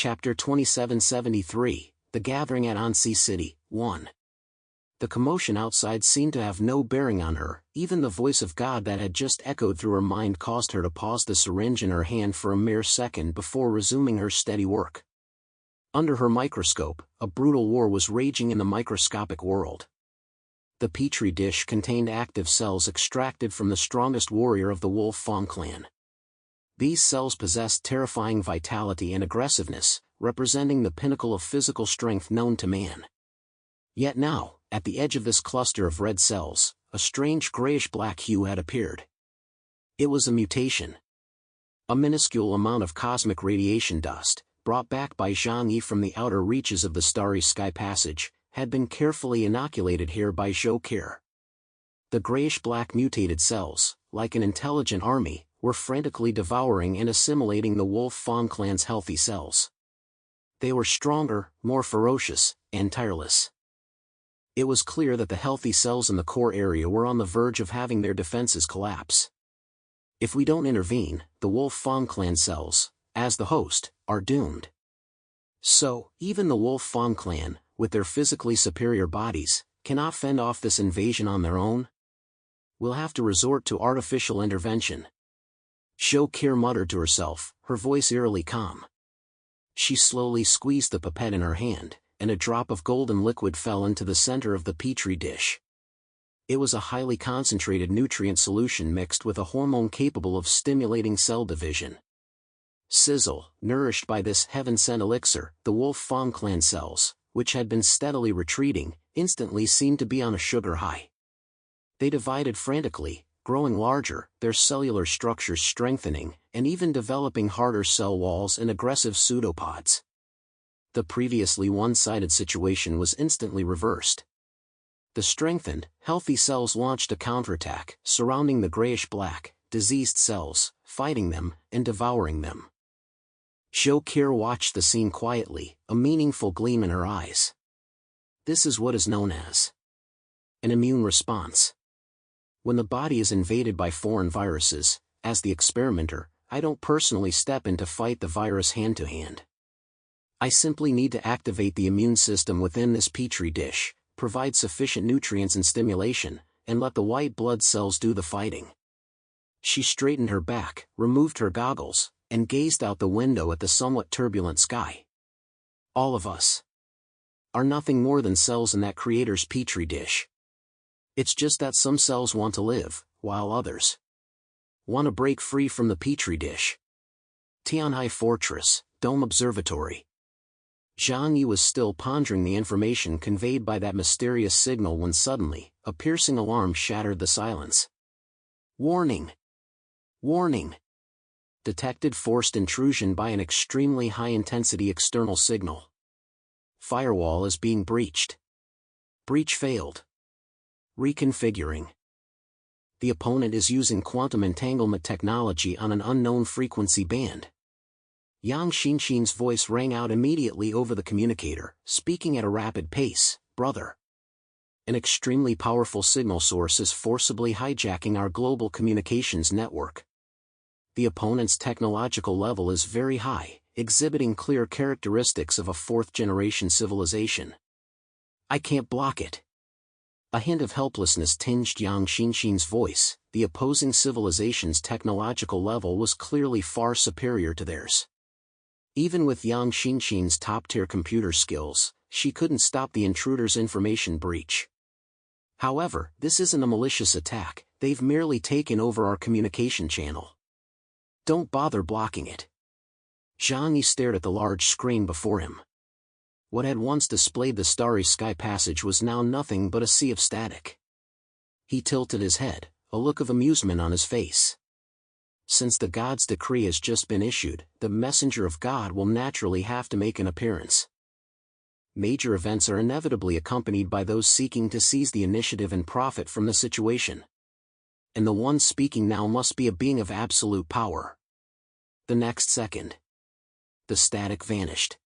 Chapter 2773, The Gathering at Ansi City, 1. The commotion outside seemed to have no bearing on her. Even the voice of God that had just echoed through her mind caused her to pause the syringe in her hand for a mere second before resuming her steady work. Under her microscope, a brutal war was raging in the microscopic world. The petri dish contained active cells extracted from the strongest warrior of the Wolf Fong clan. These cells possessed terrifying vitality and aggressiveness, representing the pinnacle of physical strength known to man. Yet now, at the edge of this cluster of red cells, a strange grayish-black hue had appeared. It was a mutation. A minuscule amount of cosmic radiation dust, brought back by Zhang Yi from the outer reaches of the starry sky passage, had been carefully inoculated here by Zhou Qi. The grayish-black mutated cells, like an intelligent army, were frantically devouring and assimilating the Wolf Fong clan's healthy cells. They were stronger, more ferocious, and tireless. It was clear that the healthy cells in the core area were on the verge of having their defenses collapse. If we don't intervene, the Wolf Fong clan cells, as the host, are doomed. So, even the Wolf Fong clan, with their physically superior bodies, cannot fend off this invasion on their own? We'll have to resort to artificial intervention. Zhou Qi muttered to herself, her voice eerily calm. She slowly squeezed the pipette in her hand, and a drop of golden liquid fell into the center of the petri dish. It was a highly concentrated nutrient solution mixed with a hormone capable of stimulating cell division. Sizzle, nourished by this heaven-sent elixir, the Wolf Fong clan cells, which had been steadily retreating, instantly seemed to be on a sugar high. They divided frantically, growing larger, their cellular structures strengthening, and even developing harder cell walls and aggressive pseudopods. The previously one-sided situation was instantly reversed. The strengthened, healthy cells launched a counterattack, surrounding the grayish-black, diseased cells, fighting them, and devouring them. Zhou Qi watched the scene quietly, a meaningful gleam in her eyes. This is what is known as an immune response. When the body is invaded by foreign viruses, as the experimenter, I don't personally step in to fight the virus hand-to-hand. I simply need to activate the immune system within this petri dish, provide sufficient nutrients and stimulation, and let the white blood cells do the fighting. She straightened her back, removed her goggles, and gazed out the window at the somewhat turbulent sky. All of us are nothing more than cells in that creator's petri dish. It's just that some cells want to live, while others want to break free from the petri dish. Tianhai Fortress, Dome Observatory. Zhang Yi was still pondering the information conveyed by that mysterious signal when suddenly, a piercing alarm shattered the silence. Warning! Warning! Detected forced intrusion by an extremely high-intensity external signal. Firewall is being breached. Breach failed. Reconfiguring. The opponent is using quantum entanglement technology on an unknown frequency band. Yang Xinxin's voice rang out immediately over the communicator, speaking at a rapid pace. Brother. An extremely powerful signal source is forcibly hijacking our global communications network. The opponent's technological level is very high, exhibiting clear characteristics of a fourth-generation civilization. I can't block it. A hint of helplessness tinged Yang Xinxin's voice. The opposing civilization's technological level was clearly far superior to theirs. Even with Yang Xinxin's top-tier computer skills, she couldn't stop the intruder's information breach. However, this isn't a malicious attack, they've merely taken over our communication channel. Don't bother blocking it. Zhang Yi stared at the large screen before him. What had once displayed the starry sky passage was now nothing but a sea of static. He tilted his head, a look of amusement on his face. Since the God's decree has just been issued, the messenger of God will naturally have to make an appearance. Major events are inevitably accompanied by those seeking to seize the initiative and profit from the situation. And the one speaking now must be a being of absolute power. The next second, the static vanished.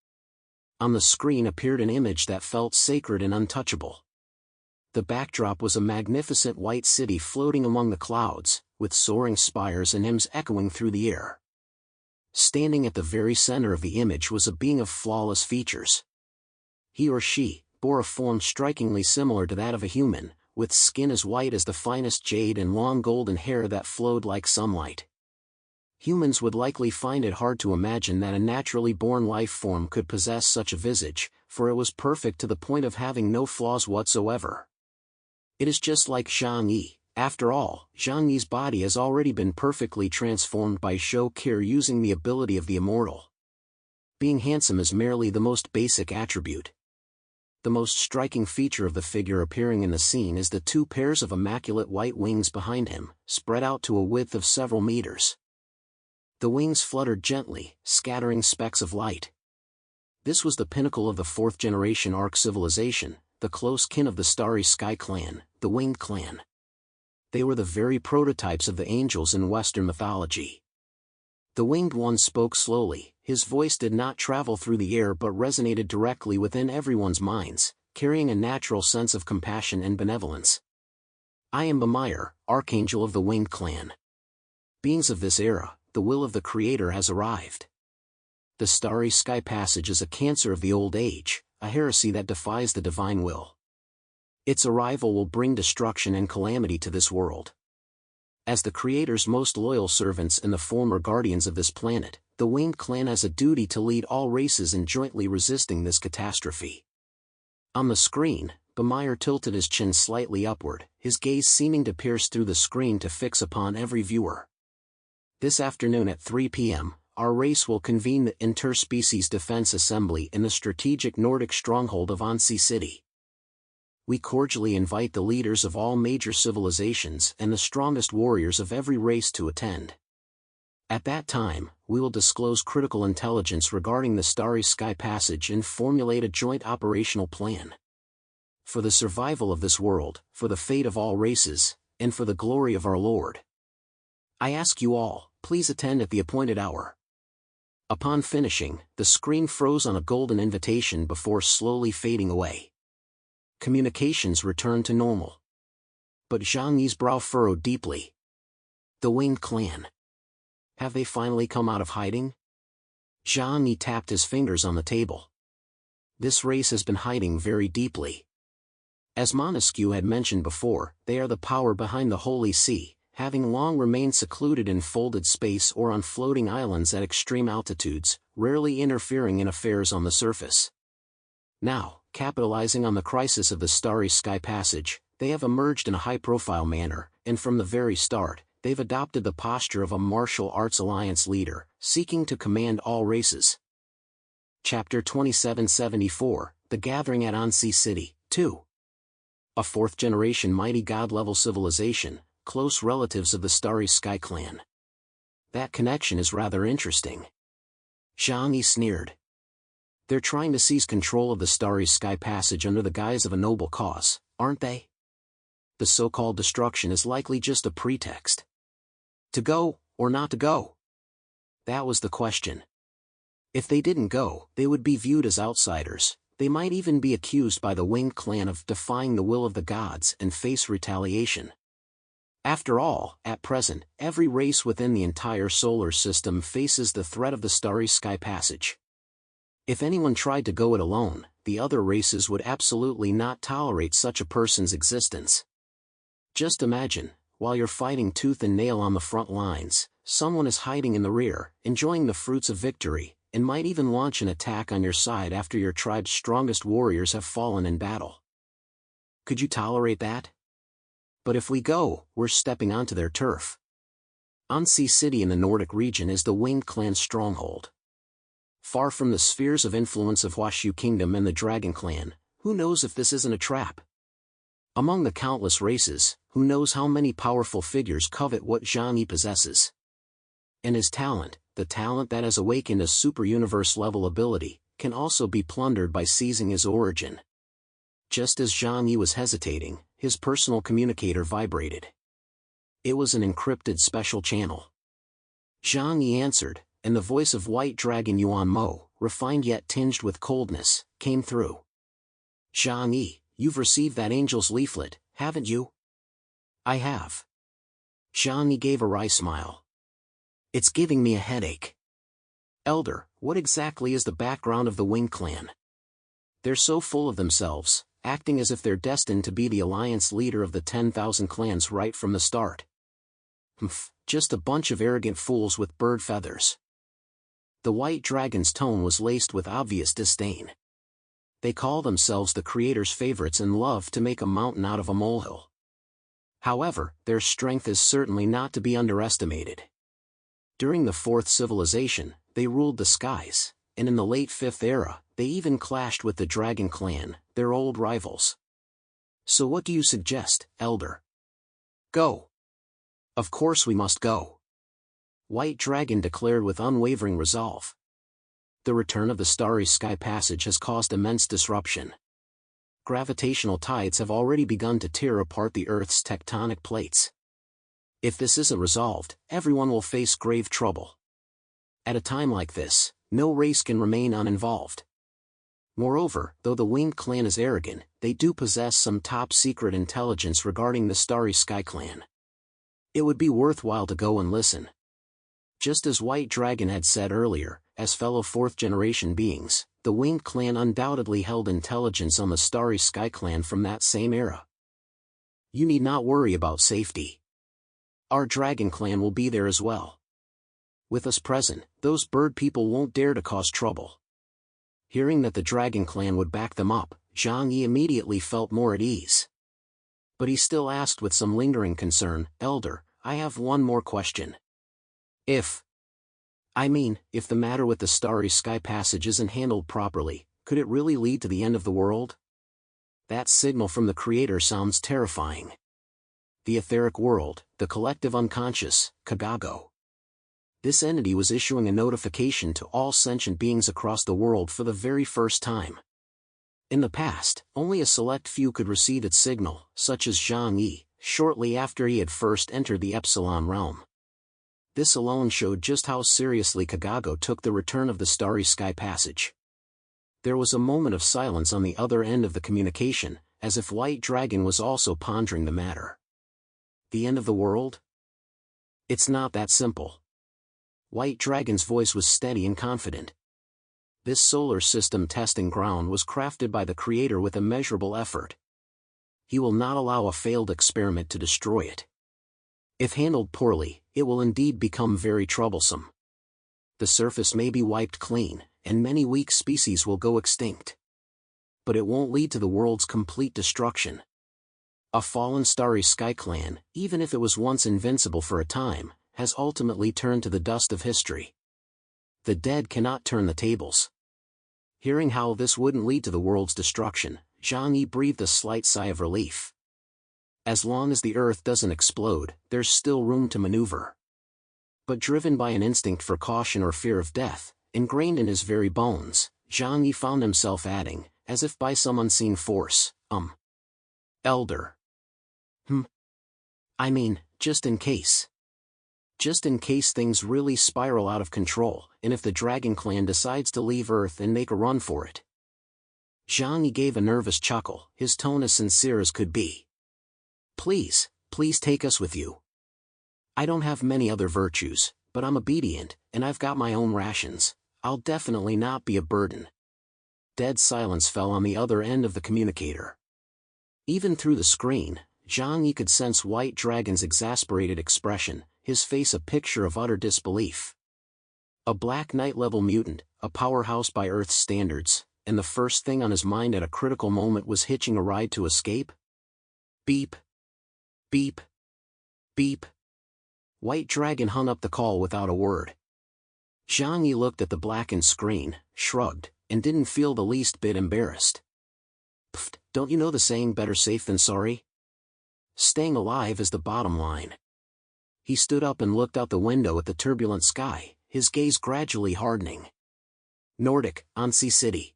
On the screen appeared an image that felt sacred and untouchable. The backdrop was a magnificent white city floating among the clouds, with soaring spires and hymns echoing through the air. Standing at the very center of the image was a being of flawless features. He or she bore a form strikingly similar to that of a human, with skin as white as the finest jade and long golden hair that flowed like sunlight. Humans would likely find it hard to imagine that a naturally born life form could possess such a visage, for it was perfect to the point of having no flaws whatsoever. It is just like Zhang Yi. After all, Zhang Yi's body has already been perfectly transformed by Shou Qi using the ability of the immortal. Being handsome is merely the most basic attribute. The most striking feature of the figure appearing in the scene is the two pairs of immaculate white wings behind him, spread out to a width of several meters. The wings fluttered gently, scattering specks of light. This was the pinnacle of the fourth-generation Ark civilization, the close kin of the Starry Sky clan, the Winged Clan. They were the very prototypes of the angels in Western mythology. The Winged One spoke slowly. His voice did not travel through the air but resonated directly within everyone's minds, carrying a natural sense of compassion and benevolence. I am Bamire, Archangel of the Winged Clan. Beings of this era, the will of the Creator has arrived. The Starry Sky Passage is a cancer of the old age, a heresy that defies the divine will. Its arrival will bring destruction and calamity to this world. As the Creator's most loyal servants and the former guardians of this planet, the Winged Clan has a duty to lead all races in jointly resisting this catastrophe. On the screen, Bamire tilted his chin slightly upward, his gaze seeming to pierce through the screen to fix upon every viewer. This afternoon at 3 p.m., our race will convene the Interspecies Defense Assembly in the strategic Nordic stronghold of Ansi City. We cordially invite the leaders of all major civilizations and the strongest warriors of every race to attend. At that time, we will disclose critical intelligence regarding the Starry Sky Passage and formulate a joint operational plan. For the survival of this world, for the fate of all races, and for the glory of our Lord. I ask you all, please attend at the appointed hour. Upon finishing, the screen froze on a golden invitation before slowly fading away. Communications returned to normal. But Zhang Yi's brow furrowed deeply. The Winged Clan. Have they finally come out of hiding? Zhang Yi tapped his fingers on the table. This race has been hiding very deeply. As Montesquieu had mentioned before, they are the power behind the Holy See, having long remained secluded in folded space or on floating islands at extreme altitudes, rarely interfering in affairs on the surface. Now, capitalizing on the crisis of the Starry Sky Passage, they have emerged in a high-profile manner, and from the very start, they've adopted the posture of a martial arts alliance leader, seeking to command all races. Chapter 2774, The Gathering at Ansi City, 2. A fourth-generation mighty god-level civilization, close relatives of the Starry Sky clan. That connection is rather interesting. Zhang Yi sneered. They're trying to seize control of the Starry Sky Passage under the guise of a noble cause, aren't they? The so-called destruction is likely just a pretext. To go, or not to go? That was the question. If they didn't go, they would be viewed as outsiders. They might even be accused by the Winged Clan of defying the will of the gods and face retaliation. After all, at present, every race within the entire solar system faces the threat of the Starry Sky Passage. If anyone tried to go it alone, the other races would absolutely not tolerate such a person's existence. Just imagine, while you're fighting tooth and nail on the front lines, someone is hiding in the rear, enjoying the fruits of victory, and might even launch an attack on your side after your tribe's strongest warriors have fallen in battle. Could you tolerate that? But if we go, we're stepping onto their turf. Ansi City in the Nordic region is the Winged Clan's stronghold. Far from the spheres of influence of Huashu Kingdom and the Dragon Clan, who knows if this isn't a trap? Among the countless races, who knows how many powerful figures covet what Zhang Yi possesses? And his talent, the talent that has awakened a super-universe-level ability, can also be plundered by seizing his origin. Just as Zhang Yi was hesitating, his personal communicator vibrated. It was an encrypted special channel. Zhang Yi answered, and the voice of White Dragon Yuan Mo, refined yet tinged with coldness, came through. Zhang Yi, you've received that angel's leaflet, haven't you? I have. Zhang Yi gave a wry smile. It's giving me a headache. Elder, what exactly is the background of the Wing Clan? They're so full of themselves, acting as if they're destined to be the alliance leader of the 10,000 clans right from the start. Humph, just a bunch of arrogant fools with bird feathers. The White Dragon's tone was laced with obvious disdain. They call themselves the Creator's favorites and love to make a mountain out of a molehill. However, their strength is certainly not to be underestimated. During the Fourth Civilization, they ruled the skies, and in the late Fifth Era, they even clashed with the Dragon Clan, their old rivals. So what do you suggest, Elder? Go. Of course we must go. White Dragon declared with unwavering resolve. The return of the Starry Sky Passage has caused immense disruption. Gravitational tides have already begun to tear apart the Earth's tectonic plates. If this isn't resolved, everyone will face grave trouble. At a time like this, no race can remain uninvolved. Moreover, though the Winged Clan is arrogant, they do possess some top-secret intelligence regarding the Starry Sky Clan. It would be worthwhile to go and listen. Just as White Dragon had said earlier, as fellow fourth-generation beings, the Winged Clan undoubtedly held intelligence on the Starry Sky Clan from that same era. You need not worry about safety. Our Dragon Clan will be there as well. With us present, those bird people won't dare to cause trouble. Hearing that the Dragon Clan would back them up, Zhang Yi immediately felt more at ease. But he still asked with some lingering concern, Elder, I have one more question. If the matter with the Starry Sky Passage isn't handled properly, could it really lead to the end of the world? That signal from the Creator sounds terrifying. The etheric world, the collective unconscious, Kagago. This entity was issuing a notification to all sentient beings across the world for the very first time. In the past, only a select few could receive its signal, such as Zhang Yi, shortly after he had first entered the Epsilon realm. This alone showed just how seriously Kagago took the return of the Starry Sky Passage. There was a moment of silence on the other end of the communication, as if White Dragon was also pondering the matter. The end of the world? It's not that simple. White Dragon's voice was steady and confident. This solar system testing ground was crafted by the Creator with immeasurable effort. He will not allow a failed experiment to destroy it. If handled poorly, it will indeed become very troublesome. The surface may be wiped clean, and many weak species will go extinct. But it won't lead to the world's complete destruction. A fallen Starry Sky Clan, even if it was once invincible for a time, has ultimately turned to the dust of history. The dead cannot turn the tables. Hearing how this wouldn't lead to the world's destruction, Zhang Yi breathed a slight sigh of relief. As long as the Earth doesn't explode, there's still room to maneuver. But driven by an instinct for caution or fear of death, ingrained in his very bones, Zhang Yi found himself adding, as if by some unseen force, Elder. Just in case. Just in case things really spiral out of control, and if the Dragon Clan decides to leave Earth and make a run for it. Zhang Yi gave a nervous chuckle, his tone as sincere as could be. Please take us with you. I don't have many other virtues, but I'm obedient, and I've got my own rations. I'll definitely not be a burden. Dead silence fell on the other end of the communicator. Even through the screen, Zhang Yi could sense White Dragon's exasperated expression, his face a picture of utter disbelief. A Black Knight-level mutant, a powerhouse by Earth's standards, and the first thing on his mind at a critical moment was hitching a ride to escape? Beep. Beep. Beep. White Dragon hung up the call without a word. Zhang Yi looked at the blackened screen, shrugged, and didn't feel the least bit embarrassed. Pfft, don't you know the saying better safe than sorry? Staying alive is the bottom line. He stood up and looked out the window at the turbulent sky, his gaze gradually hardening. Nordic, Ansi City.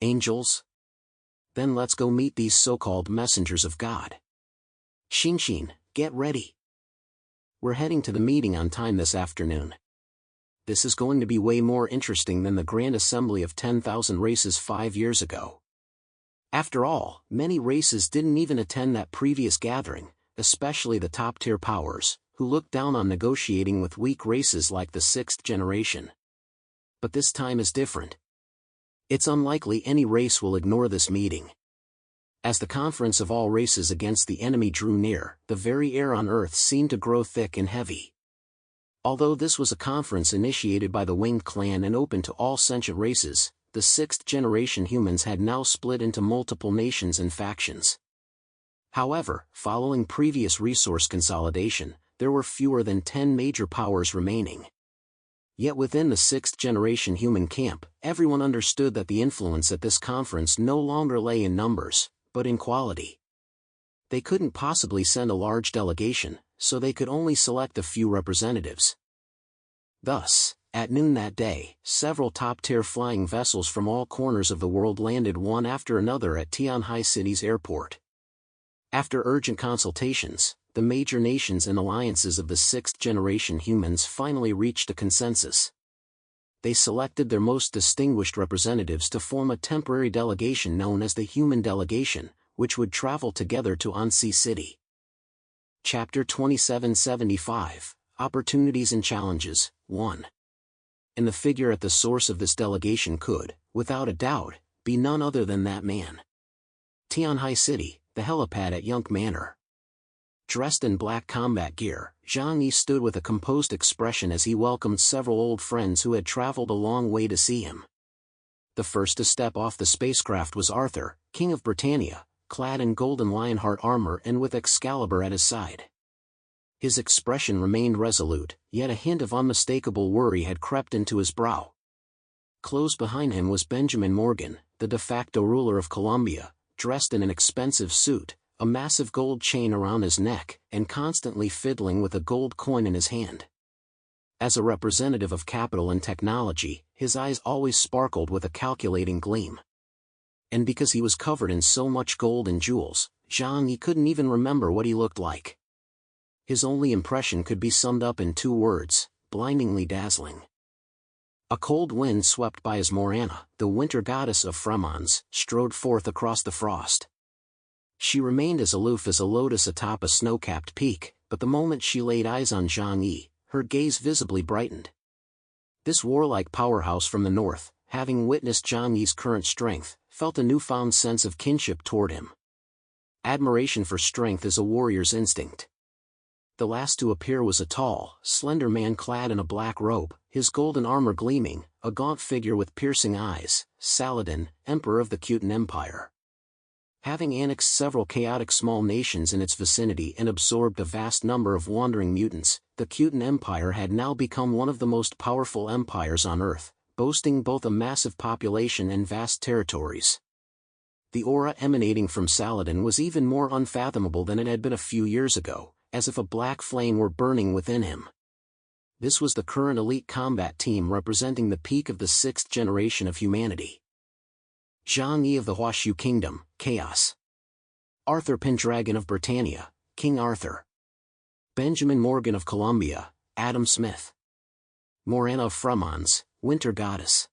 Angels? Then let's go meet these so-called messengers of God. Xinshin, get ready. We're heading to the meeting on time this afternoon. This is going to be way more interesting than the Grand Assembly of 10,000 races 5 years ago. After all, many races didn't even attend that previous gathering, especially the top-tier powers, who looked down on negotiating with weak races like the 6th generation. But this time is different. It's unlikely any race will ignore this meeting. As the conference of all races against the enemy drew near, the very air on Earth seemed to grow thick and heavy. Although this was a conference initiated by the Winged Clan and open to all sentient races, the sixth-generation humans had now split into multiple nations and factions. However, following previous resource consolidation, there were fewer than 10 major powers remaining. Yet within the sixth-generation human camp, everyone understood that the influence at this conference no longer lay in numbers, but in quality. They couldn't possibly send a large delegation, so they could only select a few representatives. Thus, at noon that day, several top-tier flying vessels from all corners of the world landed one after another at Tianhai City's airport. After urgent consultations, the major nations and alliances of the sixth-generation humans finally reached a consensus. They selected their most distinguished representatives to form a temporary delegation known as the Human Delegation, which would travel together to Ansi City. Chapter 2775, Opportunities and Challenges, 1. And the figure at the source of this delegation could, without a doubt, be none other than that man. Tianhai City, the helipad at Yunk Manor. Dressed in black combat gear, Zhang Yi stood with a composed expression as he welcomed several old friends who had traveled a long way to see him. The first to step off the spacecraft was Arthur, King of Britannia, clad in golden lionheart armor and with Excalibur at his side. His expression remained resolute, yet a hint of unmistakable worry had crept into his brow. Close behind him was Benjamin Morgan, the de facto ruler of Colombia, dressed in an expensive suit, a massive gold chain around his neck, and constantly fiddling with a gold coin in his hand. As a representative of capital and technology, his eyes always sparkled with a calculating gleam. And because he was covered in so much gold and jewels, Zhang Yi couldn't even remember what he looked like. His only impression could be summed up in 2 words: blindingly dazzling. A cold wind swept by as Morana, the winter goddess of Fremons, strode forth across the frost. She remained as aloof as a lotus atop a snow-capped peak, but the moment she laid eyes on Zhang Yi, her gaze visibly brightened. This warlike powerhouse from the north, having witnessed Zhang Yi's current strength, felt a newfound sense of kinship toward him. Admiration for strength is a warrior's instinct. The last to appear was a tall, slender man clad in a black robe, his golden armor gleaming, a gaunt figure with piercing eyes, Saladin, Emperor of the Kutan Empire. Having annexed several chaotic small nations in its vicinity and absorbed a vast number of wandering mutants, the Kutan Empire had now become one of the most powerful empires on Earth, boasting both a massive population and vast territories. The aura emanating from Saladin was even more unfathomable than it had been a few years ago, as if a black flame were burning within him. This was the current elite combat team representing the peak of the sixth generation of humanity. Zhang Yi of the Huashu Kingdom, Chaos. Arthur Pendragon of Britannia, King Arthur. Benjamin Morgan of Colombia, Adam Smith. Morana of Fremons, Winter Goddess.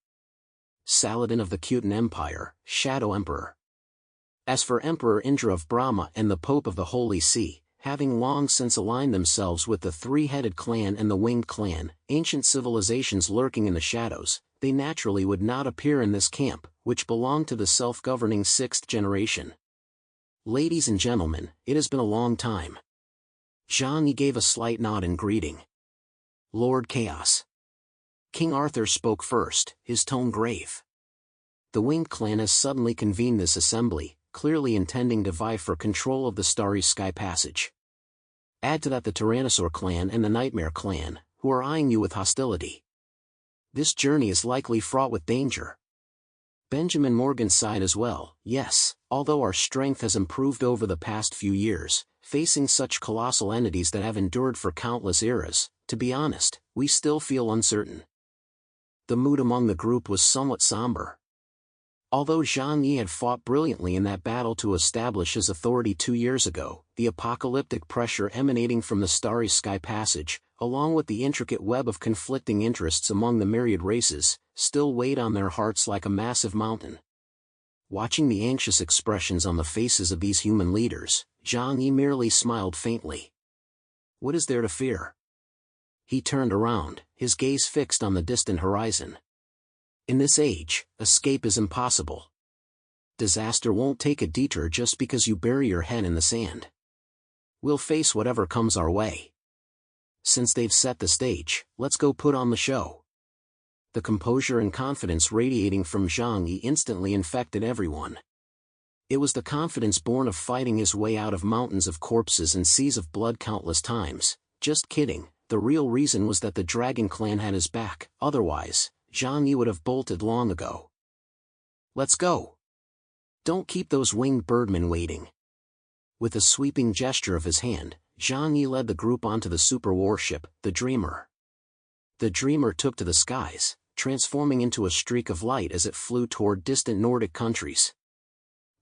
Saladin of the Kutan Empire, Shadow Emperor. As for Emperor Indra of Brahma and the Pope of the Holy See, having long since aligned themselves with the Three-Headed Clan and the Winged Clan, ancient civilizations lurking in the shadows, they naturally would not appear in this camp, which belonged to the self-governing sixth generation. Ladies and gentlemen, it has been a long time. Zhang Yi gave a slight nod in greeting. Lord Chaos. King Arthur spoke first, his tone grave. The Winged Clan has suddenly convened this assembly, clearly intending to vie for control of the Starry Sky Passage. Add to that the Tyrannosaur Clan and the Nightmare Clan, who are eyeing you with hostility. This journey is likely fraught with danger. Benjamin Morgan sighed as well. Yes, although our strength has improved over the past few years, facing such colossal entities that have endured for countless eras, to be honest, we still feel uncertain. The mood among the group was somewhat somber. Although Zhang Yi had fought brilliantly in that battle to establish his authority 2 years ago, the apocalyptic pressure emanating from the Starry Sky Passage, along with the intricate web of conflicting interests among the myriad races, still weighed on their hearts like a massive mountain. Watching the anxious expressions on the faces of these human leaders, Zhang Yi merely smiled faintly. What is there to fear? He turned around, his gaze fixed on the distant horizon. In this age, escape is impossible. Disaster won't take a detour just because you bury your head in the sand. We'll face whatever comes our way. Since they've set the stage, let's go put on the show. The composure and confidence radiating from Zhang Yi instantly infected everyone. It was the confidence born of fighting his way out of mountains of corpses and seas of blood countless times. Just kidding, the real reason was that the Dragon Clan had his back, otherwise, Zhang Yi would have bolted long ago. Let's go. Don't keep those winged birdmen waiting. With a sweeping gesture of his hand, Zhang Yi led the group onto the super warship, the Dreamer. The Dreamer took to the skies, transforming into a streak of light as it flew toward distant Nordic countries.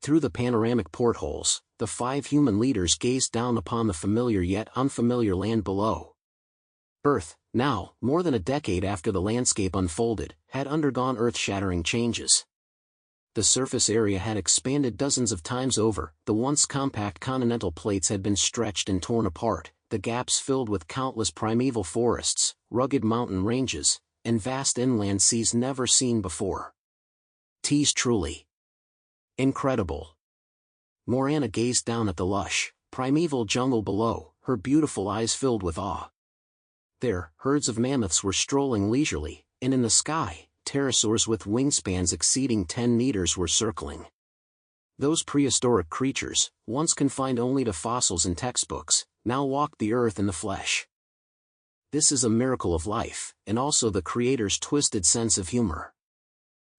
Through the panoramic portholes, the 5 human leaders gazed down upon the familiar yet unfamiliar land below. Earth, now, more than a decade after the landscape unfolded, had undergone earth-shattering changes. The surface area had expanded dozens of times over, the once compact continental plates had been stretched and torn apart, the gaps filled with countless primeval forests, rugged mountain ranges, and vast inland seas never seen before. "'Tis truly incredible." Morana gazed down at the lush, primeval jungle below, her beautiful eyes filled with awe. There, herds of mammoths were strolling leisurely, and in the sky, pterosaurs with wingspans exceeding 10 meters were circling. Those prehistoric creatures, once confined only to fossils and textbooks, now walked the earth in the flesh. This is a miracle of life, and also the Creator's twisted sense of humor.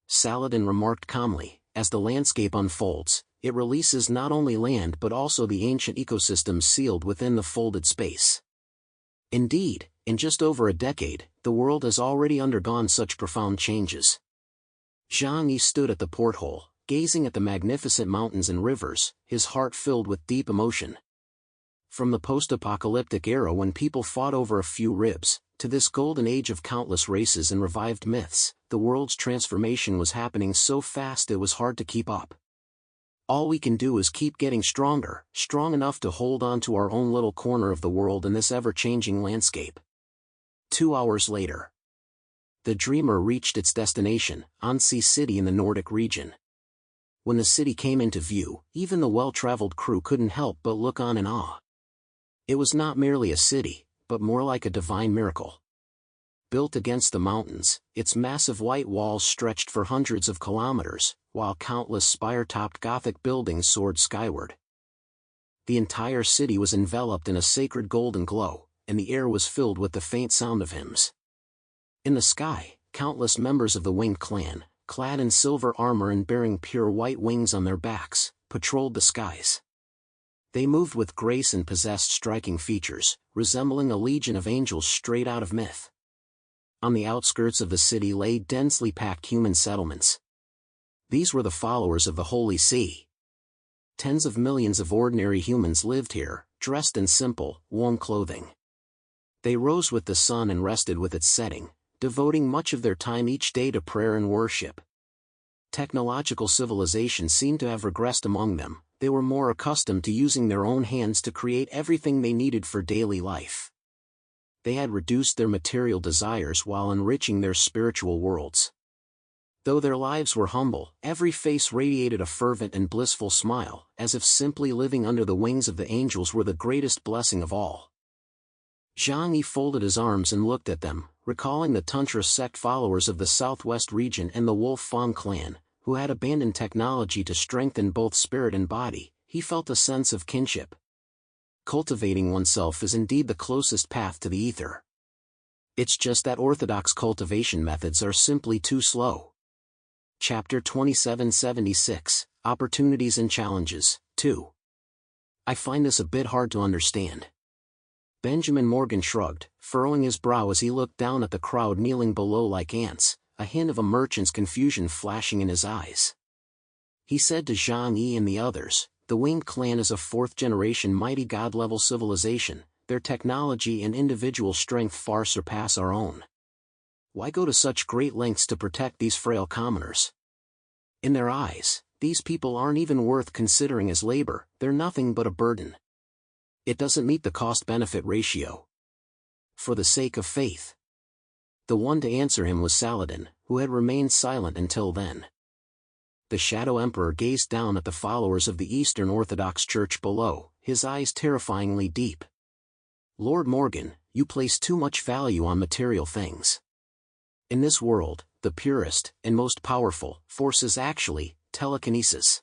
Saladin remarked calmly, as the landscape unfolds, it releases not only land but also the ancient ecosystems sealed within the folded space. Indeed, in just over a decade, the world has already undergone such profound changes. Zhang Yi stood at the porthole, gazing at the magnificent mountains and rivers, his heart filled with deep emotion. From the post-apocalyptic era when people fought over a few ribs, to this golden age of countless races and revived myths, the world's transformation was happening so fast it was hard to keep up. All we can do is keep getting stronger, strong enough to hold on to our own little corner of the world in this ever-changing landscape. 2 hours later, the Dreamer reached its destination, Ansi City in the Nordic region. When the city came into view, even the well-traveled crew couldn't help but look on in awe. It was not merely a city, but more like a divine miracle. Built against the mountains, its massive white walls stretched for hundreds of kilometers, while countless spire-topped Gothic buildings soared skyward. The entire city was enveloped in a sacred golden glow, and the air was filled with the faint sound of hymns. In the sky, countless members of the Winged Clan, clad in silver armor and bearing pure white wings on their backs, patrolled the skies. They moved with grace and possessed striking features, resembling a legion of angels straight out of myth. On the outskirts of the city lay densely packed human settlements. These were the followers of the Holy See. Tens of millions of ordinary humans lived here, dressed in simple, warm clothing. They rose with the sun and rested with its setting, devoting much of their time each day to prayer and worship. Technological civilization seemed to have regressed among them. They were more accustomed to using their own hands to create everything they needed for daily life. They had reduced their material desires while enriching their spiritual worlds. Though their lives were humble, every face radiated a fervent and blissful smile, as if simply living under the wings of the angels were the greatest blessing of all. Zhang Yi folded his arms and looked at them, recalling the Tantra sect followers of the southwest region and the Wolf Fang clan, who had abandoned technology to strengthen both spirit and body. He felt a sense of kinship. Cultivating oneself is indeed the closest path to the ether. It's just that orthodox cultivation methods are simply too slow. Chapter 2776, Opportunities and Challenges, 2. I find this a bit hard to understand. Benjamin Morgan shrugged, furrowing his brow as he looked down at the crowd kneeling below like ants, a hint of a merchant's confusion flashing in his eyes. He said to Zhang Yi and the others, the Winged Clan is a fourth-generation mighty god-level civilization. Their technology and individual strength far surpass our own. Why go to such great lengths to protect these frail commoners? In their eyes, these people aren't even worth considering as labor, they're nothing but a burden. It doesn't meet the cost-benefit ratio. For the sake of faith. The one to answer him was Saladin, who had remained silent until then. The Shadow Emperor gazed down at the followers of the Eastern Orthodox Church below, his eyes terrifyingly deep. "Lord Morgan, you place too much value on material things. In this world, the purest and most powerful force is actually telekinesis."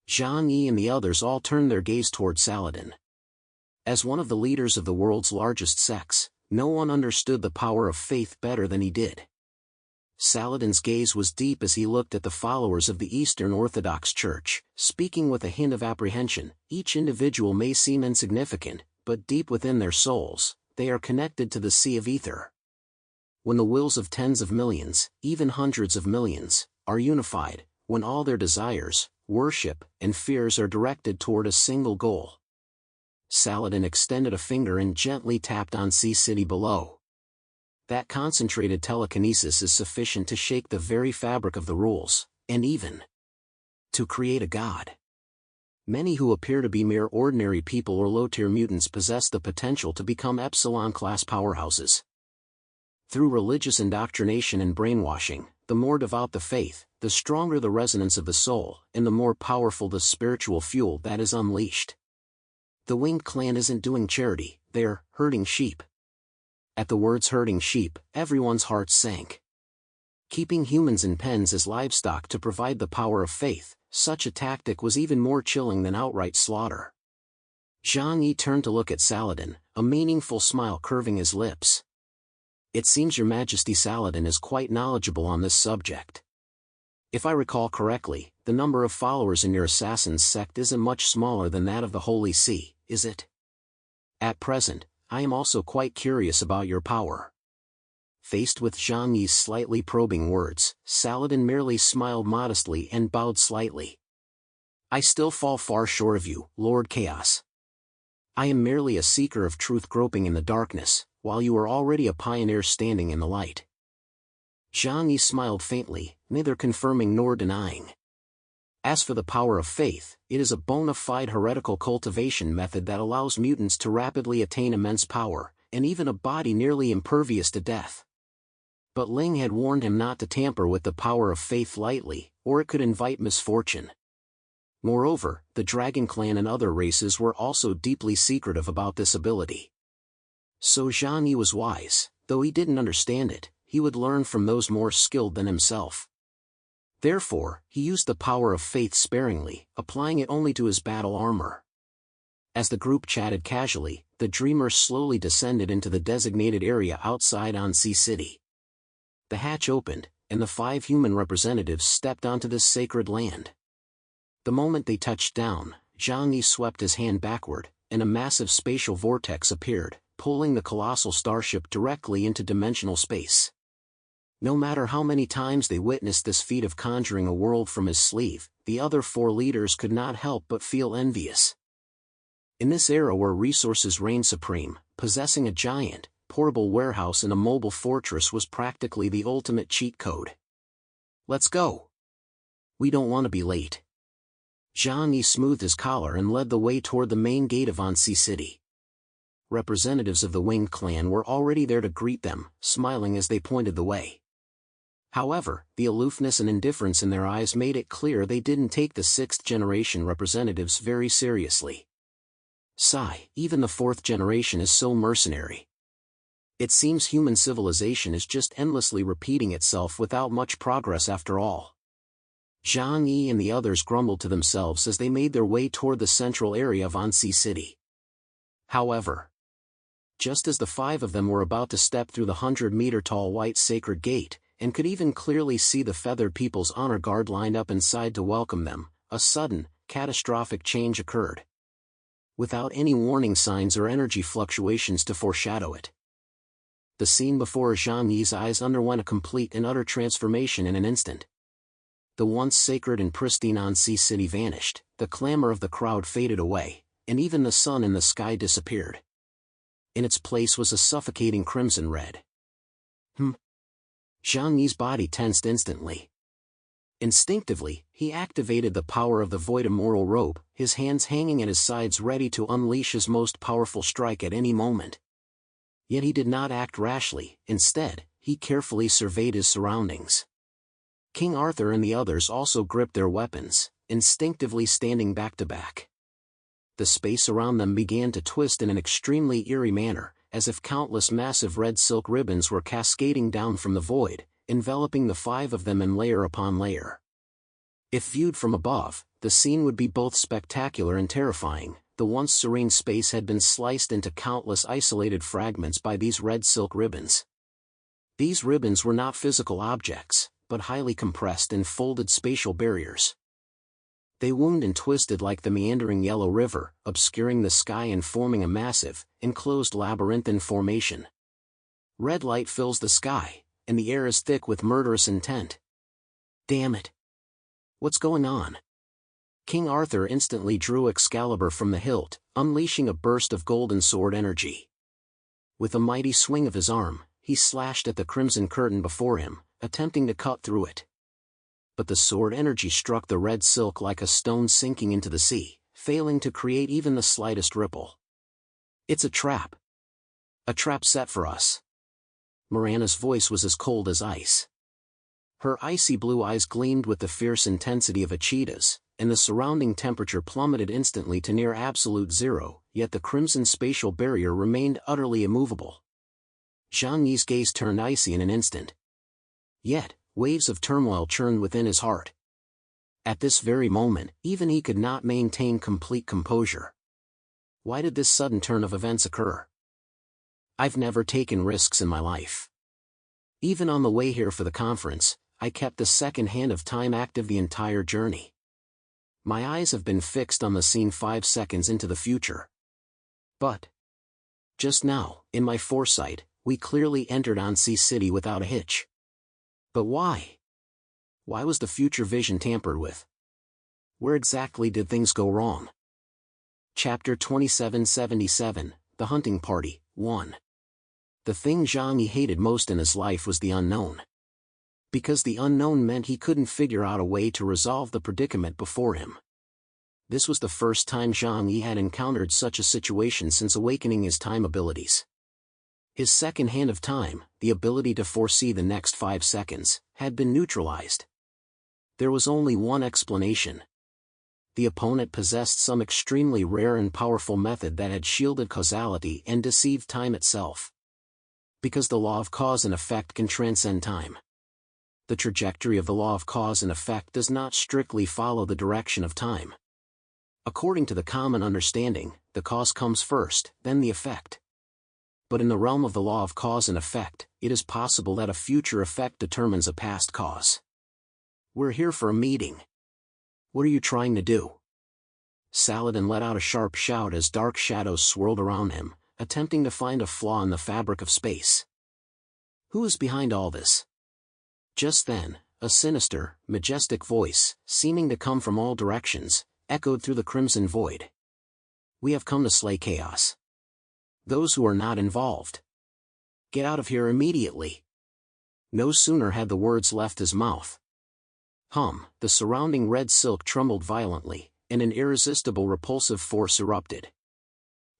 Zhang Yi and the others all turned their gaze toward Saladin. As one of the leaders of the world's largest sects, no one understood the power of faith better than he did. Saladin's gaze was deep as he looked at the followers of the Eastern Orthodox Church, speaking with a hint of apprehension. Each individual may seem insignificant, but deep within their souls, they are connected to the sea of ether. When the wills of tens of millions, even hundreds of millions, are unified, when all their desires, worship, and fears are directed toward a single goal. Saladin extended a finger and gently tapped on Sea City below. That concentrated telekinesis is sufficient to shake the very fabric of the rules, and even to create a god. Many who appear to be mere ordinary people or low-tier mutants possess the potential to become Epsilon-class powerhouses. Through religious indoctrination and brainwashing, the more devout the faith, the stronger the resonance of the soul, and the more powerful the spiritual fuel that is unleashed. The Winged Clan isn't doing charity, they're herding sheep. At the words herding sheep, everyone's hearts sank. Keeping humans in pens as livestock to provide the power of faith, such a tactic was even more chilling than outright slaughter. Zhang Yi turned to look at Saladin, a meaningful smile curving his lips. "It seems your Majesty Saladin is quite knowledgeable on this subject. If I recall correctly, the number of followers in your assassin's sect isn't much smaller than that of the Holy See, is it? At present, I am also quite curious about your power." Faced with Zhang Yi's slightly probing words, Saladin merely smiled modestly and bowed slightly. "I still fall far short of you, Lord Chaos. I am merely a seeker of truth groping in the darkness, while you are already a pioneer standing in the light." Zhang Yi smiled faintly, neither confirming nor denying. As for the power of faith, it is a bona fide heretical cultivation method that allows mutants to rapidly attain immense power, and even a body nearly impervious to death. But Ling had warned him not to tamper with the power of faith lightly, or it could invite misfortune. Moreover, the Dragon Clan and other races were also deeply secretive about this ability. So Zhang Yi was wise, though he didn't understand it, he would learn from those more skilled than himself. Therefore, he used the power of faith sparingly, applying it only to his battle armor. As the group chatted casually, the Dreamer slowly descended into the designated area outside on Sea City. The hatch opened, and the 5 human representatives stepped onto this sacred land. The moment they touched down, Zhang Yi swept his hand backward, and a massive spatial vortex appeared, pulling the colossal starship directly into dimensional space. No matter how many times they witnessed this feat of conjuring a world from his sleeve, the other 4 leaders could not help but feel envious. In this era where resources reigned supreme, possessing a giant, portable warehouse and a mobile fortress was practically the ultimate cheat code. "Let's go. We don't want to be late." Zhang Yi smoothed his collar and led the way toward the main gate of Ansi City. Representatives of the Winged Clan were already there to greet them, smiling as they pointed the way. However, the aloofness and indifference in their eyes made it clear they didn't take the 6th-generation representatives very seriously. Sigh, even the 4th generation is so mercenary. It seems human civilization is just endlessly repeating itself without much progress after all. Zhang Yi and the others grumbled to themselves as they made their way toward the central area of Ansi City. However, just as the 5 of them were about to step through the 100-meter-tall white sacred gate, and could even clearly see the feathered people's honor guard lined up inside to welcome them, a sudden, catastrophic change occurred. Without any warning signs or energy fluctuations to foreshadow it. The scene before Zhang Yi's eyes underwent a complete and utter transformation in an instant. The once sacred and pristine Ansi City vanished, the clamor of the crowd faded away, and even the sun in the sky disappeared. In its place was a suffocating crimson red. Zhang Yi's body tensed instantly. Instinctively, he activated the power of the Void Immoral Robe, his hands hanging at his sides ready to unleash his most powerful strike at any moment. Yet he did not act rashly, instead, he carefully surveyed his surroundings. King Arthur and the others also gripped their weapons, instinctively standing back to back. The space around them began to twist in an extremely eerie manner, as if countless massive red silk ribbons were cascading down from the void, enveloping the five of them in layer upon layer. If viewed from above, the scene would be both spectacular and terrifying. The once serene space had been sliced into countless isolated fragments by these red silk ribbons. These ribbons were not physical objects, but highly compressed and folded spatial barriers. They wound and twisted like the meandering yellow river, obscuring the sky and forming a massive, enclosed labyrinthine formation. Red light fills the sky, and the air is thick with murderous intent. Damn it! What's going on? King Arthur instantly drew Excalibur from the hilt, unleashing a burst of golden sword energy. With a mighty swing of his arm, he slashed at the crimson curtain before him, attempting to cut through it. But the sword energy struck the red silk like a stone sinking into the sea, failing to create even the slightest ripple. It's a trap. A trap set for us. Morgana's voice was as cold as ice. Her icy blue eyes gleamed with the fierce intensity of a cheetah's, and the surrounding temperature plummeted instantly to near absolute zero, yet the crimson spatial barrier remained utterly immovable. Zhang Yi's gaze turned icy in an instant. Yet, waves of turmoil churned within his heart. At this very moment, even he could not maintain complete composure. Why did this sudden turn of events occur? I've never taken risks in my life. Even on the way here for the conference, I kept the second hand of time active the entire journey. My eyes have been fixed on the scene 5 seconds into the future. But just now, in my foresight, we clearly entered Ansi City without a hitch. But why? Why was the future vision tampered with? Where exactly did things go wrong? Chapter 2777, The Hunting Party, 1. The thing Zhang Yi hated most in his life was the unknown. Because the unknown meant he couldn't figure out a way to resolve the predicament before him. This was the first time Zhang Yi had encountered such a situation since awakening his time abilities. His second hand of time, the ability to foresee the next 5 seconds, had been neutralized. There was only one explanation. The opponent possessed some extremely rare and powerful method that had shielded causality and deceived time itself. Because the law of cause and effect can transcend time. The trajectory of the law of cause and effect does not strictly follow the direction of time. According to the common understanding, the cause comes first, then the effect. But in the realm of the law of cause and effect, it is possible that a future effect determines a past cause. We're here for a meeting. What are you trying to do? Saladin let out a sharp shout as dark shadows swirled around him, attempting to find a flaw in the fabric of space. Who is behind all this? Just then, a sinister, majestic voice, seeming to come from all directions, echoed through the crimson void. We have come to slay chaos. Those who are not involved. Get out of here immediately. No sooner had the words left his mouth. The surrounding red silk trembled violently, and an irresistible repulsive force erupted.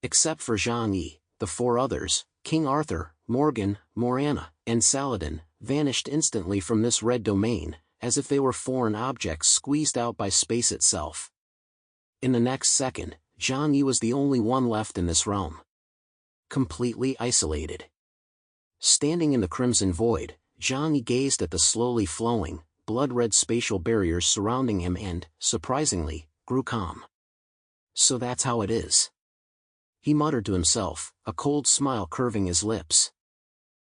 Except for Zhang Yi, the 4 others, King Arthur, Morgan, Morgana, and Saladin, vanished instantly from this red domain, as if they were foreign objects squeezed out by space itself. In the next second, Zhang Yi was the only one left in this realm. Completely isolated. Standing in the crimson void, Zhang Yi gazed at the slowly flowing, blood-red spatial barriers surrounding him and, surprisingly, grew calm. So that's how it is. He muttered to himself, a cold smile curving his lips.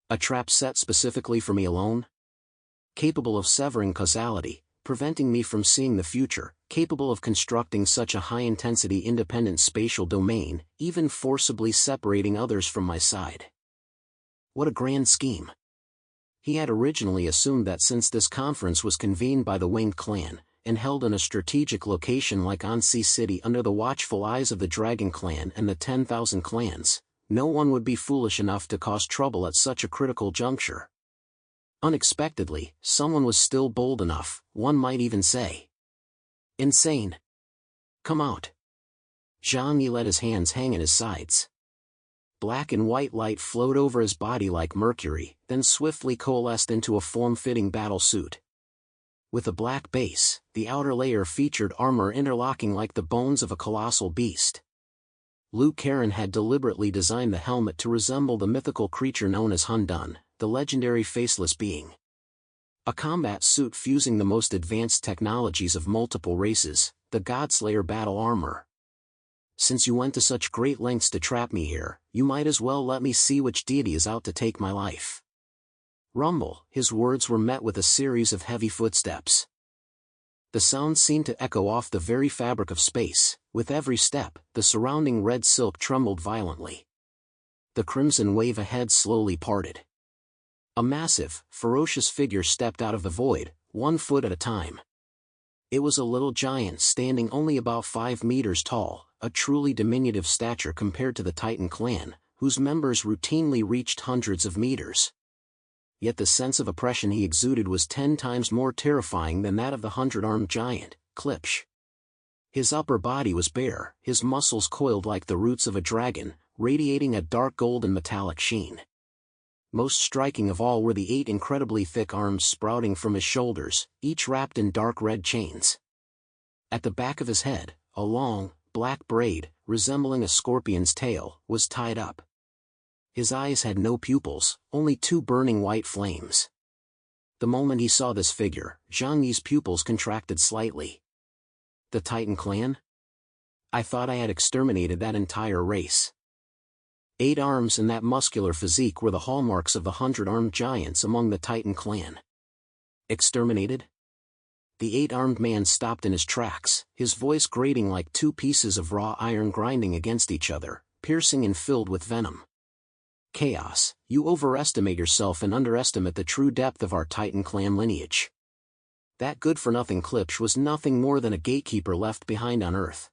A trap set specifically for me alone? Capable of severing causality, preventing me from seeing the future, capable of constructing such a high-intensity independent spatial domain, even forcibly separating others from my side. What a grand scheme. He had originally assumed that since this conference was convened by the Winged Clan, and held in a strategic location like Ansi City under the watchful eyes of the Dragon Clan and the 10,000 clans, no one would be foolish enough to cause trouble at such a critical juncture. Unexpectedly, someone was still bold enough, one might even say. Insane. Come out. Zhang Yi let his hands hang at his sides. Black and white light flowed over his body like mercury, then swiftly coalesced into a form-fitting battle suit. With a black base, the outer layer featured armor interlocking like the bones of a colossal beast. Liu Karen had deliberately designed the helmet to resemble the mythical creature known as Hundun, the legendary faceless being. A combat suit fusing the most advanced technologies of multiple races, the Godslayer battle armor. Since you went to such great lengths to trap me here, you might as well let me see which deity is out to take my life. Rumble, his words were met with a series of heavy footsteps. The sound seemed to echo off the very fabric of space. With every step, the surrounding red silk trembled violently. The crimson wave ahead slowly parted. A massive, ferocious figure stepped out of the void, 1 foot at a time. It was a little giant standing only about 5 meters tall, a truly diminutive stature compared to the Titan clan, whose members routinely reached hundreds of meters. Yet the sense of oppression he exuded was 10 times more terrifying than that of the 100-armed giant, Klipsch. His upper body was bare, his muscles coiled like the roots of a dragon, radiating a dark golden metallic sheen. Most striking of all were the 8 incredibly thick arms sprouting from his shoulders, each wrapped in dark red chains. At the back of his head, a long, black braid, resembling a scorpion's tail, was tied up. His eyes had no pupils, only 2 burning white flames. The moment he saw this figure, Zhang Yi's pupils contracted slightly. The Titan clan? I thought I had exterminated that entire race. 8 arms and that muscular physique were the hallmarks of the 100-armed giants among the Titan clan. Exterminated? The 8-armed man stopped in his tracks, his voice grating like 2 pieces of raw iron grinding against each other, piercing and filled with venom. Chaos, you overestimate yourself and underestimate the true depth of our Titan clan lineage. That good-for-nothing Klipsch was nothing more than a gatekeeper left behind on Earth.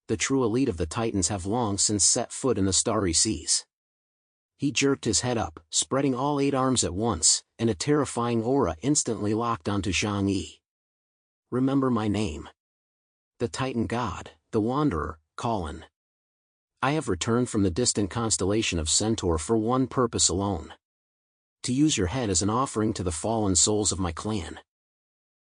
The true elite of the Titans have long since set foot in the starry seas. He jerked his head up, spreading all 8 arms at once, and a terrifying aura instantly locked onto Zhang Yi. Remember my name. The Titan God, the Wanderer, Colin. I have returned from the distant constellation of Centaur for one purpose alone. To use your head as an offering to the fallen souls of my clan.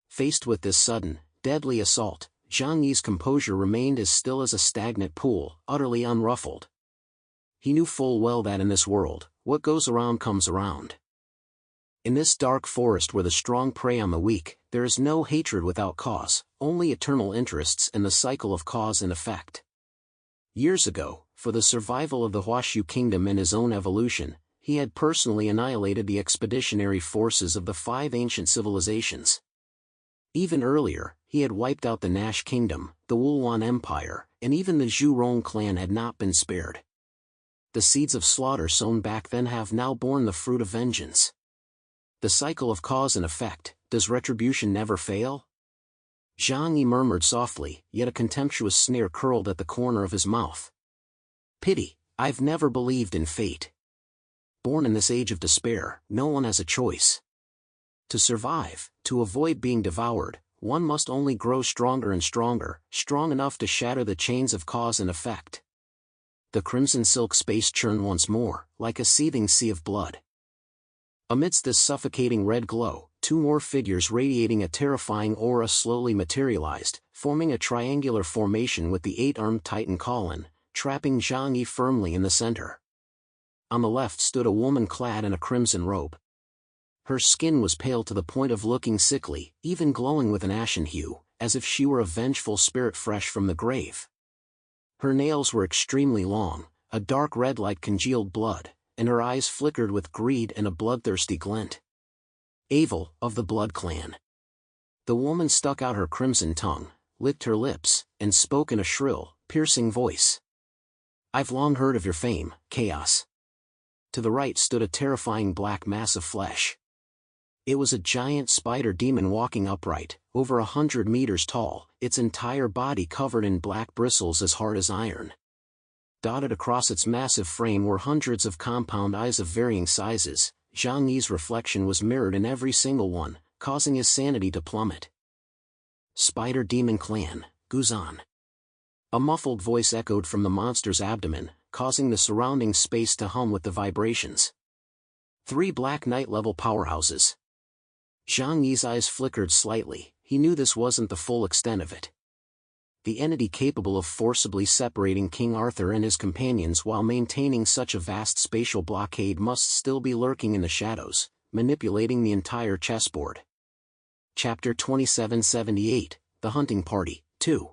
Faced with this sudden, deadly assault, Zhang Yi's composure remained as still as a stagnant pool, utterly unruffled. He knew full well that in this world, what goes around comes around. In this dark forest where the strong prey on the weak, there is no hatred without cause, only eternal interests and the cycle of cause and effect. Years ago, for the survival of the Huashu kingdom and his own evolution, he had personally annihilated the expeditionary forces of the 5 ancient civilizations. Even earlier, he had wiped out the Nash kingdom, the Wulwan Empire, and even the Zhurong clan had not been spared. The seeds of slaughter sown back then have now borne the fruit of vengeance. The cycle of cause and effect, does retribution never fail? Zhang Yi murmured softly, yet a contemptuous sneer curled at the corner of his mouth. Pity, I've never believed in fate. Born in this age of despair, no one has a choice. To survive, to avoid being devoured, one must only grow stronger and stronger, strong enough to shatter the chains of cause and effect. The crimson silk space churned once more, like a seething sea of blood. Amidst this suffocating red glow, 2 more figures radiating a terrifying aura slowly materialized, forming a triangular formation with the 8-armed Titan Colin, trapping Zhang Yi firmly in the center. On the left stood a woman clad in a crimson robe. Her skin was pale to the point of looking sickly, even glowing with an ashen hue, as if she were a vengeful spirit fresh from the grave. Her nails were extremely long, a dark red like congealed blood, and her eyes flickered with greed and a bloodthirsty glint. Avel, of the Blood Clan. The woman stuck out her crimson tongue, licked her lips, and spoke in a shrill, piercing voice. I've long heard of your fame, Chaos. To the right stood a terrifying black mass of flesh. It was a giant spider demon walking upright, over 100 meters tall, its entire body covered in black bristles as hard as iron. Dotted across its massive frame were hundreds of compound eyes of varying sizes. Zhang Yi's reflection was mirrored in every single one, causing his sanity to plummet. Spider Demon Clan, Guzan. A muffled voice echoed from the monster's abdomen, causing the surrounding space to hum with the vibrations. 3 Black Knight-level powerhouses. Zhang Yi's eyes flickered slightly. He knew this wasn't the full extent of it. The entity capable of forcibly separating King Arthur and his companions while maintaining such a vast spatial blockade must still be lurking in the shadows, manipulating the entire chessboard. Chapter 2778, The Hunting Party, 2.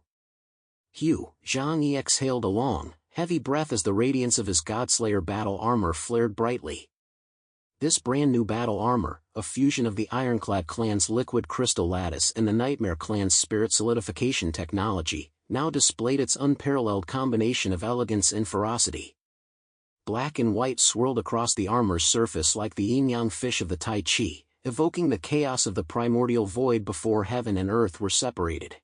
Zhang Yi exhaled a long, heavy breath as the radiance of his Godslayer battle armor flared brightly. This brand-new battle armor, a fusion of the Ironclad clan's liquid crystal lattice and the Nightmare clan's spirit solidification technology, now displayed its unparalleled combination of elegance and ferocity. Black and white swirled across the armor's surface like the yin-yang fish of the Tai Chi, evoking the chaos of the primordial void before heaven and earth were separated.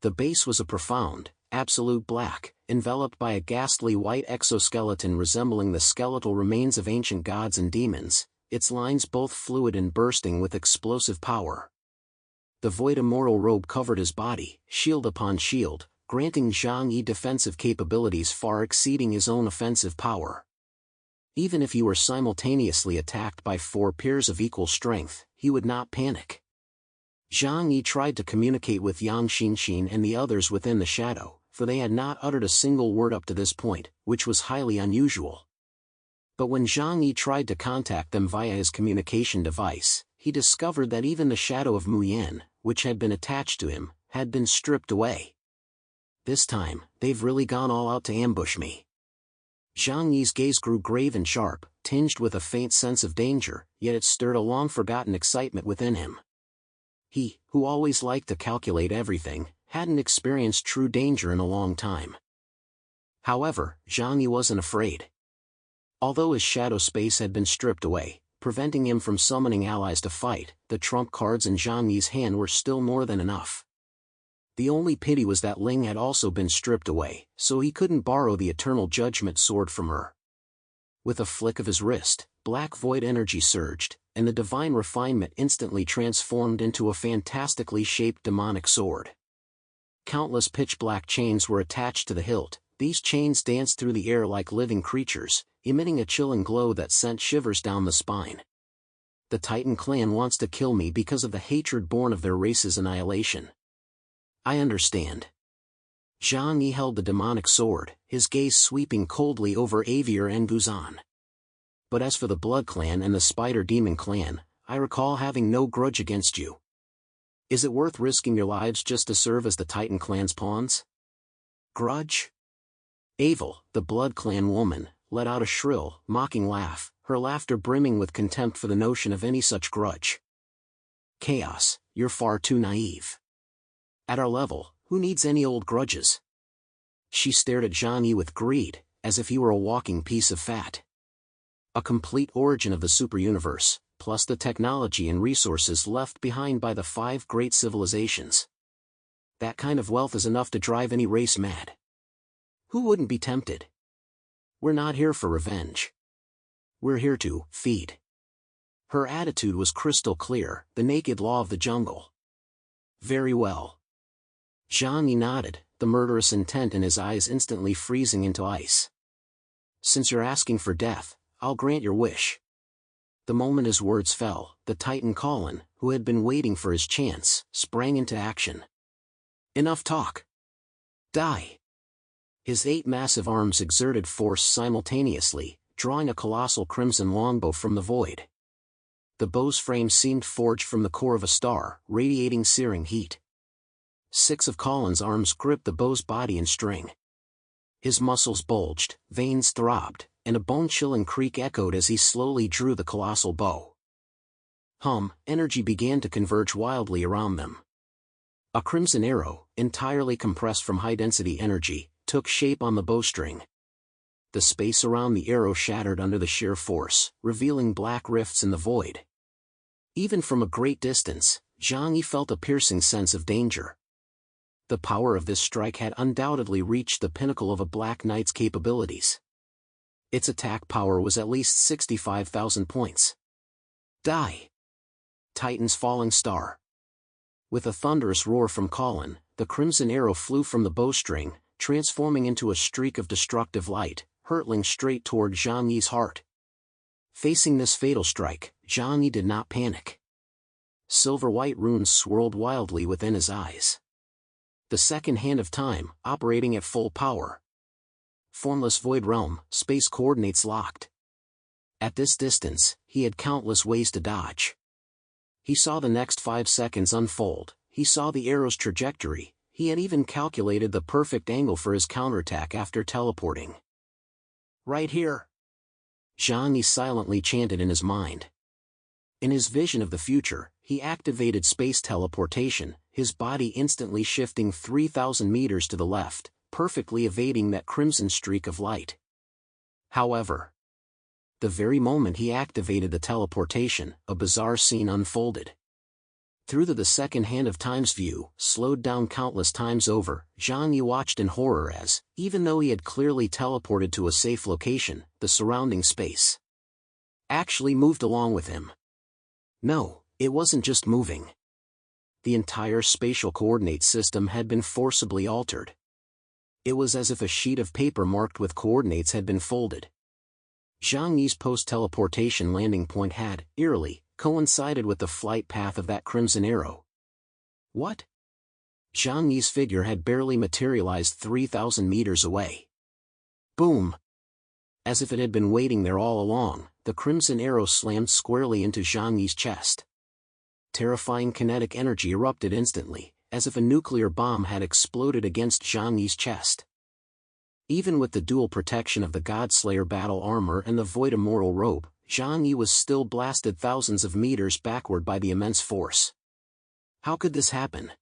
The base was a profound, absolute black, enveloped by a ghastly white exoskeleton resembling the skeletal remains of ancient gods and demons, its lines both fluid and bursting with explosive power. The void immortal robe covered his body, shield upon shield, granting Zhang Yi defensive capabilities far exceeding his own offensive power. Even if he were simultaneously attacked by 4 peers of equal strength, he would not panic. Zhang Yi tried to communicate with Yang Xinxin and the others within the shadow, for they had not uttered a single word up to this point, which was highly unusual. But when Zhang Yi tried to contact them via his communication device, he discovered that even the shadow of Mu Yan, which had been attached to him, had been stripped away. This time, they've really gone all out to ambush me. Zhang Yi's gaze grew grave and sharp, tinged with a faint sense of danger, yet it stirred a long-forgotten excitement within him. He, who always liked to calculate everything, hadn't experienced true danger in a long time. However, Zhang Yi wasn't afraid. Although his shadow space had been stripped away, preventing him from summoning allies to fight, the trump cards in Zhang Yi's hand were still more than enough. The only pity was that Ling had also been stripped away, so he couldn't borrow the Eternal Judgment Sword from her. With a flick of his wrist, black void energy surged, and the divine refinement instantly transformed into a fantastically shaped demonic sword. Countless pitch-black chains were attached to the hilt. These chains danced through the air like living creatures, emitting a chilling glow that sent shivers down the spine. The Titan clan wants to kill me because of the hatred born of their race's annihilation. I understand. Zhang Yi held the demonic sword, his gaze sweeping coldly over Avier and Guzan. But as for the Blood Clan and the Spider Demon Clan, I recall having no grudge against you. Is it worth risking your lives just to serve as the Titan clan's pawns? Grudge? Avel, the Blood Clan woman, let out a shrill, mocking laugh, her laughter brimming with contempt for the notion of any such grudge. Chaos, you're far too naive. At our level, who needs any old grudges? She stared at Zhang Yi with greed, as if he were a walking piece of fat. A complete origin of the superuniverse, plus the technology and resources left behind by the 5 great civilizations. That kind of wealth is enough to drive any race mad. Who wouldn't be tempted? We're not here for revenge. We're here to feed. Her attitude was crystal clear, the naked law of the jungle. Very well. Zhang Yi nodded, the murderous intent in his eyes instantly freezing into ice. Since you're asking for death, I'll grant your wish. The moment his words fell, the Titan Colin, who had been waiting for his chance, sprang into action. Enough talk. Die. His 8 massive arms exerted force simultaneously, drawing a colossal crimson longbow from the void. The bow's frame seemed forged from the core of a star, radiating searing heat. 6 of Colin's arms gripped the bow's body and string. His muscles bulged, veins throbbed, and a bone-chilling creak echoed as he slowly drew the colossal bow. Energy began to converge wildly around them. A crimson arrow, entirely compressed from high-density energy, took shape on the bowstring. The space around the arrow shattered under the sheer force, revealing black rifts in the void. Even from a great distance, Zhang Yi felt a piercing sense of danger. The power of this strike had undoubtedly reached the pinnacle of a Black Knight's capabilities. Its attack power was at least 65,000 points. Die! Titan's falling star. With a thunderous roar from Colin, the crimson arrow flew from the bowstring, transforming into a streak of destructive light, hurtling straight toward Zhang Yi's heart. Facing this fatal strike, Zhang Yi did not panic. Silver-white runes swirled wildly within his eyes. The second hand of time, operating at full power. Formless void realm, space coordinates locked. At this distance, he had countless ways to dodge. He saw the next 5 seconds unfold, he saw the arrow's trajectory, he had even calculated the perfect angle for his counterattack after teleporting. Right here! Zhang Yi silently chanted in his mind. In his vision of the future, he activated space teleportation, his body instantly shifting 3,000 meters to the left, perfectly evading that crimson streak of light. However, the very moment he activated the teleportation, a bizarre scene unfolded. Through the second hand of time's view, slowed down countless times over, Zhang Yi watched in horror as, even though he had clearly teleported to a safe location, the surrounding space actually moved along with him. No, it wasn't just moving. The entire spatial coordinate system had been forcibly altered. It was as if a sheet of paper marked with coordinates had been folded. Zhang Yi's post-teleportation landing point had, eerily, coincided with the flight path of that crimson arrow. What? Zhang Yi's figure had barely materialized 3,000 meters away. Boom! As if it had been waiting there all along, the crimson arrow slammed squarely into Zhang Yi's chest. Terrifying kinetic energy erupted instantly, as if a nuclear bomb had exploded against Zhang Yi's chest. Even with the dual protection of the Godslayer battle armor and the Void Immortal robe, Zhang Yi was still blasted thousands of meters backward by the immense force. How could this happen?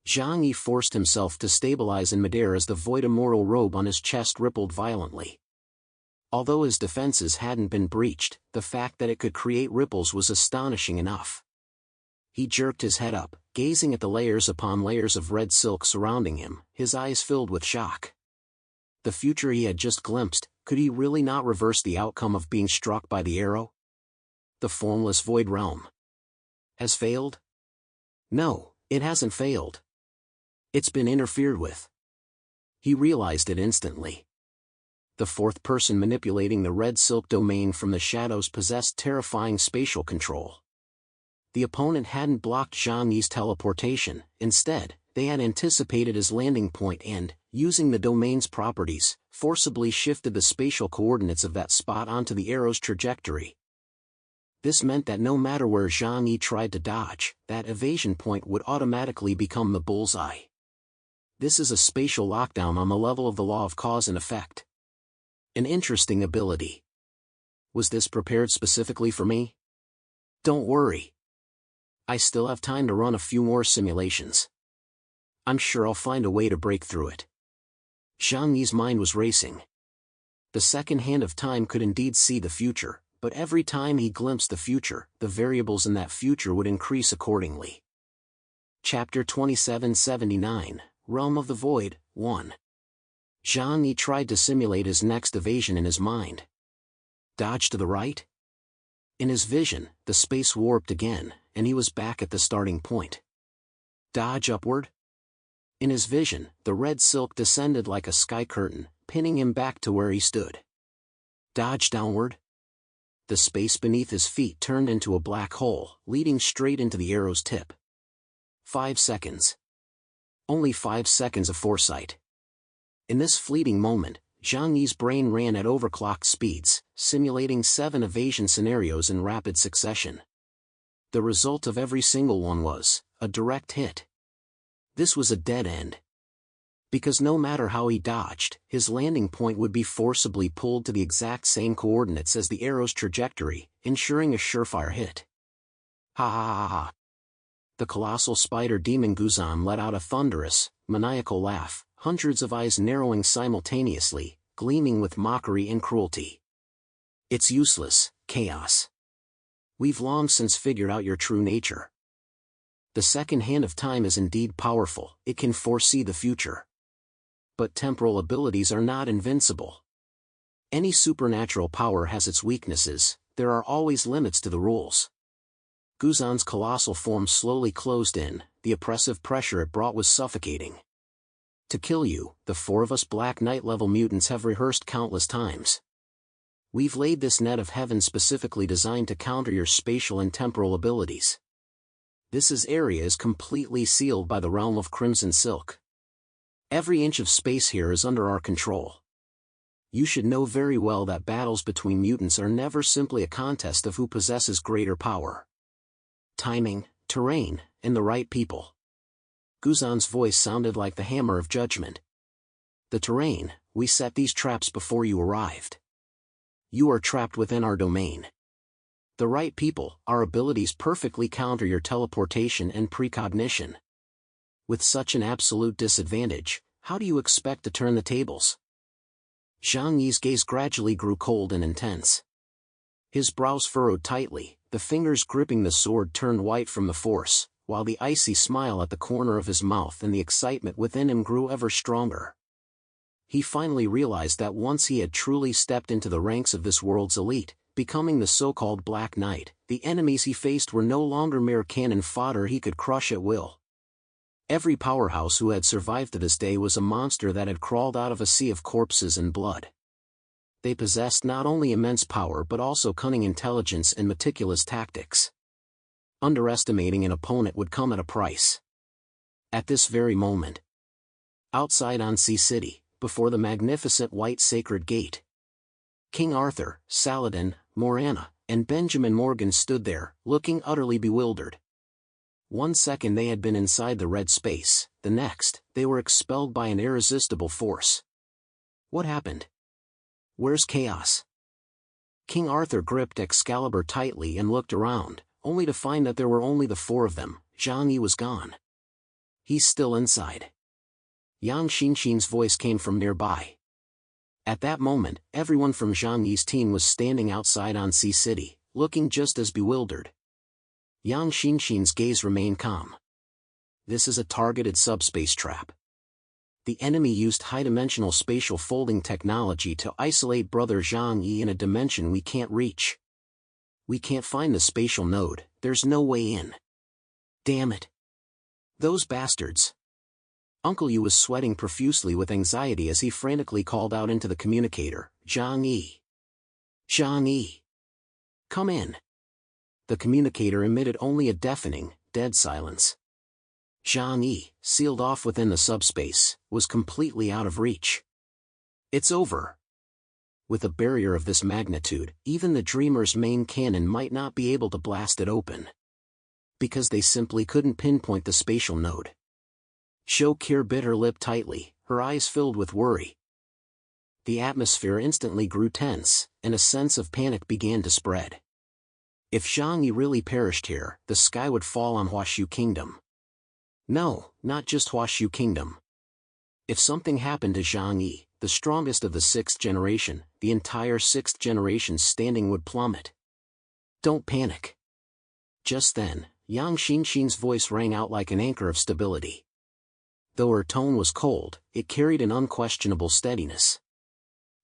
Zhang Yi forced himself to stabilize in midair as the Void Immortal robe on his chest rippled violently. Although his defenses hadn't been breached, the fact that it could create ripples was astonishing enough. He jerked his head up, gazing at the layers upon layers of red silk surrounding him, his eyes filled with shock. The future he had just glimpsed, could he really not reverse the outcome of being struck by the arrow? The formless void realm has failed? No, it hasn't failed. It's been interfered with. He realized it instantly. The fourth person manipulating the red silk domain from the shadows possessed terrifying spatial control. The opponent hadn't blocked Zhang Yi's teleportation, instead, they had anticipated his landing point and, using the domain's properties, forcibly shifted the spatial coordinates of that spot onto the arrow's trajectory. This meant that no matter where Zhang Yi tried to dodge, that evasion point would automatically become the bullseye. This is a spatial lockdown on the level of the law of cause and effect. An interesting ability. Was this prepared specifically for me? Don't worry. I still have time to run a few more simulations. I'm sure I'll find a way to break through it. Zhang Yi's mind was racing. The second hand of time could indeed see the future, but every time he glimpsed the future, the variables in that future would increase accordingly. Chapter 2779, Realm of the Void, 1. Zhang Yi tried to simulate his next evasion in his mind. Dodge to the right? In his vision, the space warped again, and he was back at the starting point. Dodge upward? In his vision, the red silk descended like a sky curtain, pinning him back to where he stood. Dodge downward? The space beneath his feet turned into a black hole, leading straight into the arrow's tip. 5 seconds. Only 5 seconds of foresight. In this fleeting moment, Zhang Yi's brain ran at overclocked speeds, simulating 7 evasion scenarios in rapid succession. The result of every single one was a direct hit. This was a dead end. Because no matter how he dodged, his landing point would be forcibly pulled to the exact same coordinates as the arrow's trajectory, ensuring a surefire hit. Ha ha ha ha. The colossal spider demon Guzan let out a thunderous, maniacal laugh, hundreds of eyes narrowing simultaneously, gleaming with mockery and cruelty. It's useless, Chaos. We've long since figured out your true nature. The second hand of time is indeed powerful, it can foresee the future. But temporal abilities are not invincible. Any supernatural power has its weaknesses, there are always limits to the rules. Guzan's colossal form slowly closed in, the oppressive pressure it brought was suffocating. To kill you, the four of us Black Knight-level mutants have rehearsed countless times. We've laid this net of heaven specifically designed to counter your spatial and temporal abilities. This area is completely sealed by the realm of Crimson Silk. Every inch of space here is under our control. You should know very well that battles between mutants are never simply a contest of who possesses greater power. Timing, terrain, and the right people. Guzan's voice sounded like the hammer of judgment. The terrain, we set these traps before you arrived. You are trapped within our domain. The right people, our abilities perfectly counter your teleportation and precognition. With such an absolute disadvantage, how do you expect to turn the tables? Zhang Yi's gaze gradually grew cold and intense. His brows furrowed tightly, the fingers gripping the sword turned white from the force, while the icy smile at the corner of his mouth and the excitement within him grew ever stronger. He finally realized that once he had truly stepped into the ranks of this world's elite, becoming the so-called Black Knight, the enemies he faced were no longer mere cannon fodder he could crush at will. Every powerhouse who had survived to this day was a monster that had crawled out of a sea of corpses and blood. They possessed not only immense power but also cunning intelligence and meticulous tactics. Underestimating an opponent would come at a price. At this very moment, outside Ansi City, before the magnificent white sacred gate, King Arthur, Saladin, Morana, and Benjamin Morgan stood there, looking utterly bewildered. 1 second they had been inside the red space, the next, they were expelled by an irresistible force. What happened? Where's Chaos? King Arthur gripped Excalibur tightly and looked around, only to find that there were only the four of them. Zhang Yi was gone. He's still inside. Yang Xinxin's voice came from nearby. At that moment, everyone from Zhang Yi's team was standing outside Ansi City, looking just as bewildered. Yang Xinxin's gaze remained calm. This is a targeted subspace trap. The enemy used high-dimensional spatial folding technology to isolate Brother Zhang Yi in a dimension we can't reach. We can't find the spatial node, there's no way in. Damn it. Those bastards. Uncle Yu was sweating profusely with anxiety as he frantically called out into the communicator, Zhang Yi. Zhang Yi. Come in. The communicator emitted only a deafening, dead silence. Zhang Yi, sealed off within the subspace, was completely out of reach. It's over. With a barrier of this magnitude, even the Dreamer's main cannon might not be able to blast it open. Because they simply couldn't pinpoint the spatial node. Shou Qir bit her lip tightly, her eyes filled with worry. The atmosphere instantly grew tense, and a sense of panic began to spread. If Zhang Yi really perished here, the sky would fall on Huashu Kingdom. No, not just Huashu Kingdom. If something happened to Zhang Yi, the strongest of the 6th generation, the entire 6th generation's standing would plummet. Don't panic. Just then, Yang Xinxin's voice rang out like an anchor of stability. Though her tone was cold, it carried an unquestionable steadiness.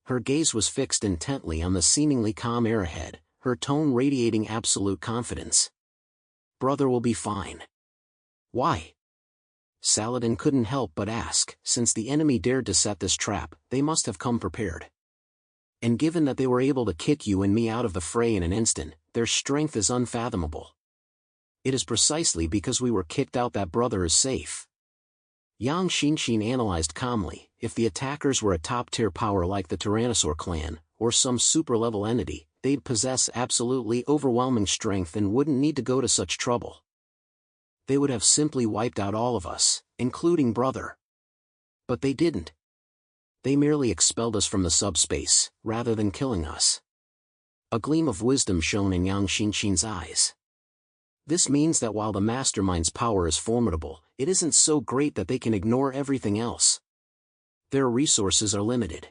Her gaze was fixed intently on the seemingly calm air ahead, her tone radiating absolute confidence. Brother will be fine. Why? Saladin couldn't help but ask. Since the enemy dared to set this trap, they must have come prepared. And given that they were able to kick you and me out of the fray in an instant, their strength is unfathomable. It is precisely because we were kicked out that brother is safe. Yang Xinxin analyzed calmly. If the attackers were a top-tier power like the Tyrannosaur clan, or some super-level entity, they'd possess absolutely overwhelming strength and wouldn't need to go to such trouble. They would have simply wiped out all of us, including brother. But they didn't. They merely expelled us from the subspace, rather than killing us. A gleam of wisdom shone in Yang Xinxin's eyes. This means that while the mastermind's power is formidable, it isn't so great that they can ignore everything else. Their resources are limited.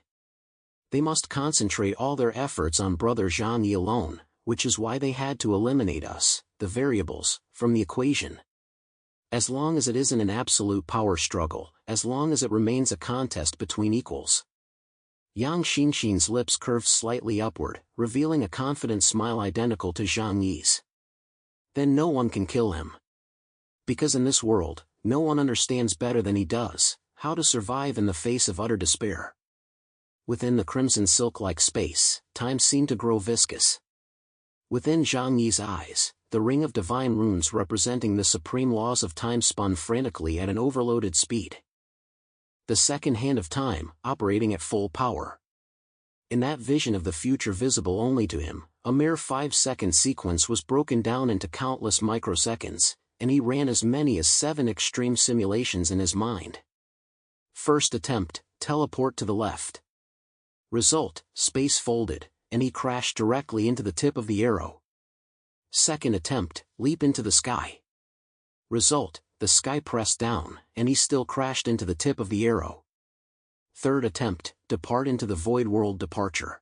They must concentrate all their efforts on Brother Zhang Yi alone, which is why they had to eliminate us, the variables, from the equation. As long as it isn't an absolute power struggle, as long as it remains a contest between equals. Yang Xinxin's lips curved slightly upward, revealing a confident smile identical to Zhang Yi's. Then no one can kill him. Because in this world, no one understands better than he does how to survive in the face of utter despair. Within the crimson silk-like space, time seemed to grow viscous. Within Zhang Yi's eyes, the ring of divine runes representing the supreme laws of time spun frantically at an overloaded speed. The second hand of time, operating at full power. In that vision of the future visible only to him, a mere 5-second sequence was broken down into countless microseconds, and he ran as many as 7 extreme simulations in his mind. First attempt, teleport to the left. Result, space folded, and he crashed directly into the tip of the arrow. Second attempt, leap into the sky. Result, the sky pressed down, and he still crashed into the tip of the arrow. Third attempt, depart into the void world departure.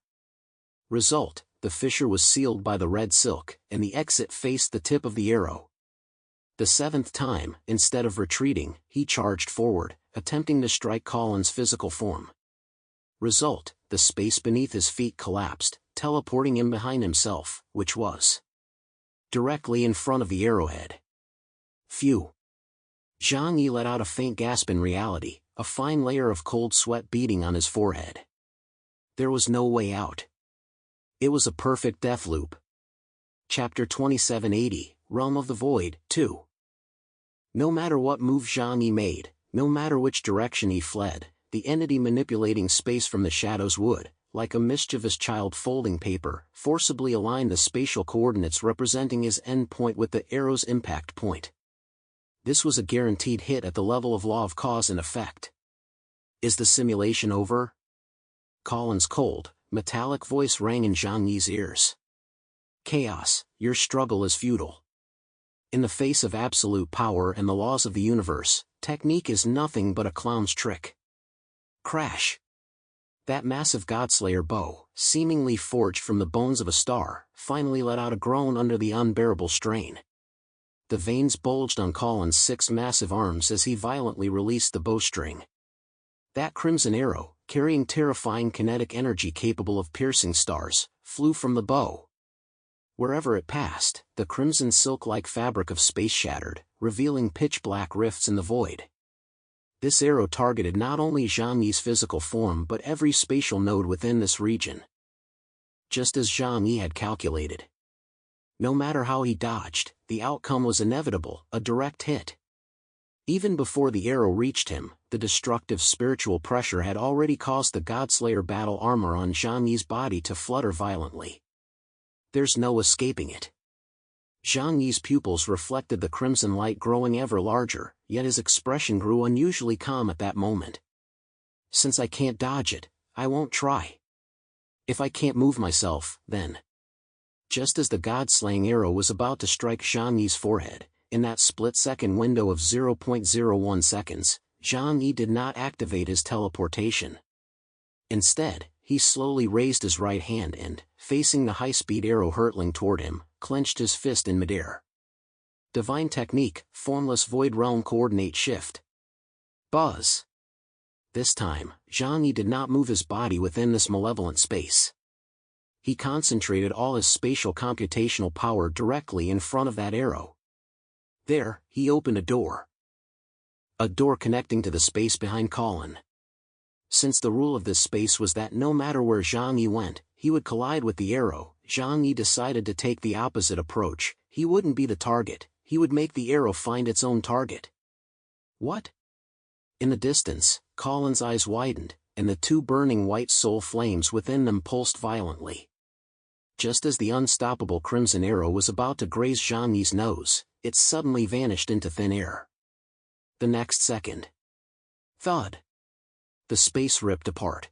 Result, the fissure was sealed by the red silk, and the exit faced the tip of the arrow. The seventh time, instead of retreating, he charged forward, attempting to strike Colin's physical form. Result, the space beneath his feet collapsed, teleporting him behind himself, which was directly in front of the arrowhead. Phew! Zhang Yi let out a faint gasp in reality, a fine layer of cold sweat beading on his forehead. There was no way out. It was a perfect death loop. Chapter 2780, Realm of the Void, 2. No matter what move Zhang Yi made, no matter which direction he fled, the entity manipulating space from the shadows would, like a mischievous child folding paper, forcibly align the spatial coordinates representing his end point with the arrow's impact point. This was a guaranteed hit at the level of law of cause and effect. Is the simulation over? Colin's cold, metallic voice rang in Zhang Yi's ears. Chaos, your struggle is futile. In the face of absolute power and the laws of the universe, technique is nothing but a clown's trick. Crash! That massive Godslayer bow, seemingly forged from the bones of a star, finally let out a groan under the unbearable strain. The veins bulged on Colin's 6 massive arms as he violently released the bowstring. That crimson arrow, carrying terrifying kinetic energy capable of piercing stars, flew from the bow. Wherever it passed, the crimson silk-like fabric of space shattered, revealing pitch-black rifts in the void. This arrow targeted not only Zhang Yi's physical form but every spatial node within this region. Just as Zhang Yi had calculated. No matter how he dodged, the outcome was inevitable, a direct hit. Even before the arrow reached him, the destructive spiritual pressure had already caused the Godslayer battle armor on Zhang Yi's body to flutter violently. There's no escaping it. Zhang Yi's pupils reflected the crimson light growing ever larger, yet his expression grew unusually calm at that moment. Since I can't dodge it, I won't try. If I can't move myself, then... Just as the god-slaying arrow was about to strike Zhang Yi's forehead, in that split-second window of 0.01 seconds, Zhang Yi did not activate his teleportation. Instead, he slowly raised his right hand and, facing the high-speed arrow hurtling toward him, clenched his fist in midair. Divine technique, formless void realm coordinate shift. Buzz! This time, Zhang Yi did not move his body within this malevolent space. He concentrated all his spatial computational power directly in front of that arrow. There, he opened a door. A door connecting to the space behind Colin. Since the rule of this space was that no matter where Zhang Yi went, he would collide with the arrow, Zhang Yi decided to take the opposite approach. He wouldn't be the target, he would make the arrow find its own target. What? In the distance, Colin's eyes widened, and the 2 burning white soul flames within them pulsed violently. Just as the unstoppable crimson arrow was about to graze Zhang Yi's nose, it suddenly vanished into thin air. The next second. Thud! The space ripped apart.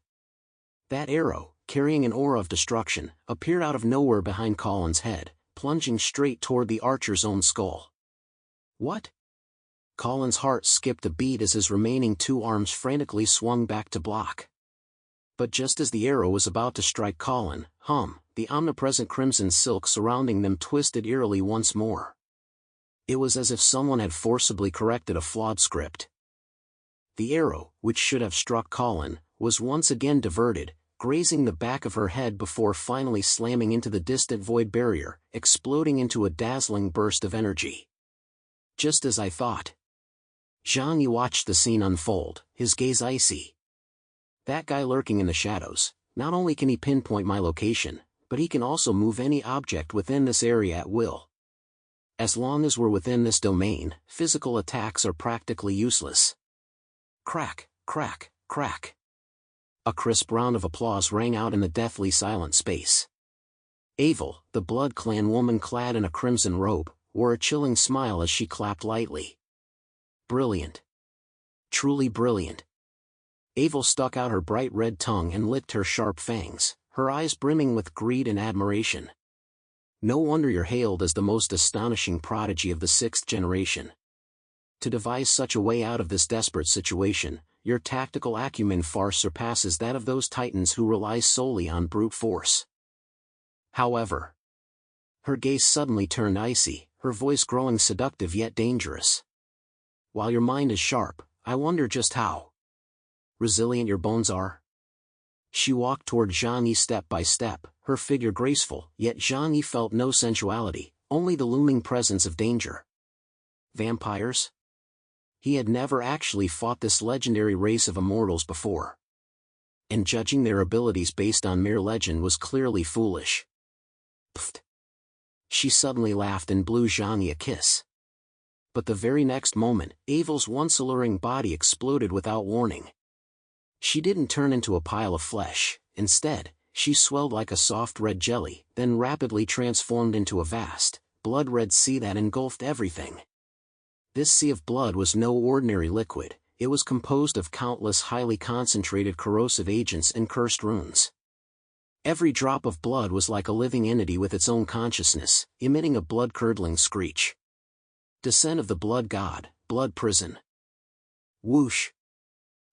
That arrow, carrying an aura of destruction, appeared out of nowhere behind Colin's head, plunging straight toward the archer's own skull. What? Colin's heart skipped a beat as his remaining 2 arms frantically swung back to block. But just as the arrow was about to strike Colin, the omnipresent crimson silk surrounding them twisted eerily once more. It was as if someone had forcibly corrected a flawed script. The arrow, which should have struck Colin, was once again diverted, grazing the back of her head before finally slamming into the distant void barrier, exploding into a dazzling burst of energy. Just as I thought. Zhang Yi watched the scene unfold, his gaze icy. That guy lurking in the shadows, not only can he pinpoint my location, but he can also move any object within this area at will. As long as we're within this domain, physical attacks are practically useless. Crack, crack, crack. A crisp round of applause rang out in the deathly silent space. Avel, the Blood Clan woman clad in a crimson robe, wore a chilling smile as she clapped lightly. Brilliant. Truly brilliant. Avel stuck out her bright red tongue and licked her sharp fangs, her eyes brimming with greed and admiration. No wonder you're hailed as the most astonishing prodigy of the 6th generation. To devise such a way out of this desperate situation, your tactical acumen far surpasses that of those titans who rely solely on brute force. However, her gaze suddenly turned icy, her voice growing seductive yet dangerous. While your mind is sharp, I wonder just how resilient your bones are. She walked toward Zhang Yi step by step, her figure graceful, yet Zhang Yi felt no sensuality, only the looming presence of danger. Vampires? He had never actually fought this legendary race of immortals before. And judging their abilities based on mere legend was clearly foolish. Pfft. She suddenly laughed and blew Zhang Yi a kiss. But the very next moment, Avel's once alluring body exploded without warning. She didn't turn into a pile of flesh, instead, she swelled like a soft red jelly, then rapidly transformed into a vast, blood-red sea that engulfed everything. This sea of blood was no ordinary liquid, it was composed of countless highly concentrated corrosive agents and cursed runes. Every drop of blood was like a living entity with its own consciousness, emitting a blood-curdling screech. Descent of the Blood God, Blood Prison. Whoosh!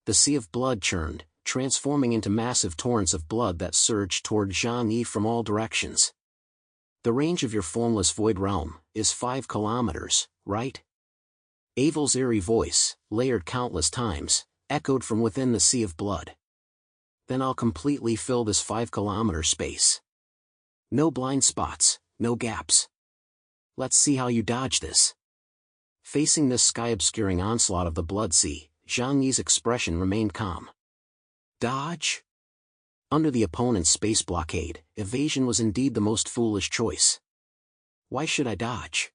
The sea of blood churned, transforming into massive torrents of blood that surged toward Zhang Yi from all directions. The range of your formless void realm is 5 kilometers, right? Avel's eerie voice, layered countless times, echoed from within the sea of blood. Then I'll completely fill this 5-kilometer space. No blind spots, no gaps. Let's see how you dodge this. Facing this sky-obscuring onslaught of the blood sea, Zhang Yi's expression remained calm. Dodge? Under the opponent's space blockade, evasion was indeed the most foolish choice. Why should I dodge?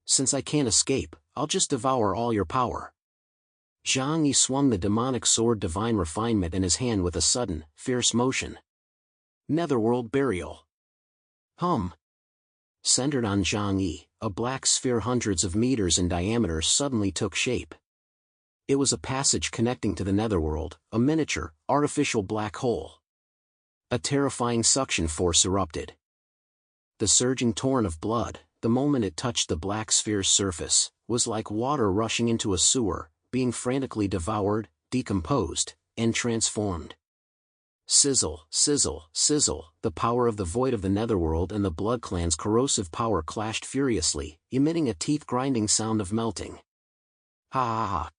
Since I can't escape, I'll just devour all your power. Zhang Yi swung the demonic sword Divine Refinement in his hand with a sudden, fierce motion. Netherworld Burial. Centered on Zhang Yi, a black sphere hundreds of meters in diameter suddenly took shape. It was a passage connecting to the netherworld, a miniature, artificial black hole. A terrifying suction force erupted. The surging torrent of blood, the moment it touched the black sphere's surface, was like water rushing into a sewer, being frantically devoured, decomposed, and transformed. Sizzle, sizzle, sizzle, the power of the void of the netherworld and the Blood Clan's corrosive power clashed furiously, emitting a teeth-grinding sound of melting. Ha ha ha.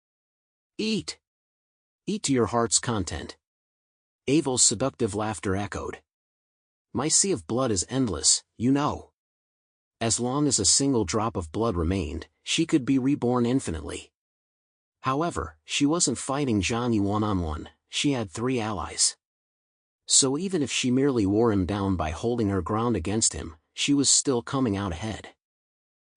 Eat! Eat to your heart's content. Avel's seductive laughter echoed. My sea of blood is endless, you know. As long as a single drop of blood remained, she could be reborn infinitely. However, she wasn't fighting Zhang Yi one-on-one, she had 3 allies. So even if she merely wore him down by holding her ground against him, she was still coming out ahead.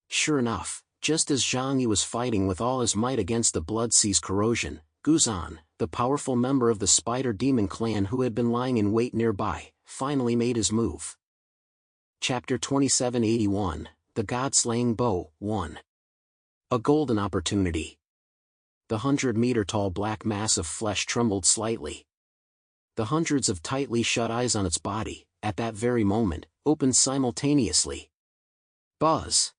Sure enough, just as Zhang Yi was fighting with all his might against the Blood Sea's corrosion, Guzan, the powerful member of the Spider Demon clan who had been lying in wait nearby, finally made his move. Chapter 2781, The God-Slaying Bow, 1. A golden opportunity. The 100-meter-tall black mass of flesh trembled slightly. The hundreds of tightly shut eyes on its body, at that very moment, opened simultaneously. Buzz!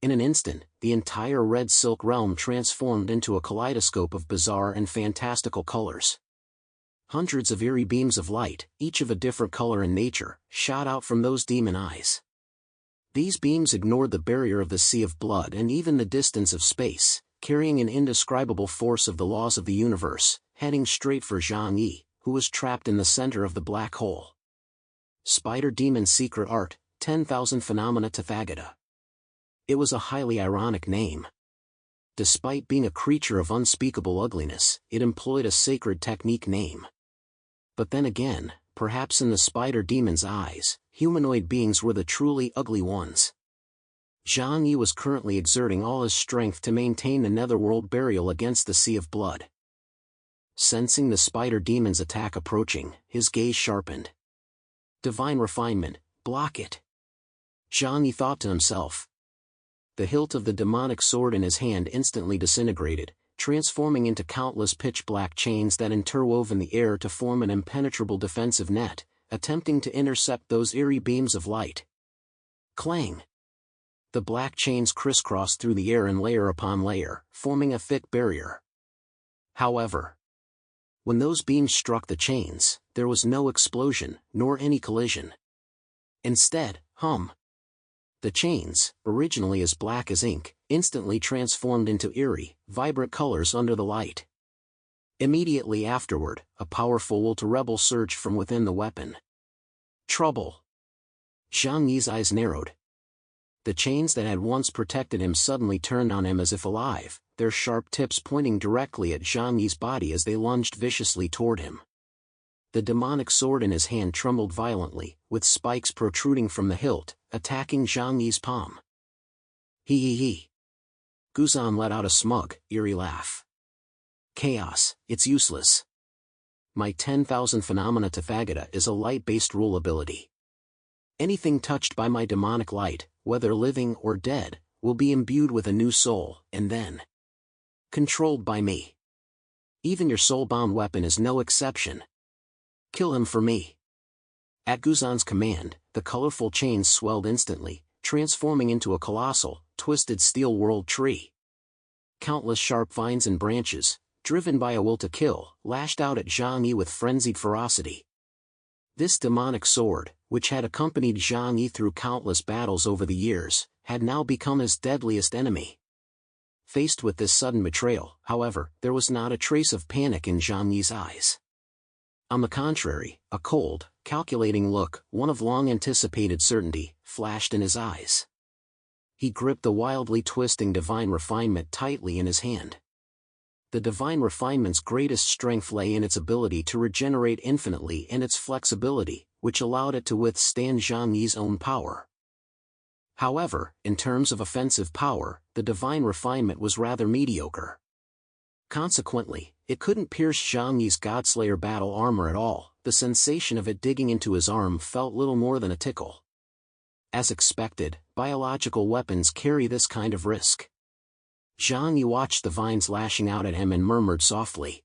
In an instant, the entire red silk realm transformed into a kaleidoscope of bizarre and fantastical colors. Hundreds of eerie beams of light, each of a different color and nature, shot out from those demon eyes. These beams ignored the barrier of the sea of blood and even the distance of space, carrying an indescribable force of the laws of the universe, heading straight for Zhang Yi, who was trapped in the center of the black hole. Spider Demon Secret Art, 10,000 Phenomena Tathagata. It was a highly ironic name. Despite being a creature of unspeakable ugliness, it employed a sacred technique name. But then again, perhaps in the spider demon's eyes, humanoid beings were the truly ugly ones. Zhang Yi was currently exerting all his strength to maintain the netherworld barrier against the sea of blood. Sensing the spider demon's attack approaching, his gaze sharpened. Divine refinement, block it. Zhang Yi thought to himself. The hilt of the demonic sword in his hand instantly disintegrated, transforming into countless pitch-black chains that interwove in the air to form an impenetrable defensive net, attempting to intercept those eerie beams of light. Clang! The black chains crisscrossed through the air in layer upon layer, forming a thick barrier. However, when those beams struck the chains, there was no explosion, nor any collision. Instead, the chains, originally as black as ink, instantly transformed into eerie, vibrant colors under the light. Immediately afterward, a powerful will to rebel surged from within the weapon. Trouble! Zhang Yi's eyes narrowed. The chains that had once protected him suddenly turned on him as if alive, their sharp tips pointing directly at Zhang Yi's body as they lunged viciously toward him. The demonic sword in his hand trembled violently, with spikes protruding from the hilt, attacking Zhang Yi's palm. He. Guzan let out a smug, eerie laugh. Chaos, it's useless. My 10,000 Phenomena Tathagata is a light-based rule ability. Anything touched by my demonic light, whether living or dead, will be imbued with a new soul, and then controlled by me. Even your soul-bound weapon is no exception. Kill him for me. At Guzan's command, the colorful chains swelled instantly, transforming into a colossal, twisted steel world tree. Countless sharp vines and branches, driven by a will to kill, lashed out at Zhang Yi with frenzied ferocity. This demonic sword, which had accompanied Zhang Yi through countless battles over the years, had now become his deadliest enemy. Faced with this sudden betrayal, however, there was not a trace of panic in Zhang Yi's eyes. On the contrary, a cold, calculating look, one of long-anticipated certainty, flashed in his eyes. He gripped the wildly twisting divine refinement tightly in his hand. The divine refinement's greatest strength lay in its ability to regenerate infinitely and its flexibility, which allowed it to withstand Zhang Yi's own power. However, in terms of offensive power, the divine refinement was rather mediocre. Consequently, it couldn't pierce Zhang Yi's Godslayer battle armor at all. The sensation of it digging into his arm felt little more than a tickle. As expected, biological weapons carry this kind of risk. Zhang Yi watched the vines lashing out at him and murmured softly.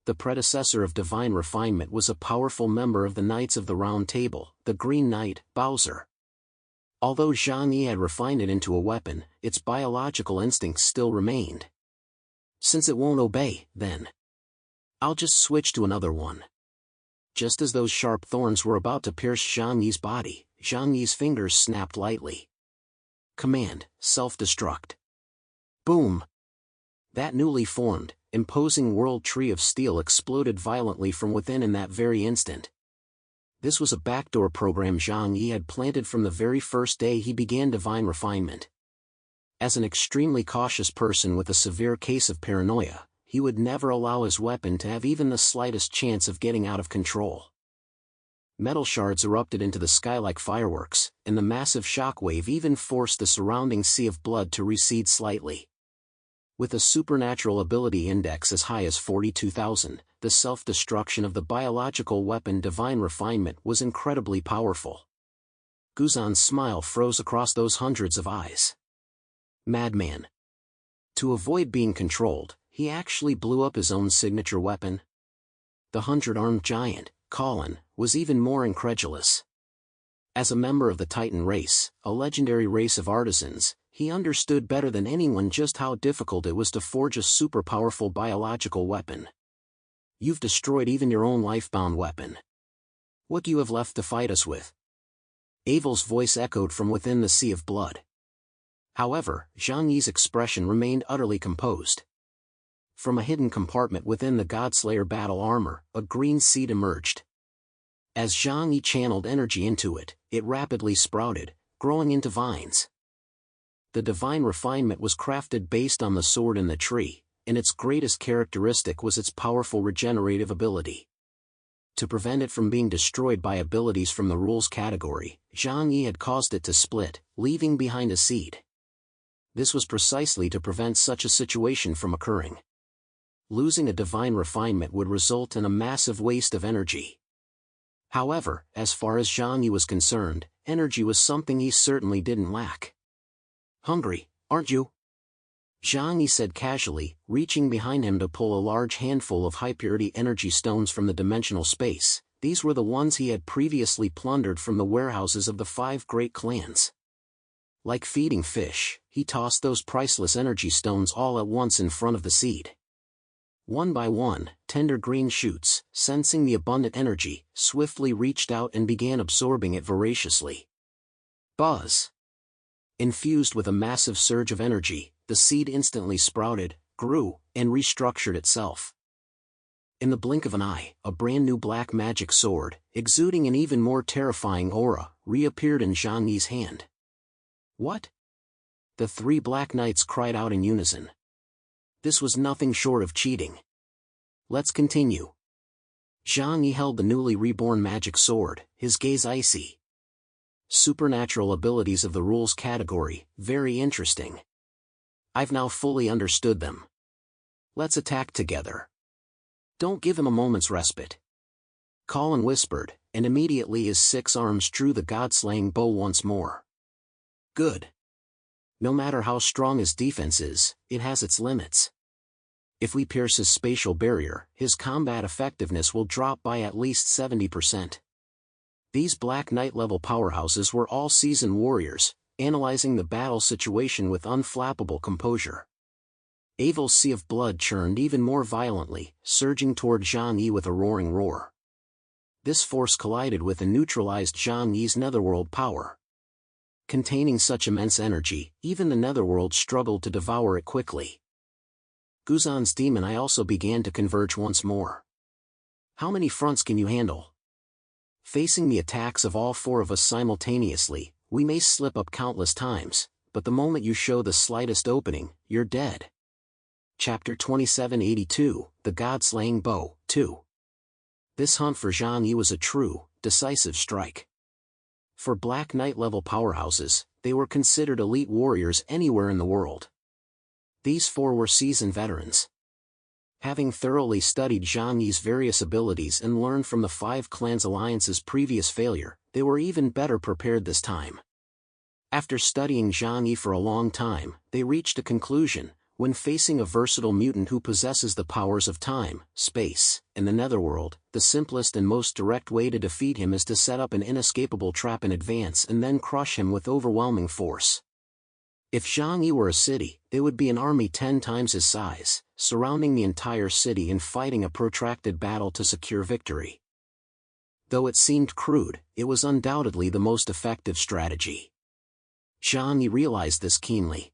The predecessor of divine refinement was a powerful member of the Knights of the Round Table, the Green Knight, Bowser. Although Zhang Yi had refined it into a weapon, its biological instincts still remained. Since it won't obey, then I'll just switch to another one. Just as those sharp thorns were about to pierce Zhang Yi's body, Zhang Yi's fingers snapped lightly. Command, self-destruct. Boom! That newly formed, imposing world tree of steel exploded violently from within in that very instant. This was a backdoor program Zhang Yi had planted from the very first day he began divine refinement. As an extremely cautious person with a severe case of paranoia, he would never allow his weapon to have even the slightest chance of getting out of control. Metal shards erupted into the sky like fireworks, and the massive shockwave even forced the surrounding sea of blood to recede slightly. With a supernatural ability index as high as 42,000, the self-destruction of the biological weapon divine refinement was incredibly powerful. Guzan's smile froze across those hundreds of eyes. Madman. To avoid being controlled, he actually blew up his own signature weapon. The 100-armed giant, Colin, was even more incredulous. As a member of the Titan race, a legendary race of artisans, he understood better than anyone just how difficult it was to forge a super-powerful biological weapon. You've destroyed even your own life-bound weapon. What do you have left to fight us with? Abel's voice echoed from within the sea of blood. However, Zhang Yi's expression remained utterly composed. From a hidden compartment within the Godslayer battle armor, a green seed emerged. As Zhang Yi channeled energy into it, it rapidly sprouted, growing into vines. The divine refinement was crafted based on the sword in the tree, and its greatest characteristic was its powerful regenerative ability. To prevent it from being destroyed by abilities from the rules category, Zhang Yi had caused it to split, leaving behind a seed. This was precisely to prevent such a situation from occurring. Losing a divine refinement would result in a massive waste of energy. However, as far as Zhang Yi was concerned, energy was something he certainly didn't lack. "Hungry, aren't you?" Zhang Yi said casually, reaching behind him to pull a large handful of high-purity energy stones from the dimensional space. These were the ones he had previously plundered from the warehouses of the 5 great clans. Like feeding fish, he tossed those priceless energy stones all at once in front of the seed. One by one, tender green shoots, sensing the abundant energy, swiftly reached out and began absorbing it voraciously. Buzz! Infused with a massive surge of energy, the seed instantly sprouted, grew, and restructured itself. In the blink of an eye, a brand new black magic sword, exuding an even more terrifying aura, reappeared in Zhang Yi's hand. "What?" The 3 black knights cried out in unison. This was nothing short of cheating. "Let's continue." Zhang Yi held the newly reborn magic sword, his gaze icy. "Supernatural abilities of the rules category, very interesting. I've now fully understood them. Let's attack together. Don't give him a moment's respite." Colin whispered, and immediately his 6 arms drew the god-slaying bow once more. "Good. No matter how strong his defense is, it has its limits. If we pierce his spatial barrier, his combat effectiveness will drop by at least 70%. These Black Knight-level powerhouses were all seasoned warriors, analyzing the battle situation with unflappable composure. Avel's sea of blood churned even more violently, surging toward Zhang Yi with a roaring roar. This force collided with and neutralized Zhang Yi's netherworld power. Containing such immense energy, even the netherworld struggled to devour it quickly. Guzan's demon eye also began to converge once more. "How many fronts can you handle?" "Facing the attacks of all 4 of us simultaneously, we may slip up countless times, but the moment you show the slightest opening, you're dead." Chapter 2782, The God-Slaying Bow, 2. This hunt for Zhang Yi was a true, decisive strike. For Black Knight-level powerhouses, they were considered elite warriors anywhere in the world. These 4 were seasoned veterans. Having thoroughly studied Zhang Yi's various abilities and learned from the 5 clans' alliance's previous failure, they were even better prepared this time. After studying Zhang Yi for a long time, they reached a conclusion: when facing a versatile mutant who possesses the powers of time, space, and the netherworld, the simplest and most direct way to defeat him is to set up an inescapable trap in advance and then crush him with overwhelming force. If Zhang Yi were a city, it would be an army 10 times his size, surrounding the entire city and fighting a protracted battle to secure victory. Though it seemed crude, it was undoubtedly the most effective strategy. Zhang Yi realized this keenly.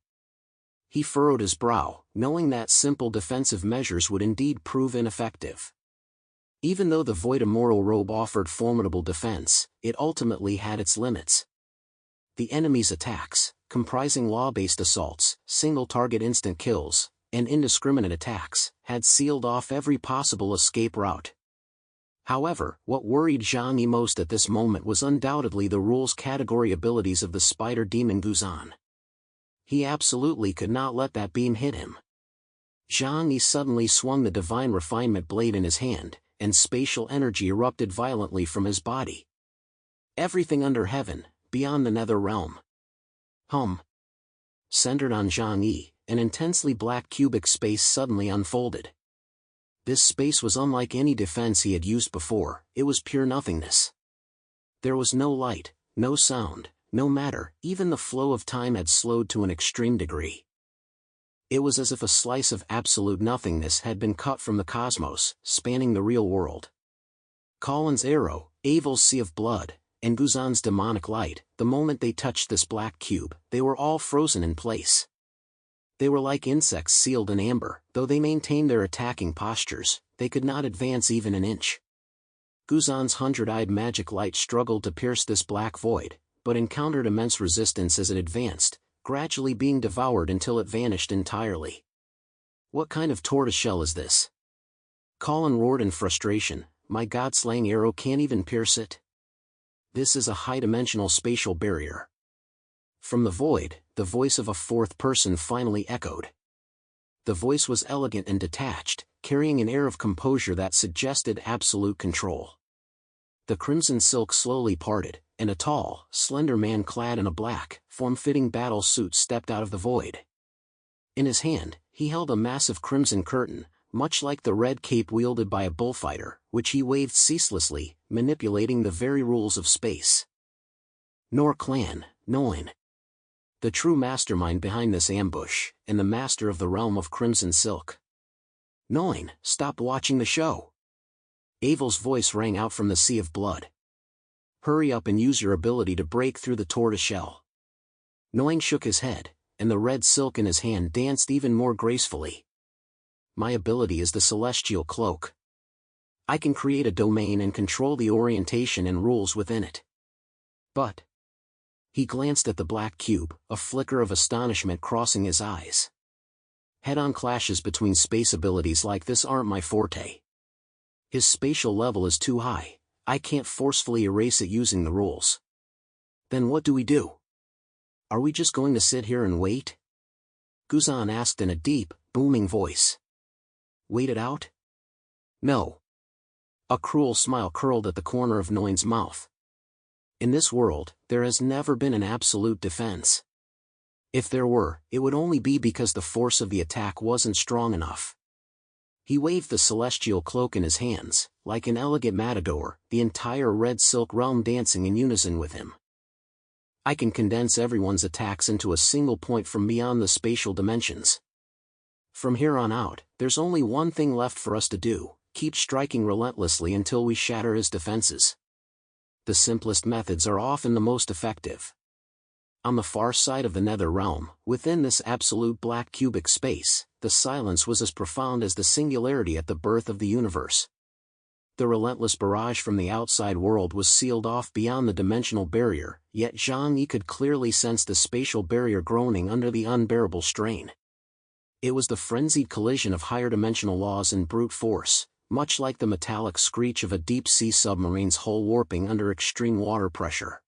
He furrowed his brow, knowing that simple defensive measures would indeed prove ineffective. Even though the Void Immortal Robe offered formidable defense, it ultimately had its limits. The enemy's attacks, comprising law-based assaults, single-target instant kills, and indiscriminate attacks, had sealed off every possible escape route. However, what worried Zhang Yi most at this moment was undoubtedly the rules category abilities of the spider demon Guzan. He absolutely could not let that beam hit him. Zhang Yi suddenly swung the divine refinement blade in his hand, and spatial energy erupted violently from his body. Everything under heaven, beyond the nether realm. Centered on Zhang Yi, an intensely black cubic space suddenly unfolded. This space was unlike any defense he had used before, it was pure nothingness. There was no light, no sound, no matter, even the flow of time had slowed to an extreme degree. It was as if a slice of absolute nothingness had been cut from the cosmos, spanning the real world. Colin's arrow, Avel's sea of blood, and Guzan's demonic light, the moment they touched this black cube, they were all frozen in place. They were like insects sealed in amber, though they maintained their attacking postures, they could not advance even an inch. Guzan's 100-eyed magic light struggled to pierce this black void, but encountered immense resistance as it advanced, gradually being devoured until it vanished entirely. What kind of tortoiseshell is this? Colin roared in frustration, my god-slaying arrow can't even pierce it. This is a high-dimensional spatial barrier. From the void, the voice of a fourth person finally echoed. The voice was elegant and detached, carrying an air of composure that suggested absolute control. The crimson silk slowly parted, and a tall, slender man clad in a black, form-fitting battle suit stepped out of the void. In his hand, he held a massive crimson curtain, much like the red cape wielded by a bullfighter, which he waved ceaselessly, manipulating the very rules of space. Nor Clan, Noin. The true mastermind behind this ambush, and the master of the realm of Crimson Silk. Noin, stop watching the show. Avel's voice rang out from the sea of blood. Hurry up and use your ability to break through the tortoiseshell. Noin shook his head, and the red silk in his hand danced even more gracefully. My ability is the Celestial Cloak. I can create a domain and control the orientation and rules within it. But... He glanced at the black cube, a flicker of astonishment crossing his eyes. Head-on clashes between space abilities like this aren't my forte. His spatial level is too high, I can't forcefully erase it using the rules. Then what do we do? Are we just going to sit here and wait? Guzan asked in a deep, booming voice. Wait it out? No. A cruel smile curled at the corner of Noin's mouth. In this world, there has never been an absolute defense. If there were, it would only be because the force of the attack wasn't strong enough. He waved the celestial cloak in his hands, like an elegant matador, the entire red silk realm dancing in unison with him. I can condense everyone's attacks into a single point from beyond the spatial dimensions. From here on out, there's only one thing left for us to do, keep striking relentlessly until we shatter his defenses. The simplest methods are often the most effective. On the far side of the nether realm, within this absolute black cubic space, the silence was as profound as the singularity at the birth of the universe. The relentless barrage from the outside world was sealed off beyond the dimensional barrier, yet Zhang Yi could clearly sense the spatial barrier groaning under the unbearable strain. It was the frenzied collision of higher dimensional laws and brute force, much like the metallic screech of a deep-sea submarine's hull warping under extreme water pressure.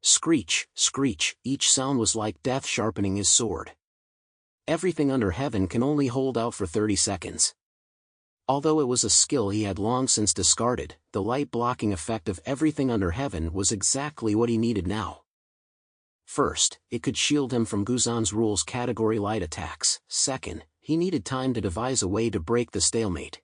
Screech, screech, each sound was like death sharpening his sword. Everything under heaven can only hold out for 30 seconds. Although it was a skill he had long since discarded, the light-blocking effect of everything under heaven was exactly what he needed now. First, it could shield him from Guzan's rules category light attacks. Second, he needed time to devise a way to break the stalemate.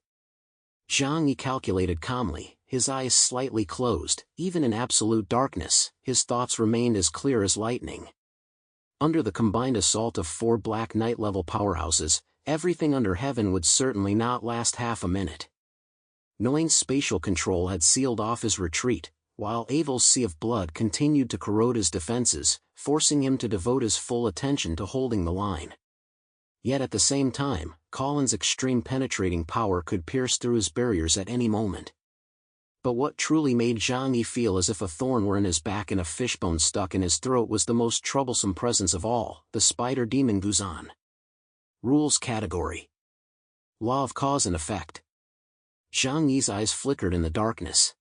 Zhang Yi calculated calmly, his eyes slightly closed. Even in absolute darkness, his thoughts remained as clear as lightning. Under the combined assault of 4 Black Knight-level powerhouses, everything under heaven would certainly not last half a minute. Noin's spatial control had sealed off his retreat, while Avel's sea of blood continued to corrode his defenses, forcing him to devote his full attention to holding the line. Yet at the same time, Colin's extreme penetrating power could pierce through his barriers at any moment. But what truly made Zhang Yi feel as if a thorn were in his back and a fishbone stuck in his throat was the most troublesome presence of all, the spider demon Guzan. Rules category. Law of cause and effect. Zhang Yi's eyes flickered in the darkness.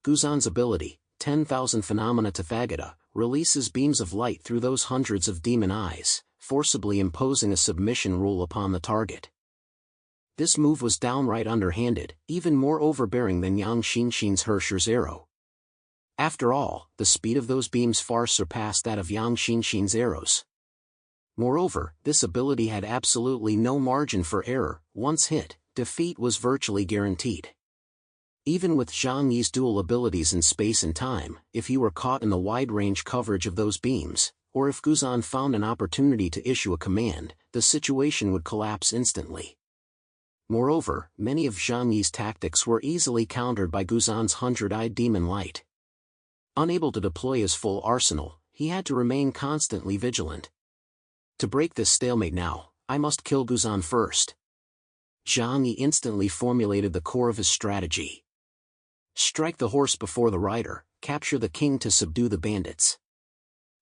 Guzan's ability, 10,000 Phenomena Tathagata, releases beams of light through those hundreds of demon eyes, forcibly imposing a submission rule upon the target. This move was downright underhanded, even more overbearing than Yang Xinshin's Hersher's arrow. After all, the speed of those beams far surpassed that of Yang Xinshin's arrows. Moreover, this ability had absolutely no margin for error. Once hit, defeat was virtually guaranteed. Even with Zhang Yi's dual abilities in space and time, if he were caught in the wide-range coverage of those beams, or if Guzan found an opportunity to issue a command, the situation would collapse instantly. Moreover, many of Zhang Yi's tactics were easily countered by Guzan's hundred-eyed demon light. Unable to deploy his full arsenal, he had to remain constantly vigilant. To break this stalemate now, I must kill Guzan first. Zhang Yi instantly formulated the core of his strategy. Strike the horse before the rider, capture the king to subdue the bandits.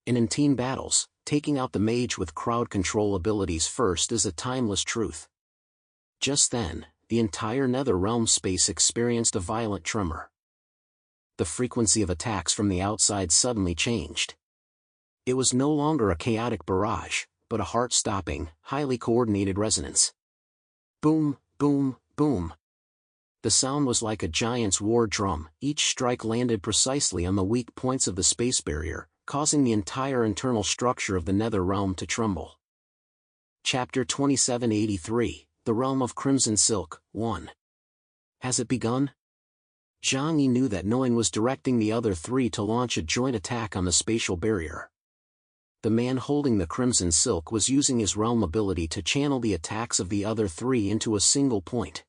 In teen battles, taking out the mage with crowd control abilities first is a timeless truth. Just then, the entire nether realm space experienced a violent tremor. The frequency of attacks from the outside suddenly changed. It was no longer a chaotic barrage, but a heart-stopping, highly coordinated resonance. Boom, boom, boom. The sound was like a giant's war drum. Each strike landed precisely on the weak points of the space barrier, causing the entire internal structure of the nether realm to tremble. Chapter 2783, The Realm of Crimson Silk, 1. Has it begun? Zhang Yi knew that Noin was directing the other three to launch a joint attack on the spatial barrier. The man holding the Crimson Silk was using his realm ability to channel the attacks of the other three into a single point.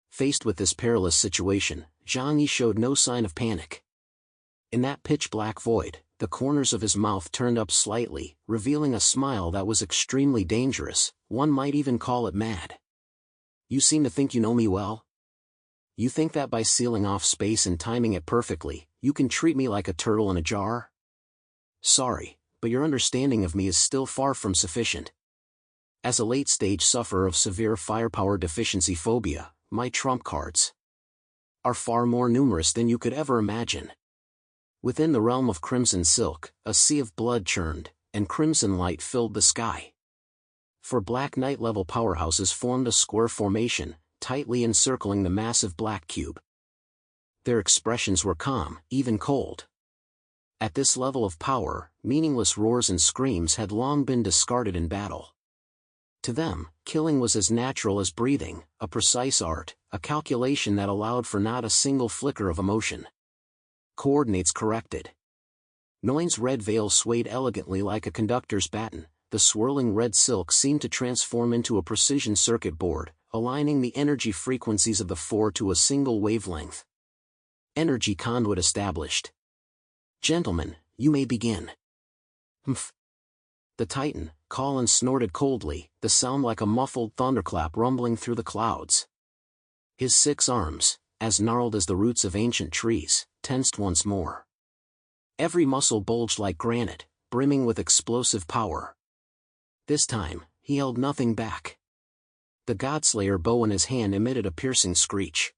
Faced with this perilous situation, Zhang Yi showed no sign of panic. In that pitch-black void, the corners of his mouth turned up slightly, revealing a smile that was extremely dangerous. One might even call it mad. You seem to think you know me well? You think that by sealing off space and timing it perfectly, you can treat me like a turtle in a jar? Sorry, but your understanding of me is still far from sufficient. As a late-stage sufferer of severe firepower deficiency phobia, my trump cards are far more numerous than you could ever imagine. Within the realm of Crimson Silk, a sea of blood churned, and crimson light filled the sky. Four Black Knight-level powerhouses formed a square formation, tightly encircling the massive black cube. Their expressions were calm, even cold. At this level of power, meaningless roars and screams had long been discarded in battle. To them, killing was as natural as breathing, a precise art, a calculation that allowed for not a single flicker of emotion. Coordinates corrected. Noin's red veil swayed elegantly like a conductor's baton. The swirling red silk seemed to transform into a precision circuit board, aligning the energy frequencies of the four to a single wavelength. Energy conduit established. Gentlemen, you may begin. Humph. The Titan, Colin snorted coldly, the sound like a muffled thunderclap rumbling through the clouds. His 6 arms, as gnarled as the roots of ancient trees, tensed once more. Every muscle bulged like granite, brimming with explosive power. This time, he held nothing back. The Godslayer bow in his hand emitted a piercing screech.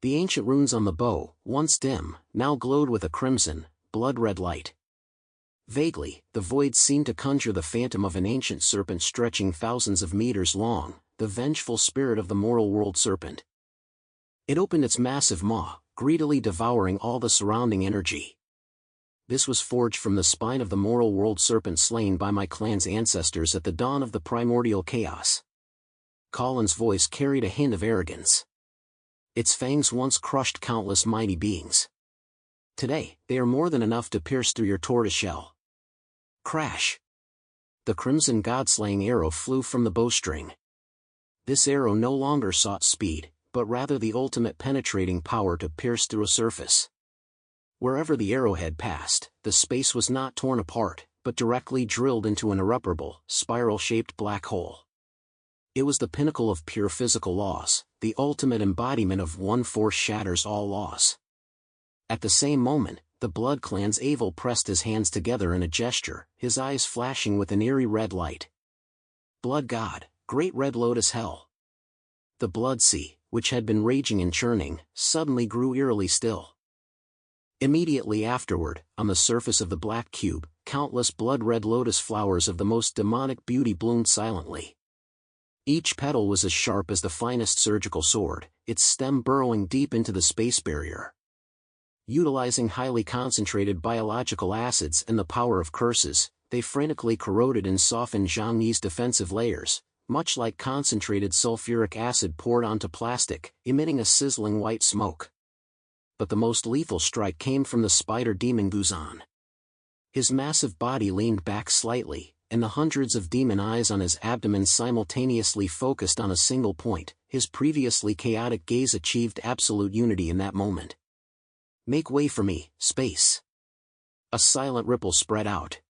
The ancient runes on the bow, once dim, now glowed with a crimson, blood-red light. Vaguely, the void seemed to conjure the phantom of an ancient serpent stretching thousands of meters long, the vengeful spirit of the moral world serpent. It opened its massive maw, greedily devouring all the surrounding energy. This was forged from the spine of the moral world serpent slain by my clan's ancestors at the dawn of the primordial chaos. Colin's voice carried a hint of arrogance. Its fangs once crushed countless mighty beings. Today, they are more than enough to pierce through your tortoiseshell. Crash! The crimson god-slaying arrow flew from the bowstring. This arrow no longer sought speed, but rather the ultimate penetrating power to pierce through a surface. Wherever the arrowhead passed, the space was not torn apart, but directly drilled into an irreparable, spiral-shaped black hole. It was the pinnacle of pure physical laws, the ultimate embodiment of one force shatters all laws. At the same moment, the Blood Clan's Avel pressed his hands together in a gesture, his eyes flashing with an eerie red light. Blood God, Great Red Lotus Hell. The Blood Sea, which had been raging and churning, suddenly grew eerily still. Immediately afterward, on the surface of the black cube, countless blood-red lotus flowers of the most demonic beauty bloomed silently. Each petal was as sharp as the finest surgical sword, its stem burrowing deep into the space barrier. Utilizing highly concentrated biological acids and the power of curses, they frantically corroded and softened Zhang Yi's defensive layers, much like concentrated sulfuric acid poured onto plastic, emitting a sizzling white smoke. But the most lethal strike came from the spider demon Guzan. His massive body leaned back slightly, and the hundreds of demon eyes on his abdomen simultaneously focused on a single point. His previously chaotic gaze achieved absolute unity in that moment. Make way for me, space. A silent ripple spread out.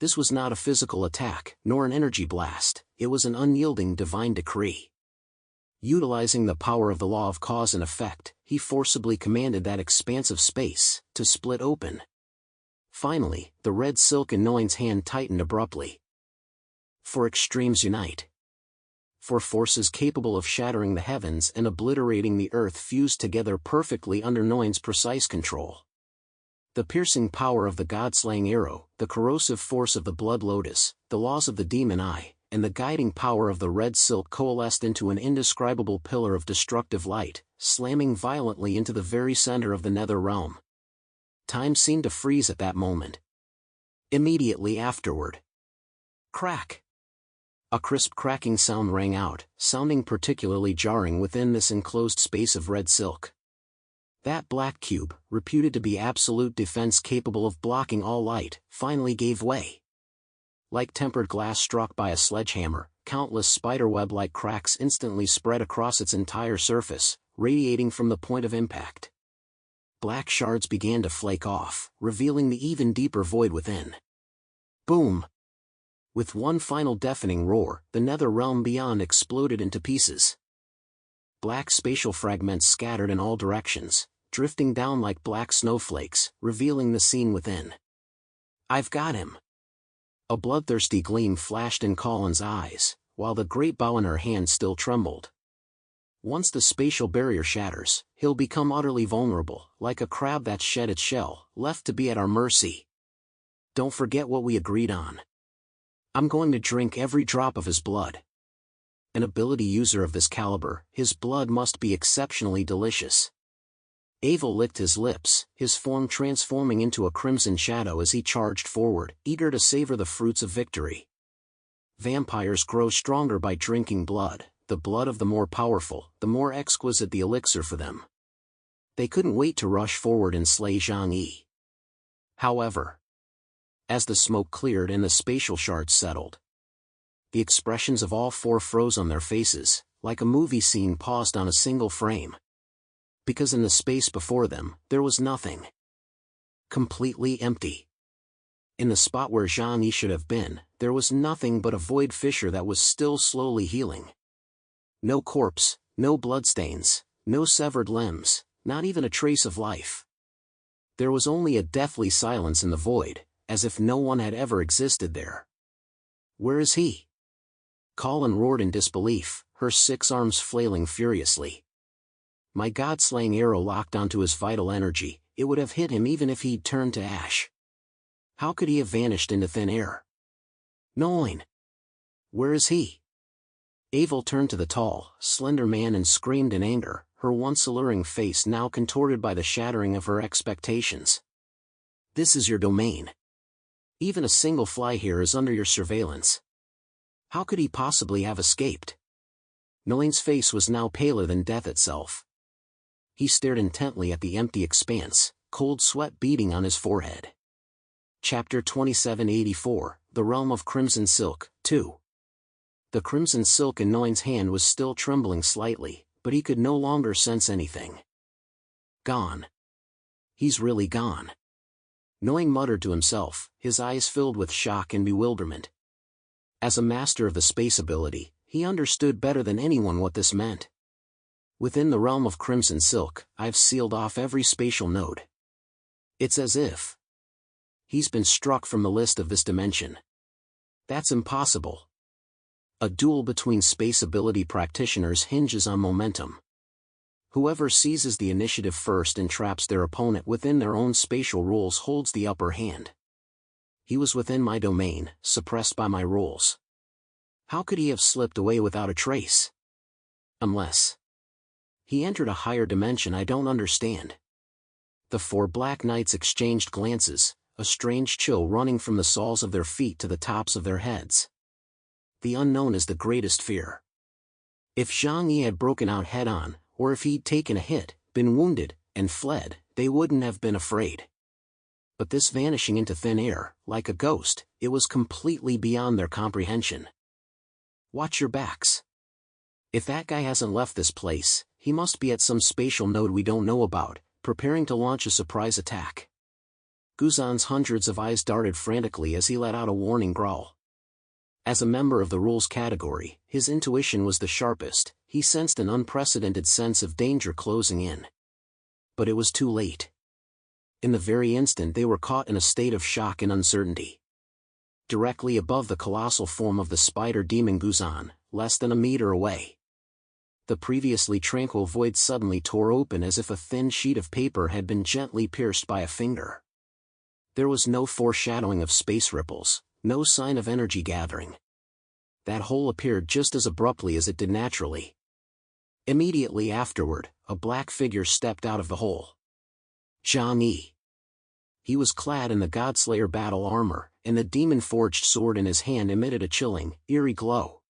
This was not a physical attack, nor an energy blast, it was an unyielding divine decree. Utilizing the power of the law of cause and effect, he forcibly commanded that expanse of space to split open. Finally, the red silk in Noin's hand tightened abruptly. For extremes unite. For forces capable of shattering the heavens and obliterating the earth fused together perfectly under Noin's precise control. The piercing power of the god-slaying arrow, the corrosive force of the blood lotus, the laws of the demon eye, and the guiding power of the red silk coalesced into an indescribable pillar of destructive light, slamming violently into the very center of the nether realm. Time seemed to freeze at that moment. Immediately afterward. Crack! A crisp cracking sound rang out, sounding particularly jarring within this enclosed space of red silk. That black cube, reputed to be absolute defense capable of blocking all light, finally gave way. Like tempered glass struck by a sledgehammer, countless spiderweb-like cracks instantly spread across its entire surface, radiating from the point of impact. Black shards began to flake off, revealing the even deeper void within. Boom! With one final deafening roar, the nether realm beyond exploded into pieces. Black spatial fragments scattered in all directions, drifting down like black snowflakes, revealing the scene within. I've got him! A bloodthirsty gleam flashed in Colin's eyes, while the great bow in her hand still trembled. Once the spatial barrier shatters, he'll become utterly vulnerable, like a crab that's shed its shell, left to be at our mercy. Don't forget what we agreed on. I'm going to drink every drop of his blood. An ability user of this caliber, his blood must be exceptionally delicious. Abel licked his lips, his form transforming into a crimson shadow as he charged forward, eager to savor the fruits of victory. Vampires grow stronger by drinking blood, the blood of the more powerful, the more exquisite the elixir for them. They couldn't wait to rush forward and slay Zhang Yi. However, as the smoke cleared and the spatial shards settled, the expressions of all four froze on their faces, like a movie scene paused on a single frame. Because in the space before them, there was nothing. Completely empty. In the spot where Zhang Yi should have been, there was nothing but a void fissure that was still slowly healing. No corpse, no bloodstains, no severed limbs, not even a trace of life. There was only a deathly silence in the void, as if no one had ever existed there. Where is he? Colin roared in disbelief, her 6 arms flailing furiously. My god-slaying arrow locked onto his vital energy, it would have hit him even if he'd turned to ash. How could he have vanished into thin air? Noin! Where is he? Avel turned to the tall, slender man and screamed in anger, her once alluring face now contorted by the shattering of her expectations. This is your domain. Even a single fly here is under your surveillance. How could he possibly have escaped? Noin's face was now paler than death itself. He stared intently at the empty expanse, cold sweat beading on his forehead. Chapter 2784, The Realm of Crimson Silk, 2. The crimson silk in Noin's hand was still trembling slightly, but he could no longer sense anything. Gone. He's really gone. Noin muttered to himself, his eyes filled with shock and bewilderment. As a master of the space ability, he understood better than anyone what this meant. Within the realm of crimson silk, I've sealed off every spatial node. It's as if he's been struck from the list of this dimension. That's impossible. A duel between space ability practitioners hinges on momentum. Whoever seizes the initiative first and traps their opponent within their own spatial rules holds the upper hand. He was within my domain, suppressed by my rules. How could he have slipped away without a trace? Unless he entered a higher dimension I don't understand. The 4 black knights exchanged glances, a strange chill running from the soles of their feet to the tops of their heads. The unknown is the greatest fear. If Zhang Yi had broken out head-on, or if he'd taken a hit, been wounded, and fled, they wouldn't have been afraid. But this vanishing into thin air, like a ghost, it was completely beyond their comprehension. Watch your backs. If that guy hasn't left this place, he must be at some spatial node we don't know about, preparing to launch a surprise attack. Guzan's hundreds of eyes darted frantically as he let out a warning growl. As a member of the rules category, his intuition was the sharpest. He sensed an unprecedented sense of danger closing in. But it was too late. In the very instant they were caught in a state of shock and uncertainty. Directly above the colossal form of the spider demon Guzan, less than a meter away, the previously tranquil void suddenly tore open as if a thin sheet of paper had been gently pierced by a finger. There was no foreshadowing of space ripples, no sign of energy gathering. That hole appeared just as abruptly as it did naturally. Immediately afterward, a black figure stepped out of the hole. Zhang Yi. He was clad in the Godslayer battle armor, and the demon-forged sword in his hand emitted a chilling, eerie glow.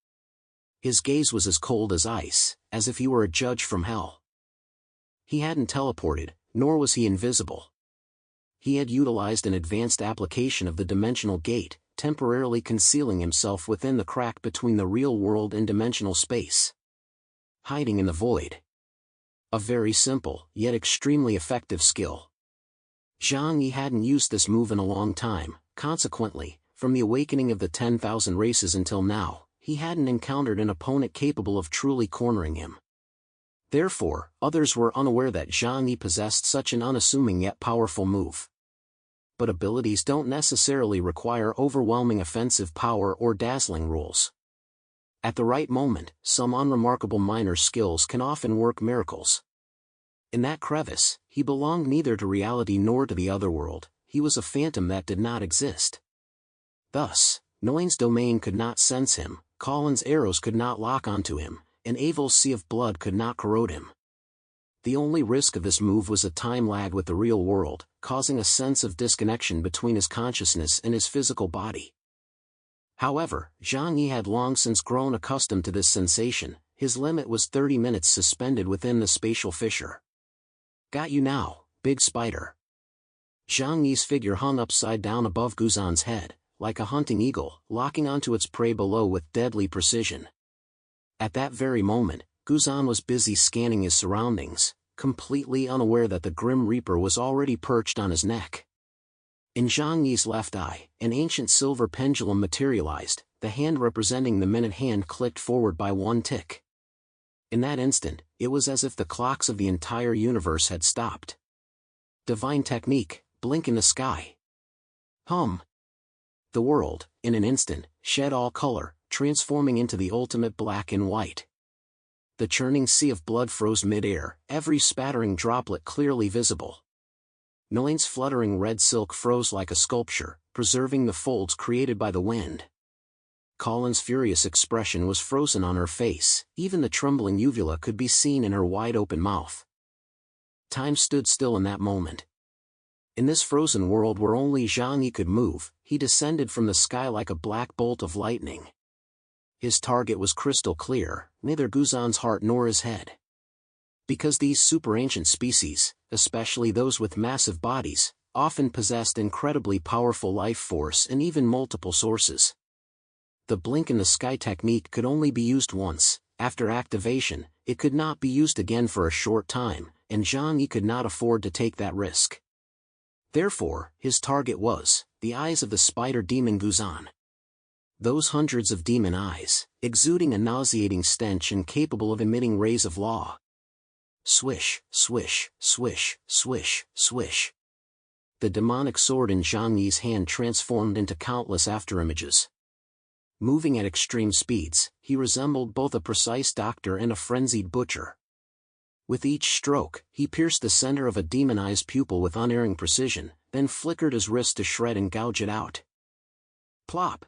His gaze was as cold as ice, as if he were a judge from hell. He hadn't teleported, nor was he invisible. He had utilized an advanced application of the dimensional gate, temporarily concealing himself within the crack between the real world and dimensional space. Hiding in the void. A very simple, yet extremely effective skill. Zhang Yi hadn't used this move in a long time, consequently, from the awakening of the 10,000 races until now, he hadn't encountered an opponent capable of truly cornering him. Therefore, others were unaware that Zhang Yi possessed such an unassuming yet powerful move. But abilities don't necessarily require overwhelming offensive power or dazzling rules. At the right moment, some unremarkable minor skills can often work miracles. In that crevice, he belonged neither to reality nor to the otherworld, he was a phantom that did not exist. Thus, Nguyen's domain could not sense him, Colin's arrows could not lock onto him, and Avel's sea of blood could not corrode him. The only risk of this move was a time lag with the real world, causing a sense of disconnection between his consciousness and his physical body. However, Zhang Yi had long since grown accustomed to this sensation, his limit was 30 minutes suspended within the spatial fissure. Got you now, big spider. Zhang Yi's figure hung upside down above Guzan's head, like a hunting eagle, locking onto its prey below with deadly precision. At that very moment, Guzan was busy scanning his surroundings, completely unaware that the Grim Reaper was already perched on his neck. In Zhang Yi's left eye, an ancient silver pendulum materialized, the hand representing the minute hand clicked forward by one tick. In that instant, it was as if the clocks of the entire universe had stopped. Divine technique, blink in the sky. Hum. The world, in an instant, shed all color, transforming into the ultimate black and white. The churning sea of blood froze mid-air, every spattering droplet clearly visible. Nguyen's fluttering red silk froze like a sculpture, preserving the folds created by the wind. Colin's furious expression was frozen on her face, even the trembling uvula could be seen in her wide-open mouth. Time stood still in that moment. In this frozen world where only Zhang Yi could move, he descended from the sky like a black bolt of lightning. His target was crystal clear, neither Guzan's heart nor his head. Because these super-ancient species, especially those with massive bodies, often possessed incredibly powerful life force and even multiple sources. The blink-in-the-sky technique could only be used once. After activation, it could not be used again for a short time, and Zhang Yi could not afford to take that risk. Therefore, his target was the eyes of the spider demon Guzan. Those hundreds of demon eyes, exuding a nauseating stench and capable of emitting rays of law. Swish, swish, swish, swish, swish. The demonic sword in Zhang Yi's hand transformed into countless afterimages. Moving at extreme speeds, he resembled both a precise doctor and a frenzied butcher. With each stroke, he pierced the center of a demon-eye's pupil with unerring precision, then flickered his wrist to shred and gouge it out. Plop!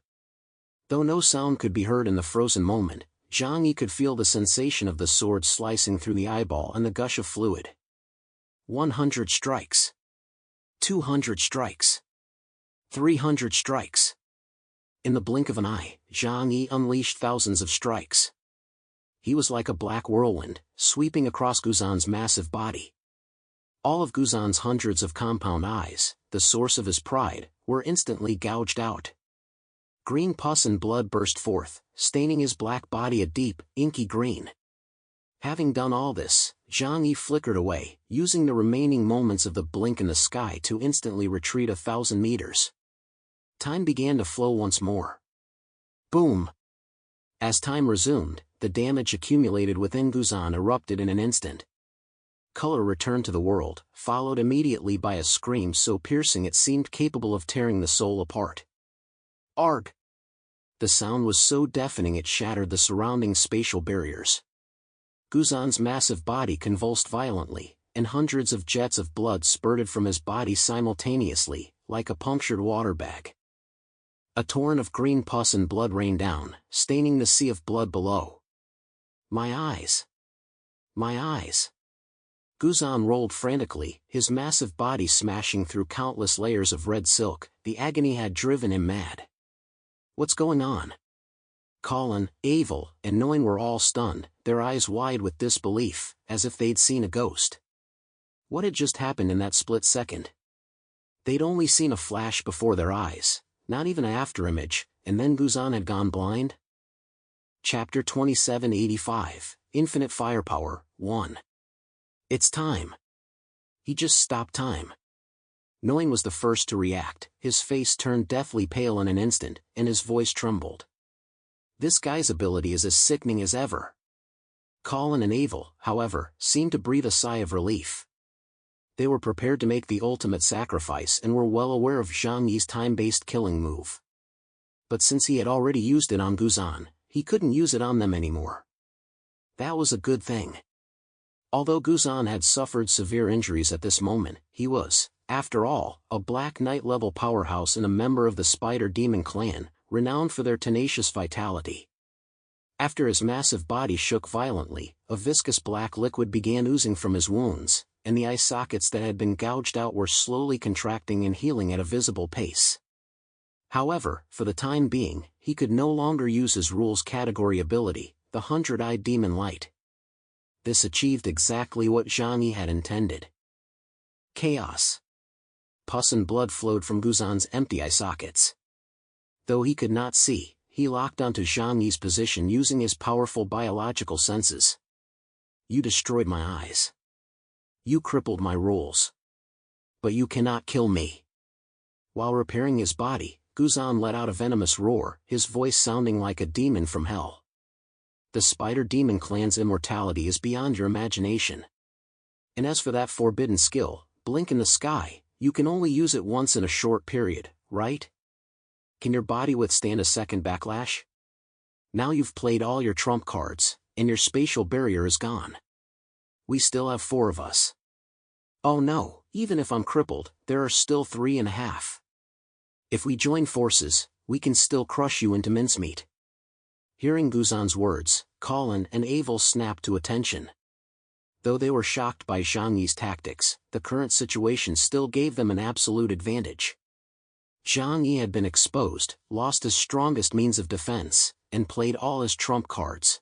Though no sound could be heard in the frozen moment, Zhang Yi could feel the sensation of the sword slicing through the eyeball and the gush of fluid. 100 strikes. 200 strikes. 300 strikes. In the blink of an eye, Zhang Yi unleashed thousands of strikes. He was like a black whirlwind, sweeping across Guzan's massive body. All of Guzan's hundreds of compound eyes, the source of his pride, were instantly gouged out. Green pus and blood burst forth, staining his black body a deep, inky green. Having done all this, Zhang Yi flickered away, using the remaining moments of the blink in the sky to instantly retreat 1,000 meters. Time began to flow once more. Boom! As time resumed, the damage accumulated within Guzan erupted in an instant. color returned to the world, followed immediately by a scream so piercing it seemed capable of tearing the soul apart. Arg! The sound was so deafening it shattered the surrounding spatial barriers. Guzan's massive body convulsed violently, and hundreds of jets of blood spurted from his body simultaneously, like a punctured water bag. A torrent of green pus and blood rained down, staining the sea of blood below. My eyes! My eyes! Guzan rolled frantically, his massive body smashing through countless layers of red silk. The agony had driven him mad. What's going on? Colin, Avel, and Noin were all stunned, their eyes wide with disbelief, as if they'd seen a ghost. What had just happened in that split second? They'd only seen a flash before their eyes, not even an afterimage, and then Guzan had gone blind? Chapter 2785, Infinite Firepower, 1. It's time. He just stopped time. Noin was the first to react, his face turned deathly pale in an instant, and his voice trembled. This guy's ability is as sickening as ever. Colin and Avel, however, seemed to breathe a sigh of relief. They were prepared to make the ultimate sacrifice and were well aware of Zhang Yi's time-based killing move. But since he had already used it on Guzan, he couldn't use it on them anymore. That was a good thing. Although Guzan had suffered severe injuries at this moment, he was, after all, a Black Knight-level powerhouse and a member of the Spider Demon clan, renowned for their tenacious vitality. After his massive body shook violently, a viscous black liquid began oozing from his wounds, and the eye sockets that had been gouged out were slowly contracting and healing at a visible pace. However, for the time being, he could no longer use his rules category ability, the 100-Eyed Demon Light. This achieved exactly what Zhang Yi had intended. Chaos. Pus and blood flowed from Guzan's empty eye sockets. Though he could not see, he locked onto Zhang Yi's position using his powerful biological senses. You destroyed my eyes. You crippled my rules. But you cannot kill me. While repairing his body, Guzan let out a venomous roar, his voice sounding like a demon from hell. The Spider Demon clan's immortality is beyond your imagination. And as for that forbidden skill, Blink in the Sky, you can only use it once in a short period, right? Can your body withstand a second backlash? Now you've played all your trump cards, and your spatial barrier is gone. We still have 4 of us. Oh no, even if I'm crippled, there are still 3.5. If we join forces, we can still crush you into mincemeat. Hearing Guzan's words, Colin and Avel snapped to attention. Though they were shocked by Zhang Yi's tactics, the current situation still gave them an absolute advantage. Zhang Yi had been exposed, lost his strongest means of defense, and played all his trump cards.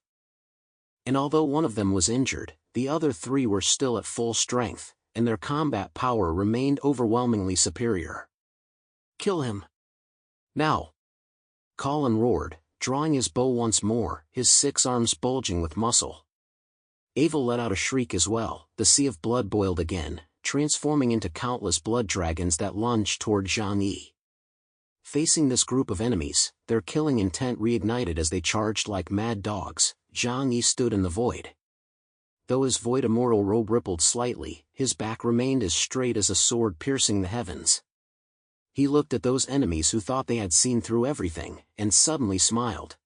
And although one of them was injured, the other 3 were still at full strength, and their combat power remained overwhelmingly superior. Kill him. Now! Colin roared, drawing his bow once more, his 6 arms bulging with muscle. Avel let out a shriek as well, the sea of blood boiled again, transforming into countless blood dragons that lunged toward Zhang Yi. Facing this group of enemies, their killing intent reignited as they charged like mad dogs. Zhang Yi stood in the void. Though his void immortal robe rippled slightly, his back remained as straight as a sword piercing the heavens. He looked at those enemies who thought they had seen through everything, and suddenly smiled.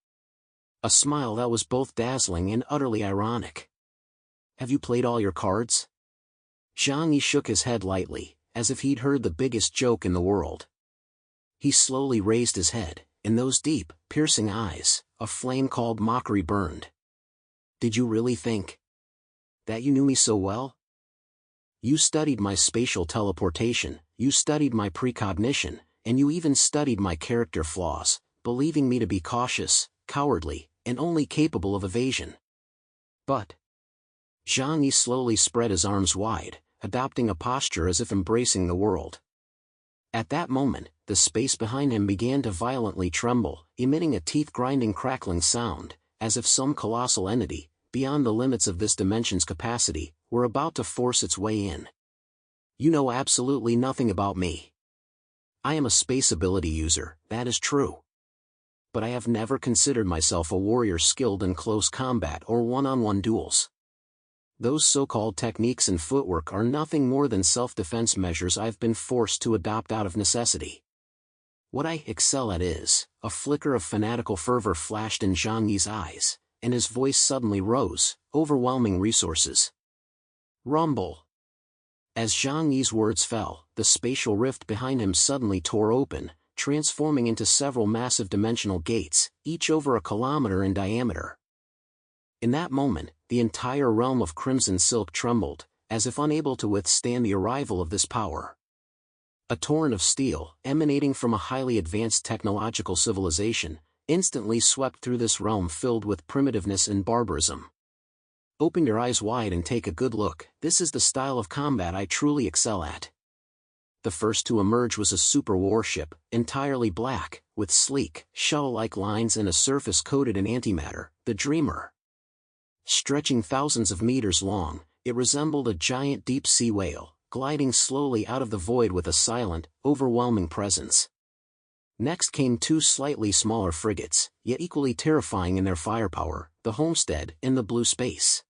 A smile that was both dazzling and utterly ironic. Have you played all your cards? Zhang Yi shook his head lightly, as if he'd heard the biggest joke in the world. He slowly raised his head, in those deep, piercing eyes, a flame called mockery burned. Did you really think that you knew me so well? You studied my spatial teleportation, you studied my precognition, and you even studied my character flaws, believing me to be cautious, cowardly, and only capable of evasion. But Zhang Yi slowly spread his arms wide, adopting a posture as if embracing the world. At that moment, the space behind him began to violently tremble, emitting a teeth-grinding crackling sound, as if some colossal entity, beyond the limits of this dimension's capacity, were about to force its way in. You know absolutely nothing about me. I am a space ability user, that is true. But I have never considered myself a warrior skilled in close combat or one-on-one duels. Those so-called techniques and footwork are nothing more than self-defense measures I've been forced to adopt out of necessity. What I excel at is, a flicker of fanatical fervor flashed in Zhang Yi's eyes, and his voice suddenly rose, overwhelming resources. Rumble. As Zhang Yi's words fell, the spatial rift behind him suddenly tore open, transforming into several massive dimensional gates, each over a kilometer in diameter. In that moment, the entire realm of Crimson Silk trembled, as if unable to withstand the arrival of this power. A torrent of steel, emanating from a highly advanced technological civilization, instantly swept through this realm filled with primitiveness and barbarism. Open your eyes wide and take a good look. This is the style of combat I truly excel at. The first to emerge was a super warship, entirely black, with sleek, shell-like lines and a surface coated in antimatter, the Dreamer. Stretching thousands of meters long, it resembled a giant deep-sea whale, gliding slowly out of the void with a silent, overwhelming presence. Next came two slightly smaller frigates, yet equally terrifying in their firepower, the Homestead and the Blue Space.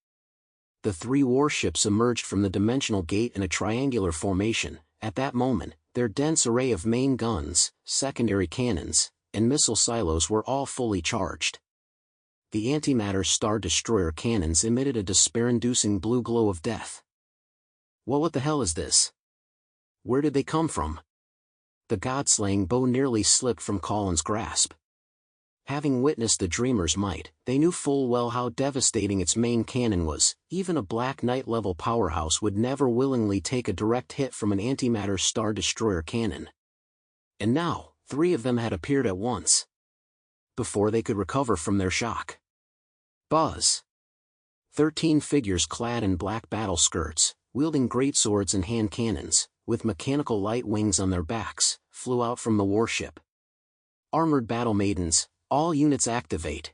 The three warships emerged from the dimensional gate in a triangular formation. At that moment, their dense array of main guns, secondary cannons, and missile silos were all fully charged. The antimatter Star Destroyer cannons emitted a despair-inducing blue glow of death. What the hell is this? Where did they come from? The god-slaying bow nearly slipped from Colin's grasp. Having witnessed the Dreamer's might, they knew full well how devastating its main cannon was. Even a Black Knight-level powerhouse would never willingly take a direct hit from an antimatter Star Destroyer cannon. And now, three of them had appeared at once. Before they could recover from their shock. Buzz! 13 figures clad in black battle skirts, wielding greatswords and hand cannons, with mechanical light wings on their backs, flew out from the warship. Armored battle maidens, all units activate.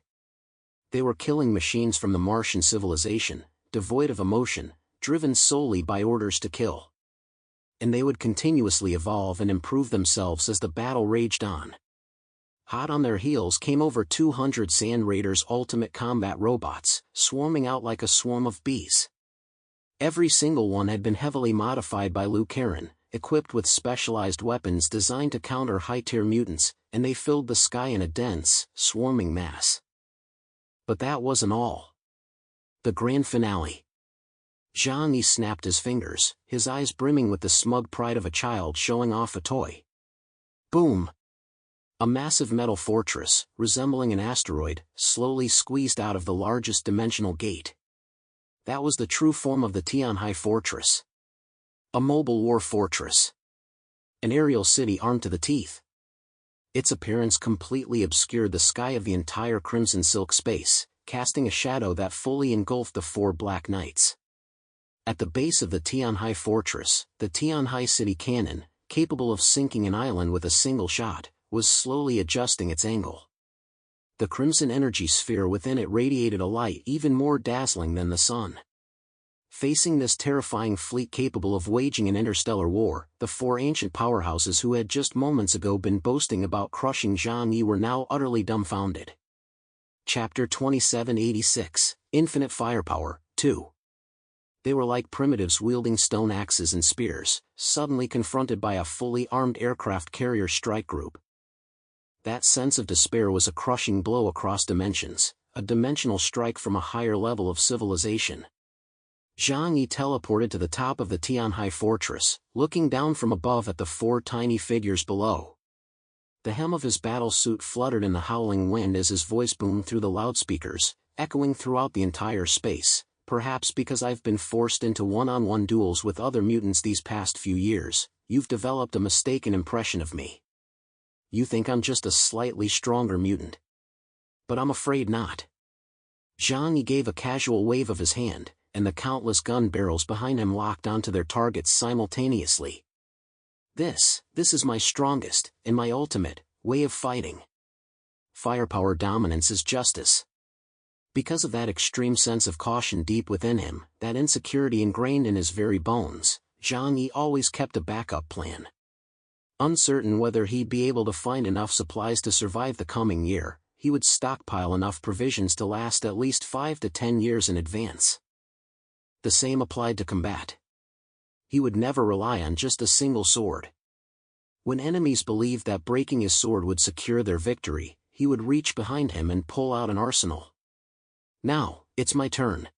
They were killing machines from the Martian civilization, devoid of emotion, driven solely by orders to kill. And they would continuously evolve and improve themselves as the battle raged on. Hot on their heels came over 200 Sand Raiders ultimate combat robots, swarming out like a swarm of bees. Every single one had been heavily modified by Liu Karen, equipped with specialized weapons designed to counter high-tier mutants, and they filled the sky in a dense, swarming mass. But that wasn't all. The grand finale. Zhang Yi snapped his fingers, his eyes brimming with the smug pride of a child showing off a toy. Boom! A massive metal fortress, resembling an asteroid, slowly squeezed out of the largest dimensional gate. That was the true form of the Tianhai Fortress. A mobile war fortress. An aerial city armed to the teeth. Its appearance completely obscured the sky of the entire Crimson Silk space, casting a shadow that fully engulfed the four Black Knights. At the base of the Tianhai Fortress, the Tianhai City Cannon, capable of sinking an island with a single shot, was slowly adjusting its angle. The crimson energy sphere within it radiated a light even more dazzling than the sun. Facing this terrifying fleet capable of waging an interstellar war, the four ancient powerhouses who had just moments ago been boasting about crushing Zhang Yi were now utterly dumbfounded. Chapter 2786, Infinite Firepower, 2. They were like primitives wielding stone axes and spears, suddenly confronted by a fully armed aircraft carrier strike group. That sense of despair was a crushing blow across dimensions, a dimensional strike from a higher level of civilization. Zhang Yi teleported to the top of the Tianhai Fortress, looking down from above at the four tiny figures below. The hem of his battle suit fluttered in the howling wind as his voice boomed through the loudspeakers, echoing throughout the entire space. Perhaps because I've been forced into one-on-one duels with other mutants these past few years, you've developed a mistaken impression of me. You think I'm just a slightly stronger mutant. But I'm afraid not. Zhang Yi gave a casual wave of his hand, and the countless gun barrels behind him locked onto their targets simultaneously. This is my strongest, and my ultimate, way of fighting. Firepower dominance is justice. Because of that extreme sense of caution deep within him, that insecurity ingrained in his very bones, Zhang Yi always kept a backup plan. Uncertain whether he'd be able to find enough supplies to survive the coming year, he would stockpile enough provisions to last at least 5 to 10 years in advance. The same applied to combat. He would never rely on just a single sword. When enemies believed that breaking his sword would secure their victory, he would reach behind him and pull out an arsenal. Now, it's my turn.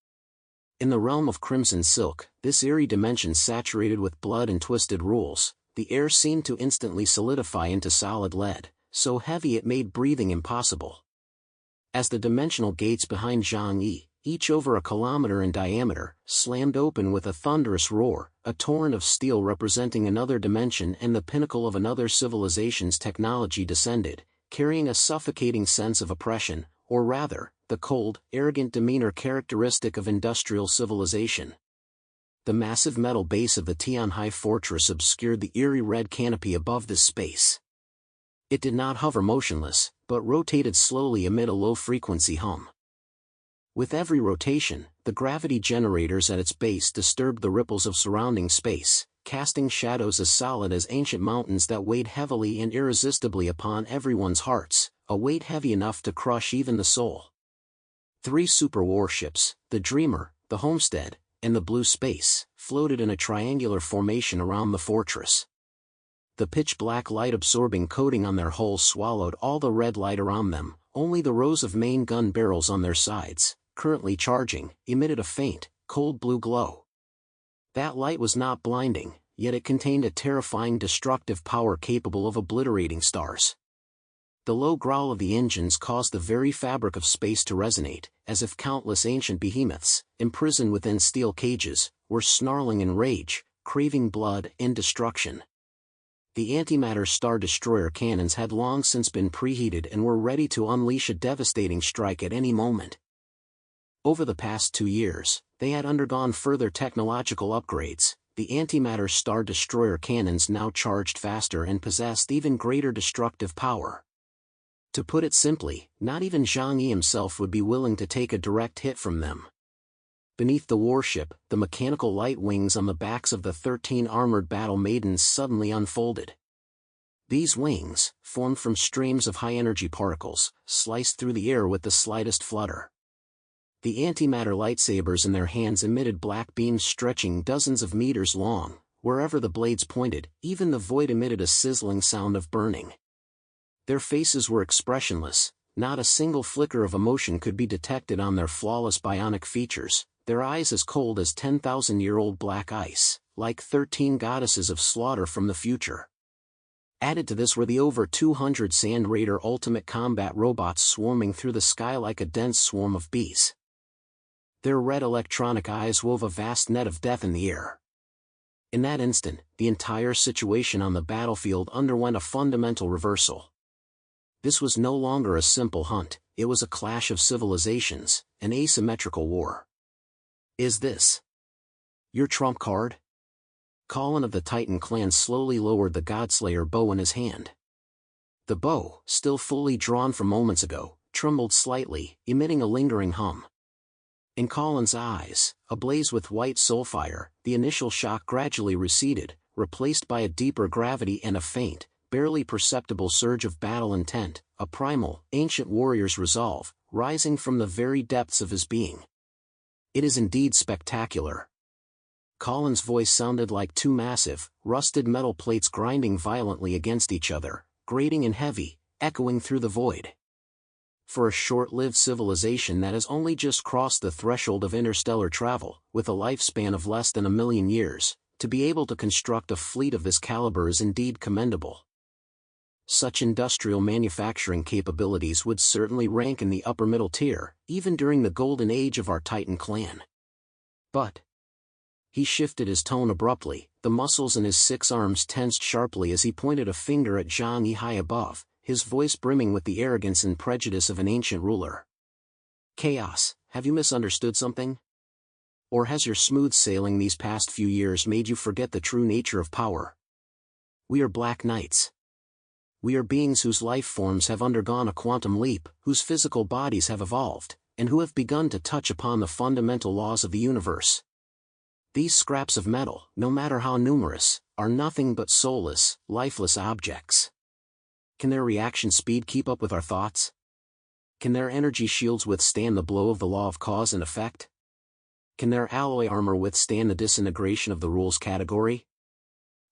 In the realm of crimson silk, this eerie dimension saturated with blood and twisted rules, the air seemed to instantly solidify into solid lead, so heavy it made breathing impossible. As the dimensional gates behind Zhang Yi, each over a kilometer in diameter, slammed open with a thunderous roar, a torrent of steel representing another dimension and the pinnacle of another civilization's technology descended, carrying a suffocating sense of oppression, or rather, the cold, arrogant demeanor characteristic of industrial civilization. The massive metal base of the Tianhai fortress obscured the eerie red canopy above this space. It did not hover motionless, but rotated slowly amid a low-frequency hum. With every rotation, the gravity generators at its base disturbed the ripples of surrounding space, casting shadows as solid as ancient mountains that weighed heavily and irresistibly upon everyone's hearts, a weight heavy enough to crush even the soul. 3 super warships, the Dreamer, the Homestead, and the Blue Space, floated in a triangular formation around the fortress. The pitch-black light-absorbing coating on their hulls swallowed all the red light around them, only the rows of main gun barrels on their sides, currently charging, emitted a faint, cold blue glow. That light was not blinding, yet it contained a terrifying destructive power capable of obliterating stars. The low growl of the engines caused the very fabric of space to resonate, as if countless ancient behemoths, imprisoned within steel cages, were snarling in rage, craving blood and destruction. The antimatter Star Destroyer cannons had long since been preheated and were ready to unleash a devastating strike at any moment. Over the past 2 years, they had undergone further technological upgrades. The antimatter Star Destroyer cannons now charged faster and possessed even greater destructive power. To put it simply, not even Zhang Yi himself would be willing to take a direct hit from them. Beneath the warship, the mechanical light wings on the backs of the 13 armored battle maidens suddenly unfolded. These wings, formed from streams of high-energy particles, sliced through the air with the slightest flutter. The antimatter lightsabers in their hands emitted black beams stretching dozens of meters long. Wherever the blades pointed, even the void emitted a sizzling sound of burning. Their faces were expressionless, not a single flicker of emotion could be detected on their flawless bionic features, their eyes as cold as 10,000-year-old black ice, like 13 goddesses of slaughter from the future. Added to this were the over 200 Sand Raider ultimate combat robots swarming through the sky like a dense swarm of bees. Their red electronic eyes wove a vast net of death in the air. In that instant, the entire situation on the battlefield underwent a fundamental reversal. This was no longer a simple hunt, it was a clash of civilizations, an asymmetrical war. Is this your trump card? Colin of the Titan clan slowly lowered the Godslayer bow in his hand. The bow, still fully drawn from moments ago, trembled slightly, emitting a lingering hum. In Colin's eyes, ablaze with white soulfire, the initial shock gradually receded, replaced by a deeper gravity and a faint, barely perceptible surge of battle intent, a primal, ancient warrior's resolve, rising from the very depths of his being. It is indeed spectacular. Colin's voice sounded like 2 massive, rusted metal plates grinding violently against each other, grating and heavy, echoing through the void. For a short-lived civilization that has only just crossed the threshold of interstellar travel, with a lifespan of less than 1,000,000 years, to be able to construct a fleet of this caliber is indeed commendable. Such industrial manufacturing capabilities would certainly rank in the upper middle tier, even during the golden age of our Titan clan. But he shifted his tone abruptly, the muscles in his 6 arms tensed sharply as he pointed a finger at Zhang Yi high above, his voice brimming with the arrogance and prejudice of an ancient ruler. Chaos, have you misunderstood something? Or has your smooth sailing these past few years made you forget the true nature of power? We are Black Knights. We are beings whose life forms have undergone a quantum leap, whose physical bodies have evolved, and who have begun to touch upon the fundamental laws of the universe. These scraps of metal, no matter how numerous, are nothing but soulless, lifeless objects. Can their reaction speed keep up with our thoughts? Can their energy shields withstand the blow of the law of cause and effect? Can their alloy armor withstand the disintegration of the rules category?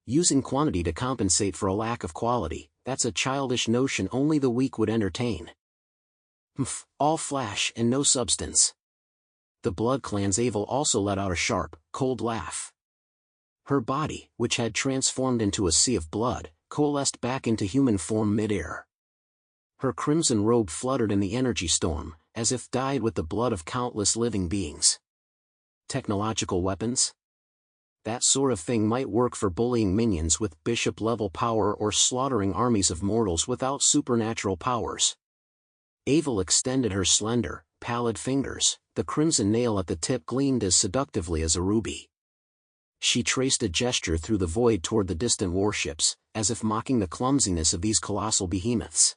Using quantity to compensate for a lack of quality, that's a childish notion only the weak would entertain. All flash and no substance. The Blood Clan's Avel also let out a sharp, cold laugh. Her body, which had transformed into a sea of blood, coalesced back into human form mid-air. Her crimson robe fluttered in the energy storm, as if dyed with the blood of countless living beings. Technological weapons? That sort of thing might work for bullying minions with bishop-level power or slaughtering armies of mortals without supernatural powers. Avel extended her slender, pallid fingers, the crimson nail at the tip gleamed as seductively as a ruby. She traced a gesture through the void toward the distant warships, as if mocking the clumsiness of these colossal behemoths.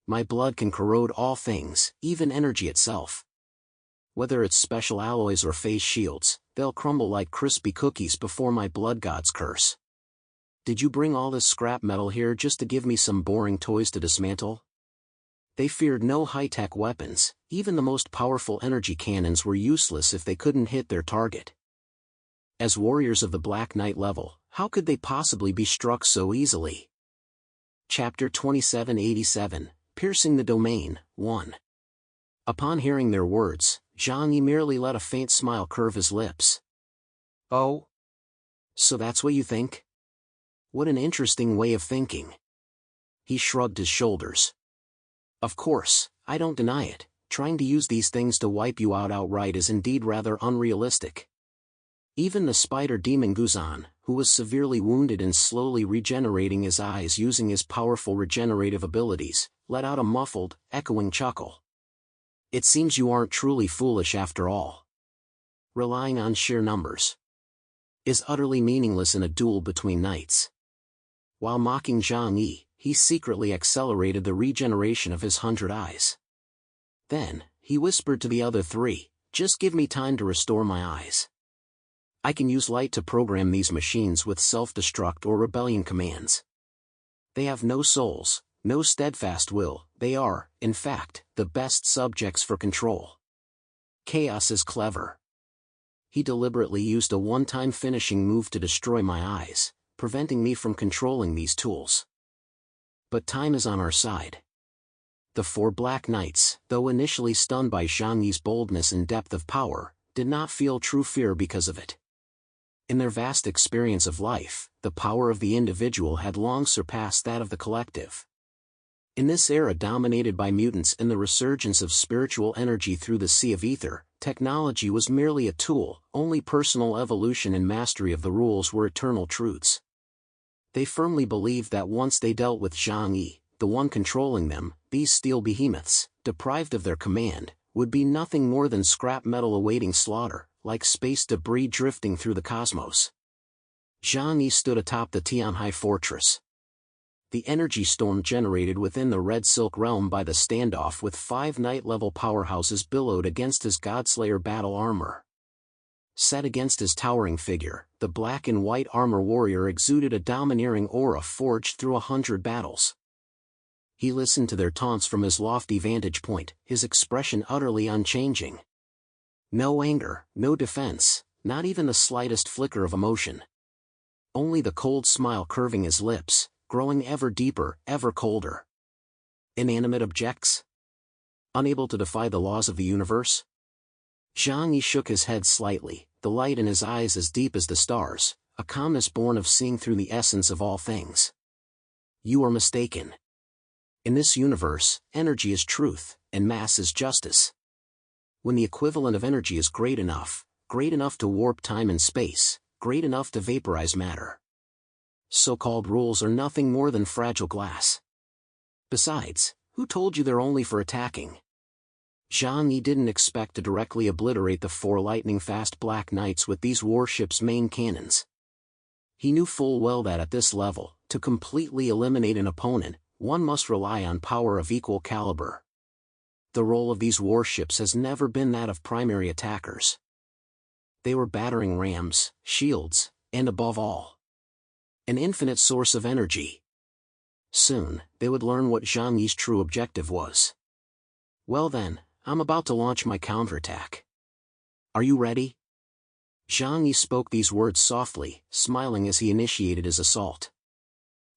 My blood can corrode all things, even energy itself. Whether it's special alloys or phase shields, they'll crumble like crispy cookies before my blood god's curse. Did you bring all this scrap metal here just to give me some boring toys to dismantle? They feared no high-tech weapons, even the most powerful energy cannons were useless if they couldn't hit their target. As warriors of the Black Knight level, how could they possibly be struck so easily? Chapter 2787, Piercing the Domain, 1. Upon hearing their words, Zhang Yi merely let a faint smile curve his lips. Oh? So that's what you think? What an interesting way of thinking. He shrugged his shoulders. Of course, I don't deny it, trying to use these things to wipe you out outright is indeed rather unrealistic. Even the spider demon Guzan, who was severely wounded and slowly regenerating his eyes using his powerful regenerative abilities, let out a muffled, echoing chuckle. It seems you aren't truly foolish after all. Relying on sheer numbers is utterly meaningless in a duel between knights. While mocking Zhang Yi, he secretly accelerated the regeneration of his 100 eyes. Then, he whispered to the other 3, just give me time to restore my eyes. I can use light to program these machines with self-destruct or rebellion commands. They have no souls, no steadfast will, they are, in fact, the best subjects for control. Chaos is clever. He deliberately used a one-time finishing move to destroy my eyes, preventing me from controlling these tools. But time is on our side. The 4 Black Knights, though initially stunned by Zhang Yi's boldness and depth of power, did not feel true fear because of it. In their vast experience of life, the power of the individual had long surpassed that of the collective. In this era dominated by mutants and the resurgence of spiritual energy through the sea of ether, technology was merely a tool, only personal evolution and mastery of the rules were eternal truths. They firmly believed that once they dealt with Zhang Yi, the one controlling them, these steel behemoths, deprived of their command, would be nothing more than scrap metal awaiting slaughter, like space debris drifting through the cosmos. Zhang Yi stood atop the Tianhai fortress. The energy storm generated within the Red Silk realm by the standoff with 5 Knight-level powerhouses billowed against his Godslayer battle armor. Set against his towering figure, the black and white armor warrior exuded a domineering aura forged through 100 battles. He listened to their taunts from his lofty vantage point, his expression utterly unchanging. No anger, no defense, not even the slightest flicker of emotion. Only the cold smile curving his lips, growing ever deeper, ever colder. Inanimate objects? Unable to defy the laws of the universe? Zhang Yi shook his head slightly, the light in his eyes as deep as the stars, a calmness born of seeing through the essence of all things. You are mistaken. In this universe, energy is truth, and mass is justice. When the equivalent of energy is great enough to warp time and space, great enough to vaporize matter. So-called rules are nothing more than fragile glass. Besides, who told you they're only for attacking? Zhang Yi didn't expect to directly obliterate the 4 lightning-fast Black Knights with these warships' main cannons. He knew full well that at this level, to completely eliminate an opponent, one must rely on power of equal caliber. The role of these warships has never been that of primary attackers. They were battering rams, shields, and above all, an infinite source of energy. Soon, they would learn what Zhang Yi's true objective was. Well then, I'm about to launch my counterattack. Are you ready? Zhang Yi spoke these words softly, smiling as he initiated his assault.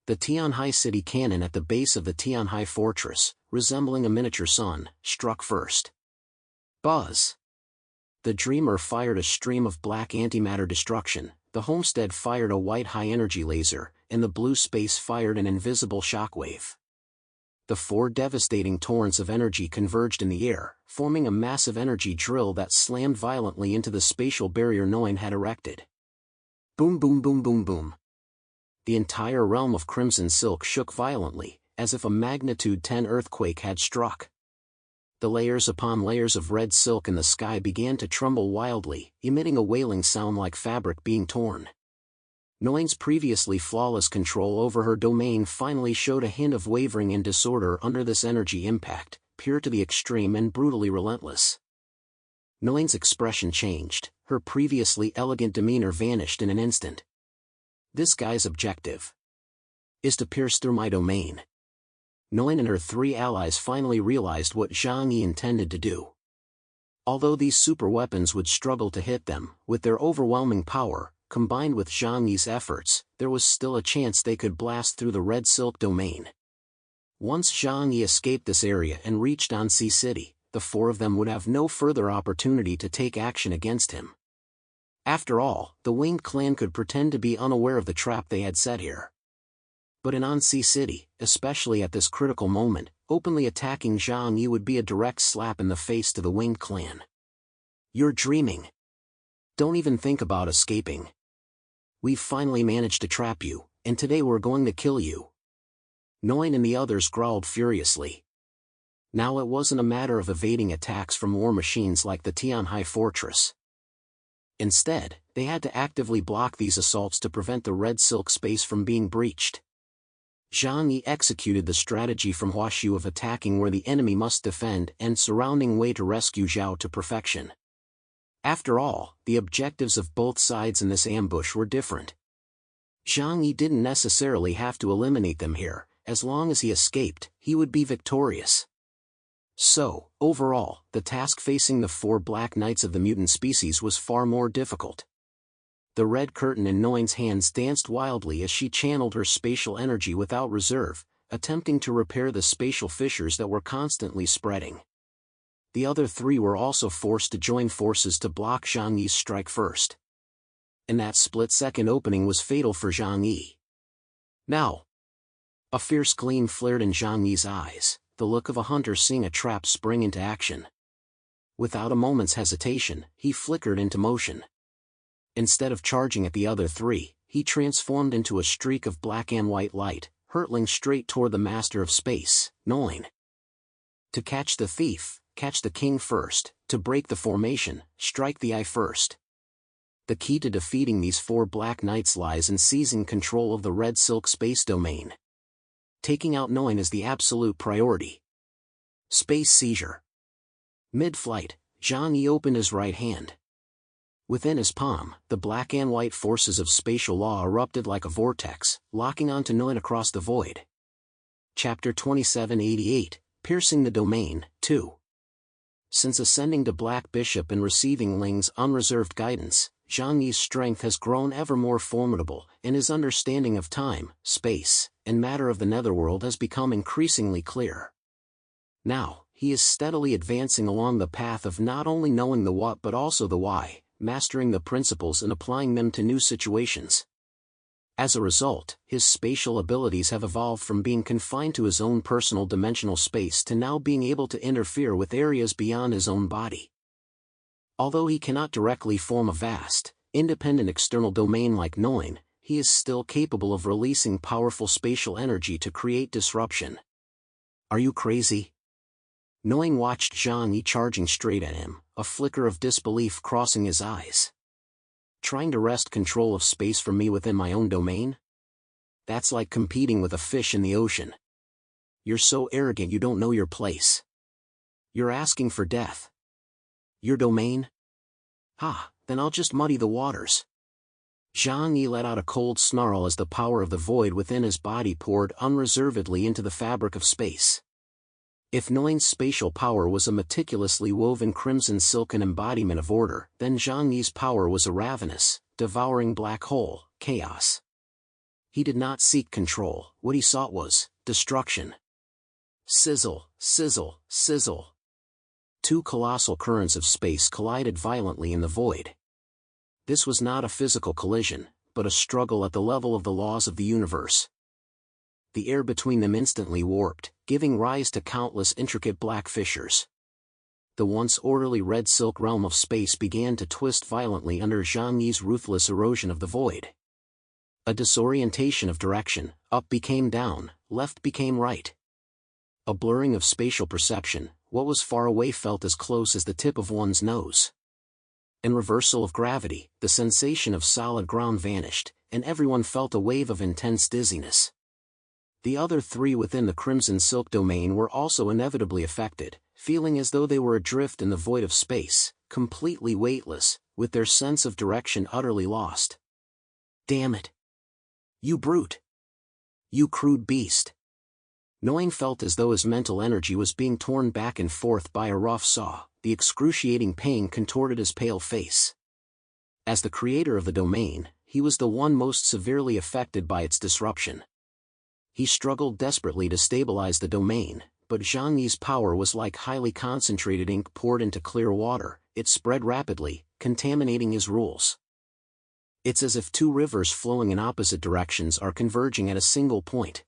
The Tianhai city cannon at the base of the Tianhai fortress, resembling a miniature sun, struck first. Buzz! The Dreamer fired a stream of black antimatter destruction, the Homestead fired a white high-energy laser, and the blue space fired an invisible shockwave. The four devastating torrents of energy converged in the air, forming a massive energy drill that slammed violently into the spatial barrier Noin had erected. Boom boom boom boom boom. The entire realm of Crimson Silk shook violently, as if a magnitude 10 earthquake had struck. The layers upon layers of red silk in the sky began to tremble wildly, emitting a wailing sound like fabric being torn. Noin's previously flawless control over her domain finally showed a hint of wavering and disorder under this energy impact, pure to the extreme and brutally relentless. Noin's expression changed, her previously elegant demeanor vanished in an instant. This guy's objective is to pierce through my domain. Noin and her three allies finally realized what Zhang Yi intended to do. Although these super weapons would struggle to hit them, with their overwhelming power, combined with Zhang Yi's efforts, there was still a chance they could blast through the Red Silk domain. Once Zhang Yi escaped this area and reached Anxi City, the four of them would have no further opportunity to take action against him. After all, the Winged Clan could pretend to be unaware of the trap they had set here. But in Anxi City, especially at this critical moment, openly attacking Zhang Yi would be a direct slap in the face to the Winged Clan. You're dreaming. Don't even think about escaping. We've finally managed to trap you, and today we're going to kill you. Noin and the others growled furiously. Now it wasn't a matter of evading attacks from war machines like the Tianhai fortress. Instead, they had to actively block these assaults to prevent the Red Silk space from being breached. Zhang Yi executed the strategy from Huaxu of attacking where the enemy must defend and surrounding Wei to rescue Zhao to perfection. After all, the objectives of both sides in this ambush were different. Zhang Yi didn't necessarily have to eliminate them here, as long as he escaped, he would be victorious. So, overall, the task facing the four Black Knights of the mutant species was far more difficult. The red curtain in Noin's hands danced wildly as she channeled her spatial energy without reserve, attempting to repair the spatial fissures that were constantly spreading. The other three were also forced to join forces to block Zhang Yi's strike first. And that split-second opening was fatal for Zhang Yi. Now! A fierce gleam flared in Zhang Yi's eyes, the look of a hunter seeing a trap spring into action. Without a moment's hesitation, he flickered into motion. Instead of charging at the other three, he transformed into a streak of black and white light, hurtling straight toward the master of space, Noin. To catch the thief, catch the king first, to break the formation, strike the eye first. The key to defeating these four Black Knights lies in seizing control of the Red Silk space domain. Taking out Noin is the absolute priority. Space seizure. Mid-flight, Zhang Yi opened his right hand. Within his palm, the black and white forces of spatial law erupted like a vortex, locking onto Noin across the void. Chapter 2788, Piercing the Domain, 2. Since ascending to Black Bishop and receiving Ling's unreserved guidance, Zhang Yi's strength has grown ever more formidable, and his understanding of time, space, and matter of the netherworld has become increasingly clear. Now, he is steadily advancing along the path of not only knowing the what but also the why, mastering the principles and applying them to new situations. As a result, his spatial abilities have evolved from being confined to his own personal dimensional space to now being able to interfere with areas beyond his own body. Although he cannot directly form a vast, independent external domain like Noin, he is still capable of releasing powerful spatial energy to create disruption. Are you crazy? Noin watched Zhang Yi charging straight at him, a flicker of disbelief crossing his eyes. Trying to wrest control of space from me within my own domain? That's like competing with a fish in the ocean. You're so arrogant you don't know your place. You're asking for death. Your domain? Then I'll just muddy the waters. Zhang Yi let out a cold snarl as the power of the void within his body poured unreservedly into the fabric of space. If Nguyen's spatial power was a meticulously woven crimson silken embodiment of order, then Zhang Yi's power was a ravenous, devouring black hole, chaos. He did not seek control, what he sought was destruction. Sizzle, sizzle, sizzle. Two colossal currents of space collided violently in the void. This was not a physical collision, but a struggle at the level of the laws of the universe. The air between them instantly warped, giving rise to countless intricate black fissures. The once orderly red silk realm of space began to twist violently under Zhang Yi's ruthless erosion of the void. A disorientation of direction, up became down, left became right. A blurring of spatial perception, what was far away felt as close as the tip of one's nose. In reversal of gravity, the sensation of solid ground vanished, and everyone felt a wave of intense dizziness. The other three within the Crimson Silk domain were also inevitably affected, feeling as though they were adrift in the void of space, completely weightless, with their sense of direction utterly lost. Damn it! You brute! You crude beast! Nguyen felt as though his mental energy was being torn back and forth by a rough saw. The excruciating pain contorted his pale face. As the creator of the domain, he was the one most severely affected by its disruption. He struggled desperately to stabilize the domain, but Zhang Yi's power was like highly concentrated ink poured into clear water. It spread rapidly, contaminating his rules. It's as if two rivers flowing in opposite directions are converging at a single point.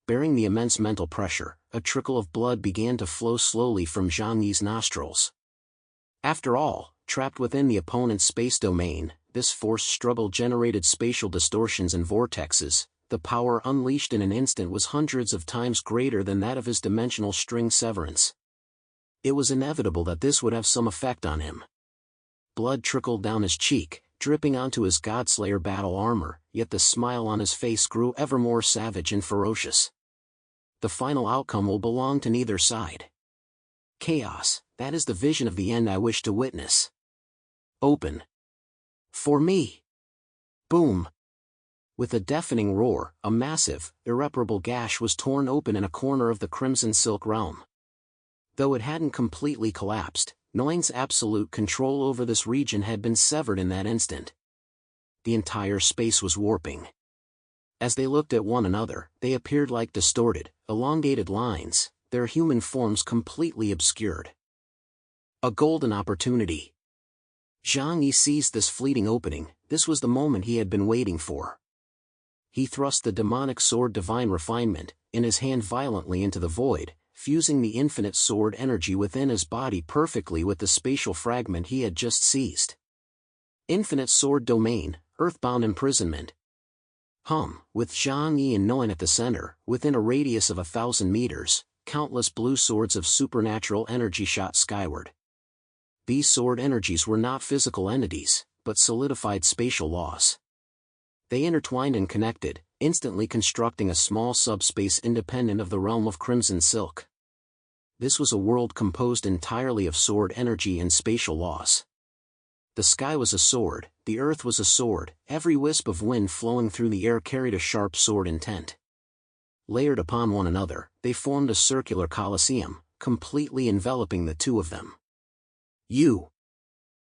Bearing the immense mental pressure, a trickle of blood began to flow slowly from Zhang Yi's nostrils. After all, trapped within the opponent's space domain, this forced struggle generated spatial distortions and vortexes. The power unleashed in an instant was hundreds of times greater than that of his dimensional string severance. It was inevitable that this would have some effect on him. Blood trickled down his cheek, dripping onto his Godslayer battle armor, yet the smile on his face grew ever more savage and ferocious. The final outcome will belong to neither side. Chaos, that is the vision of the end I wish to witness. Open. For me. Boom. With a deafening roar, a massive, irreparable gash was torn open in a corner of the Crimson Silk realm. Though it hadn't completely collapsed, Nguyen's absolute control over this region had been severed in that instant. The entire space was warping. As they looked at one another, they appeared like distorted, elongated lines, their human forms completely obscured. A golden opportunity. Zhang Yi seized this fleeting opening. This was the moment he had been waiting for. He thrust the demonic sword Divine Refinement in his hand violently into the void, fusing the infinite sword energy within his body perfectly with the spatial fragment he had just seized. Infinite sword domain, earthbound imprisonment. With Zhang Yi and Nguyen at the center, within a radius of 1,000 meters, countless blue swords of supernatural energy shot skyward. These sword energies were not physical entities, but solidified spatial laws. They intertwined and connected, instantly constructing a small subspace independent of the realm of Crimson Silk. This was a world composed entirely of sword energy and spatial laws. The sky was a sword, the earth was a sword, every wisp of wind flowing through the air carried a sharp sword intent. Layered upon one another, they formed a circular coliseum, completely enveloping the two of them.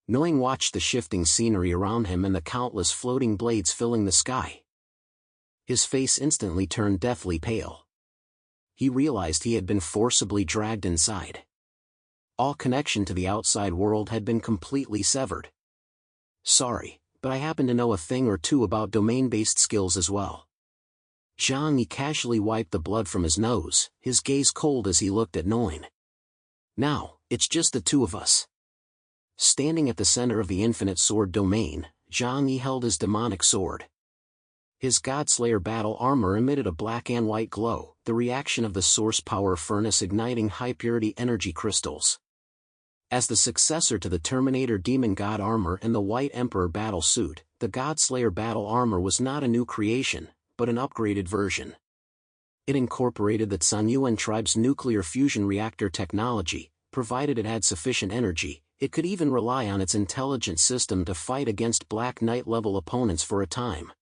Nguyen watched the shifting scenery around him and the countless floating blades filling the sky. His face instantly turned deathly pale. He realized he had been forcibly dragged inside. All connection to the outside world had been completely severed. Sorry, but I happen to know a thing or two about domain-based skills as well. Zhang Yi casually wiped the blood from his nose, his gaze cold as he looked at Nguyen. Now, it's just the two of us. Standing at the center of the infinite sword domain, Zhang Yi held his demonic sword. His Godslayer battle armor emitted a black and white glow, the reaction of the source power furnace igniting high-purity energy crystals. As the successor to the Terminator Demon God armor and the White Emperor battle suit, the Godslayer battle armor was not a new creation, but an upgraded version. It incorporated the Zhanyuan tribe's nuclear fusion reactor technology. Provided it had sufficient energy, it could even rely on its intelligent system to fight against Black Knight-level opponents for a time.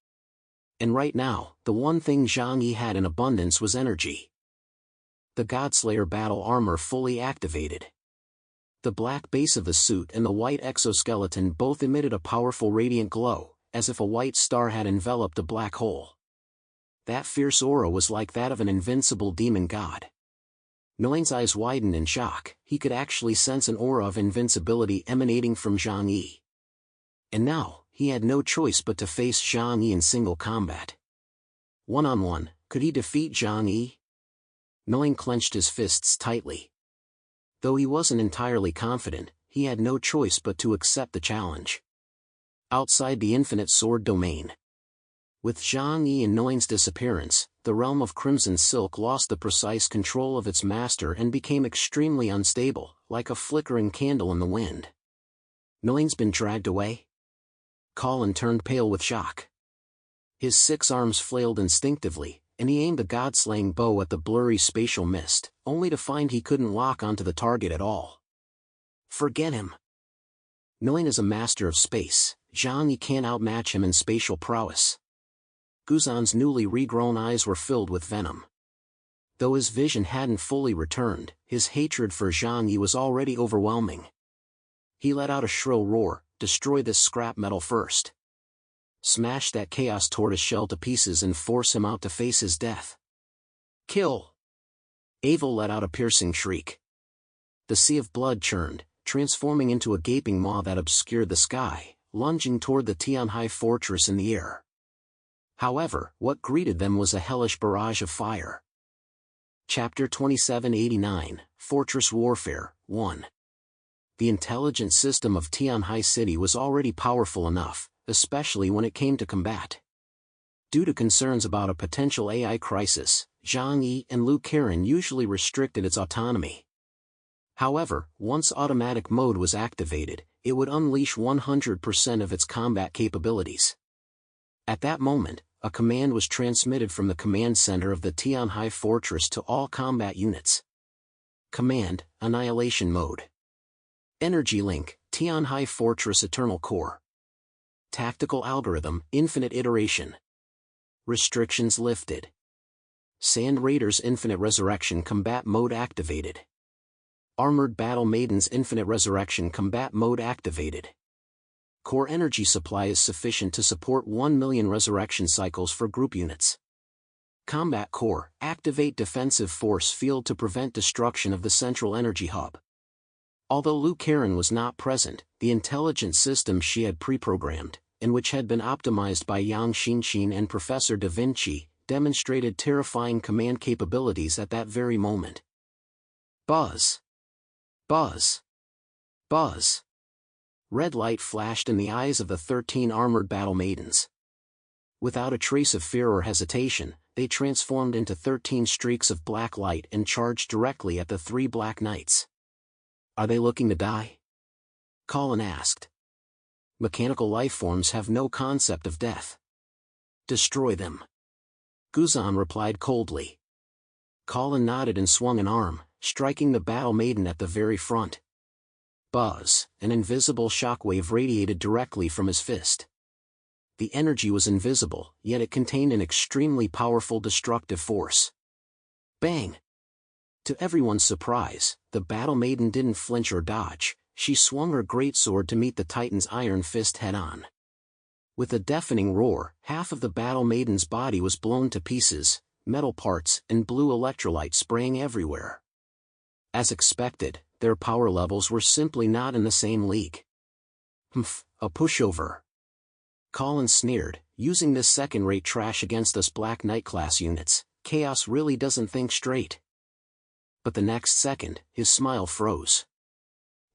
And right now, the one thing Zhang Yi had in abundance was energy. The Godslayer battle armor fully activated. The black base of the suit and the white exoskeleton both emitted a powerful radiant glow, as if a white star had enveloped a black hole. That fierce aura was like that of an invincible demon god. Nguyen's eyes widened in shock. He could actually sense an aura of invincibility emanating from Zhang Yi. And now, he had no choice but to face Zhang Yi in single combat. One-on-one, could he defeat Zhang Yi? Nguyen clenched his fists tightly. Though he wasn't entirely confident, he had no choice but to accept the challenge. Outside the infinite sword domain. With Zhang Yi and Nguyen's disappearance, the realm of Crimson Silk lost the precise control of its master and became extremely unstable, like a flickering candle in the wind. Nguyen's been dragged away? Colin turned pale with shock. His 6 arms flailed instinctively, and he aimed the god-slaying bow at the blurry spatial mist, only to find he couldn't lock onto the target at all. Forget him. Nguyen is a master of space. Zhang Yi can't outmatch him in spatial prowess. Guzan's newly regrown eyes were filled with venom. Though his vision hadn't fully returned, his hatred for Zhang Yi was already overwhelming. He let out a shrill roar, "Destroy this scrap metal first. Smash that chaos tortoiseshell to pieces and force him out to face his death. Kill!" Avel let out a piercing shriek. The sea of blood churned, transforming into a gaping maw that obscured the sky, lunging toward the Tianhai fortress in the air. However, what greeted them was a hellish barrage of fire. Chapter 2789, Fortress Warfare, 1. The intelligence system of Tianhai City was already powerful enough, especially when it came to combat. Due to concerns about a potential AI crisis, Zhang Yi and Lu Karen usually restricted its autonomy. However, once automatic mode was activated, it would unleash 100% of its combat capabilities. At that moment, a command was transmitted from the command center of the Tianhai fortress to all combat units. Command, Annihilation Mode. Energy Link, Tianhai Fortress Eternal Core. Tactical Algorithm, Infinite Iteration. Restrictions lifted. Sand Raiders Infinite Resurrection Combat Mode activated. Armored Battle Maidens Infinite Resurrection Combat Mode activated. Core energy supply is sufficient to support 1 million resurrection cycles for group units. Combat Core, activate Defensive Force Field to prevent destruction of the central energy hub. Although Lu Karen was not present, the intelligence system she had pre-programmed, and which had been optimized by Yang Xinxin and Professor Da Vinci, demonstrated terrifying command capabilities at that very moment. Buzz! Buzz! Buzz! Red light flashed in the eyes of the 13 armored battle maidens. Without a trace of fear or hesitation, they transformed into 13 streaks of black light and charged directly at the 3 black knights. Are they looking to die? Colin asked. Mechanical lifeforms have no concept of death. Destroy them. Guzan replied coldly. Colin nodded and swung an arm, striking the battle maiden at the very front. Buzz, an invisible shockwave radiated directly from his fist. The energy was invisible, yet it contained an extremely powerful destructive force. Bang! To everyone's surprise, the battle maiden didn't flinch or dodge. She swung her greatsword to meet the Titan's iron fist head-on. With a deafening roar, half of the battle maiden's body was blown to pieces, metal parts and blue electrolyte spraying everywhere. As expected, their power levels were simply not in the same league. Humph, a pushover. Colin sneered, using this second-rate trash against us Black Knight class units. Chaos really doesn't think straight. But the next second, his smile froze.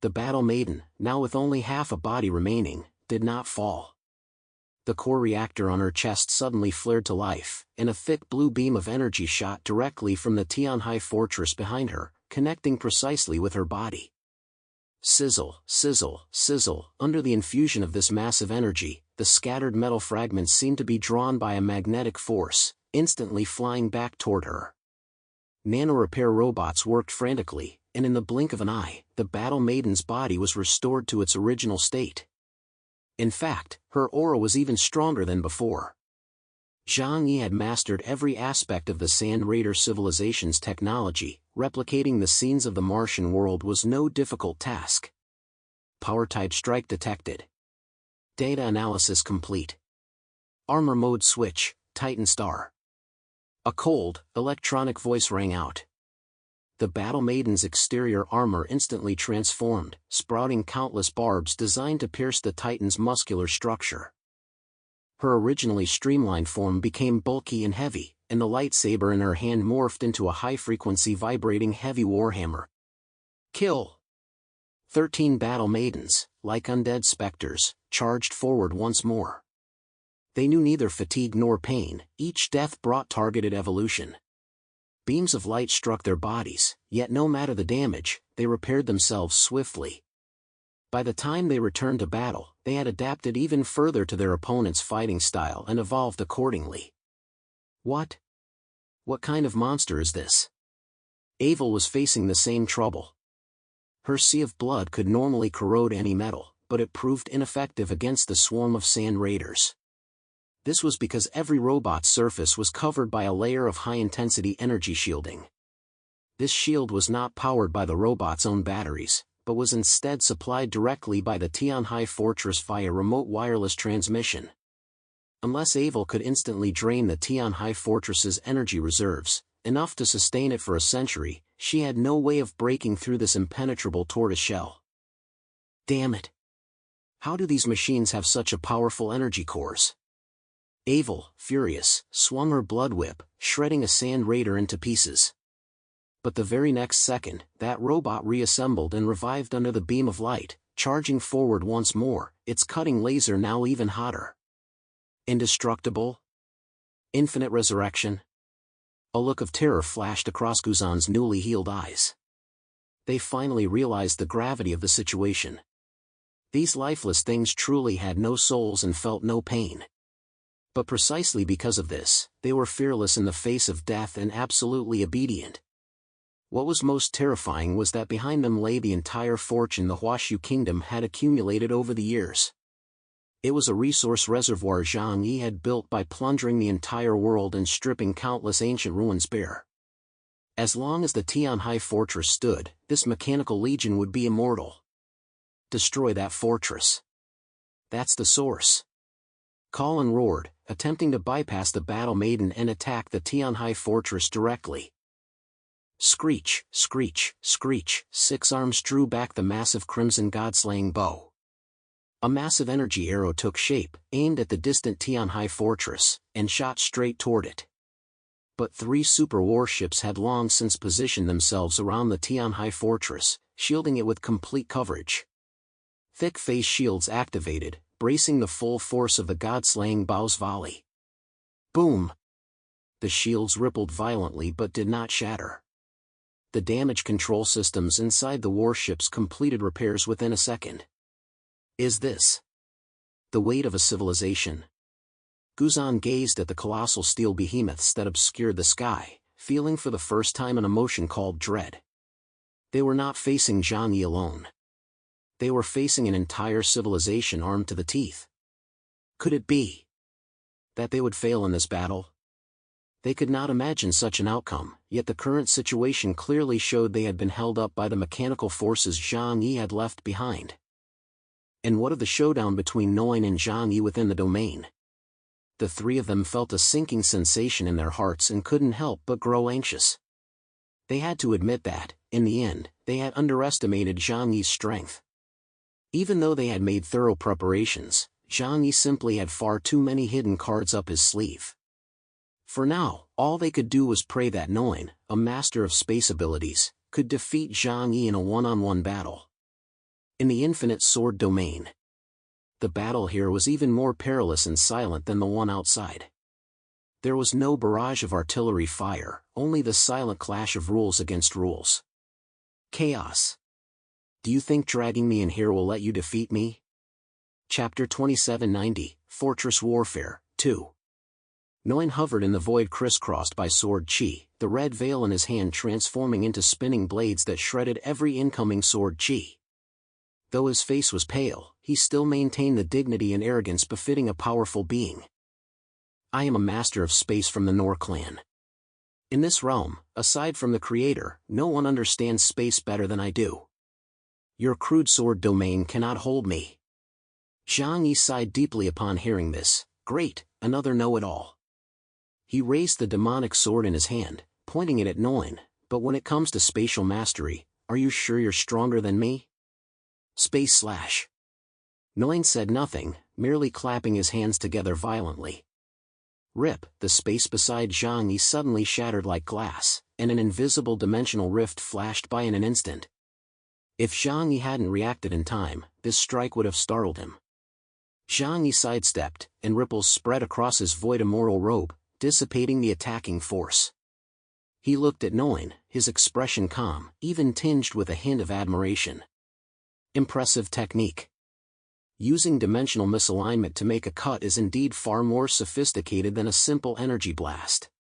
The battle maiden, now with only half a body remaining, did not fall. The core reactor on her chest suddenly flared to life, and a thick blue beam of energy shot directly from the Tianhai fortress behind her, connecting precisely with her body. Sizzle, sizzle, sizzle. Under the infusion of this massive energy, the scattered metal fragments seemed to be drawn by a magnetic force, instantly flying back toward her. Nano-repair robots worked frantically, and in the blink of an eye, the battle maiden's body was restored to its original state. In fact, her aura was even stronger than before. Zhang Yi had mastered every aspect of the Sand Raider civilization's technology, replicating the scenes of the Martian world was no difficult task. Power type strike detected. Data analysis complete. Armor mode switch, Titan Star. A cold, electronic voice rang out. The Battle Maiden's exterior armor instantly transformed, sprouting countless barbs designed to pierce the Titan's muscular structure. Her originally streamlined form became bulky and heavy, and the lightsaber in her hand morphed into a high-frequency vibrating heavy warhammer. Kill! 13 Battle Maidens, like undead specters, charged forward once more. They knew neither fatigue nor pain, each death brought targeted evolution. Beams of light struck their bodies, yet no matter the damage, they repaired themselves swiftly. By the time they returned to battle, they had adapted even further to their opponent's fighting style and evolved accordingly. What kind of monster is this? Avel was facing the same trouble. Her sea of blood could normally corrode any metal, but it proved ineffective against the swarm of sand raiders. This was because every robot's surface was covered by a layer of high-intensity energy shielding. This shield was not powered by the robot's own batteries, but was instead supplied directly by the Tian High Fortress via remote wireless transmission. Unless Avel could instantly drain the Tian High Fortress's energy reserves, enough to sustain it for a century, she had no way of breaking through this impenetrable tortoise shell. Damn it! How do these machines have such a powerful energy cores? Avel, furious, swung her blood whip, shredding a sand raider into pieces. But the very next second, that robot reassembled and revived under the beam of light, charging forward once more, its cutting laser now even hotter. Indestructible? Infinite resurrection? A look of terror flashed across Guzan's newly healed eyes. They finally realized the gravity of the situation. These lifeless things truly had no souls and felt no pain. But precisely because of this, they were fearless in the face of death and absolutely obedient. What was most terrifying was that behind them lay the entire fortune the Huashu kingdom had accumulated over the years. It was a resource reservoir Zhang Yi had built by plundering the entire world and stripping countless ancient ruins bare. As long as the Tian High Fortress stood, this mechanical legion would be immortal. Destroy that fortress. That's the source. Colin roared, attempting to bypass the Battle Maiden and attack the Tian High Fortress directly. Screech, screech, screech, Six Arms drew back the massive crimson god-slaying bow. A massive energy arrow took shape, aimed at the distant Tian High Fortress, and shot straight toward it. But 3 super warships had long since positioned themselves around the Tian High Fortress, shielding it with complete coverage. Thick face shields activated, bracing the full force of the god-slaying bow's volley. Boom! The shields rippled violently but did not shatter. The damage control systems inside the warships completed repairs within a second. Is this the weight of a civilization? Guzan gazed at the colossal steel behemoths that obscured the sky, feeling for the first time an emotion called dread. They were not facing Zhang Yi alone. They were facing an entire civilization armed to the teeth. Could it be that they would fail in this battle? They could not imagine such an outcome, yet the current situation clearly showed they had been held up by the mechanical forces Zhang Yi had left behind. And what of the showdown between Nguyen and Zhang Yi within the domain? The 3 of them felt a sinking sensation in their hearts and couldn't help but grow anxious. They had to admit that, in the end, they had underestimated Zhang Yi's strength. Even though they had made thorough preparations, Zhang Yi simply had far too many hidden cards up his sleeve. For now, all they could do was pray that Nguyen, a master of space abilities, could defeat Zhang Yi in a one-on-one battle. In the infinite sword domain, the battle here was even more perilous and silent than the one outside. There was no barrage of artillery fire, only the silent clash of rules against rules. Chaos. Do you think dragging me in here will let you defeat me? Chapter 2790, Fortress Warfare, 2. Nguyen hovered in the void crisscrossed by sword chi, the red veil in his hand transforming into spinning blades that shredded every incoming sword chi. Though his face was pale, he still maintained the dignity and arrogance befitting a powerful being. I am a master of space from the Nor clan. In this realm, aside from the Creator, no one understands space better than I do. Your crude sword domain cannot hold me. Zhang Yi sighed deeply upon hearing this. Great, another know-it-all. He raised the demonic sword in his hand, pointing it at Nguyen. But when it comes to spatial mastery, are you sure you're stronger than me? Space slash. Nguyen said nothing, merely clapping his hands together violently. Rip, the space beside Zhang Yi suddenly shattered like glass, and an invisible dimensional rift flashed by in an instant. If Zhang Yi hadn't reacted in time, this strike would have startled him. Zhang Yi sidestepped, and ripples spread across his void immortal robe, dissipating the attacking force. He looked at Nguyen, his expression calm, even tinged with a hint of admiration. Impressive technique. Using dimensional misalignment to make a cut is indeed far more sophisticated than a simple energy blast.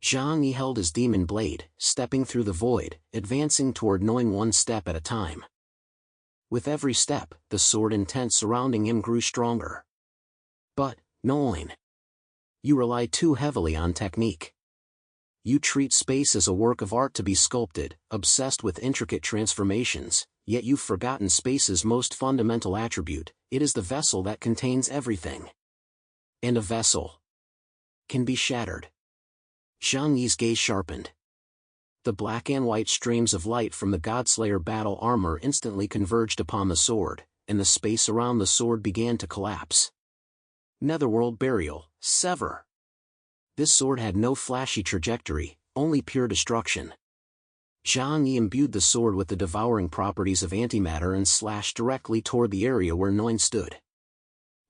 Zhang Yi held his demon blade, stepping through the void, advancing toward Nguyen one step at a time. With every step, the sword intent surrounding him grew stronger. But, Nguyen, you rely too heavily on technique. You treat space as a work of art to be sculpted, obsessed with intricate transformations, yet you've forgotten space's most fundamental attribute: it is the vessel that contains everything. And a vessel can be shattered. Zhang Yi's gaze sharpened. The black and white streams of light from the Godslayer battle armor instantly converged upon the sword, and the space around the sword began to collapse. Netherworld burial, sever. This sword had no flashy trajectory, only pure destruction. Zhang Yi imbued the sword with the devouring properties of antimatter and slashed directly toward the area where Nguyen stood.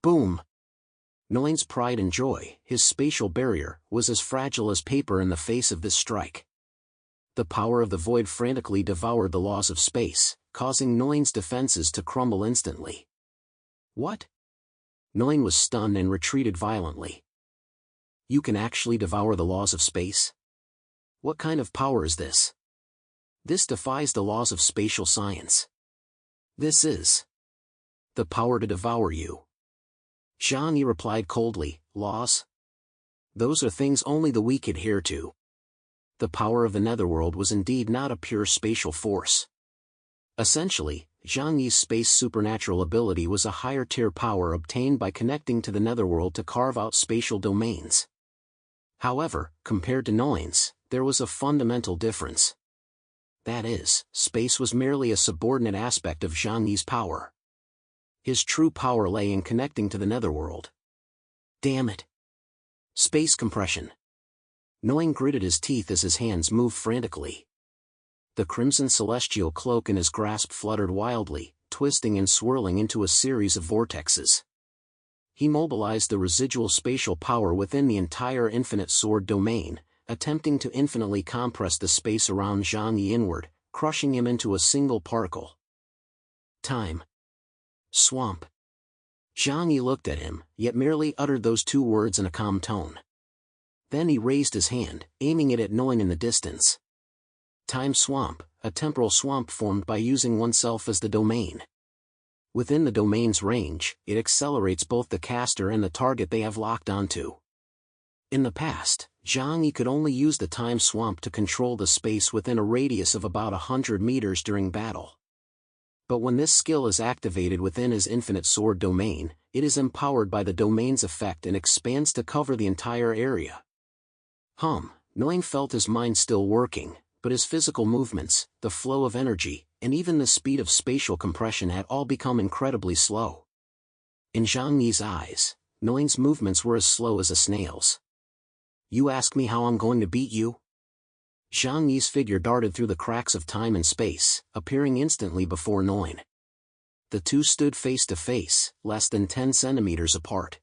Boom! Nguyen's pride and joy, his spatial barrier, was as fragile as paper in the face of this strike. The power of the void frantically devoured the laws of space, causing Nguyen's defenses to crumble instantly. What? Nguyen was stunned and retreated violently. You can actually devour the laws of space? What kind of power is this? This defies the laws of spatial science. This is the power to devour you. Zhang Yi replied coldly, laws? Those are things only the weak adhere to. The power of the netherworld was indeed not a pure spatial force. Essentially, Zhang Yi's space supernatural ability was a higher-tier power obtained by connecting to the netherworld to carve out spatial domains. However, compared to Nguyen's, there was a fundamental difference. That is, space was merely a subordinate aspect of Zhang Yi's power. His true power lay in connecting to the netherworld. Damn it! Space compression. Nguyen gritted his teeth as his hands moved frantically. The crimson celestial cloak in his grasp fluttered wildly, twisting and swirling into a series of vortexes. He mobilized the residual spatial power within the entire infinite sword domain, attempting to infinitely compress the space around Zhang Yi inward, crushing him into a single particle. Time. Swamp. Zhang Yi looked at him, yet merely uttered those two words in a calm tone. Then he raised his hand, aiming it at Nguyen in the distance. Time swamp, a temporal swamp formed by using oneself as the domain. Within the domain's range, it accelerates both the caster and the target they have locked onto. In the past, Zhang Yi could only use the time swamp to control the space within a radius of about 100 meters during battle. But when this skill is activated within his infinite sword domain, it is empowered by the domain's effect and expands to cover the entire area. Nguyen felt his mind still working, but his physical movements, the flow of energy, and even the speed of spatial compression had all become incredibly slow. In Zhang Yi's eyes, Nguyen's movements were as slow as a snail's. You ask me how I'm going to beat you? Zhang Yi's figure darted through the cracks of time and space, appearing instantly before Nguyen. The two stood face to face, less than 10 centimeters apart.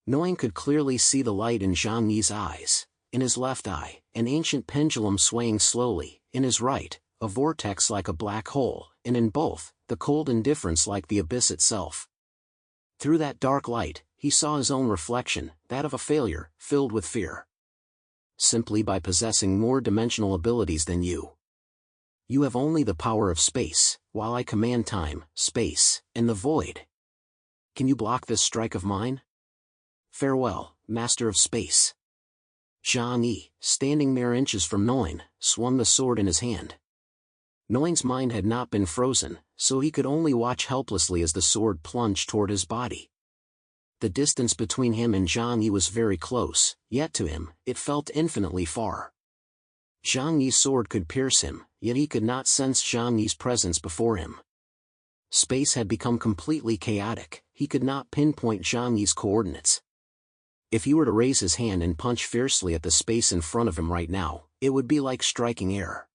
Nguyen could clearly see the light in Zhang Yi's eyes. In his left eye, an ancient pendulum swaying slowly, in his right, a vortex like a black hole, and in both, the cold indifference like the abyss itself. Through that dark light, he saw his own reflection, that of a failure, filled with fear. Simply by possessing more dimensional abilities than you. You have only the power of space, while I command time, space, and the void. Can you block this strike of mine? Farewell, Master of Space. Zhang Yi, standing mere inches from Nguyen, swung the sword in his hand. Nguyen's mind had not been frozen, so he could only watch helplessly as the sword plunged toward his body. The distance between him and Zhang Yi was very close, yet to him, it felt infinitely far. Zhang Yi's sword could pierce him, yet he could not sense Zhang Yi's presence before him. Space had become completely chaotic, he could not pinpoint Zhang Yi's coordinates. If he were to raise his hand and punch fiercely at the space in front of him right now, it would be like striking air.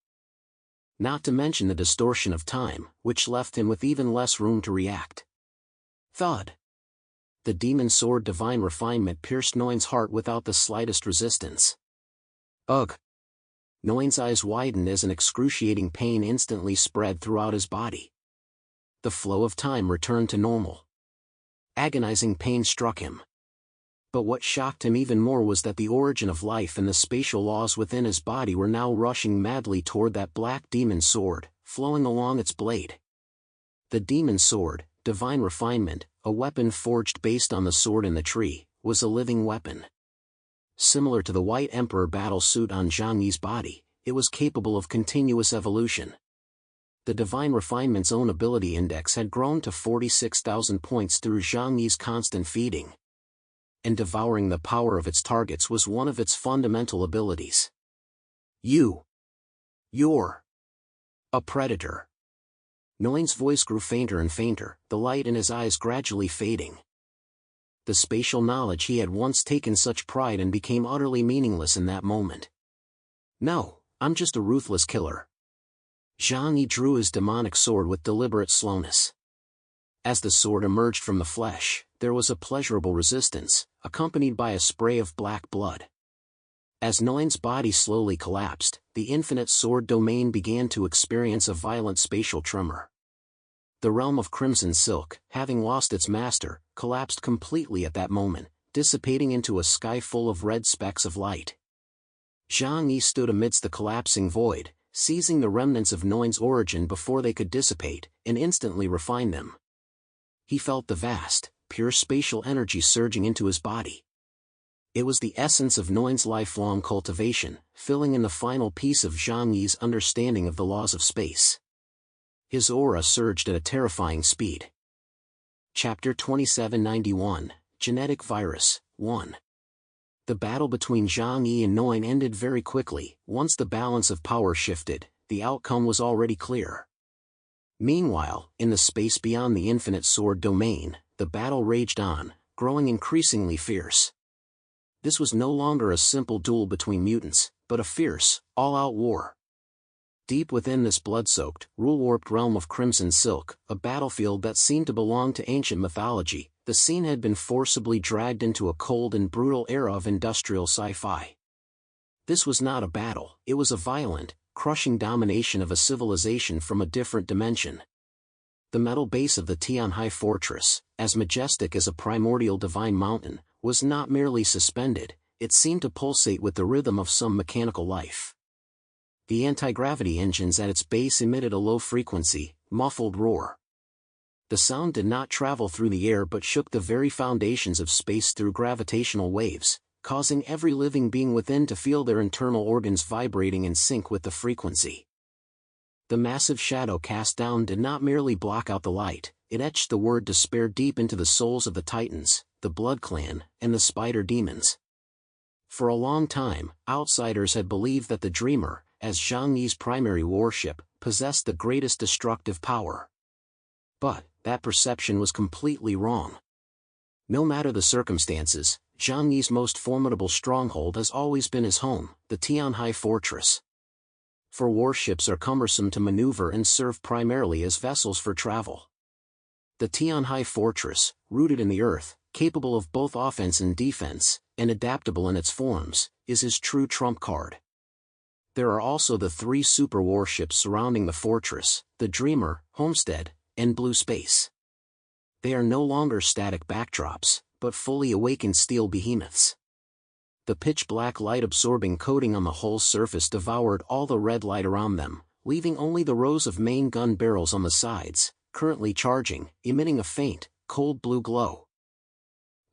Not to mention the distortion of time, which left him with even less room to react. Thud! The demon sword Divine Refinement pierced Nguyen's heart without the slightest resistance. Ugh! Nguyen's eyes widened as an excruciating pain instantly spread throughout his body. The flow of time returned to normal. Agonizing pain struck him. But what shocked him even more was that the origin of life and the spatial laws within his body were now rushing madly toward that black demon sword, flowing along its blade. The demon sword, Divine Refinement, a weapon forged based on the sword in the tree, was a living weapon. Similar to the White Emperor battle suit on Zhang Yi's body, it was capable of continuous evolution. The Divine Refinement's own ability index had grown to 46,000 points through Zhang Yi's constant feeding. And devouring the power of its targets was one of its fundamental abilities. You're a predator. Nguyen's voice grew fainter and fainter, the light in his eyes gradually fading. The spatial knowledge he had once taken such pride in became utterly meaningless in that moment. No, I'm just a ruthless killer. Zhang Yi drew his demonic sword with deliberate slowness. As the sword emerged from the flesh, there was a pleasurable resistance, accompanied by a spray of black blood. As Nguyen's body slowly collapsed, the infinite sword domain began to experience a violent spatial tremor. The realm of crimson silk, having lost its master, collapsed completely at that moment, dissipating into a sky full of red specks of light. Zhang Yi stood amidst the collapsing void, seizing the remnants of Nguyen's origin before they could dissipate, and instantly refine them. He felt the vast, pure spatial energy surging into his body. It was the essence of Nguyen's lifelong cultivation, filling in the final piece of Zhang Yi's understanding of the laws of space. His aura surged at a terrifying speed. Chapter 2791, Genetic Virus, 1. The battle between Zhang Yi and Nguyen ended very quickly. Once the balance of power shifted, the outcome was already clear. Meanwhile, in the space beyond the infinite sword domain, the battle raged on, growing increasingly fierce. This was no longer a simple duel between mutants, but a fierce, all-out war. Deep within this blood-soaked, rule-warped realm of crimson silk, a battlefield that seemed to belong to ancient mythology, the scene had been forcibly dragged into a cold and brutal era of industrial sci-fi. This was not a battle, it was a violent, crushing domination of a civilization from a different dimension. The metal base of the Tianhai Fortress, as majestic as a primordial divine mountain, was not merely suspended, it seemed to pulsate with the rhythm of some mechanical life. The anti-gravity engines at its base emitted a low-frequency, muffled roar. The sound did not travel through the air but shook the very foundations of space through gravitational waves, causing every living being within to feel their internal organs vibrating in sync with the frequency. The massive shadow cast down did not merely block out the light, it etched the word despair deep into the souls of the Titans, the Blood Clan, and the Spider Demons. For a long time, outsiders had believed that the Dreamer, as Zhang Yi's primary warship, possessed the greatest destructive power. But that perception was completely wrong. No matter the circumstances, Zhang Yi's most formidable stronghold has always been his home, the Tianhai Fortress. For warships are cumbersome to maneuver and serve primarily as vessels for travel. The Tianhai Fortress, rooted in the earth, capable of both offense and defense, and adaptable in its forms, is his true trump card. There are also the 3 super warships surrounding the fortress, the Dreamer, Homestead, and Blue Space. They are no longer static backdrops, but fully awakened steel behemoths. The pitch-black light-absorbing coating on the hull's surface devoured all the red light around them, leaving only the rows of main gun barrels on the sides, currently charging, emitting a faint, cold blue glow.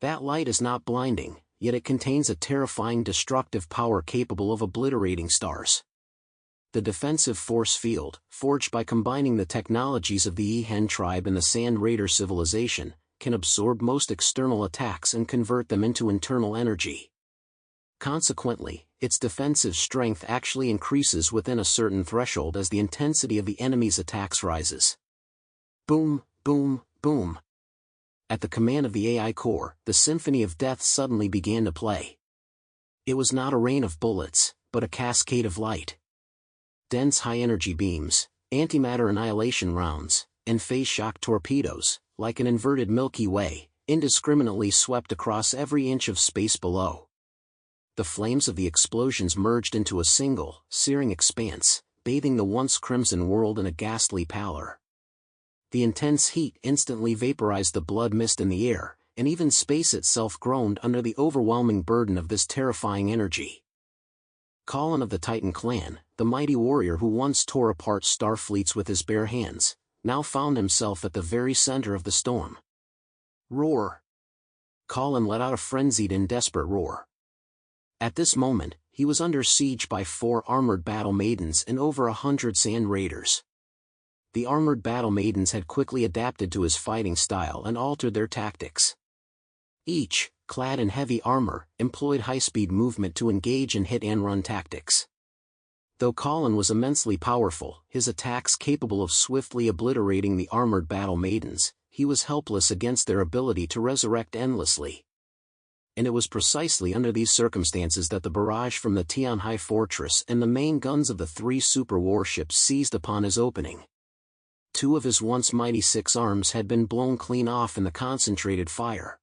That light is not blinding, yet it contains a terrifying destructive power capable of obliterating stars. The defensive force field, forged by combining the technologies of the Ehen tribe and the Sand Raider civilization, can absorb most external attacks and convert them into internal energy. Consequently, its defensive strength actually increases within a certain threshold as the intensity of the enemy's attacks rises. Boom, boom, boom. At the command of the AI core, the symphony of death suddenly began to play. It was not a rain of bullets, but a cascade of light. Dense high-energy beams, antimatter annihilation rounds, and phase-shock torpedoes, like an inverted Milky Way, indiscriminately swept across every inch of space below. The flames of the explosions merged into a single, searing expanse, bathing the once crimson world in a ghastly pallor. The intense heat instantly vaporized the blood mist in the air, and even space itself groaned under the overwhelming burden of this terrifying energy. Colin of the Titan clan, the mighty warrior who once tore apart star fleets with his bare hands, now found himself at the very center of the storm. Roar! Colin let out a frenzied and desperate roar. At this moment, he was under siege by 4 armored battle maidens and over 100 Sand Raiders. The armored battle maidens had quickly adapted to his fighting style and altered their tactics. Each, clad in heavy armor, employed high-speed movement to engage in hit-and-run tactics. Though Colin was immensely powerful, his attacks capable of swiftly obliterating the armored battle maidens, he was helpless against their ability to resurrect endlessly. And it was precisely under these circumstances that the barrage from the Tian Hai fortress and the main guns of the 3 super warships seized upon his opening. 2 of his once mighty 6 arms had been blown clean off in the concentrated fire.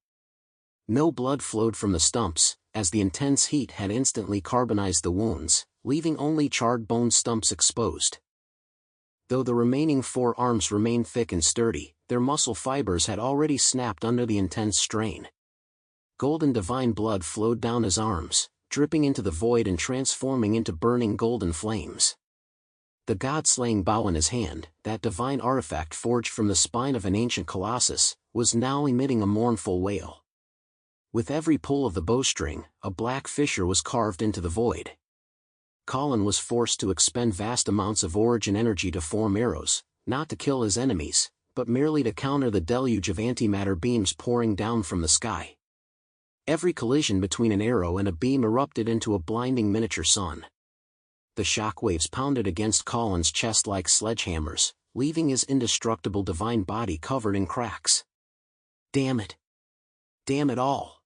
No blood flowed from the stumps, as the intense heat had instantly carbonized the wounds, leaving only charred bone stumps exposed. Though the remaining 4 arms remained thick and sturdy, their muscle fibers had already snapped under the intense strain. Golden divine blood flowed down his arms, dripping into the void and transforming into burning golden flames. The god-slaying bow in his hand, that divine artifact forged from the spine of an ancient colossus, was now emitting a mournful wail. With every pull of the bowstring, a black fissure was carved into the void. Colin was forced to expend vast amounts of origin energy to form arrows, not to kill his enemies, but merely to counter the deluge of antimatter beams pouring down from the sky. Every collision between an arrow and a beam erupted into a blinding miniature sun. The shockwaves pounded against Colin's chest like sledgehammers, leaving his indestructible divine body covered in cracks. Damn it! Damn it all!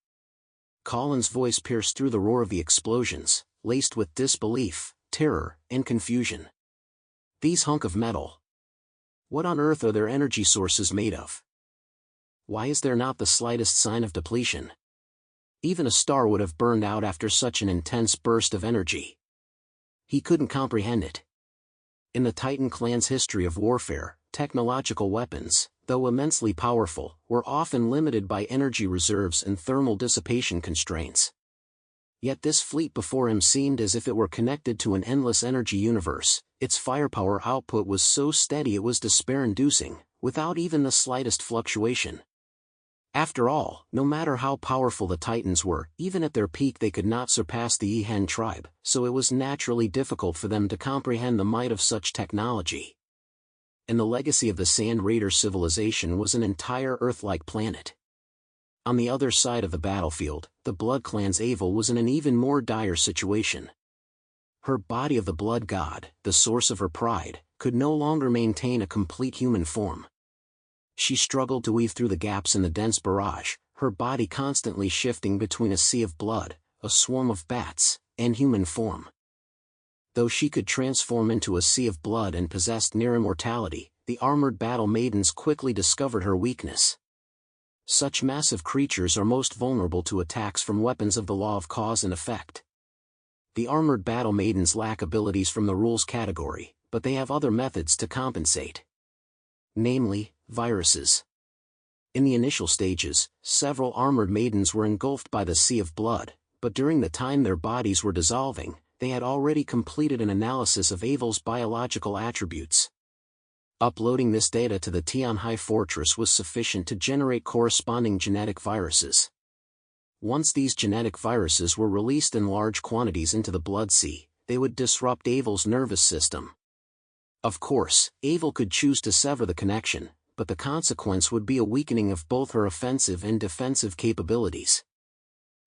Colin's voice pierced through the roar of the explosions, laced with disbelief, terror, and confusion. These hunk of metal. What on earth are their energy sources made of? Why is there not the slightest sign of depletion? Even a star would have burned out after such an intense burst of energy. He couldn't comprehend it. In the Titan clan's history of warfare, technological weapons, though immensely powerful, were often limited by energy reserves and thermal dissipation constraints. Yet this fleet before him seemed as if it were connected to an endless energy universe. Its firepower output was so steady it was despair-inducing, without even the slightest fluctuation. After all, no matter how powerful the Titans were, even at their peak they could not surpass the Ehen tribe, so it was naturally difficult for them to comprehend the might of such technology. And the legacy of the Sand Raider civilization was an entire Earth-like planet. On the other side of the battlefield, the Blood Clan's Avel was in an even more dire situation. Her body of the Blood God, the source of her pride, could no longer maintain a complete human form. She struggled to weave through the gaps in the dense barrage, her body constantly shifting between a sea of blood, a swarm of bats, and human form. Though she could transform into a sea of blood and possessed near immortality, the armored battle maidens quickly discovered her weakness. Such massive creatures are most vulnerable to attacks from weapons of the law of cause and effect. The armored battle maidens lack abilities from the rules category, but they have other methods to compensate. Namely, viruses. In the initial stages, several armored maidens were engulfed by the sea of blood, but during the time their bodies were dissolving, they had already completed an analysis of Avel's biological attributes. Uploading this data to the Tian Hai fortress was sufficient to generate corresponding genetic viruses. Once these genetic viruses were released in large quantities into the blood sea, they would disrupt Avel's nervous system. Of course, Avel could choose to sever the connection, but the consequence would be a weakening of both her offensive and defensive capabilities.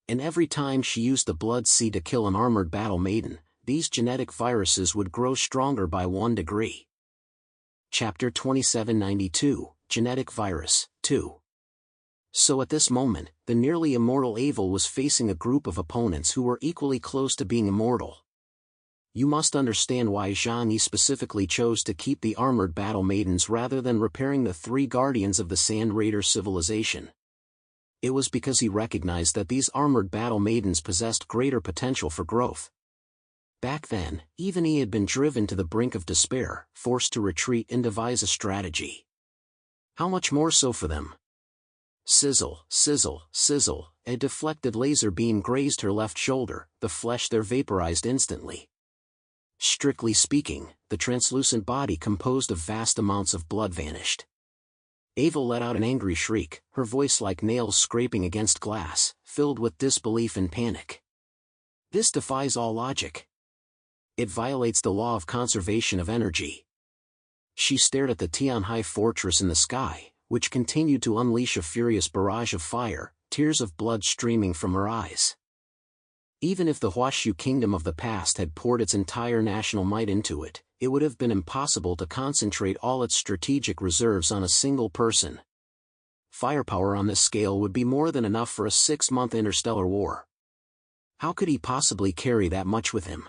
And every time she used the blood sea to kill an armored battle maiden, these genetic viruses would grow stronger by 1 degree. Chapter 2792, Genetic Virus, 2. So at this moment, the nearly immortal Avel was facing a group of opponents who were equally close to being immortal. You must understand why Zhang Yi specifically chose to keep the armored battle maidens rather than repairing the 3 guardians of the Sand Raider civilization. It was because he recognized that these armored battle maidens possessed greater potential for growth. Back then, even he had been driven to the brink of despair, forced to retreat and devise a strategy. How much more so for them? Sizzle, sizzle, sizzle, a deflected laser beam grazed her left shoulder, the flesh there vaporized instantly. Strictly speaking, the translucent body composed of vast amounts of blood vanished. Avel let out an angry shriek, her voice like nails scraping against glass, filled with disbelief and panic. This defies all logic. It violates the law of conservation of energy. She stared at the Tianhai fortress in the sky, which continued to unleash a furious barrage of fire, tears of blood streaming from her eyes. Even if the Huashu kingdom of the past had poured its entire national might into it, it would have been impossible to concentrate all its strategic reserves on a single person. Firepower on this scale would be more than enough for a 6-month interstellar war. How could he possibly carry that much with him?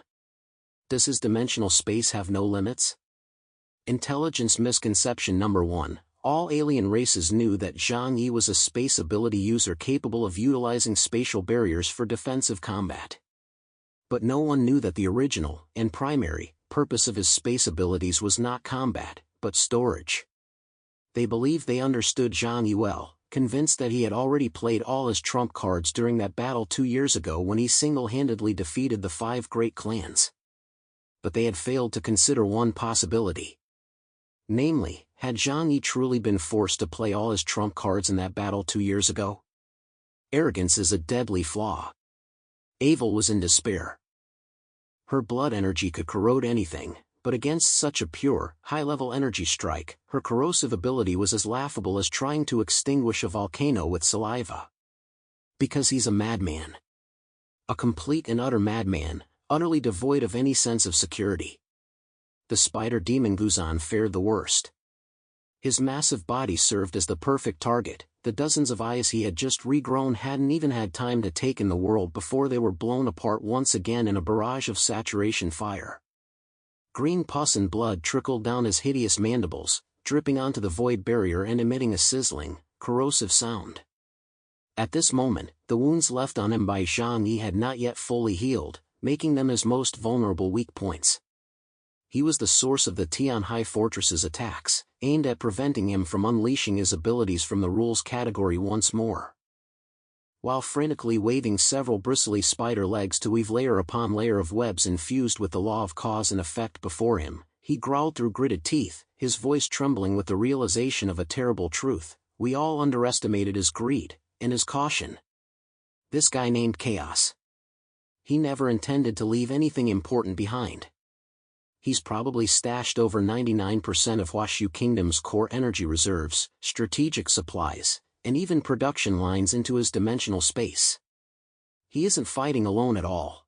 Does his dimensional space have no limits? Intelligence misconception number 1. All alien races knew that Zhang Yi was a space ability user capable of utilizing spatial barriers for defensive combat. But no one knew that the original, and primary, purpose of his space abilities was not combat, but storage. They believed they understood Zhang Yi well, convinced that he had already played all his trump cards during that battle 2 years ago when he single-handedly defeated the 5 great clans. But they had failed to consider one possibility. Namely, had Zhang Yi truly been forced to play all his trump cards in that battle 2 years ago? Arrogance is a deadly flaw. Avel was in despair. Her blood energy could corrode anything, but against such a pure, high-level energy strike, her corrosive ability was as laughable as trying to extinguish a volcano with saliva. Because he's a madman. A complete and utter madman, utterly devoid of any sense of security. The spider demon Guzan fared the worst. His massive body served as the perfect target. The dozens of eyes he had just regrown hadn't even had time to take in the world before they were blown apart once again in a barrage of saturation fire. Green pus and blood trickled down his hideous mandibles, dripping onto the void barrier and emitting a sizzling, corrosive sound. At this moment, the wounds left on him by Zhang Yi had not yet fully healed, making them his most vulnerable weak points. He was the source of the Tianhai fortress's attacks, aimed at preventing him from unleashing his abilities from the rules category once more. While frantically waving several bristly spider legs to weave layer upon layer of webs infused with the law of cause and effect before him, he growled through gritted teeth, his voice trembling with the realization of a terrible truth: we all underestimated his greed, and his caution. This guy named Chaos. He never intended to leave anything important behind. He's probably stashed over 99% of Huashu Kingdom's core energy reserves, strategic supplies, and even production lines into his dimensional space. He isn't fighting alone at all.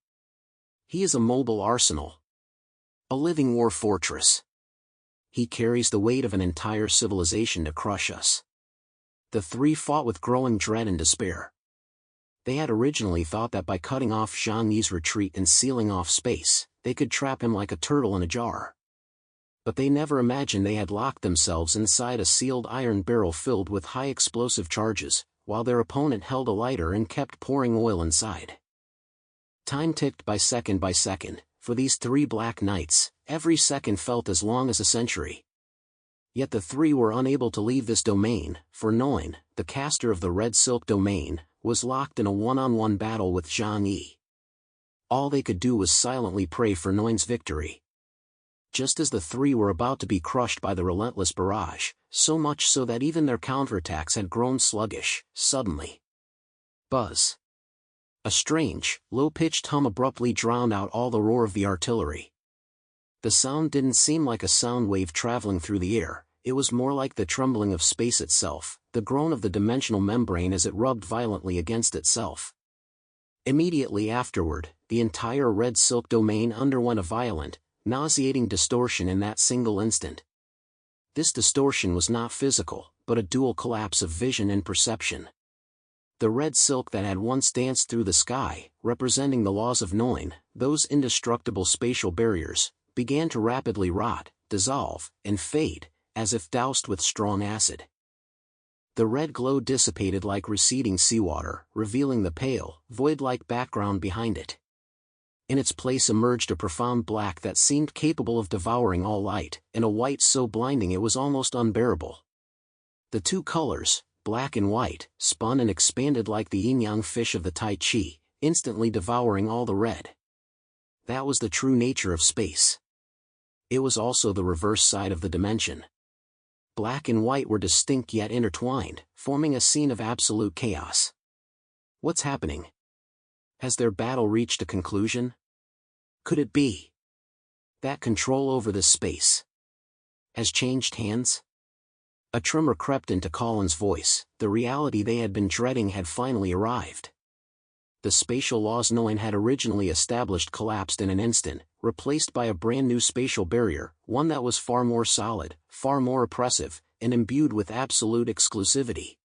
He is a mobile arsenal. A living war fortress. He carries the weight of an entire civilization to crush us. The 3 fought with growing dread and despair. They had originally thought that by cutting off Zhang Yi's retreat and sealing off space, they could trap him like a turtle in a jar. But they never imagined they had locked themselves inside a sealed iron barrel filled with high explosive charges, while their opponent held a lighter and kept pouring oil inside. Time ticked by second, for these 3 black nights, every second felt as long as a century. Yet the 3 were unable to leave this domain, for Noin, the caster of the Red Silk domain, was locked in a one-on-one battle with Zhang Yi. All they could do was silently pray for Noin's victory. Just as the 3 were about to be crushed by the relentless barrage, so much so that even their counterattacks had grown sluggish, suddenly. Buzz. A strange, low-pitched hum abruptly drowned out all the roar of the artillery. The sound didn't seem like a sound wave traveling through the air, it was more like the trembling of space itself, the groan of the dimensional membrane as it rubbed violently against itself. Immediately afterward, the entire red silk domain underwent a violent, nauseating distortion in that single instant. This distortion was not physical, but a dual collapse of vision and perception. The red silk that had once danced through the sky, representing the laws of Noin, those indestructible spatial barriers, began to rapidly rot, dissolve, and fade, as if doused with strong acid. The red glow dissipated like receding seawater, revealing the pale, void-like background behind it. In its place emerged a profound black that seemed capable of devouring all light, and a white so blinding it was almost unbearable. The two colors, black and white, spun and expanded like the yin-yang fish of the Tai Chi, instantly devouring all the red. That was the true nature of space. It was also the reverse side of the dimension. Black and white were distinct yet intertwined, forming a scene of absolute chaos. What's happening? Has their battle reached a conclusion? Could it be that control over this space has changed hands? A tremor crept into Colin's voice, the reality they had been dreading had finally arrived. The spatial laws Noin had originally established collapsed in an instant, replaced by a brand new spatial barrier, one that was far more solid, far more oppressive, and imbued with absolute exclusivity.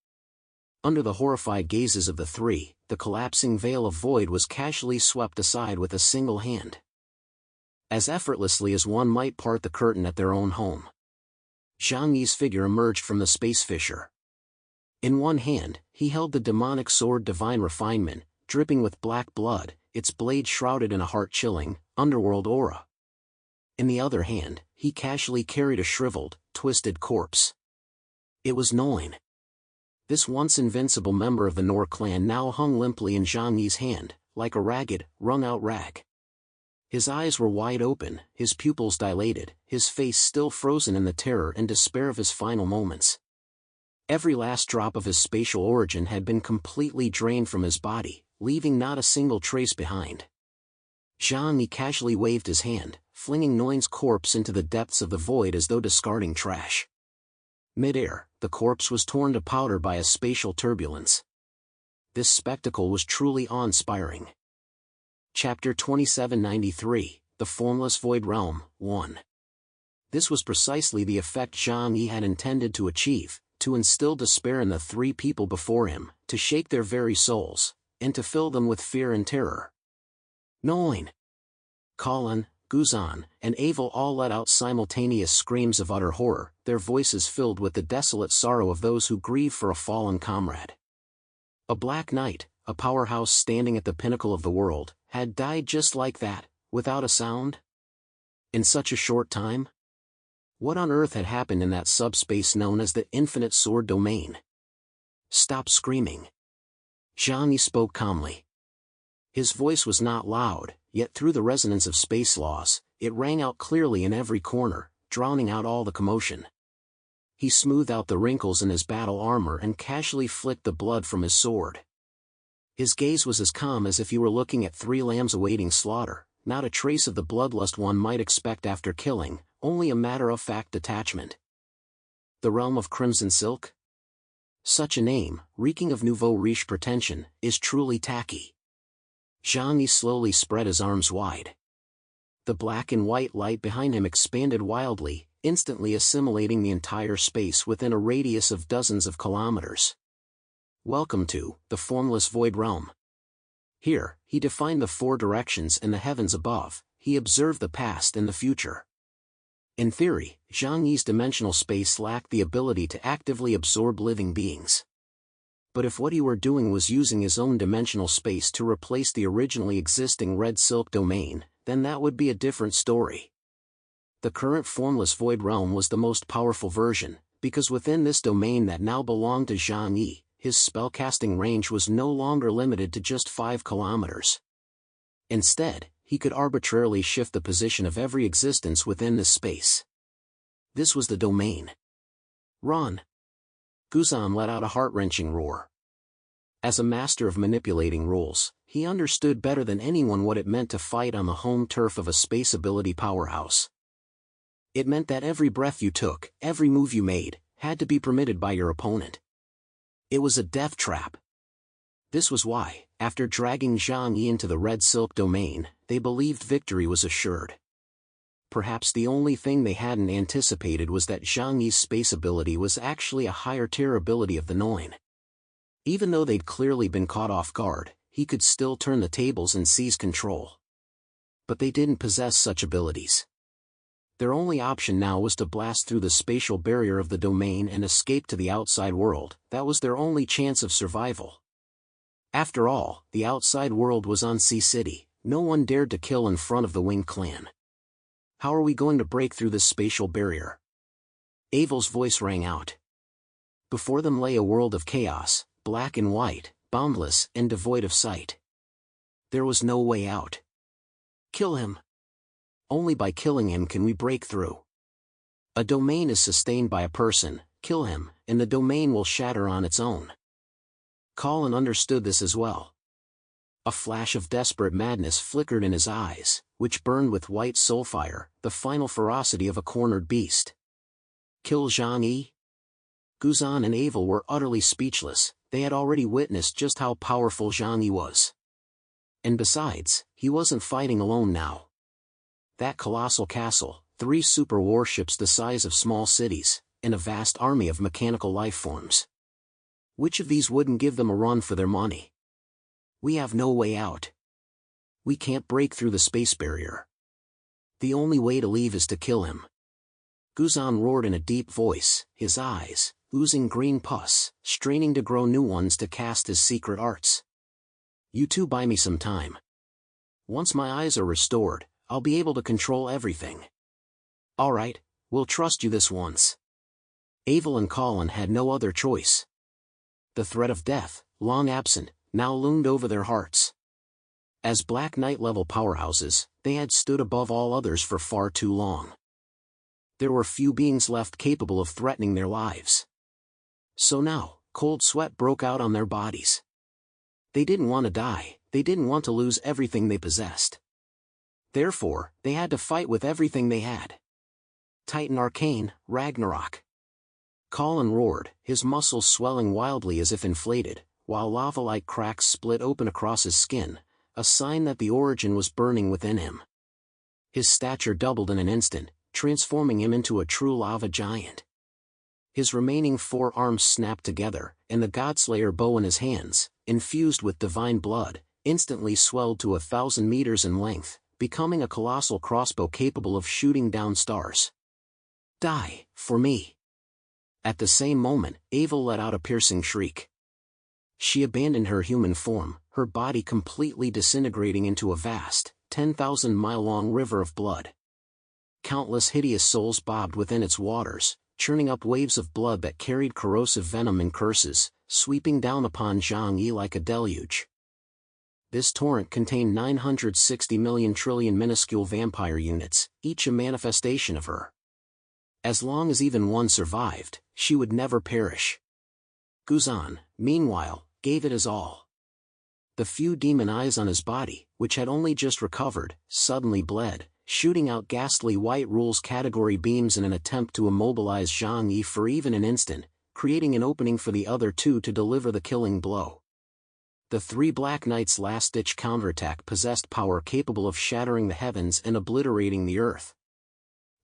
Under the horrified gazes of the three, the collapsing veil of void was casually swept aside with a single hand. As effortlessly as one might part the curtain at their own home. Zhang Yi's figure emerged from the space fissure. In one hand, he held the demonic sword Divine Refinement, dripping with black blood, its blade shrouded in a heart-chilling, underworld aura. In the other hand, he casually carried a shriveled, twisted corpse. It was Noin. This once invincible member of the Nor clan now hung limply in Zhang Yi's hand, like a ragged, wrung-out rag. His eyes were wide open, his pupils dilated, his face still frozen in the terror and despair of his final moments. Every last drop of his spatial origin had been completely drained from his body, leaving not a single trace behind. Zhang Yi casually waved his hand, flinging Noin's corpse into the depths of the void as though discarding trash. Mid-air, the corpse was torn to powder by a spatial turbulence. This spectacle was truly awe-inspiring. Chapter 2793, The Formless Void Realm, 1. This was precisely the effect Zhang Yi had intended to achieve, to instill despair in the three people before him, to shake their very souls, and to fill them with fear and terror. Noin! Colin, Guzan, and Avel all let out simultaneous screams of utter horror, their voices filled with the desolate sorrow of those who grieve for a fallen comrade. A black knight, a powerhouse standing at the pinnacle of the world, had died just like that, without a sound? In such a short time? What on earth had happened in that subspace known as the Infinite Sword Domain? Stop screaming. Zhang Yi spoke calmly. His voice was not loud, yet through the resonance of space laws, it rang out clearly in every corner, drowning out all the commotion. He smoothed out the wrinkles in his battle armor and casually flicked the blood from his sword. His gaze was as calm as if he were looking at three lambs awaiting slaughter, not a trace of the bloodlust one might expect after killing, only a matter-of-fact detachment. The realm of crimson silk? Such a name, reeking of nouveau riche pretension, is truly tacky. Zhang Yi slowly spread his arms wide. The black and white light behind him expanded wildly, instantly assimilating the entire space within a radius of dozens of kilometers. Welcome to the Formless Void Realm. Here, he defined the four directions in the heavens above, he observed the past and the future. In theory, Zhang Yi's dimensional space lacked the ability to actively absorb living beings. But if what he were doing was using his own dimensional space to replace the originally existing red silk domain, then that would be a different story. The current Formless Void Realm was the most powerful version, because within this domain that now belonged to Zhang Yi, his spellcasting range was no longer limited to just 5 kilometers. Instead, he could arbitrarily shift the position of every existence within this space. This was the domain. Run! Guzan let out a heart-wrenching roar. As a master of manipulating rules, he understood better than anyone what it meant to fight on the home turf of a space ability powerhouse. It meant that every breath you took, every move you made, had to be permitted by your opponent. It was a death trap. This was why, after dragging Zhang Yi into the Red Silk domain, they believed victory was assured. Perhaps the only thing they hadn't anticipated was that Zhang Yi's space ability was actually a higher tier ability of the Noin. Even though they'd clearly been caught off guard, he could still turn the tables and seize control. But they didn't possess such abilities. Their only option now was to blast through the spatial barrier of the domain and escape to the outside world. That was their only chance of survival. After all, the outside world was on Sea City. No one dared to kill in front of the Wing clan. How are we going to break through this spatial barrier? Avel's voice rang out. Before them lay a world of chaos, black and white, boundless and devoid of sight. There was no way out. Kill him. Only by killing him can we break through. A domain is sustained by a person. Kill him, and the domain will shatter on its own. Colin understood this as well. A flash of desperate madness flickered in his eyes, which burned with white soulfire, the final ferocity of a cornered beast. Kill Zhang Yi? Guzan and Avel were utterly speechless. They had already witnessed just how powerful Zhang Yi was. And besides, he wasn't fighting alone now. That colossal castle, 3 super warships the size of small cities, and a vast army of mechanical life forms. Which of these wouldn't give them a run for their money? We have no way out. We can't break through the space barrier. The only way to leave is to kill him. Guzan roared in a deep voice, his eyes, oozing green pus, straining to grow new ones to cast his secret arts. You two buy me some time. Once my eyes are restored, I'll be able to control everything. All right, we'll trust you this once. Avel and Colin had no other choice. The threat of death, long absent, now loomed over their hearts. As Black Knight-level powerhouses, they had stood above all others for far too long. There were few beings left capable of threatening their lives. So now, cold sweat broke out on their bodies. They didn't want to die, they didn't want to lose everything they possessed. Therefore, they had to fight with everything they had. Titan Arcane, Ragnarok. Colin roared, his muscles swelling wildly as if inflated, while lava-like cracks split open across his skin, a sign that the origin was burning within him. His stature doubled in an instant, transforming him into a true lava giant. His remaining 4 arms snapped together, and the Godslayer bow in his hands, infused with divine blood, instantly swelled to 1,000 meters in length, becoming a colossal crossbow capable of shooting down stars. Die, for me. At the same moment, Avel let out a piercing shriek. She abandoned her human form, her body completely disintegrating into a vast, 10,000-mile-long river of blood. Countless hideous souls bobbed within its waters, churning up waves of blood that carried corrosive venom and curses, sweeping down upon Zhang Yi like a deluge. This torrent contained 960 million trillion minuscule vampire units, each a manifestation of her. As long as even one survived, she would never perish. Guzan, meanwhile, gave it his all. The few demon eyes on his body, which had only just recovered, suddenly bled, shooting out ghastly white rules category beams in an attempt to immobilize Zhang Yi for even an instant, creating an opening for the other 2 to deliver the killing blow. The 3 Black Knights' last-ditch counterattack possessed power capable of shattering the heavens and obliterating the earth.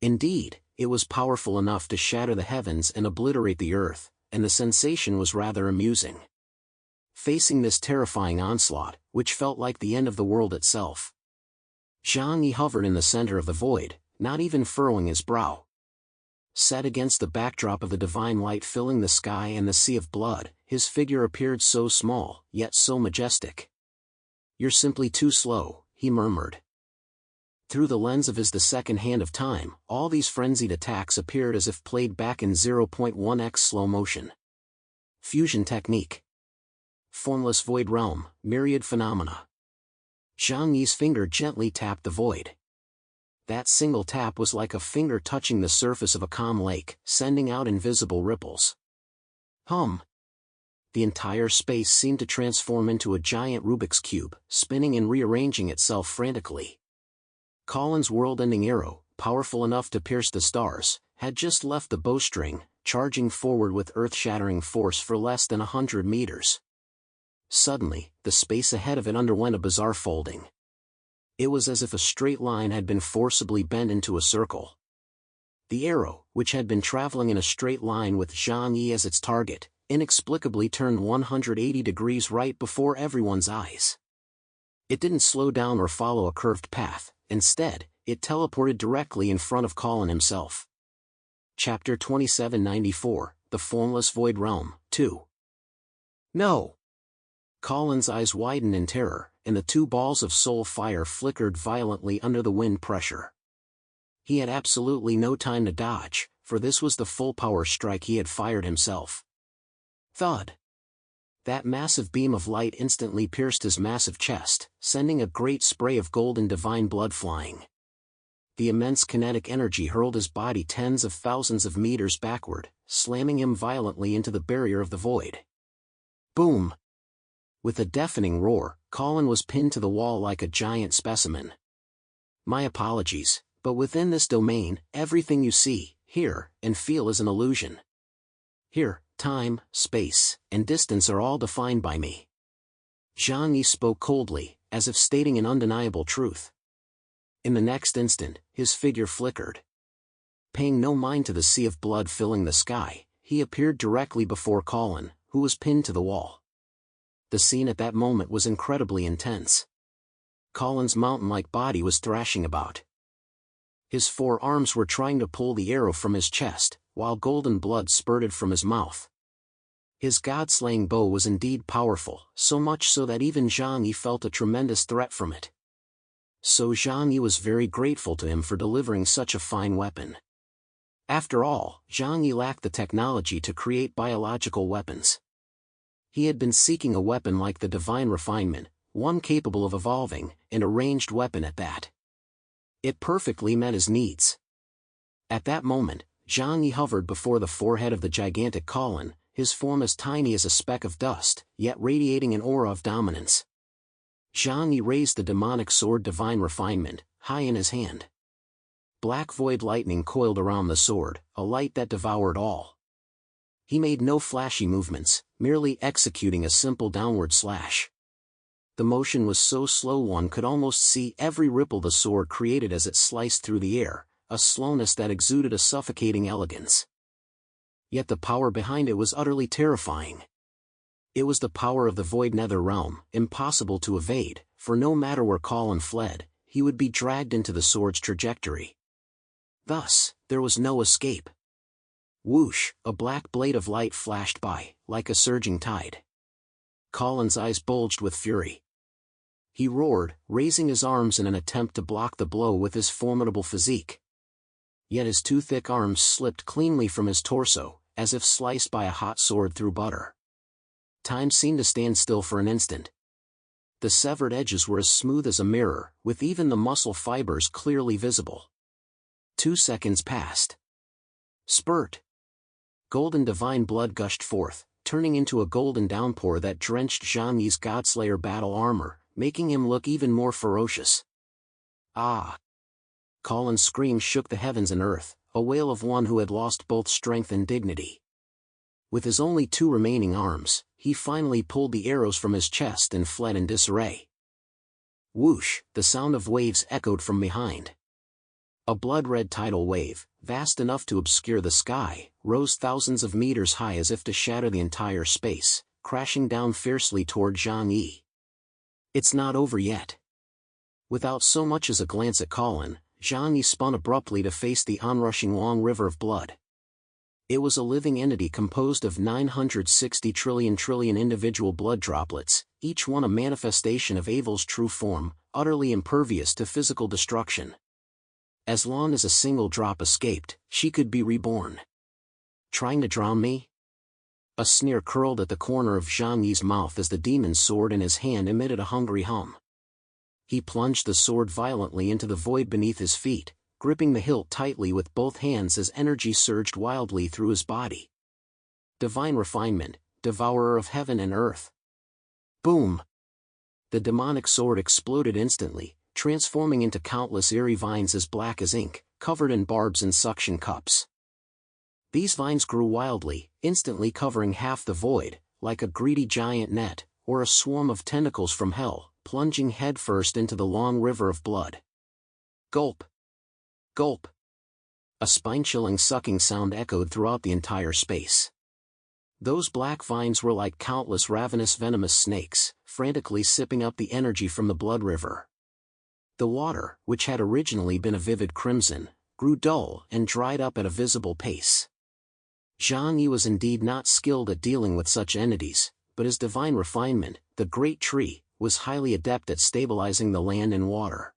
Indeed, it was powerful enough to shatter the heavens and obliterate the earth, and the sensation was rather amusing. Facing this terrifying onslaught, which felt like the end of the world itself, Zhang Yi hovered in the center of the void, not even furrowing his brow. Set against the backdrop of the divine light filling the sky and the sea of blood, his figure appeared so small, yet so majestic. You're simply too slow, he murmured. Through the lens of his the second hand of time, all these frenzied attacks appeared as if played back in 0.1x slow motion. Fusion technique. Formless void realm, myriad phenomena. Zhang Yi's finger gently tapped the void. That single tap was like a finger touching the surface of a calm lake, sending out invisible ripples. Hum. The entire space seemed to transform into a giant Rubik's Cube, spinning and rearranging itself frantically. Colin's world-ending arrow, powerful enough to pierce the stars, had just left the bowstring, charging forward with earth-shattering force for less than 100 meters. Suddenly, the space ahead of it underwent a bizarre folding. It was as if a straight line had been forcibly bent into a circle. The arrow, which had been traveling in a straight line with Zhang Yi as its target, inexplicably turned 180 degrees right before everyone's eyes. It didn't slow down or follow a curved path, instead, it teleported directly in front of Colin himself. Chapter 2794, The Formless Void Realm, 2. No! Colin's eyes widened in terror, and the two balls of soul fire flickered violently under the wind pressure. He had absolutely no time to dodge, for this was the full power strike he had fired himself. Thud! That massive beam of light instantly pierced his massive chest, sending a great spray of golden divine blood flying. The immense kinetic energy hurled his body tens of thousands of meters backward, slamming him violently into the barrier of the void. Boom! With a deafening roar, Colin was pinned to the wall like a giant specimen. My apologies, but within this domain, everything you see, hear, and feel is an illusion. Here, time, space, and distance are all defined by me. Zhang Yi spoke coldly, as if stating an undeniable truth. In the next instant, his figure flickered. Paying no mind to the sea of blood filling the sky, he appeared directly before Colin, who was pinned to the wall. The scene at that moment was incredibly intense. Colin's mountain-like body was thrashing about. His 4 arms were trying to pull the arrow from his chest, while golden blood spurted from his mouth. His god-slaying bow was indeed powerful, so much so that even Zhang Yi felt a tremendous threat from it. So Zhang Yi was very grateful to him for delivering such a fine weapon. After all, Zhang Yi lacked the technology to create biological weapons. He had been seeking a weapon like the Divine Refinement, one capable of evolving, and a ranged weapon at that. It perfectly met his needs. At that moment, Zhang Yi hovered before the forehead of the gigantic Colin, his form as tiny as a speck of dust, yet radiating an aura of dominance. Zhang Yi raised the demonic sword Divine Refinement, high in his hand. Black void lightning coiled around the sword, a light that devoured all. He made no flashy movements, merely executing a simple downward slash. The motion was so slow one could almost see every ripple the sword created as it sliced through the air, a slowness that exuded a suffocating elegance. Yet the power behind it was utterly terrifying. It was the power of the void nether realm, impossible to evade, for no matter where Colin fled, he would be dragged into the sword's trajectory. Thus, there was no escape. Whoosh, a black blade of light flashed by, like a surging tide. Colin's eyes bulged with fury. He roared, raising his arms in an attempt to block the blow with his formidable physique. Yet his 2 thick arms slipped cleanly from his torso, as if sliced by a hot sword through butter. Time seemed to stand still for an instant. The severed edges were as smooth as a mirror, with even the muscle fibers clearly visible. 2 seconds passed. Spurt! Golden divine blood gushed forth, turning into a golden downpour that drenched Zhang Yi's Godslayer battle armor, making him look even more ferocious. Ah! Colin's scream shook the heavens and earth, a wail of one who had lost both strength and dignity. With his only 2 remaining arms, he finally pulled the arrows from his chest and fled in disarray. Whoosh! The sound of waves echoed from behind. A blood-red tidal wave, vast enough to obscure the sky, rose thousands of meters high as if to shatter the entire space, crashing down fiercely toward Zhang Yi. It's not over yet. Without so much as a glance at Colin, Zhang Yi spun abruptly to face the onrushing long river of blood. It was a living entity composed of 960 trillion individual blood droplets, each one a manifestation of Evil's true form, utterly impervious to physical destruction. As long as a single drop escaped, she could be reborn. Trying to drown me? A sneer curled at the corner of Zhang Yi's mouth as the demon's sword in his hand emitted a hungry hum. He plunged the sword violently into the void beneath his feet, gripping the hilt tightly with both hands as energy surged wildly through his body. Divine Refinement, devourer of heaven and earth. Boom! The demonic sword exploded instantly, transforming into countless eerie vines as black as ink, covered in barbs and suction cups. These vines grew wildly, instantly covering half the void, like a greedy giant net, or a swarm of tentacles from hell, plunging headfirst into the long river of blood. Gulp! Gulp! A spine-chilling sucking sound echoed throughout the entire space. Those black vines were like countless ravenous venomous snakes, frantically sipping up the energy from the blood river. The water, which had originally been a vivid crimson, grew dull and dried up at a visible pace. Zhang Yi was indeed not skilled at dealing with such entities, but his divine refinement, the great tree, was highly adept at stabilizing the land and water.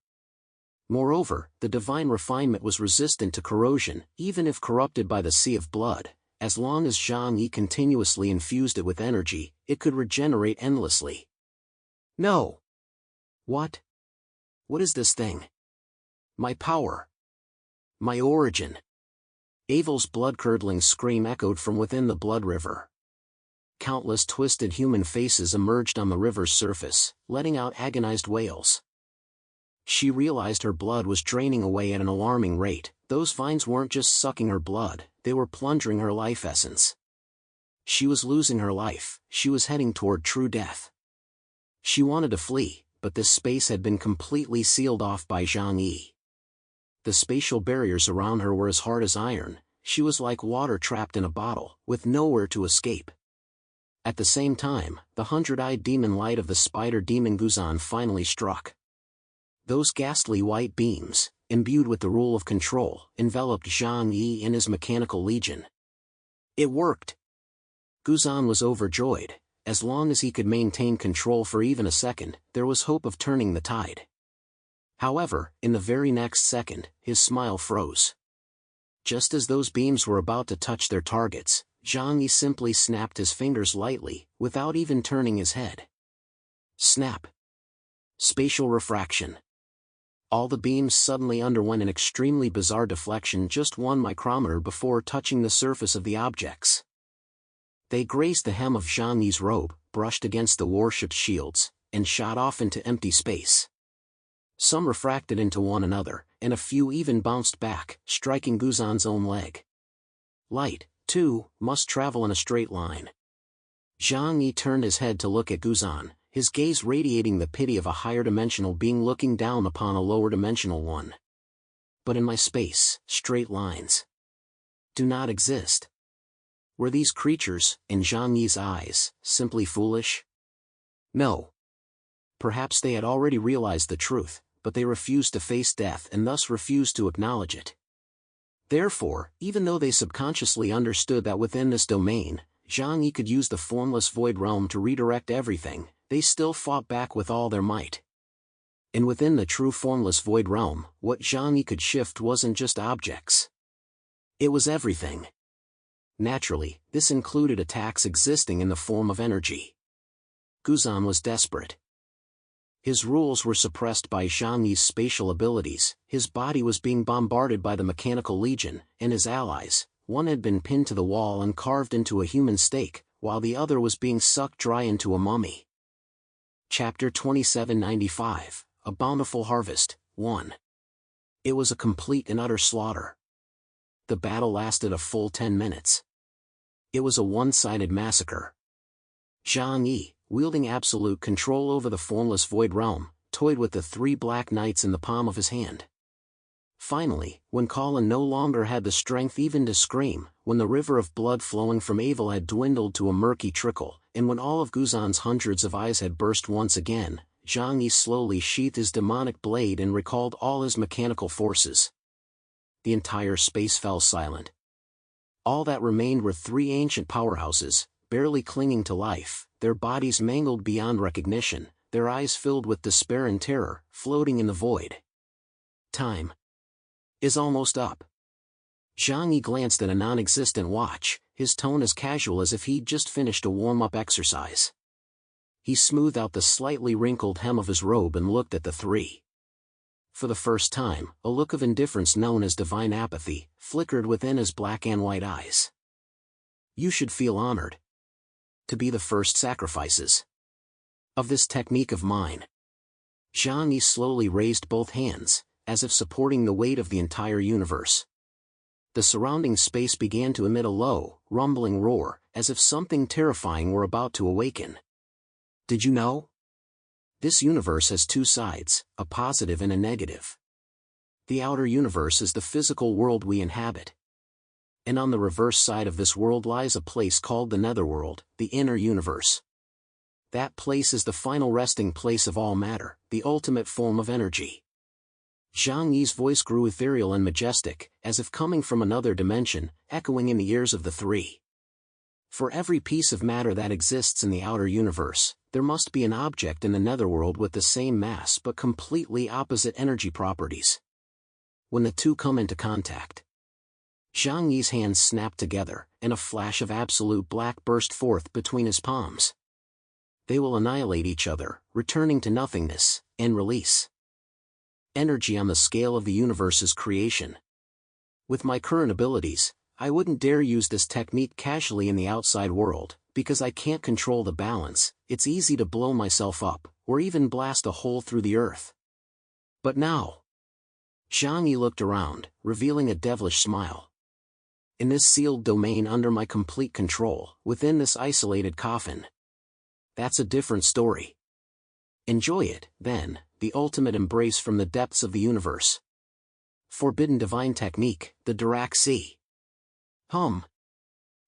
Moreover, the divine refinement was resistant to corrosion, even if corrupted by the sea of blood. As long as Zhang Yi continuously infused it with energy, it could regenerate endlessly. No! What? What is this thing? My power! My origin! Avel's blood-curdling scream echoed from within the blood river. Countless twisted human faces emerged on the river's surface, letting out agonized wails. She realized her blood was draining away at an alarming rate. Those vines weren't just sucking her blood, they were plundering her life essence. She was losing her life, she was heading toward true death. She wanted to flee, but this space had been completely sealed off by Zhang Yi. The spatial barriers around her were as hard as iron. She was like water trapped in a bottle, with nowhere to escape. At the same time, the hundred-eyed demon light of the spider demon Guzan finally struck. Those ghastly white beams, imbued with the rule of control, enveloped Zhang Yi and his mechanical legion. It worked! Guzan was overjoyed. As long as he could maintain control for even a second, there was hope of turning the tide. However, in the very next second, his smile froze. Just as those beams were about to touch their targets, Zhang Yi simply snapped his fingers lightly, without even turning his head. Snap! Spatial refraction. All the beams suddenly underwent an extremely bizarre deflection just 1 micrometer before touching the surface of the objects. They grazed the hem of Zhang Yi's robe, brushed against the warship's shields, and shot off into empty space. Some refracted into one another, and a few even bounced back, striking Guzan's own leg. Light, too, must travel in a straight line. Zhang Yi turned his head to look at Guzan, his gaze radiating the pity of a higher-dimensional being looking down upon a lower-dimensional one. But in my space, straight lines do not exist. Were these creatures, in Zhang Yi's eyes, simply foolish? No. Perhaps they had already realized the truth, but they refused to face death and thus refused to acknowledge it. Therefore, even though they subconsciously understood that within this domain, Zhang Yi could use the formless void realm to redirect everything, they still fought back with all their might. And within the true formless void realm, what Zhang Yi could shift wasn't just objects. It was everything. Naturally, this included attacks existing in the form of energy. Guzan was desperate. His rules were suppressed by Zhang Yi's spatial abilities, his body was being bombarded by the Mechanical Legion, and his allies. One had been pinned to the wall and carved into a human stake, while the other was being sucked dry into a mummy. Chapter 2795, A Bountiful Harvest, 1. It was a complete and utter slaughter. The battle lasted a full 10 minutes. It was a one-sided massacre. Zhang Yi, wielding absolute control over the formless void realm, toyed with the 3 black knights in the palm of his hand. Finally, when Colin no longer had the strength even to scream, when the river of blood flowing from Avel had dwindled to a murky trickle, and when all of Guzan's hundreds of eyes had burst once again, Zhang Yi slowly sheathed his demonic blade and recalled all his mechanical forces. The entire space fell silent. All that remained were 3 ancient powerhouses, barely clinging to life, their bodies mangled beyond recognition, their eyes filled with despair and terror, floating in the void. Time is almost up. Zhang Yi glanced at a non-existent watch, his tone as casual as if he'd just finished a warm-up exercise. He smoothed out the slightly wrinkled hem of his robe and looked at the 3. For the first time, a look of indifference known as divine apathy flickered within his black and white eyes. You should feel honored. to be the first sacrifices of this technique of mine. Zhang Yi slowly raised both hands, as if supporting the weight of the entire universe. The surrounding space began to emit a low, rumbling roar, as if something terrifying were about to awaken. Did you know? This universe has two sides, a positive and a negative. The outer universe is the physical world we inhabit. And on the reverse side of this world lies a place called the Netherworld, the inner universe. That place is the final resting place of all matter, the ultimate form of energy. Zhang Yi's voice grew ethereal and majestic, as if coming from another dimension, echoing in the ears of the three. For every piece of matter that exists in the outer universe, there must be an object in the netherworld with the same mass but completely opposite energy properties. When the two come into contact, Zhang Yi's hands snapped together, and a flash of absolute black burst forth between his palms. They will annihilate each other, returning to nothingness, and release energy on the scale of the universe's creation. With my current abilities, I wouldn't dare use this technique casually in the outside world, because I can't control the balance. It's easy to blow myself up, or even blast a hole through the earth. But now, Zhang Yi looked around, revealing a devilish smile. In this sealed domain under my complete control, within this isolated coffin, that's a different story. Enjoy it, then, the ultimate embrace from the depths of the universe. Forbidden divine technique, the Dirac Sea.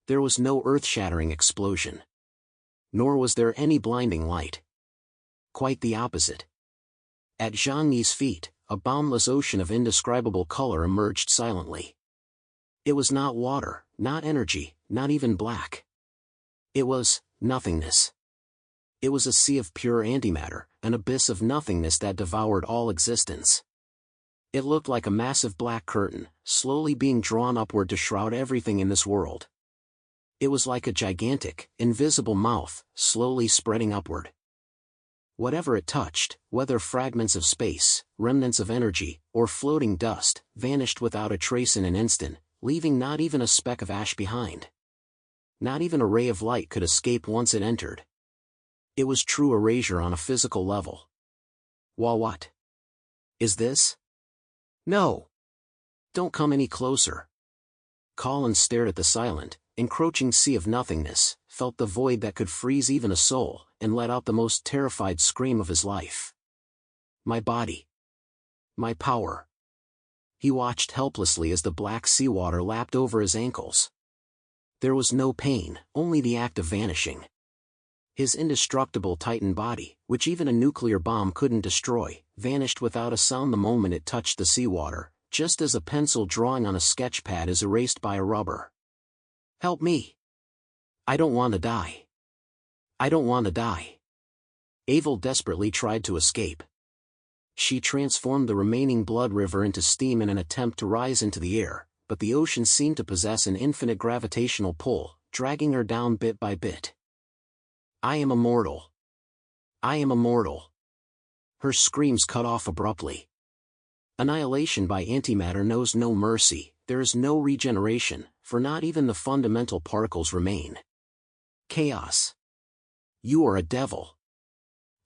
There was no earth-shattering explosion. Nor was there any blinding light. Quite the opposite. At Zhang Yi's feet, a boundless ocean of indescribable color emerged silently. It was not water, not energy, not even black. It was nothingness. It was a sea of pure antimatter, an abyss of nothingness that devoured all existence. It looked like a massive black curtain, slowly being drawn upward to shroud everything in this world. It was like a gigantic, invisible mouth, slowly spreading upward. Whatever it touched, whether fragments of space, remnants of energy, or floating dust, vanished without a trace in an instant, leaving not even a speck of ash behind. Not even a ray of light could escape once it entered. It was true erasure on a physical level. What is this? No! Don't come any closer. Colin stared at the silent, encroaching sea of nothingness, felt the void that could freeze even a soul, and let out the most terrified scream of his life. My body. My power. He watched helplessly as the black seawater lapped over his ankles. There was no pain, only the act of vanishing. His indestructible Titan body, which even a nuclear bomb couldn't destroy, vanished without a sound the moment it touched the seawater, just as a pencil drawing on a sketch pad is erased by a rubber. Help me! I don't want to die. I don't want to die. Avel desperately tried to escape. She transformed the remaining blood river into steam in an attempt to rise into the air, but the ocean seemed to possess an infinite gravitational pull, dragging her down bit by bit. I am immortal. I am immortal. Her screams cut off abruptly. Annihilation by antimatter knows no mercy, there is no regeneration, for not even the fundamental particles remain. Chaos. You are a devil.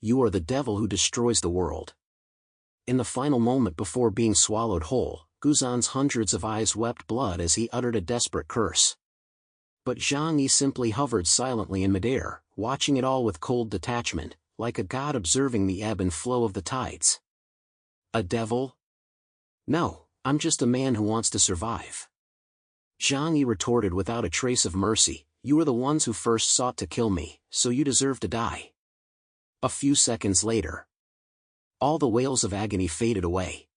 You are the devil who destroys the world. In the final moment before being swallowed whole, Guzan's hundreds of eyes wept blood as he uttered a desperate curse. But Zhang Yi simply hovered silently in midair, watching it all with cold detachment, like a god observing the ebb and flow of the tides. A devil? No, I'm just a man who wants to survive. Zhang Yi retorted without a trace of mercy, you are the ones who first sought to kill me, so you deserve to die. A few seconds later, all the wails of agony faded away.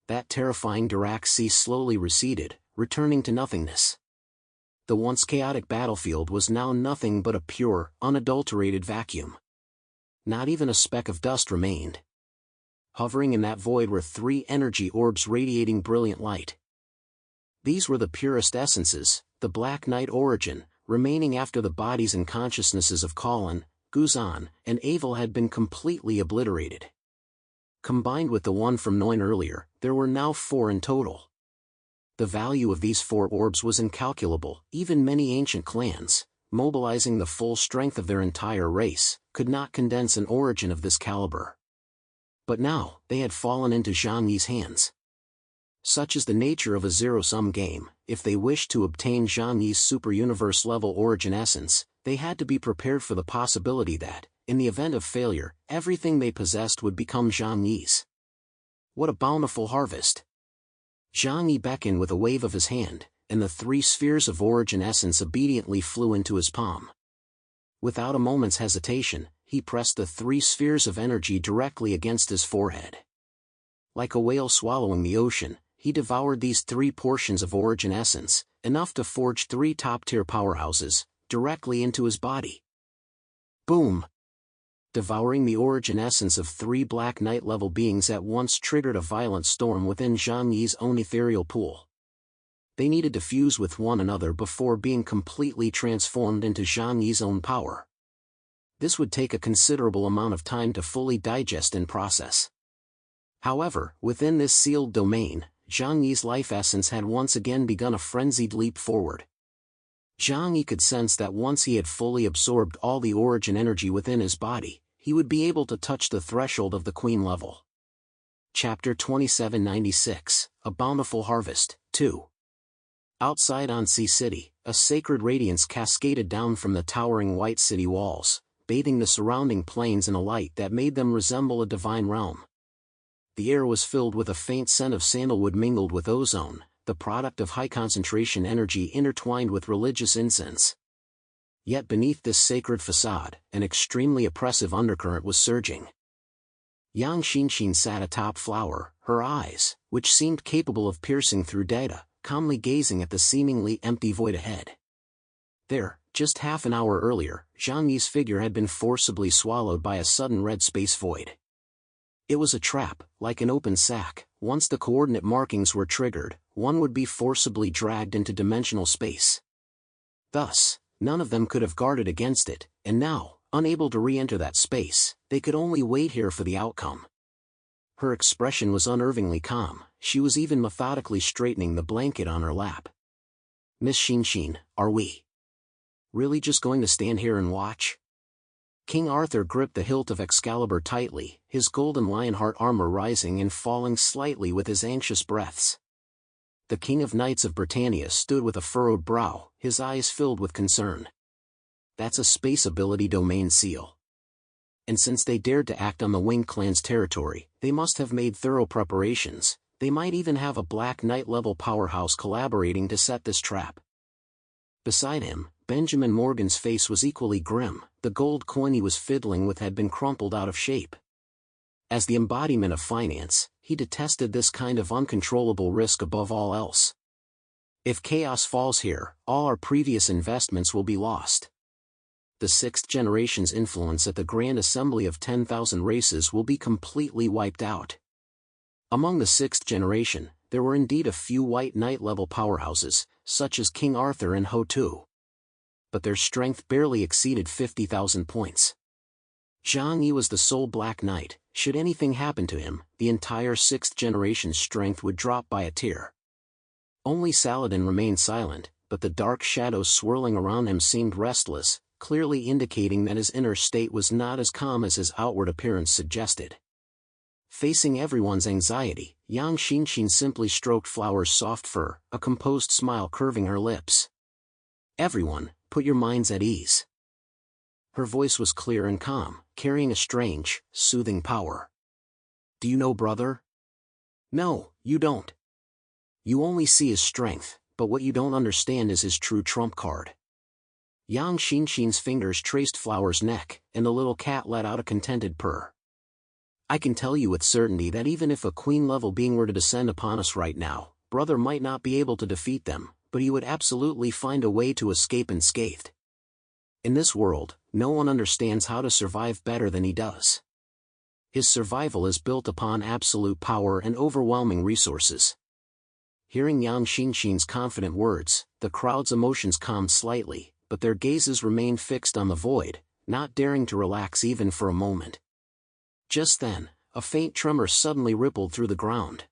That terrifying Dirac Sea slowly receded, returning to nothingness. The once chaotic battlefield was now nothing but a pure, unadulterated vacuum. Not even a speck of dust remained. Hovering in that void were 3 energy orbs radiating brilliant light. These were the purest essences, the Black Knight origin, remaining after the bodies and consciousnesses of Colin, Guzan, and Avel had been completely obliterated. Combined with the one from Noin earlier, there were now 4 in total. The value of these 4 orbs was incalculable, even many ancient clans, mobilizing the full strength of their entire race, could not condense an origin of this caliber. But now, they had fallen into Zhang Yi's hands. Such is the nature of a zero-sum game. If they wished to obtain Zhang Yi's super-universe-level origin essence, they had to be prepared for the possibility that, in the event of failure, everything they possessed would become Zhang Yi's. What a bountiful harvest! Zhang Yi beckoned with a wave of his hand, and the 3 spheres of origin essence obediently flew into his palm. Without a moment's hesitation, he pressed the 3 spheres of energy directly against his forehead. Like a whale swallowing the ocean, he devoured these 3 portions of origin essence, enough to forge 3 top-tier powerhouses, directly into his body. Boom! Devouring the origin essence of 3 Black Knight-level beings at once triggered a violent storm within Zhang Yi's own ethereal pool. They needed to fuse with one another before being completely transformed into Zhang Yi's own power. This would take a considerable amount of time to fully digest and process. However, within this sealed domain, Zhang Yi's life essence had once again begun a frenzied leap forward. Zhang Yi could sense that once he had fully absorbed all the origin energy within his body, he would be able to touch the threshold of the Queen level. Chapter 2796, A Bountiful Harvest, 2. Outside Ansi City, a sacred radiance cascaded down from the towering white city walls, bathing the surrounding plains in a light that made them resemble a divine realm. The air was filled with a faint scent of sandalwood mingled with ozone, the product of high-concentration energy intertwined with religious incense. Yet beneath this sacred facade, an extremely oppressive undercurrent was surging. Yang Xinxin sat atop Flower, her eyes, which seemed capable of piercing through data, calmly gazing at the seemingly empty void ahead. There, just half an hour earlier, Zhang Yi's figure had been forcibly swallowed by a sudden red space void. It was a trap, like an open sack. Once the coordinate markings were triggered, one would be forcibly dragged into dimensional space. Thus, none of them could have guarded against it, and now, unable to re-enter that space, they could only wait here for the outcome. Her expression was unnervingly calm. She was even methodically straightening the blanket on her lap. "Miss Xinxin, are we really just going to stand here and watch?" King Arthur gripped the hilt of Excalibur tightly, his golden lionheart armor rising and falling slightly with his anxious breaths. The King of Knights of Britannia stood with a furrowed brow, his eyes filled with concern. That's a space ability domain seal. And since they dared to act on the Winged Clan's territory, they must have made thorough preparations. They might even have a Black Knight-level powerhouse collaborating to set this trap. Beside him, Benjamin Morgan's face was equally grim. The gold coin he was fiddling with had been crumpled out of shape. As the embodiment of finance, he detested this kind of uncontrollable risk above all else. If chaos falls here, all our previous investments will be lost. The 6th generation's influence at the Grand Assembly of 10,000 races will be completely wiped out. Among the 6th generation, there were indeed a few White Knight-level powerhouses, such as King Arthur and Ho Tu. But their strength barely exceeded 50,000 points. Zhang Yi was the sole Black Knight. Should anything happen to him, the entire 6th generation's strength would drop by a tier. Only Saladin remained silent, but the dark shadows swirling around him seemed restless, clearly indicating that his inner state was not as calm as his outward appearance suggested. Facing everyone's anxiety, Yang Xinxin simply stroked Flower's soft fur, a composed smile curving her lips. "Everyone, put your minds at ease." Her voice was clear and calm, carrying a strange, soothing power. "Do you know brother? No, you don't. You only see his strength, but what you don't understand is his true trump card." Yang Xinxin's fingers traced Flower's neck, and the little cat let out a contented purr. "I can tell you with certainty that even if a queen-level being were to descend upon us right now, brother might not be able to defeat them, but he would absolutely find a way to escape unscathed. In this world, no one understands how to survive better than he does. His survival is built upon absolute power and overwhelming resources." Hearing Yang Xinxin's confident words, the crowd's emotions calmed slightly, but their gazes remained fixed on the void, not daring to relax even for a moment. Just then, a faint tremor suddenly rippled through the ground.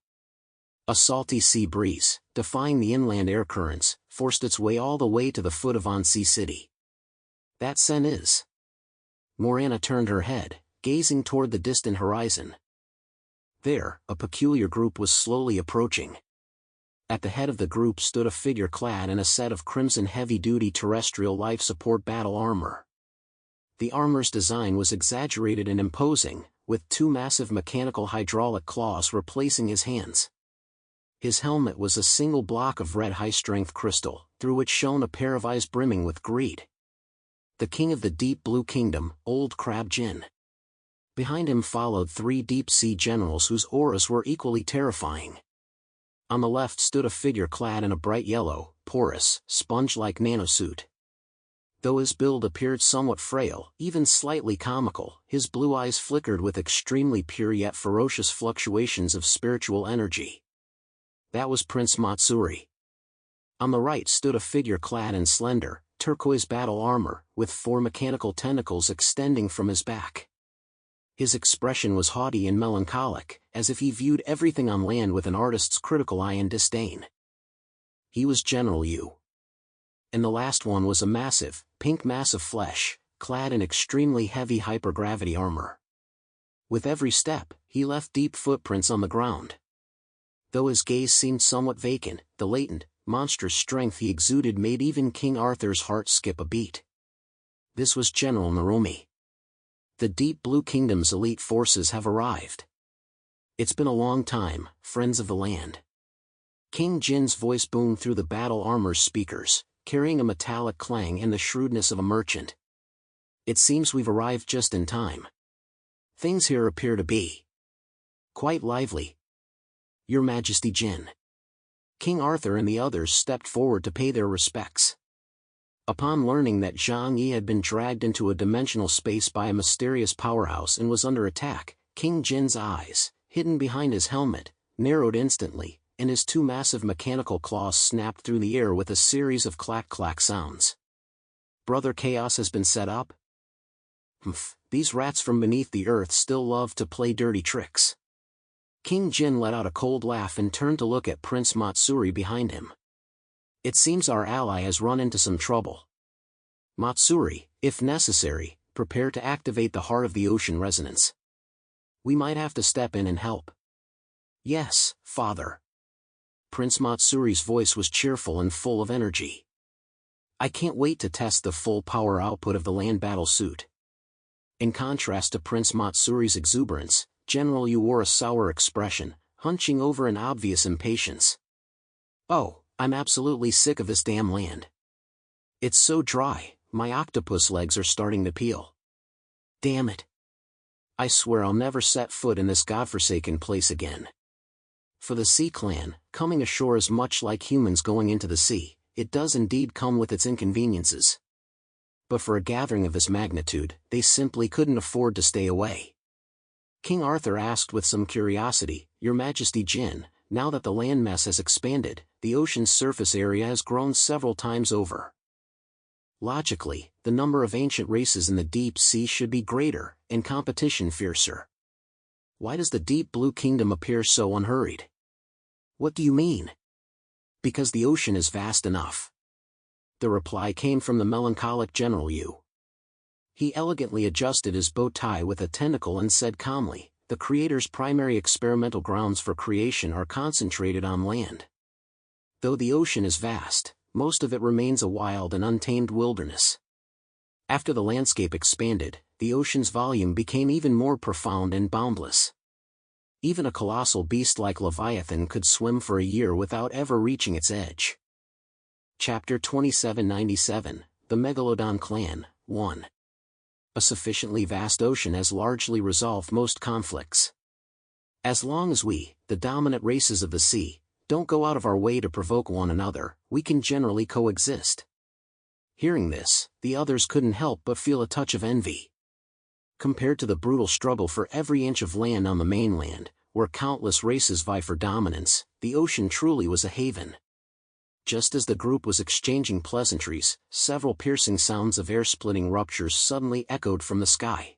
A salty sea breeze, defying the inland air currents, forced its way all the way to the foot of Ansi City. That Sen is. Morana turned her head, gazing toward the distant horizon. There, a peculiar group was slowly approaching. At the head of the group stood a figure clad in a set of crimson heavy-duty terrestrial life support battle armor. The armor's design was exaggerated and imposing, with two massive mechanical hydraulic claws replacing his hands. His helmet was a single block of red high-strength crystal, through which shone a pair of eyes brimming with greed. The king of the Deep Blue Kingdom, Old Crab Jin. Behind him followed three deep-sea generals whose auras were equally terrifying. On the left stood a figure clad in a bright yellow, porous, sponge-like nanosuit. Though his build appeared somewhat frail, even slightly comical, his blue eyes flickered with extremely pure yet ferocious fluctuations of spiritual energy. That was Prince Matsuri. On the right stood a figure clad in slender, turquoise battle armor, with four mechanical tentacles extending from his back. His expression was haughty and melancholic, as if he viewed everything on land with an artist's critical eye and disdain. He was General Yu. And the last one was a massive, pink mass of flesh, clad in extremely heavy hypergravity armor. With every step, he left deep footprints on the ground. Though his gaze seemed somewhat vacant, the latent, monstrous strength he exuded made even King Arthur's heart skip a beat. This was General Naromi. The Deep Blue Kingdom's elite forces have arrived. It's been a long time, friends of the land. King Jin's voice boomed through the battle armor's speakers, carrying a metallic clang and the shrewdness of a merchant. It seems we've arrived just in time. Things here appear to be quite lively. Your Majesty Jin. King Arthur and the others stepped forward to pay their respects. Upon learning that Zhang Yi had been dragged into a dimensional space by a mysterious powerhouse and was under attack, King Jin's eyes, hidden behind his helmet, narrowed instantly, and his two massive mechanical claws snapped through the air with a series of clack-clack sounds. Brother Chaos has been set up? Humph, these rats from beneath the earth still love to play dirty tricks. King Jin let out a cold laugh and turned to look at Prince Matsuri behind him. It seems our ally has run into some trouble. Matsuri, if necessary, prepare to activate the Heart of the Ocean resonance. We might have to step in and help. Yes, Father. Prince Matsuri's voice was cheerful and full of energy. I can't wait to test the full power output of the land battle suit. In contrast to Prince Matsuri's exuberance, General Yu wore a sour expression, hunching over in obvious impatience. Oh, I'm absolutely sick of this damn land. It's so dry, my octopus legs are starting to peel. Damn it. I swear I'll never set foot in this godforsaken place again. For the Sea Clan, coming ashore is much like humans going into the sea. It does indeed come with its inconveniences. But for a gathering of this magnitude, they simply couldn't afford to stay away. King Arthur asked with some curiosity, Your Majesty Jin, now that the landmass has expanded, the ocean's surface area has grown several times over. Logically, the number of ancient races in the deep sea should be greater, and competition fiercer. Why does the Deep Blue Kingdom appear so unhurried? What do you mean? Because the ocean is vast enough. The reply came from the melancholic General Yu. He elegantly adjusted his bow tie with a tentacle and said calmly, the Creator's primary experimental grounds for creation are concentrated on land. Though the ocean is vast, most of it remains a wild and untamed wilderness. After the landscape expanded, the ocean's volume became even more profound and boundless. Even a colossal beast like Leviathan could swim for a year without ever reaching its edge. Chapter 2797, The Megalodon Clan, 1. A sufficiently vast ocean has largely resolved most conflicts. As long as we, the dominant races of the sea, don't go out of our way to provoke one another, we can generally coexist. Hearing this, the others couldn't help but feel a touch of envy. Compared to the brutal struggle for every inch of land on the mainland, where countless races vie for dominance, the ocean truly was a haven. Just as the group was exchanging pleasantries, several piercing sounds of air-splitting ruptures suddenly echoed from the sky.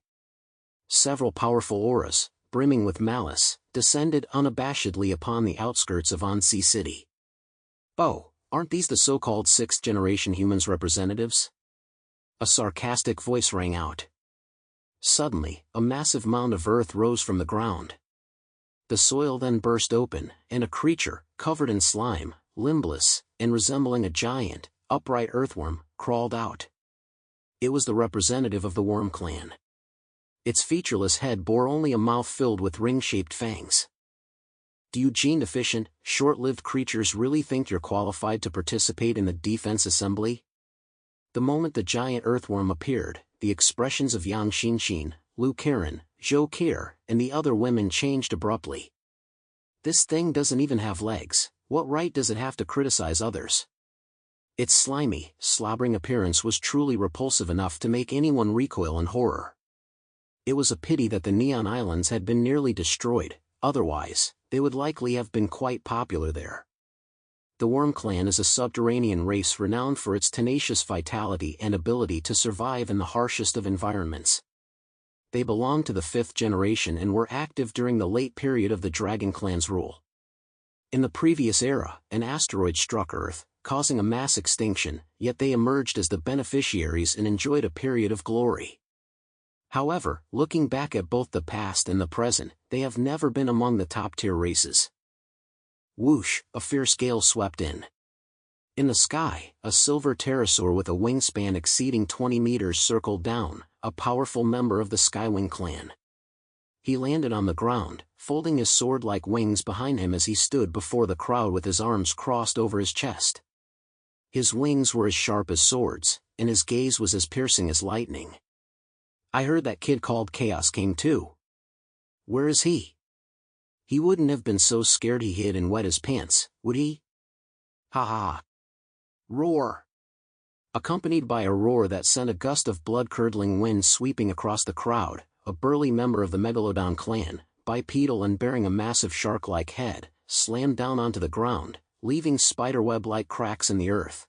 Several powerful auras, brimming with malice, descended unabashedly upon the outskirts of Ansi City. Oh, aren't these the so-called sixth-generation humans representatives? A sarcastic voice rang out. Suddenly, a massive mound of earth rose from the ground. The soil then burst open, and a creature, covered in slime, limbless, and resembling a giant, upright earthworm, crawled out. It was the representative of the Worm Clan. Its featureless head bore only a mouth filled with ring-shaped fangs. Do you gene-deficient, short-lived creatures really think you're qualified to participate in the Defense Assembly? The moment the giant earthworm appeared, the expressions of Yang Xinxin, Lu Karen, Zhou Keir, and the other women changed abruptly. This thing doesn't even have legs, what right does it have to criticize others? Its slimy, slobbering appearance was truly repulsive enough to make anyone recoil in horror. It was a pity that the Neon Islands had been nearly destroyed, otherwise, they would likely have been quite popular there. The Worm Clan is a subterranean race renowned for its tenacious vitality and ability to survive in the harshest of environments. They belong to the 5th generation and were active during the late period of the Dragon Clan's rule. In the previous era, an asteroid struck Earth, causing a mass extinction, yet they emerged as the beneficiaries and enjoyed a period of glory. However, looking back at both the past and the present, they have never been among the top-tier races. Whoosh, a fierce gale swept in. In the sky, a silver pterosaur with a wingspan exceeding 20 meters circled down, a powerful member of the Skywing clan. He landed on the ground, folding his sword-like wings behind him as he stood before the crowd with his arms crossed over his chest. His wings were as sharp as swords, and his gaze was as piercing as lightning. I heard that kid called Chaos came too. Where is he? He wouldn't have been so scared he hid and wet his pants, would he? Ha ha. Roar. Accompanied by a roar that sent a gust of blood-curdling wind sweeping across the crowd, a burly member of the Megalodon clan, bipedal and bearing a massive shark-like head, slammed down onto the ground, leaving spiderweb-like cracks in the earth.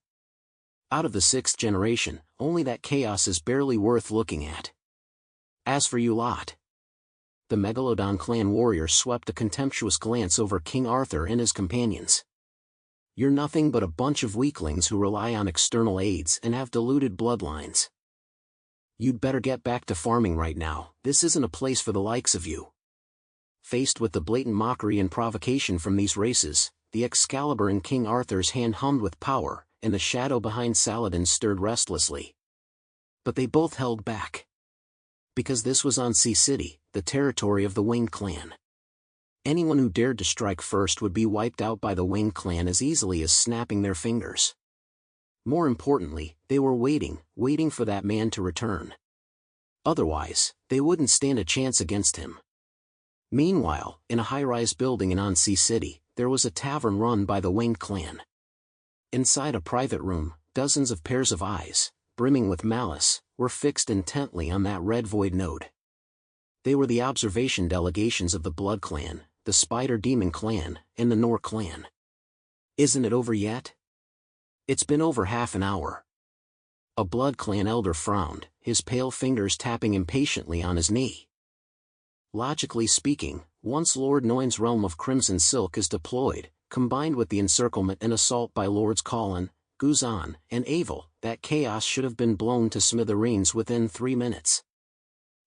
Out of the 6th generation, only that Chaos is barely worth looking at. As for you lot. The Megalodon clan warrior swept a contemptuous glance over King Arthur and his companions. You're nothing but a bunch of weaklings who rely on external aids and have diluted bloodlines. You'd better get back to farming right now, this isn't a place for the likes of you. Faced with the blatant mockery and provocation from these races, the Excalibur in King Arthur's hand hummed with power, and the shadow behind Saladin stirred restlessly. But they both held back. Because this was Ansi City, the territory of the Winged Clan. Anyone who dared to strike first would be wiped out by the Winged Clan as easily as snapping their fingers. More importantly, they were waiting for that man to return. Otherwise, they wouldn't stand a chance against him. Meanwhile, in a high-rise building in Ansi City, there was a tavern run by the Winged Clan. Inside a private room, dozens of pairs of eyes, brimming with malice, were fixed intently on that red void node. They were the observation delegations of the Blood Clan, the Spider Demon Clan, and the Nor Clan. Isn't it over yet? It's been over half an hour. A Blood Clan elder frowned, his pale fingers tapping impatiently on his knee. Logically speaking, once Lord Noin's realm of Crimson Silk is deployed, combined with the encirclement and assault by Lords Colin, Guzan, and Avel, that Chaos should have been blown to smithereens within 3 minutes.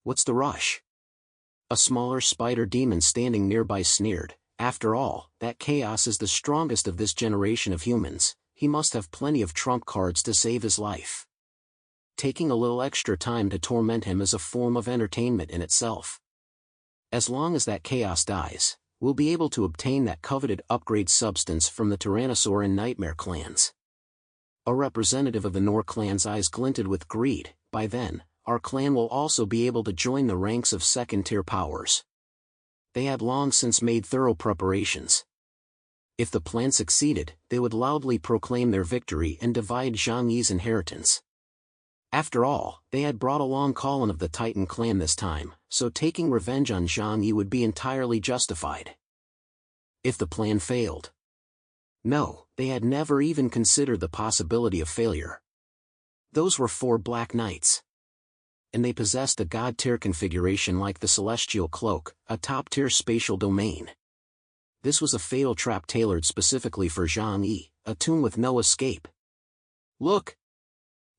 What's the rush? A smaller spider demon standing nearby sneered, after all, that Chaos is the strongest of this generation of humans, he must have plenty of trump cards to save his life. Taking a little extra time to torment him is a form of entertainment in itself. As long as that Chaos dies, we'll be able to obtain that coveted upgrade substance from the Tyrannosaur and Nightmare clans. A representative of the Nor clan's eyes glinted with greed. By then, our clan will also be able to join the ranks of second-tier powers. They had long since made thorough preparations. If the plan succeeded, they would loudly proclaim their victory and divide Zhang Yi's inheritance. After all, they had brought along Colin of the Titan clan this time, so taking revenge on Zhang Yi would be entirely justified. If the plan failed. No, they had never even considered the possibility of failure. Those were 4 Black Knights. And they possessed a god-tier configuration like the Celestial Cloak, a top-tier spatial domain. This was a fatal trap tailored specifically for Zhang Yi, a tomb with no escape. Look!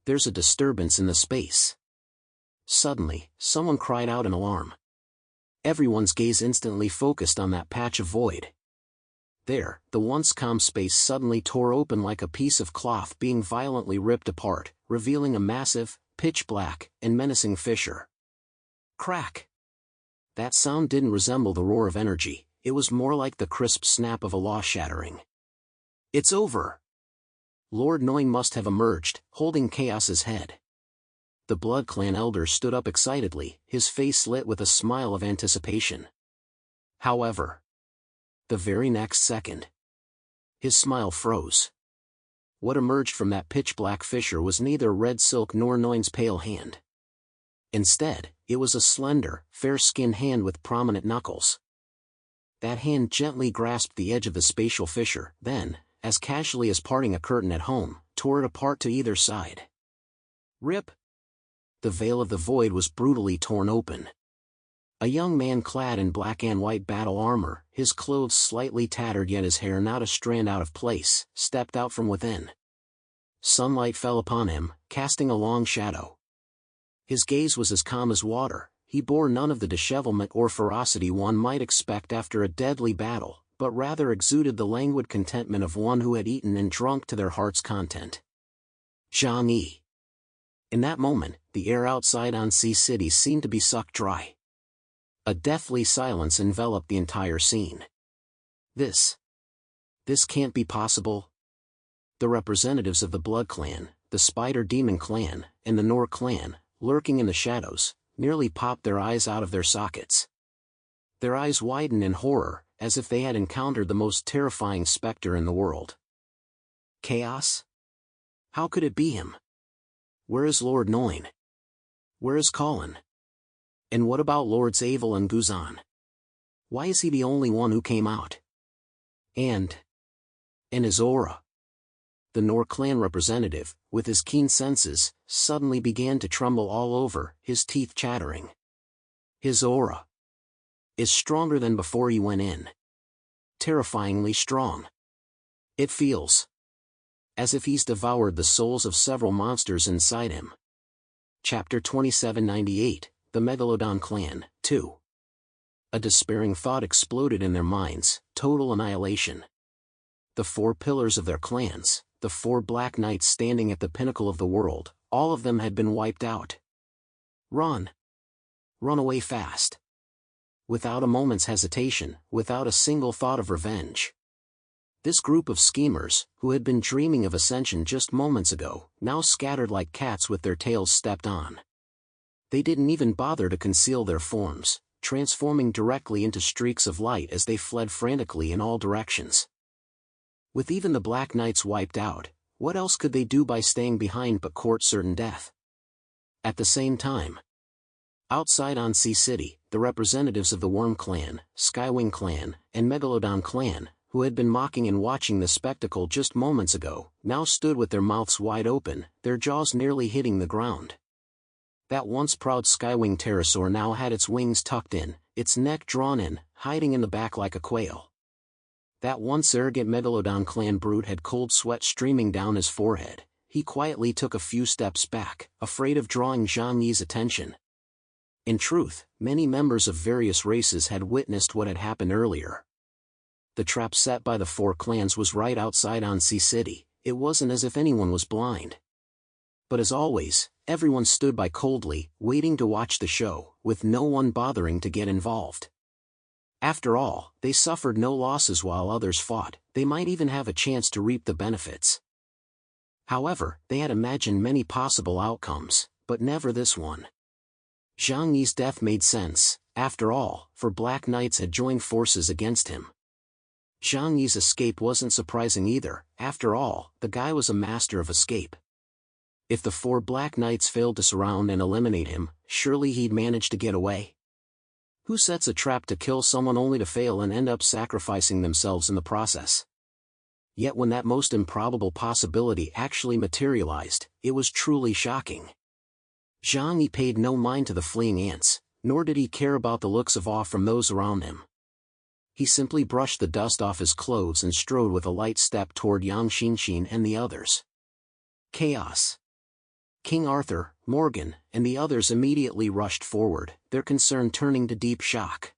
There's a disturbance in the space. Suddenly, someone cried out in alarm. Everyone's gaze instantly focused on that patch of void. There, the once calm space suddenly tore open like a piece of cloth being violently ripped apart, revealing a massive, pitch-black, and menacing fissure. Crack! That sound didn't resemble the roar of energy, it was more like the crisp snap of a law shattering. It's over! Lord Noin must have emerged, holding Chaos's head. The Blood Clan elder stood up excitedly, his face lit with a smile of anticipation. However, the very next second, his smile froze. What emerged from that pitch-black fissure was neither red silk nor Noin's pale hand. Instead, it was a slender, fair-skinned hand with prominent knuckles. That hand gently grasped the edge of the spatial fissure, then, as casually as parting a curtain at home, tore it apart to either side. Rip! The veil of the void was brutally torn open. A young man clad in black and white battle armor, his clothes slightly tattered yet his hair not a strand out of place, stepped out from within. Sunlight fell upon him, casting a long shadow. His gaze was as calm as water, he bore none of the dishevelment or ferocity one might expect after a deadly battle, but rather exuded the languid contentment of one who had eaten and drunk to their heart's content. Zhang Yi. In that moment, the air outside Anxi City seemed to be sucked dry. A deathly silence enveloped the entire scene. This can't be possible. The representatives of the Blood Clan, the Spider Demon Clan, and the Nor Clan, lurking in the shadows, nearly popped their eyes out of their sockets. Their eyes widened in horror, as if they had encountered the most terrifying specter in the world. Chaos? How could it be him? Where is Lord Noin? Where is Colin? And what about Lords Avel and Guzan? Why is he the only one who came out? And his aura. The Nor Clan representative, with his keen senses, suddenly began to tremble all over, his teeth chattering. His aura is stronger than before he went in. Terrifyingly strong. It feels as if he's devoured the souls of several monsters inside him. Chapter 2798, The Megalodon Clan, 2. A despairing thought exploded in their minds, total annihilation. The 4 pillars of their clans, the 4 Black Knights standing at the pinnacle of the world, all of them had been wiped out. Run! Run away fast! Without a moment's hesitation, without a single thought of revenge. This group of schemers, who had been dreaming of ascension just moments ago, now scattered like cats with their tails stepped on. They didn't even bother to conceal their forms, transforming directly into streaks of light as they fled frantically in all directions. With even the Black Knights wiped out, what else could they do by staying behind but court certain death? At the same time, outside Anxi City, the representatives of the Worm Clan, Skywing Clan, and Megalodon Clan, who had been mocking and watching the spectacle just moments ago, now stood with their mouths wide open, their jaws nearly hitting the ground. That once proud Skywing pterosaur now had its wings tucked in, its neck drawn in, hiding in the back like a quail. That once arrogant Megalodon Clan brute had cold sweat streaming down his forehead. He quietly took a few steps back, afraid of drawing Zhang Yi's attention. In truth, many members of various races had witnessed what had happened earlier. The trap set by the 4 clans was right outside Anxi City. It wasn't as if anyone was blind. But as always, everyone stood by coldly, waiting to watch the show, with no one bothering to get involved. After all, they suffered no losses while others fought, they might even have a chance to reap the benefits. However, they had imagined many possible outcomes, but never this one. Zhang Yi's death made sense, after all, for Black Knights had joined forces against him. Zhang Yi's escape wasn't surprising either, after all, the guy was a master of escape. If the 4 Black Knights failed to surround and eliminate him, surely he'd manage to get away. Who sets a trap to kill someone only to fail and end up sacrificing themselves in the process? Yet when that most improbable possibility actually materialized, it was truly shocking. Zhang Yi paid no mind to the fleeing ants, nor did he care about the looks of awe from those around him. He simply brushed the dust off his clothes and strode with a light step toward Yang Xinxin and the others. Chaos. King Arthur, Morgan, and the others immediately rushed forward, their concern turning to deep shock.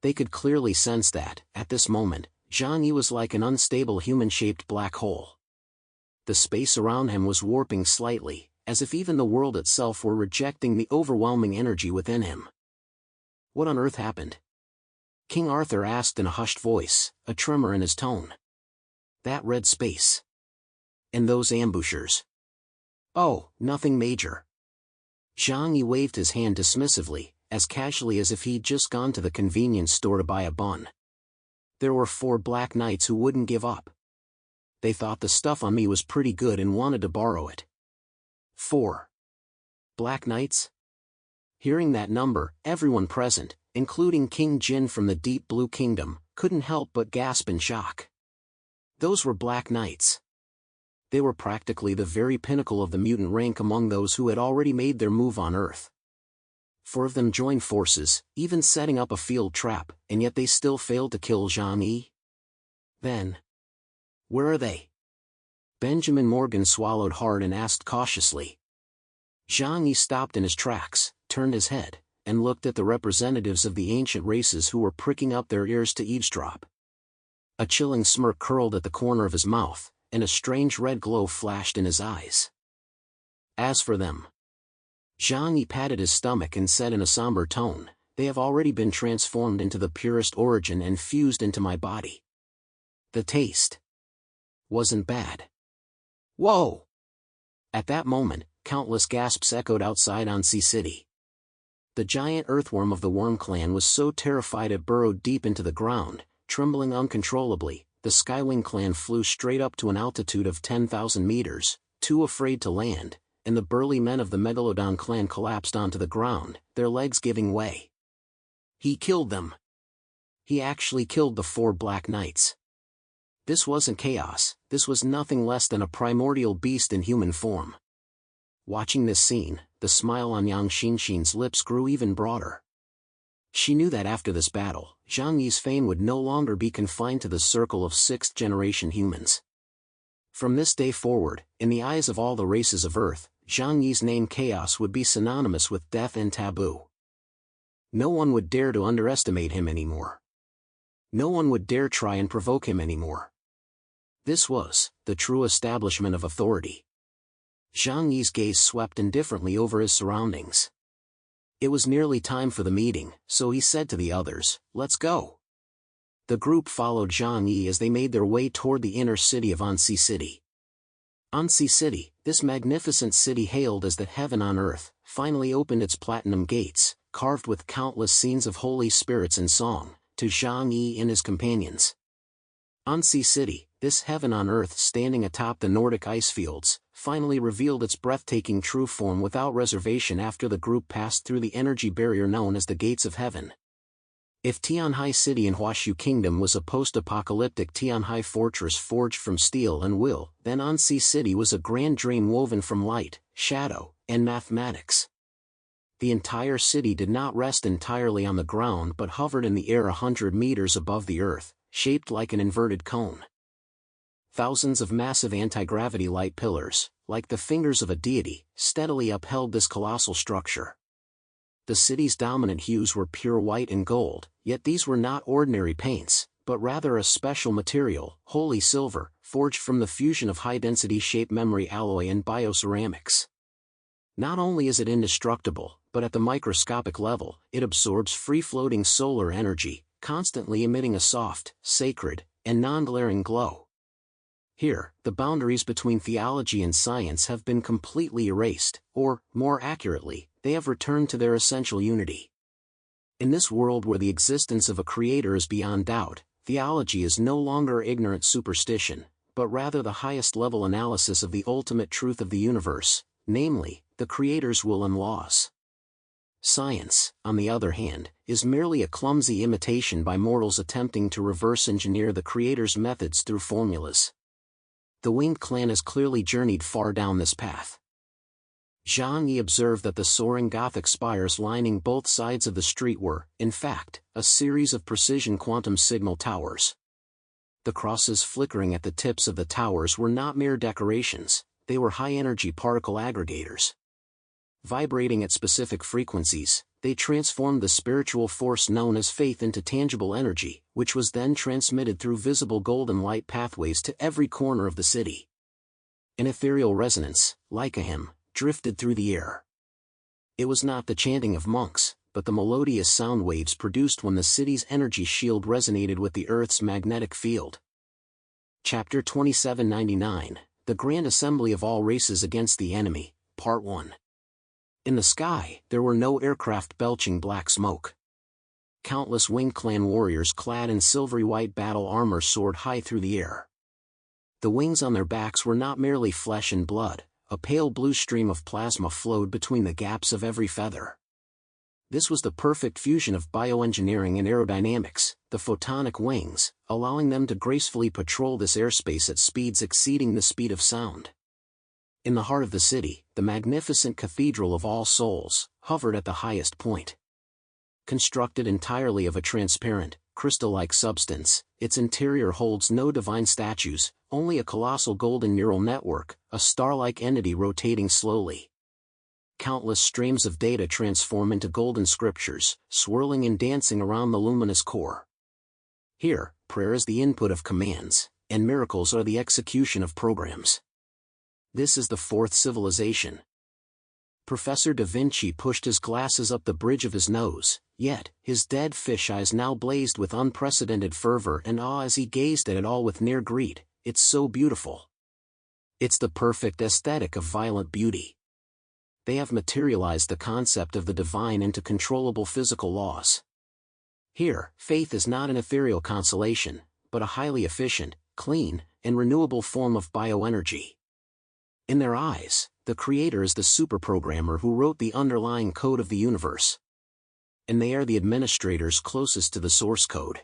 They could clearly sense that, at this moment, Zhang Yi was like an unstable human-shaped black hole. The space around him was warping slightly, as if even the world itself were rejecting the overwhelming energy within him. What on earth happened? King Arthur asked in a hushed voice, a tremor in his tone. That red space. And those ambushers. Oh, nothing major. Zhang Yi waved his hand dismissively, as casually as if he'd just gone to the convenience store to buy a bun. There were 4 Black Knights who wouldn't give up. They thought the stuff on me was pretty good and wanted to borrow it. 4 Black Knights? Hearing that number, everyone present, including King Jin from the Deep Blue Kingdom, couldn't help but gasp in shock. Those were Black Knights. They were practically the very pinnacle of the mutant rank among those who had already made their move on Earth. 4 of them joined forces, even setting up a field trap, and yet they still failed to kill Zhang Yi. Then, where are they? Benjamin Morgan swallowed hard and asked cautiously. Zhang Yi stopped in his tracks, turned his head, and looked at the representatives of the ancient races who were pricking up their ears to eavesdrop. A chilling smirk curled at the corner of his mouth, and a strange red glow flashed in his eyes. As for them, Zhang Yi patted his stomach and said in a somber tone, they have already been transformed into the purest origin and fused into my body. The taste wasn't bad. Whoa! At that moment, countless gasps echoed outside Ansi City. The giant earthworm of the Worm Clan was so terrified it burrowed deep into the ground, trembling uncontrollably. The Skywing clan flew straight up to an altitude of 10,000 meters, too afraid to land, and the burly men of the Megalodon clan collapsed onto the ground, their legs giving way. He killed them. He actually killed the 4 Black Knights. This wasn't chaos, this was nothing less than a primordial beast in human form. Watching this scene, the smile on Yang Xinxin's lips grew even broader. She knew that after this battle, Zhang Yi's fame would no longer be confined to the circle of 6th-generation humans. From this day forward, in the eyes of all the races of Earth, Zhang Yi's name Chaos would be synonymous with death and taboo. No one would dare to underestimate him anymore. No one would dare try and provoke him anymore. This was the true establishment of authority. Zhang Yi's gaze swept indifferently over his surroundings. It was nearly time for the meeting, so he said to the others, "Let's go." The group followed Zhang Yi as they made their way toward the inner city of Ansi City. Ansi City, this magnificent city hailed as the heaven on earth, finally opened its platinum gates, carved with countless scenes of holy spirits and song, to Zhang Yi and his companions. Ansi City, this heaven on earth standing atop the Nordic ice fields, finally revealed its breathtaking true form without reservation after the group passed through the energy barrier known as the Gates of Heaven. If Tianhai City in Huashu Kingdom was a post-apocalyptic Tianhai fortress forged from steel and will, then Ansi City was a grand dream woven from light, shadow, and mathematics. The entire city did not rest entirely on the ground but hovered in the air 100 meters above the earth, shaped like an inverted cone. Thousands of massive anti-gravity light pillars, like the fingers of a deity, steadily upheld this colossal structure. The city's dominant hues were pure white and gold, yet these were not ordinary paints, but rather a special material, holy silver, forged from the fusion of high-density shape memory alloy and bioceramics. Not only is it indestructible, but at the microscopic level, it absorbs free-floating solar energy, constantly emitting a soft, sacred, and non-glaring glow. Here, the boundaries between theology and science have been completely erased, or, more accurately, they have returned to their essential unity. In this world where the existence of a creator is beyond doubt, theology is no longer ignorant superstition, but rather the highest-level analysis of the ultimate truth of the universe, namely, the creator's will and laws. Science, on the other hand, is merely a clumsy imitation by mortals attempting to reverse-engineer the creator's methods through formulas. The Winged Clan has clearly journeyed far down this path. Zhang Yi observed that the soaring Gothic spires lining both sides of the street were, in fact, a series of precision quantum signal towers. The crosses flickering at the tips of the towers were not mere decorations, They were high-energy particle aggregators. Vibrating at specific frequencies, they transformed the spiritual force known as faith into tangible energy, which was then transmitted through visible golden light pathways to every corner of the city. An ethereal resonance, like a hymn, drifted through the air. It was not the chanting of monks, but the melodious sound waves produced when the city's energy shield resonated with the Earth's magnetic field. Chapter 2799, The Grand Assembly of All Races Against the Enemy, Part 1. In the sky, there were no aircraft belching black smoke. Countless winged clan warriors clad in silvery white battle armor soared high through the air. The wings on their backs were not merely flesh and blood, a pale blue stream of plasma flowed between the gaps of every feather. This was the perfect fusion of bioengineering and aerodynamics, the photonic wings, allowing them to gracefully patrol this airspace at speeds exceeding the speed of sound. In the heart of the city, the magnificent Cathedral of All Souls hovered at the highest point. Constructed entirely of a transparent, crystal-like substance, its interior holds no divine statues, only a colossal golden neural network, a star-like entity rotating slowly. Countless streams of data transform into golden scriptures, swirling and dancing around the luminous core. Here, prayer is the input of commands, and miracles are the execution of programs. This is the fourth civilization. Professor Da Vinci pushed his glasses up the bridge of his nose, yet, his dead fish eyes now blazed with unprecedented fervor and awe as he gazed at it all with near greed. It's so beautiful. It's the perfect aesthetic of violent beauty. They have materialized the concept of the divine into controllable physical laws. Here, faith is not an ethereal consolation, but a highly efficient, clean, and renewable form of bioenergy. In their eyes, the Creator is the superprogrammer who wrote the underlying code of the universe. And they are the administrators closest to the source code.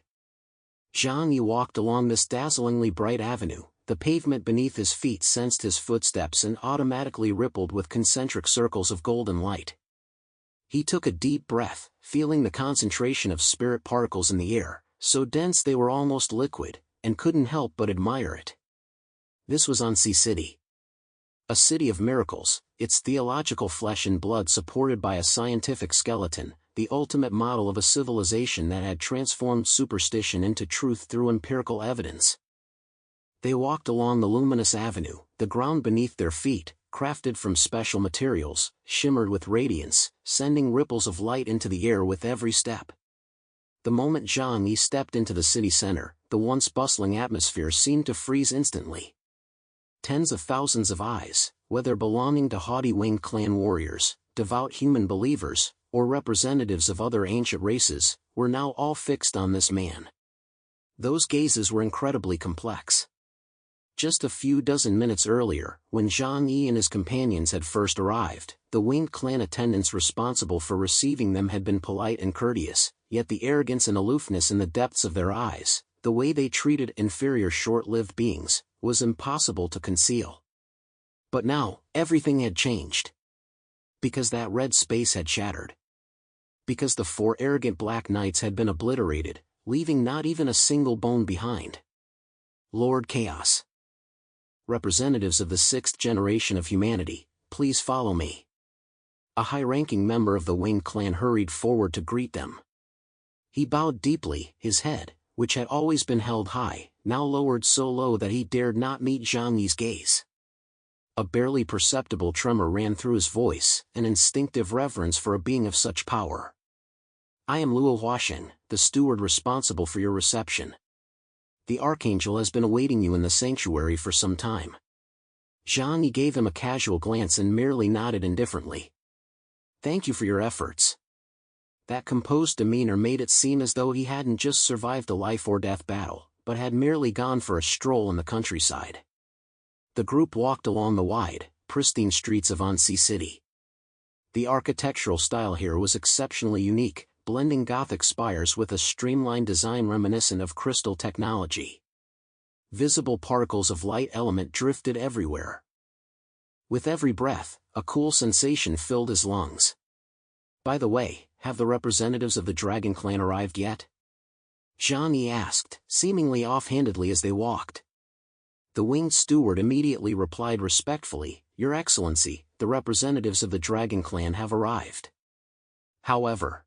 Zhang Yi walked along this dazzlingly bright avenue. The pavement beneath his feet sensed his footsteps and automatically rippled with concentric circles of golden light. He took a deep breath, feeling the concentration of spirit particles in the air, so dense they were almost liquid, and couldn't help but admire it. This was Ansi City. A city of miracles, its theological flesh and blood supported by a scientific skeleton, the ultimate model of a civilization that had transformed superstition into truth through empirical evidence. They walked along the luminous avenue, the ground beneath their feet, crafted from special materials, shimmered with radiance, sending ripples of light into the air with every step. The moment Zhang Yi stepped into the city center, the once bustling atmosphere seemed to freeze instantly. Tens of thousands of eyes, whether belonging to haughty winged clan warriors, devout human believers, or representatives of other ancient races, were now all fixed on this man. Those gazes were incredibly complex. Just a few dozen minutes earlier, when Zhang Yi and his companions had first arrived, the winged clan attendants responsible for receiving them had been polite and courteous, yet the arrogance and aloofness in the depths of their eyes, the way they treated inferior short-lived beings, was impossible to conceal. But now, everything had changed. Because that red space had shattered. Because the 4 arrogant black knights had been obliterated, leaving not even a single bone behind. Lord Chaos. Representatives of the 6th generation of humanity, please follow me. A high-ranking member of the winged clan hurried forward to greet them. He bowed deeply, his head, which had always been held high, now lowered so low that he dared not meet Zhang Yi's gaze. A barely perceptible tremor ran through his voice, an instinctive reverence for a being of such power. I am Luo Huaxing, the steward responsible for your reception. The Archangel has been awaiting you in the sanctuary for some time. Zhang Yi gave him a casual glance and merely nodded indifferently. Thank you for your efforts. That composed demeanor made it seem as though he hadn't just survived a life-or-death battle, but had merely gone for a stroll in the countryside. The group walked along the wide, pristine streets of Ansi City. The architectural style here was exceptionally unique, blending Gothic spires with a streamlined design reminiscent of crystal technology. Visible particles of light element drifted everywhere. With every breath, a cool sensation filled his lungs. By the way, have the representatives of the Dragon Clan arrived yet? Zhang Yi asked, seemingly offhandedly as they walked. The winged steward immediately replied respectfully, "Your Excellency, the representatives of the Dragon Clan have arrived." However,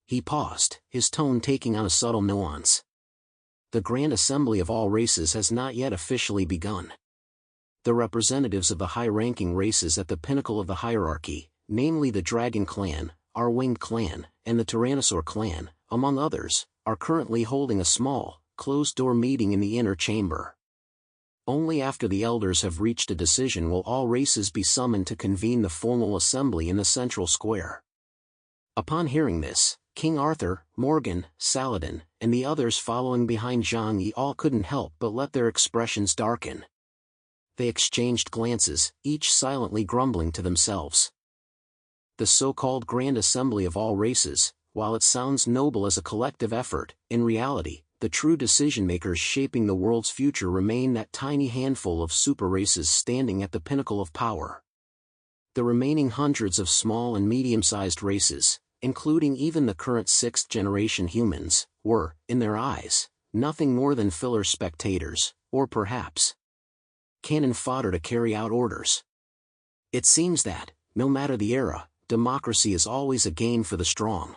he paused, his tone taking on a subtle nuance. The Grand Assembly of all races has not yet officially begun. The representatives of the high-ranking races at the pinnacle of the hierarchy, namely the Dragon Clan, our Winged Clan, and the Tyrannosaur Clan, among others, are currently holding a small, closed-door meeting in the inner chamber. Only after the elders have reached a decision will all races be summoned to convene the formal assembly in the central square. Upon hearing this, King Arthur, Morgan, Saladin, and the others following behind Zhang Yi all couldn't help but let their expressions darken. They exchanged glances, each silently grumbling to themselves. The so-called Grand Assembly of all races, while it sounds noble as a collective effort, in reality, the true decision-makers shaping the world's future remain that tiny handful of super races standing at the pinnacle of power. The remaining hundreds of small and medium-sized races, including even the current sixth-generation humans, were, in their eyes, nothing more than filler spectators, or perhaps cannon fodder to carry out orders. It seems that, no matter the era, democracy is always a gain for the strong.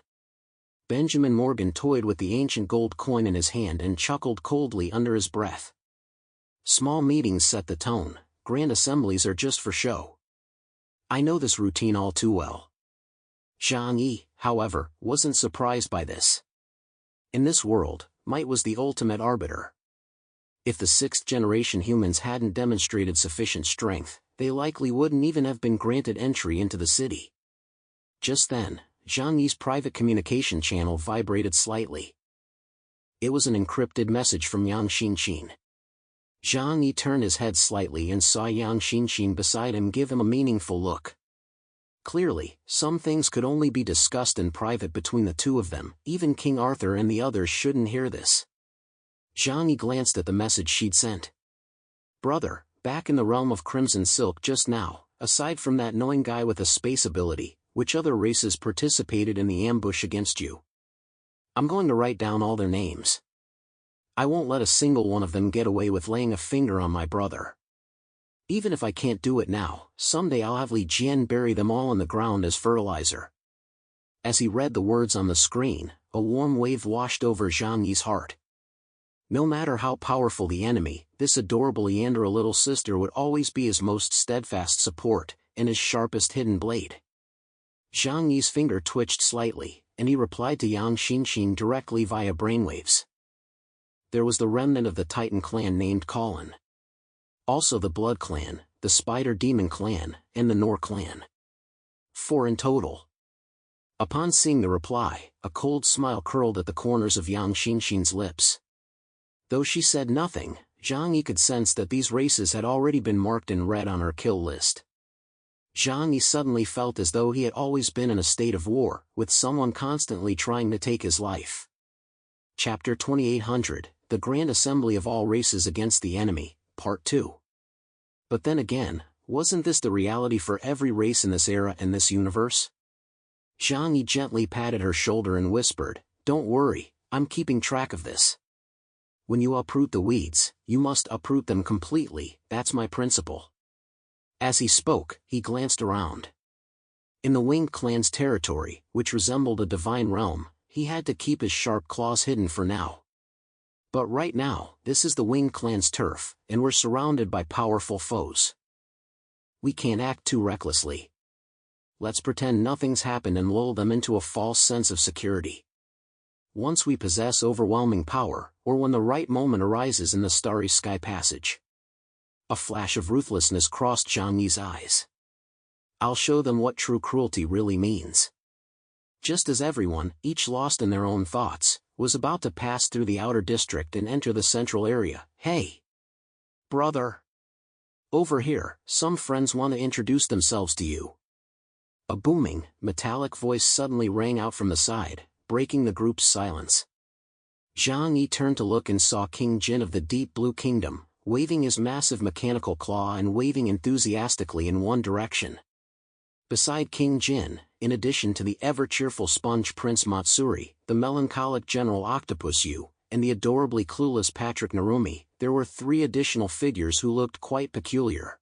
Benjamin Morgan toyed with the ancient gold coin in his hand and chuckled coldly under his breath. Small meetings set the tone, grand assemblies are just for show. I know this routine all too well. Zhang Yi, however, wasn't surprised by this. In this world, might was the ultimate arbiter. If the sixth-generation humans hadn't demonstrated sufficient strength, they likely wouldn't even have been granted entry into the city. Just then, Zhang Yi's private communication channel vibrated slightly. It was an encrypted message from Yang Xinqin. Zhang Yi turned his head slightly and saw Yang Xinqin beside him give him a meaningful look. Clearly, some things could only be discussed in private between the two of them, even King Arthur and the others shouldn't hear this. Zhang Yi glanced at the message she'd sent. "Brother, back in the realm of Crimson Silk just now, aside from that knowing guy with a space ability, which other races participated in the ambush against you? I'm going to write down all their names. I won't let a single one of them get away with laying a finger on my brother. Even if I can't do it now, someday I'll have Li Jian bury them all in the ground as fertilizer." As he read the words on the screen, a warm wave washed over Zhang Yi's heart. No matter how powerful the enemy, this adorable Leandra little sister would always be his most steadfast support, and his sharpest hidden blade. Zhang Yi's finger twitched slightly, and he replied to Yang Xinqin directly via brainwaves. There was the remnant of the Titan clan named Colin. Also the Blood Clan, the Spider Demon Clan, and the Nor Clan. 4 in total. Upon seeing the reply, a cold smile curled at the corners of Yang Xinqin's lips. Though she said nothing, Zhang Yi could sense that these races had already been marked in red on her kill list. Zhang Yi suddenly felt as though he had always been in a state of war, with someone constantly trying to take his life. Chapter 2800, The Grand Assembly of All Races Against the Enemy, Part 2. But then again, wasn't this the reality for every race in this era and this universe? Zhang Yi gently patted her shoulder and whispered, "Don't worry, I'm keeping track of this. When you uproot the weeds, you must uproot them completely, that's my principle." As he spoke, he glanced around. In the Winged Clan's territory, which resembled a divine realm, he had to keep his sharp claws hidden for now. But right now, this is the Winged Clan's turf, and we're surrounded by powerful foes. We can't act too recklessly. Let's pretend nothing's happened and lull them into a false sense of security. Once we possess overwhelming power, or when the right moment arises in the Starry Sky Passage. A flash of ruthlessness crossed Zhang Yi's eyes. I'll show them what true cruelty really means. Just as everyone, each lost in their own thoughts, was about to pass through the outer district and enter the central area. "Hey! Brother! Over here, some friends want to introduce themselves to you." A booming, metallic voice suddenly rang out from the side, breaking the group's silence. Zhang Yi turned to look and saw King Jin of the Deep Blue Kingdom, waving his massive mechanical claw and waving enthusiastically in one direction. Beside King Jin, in addition to the ever-cheerful sponge Prince Matsuri, the melancholic General Octopus Yu, and the adorably clueless Patrick Narumi, there were 3 additional figures who looked quite peculiar.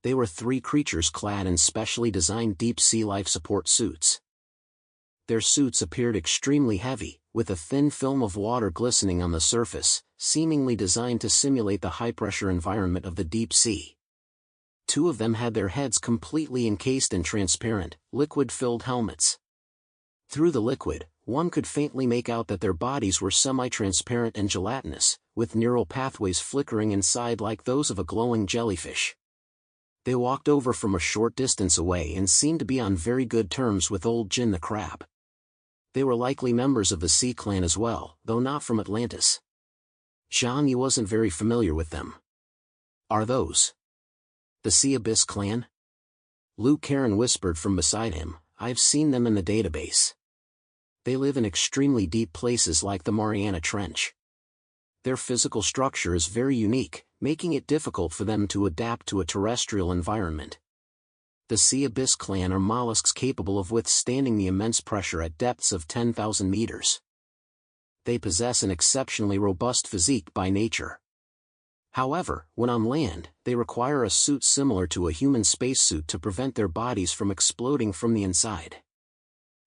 They were 3 creatures clad in specially designed deep-sea life support suits. Their suits appeared extremely heavy, with a thin film of water glistening on the surface, seemingly designed to simulate the high-pressure environment of the deep sea. 2 of them had their heads completely encased in transparent, liquid-filled helmets. Through the liquid, one could faintly make out that their bodies were semi-transparent and gelatinous, with neural pathways flickering inside like those of a glowing jellyfish. They walked over from a short distance away and seemed to be on very good terms with old Jin the Crab. They were likely members of the Sea Clan as well, though not from Atlantis. Zhang Yi wasn't very familiar with them. Are those the Sea Abyss Clan? Lu Karen whispered from beside him. I've seen them in the database. They live in extremely deep places like the Mariana Trench. Their physical structure is very unique, making it difficult for them to adapt to a terrestrial environment. The Sea Abyss Clan are mollusks capable of withstanding the immense pressure at depths of 10,000 meters. They possess an exceptionally robust physique by nature. However, when on land, they require a suit similar to a human spacesuit to prevent their bodies from exploding from the inside.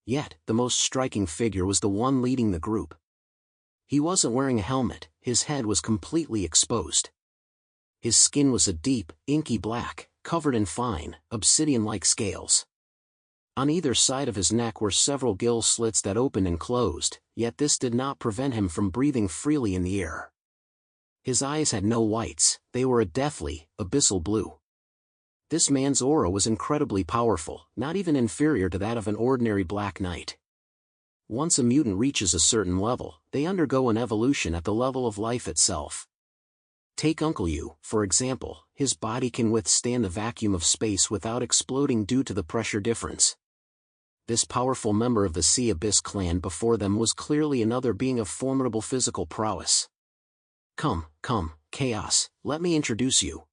Yet, the most striking figure was the one leading the group. He wasn't wearing a helmet, his head was completely exposed. His skin was a deep, inky black, covered in fine, obsidian-like scales. On either side of his neck were several gill slits that opened and closed, yet this did not prevent him from breathing freely in the air. His eyes had no whites, they were a deathly, abyssal blue. This man's aura was incredibly powerful, not even inferior to that of an ordinary Black Knight. Once a mutant reaches a certain level, they undergo an evolution at the level of life itself. Take Uncle Yu, for example, his body can withstand the vacuum of space without exploding due to the pressure difference. This powerful member of the Sea Abyss Clan before them was clearly another being of formidable physical prowess. Come, Chaos, let me introduce you.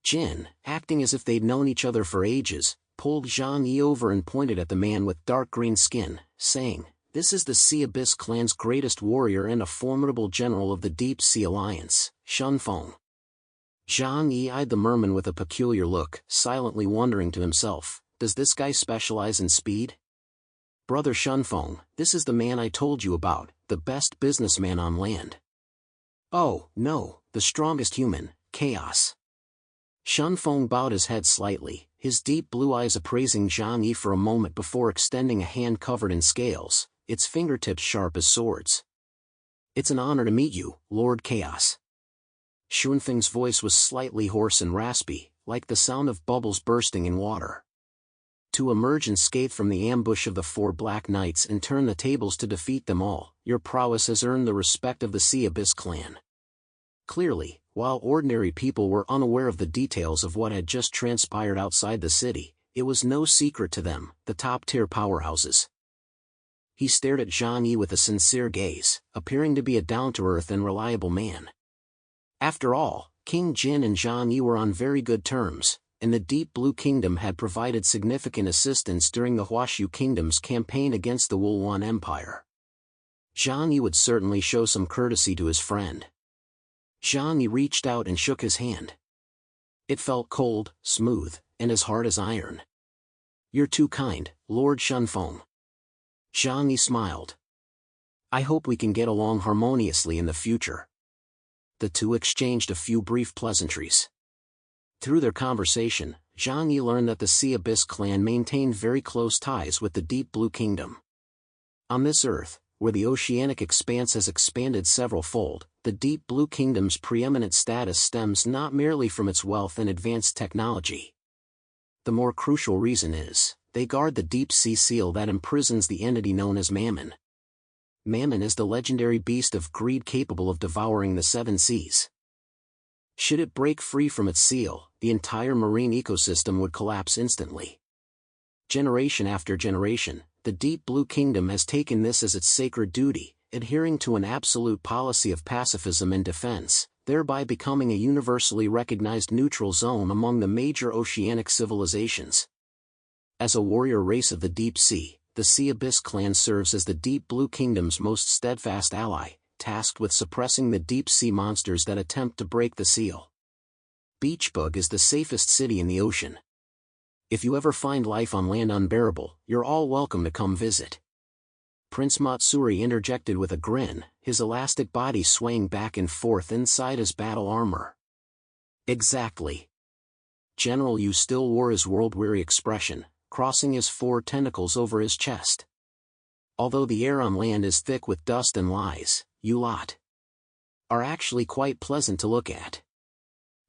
Jin, acting as if they'd known each other for ages, pulled Zhang Yi over and pointed at the man with dark green skin, saying, "This is the Sea Abyss Clan's greatest warrior and a formidable general of the Deep Sea Alliance, Shun Feng." Zhang Yi eyed the merman with a peculiar look, silently wondering to himself, does this guy specialize in speed? Brother Shun Feng, this is the man I told you about, the best businessman on land. Oh, no, the strongest human, Chaos. Shun Feng bowed his head slightly, his deep blue eyes appraising Zhang Yi for a moment before extending a hand covered in scales, its fingertips sharp as swords. It's an honor to meet you, Lord Chaos. Shun Feng's voice was slightly hoarse and raspy, like the sound of bubbles bursting in water. To emerge unscathed from the ambush of the 4 Black Knights and turn the tables to defeat them all, your prowess has earned the respect of the Sea Abyss Clan. Clearly, while ordinary people were unaware of the details of what had just transpired outside the city, it was no secret to them, the top-tier powerhouses. He stared at Zhang Yi with a sincere gaze, appearing to be a down-to-earth and reliable man. After all, King Jin and Zhang Yi were on very good terms, and the Deep Blue Kingdom had provided significant assistance during the Huashu Kingdom's campaign against the Wulwan Empire. Zhang Yi would certainly show some courtesy to his friend. Zhang Yi reached out and shook his hand. It felt cold, smooth, and as hard as iron. You're too kind, Lord Shun Feng. Zhang Yi smiled. I hope we can get along harmoniously in the future. The two exchanged a few brief pleasantries. Through their conversation, Zhang Yi learned that the Sea Abyss Clan maintained very close ties with the Deep Blue Kingdom. On this earth, where the oceanic expanse has expanded several-fold, the Deep Blue Kingdom's preeminent status stems not merely from its wealth and advanced technology. The more crucial reason is, they guard the deep sea seal that imprisons the entity known as Mammon. Mammon is the legendary beast of greed capable of devouring the 7 seas. Should it break free from its seal, the entire marine ecosystem would collapse instantly. Generation after generation, the Deep Blue Kingdom has taken this as its sacred duty, adhering to an absolute policy of pacifism and defense, thereby becoming a universally recognized neutral zone among the major oceanic civilizations. As a warrior race of the deep sea, the Sea Abyss Clan serves as the Deep Blue Kingdom's most steadfast ally, tasked with suppressing the deep-sea monsters that attempt to break the seal. Beachbug is the safest city in the ocean. If you ever find life on land unbearable, you're all welcome to come visit. Prince Matsuri interjected with a grin, his elastic body swaying back and forth inside his battle armor. Exactly. General Yu still wore his world-weary expression, crossing his 4 tentacles over his chest. Although the air on land is thick with dust and lies, you lot are actually quite pleasant to look at.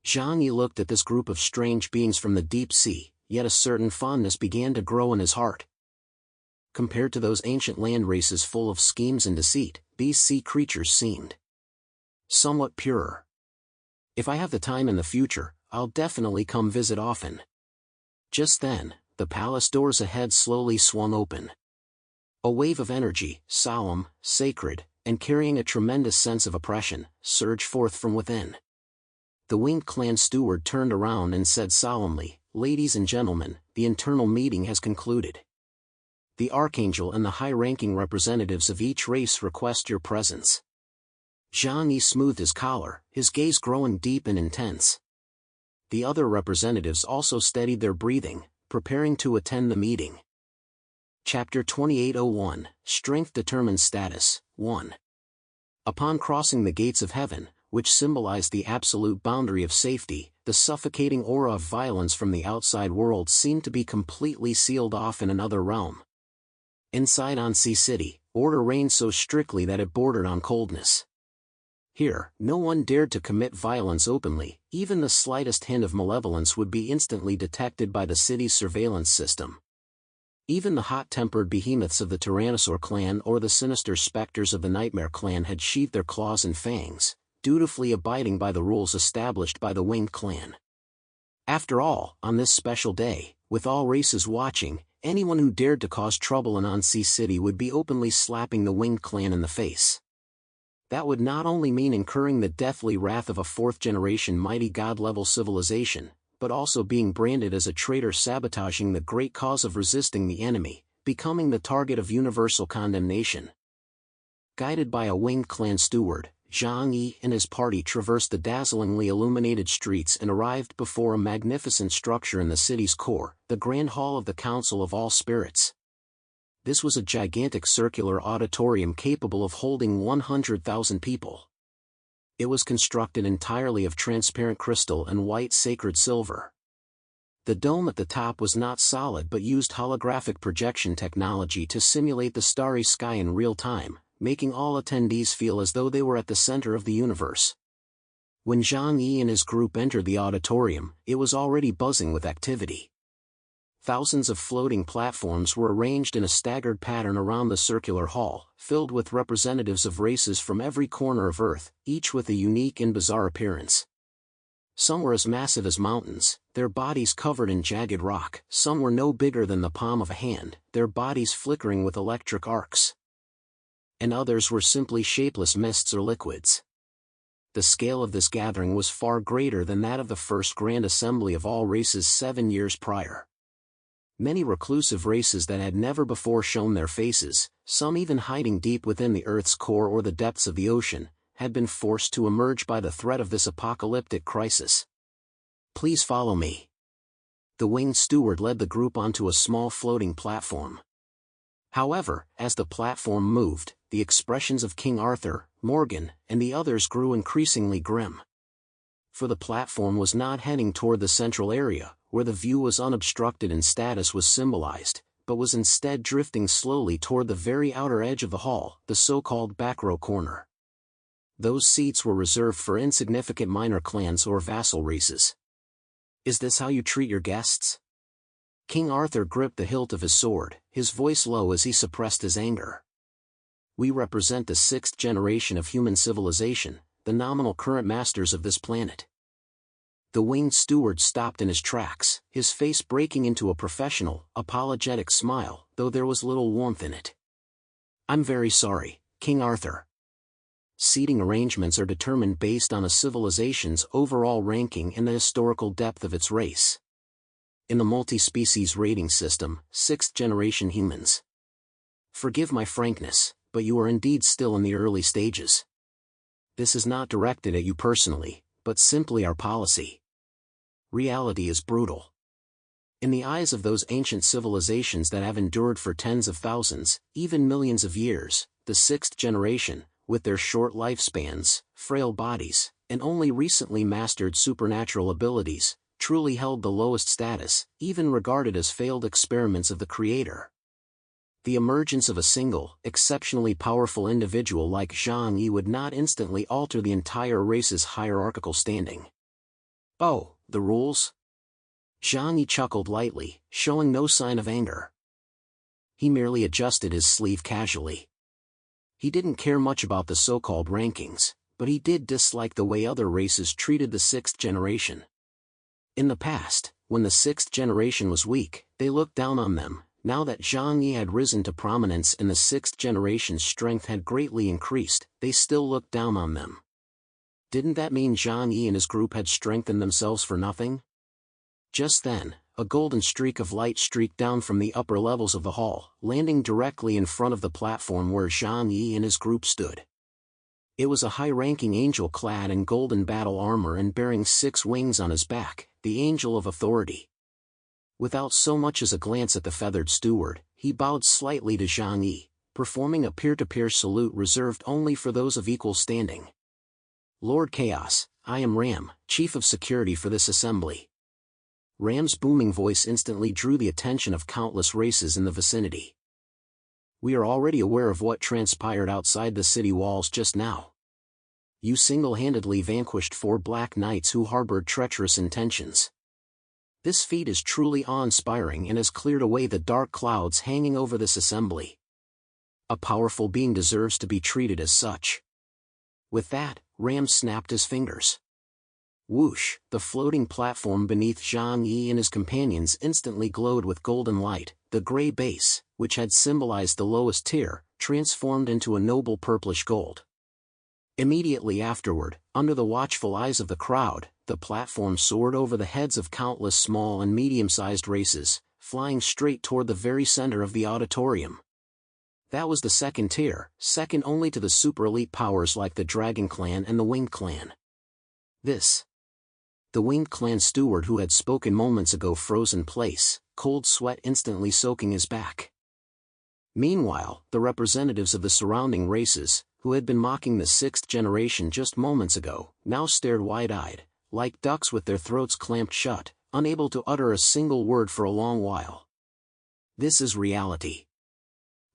Zhang Yi looked at this group of strange beings from the deep sea, yet a certain fondness began to grow in his heart. Compared to those ancient land races full of schemes and deceit, these sea creatures seemed somewhat purer. If I have the time in the future, I'll definitely come visit often. Just then, the palace doors ahead slowly swung open. A wave of energy, solemn, sacred, and carrying a tremendous sense of oppression, surged forth from within. The Winged Clan steward turned around and said solemnly, "Ladies and gentlemen, the internal meeting has concluded. The Archangel and the high-ranking representatives of each race request your presence." Zhang Yi smoothed his collar, his gaze growing deep and intense. The other representatives also steadied their breathing, preparing to attend the meeting. Chapter 2801, Strength Determines Status, 1. Upon crossing the gates of heaven, which symbolized the absolute boundary of safety, the suffocating aura of violence from the outside world seemed to be completely sealed off in another realm. Inside Ansi City, order reigned so strictly that it bordered on coldness. Here, no one dared to commit violence openly, even the slightest hint of malevolence would be instantly detected by the city's surveillance system. Even the hot-tempered behemoths of the Tyrannosaur clan or the sinister specters of the Nightmare clan had sheathed their claws and fangs, dutifully abiding by the rules established by the Winged Clan. After all, on this special day, with all races watching, anyone who dared to cause trouble in Ansi City would be openly slapping the Winged Clan in the face. That would not only mean incurring the deathly wrath of a 4th-generation mighty god-level civilization, but also being branded as a traitor sabotaging the great cause of resisting the enemy, becoming the target of universal condemnation. Guided by a Winged Clan steward, Zhang Yi and his party traversed the dazzlingly illuminated streets and arrived before a magnificent structure in the city's core, the Grand Hall of the Council of All Spirits. This was a gigantic circular auditorium capable of holding 100,000 people. It was constructed entirely of transparent crystal and white sacred silver. The dome at the top was not solid but used holographic projection technology to simulate the starry sky in real time, making all attendees feel as though they were at the center of the universe. When Zhang Yi and his group entered the auditorium, it was already buzzing with activity. Thousands of floating platforms were arranged in a staggered pattern around the circular hall, filled with representatives of races from every corner of Earth, each with a unique and bizarre appearance. Some were as massive as mountains, their bodies covered in jagged rock. Some were no bigger than the palm of a hand, their bodies flickering with electric arcs. And others were simply shapeless mists or liquids. The scale of this gathering was far greater than that of the first Grand Assembly of all races 7 years prior. Many reclusive races that had never before shown their faces, some even hiding deep within the Earth's core or the depths of the ocean, had been forced to emerge by the threat of this apocalyptic crisis. "Please follow me." The winged steward led the group onto a small floating platform. However, as the platform moved, the expressions of King Arthur, Morgan, and the others grew increasingly grim. For the platform was not heading toward the central area, where the view was unobstructed and status was symbolized, but was instead drifting slowly toward the very outer edge of the hall, the so-called back row corner. Those seats were reserved for insignificant minor clans or vassal races. "Is this how you treat your guests?" King Arthur gripped the hilt of his sword, his voice low as he suppressed his anger. "We represent the 6th generation of human civilization, the nominal current masters of this planet." The winged steward stopped in his tracks, his face breaking into a professional, apologetic smile, though there was little warmth in it. "I'm very sorry, King Arthur. Seating arrangements are determined based on a civilization's overall ranking and the historical depth of its race. In the multi-species rating system, 6th generation humans. Forgive my frankness, but you are indeed still in the early stages. This is not directed at you personally, but simply our policy. Reality is brutal. In the eyes of those ancient civilizations that have endured for tens of thousands, even millions of years, the sixth generation, with their short lifespans, frail bodies, and only recently mastered supernatural abilities, truly held the lowest status, even regarded as failed experiments of the Creator. The emergence of a single, exceptionally powerful individual like Zhang Yi would not instantly alter the entire race's hierarchical standing. Oh, the rules? Zhang Yi chuckled lightly, showing no sign of anger. He merely adjusted his sleeve casually. He didn't care much about the so-called rankings, but he did dislike the way other races treated the sixth generation. In the past, when the sixth generation was weak, they looked down on them. Now that Zhang Yi had risen to prominence and the sixth generation's strength had greatly increased, they still looked down on them. Didn't that mean Zhang Yi and his group had strengthened themselves for nothing? Just then, a golden streak of light streaked down from the upper levels of the hall, landing directly in front of the platform where Zhang Yi and his group stood. It was a high-ranking angel clad in golden battle armor and bearing 6 wings on his back, the Angel of Authority. Without so much as a glance at the feathered steward, he bowed slightly to Zhang Yi, performing a peer-to-peer salute reserved only for those of equal standing. Lord Chaos, I am Ram, Chief of Security for this assembly. Ram's booming voice instantly drew the attention of countless races in the vicinity. We are already aware of what transpired outside the city walls just now. You single-handedly vanquished 4 Black Knights who harbored treacherous intentions. This feat is truly awe-inspiring and has cleared away the dark clouds hanging over this assembly. A powerful being deserves to be treated as such. With that, Ram snapped his fingers. Whoosh, the floating platform beneath Zhang Yi and his companions instantly glowed with golden light. The gray base, which had symbolized the lowest tier, transformed into a noble purplish gold. Immediately afterward, under the watchful eyes of the crowd, the platform soared over the heads of countless small and medium-sized races, flying straight toward the very center of the auditorium. That was the second tier, second only to the super-elite powers like the Dragon Clan and the Winged Clan. The Winged Clan steward who had spoken moments ago froze in place, cold sweat instantly soaking his back. Meanwhile, the representatives of the surrounding races, who had been mocking the sixth generation just moments ago, now stared wide-eyed, like ducks with their throats clamped shut, unable to utter a single word for a long while. This is reality.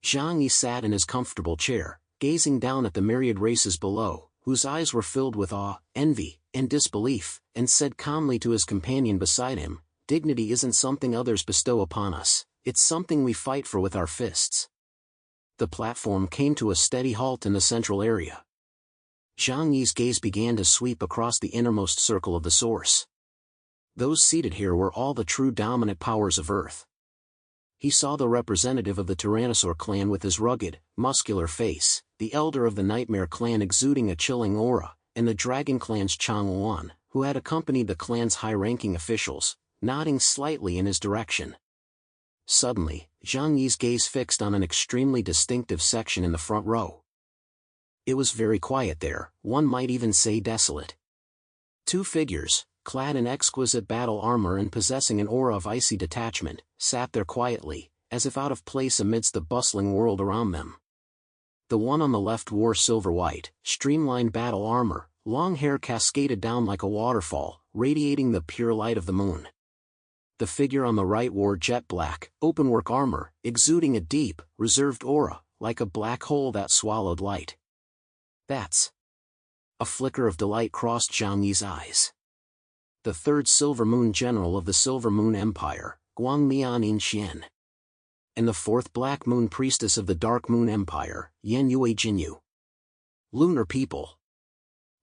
Zhang Yi sat in his comfortable chair, gazing down at the myriad races below, whose eyes were filled with awe, envy, and disbelief, and said calmly to his companion beside him, "Dignity isn't something others bestow upon us, it's something we fight for with our fists." The platform came to a steady halt in the central area. Zhang Yi's gaze began to sweep across the innermost circle of the source. Those seated here were all the true dominant powers of Earth. He saw the representative of the Tyrannosaur clan with his rugged, muscular face, the elder of the Nightmare clan exuding a chilling aura, and the Dragon clan's Chang Wan, who had accompanied the clan's high-ranking officials, nodding slightly in his direction. Suddenly, Zhang Yi's gaze fixed on an extremely distinctive section in the front row. It was very quiet there, one might even say desolate. 2 figures, clad in exquisite battle armor and possessing an aura of icy detachment, sat there quietly, as if out of place amidst the bustling world around them. The one on the left wore silver-white, streamlined battle armor, long hair cascaded down like a waterfall, radiating the pure light of the moon. The figure on the right wore jet-black, openwork armor, exuding a deep, reserved aura, like a black hole that swallowed light. That's... A flicker of delight crossed Zhang Yi's eyes. The 3rd Silver Moon General of the Silver Moon Empire, Guang Mianin Xian. And the 4th Black Moon Priestess of the Dark Moon Empire, Yan Yue Jinyu. Lunar people.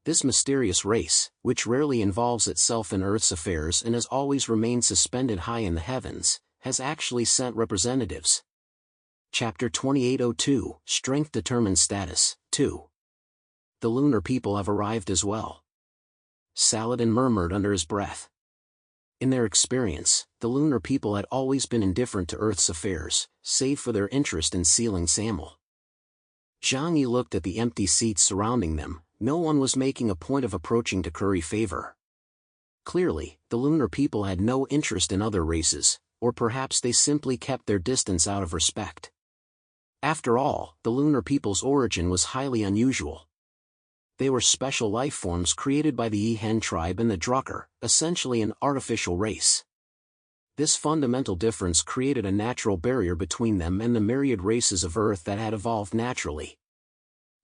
This mysterious race, which rarely involves itself in Earth's affairs and has always remained suspended high in the heavens, has actually sent representatives. Chapter 2802, Strength Determines Status, 2. The lunar people have arrived as well. Saladin murmured under his breath. In their experience, the lunar people had always been indifferent to Earth's affairs, save for their interest in sealing Samel. Zhang Yi looked at the empty seats surrounding them, No one was making a point of approaching to curry favor. Clearly, the lunar people had no interest in other races, or perhaps they simply kept their distance out of respect. After all, the lunar people's origin was highly unusual. They were special life forms created by the Yihen tribe and the Drucker, essentially an artificial race. This fundamental difference created a natural barrier between them and the myriad races of Earth that had evolved naturally.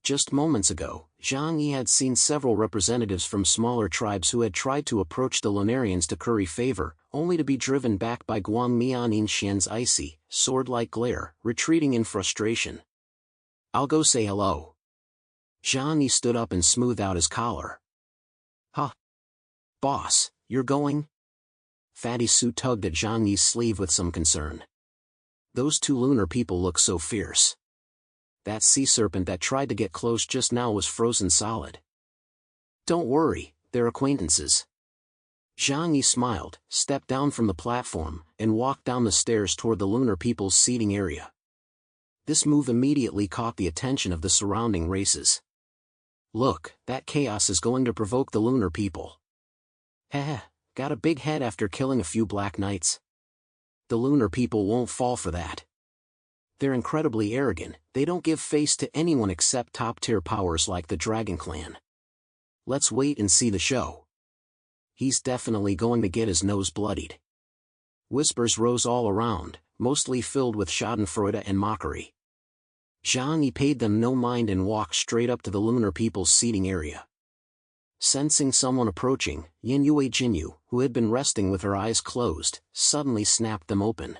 Just moments ago, Zhang Yi had seen several representatives from smaller tribes who had tried to approach the Lunarians to curry favor, only to be driven back by Guang Mianin Xian's icy, sword-like glare, retreating in frustration. "I'll go say hello." Zhang Yi stood up and smoothed out his collar. "Huh? Boss, you're going?" Fatty Su tugged at Zhang Yi's sleeve with some concern. "Those two lunar people look so fierce. That sea serpent that tried to get close just now was frozen solid." "Don't worry, they're acquaintances." Zhang Yi smiled, stepped down from the platform, and walked down the stairs toward the lunar people's seating area. This move immediately caught the attention of the surrounding races. "Look, that chaos is going to provoke the lunar people." "Heh, got a big head after killing a few Black Knights." "The lunar people won't fall for that. They're incredibly arrogant, they don't give face to anyone except top-tier powers like the Dragon Clan. Let's wait and see the show. He's definitely going to get his nose bloodied." Whispers rose all around, mostly filled with schadenfreude and mockery. Zhang Yi paid them no mind and walked straight up to the lunar people's seating area. Sensing someone approaching, Yanyue Jinyu, who had been resting with her eyes closed, suddenly snapped them open.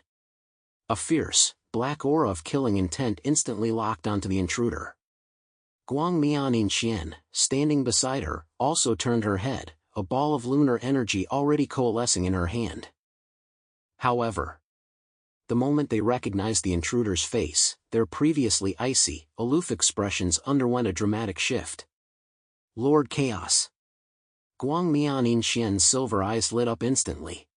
A fierce, black aura of killing intent instantly locked onto the intruder. Guang Mianin Xian, standing beside her, also turned her head, a ball of lunar energy already coalescing in her hand. However, the moment they recognized the intruder's face, their previously icy, aloof expressions underwent a dramatic shift. "Lord Chaos." Guang Mianin Xian's silver eyes lit up instantly.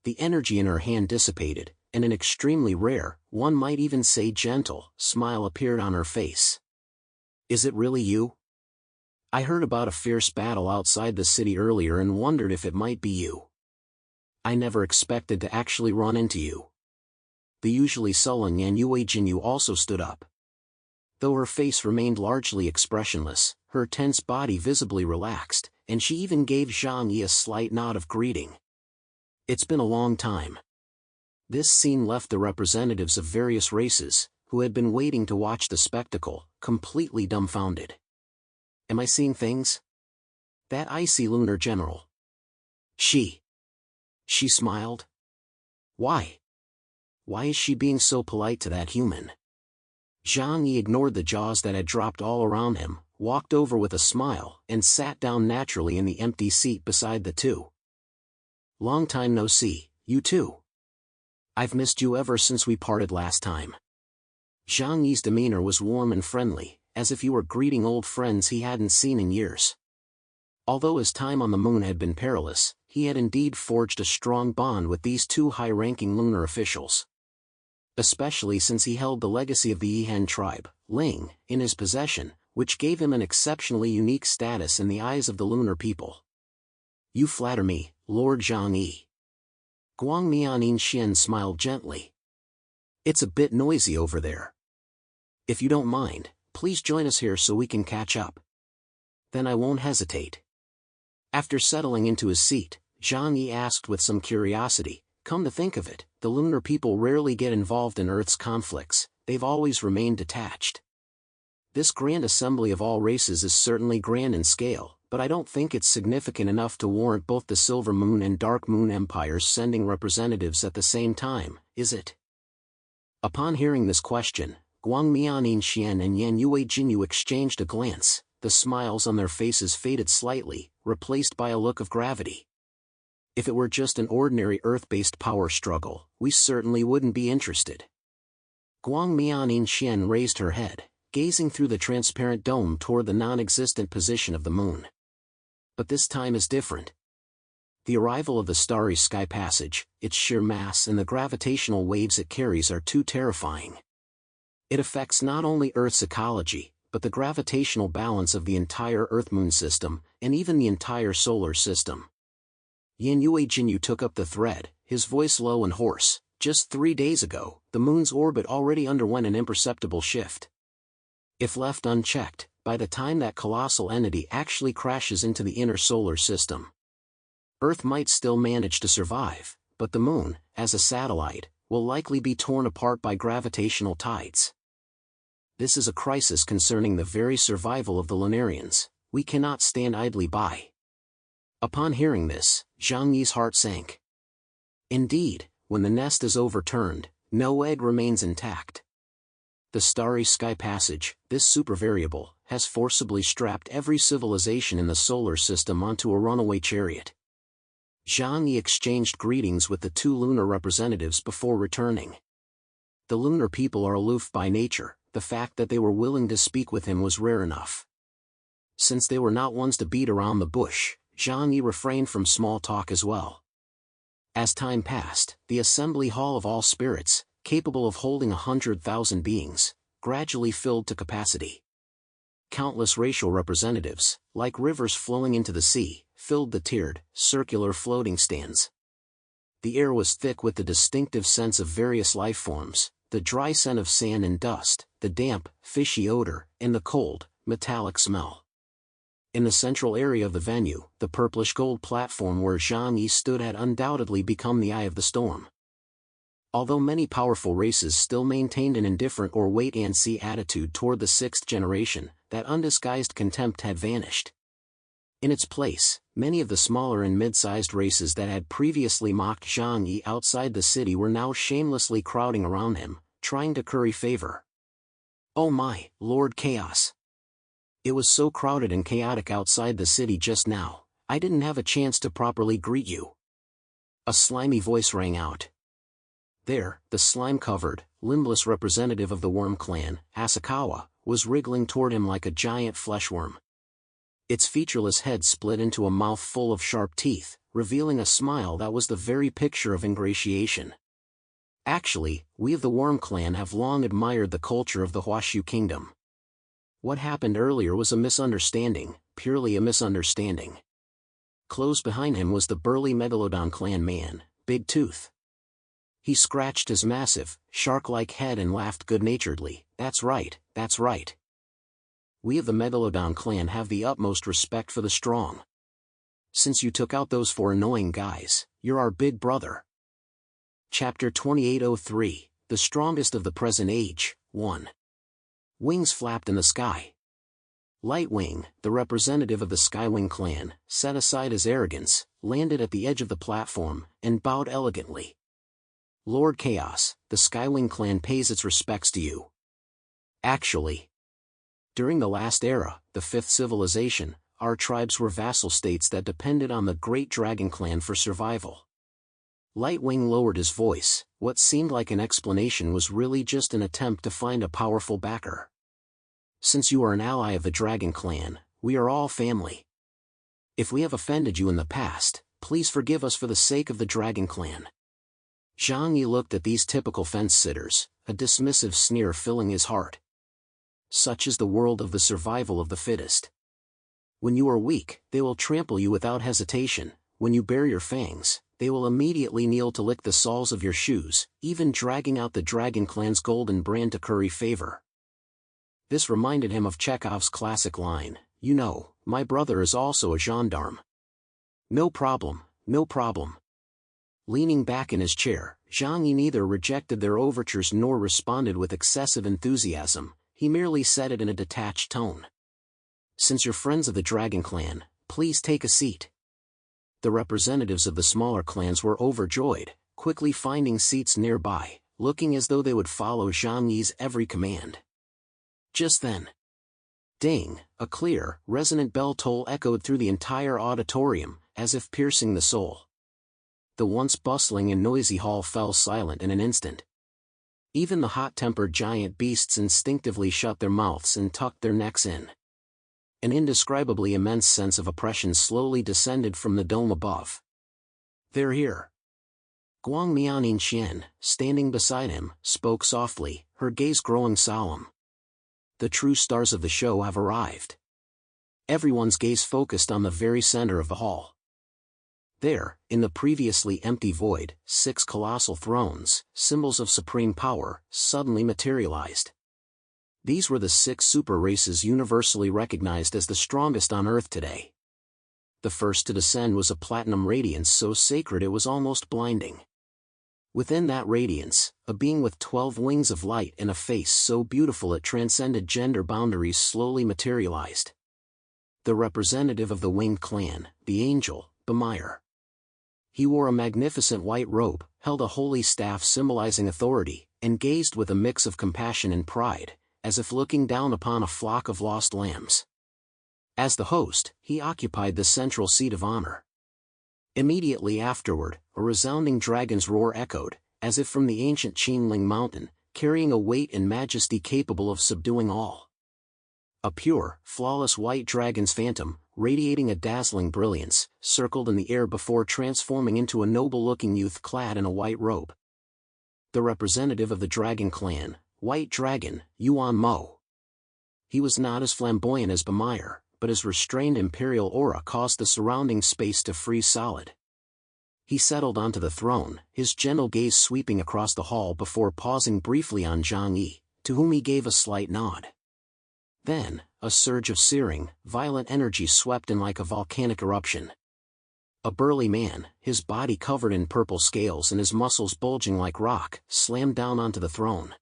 The energy in her hand dissipated, and an extremely rare, one might even say gentle, smile appeared on her face. "Is it really you? I heard about a fierce battle outside the city earlier and wondered if it might be you. I never expected to actually run into you." The usually sullen Yanyue Jinyu also stood up. Though her face remained largely expressionless, her tense body visibly relaxed, and she even gave Zhang Yi a slight nod of greeting. "It's been a long time." This scene left the representatives of various races, who had been waiting to watch the spectacle, completely dumbfounded. "Am I seeing things? That icy lunar general. She smiled? Why? Why is she being so polite to that human?" Zhang Yi ignored the jaws that had dropped all around him, walked over with a smile, and sat down naturally in the empty seat beside the two. "Long time no see, you too. I've missed you ever since we parted last time." Zhang Yi's demeanor was warm and friendly, as if he were greeting old friends he hadn't seen in years. Although his time on the moon had been perilous, he had indeed forged a strong bond with these two high-ranking lunar officials. Especially since he held the legacy of the Yihen tribe, Ling, in his possession, which gave him an exceptionally unique status in the eyes of the lunar people. "You flatter me, Lord Zhang Yi." Guang Mianin Xian smiled gently. "It's a bit noisy over there. If you don't mind, please join us here so we can catch up. Then I won't hesitate." After settling into his seat, Zhang Yi asked with some curiosity, "Come to think of it, the lunar people rarely get involved in Earth's conflicts, they've always remained detached. This grand assembly of all races is certainly grand in scale, but I don't think it's significant enough to warrant both the Silver Moon and Dark Moon empires sending representatives at the same time, is it?" Upon hearing this question, Guang Mianin Xian and Yanyue Jinyu exchanged a glance, the smiles on their faces faded slightly, replaced by a look of gravity. "If it were just an ordinary Earth-based power struggle, we certainly wouldn't be interested." Guang Mianin Xian raised her head, gazing through the transparent dome toward the non-existent position of the moon. "But this time is different. The arrival of the starry sky passage, its sheer mass and the gravitational waves it carries are too terrifying. It affects not only Earth's ecology, but the gravitational balance of the entire Earth-Moon system, and even the entire solar system. Yan Yue Jinyu took up the thread, his voice low and hoarse. Just 3 days ago, the Moon's orbit already underwent an imperceptible shift. If left unchecked, by the time that colossal entity actually crashes into the inner solar system, Earth might still manage to survive, but the Moon, as a satellite, will likely be torn apart by gravitational tides. This is a crisis concerning the very survival of the Lunarians. We cannot stand idly by. Upon hearing this, Zhang Yi's heart sank. Indeed, when the nest is overturned, no egg remains intact. The Starry Sky Passage, this supervariable, has forcibly strapped every civilization in the solar system onto a runaway chariot. Zhang Yi exchanged greetings with the 2 lunar representatives before returning. The lunar people are aloof by nature. The fact that they were willing to speak with him was rare enough. Since they were not ones to beat around the bush, Zhang Yi refrained from small talk as well. As time passed, the assembly hall of all spirits, capable of holding 100,000 beings, gradually filled to capacity. Countless racial representatives, like rivers flowing into the sea, filled the tiered, circular floating stands. The air was thick with the distinctive scents of various life forms, the dry scent of sand and dust, the damp, fishy odor, and the cold, metallic smell. In the central area of the venue, the purplish-gold platform where Zhang Yi stood had undoubtedly become the eye of the storm. Although many powerful races still maintained an indifferent or wait-and-see attitude toward the 6th generation, that undisguised contempt had vanished. In its place, many of the smaller and mid-sized races that had previously mocked Zhang Yi outside the city were now shamelessly crowding around him, trying to curry favor. Oh my, Lord Chaos! It was so crowded and chaotic outside the city just now, I didn't have a chance to properly greet you. A slimy voice rang out. There, the slime-covered, limbless representative of the Worm Clan, Asakawa, was wriggling toward him like a giant fleshworm. Its featureless head split into a mouth full of sharp teeth, revealing a smile that was the very picture of ingratiation. Actually, we of the Worm Clan have long admired the culture of the Huashu Kingdom. What happened earlier was a misunderstanding, purely a misunderstanding. Close behind him was the burly Megalodon clan man, Big Tooth. He scratched his massive, shark-like head and laughed good-naturedly. That's right, that's right. We of the Megalodon clan have the utmost respect for the strong. Since you took out those 4 annoying guys, you're our big brother. Chapter 2803, The Strongest of the Present Age, 1. Wings flapped in the sky. Lightwing, the representative of the Skywing clan, set aside his arrogance, landed at the edge of the platform, and bowed elegantly. Lord Chaos, the Skywing clan pays its respects to you. Actually, during the last era, the 5th civilization, our tribes were vassal states that depended on the Great Dragon Clan for survival. Lightwing lowered his voice. What seemed like an explanation was really just an attempt to find a powerful backer. Since you are an ally of the Dragon Clan, we are all family. If we have offended you in the past, please forgive us for the sake of the Dragon Clan. Zhang Yi looked at these typical fence-sitters, a dismissive sneer filling his heart. Such is the world of the survival of the fittest. When you are weak, they will trample you without hesitation. When you bare your fangs, they will immediately kneel to lick the soles of your shoes, even dragging out the Dragon Clan's golden brand to curry favor. This reminded him of Chekhov's classic line, "You know, my brother is also a gendarme." No problem, no problem. Leaning back in his chair, Zhang Yi neither rejected their overtures nor responded with excessive enthusiasm. He merely said it in a detached tone. Since you're friends of the Dragon Clan, please take a seat. The representatives of the smaller clans were overjoyed, quickly finding seats nearby, looking as though they would follow Zhang Yi's every command. Just then, ding, a clear, resonant bell toll echoed through the entire auditorium, as if piercing the soul. The once bustling and noisy hall fell silent in an instant. Even the hot-tempered giant beasts instinctively shut their mouths and tucked their necks in. An indescribably immense sense of oppression slowly descended from the dome above. They're here. Guang Mianin Xian, standing beside him, spoke softly, her gaze growing solemn. the true stars of the show have arrived. Everyone's gaze focused on the very center of the hall. There, in the previously empty void, 6 colossal thrones, symbols of supreme power, suddenly materialized. These were the 6 super races universally recognized as the strongest on Earth today. The first to descend was a platinum radiance so sacred it was almost blinding. Within that radiance, a being with 12 wings of light and a face so beautiful it transcended gender boundaries slowly materialized. The representative of the winged clan, the angel, Bamire. He wore a magnificent white robe, held a holy staff symbolizing authority, and gazed with a mix of compassion and pride, as if looking down upon a flock of lost lambs. As the host, he occupied the central seat of honor. Immediately afterward, a resounding dragon's roar echoed, as if from the ancient Qinling mountain, carrying a weight and majesty capable of subduing all. A pure, flawless white dragon's phantom, radiating a dazzling brilliance, circled in the air before transforming into a noble-looking youth clad in a white robe. The representative of the dragon clan, White Dragon, Yuan Mo. He was not as flamboyant as Bamire, but his restrained imperial aura caused the surrounding space to freeze solid. He settled onto the throne, his gentle gaze sweeping across the hall before pausing briefly on Zhang Yi, to whom he gave a slight nod. Then, a surge of searing, violent energy swept in like a volcanic eruption. A burly man, his body covered in purple scales and his muscles bulging like rock, slammed down onto the throne.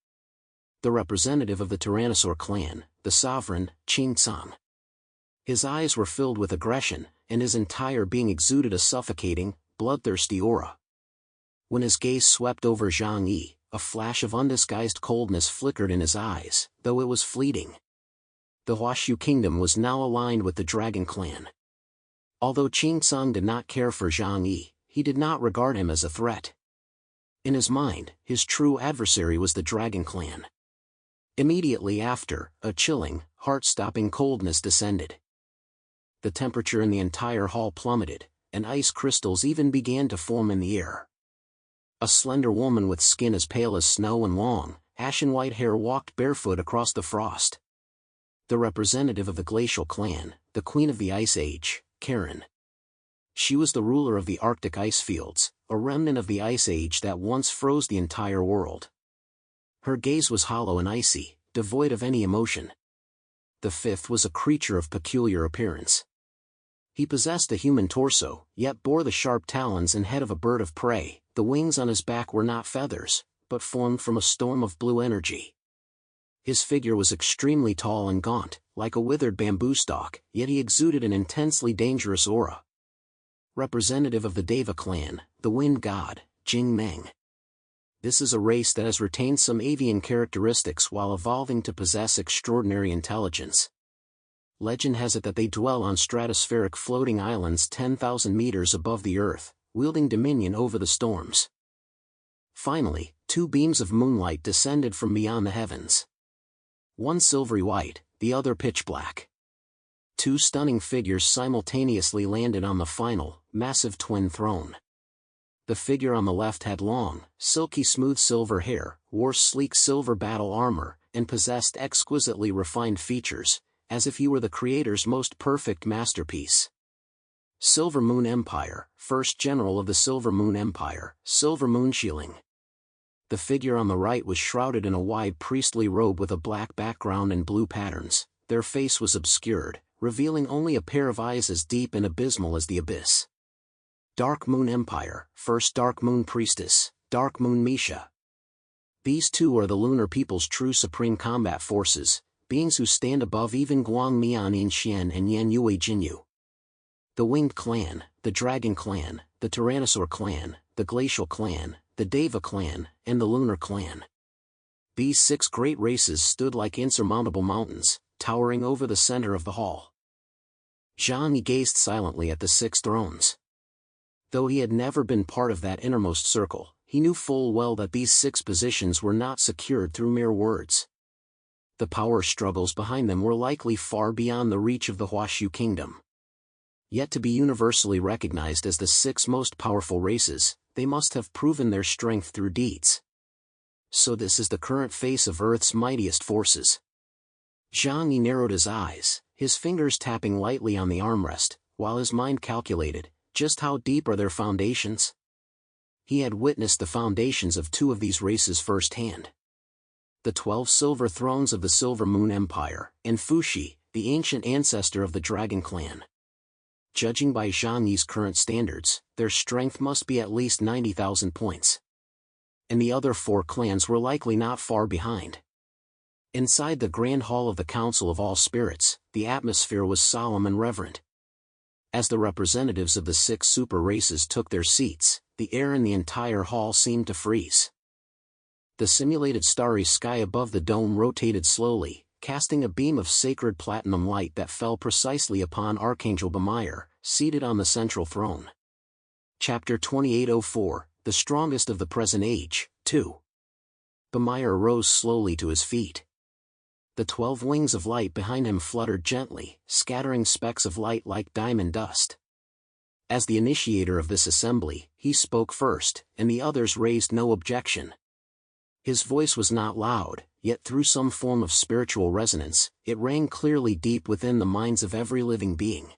The representative of the Tyrannosaur clan, the sovereign, Qing Tsang. His eyes were filled with aggression, and his entire being exuded a suffocating, bloodthirsty aura. When his gaze swept over Zhang Yi, a flash of undisguised coldness flickered in his eyes, though it was fleeting. The Huaxu kingdom was now aligned with the Dragon clan. Although Qing Tsang did not care for Zhang Yi, he did not regard him as a threat. In his mind, his true adversary was the Dragon clan. Immediately after, a chilling, heart-stopping coldness descended. The temperature in the entire hall plummeted, and ice crystals even began to form in the air. A slender woman with skin as pale as snow and long, ashen-white hair walked barefoot across the frost. The representative of the glacial clan, the queen of the Ice Age, Karen. She was the ruler of the Arctic ice fields, a remnant of the Ice Age that once froze the entire world. Her gaze was hollow and icy, devoid of any emotion. The fifth was a creature of peculiar appearance. He possessed a human torso, yet bore the sharp talons and head of a bird of prey. The wings on his back were not feathers, but formed from a storm of blue energy. His figure was extremely tall and gaunt, like a withered bamboo stalk, yet he exuded an intensely dangerous aura. Representative of the Deva clan, the wind god, Jing Meng. This is a race that has retained some avian characteristics while evolving to possess extraordinary intelligence. Legend has it that they dwell on stratospheric floating islands 10,000 meters above the Earth, wielding dominion over the storms. Finally, 2 beams of moonlight descended from beyond the heavens. One silvery white, the other pitch black. 2 stunning figures simultaneously landed on the final, massive twin throne. The figure on the left had long, silky smooth silver hair, wore sleek silver battle armor, and possessed exquisitely refined features, as if he were the creator's most perfect masterpiece. Silver Moon Empire, first general of the Silver Moon Empire, Silver Moon Xiling. The figure on the right was shrouded in a wide priestly robe with a black background and blue patterns. Their face was obscured, revealing only a pair of eyes as deep and abysmal as the abyss. Dark Moon Empire, first Dark Moon Priestess, Dark Moon Misha. These 2 are the lunar people's true supreme combat forces, beings who stand above even Guang Mian Yin Xian and Yan Yue Jinyu. The Winged Clan, the Dragon Clan, the Tyrannosaur Clan, the Glacial Clan, the Deva Clan, and the Lunar Clan. These 6 great races stood like insurmountable mountains, towering over the center of the hall. Zhang Yi gazed silently at the 6 thrones. Though he had never been part of that innermost circle, he knew full well that these 6 positions were not secured through mere words. The power struggles behind them were likely far beyond the reach of the Huaxu kingdom. Yet to be universally recognized as the 6 most powerful races, they must have proven their strength through deeds. So this is the current face of Earth's mightiest forces. Zhang Yi narrowed his eyes, his fingers tapping lightly on the armrest, while his mind calculated, just how deep are their foundations? He had witnessed the foundations of two of these races firsthand. The 12 silver thrones of the Silver Moon Empire, and Fuxi, the ancient ancestor of the Dragon Clan. Judging by Zhang Yi's current standards, their strength must be at least 90,000 points. And the other 4 clans were likely not far behind. Inside the Grand Hall of the Council of All Spirits, the atmosphere was solemn and reverent. As the representatives of the 6 super races took their seats, the air in the entire hall seemed to freeze. The simulated starry sky above the dome rotated slowly, casting a beam of sacred platinum light that fell precisely upon Archangel Bamire, seated on the central throne. Chapter 2804, The Strongest of the Present Age, 2. Bamire rose slowly to his feet. The 12 wings of light behind him fluttered gently, scattering specks of light like diamond dust. As the initiator of this assembly, he spoke first, and the others raised no objection. His voice was not loud, yet through some form of spiritual resonance, it rang clearly deep within the minds of every living being.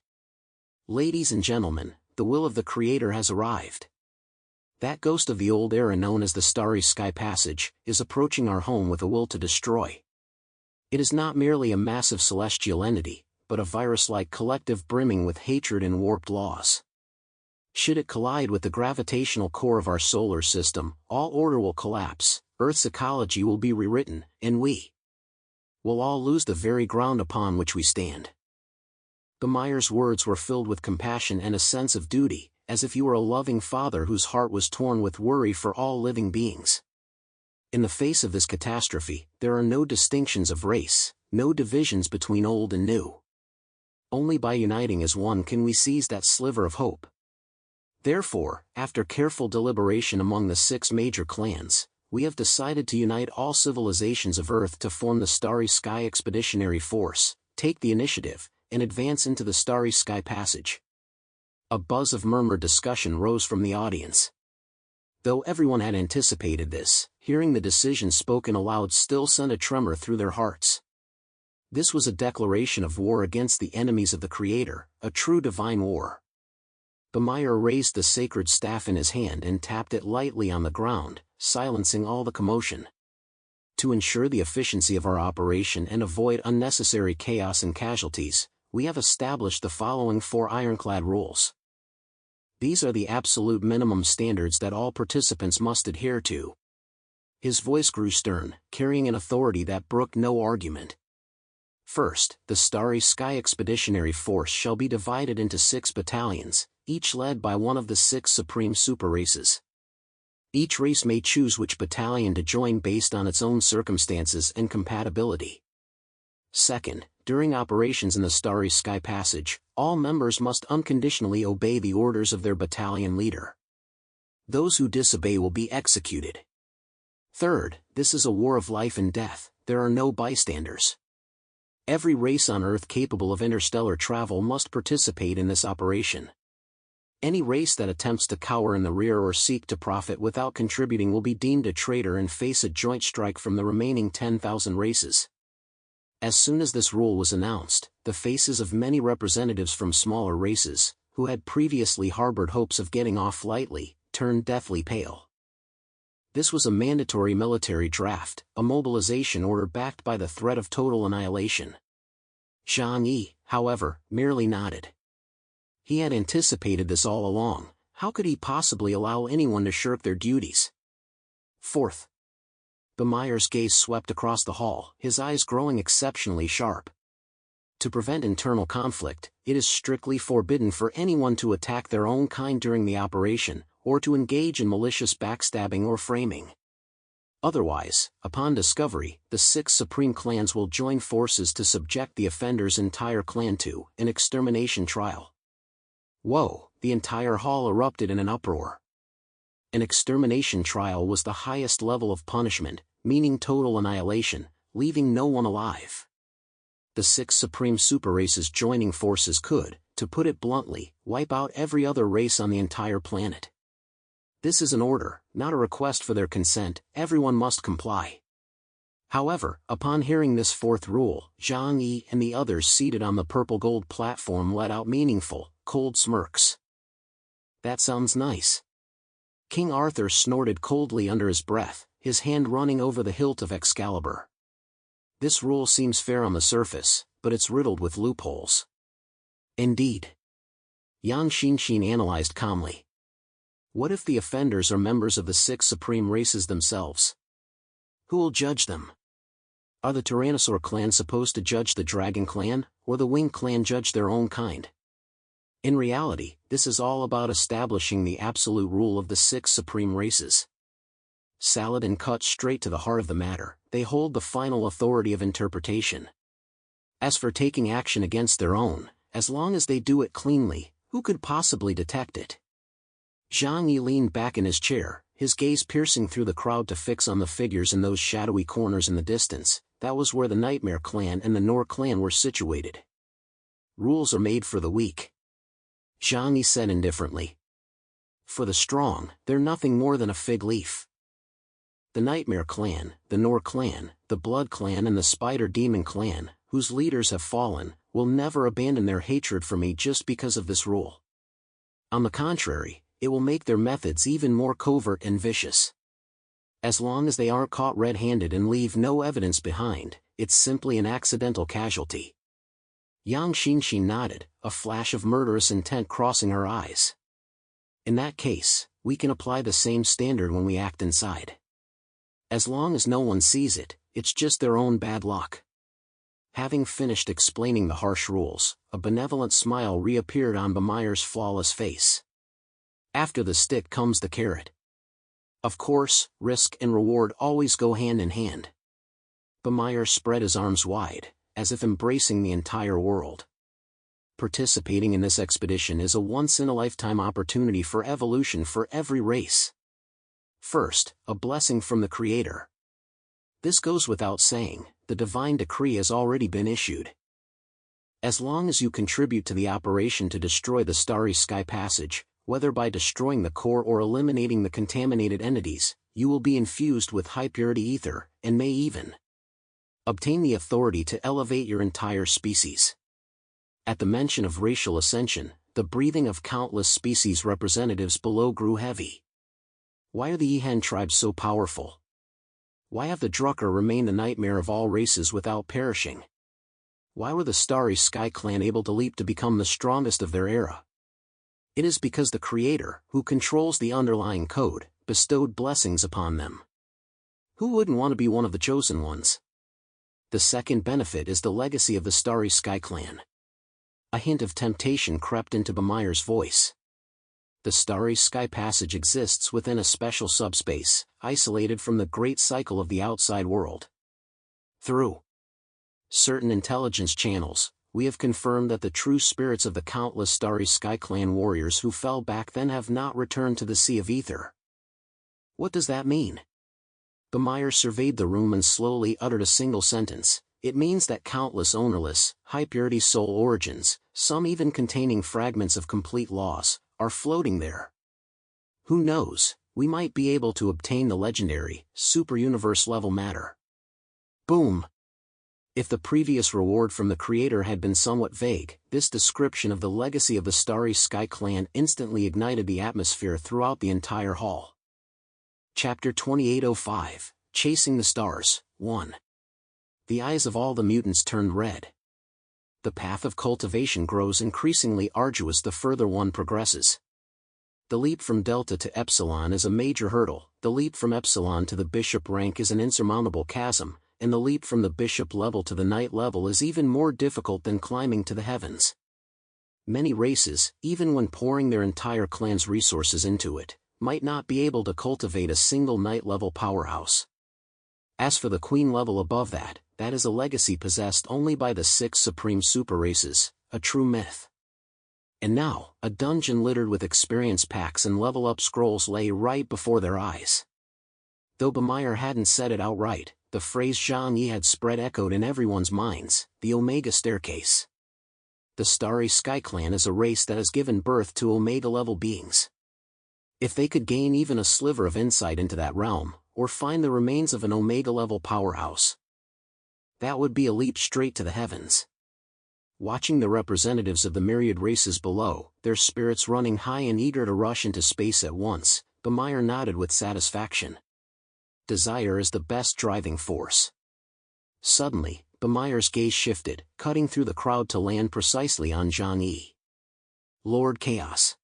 Ladies and gentlemen, the will of the Creator has arrived. That ghost of the old era known as the Starry Sky Passage, is approaching our home with a will to destroy. It is not merely a massive celestial entity, but a virus-like collective brimming with hatred and warped laws. Should it collide with the gravitational core of our solar system, all order will collapse, Earth's ecology will be rewritten, and we will all lose the very ground upon which we stand. Bamire's words were filled with compassion and a sense of duty, as if he were a loving father whose heart was torn with worry for all living beings. In the face of this catastrophe, there are no distinctions of race, no divisions between old and new. Only by uniting as one can we seize that sliver of hope. Therefore, after careful deliberation among the 6 major clans, we have decided to unite all civilizations of Earth to form the Starry Sky Expeditionary Force, take the initiative, and advance into the Starry Sky Passage. A buzz of murmured discussion rose from the audience. Though everyone had anticipated this, hearing the decision spoken aloud still sent a tremor through their hearts. This was a declaration of war against the enemies of the Creator, a true divine war. Bamire raised the sacred staff in his hand and tapped it lightly on the ground, silencing all the commotion. To ensure the efficiency of our operation and avoid unnecessary chaos and casualties, we have established the following 4 ironclad rules. These are the absolute minimum standards that all participants must adhere to. His voice grew stern, carrying an authority that brooked no argument. First, the Starry Sky Expeditionary Force shall be divided into 6 battalions, each led by one of the 6 supreme super races. Each race may choose which battalion to join based on its own circumstances and compatibility. Second, during operations in the Starry Sky Passage, all members must unconditionally obey the orders of their battalion leader. Those who disobey will be executed. Third, this is a war of life and death, there are no bystanders. Every race on Earth capable of interstellar travel must participate in this operation. Any race that attempts to cower in the rear or seek to profit without contributing will be deemed a traitor and face a joint strike from the remaining 10,000 races. As soon as this rule was announced, the faces of many representatives from smaller races, who had previously harbored hopes of getting off lightly, turned deathly pale. This was a mandatory military draft, a mobilization order backed by the threat of total annihilation. Zhang Yi, however, merely nodded. He had anticipated this all along. How could he possibly allow anyone to shirk their duties? Fourth. Bamire's gaze swept across the hall, his eyes growing exceptionally sharp. To prevent internal conflict, it is strictly forbidden for anyone to attack their own kind during the operation, or to engage in malicious backstabbing or framing. Otherwise, upon discovery, the 6 supreme clans will join forces to subject the offender's entire clan to an extermination trial. Whoa! The entire hall erupted in an uproar. An extermination trial was the highest level of punishment, meaning total annihilation, leaving no one alive. The 6 supreme super races joining forces could, to put it bluntly, wipe out every other race on the entire planet. This is an order, not a request for their consent, everyone must comply. However, upon hearing this fourth rule, Zhang Yi and the others seated on the purple-gold platform let out meaningful, cold smirks. That sounds nice. King Arthur snorted coldly under his breath, his hand running over the hilt of Excalibur. This rule seems fair on the surface, but it's riddled with loopholes. Indeed. Yang Xinxin analyzed calmly. What if the offenders are members of the 6 supreme races themselves? Who will judge them? Are the Tyrannosaur clan supposed to judge the Dragon clan, or the Wing clan judge their own kind? In reality, this is all about establishing the absolute rule of the 6 supreme races. Saladin cut straight to the heart of the matter. They hold the final authority of interpretation. As for taking action against their own, as long as they do it cleanly, who could possibly detect it? Zhang Yi leaned back in his chair, his gaze piercing through the crowd to fix on the figures in those shadowy corners in the distance. That was where the Nightmare clan and the Nor clan were situated. Rules are made for the weak, Zhang Yi said indifferently. For the strong, they're nothing more than a fig leaf. The Nightmare clan, the Nor clan, the Blood clan and the Spider Demon clan, whose leaders have fallen, will never abandon their hatred for me just because of this rule. On the contrary, it will make their methods even more covert and vicious. As long as they aren't caught red-handed and leave no evidence behind, it's simply an accidental casualty. Yang Xinxin nodded, a flash of murderous intent crossing her eyes. In that case, we can apply the same standard when we act inside. As long as no one sees it, it's just their own bad luck. Having finished explaining the harsh rules, a benevolent smile reappeared on Bamire's flawless face. After the stick comes the carrot. Of course, risk and reward always go hand in hand. Bamire spread his arms wide, as if embracing the entire world. Participating in this expedition is a once-in-a-lifetime opportunity for evolution for every race. First, a blessing from the Creator. This goes without saying, the divine decree has already been issued. As long as you contribute to the operation to destroy the Starry Sky Passage, whether by destroying the core or eliminating the contaminated entities, you will be infused with high-purity ether, and may even obtain the authority to elevate your entire species. At the mention of racial ascension, the breathing of countless species representatives below grew heavy. Why are the Yihan tribes so powerful? Why have the Drucker remained the nightmare of all races without perishing? Why were the Starry Sky clan able to leap to become the strongest of their era? It is because the Creator, who controls the underlying code, bestowed blessings upon them. Who wouldn't want to be one of the chosen ones? The second benefit is the legacy of the Starry Sky clan. A hint of temptation crept into Bamire's voice. The Starry Sky Passage exists within a special subspace, isolated from the great cycle of the outside world. Through certain intelligence channels, we have confirmed that the true spirits of the countless Starry Sky clan warriors who fell back then have not returned to the Sea of Ether. What does that mean? Bamire surveyed the room and slowly uttered a single sentence. It means that countless ownerless, high-purity soul origins, some even containing fragments of complete loss, are floating there. Who knows, we might be able to obtain the legendary, super-universe-level matter. Boom! If the previous reward from the Creator had been somewhat vague, this description of the legacy of the Starry Sky clan instantly ignited the atmosphere throughout the entire hall. Chapter 2805, Chasing the Stars, 1. The eyes of all the mutants turned red. The path of cultivation grows increasingly arduous the further one progresses. The leap from Delta to Epsilon is a major hurdle, the leap from Epsilon to the Bishop rank is an insurmountable chasm, and the leap from the Bishop level to the Knight level is even more difficult than climbing to the heavens. Many races, even when pouring their entire clan's resources into it, might not be able to cultivate a single Knight-level powerhouse. As for the Queen level above that, that is a legacy possessed only by the 6 supreme super races, a true myth. And now, a dungeon littered with experience packs and level-up scrolls lay right before their eyes. Though Bamire hadn't said it outright, the phrase Zhang Yi had spread echoed in everyone's minds, the Omega Staircase. The Starry Sky clan is a race that has given birth to Omega-level beings. If they could gain even a sliver of insight into that realm, or find the remains of an Omega-level powerhouse, That would be a leap straight to the heavens. Watching the representatives of the myriad races below, their spirits running high and eager to rush into space at once, Bamire nodded with satisfaction. Desire is the best driving force. Suddenly, Bamire's gaze shifted, cutting through the crowd to land precisely on Zhang Yi. Lord Chaos.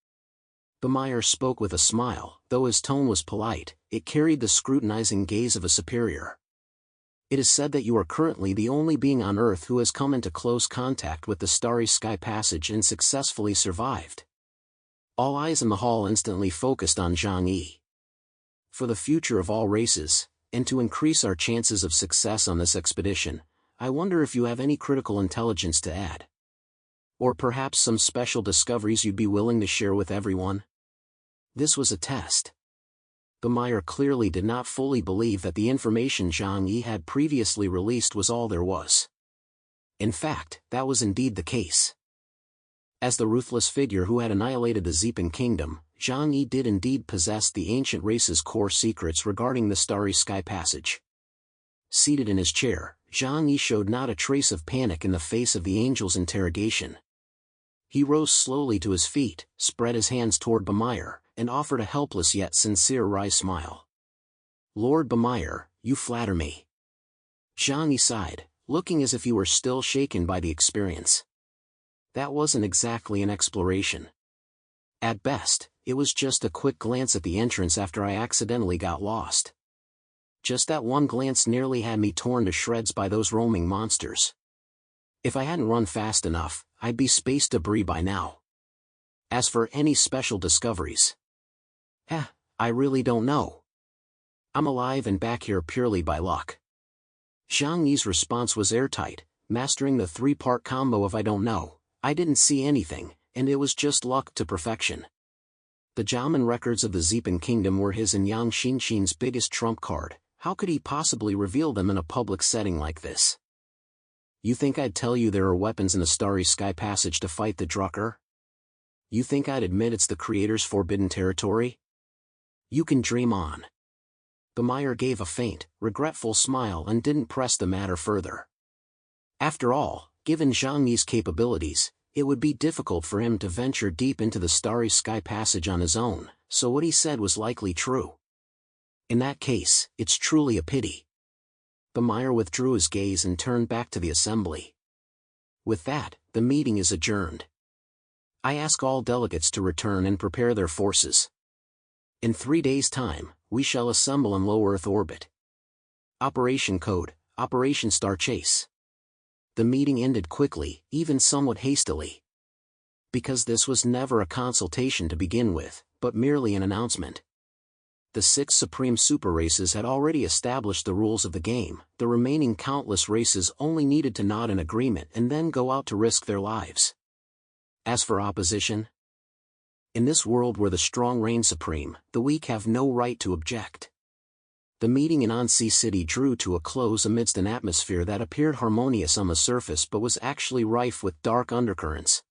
Bamire spoke with a smile, though his tone was polite, it carried the scrutinizing gaze of a superior. It is said that you are currently the only being on Earth who has come into close contact with the Starry Sky Passage and successfully survived. All eyes in the hall instantly focused on Zhang Yi. For the future of all races, and to increase our chances of success on this expedition, I wonder if you have any critical intelligence to add. Or perhaps some special discoveries you'd be willing to share with everyone? This was a test. Bamire clearly did not fully believe that the information Zhang Yi had previously released was all there was. In fact, that was indeed the case. As the ruthless figure who had annihilated the Zepin kingdom, Zhang Yi did indeed possess the ancient race's core secrets regarding the Starry Sky Passage. Seated in his chair, Zhang Yi showed not a trace of panic in the face of the angel's interrogation. He rose slowly to his feet, spread his hands toward Bamire, and offered a helpless yet sincere wry smile. Lord Bamire, you flatter me. Zhang Yi sighed, looking as if he were still shaken by the experience. That wasn't exactly an exploration. At best, it was just a quick glance at the entrance after I accidentally got lost. Just that one glance nearly had me torn to shreds by those roaming monsters. If I hadn't run fast enough, I'd be space debris by now. As for any special discoveries, I really don't know. I'm alive and back here purely by luck. Zhang Yi's response was airtight, mastering the three-part combo of I don't know, I didn't see anything, and it was just luck to perfection. The Jiamen records of the Zepin kingdom were his and Yang Xinxin's biggest trump card. How could he possibly reveal them in a public setting like this? You think I'd tell you there are weapons in the Starry Sky Passage to fight the Drucker? You think I'd admit it's the Creator's forbidden territory? You can dream on. Bamire gave a faint, regretful smile and didn't press the matter further. After all, given Zhang Yi's capabilities, it would be difficult for him to venture deep into the Starry Sky Passage on his own, so what he said was likely true. In that case, it's truly a pity. Bamire withdrew his gaze and turned back to the assembly. With that, the meeting is adjourned. I ask all delegates to return and prepare their forces. In 3 days' time, we shall assemble in low Earth orbit. Operation Code, Operation Star Chase. The meeting ended quickly, even somewhat hastily. Because this was never a consultation to begin with, but merely an announcement. The 6 supreme super races had already established the rules of the game, the remaining countless races only needed to nod in agreement and then go out to risk their lives. As for opposition, in this world where the strong reign supreme, the weak have no right to object. The meeting in Anxi City drew to a close amidst an atmosphere that appeared harmonious on the surface but was actually rife with dark undercurrents.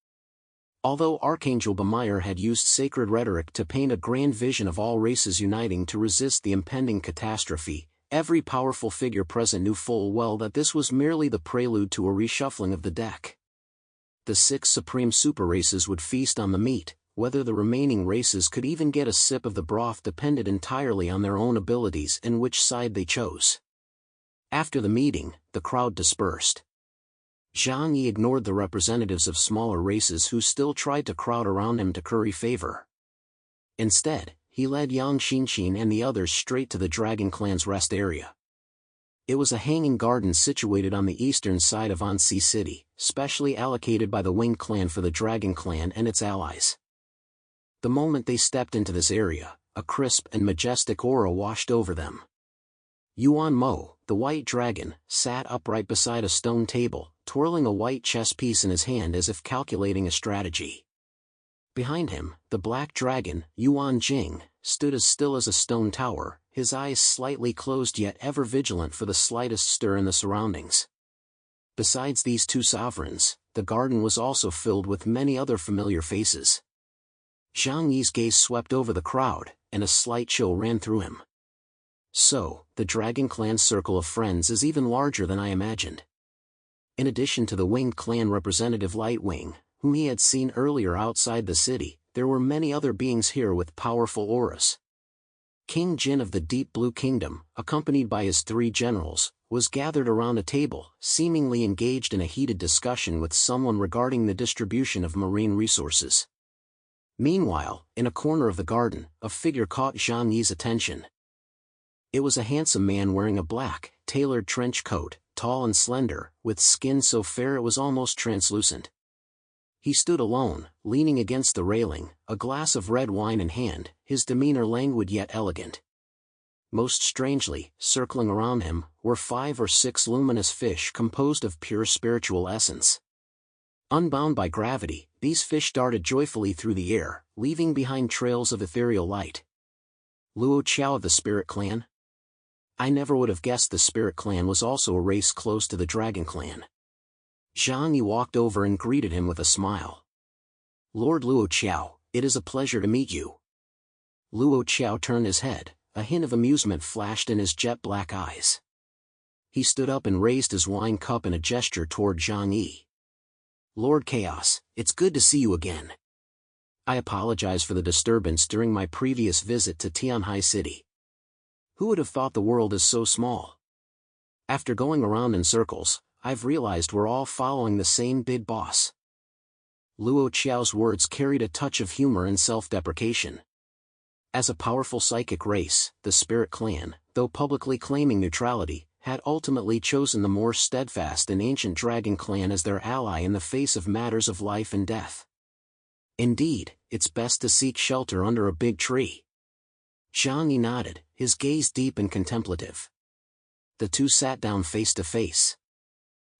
Although Archangel Bamire had used sacred rhetoric to paint a grand vision of all races uniting to resist the impending catastrophe, every powerful figure present knew full well that this was merely the prelude to a reshuffling of the deck. The 6 supreme super races would feast on the meat. Whether the remaining races could even get a sip of the broth depended entirely on their own abilities and which side they chose. After the meeting, the crowd dispersed. Zhang Yi ignored the representatives of smaller races who still tried to crowd around him to curry favor. Instead, he led Yang Xinxin and the others straight to the Dragon Clan's rest area. It was a hanging garden situated on the eastern side of Anxi City, specially allocated by the Winged Clan for the Dragon Clan and its allies. The moment they stepped into this area, a crisp and majestic aura washed over them. Yuan Mo, the white dragon, sat upright beside a stone table, twirling a white chess piece in his hand as if calculating a strategy. Behind him, the black dragon, Yuan Jing, stood as still as a stone tower, his eyes slightly closed yet ever vigilant for the slightest stir in the surroundings. Besides these 2 sovereigns, the garden was also filled with many other familiar faces. Zhang Yi's gaze swept over the crowd, and a slight chill ran through him. So, the Dragon Clan's circle of friends is even larger than I imagined. In addition to the winged clan representative Lightwing, whom he had seen earlier outside the city, there were many other beings here with powerful auras. King Jin of the Deep Blue Kingdom, accompanied by his 3 generals, was gathered around a table, seemingly engaged in a heated discussion with someone regarding the distribution of marine resources. Meanwhile, in a corner of the garden, a figure caught Zhang Yi's attention. It was a handsome man wearing a black, tailored trench coat, tall and slender, with skin so fair it was almost translucent. He stood alone, leaning against the railing, a glass of red wine in hand, his demeanor languid yet elegant. Most strangely, circling around him, were 5 or 6 luminous fish composed of pure spiritual essence. Unbound by gravity, these fish darted joyfully through the air, leaving behind trails of ethereal light. Luo Qiao of the Spirit Clan? I never would have guessed the Spirit Clan was also a race close to the Dragon Clan. Zhang Yi walked over and greeted him with a smile. Lord Luo Qiao, it is a pleasure to meet you. Luo Qiao turned his head, a hint of amusement flashed in his jet-black eyes. He stood up and raised his wine cup in a gesture toward Zhang Yi. Lord Chaos, it's good to see you again. I apologize for the disturbance during my previous visit to Tianhai City. Who would have thought the world is so small? After going around in circles, I've realized we're all following the same big boss. Luo Qiao's words carried a touch of humor and self-deprecation. As a powerful psychic race, the Spirit Clan, though publicly claiming neutrality, had ultimately chosen the more steadfast and ancient Dragon Clan as their ally in the face of matters of life and death. Indeed, it's best to seek shelter under a big tree. Zhang Yi nodded, his gaze deep and contemplative. The two sat down face to face.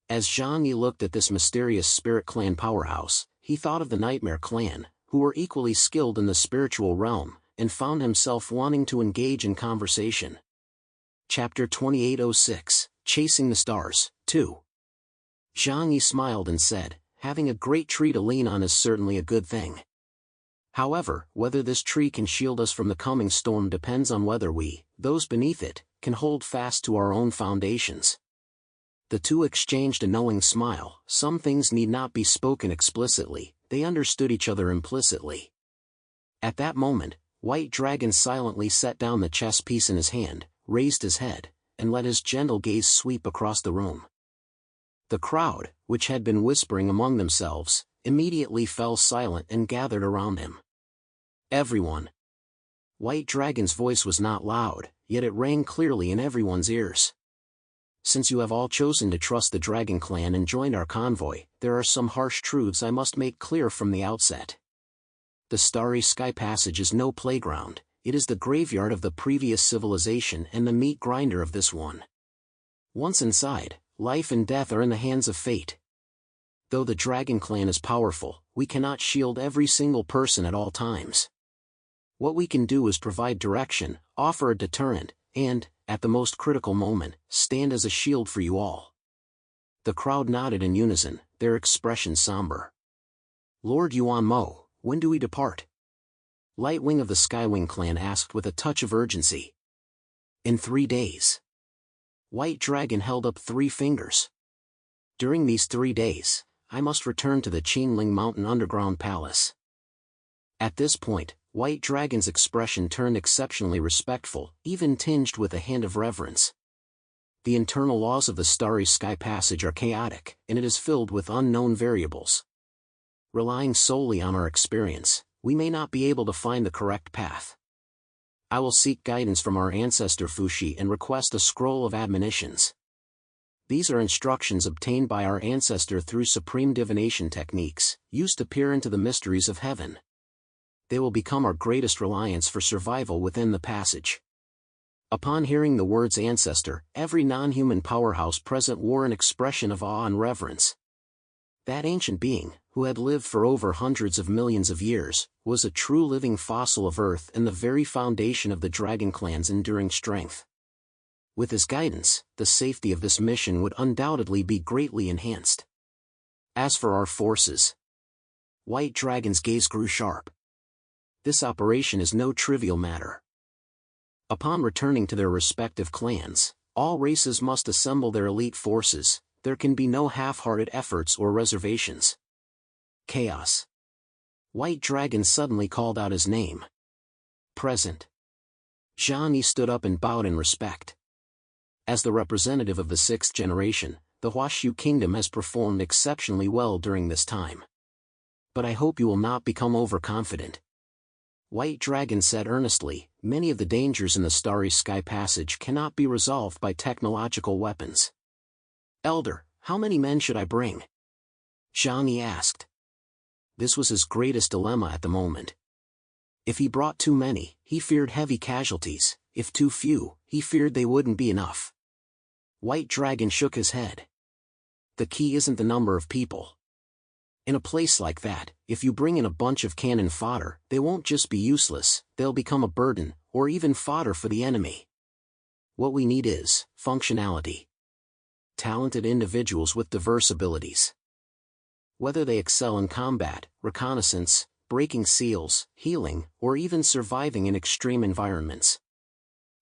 As Zhang Yi looked at this mysterious Spirit Clan powerhouse, he thought of the Nightmare Clan, who were equally skilled in the spiritual realm, and found himself wanting to engage in conversation. Chapter 2806, Chasing the Stars, 2. Zhang Yi smiled and said, having a great tree to lean on is certainly a good thing. However, whether this tree can shield us from the coming storm depends on whether we, those beneath it, can hold fast to our own foundations. The two exchanged a knowing smile. Some things need not be spoken explicitly, they understood each other implicitly. At that moment, White Dragon silently set down the chess piece in his hand, raised his head, and let his gentle gaze sweep across the room. The crowd, which had been whispering among themselves, immediately fell silent and gathered around him. Everyone. White Dragon's voice was not loud, yet it rang clearly in everyone's ears. Since you have all chosen to trust the Dragon Clan and joined our convoy, there are some harsh truths I must make clear from the outset. The Starry Sky Passage is no playground, it is the graveyard of the previous civilization and the meat grinder of this one. Once inside, life and death are in the hands of fate. Though the Dragon Clan is powerful, we cannot shield every single person at all times. What we can do is provide direction, offer a deterrent, and, at the most critical moment, stand as a shield for you all. The crowd nodded in unison, their expressions somber. Lord Yuan Mo, when do we depart? Lightwing of the Skywing Clan asked with a touch of urgency. In 3 days. White Dragon held up 3 fingers. During these 3 days, I must return to the Qingling Mountain Underground Palace. At this point, White Dragon's expression turned exceptionally respectful, even tinged with a hint of reverence. The internal laws of the Starry Sky Passage are chaotic, and it is filled with unknown variables. Relying solely on our experience, we may not be able to find the correct path. I will seek guidance from our ancestor Fuxi and request a scroll of admonitions. These are instructions obtained by our ancestor through supreme divination techniques, used to peer into the mysteries of heaven. They will become our greatest reliance for survival within the passage. Upon hearing the words ancestor, every non-human powerhouse present wore an expression of awe and reverence. That ancient being, who had lived for over hundreds of millions of years, was a true living fossil of Earth and the very foundation of the Dragon Clan's enduring strength. With his guidance, the safety of this mission would undoubtedly be greatly enhanced. As for our forces, White Dragon's gaze grew sharp. This operation is no trivial matter. Upon returning to their respective clans, all races must assemble their elite forces, there can be no half-hearted efforts or reservations. Chaos. White Dragon suddenly called out his name. Present. Zhang Yi stood up and bowed in respect. As the representative of the 6th generation, the Huaxu Kingdom has performed exceptionally well during this time. But I hope you will not become overconfident. White Dragon said earnestly, many of the dangers in the Starry Sky Passage cannot be resolved by technological weapons. Elder, how many men should I bring? Zhang Yi asked. This was his greatest dilemma at the moment. If he brought too many, he feared heavy casualties; if too few, he feared they wouldn't be enough. White Dragon shook his head. The key isn't the number of people. In a place like that, if you bring in a bunch of cannon fodder, they won't just be useless, they'll become a burden, or even fodder for the enemy. What we need is functionality. Talented individuals with diverse abilities. Whether they excel in combat, reconnaissance, breaking seals, healing, or even surviving in extreme environments.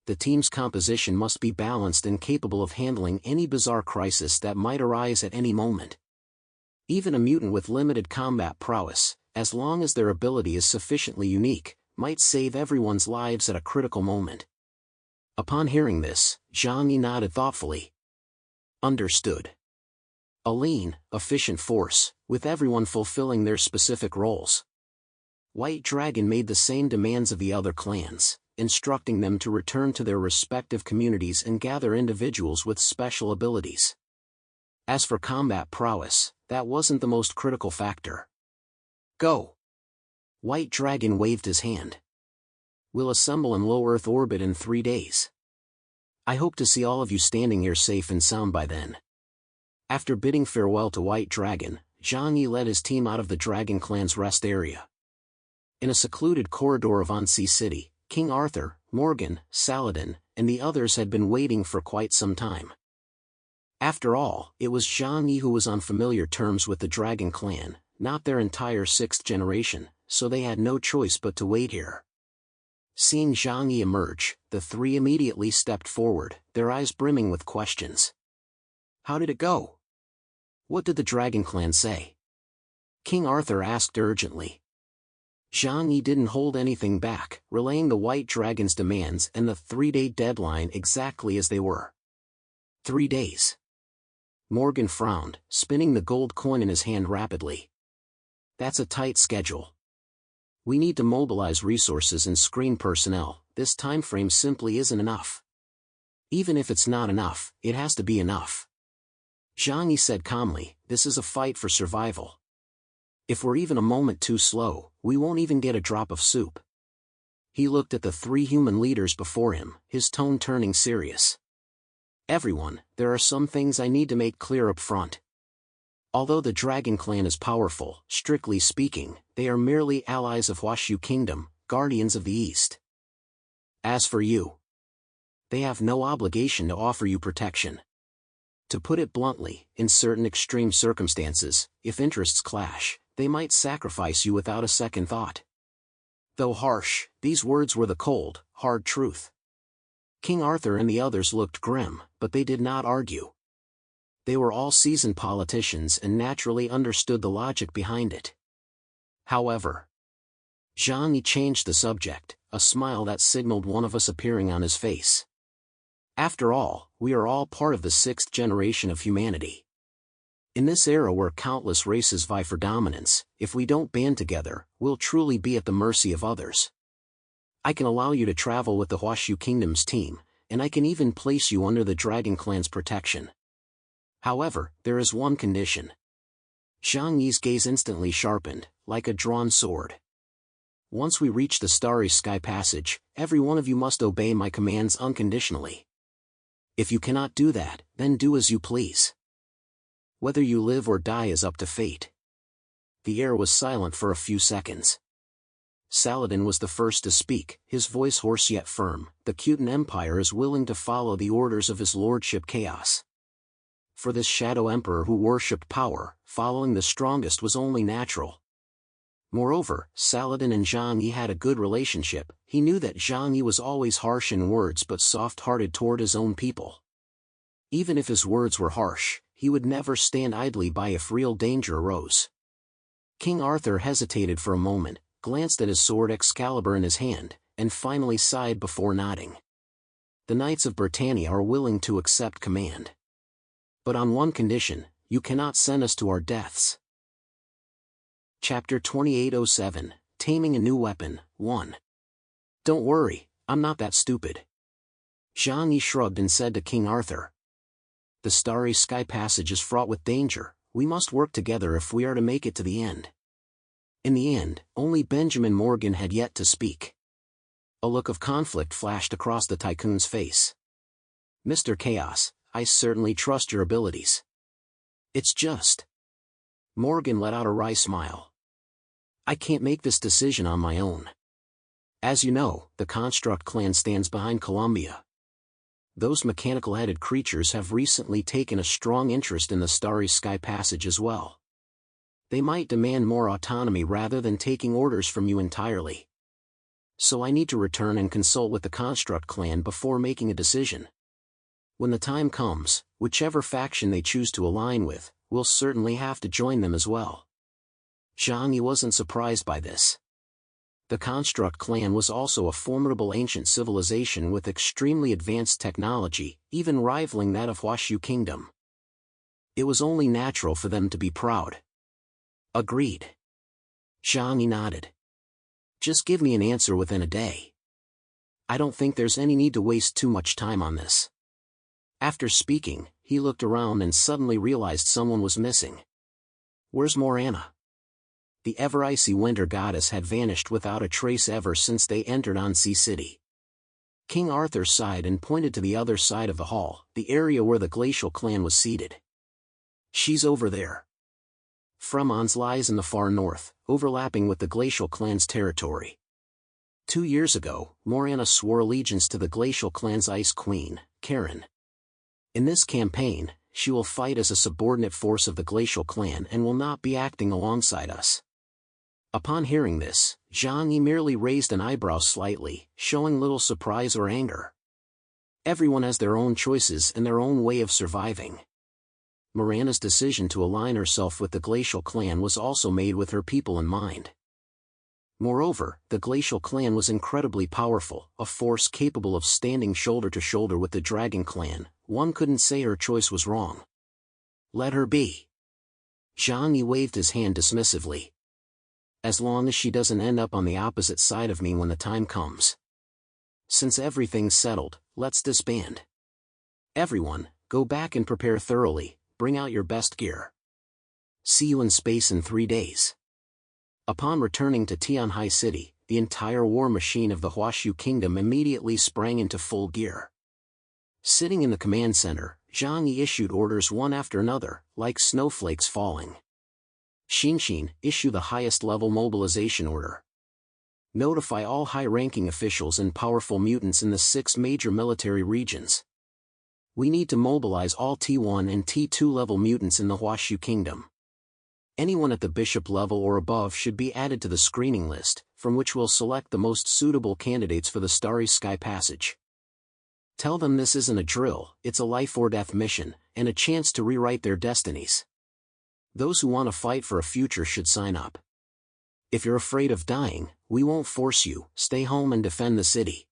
The team's composition must be balanced and capable of handling any bizarre crisis that might arise at any moment. Even a mutant with limited combat prowess, as long as their ability is sufficiently unique, might save everyone's lives at a critical moment. Upon hearing this, Zhang Yi nodded thoughtfully. Understood. A lean, efficient force, with everyone fulfilling their specific roles. White Dragon made the same demands of the other clans, instructing them to return to their respective communities and gather individuals with special abilities. As for combat prowess, that wasn't the most critical factor. Go! White Dragon waved his hand. We'll assemble in low Earth orbit in 3 days. I hope to see all of you standing here safe and sound by then. After bidding farewell to White Dragon, Zhang Yi led his team out of the Dragon Clan's rest area. In a secluded corridor of Anxi City, King Arthur, Morgan, Saladin, and the others had been waiting for quite some time. After all, it was Zhang Yi who was on familiar terms with the Dragon Clan, not their entire 6th generation, so they had no choice but to wait here. Seeing Zhang Yi emerge, the three immediately stepped forward, their eyes brimming with questions. How did it go? What did the Dragon Clan say? King Arthur asked urgently. Zhang Yi didn't hold anything back, relaying the White Dragon's demands and the 3-day deadline exactly as they were. 3 days. Morgan frowned, spinning the gold coin in his hand rapidly. That's a tight schedule. We need to mobilize resources and screen personnel. This time frame simply isn't enough. Even if it's not enough, it has to be enough. Zhang Yi said calmly, this is a fight for survival. If we're even a moment too slow, we won't even get a drop of soup. He looked at the 3 human leaders before him, his tone turning serious. Everyone, there are some things I need to make clear up front. Although the Dragon Clan is powerful, strictly speaking, they are merely allies of Huaxu Kingdom, guardians of the East. As for you, they have no obligation to offer you protection. To put it bluntly, in certain extreme circumstances, if interests clash, they might sacrifice you without a second thought. Though harsh, these words were the cold, hard truth. King Arthur and the others looked grim, but they did not argue. They were all seasoned politicians and naturally understood the logic behind it. However, Zhang Yi changed the subject, a smile that signaled one of us appearing on his face. After all, we are all part of the 6th generation of humanity. In this era where countless races vie for dominance, if we don't band together, we'll truly be at the mercy of others. I can allow you to travel with the Huaxu Kingdom's team, and I can even place you under the Dragon Clan's protection. However, there is one condition. Zhang Yi's gaze instantly sharpened, like a drawn sword. Once we reach the Starry Sky Passage, every one of you must obey my commands unconditionally. If you cannot do that, then do as you please. Whether you live or die is up to fate. The air was silent for a few seconds. Saladin was the first to speak, his voice hoarse yet firm. The Khutan Empire is willing to follow the orders of his lordship Chaos. For this Shadow Emperor who worshipped power, following the strongest was only natural. Moreover, Saladin and Zhang Yi had a good relationship. He knew that Zhang Yi was always harsh in words but soft-hearted toward his own people. Even if his words were harsh, he would never stand idly by if real danger arose. King Arthur hesitated for a moment, glanced at his sword Excalibur in his hand, and finally sighed before nodding. The Knights of Britannia are willing to accept command. But on one condition: you cannot send us to our deaths. Chapter 2807, Taming a New Weapon, 1. Don't worry, I'm not that stupid. Zhang Yi shrugged and said to King Arthur. The Starry Sky Passage is fraught with danger, we must work together if we are to make it to the end. In the end, only Benjamin Morgan had yet to speak. A look of conflict flashed across the tycoon's face. Mr. Chaos, I certainly trust your abilities. It's just... Morgan let out a wry smile. I can't make this decision on my own. As you know, the Construct clan stands behind Columbia. Those mechanical-headed creatures have recently taken a strong interest in the Starry Sky Passage as well. They might demand more autonomy rather than taking orders from you entirely. So I need to return and consult with the Construct clan before making a decision. When the time comes, whichever faction they choose to align with, we'll certainly have to join them as well. Zhang Yi wasn't surprised by this. The Construct clan was also a formidable ancient civilization with extremely advanced technology, even rivaling that of Huashu Kingdom. It was only natural for them to be proud. Agreed. Zhang Yi nodded. Just give me an answer within a day. I don't think there's any need to waste too much time on this. After speaking, he looked around and suddenly realized someone was missing. Where's Morana? The ever-icy winter goddess had vanished without a trace ever since they entered Ansi City. King Arthur sighed and pointed to the other side of the hall, the area where the Glacial clan was seated. She's over there. Fremons lies in the far north, overlapping with the Glacial clan's territory. 2 years ago, Morana swore allegiance to the Glacial clan's Ice Queen, Karen. In this campaign, she will fight as a subordinate force of the Glacial clan and will not be acting alongside us. Upon hearing this, Zhang Yi merely raised an eyebrow slightly, showing little surprise or anger. Everyone has their own choices and their own way of surviving. Morana's decision to align herself with the Glacial clan was also made with her people in mind. Moreover, the Glacial clan was incredibly powerful, a force capable of standing shoulder to shoulder with the Dragon clan. One couldn't say her choice was wrong. Let her be. Zhang Yi waved his hand dismissively. As long as she doesn't end up on the opposite side of me when the time comes. Since everything's settled, let's disband. Everyone, go back and prepare thoroughly, bring out your best gear. See you in space in 3 days. Upon returning to Tianhai City, the entire war machine of the Huashu Kingdom immediately sprang into full gear. Sitting in the command center, Zhang Yi issued orders one after another, like snowflakes falling. Xinxin, issue the highest level mobilization order. Notify all high-ranking officials and powerful mutants in the 6 major military regions. We need to mobilize all T1 and T2 level mutants in the Huashu Kingdom. Anyone at the bishop level or above should be added to the screening list, from which we'll select the most suitable candidates for the Starry Sky Passage. Tell them this isn't a drill, it's a life-or-death mission, and a chance to rewrite their destinies. Those who want to fight for a future should sign up. If you're afraid of dying, we won't force you, stay home and defend the city.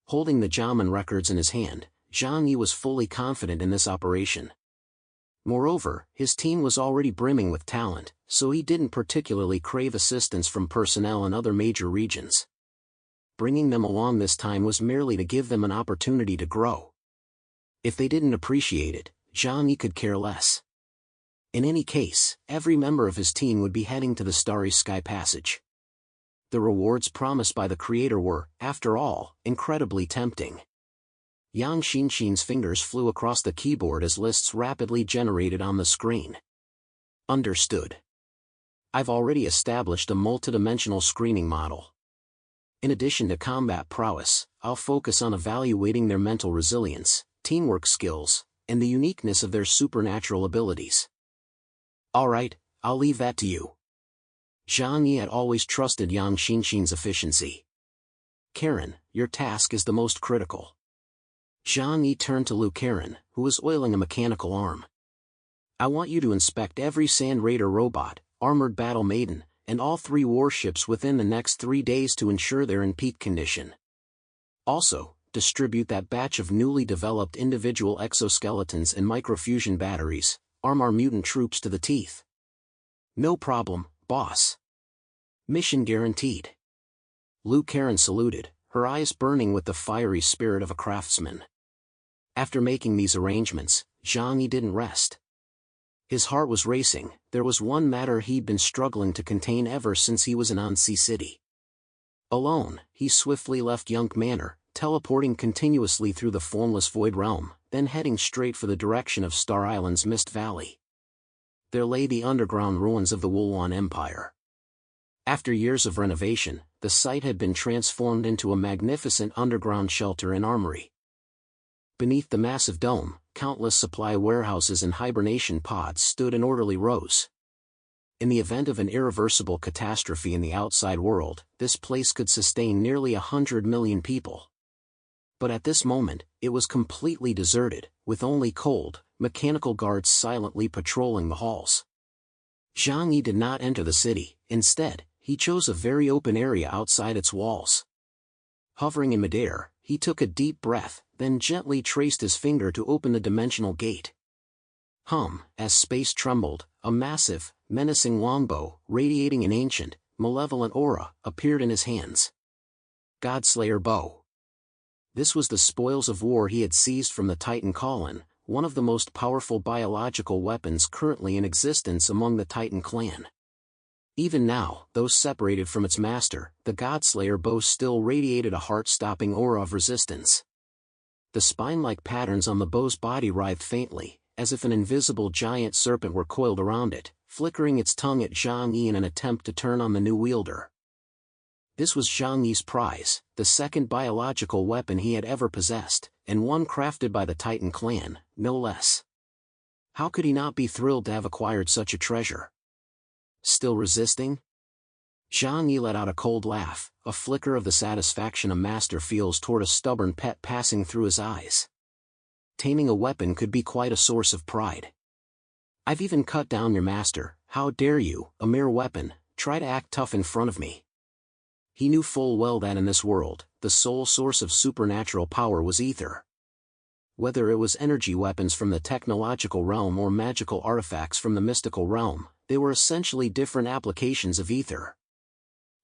Holding the Jaman records in his hand, Zhang Yi was fully confident in this operation. Moreover, his team was already brimming with talent, so he didn't particularly crave assistance from personnel in other major regions. Bringing them along this time was merely to give them an opportunity to grow. If they didn't appreciate it, Zhang Yi could care less. In any case, every member of his team would be heading to the Starry Sky Passage. The rewards promised by the Creator were, after all, incredibly tempting. Yang Xinxin's fingers flew across the keyboard as lists rapidly generated on the screen. Understood. I've already established a multidimensional screening model. In addition to combat prowess, I'll focus on evaluating their mental resilience, teamwork skills, and the uniqueness of their supernatural abilities. Alright, I'll leave that to you. Zhang Yi had always trusted Yang Xinxin's efficiency. Karen, your task is the most critical. Zhang Yi turned to Lu Karen, who was oiling a mechanical arm. I want you to inspect every Sand Raider robot, armored battle maiden, and all 3 warships within the next 3 days to ensure they're in peak condition. Also, distribute that batch of newly developed individual exoskeletons and microfusion batteries, arm our mutant troops to the teeth. No problem, boss. Mission guaranteed. Lu Karen saluted, her eyes burning with the fiery spirit of a craftsman. After making these arrangements, Zhang Yi didn't rest. His heart was racing. There was one matter he'd been struggling to contain ever since he was in Anxi City. Alone, he swiftly left Yunk Manor, teleporting continuously through the formless void realm, then heading straight for the direction of Star Island's Mist Valley. There lay the underground ruins of the Wulwan Empire. After years of renovation, the site had been transformed into a magnificent underground shelter and armory. Beneath the massive dome, countless supply warehouses and hibernation pods stood in orderly rows. In the event of an irreversible catastrophe in the outside world, this place could sustain nearly 100 million people. But at this moment, it was completely deserted, with only cold, mechanical guards silently patrolling the halls. Zhang Yi did not enter the city. Instead, he chose a very open area outside its walls. Hovering in midair, he took a deep breath, then gently traced his finger to open the dimensional gate. As space trembled, a massive, menacing longbow, radiating an ancient, malevolent aura, appeared in his hands. Godslayer Bow. This was the spoils of war he had seized from the Titan Colin, one of the most powerful biological weapons currently in existence among the Titan clan. Even now, though separated from its master, the Godslayer Bow still radiated a heart-stopping aura of resistance. The spine-like patterns on the bow's body writhed faintly, as if an invisible giant serpent were coiled around it, flickering its tongue at Zhang Yi in an attempt to turn on the new wielder. This was Zhang Yi's prize, the second biological weapon he had ever possessed, and one crafted by the Titan clan, no less. How could he not be thrilled to have acquired such a treasure? Still resisting? Zhang Yi let out a cold laugh, a flicker of the satisfaction a master feels toward a stubborn pet passing through his eyes. Taming a weapon could be quite a source of pride. I've even cut down your master. How dare you, a mere weapon, try to act tough in front of me? He knew full well that in this world, the sole source of supernatural power was ether. Whether it was energy weapons from the technological realm or magical artifacts from the mystical realm, they were essentially different applications of ether.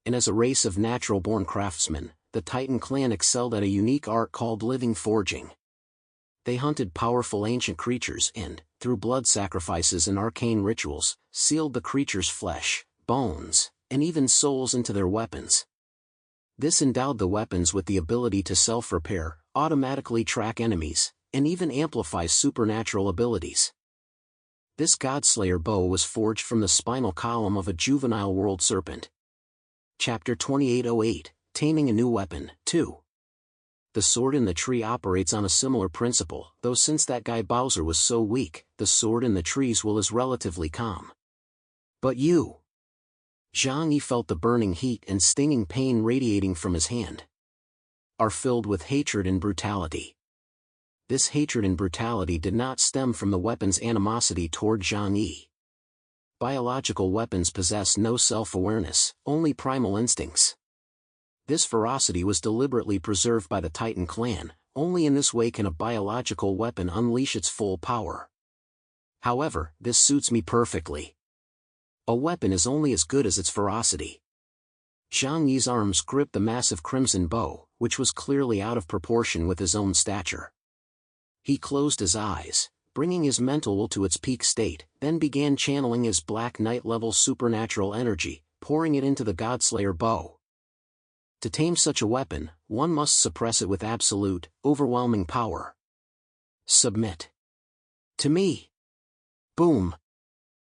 And as a race of natural-born craftsmen, the Titan clan excelled at a unique art called living forging. They hunted powerful ancient creatures and, through blood sacrifices and arcane rituals, sealed the creature's flesh, bones, and even souls into their weapons. This endowed the weapons with the ability to self-repair, automatically track enemies, and even amplify supernatural abilities. This Godslayer Bow was forged from the spinal column of a juvenile world serpent. Chapter 2808, Taming a New Weapon, 2. The sword in the tree operates on a similar principle, though since that guy Bowser was so weak, the sword in the tree's will is relatively calm. But you... Zhang Yi felt the burning heat and stinging pain radiating from his hand. Are filled with hatred and brutality. This hatred and brutality did not stem from the weapon's animosity toward Zhang Yi. Biological weapons possess no self-awareness, only primal instincts. This ferocity was deliberately preserved by the Titan clan. Only in this way can a biological weapon unleash its full power. However, this suits me perfectly. A weapon is only as good as its ferocity. Zhang Yi's arms gripped the massive crimson bow, which was clearly out of proportion with his own stature. He closed his eyes, bringing his mental will to its peak state, then began channeling his Black Knight-level supernatural energy, pouring it into the Godslayer Bow. To tame such a weapon, one must suppress it with absolute, overwhelming power. Submit. To me. Boom.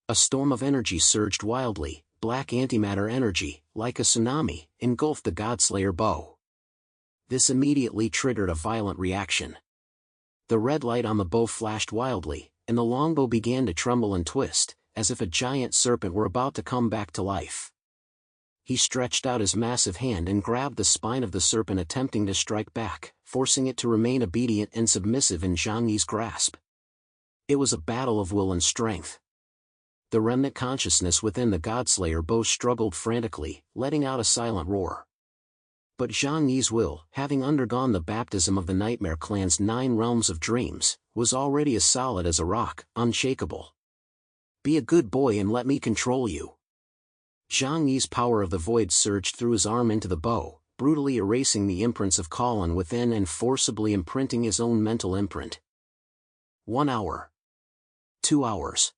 A storm of energy surged wildly, black antimatter energy, like a tsunami, engulfed the Godslayer Bow. This immediately triggered a violent reaction. The red light on the bow flashed wildly, and the longbow began to tremble and twist, as if a giant serpent were about to come back to life. He stretched out his massive hand and grabbed the spine of the serpent, attempting to strike back, forcing it to remain obedient and submissive in Zhang Yi's grasp. It was a battle of will and strength. The remnant consciousness within the Godslayer bow struggled frantically, letting out a silent roar. But Zhang Yi's will, having undergone the baptism of the Nightmare Clan's 9 realms of dreams, was already as solid as a rock, unshakable. Be a good boy and let me control you. Zhang Yi's power of the void surged through his arm into the bow, brutally erasing the imprints of Colin within and forcibly imprinting his own mental imprint. 1 hour. 2 hours.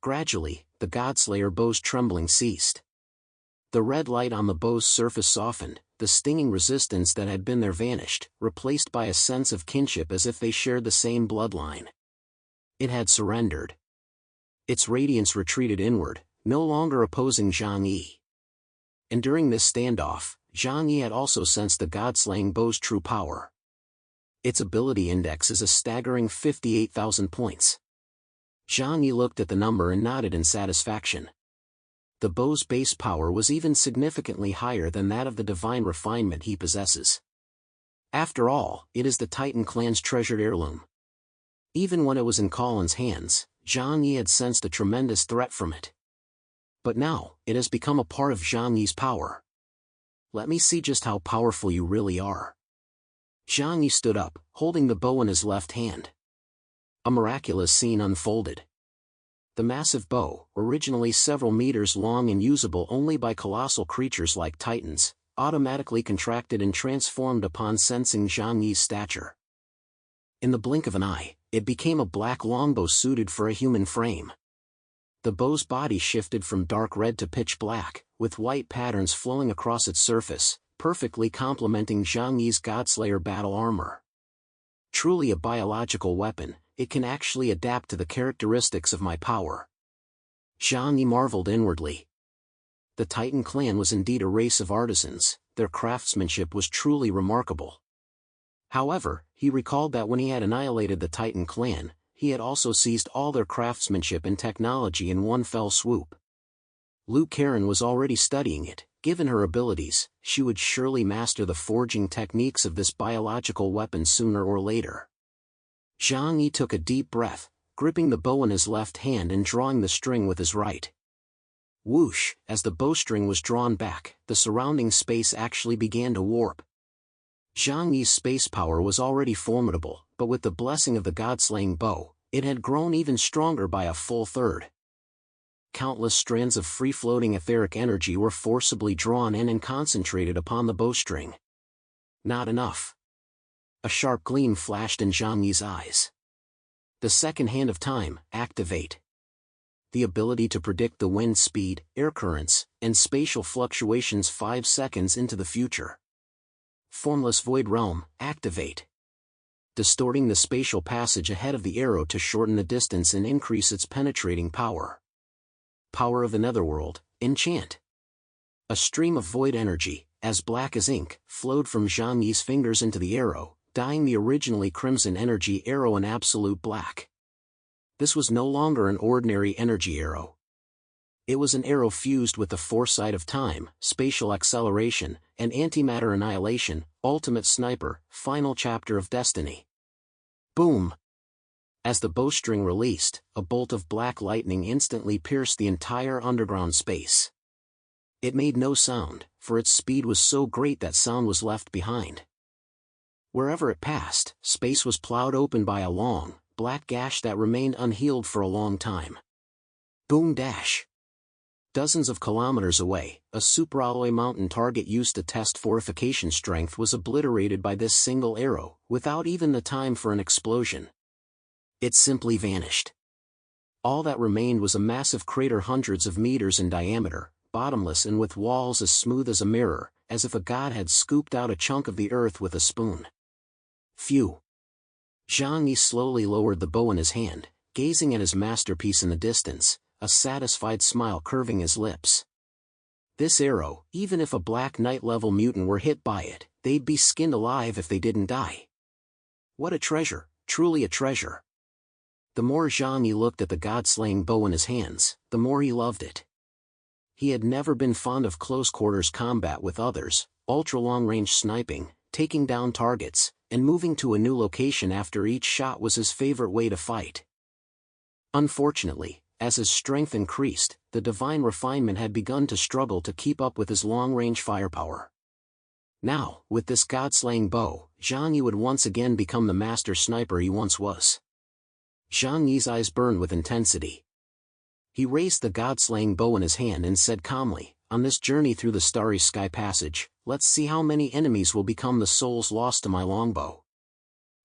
Gradually, the Godslayer bow's trembling ceased. The red light on the bow's surface softened, the stinging resistance that had been there vanished, replaced by a sense of kinship as if they shared the same bloodline. It had surrendered. Its radiance retreated inward, no longer opposing Zhang Yi. And during this standoff, Zhang Yi had also sensed the God-slaying bow's true power. Its ability index is a staggering 58,000 points. Zhang Yi looked at the number and nodded in satisfaction. The bow's base power was even significantly higher than that of the divine refinement he possesses. After all, it is the Titan clan's treasured heirloom. Even when it was in Colin's hands, Zhang Yi had sensed a tremendous threat from it. But now, it has become a part of Zhang Yi's power. Let me see just how powerful you really are. Zhang Yi stood up, holding the bow in his left hand. A miraculous scene unfolded. The massive bow, originally several meters long and usable only by colossal creatures like titans, automatically contracted and transformed upon sensing Zhang Yi's stature. In the blink of an eye, it became a black longbow suited for a human frame. The bow's body shifted from dark red to pitch black, with white patterns flowing across its surface, perfectly complementing Zhang Yi's Godslayer battle armor. Truly a biological weapon, it can actually adapt to the characteristics of my power. Zhang Yi marveled inwardly. The Titan clan was indeed a race of artisans, their craftsmanship was truly remarkable. However, he recalled that when he had annihilated the Titan clan, he had also seized all their craftsmanship and technology in one fell swoop. Lu Karen was already studying it. Given her abilities, she would surely master the forging techniques of this biological weapon sooner or later. Zhang Yi took a deep breath, gripping the bow in his left hand and drawing the string with his right. Whoosh! As the bowstring was drawn back, the surrounding space actually began to warp. Zhang Yi's space power was already formidable, but with the blessing of the God-slaying bow, it had grown even stronger by a full third. Countless strands of free-floating etheric energy were forcibly drawn in and concentrated upon the bowstring. Not enough. A sharp gleam flashed in Zhang Yi's eyes. The second hand of time, activate. The ability to predict the wind speed, air currents, and spatial fluctuations 5 seconds into the future. Formless void realm, activate. Distorting the spatial passage ahead of the arrow to shorten the distance and increase its penetrating power. Power of the netherworld, enchant. A stream of void energy, as black as ink, flowed from Zhang Yi's fingers into the arrow, dyeing the originally crimson energy arrow an absolute black. This was no longer an ordinary energy arrow. It was an arrow fused with the foresight of time, spatial acceleration, and antimatter annihilation, ultimate sniper, final chapter of destiny. Boom! As the bowstring released, a bolt of black lightning instantly pierced the entire underground space. It made no sound, for its speed was so great that sound was left behind. Wherever it passed, space was plowed open by a long, black gash that remained unhealed for a long time. Boom dash! Dozens of kilometers away, a superalloy mountain target used to test fortification strength was obliterated by this single arrow, without even the time for an explosion. It simply vanished. All that remained was a massive crater hundreds of meters in diameter, bottomless and with walls as smooth as a mirror, as if a god had scooped out a chunk of the earth with a spoon. Phew! Zhang Yi slowly lowered the bow in his hand, gazing at his masterpiece in the distance, a satisfied smile curving his lips. This arrow, even if a Black Knight-level mutant were hit by it, they'd be skinned alive if they didn't die. What a treasure, truly a treasure. The more Zhang Yi looked at the god-slaying bow in his hands, the more he loved it. He had never been fond of close-quarters combat with others, ultra-long-range sniping, taking down targets, and moving to a new location after each shot was his favorite way to fight. Unfortunately, as his strength increased, the divine refinement had begun to struggle to keep up with his long-range firepower. Now, with this god-slaying bow, Zhang Yi would once again become the master sniper he once was. Zhang Yi's eyes burned with intensity. He raised the god-slaying bow in his hand and said calmly, "On this journey through the starry sky passage, let's see how many enemies will become the souls lost to my longbow."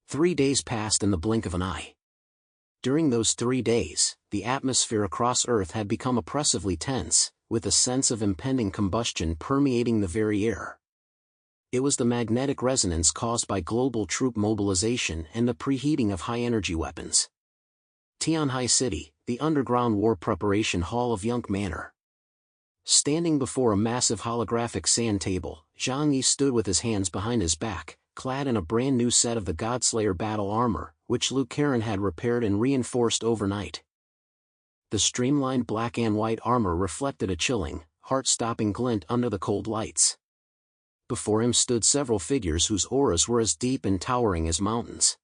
3 days passed in the blink of an eye. During those 3 days, the atmosphere across Earth had become oppressively tense, with a sense of impending combustion permeating the very air. It was the magnetic resonance caused by global troop mobilization and the preheating of high-energy weapons. Tianhai City, the underground war preparation hall of Yunk Manor. Standing before a massive holographic sand table, Zhang Yi stood with his hands behind his back, clad in a brand new set of the Godslayer battle armor, which Lu Karen had repaired and reinforced overnight. The streamlined black and white armor reflected a chilling, heart-stopping glint under the cold lights. Before him stood several figures whose auras were as deep and towering as mountains.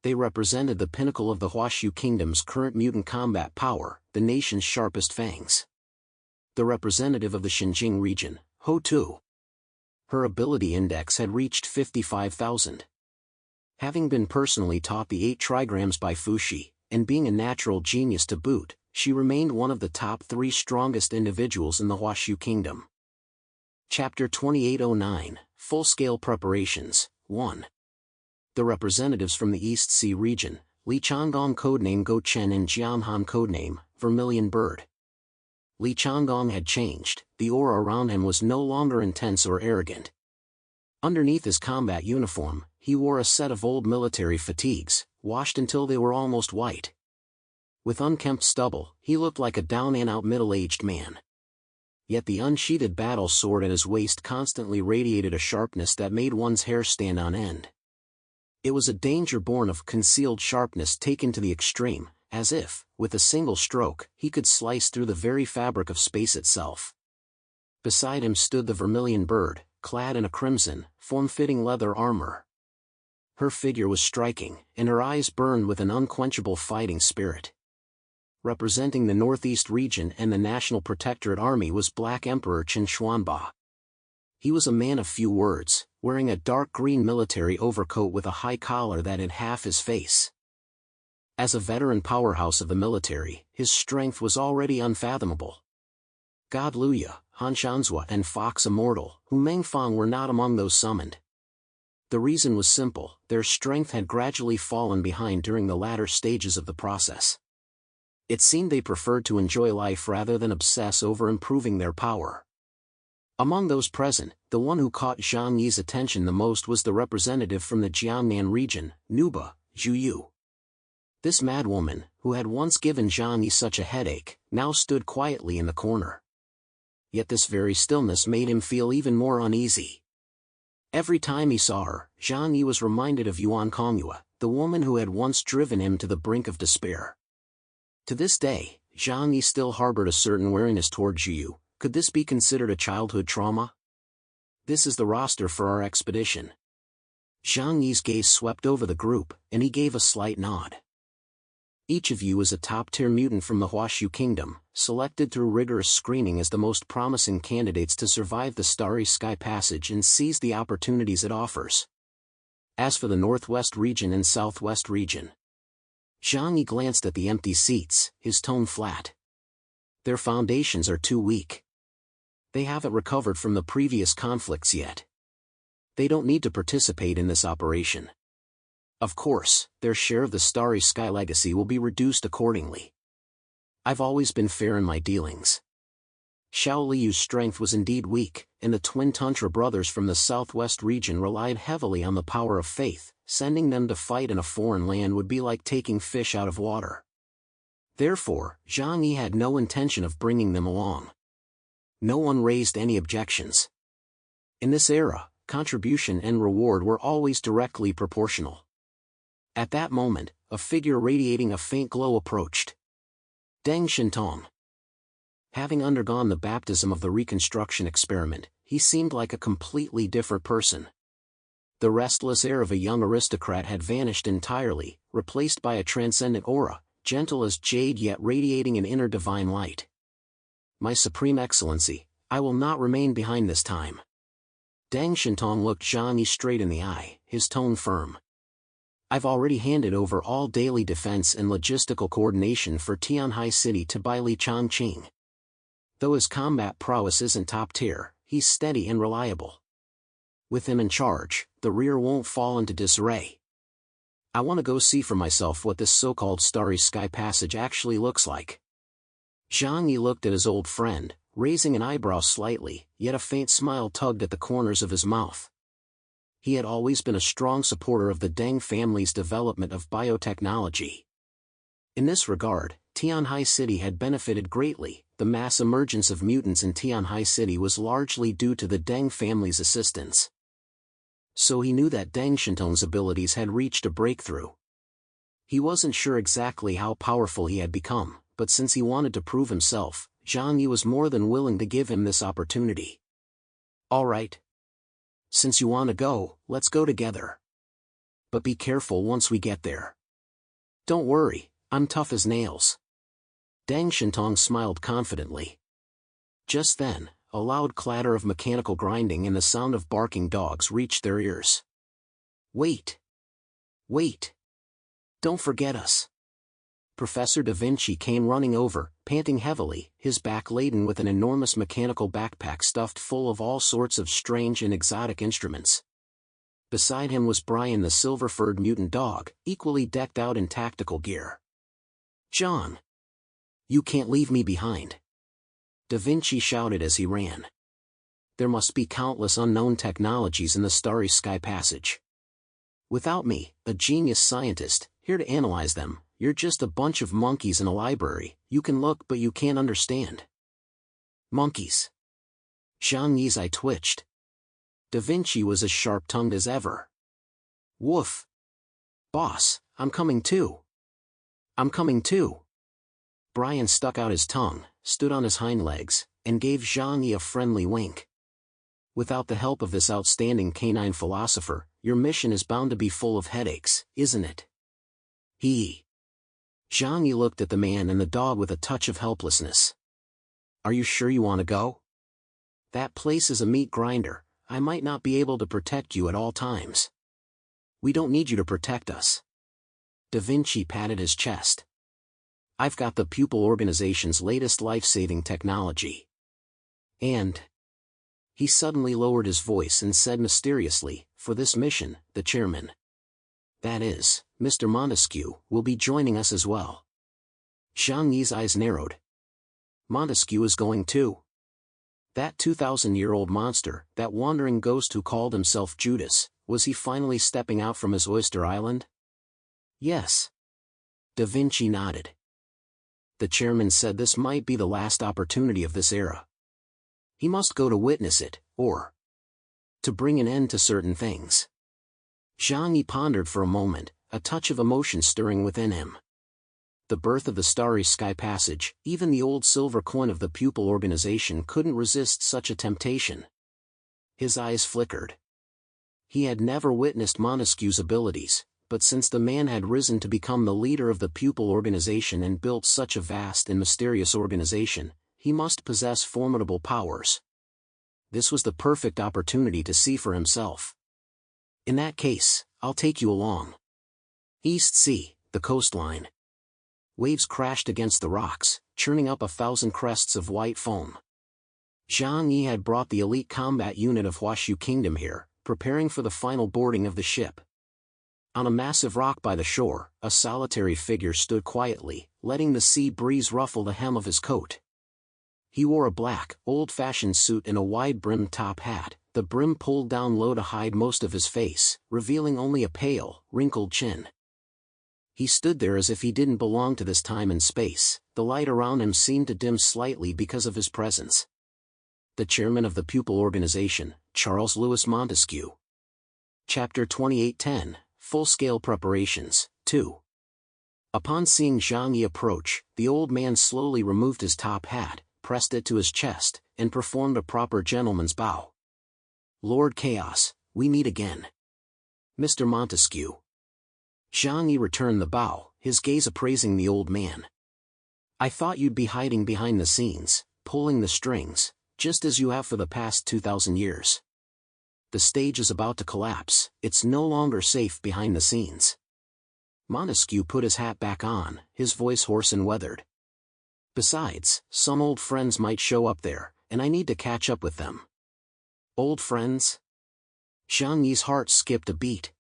They represented the pinnacle of the Huashu Kingdom's current mutant combat power, the nation's sharpest fangs. The representative of the Xinjiang region, Ho Tu. Her ability index had reached 55,000. Having been personally taught the 8 trigrams by Fuxi, and being a natural genius to boot, she remained one of the top 3 strongest individuals in the Huashu Kingdom. Chapter 2809, Full-Scale Preparations, 1. The representatives from the East Sea region, Li Changgong codename Go Chen and Jianhan codename Vermilion Bird. Li Changgong had changed, the aura around him was no longer intense or arrogant. Underneath his combat uniform, he wore a set of old military fatigues, washed until they were almost white. With unkempt stubble, he looked like a down-and-out middle-aged man. Yet the unsheathed battle sword at his waist constantly radiated a sharpness that made one's hair stand on end. It was a danger born of concealed sharpness taken to the extreme, as if, with a single stroke, he could slice through the very fabric of space itself. Beside him stood the Vermilion Bird, clad in a crimson, form-fitting leather armor. Her figure was striking, and her eyes burned with an unquenchable fighting spirit. Representing the Northeast region and the National Protectorate Army was Black Emperor Chen Xuanba. He was a man of few words, wearing a dark green military overcoat with a high collar that hid half his face. As a veteran powerhouse of the military, his strength was already unfathomable. God Luya, Han Shanzhua and Fox Immortal, Hu Mengfang were not among those summoned. The reason was simple: their strength had gradually fallen behind during the latter stages of the process. It seemed they preferred to enjoy life rather than obsess over improving their power. Among those present, the one who caught Zhang Yi's attention the most was the representative from the Jiangnan region, Nuba, Zhu Yu. This madwoman, who had once given Zhang Yi such a headache, now stood quietly in the corner. Yet this very stillness made him feel even more uneasy. Every time he saw her, Zhang Yi was reminded of Yuan Kongyue, the woman who had once driven him to the brink of despair. To this day, Zhang Yi still harbored a certain wariness toward Zhu Yu. Could this be considered a childhood trauma? "This is the roster for our expedition." Zhang Yi's gaze swept over the group, and he gave a slight nod. "Each of you is a top-tier mutant from the Huashu Kingdom, selected through rigorous screening as the most promising candidates to survive the Starry Sky Passage and seize the opportunities it offers. As for the Northwest region and Southwest region..." Zhang Yi glanced at the empty seats, his tone flat. "Their foundations are too weak. They haven't recovered from the previous conflicts yet. They don't need to participate in this operation. Of course, their share of the Starry Sky legacy will be reduced accordingly. I've always been fair in my dealings." Xiao Liyu's strength was indeed weak, and the twin Tantra brothers from the Southwest region relied heavily on the power of faith. Sending them to fight in a foreign land would be like taking fish out of water. Therefore, Zhang Yi had no intention of bringing them along. No one raised any objections. In this era, contribution and reward were always directly proportional. At that moment, a figure radiating a faint glow approached. Deng Shintong. Having undergone the baptism of the reconstruction experiment, he seemed like a completely different person. The restless air of a young aristocrat had vanished entirely, replaced by a transcendent aura, gentle as jade yet radiating an inner divine light. "My Supreme Excellency, I will not remain behind this time." Deng Shintong looked Zhang Yi straight in the eye, his tone firm. "I've already handed over all daily defense and logistical coordination for Tianhai City to Bai Li Changqing. Though his combat prowess isn't top tier, he's steady and reliable. With him in charge, the rear won't fall into disarray. I want to go see for myself what this so-called Starry Sky Passage actually looks like." Zhang Yi looked at his old friend, raising an eyebrow slightly, yet a faint smile tugged at the corners of his mouth. He had always been a strong supporter of the Deng family's development of biotechnology. In this regard, Tianhai City had benefited greatly. The mass emergence of mutants in Tianhai City was largely due to the Deng family's assistance. So he knew that Deng Shintong's abilities had reached a breakthrough. He wasn't sure exactly how powerful he had become, but since he wanted to prove himself, Zhang Yi was more than willing to give him this opportunity. "All right. Since you want to go, let's go together. But be careful once we get there." "Don't worry, I'm tough as nails." Deng Shintong smiled confidently. Just then, a loud clatter of mechanical grinding and the sound of barking dogs reached their ears. "Wait! Wait! Don't forget us!" Professor Da Vinci came running over, panting heavily, his back laden with an enormous mechanical backpack stuffed full of all sorts of strange and exotic instruments. Beside him was Brian the silver-furred mutant dog, equally decked out in tactical gear. "John! You can't leave me behind!" Da Vinci shouted as he ran. "There must be countless unknown technologies in the Starry Sky Passage. Without me, a genius scientist, here to analyze them, you're just a bunch of monkeys in a library. You can look but you can't understand." "Monkeys?" Zhang Yi's eye twitched. Da Vinci was as sharp-tongued as ever. "Woof! Boss, I'm coming too! I'm coming too!" Brian stuck out his tongue, stood on his hind legs, and gave Zhang Yi a friendly wink. "Without the help of this outstanding canine philosopher, your mission is bound to be full of headaches, isn't it?" Zhang Yi looked at the man and the dog with a touch of helplessness. "Are you sure you want to go? That place is a meat grinder. I might not be able to protect you at all times." "We don't need you to protect us." Da Vinci patted his chest. "I've got the pupil organization's latest life-saving technology. And..." He suddenly lowered his voice and said mysteriously, "For this mission, the chairman, that is, Mr. Montesquieu, will be joining us as well." Zhang Yi's eyes narrowed. "Montesquieu is going too? That 2,000-year-old monster, that wandering ghost who called himself Judas, was he finally stepping out from his oyster island?" "Yes." Da Vinci nodded. "The chairman said this might be the last opportunity of this era. He must go to witness it, or to bring an end to certain things." Zhang Yi pondered for a moment, a touch of emotion stirring within him. The birth of the Starry Sky Passage, even the old silver coin of the pupil organization couldn't resist such a temptation. His eyes flickered. He had never witnessed Montesquieu's abilities, but since the man had risen to become the leader of the pupil organization and built such a vast and mysterious organization, he must possess formidable powers. This was the perfect opportunity to see for himself. "In that case, I'll take you along." East Sea, the coastline. Waves crashed against the rocks, churning up 1,000 crests of white foam. Zhang Yi had brought the elite combat unit of Huashu Kingdom here, preparing for the final boarding of the ship. On a massive rock by the shore, a solitary figure stood quietly, letting the sea breeze ruffle the hem of his coat. He wore a black, old-fashioned suit and a wide-brimmed top hat, the brim pulled down low to hide most of his face, revealing only a pale, wrinkled chin. He stood there as if he didn't belong to this time and space. The light around him seemed to dim slightly because of his presence. The chairman of the pupil organization, Charles Louis Montesquieu. Chapter 2810, Full-Scale Preparations, 2. Upon seeing Zhang Yi approach, the old man slowly removed his top hat, pressed it to his chest, and performed a proper gentleman's bow. "Lord Chaos, we meet again. Mr. Montesquieu." Zhang Yi returned the bow, his gaze appraising the old man. "I thought you'd be hiding behind the scenes, pulling the strings, just as you have for the past 2,000 years. The stage is about to collapse, it's no longer safe behind the scenes." Montesquieu put his hat back on, his voice hoarse and weathered. "Besides, some old friends might show up there, and I need to catch up with them." "Old friends?" Zhang Yi's heart skipped a beat.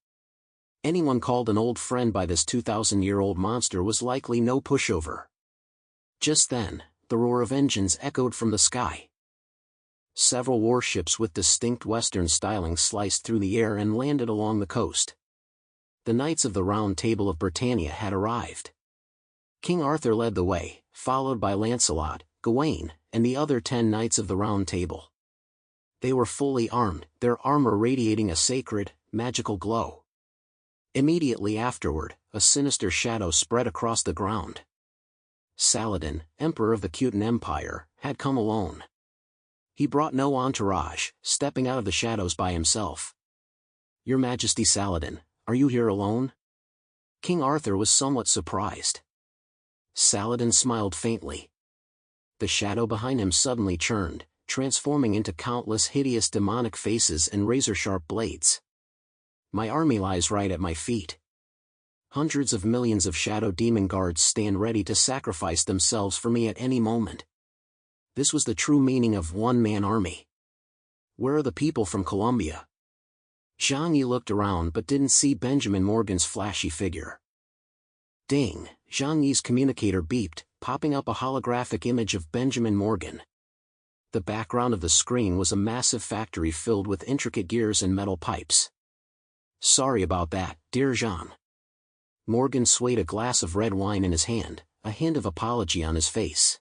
Anyone called an old friend by this 2,000-year-old monster was likely no pushover. Just then, the roar of engines echoed from the sky. Several warships with distinct Western styling sliced through the air and landed along the coast. The Knights of the Round Table of Britannia had arrived. King Arthur led the way, followed by Lancelot, Gawain, and the other 10 Knights of the Round Table. They were fully armed, their armor radiating a sacred, magical glow. Immediately afterward, a sinister shadow spread across the ground. Saladin, Emperor of the Khitan Empire, had come alone. He brought no entourage, stepping out of the shadows by himself. "Your Majesty Saladin, are you here alone?" King Arthur was somewhat surprised. Saladin smiled faintly. The shadow behind him suddenly churned, transforming into countless hideous demonic faces and razor-sharp blades. "My army lies right at my feet. Hundreds of millions of shadow demon guards stand ready to sacrifice themselves for me at any moment." This was the true meaning of one-man army. "Where are the people from Columbia?" Zhang Yi looked around but didn't see Benjamin Morgan's flashy figure. Ding! Zhang Yi's communicator beeped, popping up a holographic image of Benjamin Morgan. The background of the screen was a massive factory filled with intricate gears and metal pipes. "Sorry about that, dear Jean." Morgan swayed a glass of red wine in his hand, a hint of apology on his face.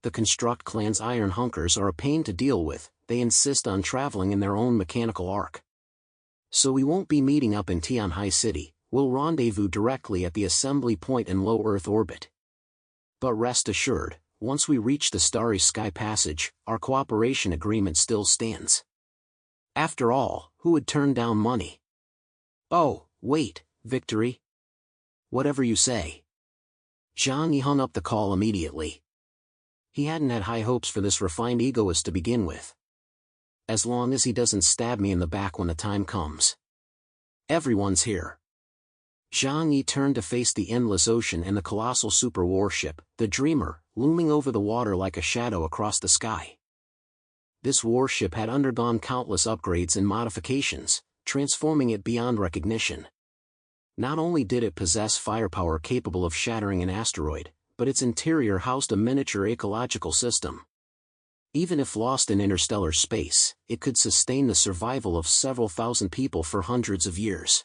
"The Construct clan's iron hunkers are a pain to deal with, they insist on traveling in their own mechanical arc. So we won't be meeting up in Tianhai City, we'll rendezvous directly at the assembly point in low Earth orbit. But rest assured, once we reach the Starry Sky Passage, our cooperation agreement still stands. After all, who would turn down money?" "Oh, wait, Victory? Whatever you say." Zhang Yi hung up the call immediately. He hadn't had high hopes for this refined egoist to begin with. As long as he doesn't stab me in the back when the time comes. Everyone's here. Zhang Yi turned to face the endless ocean and the colossal super warship, the Dreamer, looming over the water like a shadow across the sky. This warship had undergone countless upgrades and modifications, transforming it beyond recognition. Not only did it possess firepower capable of shattering an asteroid, but its interior housed a miniature ecological system. Even if lost in interstellar space, it could sustain the survival of several thousand people for hundreds of years.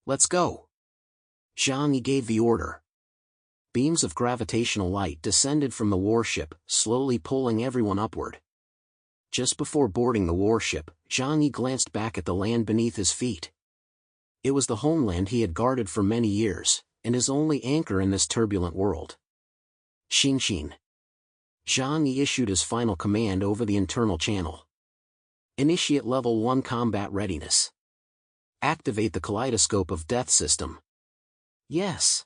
"Let's go." Zhang Yi gave the order. Beams of gravitational light descended from the warship, slowly pulling everyone upward. Just before boarding the warship, Zhang Yi glanced back at the land beneath his feet. It was the homeland he had guarded for many years, and his only anchor in this turbulent world. Xinxin. Zhang Yi issued his final command over the internal channel. "Initiate Level 1 combat readiness. Activate the Kaleidoscope of Death system." "Yes."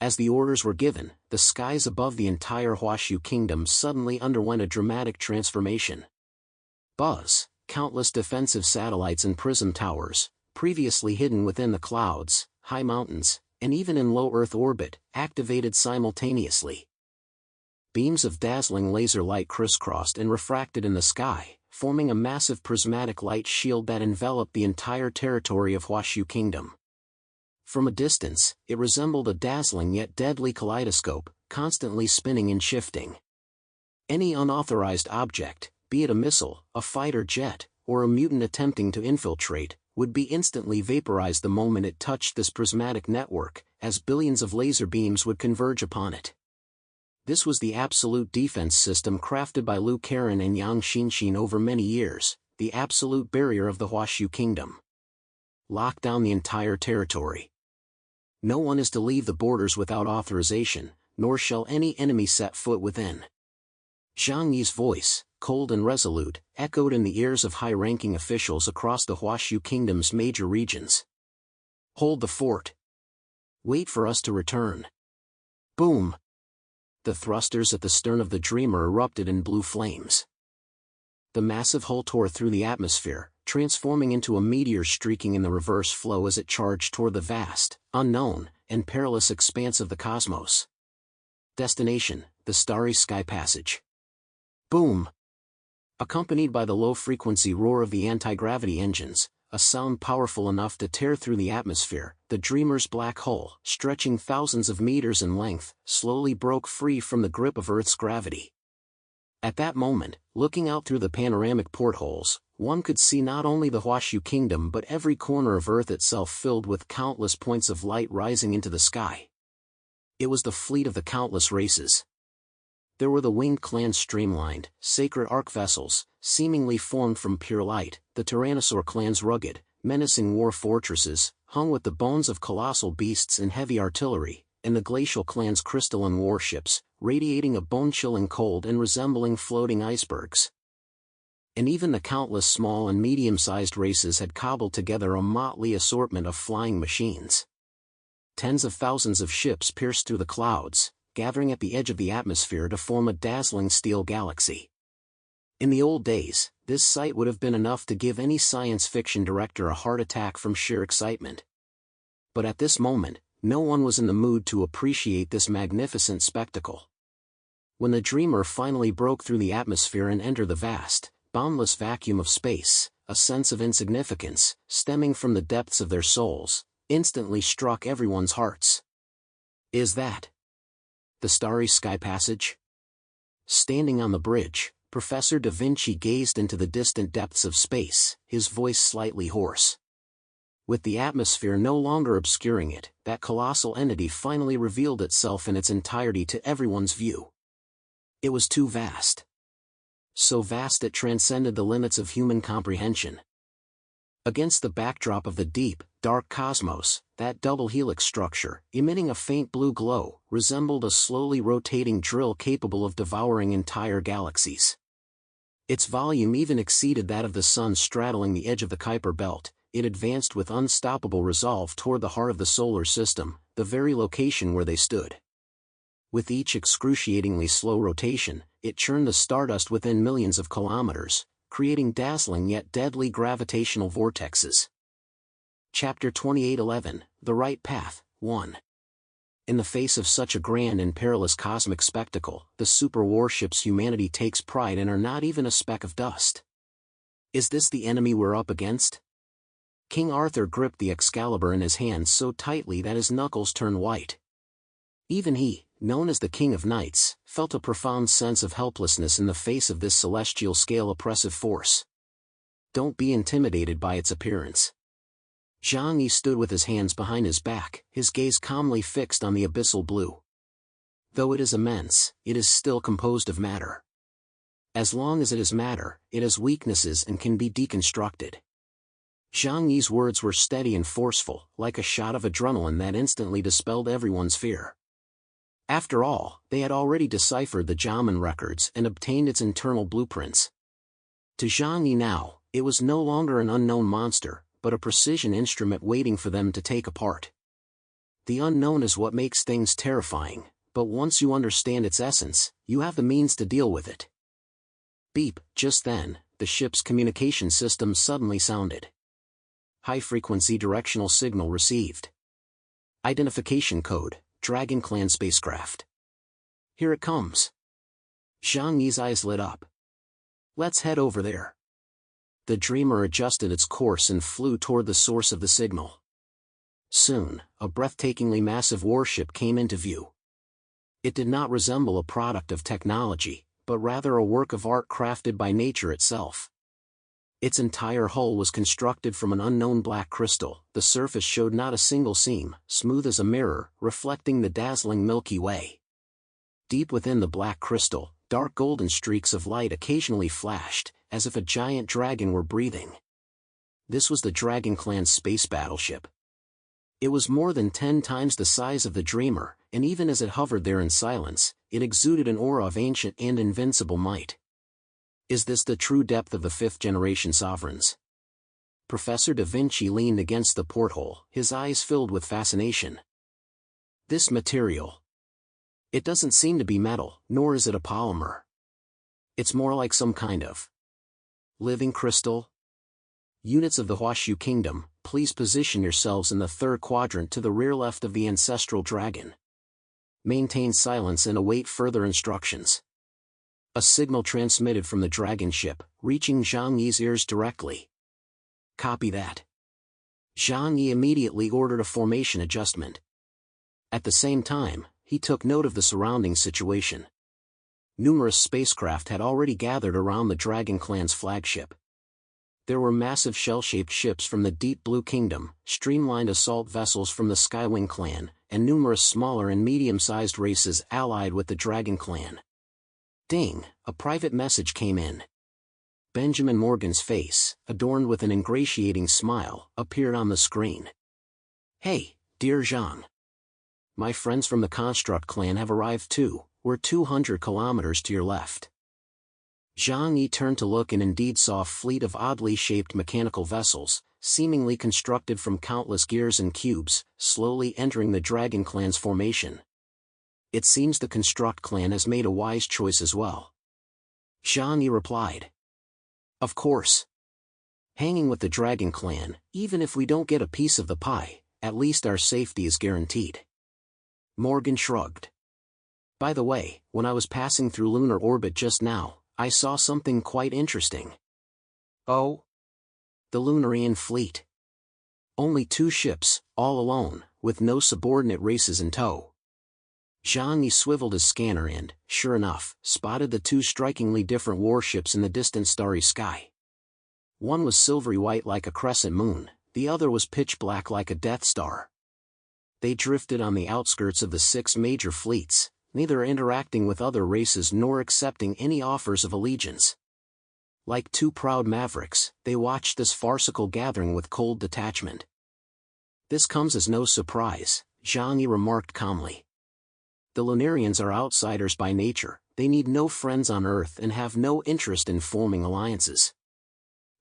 As the orders were given, the skies above the entire Huashu kingdom suddenly underwent a dramatic transformation. Buzz, countless defensive satellites and prism towers, previously hidden within the clouds, high mountains, and even in low Earth orbit, activated simultaneously. Beams of dazzling laser light crisscrossed and refracted in the sky, forming a massive prismatic light shield that enveloped the entire territory of Huashu Kingdom. From a distance, it resembled a dazzling yet deadly kaleidoscope, constantly spinning and shifting. Any unauthorized object, be it a missile, a fighter jet, or a mutant attempting to infiltrate, would be instantly vaporized the moment it touched this prismatic network, as billions of laser beams would converge upon it. This was the absolute defense system crafted by Lu Karen and Yang Xinxin over many years, the absolute barrier of the Huashu Kingdom. Lock down the entire territory. No one is to leave the borders without authorization, nor shall any enemy set foot within. Zhang Yi's voice, cold and resolute, echoed in the ears of high-ranking officials across the Huashu Kingdom's major regions. "Hold the fort." Wait for us to return. Boom! The thrusters at the stern of the Dreamer erupted in blue flames. The massive hull tore through the atmosphere, transforming into a meteor streaking in the reverse flow as it charged toward the vast, unknown, and perilous expanse of the cosmos. Destination: the starry sky passage. Boom! Accompanied by the low-frequency roar of the anti-gravity engines, a sound powerful enough to tear through the atmosphere, the Dreamer's black hull, stretching thousands of meters in length, slowly broke free from the grip of Earth's gravity. At that moment, looking out through the panoramic portholes, one could see not only the Huashu Kingdom but every corner of Earth itself filled with countless points of light rising into the sky. It was the fleet of the countless races. There were the winged clans streamlined, sacred ark vessels, seemingly formed from pure light, the Tyrannosaur clan's rugged, menacing war fortresses, hung with the bones of colossal beasts and heavy artillery, and the glacial clan's crystalline warships, radiating a bone-chilling cold and resembling floating icebergs. And even the countless small and medium-sized races had cobbled together a motley assortment of flying machines. Tens of thousands of ships pierced through the clouds, gathering at the edge of the atmosphere to form a dazzling steel galaxy. In the old days, this sight would have been enough to give any science fiction director a heart attack from sheer excitement. But at this moment, no one was in the mood to appreciate this magnificent spectacle. When the Dreamer finally broke through the atmosphere and entered the vast, boundless vacuum of space, a sense of insignificance, stemming from the depths of their souls, instantly struck everyone's hearts. Is that the starry sky passage? Standing on the bridge, Professor Da Vinci gazed into the distant depths of space, his voice slightly hoarse. With the atmosphere no longer obscuring it, that colossal entity finally revealed itself in its entirety to everyone's view. It was too vast. So vast it transcended the limits of human comprehension. Against the backdrop of the deep, dark cosmos, that double helix structure, emitting a faint blue glow, resembled a slowly rotating drill capable of devouring entire galaxies. Its volume even exceeded that of the sun straddling the edge of the Kuiper belt. It advanced with unstoppable resolve toward the heart of the solar system, the very location where they stood. With each excruciatingly slow rotation, it churned the stardust within millions of kilometers, creating dazzling yet deadly gravitational vortexes. Chapter 28:11, The Right Path, 1. In the face of such a grand and perilous cosmic spectacle, the super warships humanity takes pride in are not even a speck of dust. Is this the enemy we're up against? King Arthur gripped the Excalibur in his hands so tightly that his knuckles turned white. Even he, known as the King of Knights, felt a profound sense of helplessness in the face of this celestial-scale oppressive force. Don't be intimidated by its appearance. Zhang Yi stood with his hands behind his back, his gaze calmly fixed on the abyssal blue. Though it is immense, it is still composed of matter. As long as it is matter, it has weaknesses and can be deconstructed. Zhang Yi's words were steady and forceful, like a shot of adrenaline that instantly dispelled everyone's fear. After all, they had already deciphered the Jaman records and obtained its internal blueprints. To Zhang Yi now, it was no longer an unknown monster, but a precision instrument waiting for them to take apart. The unknown is what makes things terrifying, but once you understand its essence, you have the means to deal with it. Beep! Just then, the ship's communication system suddenly sounded. High-frequency directional signal received. Identification code, Dragon Clan spacecraft. Here it comes. Zhang Yi's eyes lit up. Let's head over there. The Dreamer adjusted its course and flew toward the source of the signal. Soon, a breathtakingly massive warship came into view. It did not resemble a product of technology, but rather a work of art crafted by nature itself. Its entire hull was constructed from an unknown black crystal. The surface showed not a single seam, smooth as a mirror, reflecting the dazzling Milky Way. Deep within the black crystal, dark golden streaks of light occasionally flashed, as if a giant dragon were breathing. This was the Dragon Clan's space battleship. It was more than 10 times the size of the Dreamer, and even as it hovered there in silence, it exuded an aura of ancient and invincible might. Is this the true depth of the fifth-generation sovereigns? Professor Da Vinci leaned against the porthole, his eyes filled with fascination. This material. It doesn't seem to be metal, nor is it a polymer. It's more like some kind of living crystal. Units of the Huashu Kingdom, please position yourselves in the third quadrant to the rear left of the ancestral dragon. Maintain silence and await further instructions. A signal transmitted from the dragon ship, reaching Zhang Yi's ears directly. Copy that. Zhang Yi immediately ordered a formation adjustment. At the same time, he took note of the surrounding situation. Numerous spacecraft had already gathered around the Dragon Clan's flagship. There were massive shell-shaped ships from the Deep Blue Kingdom, streamlined assault vessels from the Skywing Clan, and numerous smaller and medium-sized races allied with the Dragon Clan. Ding, a private message came in. Benjamin Morgan's face, adorned with an ingratiating smile, appeared on the screen. Hey, dear Zhang. My friends from the Construct Clan have arrived too. We're 200 kilometers to your left. Zhang Yi turned to look and indeed saw a fleet of oddly shaped mechanical vessels, seemingly constructed from countless gears and cubes, slowly entering the Dragon Clan's formation. It seems the Construct Clan has made a wise choice as well. Zhang Yi replied. Of course. Hanging with the Dragon Clan, even if we don't get a piece of the pie, at least our safety is guaranteed. Morgan shrugged. By the way, when I was passing through lunar orbit just now, I saw something quite interesting. Oh? The Lunarian fleet. Only 2 ships, all alone, with no subordinate races in tow. Zhang Yi swiveled his scanner and, sure enough, spotted the 2 strikingly different warships in the distant starry sky. One was silvery white like a crescent moon, the other was pitch black like a Death Star. They drifted on the outskirts of the 6 major fleets, neither interacting with other races nor accepting any offers of allegiance. Like 2 proud mavericks, they watched this farcical gathering with cold detachment. This comes as no surprise, Zhang Yi remarked calmly. The Lunarians are outsiders by nature, they need no friends on Earth and have no interest in forming alliances.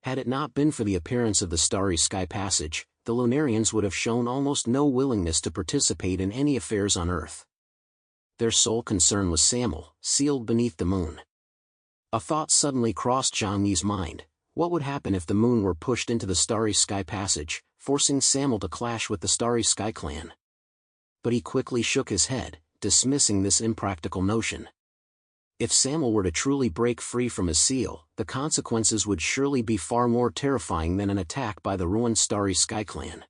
Had it not been for the appearance of the Starry Sky Passage, the Lunarians would have shown almost no willingness to participate in any affairs on Earth. Their sole concern was Samel, sealed beneath the moon. A thought suddenly crossed Zhang Yi's mind. What would happen if the moon were pushed into the Starry Sky Passage, forcing Samel to clash with the Starry Sky Clan? But he quickly shook his head, dismissing this impractical notion. If Samel were to truly break free from his seal, the consequences would surely be far more terrifying than an attack by the ruined Starry Sky Clan.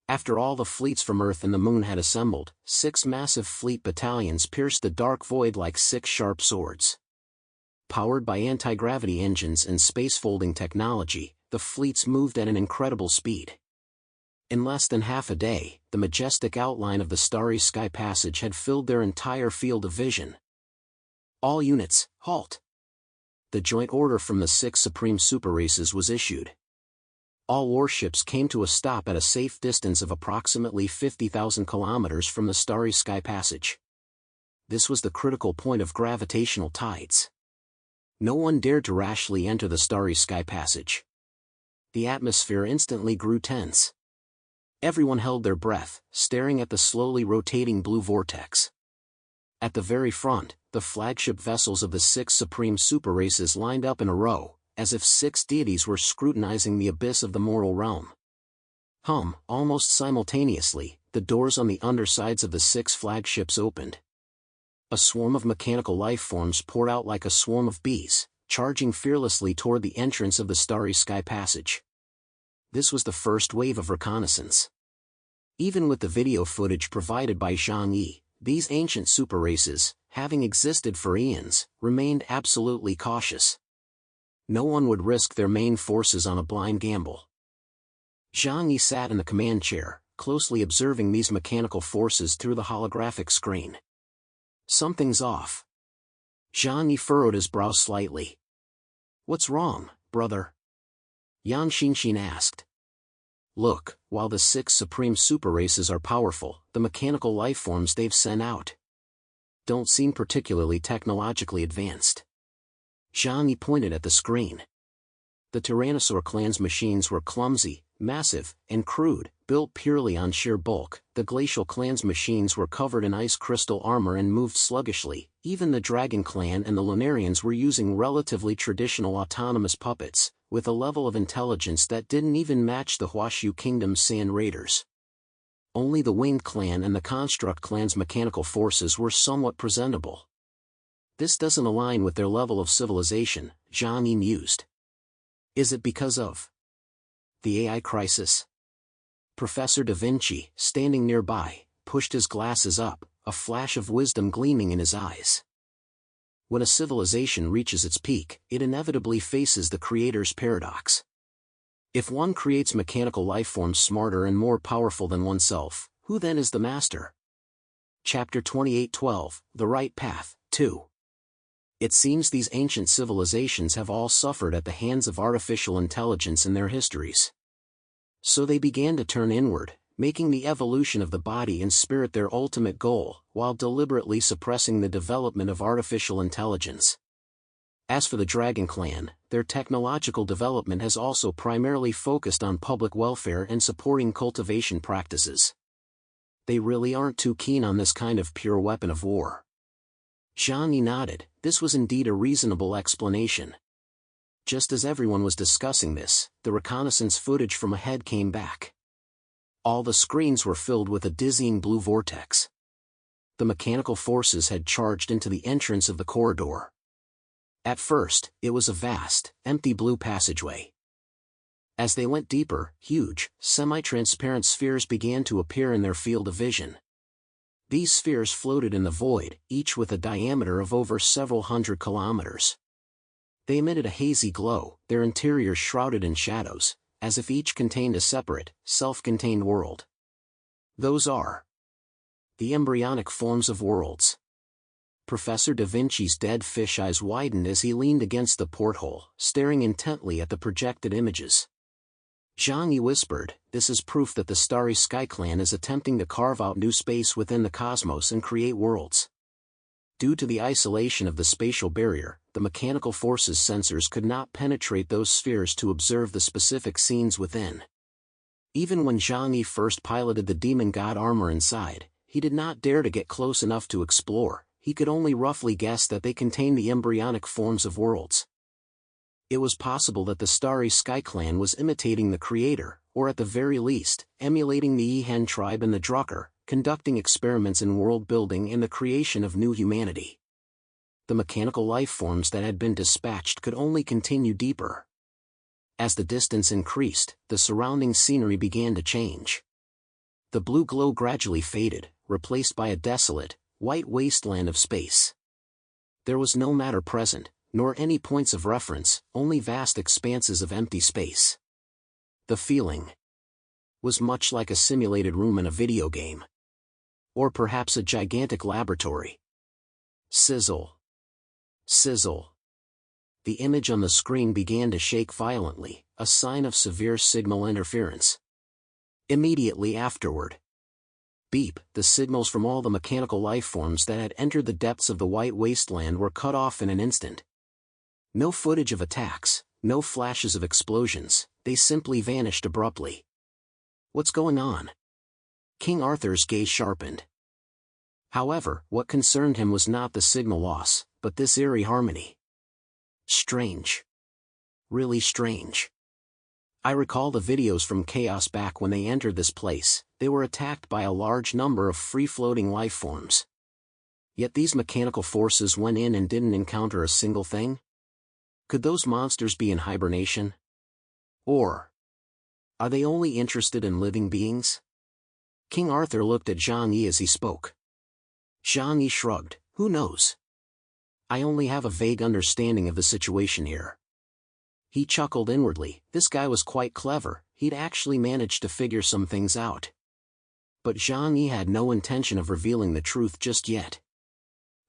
After all the fleets from Earth and the Moon had assembled, 6 massive fleet battalions pierced the dark void like 6 sharp swords. Powered by anti-gravity engines and space-folding technology, the fleets moved at an incredible speed. In less than half a day, the majestic outline of the Starry Sky Passage had filled their entire field of vision. All units, halt! The joint order from the 6 supreme super races was issued. All warships came to a stop at a safe distance of approximately 50,000 kilometers from the Starry Sky Passage. This was the critical point of gravitational tides. No one dared to rashly enter the Starry Sky Passage. The atmosphere instantly grew tense. Everyone held their breath, staring at the slowly rotating blue vortex. At the very front, the flagship vessels of the 6 supreme super races lined up in a row, as if 6 deities were scrutinizing the abyss of the moral realm. Almost simultaneously, the doors on the undersides of the 6 flagships opened. A swarm of mechanical life forms poured out like a swarm of bees, charging fearlessly toward the entrance of the Starry Sky Passage. This was the first wave of reconnaissance. Even with the video footage provided by Zhang Yi, these ancient super races, having existed for eons, remained absolutely cautious. No one would risk their main forces on a blind gamble. Zhang Yi sat in the command chair, closely observing these mechanical forces through the holographic screen. Something's off. Zhang Yi furrowed his brow slightly. What's wrong, brother? Yan Xinxin asked. Look, while the 6 supreme super races are powerful, the mechanical life forms they've sent out don't seem particularly technologically advanced. Zhang Yi pointed at the screen. The Tyrannosaur clan's machines were clumsy, massive, and crude, built purely on sheer bulk. The Glacial Clan's machines were covered in ice crystal armor and moved sluggishly. Even the Dragon Clan and the Lunarians were using relatively traditional autonomous puppets, with a level of intelligence that didn't even match the Huashu Kingdom's Sand Raiders. Only the Winged Clan and the Construct Clan's mechanical forces were somewhat presentable. This doesn't align with their level of civilization, Zhang Yi mused. Is it because of the AI crisis? Professor Da Vinci, standing nearby, pushed his glasses up, a flash of wisdom gleaming in his eyes. When a civilization reaches its peak, it inevitably faces the creator's paradox. If one creates mechanical lifeforms smarter and more powerful than oneself, who then is the master? Chapter 28:12, The Right Path, 2. It seems these ancient civilizations have all suffered at the hands of artificial intelligence in their histories. So they began to turn inward, making the evolution of the body and spirit their ultimate goal, while deliberately suppressing the development of artificial intelligence. As for the Dragon Clan, their technological development has also primarily focused on public welfare and supporting cultivation practices. They really aren't too keen on this kind of pure weapon of war. Zhang Yi nodded. This was indeed a reasonable explanation. Just as everyone was discussing this, the reconnaissance footage from ahead came back. All the screens were filled with a dizzying blue vortex. The mechanical forces had charged into the entrance of the corridor. At first, it was a vast, empty blue passageway. As they went deeper, huge, semi-transparent spheres began to appear in their field of vision. These spheres floated in the void, each with a diameter of over several hundred kilometers. They emitted a hazy glow, their interiors shrouded in shadows, as if each contained a separate, self-contained world. Those are the embryonic forms of worlds. Professor Da Vinci's dead fish eyes widened as he leaned against the porthole, staring intently at the projected images. Zhang Yi whispered, "This is proof that the Starry Sky Clan is attempting to carve out new space within the cosmos and create worlds." Due to the isolation of the spatial barrier, the mechanical forces sensors could not penetrate those spheres to observe the specific scenes within. Even when Zhang Yi first piloted the demon god armor inside, he did not dare to get close enough to explore. He could only roughly guess that they contained the embryonic forms of worlds. It was possible that the Starry Sky Clan was imitating the creator, or at the very least, emulating the Yihen tribe and the Drucker, conducting experiments in world building and the creation of new humanity. The mechanical life forms that had been dispatched could only continue deeper. As the distance increased, the surrounding scenery began to change. The blue glow gradually faded, replaced by a desolate, white wasteland of space. There was no matter present, nor any points of reference, only vast expanses of empty space. The feeling was much like a simulated room in a video game. Or perhaps a gigantic laboratory. Sizzle. Sizzle. The image on the screen began to shake violently, a sign of severe signal interference. Immediately afterward, beep, the signals from all the mechanical lifeforms that had entered the depths of the white wasteland were cut off in an instant. No footage of attacks, no flashes of explosions, they simply vanished abruptly. What's going on? King Arthur's gaze sharpened. However, what concerned him was not the signal loss, but this eerie harmony. Strange. Really strange. I recall the videos from Chaos back when they entered this place. They were attacked by a large number of free-floating life forms. Yet these mechanical forces went in and didn't encounter a single thing? Could those monsters be in hibernation? Or are they only interested in living beings? King Arthur looked at Zhang Yi as he spoke. Zhang Yi shrugged, who knows? I only have a vague understanding of the situation here. He chuckled inwardly, this guy was quite clever, he'd actually managed to figure some things out. But Zhang Yi had no intention of revealing the truth just yet.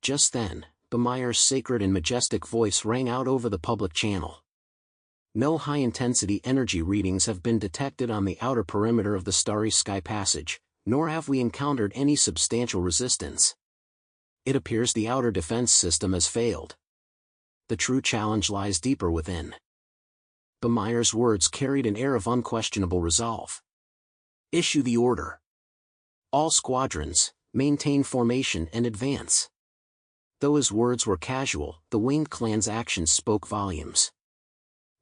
Just then, Bameyer's sacred and majestic voice rang out over the public channel. No high-intensity energy readings have been detected on the outer perimeter of the Starry Sky Passage, nor have we encountered any substantial resistance. It appears the outer defense system has failed. The true challenge lies deeper within. Bameyer's words carried an air of unquestionable resolve. Issue the order. All squadrons, maintain formation and advance. Though his words were casual, the Winged Clan's actions spoke volumes.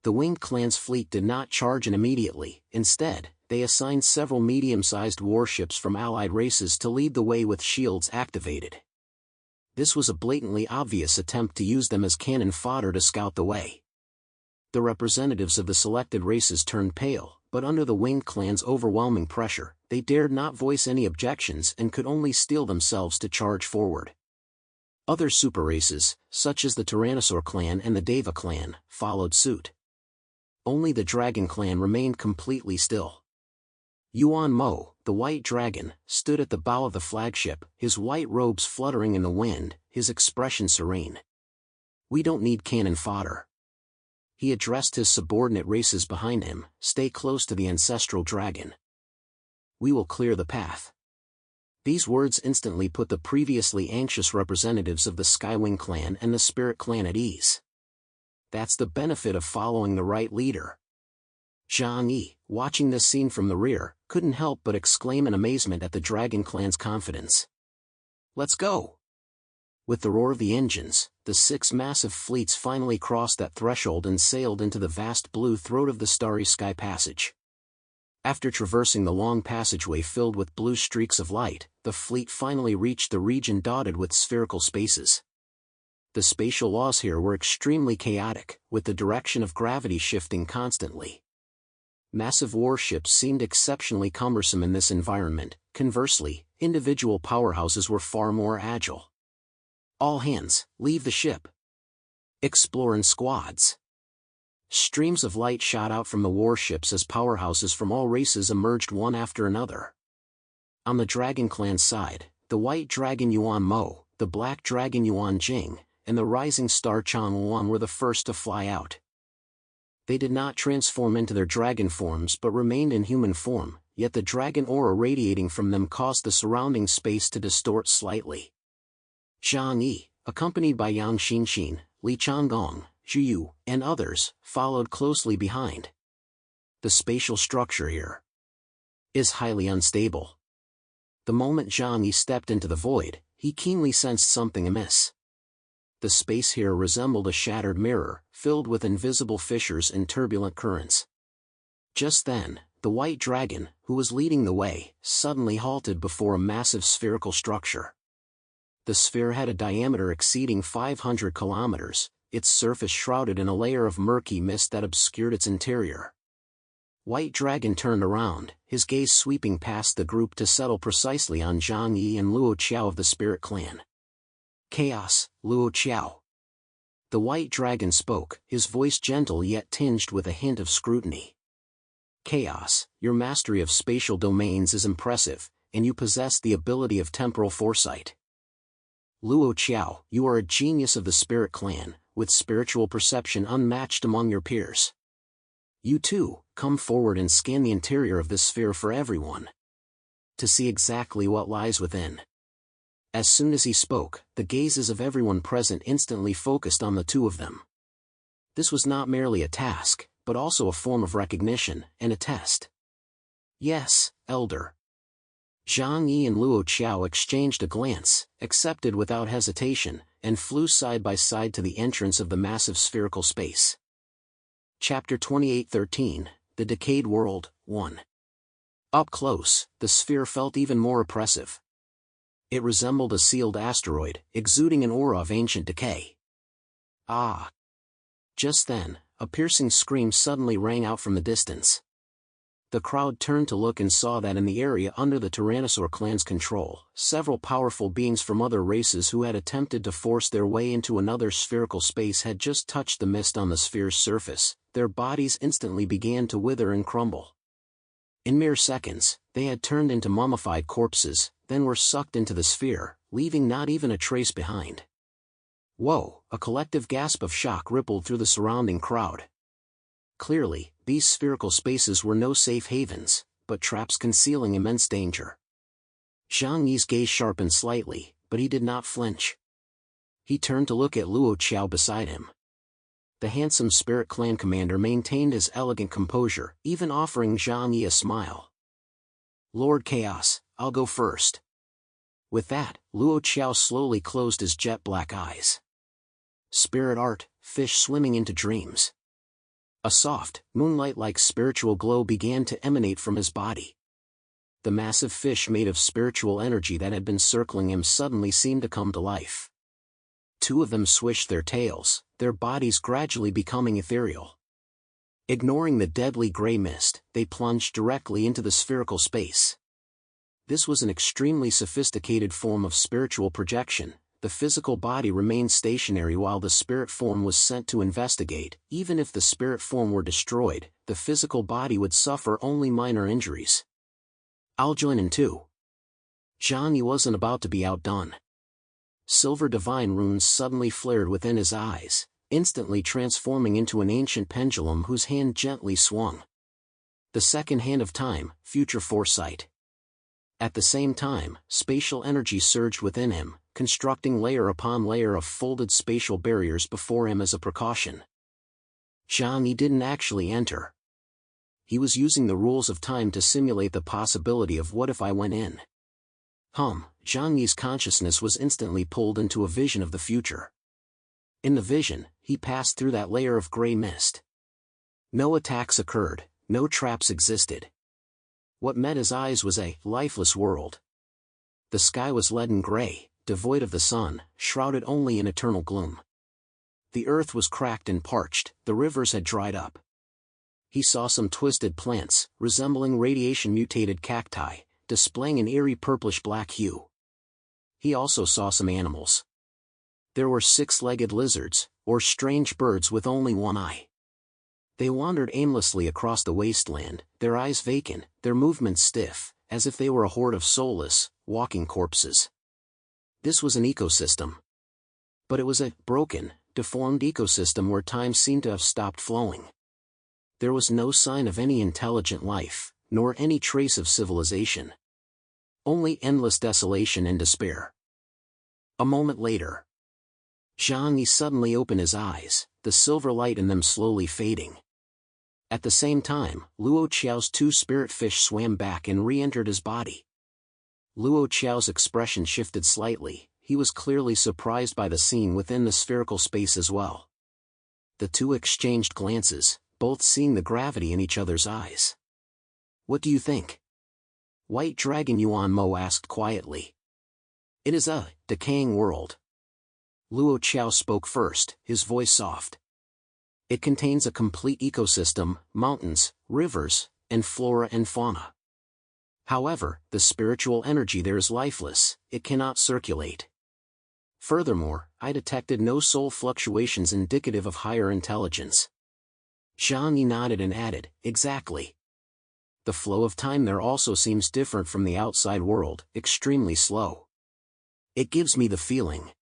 The Winged Clan's fleet did not charge in immediately. Instead, they assigned several medium-sized warships from allied races to lead the way with shields activated. This was a blatantly obvious attempt to use them as cannon fodder to scout the way. The representatives of the selected races turned pale, but under the Winged Clan's overwhelming pressure, they dared not voice any objections and could only steel themselves to charge forward. Other super races, such as the Tyrannosaur clan and the Deva clan, followed suit. Only the Dragon clan remained completely still. Yuan Mo, the White Dragon, stood at the bow of the flagship, his white robes fluttering in the wind, his expression serene. "We don't need cannon fodder." He addressed his subordinate races behind him, "Stay close to the ancestral dragon. We will clear the path." These words instantly put the previously anxious representatives of the Skywing clan and the Spirit clan at ease. That's the benefit of following the right leader. Zhang Yi, watching this scene from the rear, couldn't help but exclaim in amazement at the Dragon clan's confidence. "Let's go!" With the roar of the engines, the 6 massive fleets finally crossed that threshold and sailed into the vast blue throat of the Starry Sky Passage. After traversing the long passageway filled with blue streaks of light, the fleet finally reached the region dotted with spherical spaces. The spatial laws here were extremely chaotic, with the direction of gravity shifting constantly. Massive warships seemed exceptionally cumbersome in this environment. Conversely, individual powerhouses were far more agile. "All hands, leave the ship. Explore in squads." Streams of light shot out from the warships as powerhouses from all races emerged one after another. On the Dragon clan's side, the White Dragon Yuan Mo, the Black Dragon Yuan Jing, and the Rising Star Chang Wan were the first to fly out. They did not transform into their dragon forms but remained in human form, yet the dragon aura radiating from them caused the surrounding space to distort slightly. Zhang Yi, accompanied by Yang Xinxin, Li Changgong, Zhu Yu, and others, followed closely behind. The spatial structure here is highly unstable. The moment Zhang Yi stepped into the void, he keenly sensed something amiss. The space here resembled a shattered mirror, filled with invisible fissures and turbulent currents. Just then, the White Dragon, who was leading the way, suddenly halted before a massive spherical structure. The sphere had a diameter exceeding 500 kilometers, its surface shrouded in a layer of murky mist that obscured its interior. White Dragon turned around, his gaze sweeping past the group to settle precisely on Zhang Yi and Luo Qiao of the Spirit clan. "Chaos, Luo Qiao." The White Dragon spoke, his voice gentle yet tinged with a hint of scrutiny. "Chaos, your mastery of spatial domains is impressive, and you possess the ability of temporal foresight. Luo Qiao, you are a genius of the Spirit clan, with spiritual perception unmatched among your peers. You too, come forward and scan the interior of this sphere for everyone to see exactly what lies within." As soon as he spoke, the gazes of everyone present instantly focused on the two of them. This was not merely a task, but also a form of recognition, and a test. "Yes, Elder." Zhang Yi and Luo Qiao exchanged a glance, accepted without hesitation, and flew side by side to the entrance of the massive spherical space. Chapter 28:13, The Decayed World, 1. Up close, the sphere felt even more oppressive. It resembled a sealed asteroid, exuding an aura of ancient decay. "Ah!" Just then, a piercing scream suddenly rang out from the distance. The crowd turned to look and saw that in the area under the Tyrannosaur clan's control, several powerful beings from other races who had attempted to force their way into another spherical space had just touched the mist on the sphere's surface. Their bodies instantly began to wither and crumble. In mere seconds, they had turned into mummified corpses, then were sucked into the sphere, leaving not even a trace behind. "Whoa!" A collective gasp of shock rippled through the surrounding crowd. Clearly, these spherical spaces were no safe havens, but traps concealing immense danger. Zhang Yi's gaze sharpened slightly, but he did not flinch. He turned to look at Luo Qiao beside him. The handsome Spirit Clan commander maintained his elegant composure, even offering Zhang Yi a smile. "Lord Chaos, I'll go first." With that, Luo Qiao slowly closed his jet-black eyes. Spirit art, fish swimming into dreams. A soft, moonlight-like spiritual glow began to emanate from his body. The massive fish made of spiritual energy that had been circling him suddenly seemed to come to life. Two of them swished their tails, their bodies gradually becoming ethereal. Ignoring the deadly gray mist, they plunged directly into the spherical space. This was an extremely sophisticated form of spiritual projection. The physical body remained stationary while the spirit form was sent to investigate. Even if the spirit form were destroyed, the physical body would suffer only minor injuries. "I'll join in too." Zhang Yi wasn't about to be outdone. Silver divine runes suddenly flared within his eyes, instantly transforming into an ancient pendulum whose hand gently swung. The second hand of time, future foresight. At the same time, spatial energy surged within him, constructing layer upon layer of folded spatial barriers before him as a precaution. Zhang Yi didn't actually enter. He was using the rules of time to simulate the possibility of what if I went in. Zhang Yi's consciousness was instantly pulled into a vision of the future. In the vision, he passed through that layer of gray mist. No attacks occurred, no traps existed. What met his eyes was a lifeless world. The sky was leaden gray, devoid of the sun, shrouded only in eternal gloom. The earth was cracked and parched, the rivers had dried up. He saw some twisted plants, resembling radiation-mutated cacti, displaying an eerie purplish-black hue. He also saw some animals. There were six-legged lizards, or strange birds with only one eye. They wandered aimlessly across the wasteland, their eyes vacant, their movements stiff, as if they were a horde of soulless, walking corpses. This was an ecosystem. But it was a broken, deformed ecosystem where time seemed to have stopped flowing. There was no sign of any intelligent life, nor any trace of civilization. Only endless desolation and despair. A moment later, Zhang Yi suddenly opened his eyes, the silver light in them slowly fading. At the same time, Luo Qiao's two spirit fish swam back and re-entered his body. Luo Qiao's expression shifted slightly, he was clearly surprised by the scene within the spherical space as well. The two exchanged glances, both seeing the gravity in each other's eyes. "What do you think?" White Dragon Yuan Mo asked quietly. "It is a decaying world." Luo Qiao spoke first, his voice soft. "It contains a complete ecosystem, mountains, rivers, and flora and fauna. However, the spiritual energy there is lifeless, it cannot circulate. Furthermore, I detected no soul fluctuations indicative of higher intelligence." Zhang Yi nodded and added, "Exactly. The flow of time there also seems different from the outside world, extremely slow. It gives me the feeling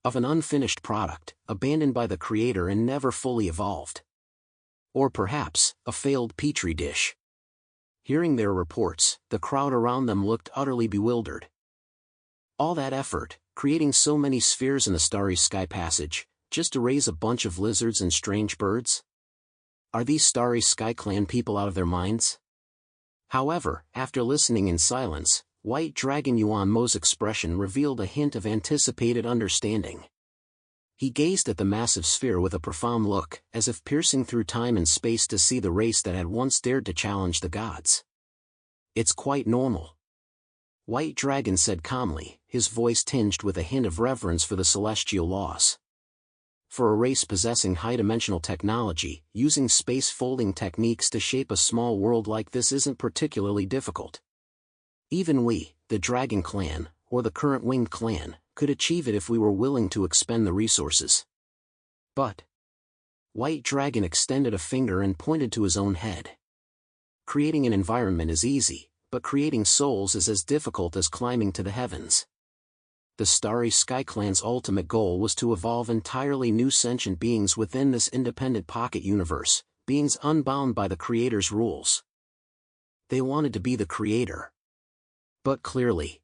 of an unfinished product, abandoned by the creator and never fully evolved. Or perhaps, a failed petri dish." Hearing their reports, the crowd around them looked utterly bewildered. All that effort, creating so many spheres in the starry sky passage, just to raise a bunch of lizards and strange birds? Are these Starry Sky Clan people out of their minds? However, after listening in silence, White Dragon Yuan Mo's expression revealed a hint of anticipated understanding. He gazed at the massive sphere with a profound look, as if piercing through time and space to see the race that had once dared to challenge the gods. "It's quite normal," White Dragon said calmly, his voice tinged with a hint of reverence for the celestial laws. "For a race possessing high-dimensional technology, using space-folding techniques to shape a small world like this isn't particularly difficult. Even we, the Dragon Clan, or the current Winged Clan, could achieve it if we were willing to expend the resources. But..." White Dragon extended a finger and pointed to his own head. "Creating an environment is easy, but creating souls is as difficult as climbing to the heavens. The Starry Sky Clan's ultimate goal was to evolve entirely new sentient beings within this independent pocket universe, beings unbound by the Creator's rules. They wanted to be the Creator. But clearly..."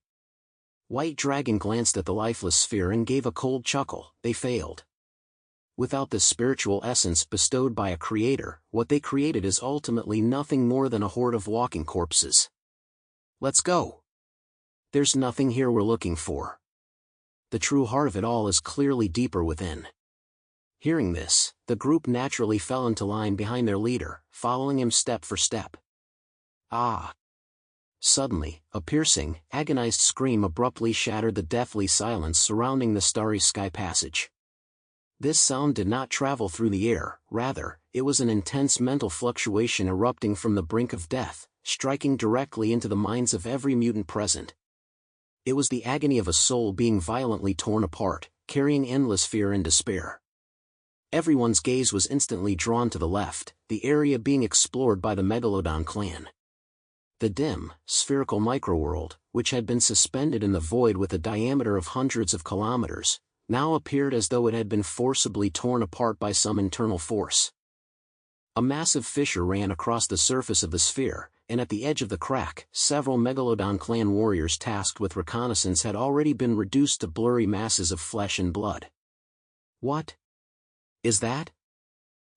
White Dragon glanced at the lifeless sphere and gave a cold chuckle, "They failed. Without the spiritual essence bestowed by a creator, what they created is ultimately nothing more than a horde of walking corpses. Let's go. There's nothing here we're looking for. The true heart of it all is clearly deeper within. Hearing this, the group naturally fell into line behind their leader, following him step for step. Ah! Suddenly, a piercing, agonized scream abruptly shattered the deathly silence surrounding the starry sky passage. This sound did not travel through the air, rather, it was an intense mental fluctuation erupting from the brink of death, striking directly into the minds of every mutant present. It was the agony of a soul being violently torn apart, carrying endless fear and despair. Everyone's gaze was instantly drawn to the left, the area being explored by the Megalodon clan. The dim, spherical microworld, which had been suspended in the void with a diameter of hundreds of kilometers, now appeared as though it had been forcibly torn apart by some internal force. A massive fissure ran across the surface of the sphere, and at the edge of the crack, several Megalodon clan warriors tasked with reconnaissance had already been reduced to blurry masses of flesh and blood. What is that?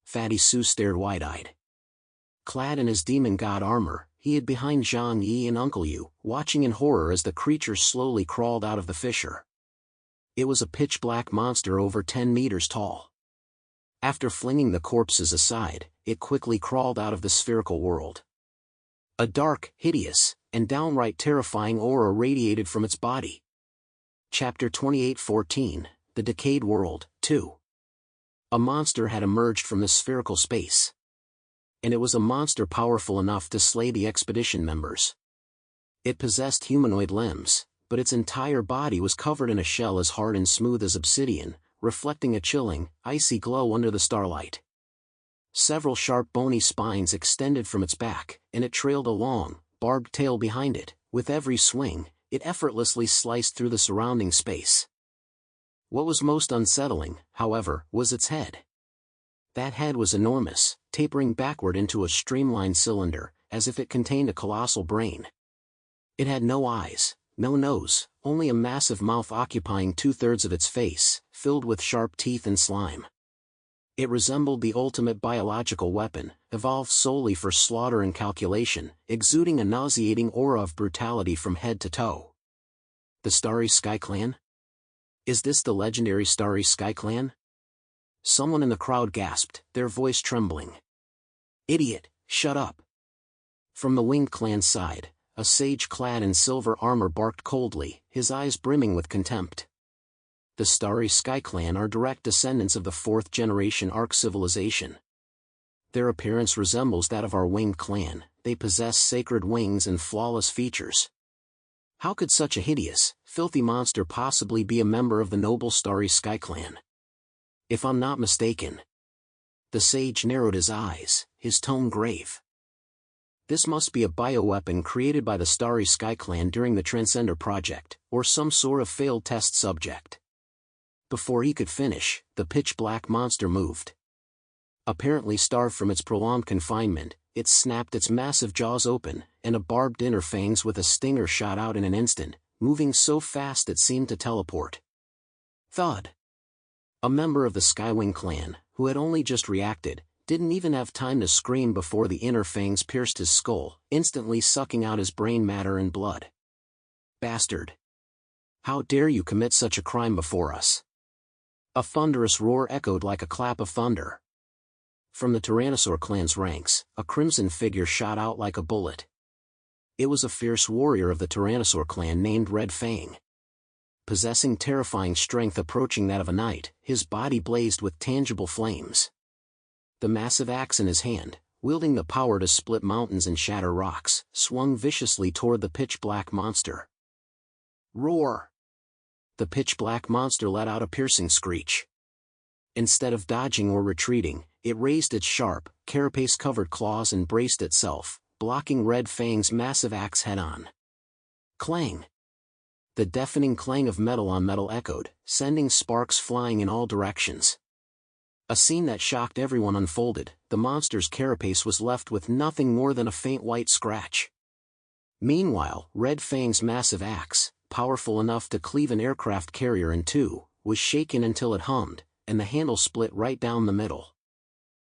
Fatty Sue stared wide-eyed. Clad in his demon god armor, he hid behind Zhang Yi and Uncle Yu, watching in horror as the creature slowly crawled out of the fissure. It was a pitch-black monster over 10 meters tall. After flinging the corpses aside, it quickly crawled out of the spherical world. A dark, hideous, and downright terrifying aura radiated from its body. Chapter 28:14, The Decayed World, 2. A monster had emerged from the spherical space. And it was a monster powerful enough to slay the expedition members. It possessed humanoid limbs, but its entire body was covered in a shell as hard and smooth as obsidian, reflecting a chilling, icy glow under the starlight. Several sharp bony spines extended from its back, and it trailed a long, barbed tail behind it. With every swing, it effortlessly sliced through the surrounding space. What was most unsettling, however, was its head. That head was enormous, tapering backward into a streamlined cylinder, as if it contained a colossal brain. It had no eyes, no nose, only a massive mouth occupying 2/3 of its face, filled with sharp teeth and slime. It resembled the ultimate biological weapon, evolved solely for slaughter and calculation, exuding a nauseating aura of brutality from head to toe. The Starry Sky Clan? Is this the legendary Starry Sky Clan? Someone in the crowd gasped, their voice trembling. Idiot, shut up. From the Winged Clan's side, a sage clad in silver armor barked coldly, his eyes brimming with contempt. The Starry Sky Clan are direct descendants of the 4th-generation Ark civilization. Their appearance resembles that of our Winged Clan, they possess sacred wings and flawless features. How could such a hideous, filthy monster possibly be a member of the noble Starry Sky Clan? If I'm not mistaken. The sage narrowed his eyes, his tone grave. This must be a bioweapon created by the Starry Sky Clan during the Transcender Project, or some sort of failed test subject. Before he could finish, the pitch-black monster moved. Apparently starved from its prolonged confinement, it snapped its massive jaws open, and a barbed inner fangs with a stinger shot out in an instant, moving so fast it seemed to teleport. Thud! A member of the Skywing clan, who had only just reacted, didn't even have time to scream before the inner fangs pierced his skull, instantly sucking out his brain matter and blood. Bastard! How dare you commit such a crime before us? A thunderous roar echoed like a clap of thunder. From the Tyrannosaur clan's ranks, a crimson figure shot out like a bullet. It was a fierce warrior of the Tyrannosaur clan named Red Fang. Possessing terrifying strength approaching that of a knight, his body blazed with tangible flames. The massive axe in his hand, wielding the power to split mountains and shatter rocks, swung viciously toward the pitch-black monster. Roar! The pitch-black monster let out a piercing screech. Instead of dodging or retreating, it raised its sharp, carapace-covered claws and braced itself, blocking Red Fang's massive axe head-on. Clang! The deafening clang of metal on metal echoed, sending sparks flying in all directions. A scene that shocked everyone unfolded. The monster's carapace was left with nothing more than a faint white scratch. Meanwhile, Red Fang's massive axe, powerful enough to cleave an aircraft carrier in two, was shaken until it hummed, and the handle split right down the middle.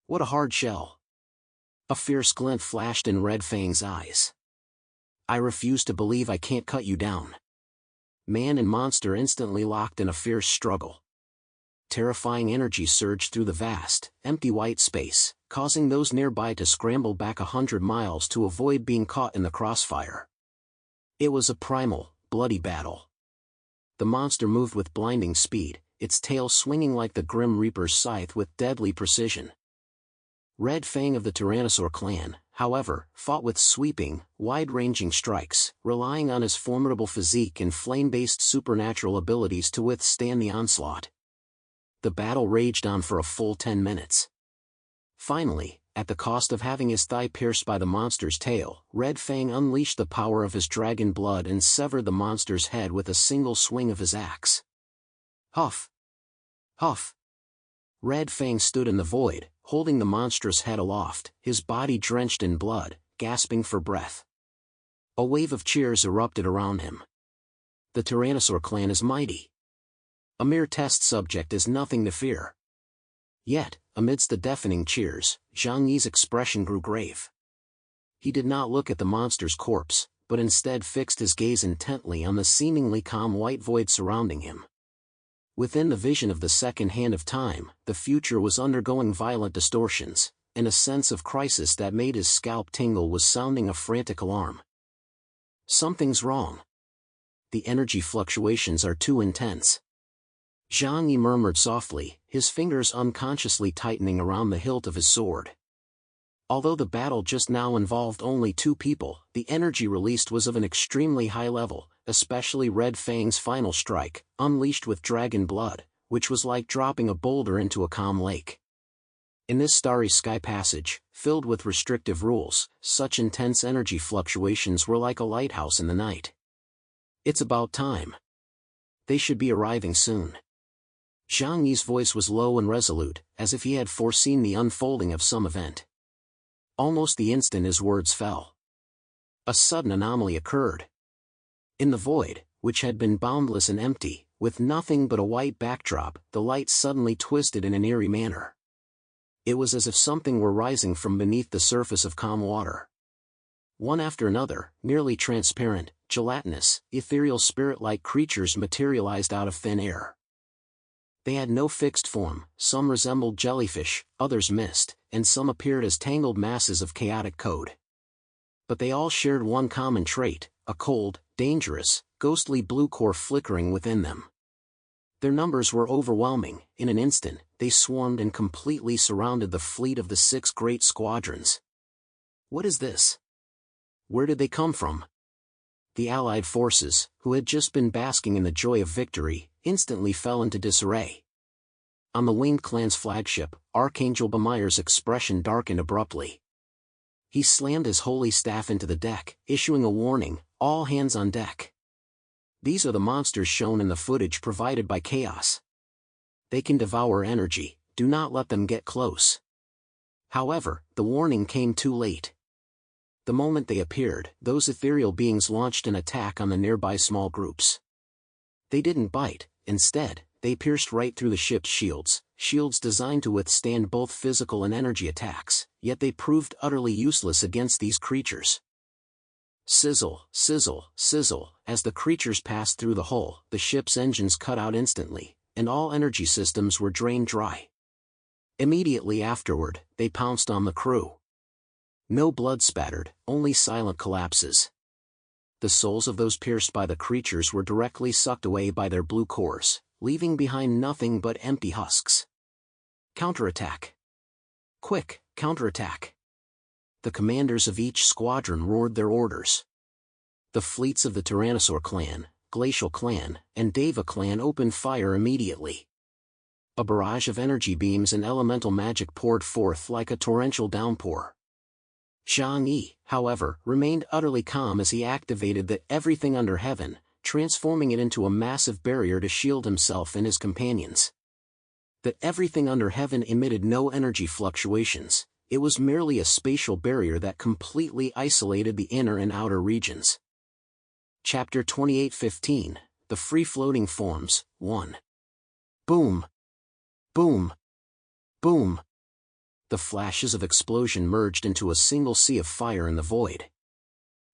What a hard shell. A fierce glint flashed in Red Fang's eyes. I refuse to believe I can't cut you down. Man and monster instantly locked in a fierce struggle. Terrifying energy surged through the vast, empty white space, causing those nearby to scramble back 100 miles to avoid being caught in the crossfire. It was a primal, bloody battle. The monster moved with blinding speed, its tail swinging like the Grim Reaper's scythe with deadly precision. Red Fang of the Tyrannosaur clan, however, fought with sweeping, wide-ranging strikes, relying on his formidable physique and flame-based supernatural abilities to withstand the onslaught. The battle raged on for a full 10 minutes. Finally, at the cost of having his thigh pierced by the monster's tail, Red Fang unleashed the power of his dragon blood and severed the monster's head with a single swing of his axe. Huff! Huff! Red Fang stood in the void, holding the monstrous head aloft, his body drenched in blood, gasping for breath. A wave of cheers erupted around him. The Tyrannosaur clan is mighty. A mere test subject is nothing to fear. Yet, amidst the deafening cheers, Zhang Yi's expression grew grave. He did not look at the monster's corpse, but instead fixed his gaze intently on the seemingly calm white void surrounding him. Within the vision of the second hand of time, the future was undergoing violent distortions, and a sense of crisis that made his scalp tingle was sounding a frantic alarm. Something's wrong. The energy fluctuations are too intense. Zhang Yi murmured softly, his fingers unconsciously tightening around the hilt of his sword. Although the battle just now involved only 2 people, the energy released was of an extremely high level, especially Red Fang's final strike, unleashed with dragon blood, which was like dropping a boulder into a calm lake. In this starry sky passage, filled with restrictive rules, such intense energy fluctuations were like a lighthouse in the night. It's about time. They should be arriving soon. Zhang Yi's voice was low and resolute, as if he had foreseen the unfolding of some event. Almost the instant his words fell, a sudden anomaly occurred. In the void, which had been boundless and empty, with nothing but a white backdrop, the light suddenly twisted in an eerie manner. It was as if something were rising from beneath the surface of calm water. One after another, nearly transparent, gelatinous, ethereal spirit-like creatures materialized out of thin air. They had no fixed form, some resembled jellyfish, others mist, and some appeared as tangled masses of chaotic code. But they all shared one common trait, a cold, dangerous, ghostly blue core flickering within them. Their numbers were overwhelming. In an instant, they swarmed and completely surrounded the fleet of the 6 great squadrons. What is this? Where did they come from? The Allied forces, who had just been basking in the joy of victory, instantly fell into disarray. On the Winged Clan's flagship, Archangel Bamire's expression darkened abruptly. He slammed his holy staff into the deck, issuing a warning, all hands on deck. These are the monsters shown in the footage provided by Chaos. They can devour energy, do not let them get close. However, the warning came too late. The moment they appeared, those ethereal beings launched an attack on the nearby small groups. They didn't bite, instead, they pierced right through the ship's shields, shields designed to withstand both physical and energy attacks, yet they proved utterly useless against these creatures. Sizzle, sizzle, sizzle, as the creatures passed through the hull, the ship's engines cut out instantly, and all energy systems were drained dry. Immediately afterward, they pounced on the crew. No blood spattered, only silent collapses. The souls of those pierced by the creatures were directly sucked away by their blue cores, leaving behind nothing but empty husks. Counterattack! Quick, counterattack! The commanders of each squadron roared their orders. The fleets of the Tyrannosaur clan, Glacial clan, and Deva clan opened fire immediately. A barrage of energy beams and elemental magic poured forth like a torrential downpour. Zhang Yi, however, remained utterly calm as he activated the everything under heaven, transforming it into a massive barrier to shield himself and his companions. The everything under heaven emitted no energy fluctuations, it was merely a spatial barrier that completely isolated the inner and outer regions. Chapter 28:15, The Free-Floating Forms, 1. Boom! Boom! Boom! The flashes of explosion merged into a single sea of fire in the void.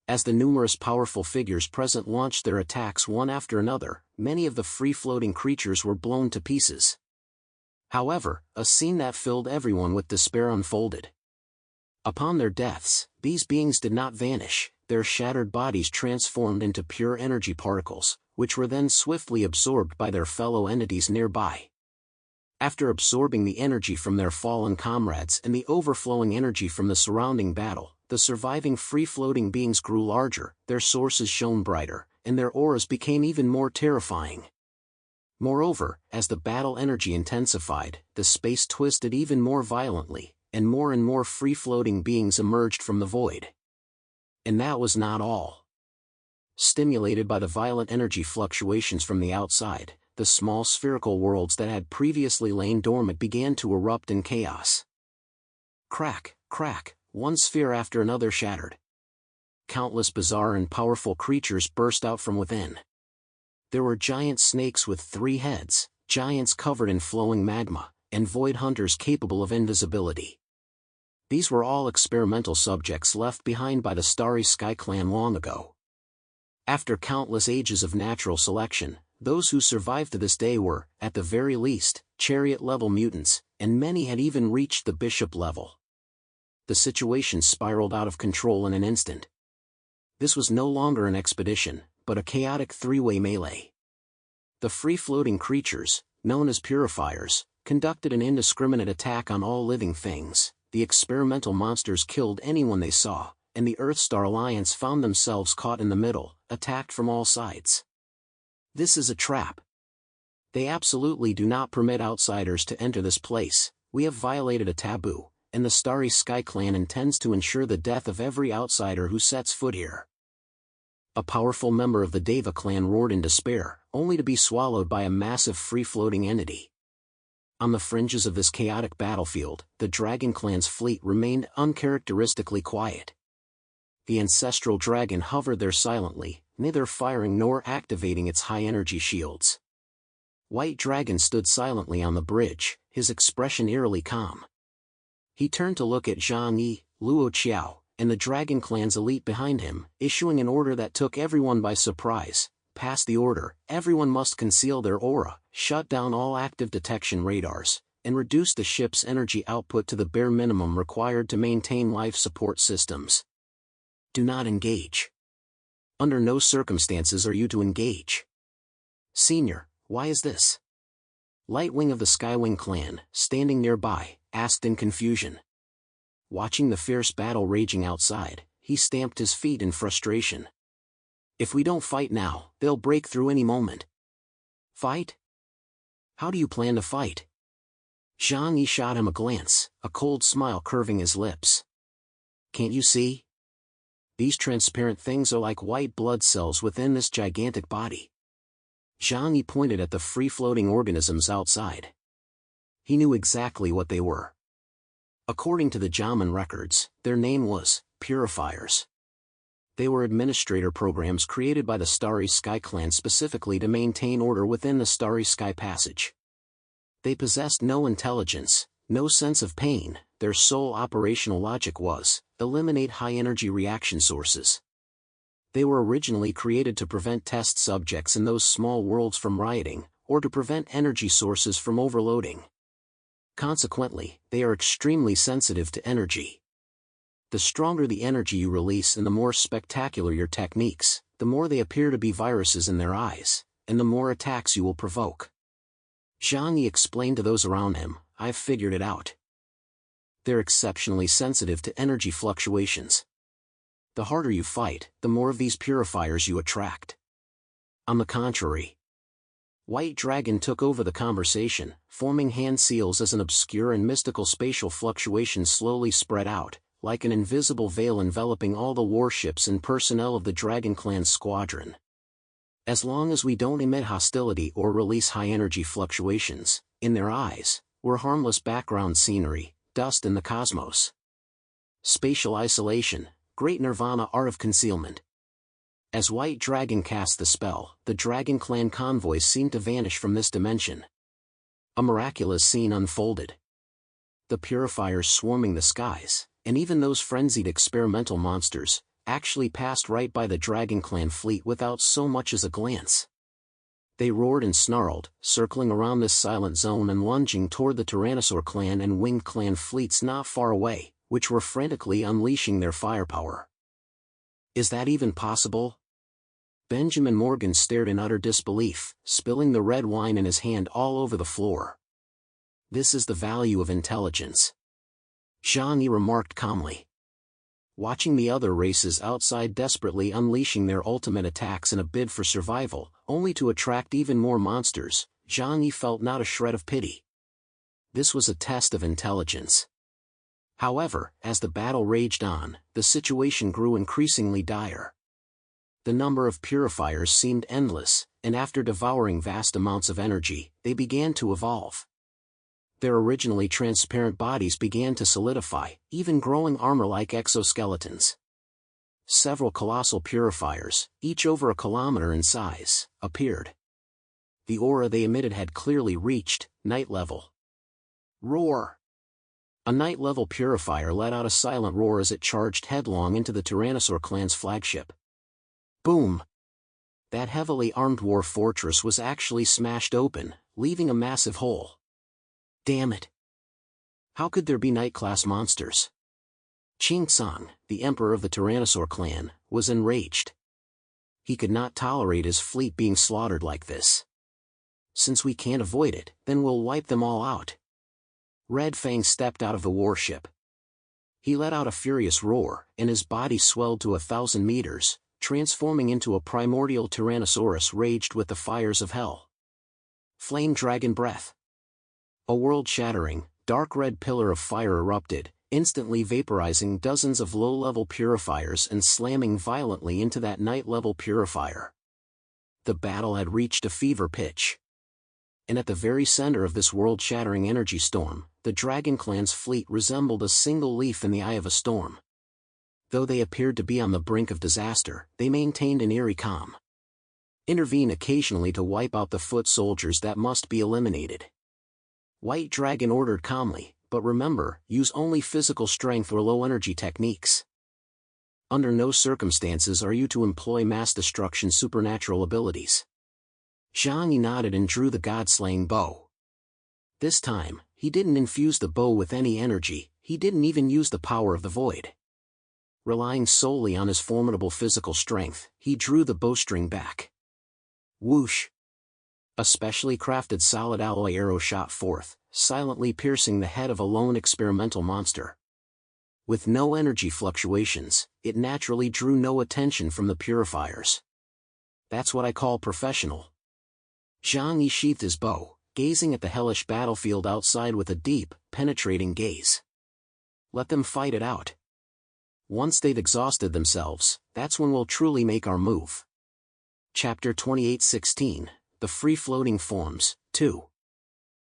As the numerous powerful figures present launched their attacks one after another, many of the free-floating creatures were blown to pieces. However, a scene that filled everyone with despair unfolded. Upon their deaths, these beings did not vanish, their shattered bodies transformed into pure energy particles, which were then swiftly absorbed by their fellow entities nearby. After absorbing the energy from their fallen comrades and the overflowing energy from the surrounding battle, the surviving free-floating beings grew larger, their sources shone brighter, and their auras became even more terrifying. Moreover, as the battle energy intensified, the space twisted even more violently, and more free-floating beings emerged from the void. And that was not all. Stimulated by the violent energy fluctuations from the outside, the small spherical worlds that had previously lain dormant began to erupt in chaos. Crack, crack, one sphere after another shattered. Countless bizarre and powerful creatures burst out from within. There were giant snakes with 3 heads, giants covered in flowing magma, and void hunters capable of invisibility. These were all experimental subjects left behind by the Starry Sky Clan long ago. After countless ages of natural selection, those who survived to this day were, at the very least, chariot-level mutants, and many had even reached the bishop level. The situation spiraled out of control in an instant. This was no longer an expedition, but a chaotic 3-way melee. The free-floating creatures, known as purifiers, conducted an indiscriminate attack on all living things. The experimental monsters killed anyone they saw, and the Earthstar Alliance found themselves caught in the middle, attacked from all sides. This is a trap. They absolutely do not permit outsiders to enter this place. We have violated a taboo, and the Starry Sky Clan intends to ensure the death of every outsider who sets foot here. A powerful member of the Deva clan roared in despair, only to be swallowed by a massive free-floating entity. On the fringes of this chaotic battlefield, the Dragon Clan's fleet remained uncharacteristically quiet. The ancestral dragon hovered there silently, neither firing nor activating its high-energy shields. White Dragon stood silently on the bridge, his expression eerily calm. He turned to look at Zhang Yi, Luo Qiao, and the Dragon Clan's elite behind him, issuing an order that took everyone by surprise. Pass the order, everyone must conceal their aura, shut down all active detection radars, and reduce the ship's energy output to the bare minimum required to maintain life support systems. Do not engage. Under no circumstances are you to engage. Senior, why is this? Lightwing of the Skywing clan, standing nearby, asked in confusion. Watching the fierce battle raging outside, he stamped his feet in frustration. If we don't fight now, they'll break through any moment. Fight? How do you plan to fight? Zhang Yi shot him a glance, a cold smile curving his lips. Can't you see? These transparent things are like white blood cells within this gigantic body. Zhang Yi pointed at the free-floating organisms outside. He knew exactly what they were. According to the Jaman records, their name was Purifiers. They were administrator programs created by the Starry Sky Clan specifically to maintain order within the Starry Sky Passage. They possessed no intelligence, no sense of pain. Their sole operational logic was, eliminate high-energy reaction sources. They were originally created to prevent test subjects in those small worlds from rioting, or to prevent energy sources from overloading. Consequently, they are extremely sensitive to energy. The stronger the energy you release and the more spectacular your techniques, the more they appear to be viruses in their eyes, and the more attacks you will provoke. Zhang Yi explained to those around him, I've figured it out. They're exceptionally sensitive to energy fluctuations. The harder you fight, the more of these purifiers you attract. On the contrary, White Dragon took over the conversation, forming hand seals as an obscure and mystical spatial fluctuation slowly spread out, like an invisible veil enveloping all the warships and personnel of the Dragon Clan squadron. As long as we don't emit hostility or release high-energy fluctuations, in their eyes, we're harmless background scenery, dust in the cosmos. Spatial isolation, great nirvana, art of concealment. As White Dragon cast the spell, the Dragon Clan convoys seemed to vanish from this dimension. A miraculous scene unfolded. The purifiers swarming the skies, and even those frenzied experimental monsters, actually passed right by the Dragon Clan fleet without so much as a glance. They roared and snarled, circling around this silent zone and lunging toward the Tyrannosaur Clan and Winged Clan fleets not far away, which were frantically unleashing their firepower. Is that even possible? Benjamin Morgan stared in utter disbelief, spilling the red wine in his hand all over the floor. This is the value of intelligence, Zhang Yi remarked calmly. Watching the other races outside desperately unleashing their ultimate attacks in a bid for survival, only to attract even more monsters, Zhang Yi felt not a shred of pity. This was a test of intelligence. However, as the battle raged on, the situation grew increasingly dire. The number of purifiers seemed endless, and after devouring vast amounts of energy, they began to evolve. Their originally transparent bodies began to solidify, even growing armor-like exoskeletons. Several colossal purifiers, each over a kilometer in size, appeared. The aura they emitted had clearly reached night level. Roar! A night-level purifier let out a silent roar as it charged headlong into the Tyrannosaur Clan's flagship. Boom! That heavily armed war fortress was actually smashed open, leaving a massive hole. Damn it! How could there be night-class monsters? Qing Tsang, the emperor of the Tyrannosaur Clan, was enraged. He could not tolerate his fleet being slaughtered like this. Since we can't avoid it, then we'll wipe them all out. Red Fang stepped out of the warship. He let out a furious roar, and his body swelled to 1,000 meters, transforming into a primordial Tyrannosaurus raged with the fires of hell. Flame Dragon Breath. A world-shattering, dark red pillar of fire erupted, instantly vaporizing dozens of low-level purifiers and slamming violently into that night-level purifier. The battle had reached a fever pitch. And at the very center of this world-shattering energy storm, the Dragon Clan's fleet resembled a single leaf in the eye of a storm. Though they appeared to be on the brink of disaster, they maintained an eerie calm. Intervene occasionally to wipe out the foot soldiers that must be eliminated. White Dragon ordered calmly, but remember, use only physical strength or low-energy techniques. Under no circumstances are you to employ mass destruction supernatural abilities. Zhang Yi nodded and drew the god-slaying bow. This time, he didn't infuse the bow with any energy, he didn't even use the power of the void. Relying solely on his formidable physical strength, he drew the bowstring back. Whoosh! A specially crafted solid alloy arrow shot forth, silently piercing the head of a lone experimental monster. With no energy fluctuations, it naturally drew no attention from the purifiers. That's what I call professional. Zhang Yi sheathed his bow, gazing at the hellish battlefield outside with a deep, penetrating gaze. Let them fight it out. Once they've exhausted themselves, that's when we'll truly make our move. Chapter 28:16, The Free-Floating Forms, 2.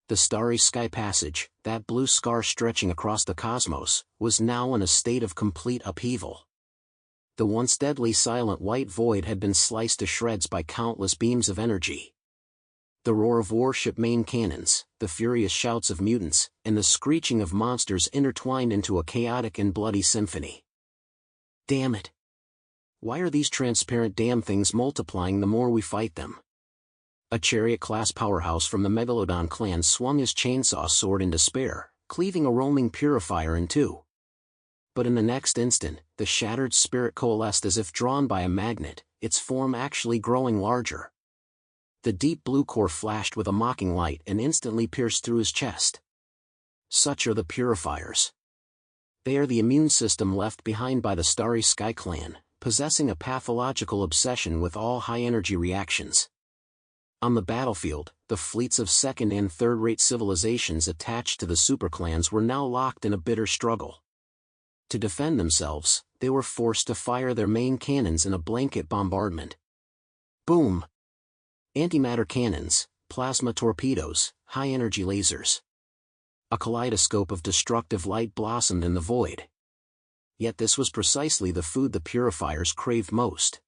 The starry sky passage, that blue scar stretching across the cosmos, was now in a state of complete upheaval. The once deadly silent white void had been sliced to shreds by countless beams of energy. The roar of warship main cannons, the furious shouts of mutants, and the screeching of monsters intertwined into a chaotic and bloody symphony. Damn it! Why are these transparent damn things multiplying the more we fight them? A chariot-class powerhouse from the Megalodon clan swung his chainsaw sword in despair, cleaving a roaming purifier in two. But in the next instant, the shattered spirit coalesced as if drawn by a magnet, its form actually growing larger. The deep blue core flashed with a mocking light and instantly pierced through his chest. Such are the purifiers. They are the immune system left behind by the Starry Sky Clan, possessing a pathological obsession with all high-energy reactions. On the battlefield, the fleets of second- and third-rate civilizations attached to the superclans were now locked in a bitter struggle. To defend themselves, they were forced to fire their main cannons in a blanket bombardment. Boom! Antimatter cannons, plasma torpedoes, high-energy lasers. A kaleidoscope of destructive light blossomed in the void. Yet this was precisely the food the purifiers craved most.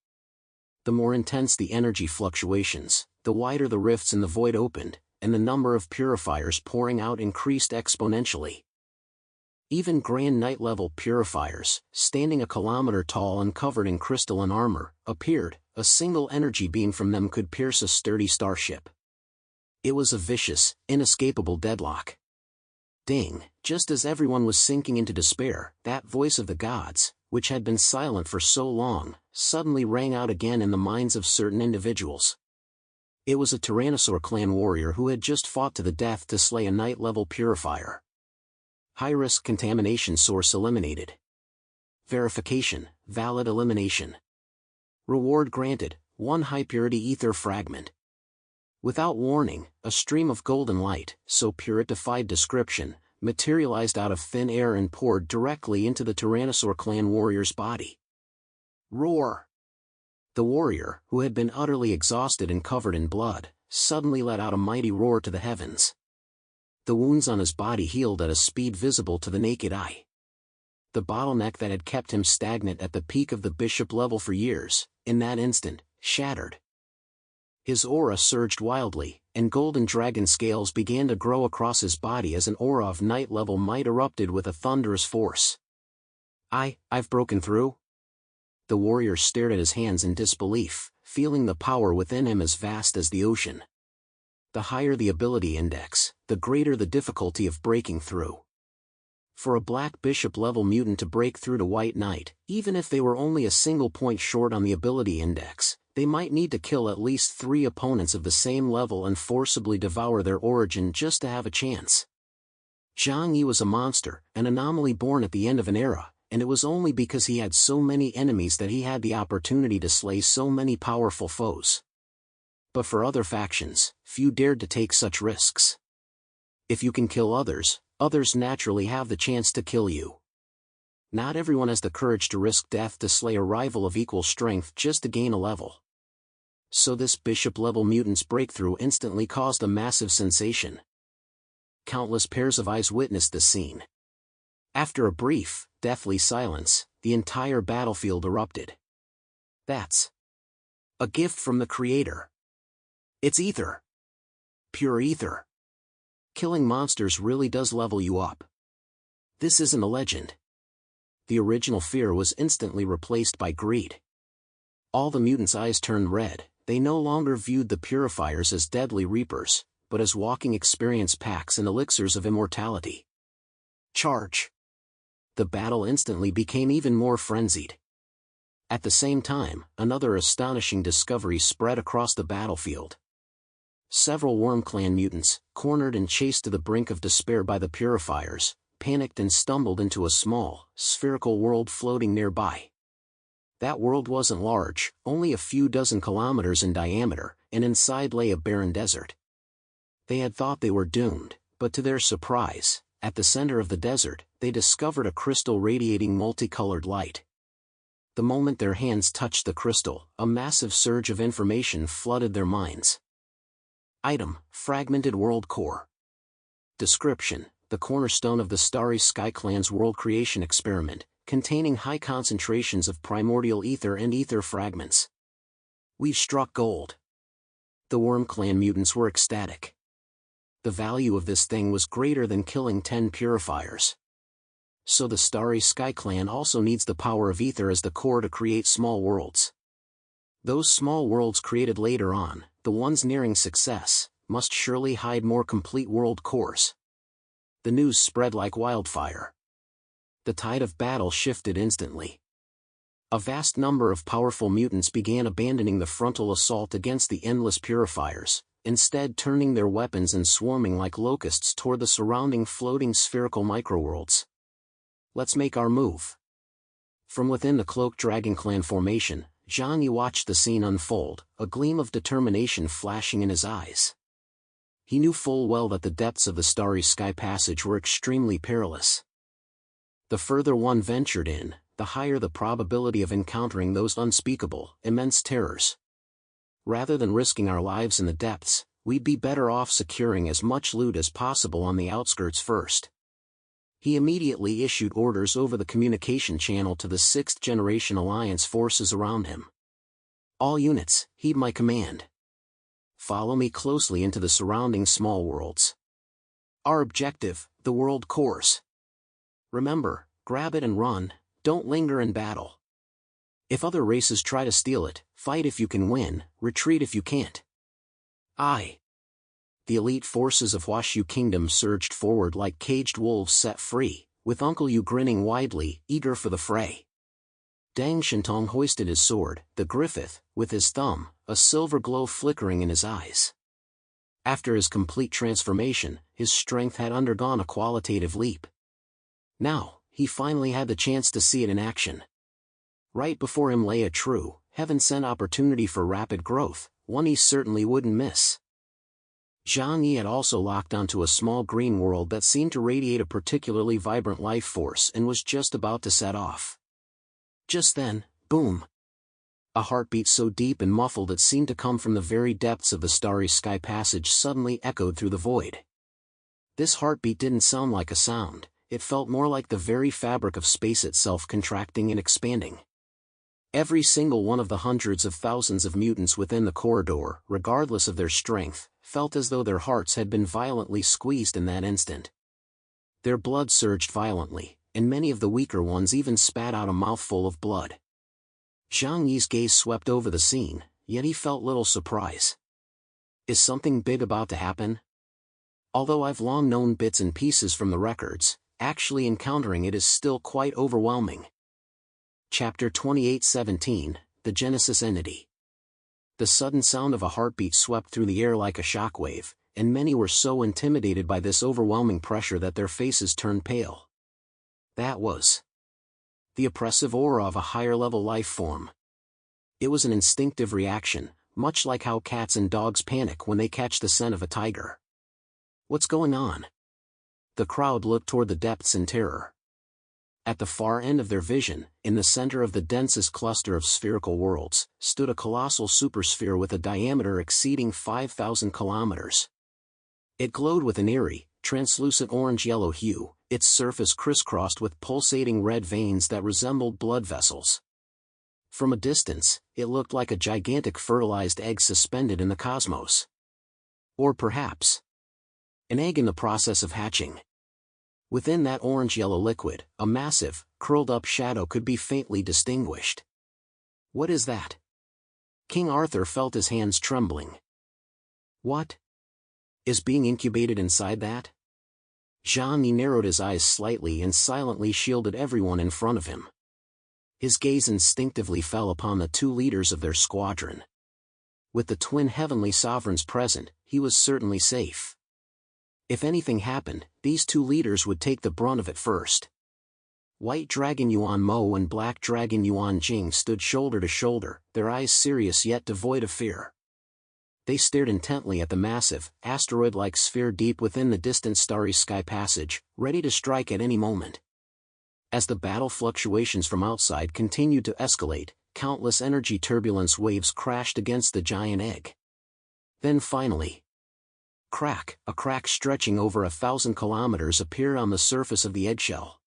The more intense the energy fluctuations, the wider the rifts in the void opened, and the number of purifiers pouring out increased exponentially. Even grand night-level purifiers, standing a kilometer tall and covered in crystalline armor, appeared. A single energy beam from them could pierce a sturdy starship. It was a vicious, inescapable deadlock. Ding! Just as everyone was sinking into despair, that voice of the gods, which had been silent for so long, suddenly rang out again in the minds of certain individuals. It was a Tyrannosaur clan warrior who had just fought to the death to slay a night-level purifier. High-risk contamination source eliminated. Verification, valid elimination. Reward granted, 1 high-purity ether fragment. Without warning, a stream of golden light, so pure it defied description, materialized out of thin air and poured directly into the Tyrannosaur clan warrior's body. Roar! The warrior, who had been utterly exhausted and covered in blood, suddenly let out a mighty roar to the heavens. The wounds on his body healed at a speed visible to the naked eye. The bottleneck that had kept him stagnant at the peak of the bishop level for years, in that instant, shattered. His aura surged wildly, and golden dragon scales began to grow across his body as an aura of night-level might erupted with a thunderous force. I've broken through? The warrior stared at his hands in disbelief, feeling the power within him as vast as the ocean. The higher the ability index, the greater the difficulty of breaking through. For a Black Bishop-level mutant to break through to White Knight, even if they were only a single point short on the ability index, they might need to kill at least 3 opponents of the same level and forcibly devour their origin just to have a chance. Zhang Yi was a monster, an anomaly born at the end of an era, and it was only because he had so many enemies that he had the opportunity to slay so many powerful foes. But for other factions, few dared to take such risks. If you can kill others, others naturally have the chance to kill you. Not everyone has the courage to risk death to slay a rival of equal strength just to gain a level. So this bishop-level mutant's breakthrough instantly caused a massive sensation. Countless pairs of eyes witnessed the scene. After a brief, deathly silence, the entire battlefield erupted. That's a gift from the Creator. It's ether. Pure ether. Killing monsters really does level you up. This isn't a legend. The original fear was instantly replaced by greed. All the mutants' eyes turned red. They no longer viewed the purifiers as deadly reapers, but as walking experience packs and elixirs of immortality. Charge! The battle instantly became even more frenzied. At the same time, another astonishing discovery spread across the battlefield. Several Worm Clan mutants, cornered and chased to the brink of despair by the purifiers, panicked and stumbled into a small, spherical world floating nearby. That world wasn't large, only a few dozen kilometers in diameter, and inside lay a barren desert. They had thought they were doomed, but to their surprise, at the center of the desert, they discovered a crystal radiating multicolored light. The moment their hands touched the crystal, a massive surge of information flooded their minds. Item: Fragmented World Core. Description: the cornerstone of the Starry Sky Clan's world creation experiment, containing high concentrations of primordial ether and ether fragments. We've struck gold. The Worm Clan mutants were ecstatic. The value of this thing was greater than killing 10 purifiers. So the Starry Sky Clan also needs the power of ether as the core to create small worlds. Those small worlds created later on, the ones nearing success, must surely hide more complete world cores. The news spread like wildfire. The tide of battle shifted instantly. A vast number of powerful mutants began abandoning the frontal assault against the endless purifiers, instead turning their weapons and swarming like locusts toward the surrounding floating spherical microworlds. Let's make our move. From within the Cloaked Dragon Clan formation, Zhang Yi watched the scene unfold, a gleam of determination flashing in his eyes. He knew full well that the depths of the Starry Sky Passage were extremely perilous. The further one ventured in, the higher the probability of encountering those unspeakable, immense terrors. Rather than risking our lives in the depths, we'd be better off securing as much loot as possible on the outskirts first. He immediately issued orders over the communication channel to the 6th Generation Alliance forces around him. All units, heed my command. follow me closely into the surrounding small worlds. Our objective, the world course. Remember, grab it and run, don't linger in battle. If other races try to steal it, fight if you can win, retreat if you can't. Aye. The elite forces of Huashu Kingdom surged forward like caged wolves set free, with Uncle Yu grinning widely, eager for the fray. Dang Shintong hoisted his sword, the Griffith, with his thumb, a silver glow flickering in his eyes. After his complete transformation, his strength had undergone a qualitative leap. Now, he finally had the chance to see it in action. Right before him lay a true, heaven-sent opportunity for rapid growth, one he certainly wouldn't miss. Zhang Yi had also locked onto a small green world that seemed to radiate a particularly vibrant life force and was just about to set off. Just then, boom! A heartbeat so deep and muffled it seemed to come from the very depths of the starry sky passage suddenly echoed through the void. This heartbeat didn't sound like a sound, it felt more like the very fabric of space itself contracting and expanding. Every single one of the hundreds of thousands of mutants within the corridor, regardless of their strength, felt as though their hearts had been violently squeezed in that instant. Their blood surged violently, and many of the weaker ones even spat out a mouthful of blood. Zhang Yi's gaze swept over the scene, yet he felt little surprise. Is something big about to happen? Although I've long known bits and pieces from the records, actually encountering it is still quite overwhelming. Chapter 28:17, The Genesis Entity. The sudden sound of a heartbeat swept through the air like a shockwave, and many were so intimidated by this overwhelming pressure that their faces turned pale. That was the oppressive aura of a higher-level life form. It was an instinctive reaction, much like how cats and dogs panic when they catch the scent of a tiger. What's going on? The crowd looked toward the depths in terror. At the far end of their vision, in the center of the densest cluster of spherical worlds, stood a colossal supersphere with a diameter exceeding 5,000 kilometers. It glowed with an eerie, translucent orange-yellow hue, its surface crisscrossed with pulsating red veins that resembled blood vessels. From a distance, it looked like a gigantic fertilized egg suspended in the cosmos. Or perhaps an egg in the process of hatching. Within that orange-yellow liquid, a massive, curled-up shadow could be faintly distinguished. What is that? King Arthur felt his hands trembling. What is being incubated inside that? Zhang Yi narrowed his eyes slightly and silently shielded everyone in front of him. His gaze instinctively fell upon the two leaders of their squadron. With the twin heavenly sovereigns present, he was certainly safe. If anything happened, these two leaders would take the brunt of it first. White Dragon Yuan Mo and Black Dragon Yuan Jing stood shoulder to shoulder, their eyes serious yet devoid of fear. They stared intently at the massive, asteroid-like sphere deep within the distant starry sky passage, ready to strike at any moment. As the battle fluctuations from outside continued to escalate, countless energy turbulence waves crashed against the giant egg. Then finally, crack, a crack stretching over 1,000 kilometers appeared on the surface of the eggshell.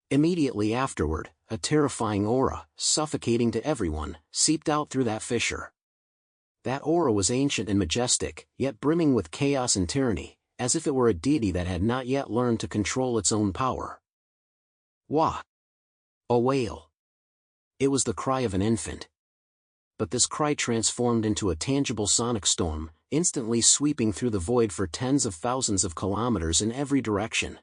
Immediately afterward, a terrifying aura, suffocating to everyone, seeped out through that fissure. That aura was ancient and majestic, yet brimming with chaos and tyranny, as if it were a deity that had not yet learned to control its own power. Wah! A wail. It was the cry of an infant. But this cry transformed into a tangible sonic storm, instantly sweeping through the void for tens of thousands of kilometers in every direction.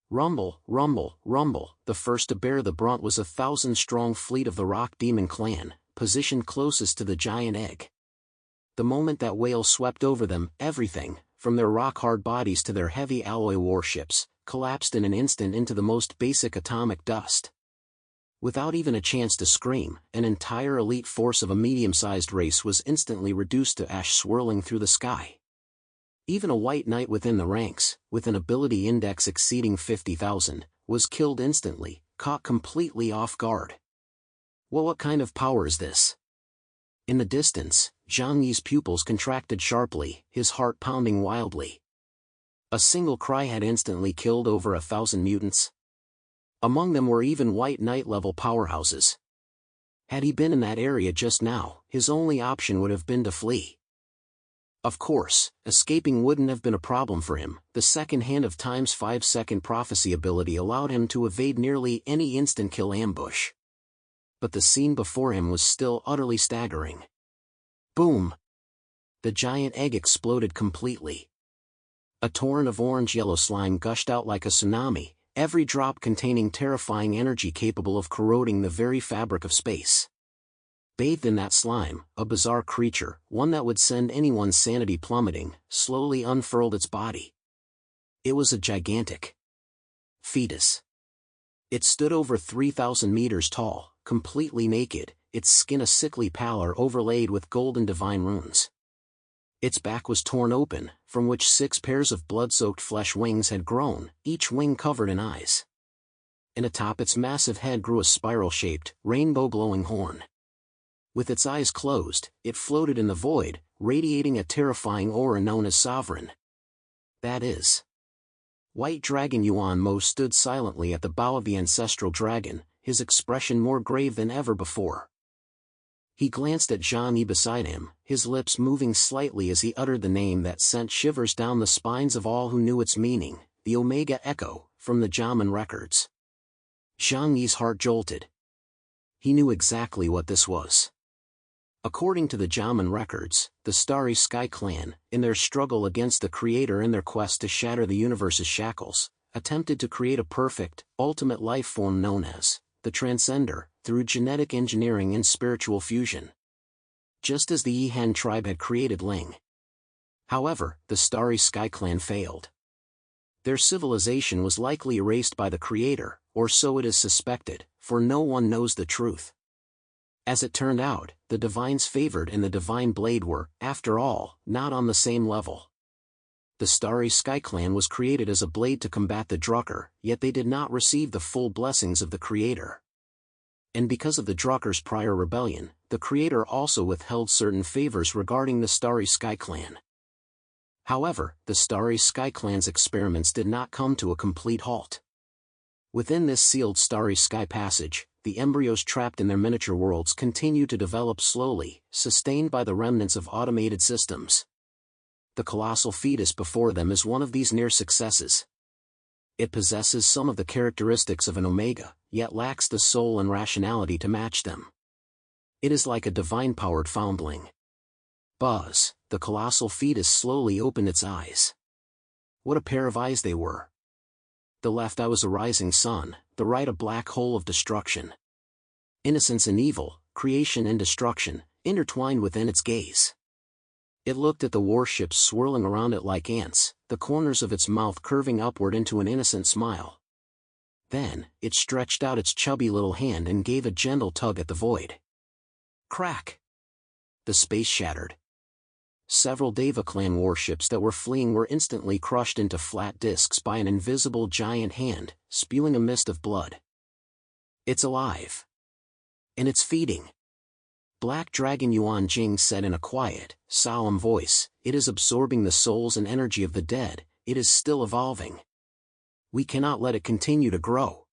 Rumble, rumble, rumble, the first to bear the brunt was a 1,000-strong fleet of the Rock Demon clan, positioned closest to the giant egg. The moment that wail swept over them, everything, from their rock-hard bodies to their heavy alloy warships, collapsed in an instant into the most basic atomic dust. Without even a chance to scream, an entire elite force of a medium-sized race was instantly reduced to ash swirling through the sky. Even a white knight within the ranks, with an ability index exceeding 50,000, was killed instantly, caught completely off guard. Well, what kind of power is this? In the distance, Zhang Yi's pupils contracted sharply, his heart pounding wildly. A single cry had instantly killed over 1,000 mutants. Among them were even White Knight-level powerhouses. Had he been in that area just now, his only option would have been to flee. Of course, escaping wouldn't have been a problem for him. The second hand of Time's 5-second prophecy ability allowed him to evade nearly any instant-kill ambush. But the scene before him was still utterly staggering. Boom! The giant egg exploded completely. A torrent of orange-yellow slime gushed out like a tsunami, every drop containing terrifying energy capable of corroding the very fabric of space. Bathed in that slime, a bizarre creature, one that would send anyone's sanity plummeting, slowly unfurled its body. It was a gigantic fetus. It stood over 3,000 meters tall, completely naked, its skin a sickly pallor overlaid with golden divine runes. Its back was torn open, from which 6 pairs of blood-soaked flesh wings had grown, each wing covered in eyes. And atop its massive head grew a spiral-shaped, rainbow-glowing horn. With its eyes closed, it floated in the void, radiating a terrifying aura known as Sovereign. That is. White Dragon Yuan Mo stood silently at the bow of the ancestral dragon, his expression more grave than ever before. He glanced at Zhang Yi beside him, his lips moving slightly as he uttered the name that sent shivers down the spines of all who knew its meaning, the Omega Echo, from the Jiamen records. Zhang Yi's heart jolted. He knew exactly what this was. According to the Jiamen records, the Starry Sky Clan, in their struggle against the Creator and their quest to shatter the universe's shackles, attempted to create a perfect, ultimate life form known as the Transcender, through genetic engineering and spiritual fusion. Just as the Yihan tribe had created Ling. However, the Starry Sky Clan failed. Their civilization was likely erased by the Creator, or so it is suspected, for no one knows the truth. As it turned out, the Divines Favored and the Divine Blade were, after all, not on the same level. The Starry Sky Clan was created as a blade to combat the Drucker, yet they did not receive the full blessings of the Creator. And because of the Drucker's prior rebellion, the Creator also withheld certain favors regarding the Starry Sky Clan. However, the Starry Sky Clan's experiments did not come to a complete halt. Within this sealed Starry Sky Passage, the embryos trapped in their miniature worlds continue to develop slowly, sustained by the remnants of automated systems. The colossal fetus before them is one of these near successes. It possesses some of the characteristics of an Omega, yet lacks the soul and rationality to match them. It is like a divine-powered foundling. Buzz, the colossal fetus slowly opened its eyes. What a pair of eyes they were. The left eye was a rising sun, the right a black hole of destruction. Innocence and evil, creation and destruction, intertwined within its gaze. It looked at the warships swirling around it like ants, the corners of its mouth curving upward into an innocent smile. Then, it stretched out its chubby little hand and gave a gentle tug at the void. Crack! The space shattered. Several Deva Clan warships that were fleeing were instantly crushed into flat disks by an invisible giant hand, spewing a mist of blood. It's alive. And it's feeding. Black Dragon Yuan Jing said in a quiet, solemn voice, it is absorbing the souls and energy of the dead, it is still evolving. We cannot let it continue to grow.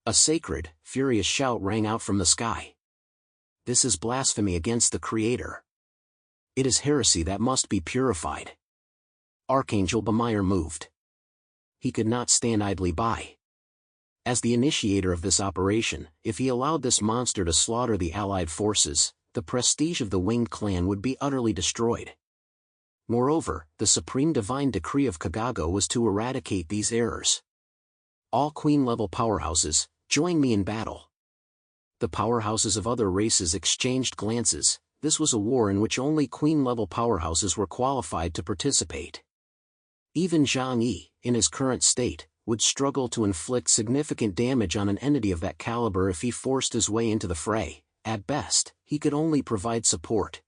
A sacred, furious shout rang out from the sky. This is blasphemy against the Creator. It is heresy that must be purified. Archangel Bamire moved. He could not stand idly by. As the initiator of this operation, if he allowed this monster to slaughter the Allied forces, the prestige of the Winged Clan would be utterly destroyed. Moreover, the supreme divine decree of Kagago was to eradicate these errors. All Queen-level powerhouses, join me in battle. The powerhouses of other races exchanged glances. This was a war in which only Queen-level powerhouses were qualified to participate. Even Zhang Yi, in his current state, would struggle to inflict significant damage on an entity of that caliber if he forced his way into the fray. At best, he could only provide support.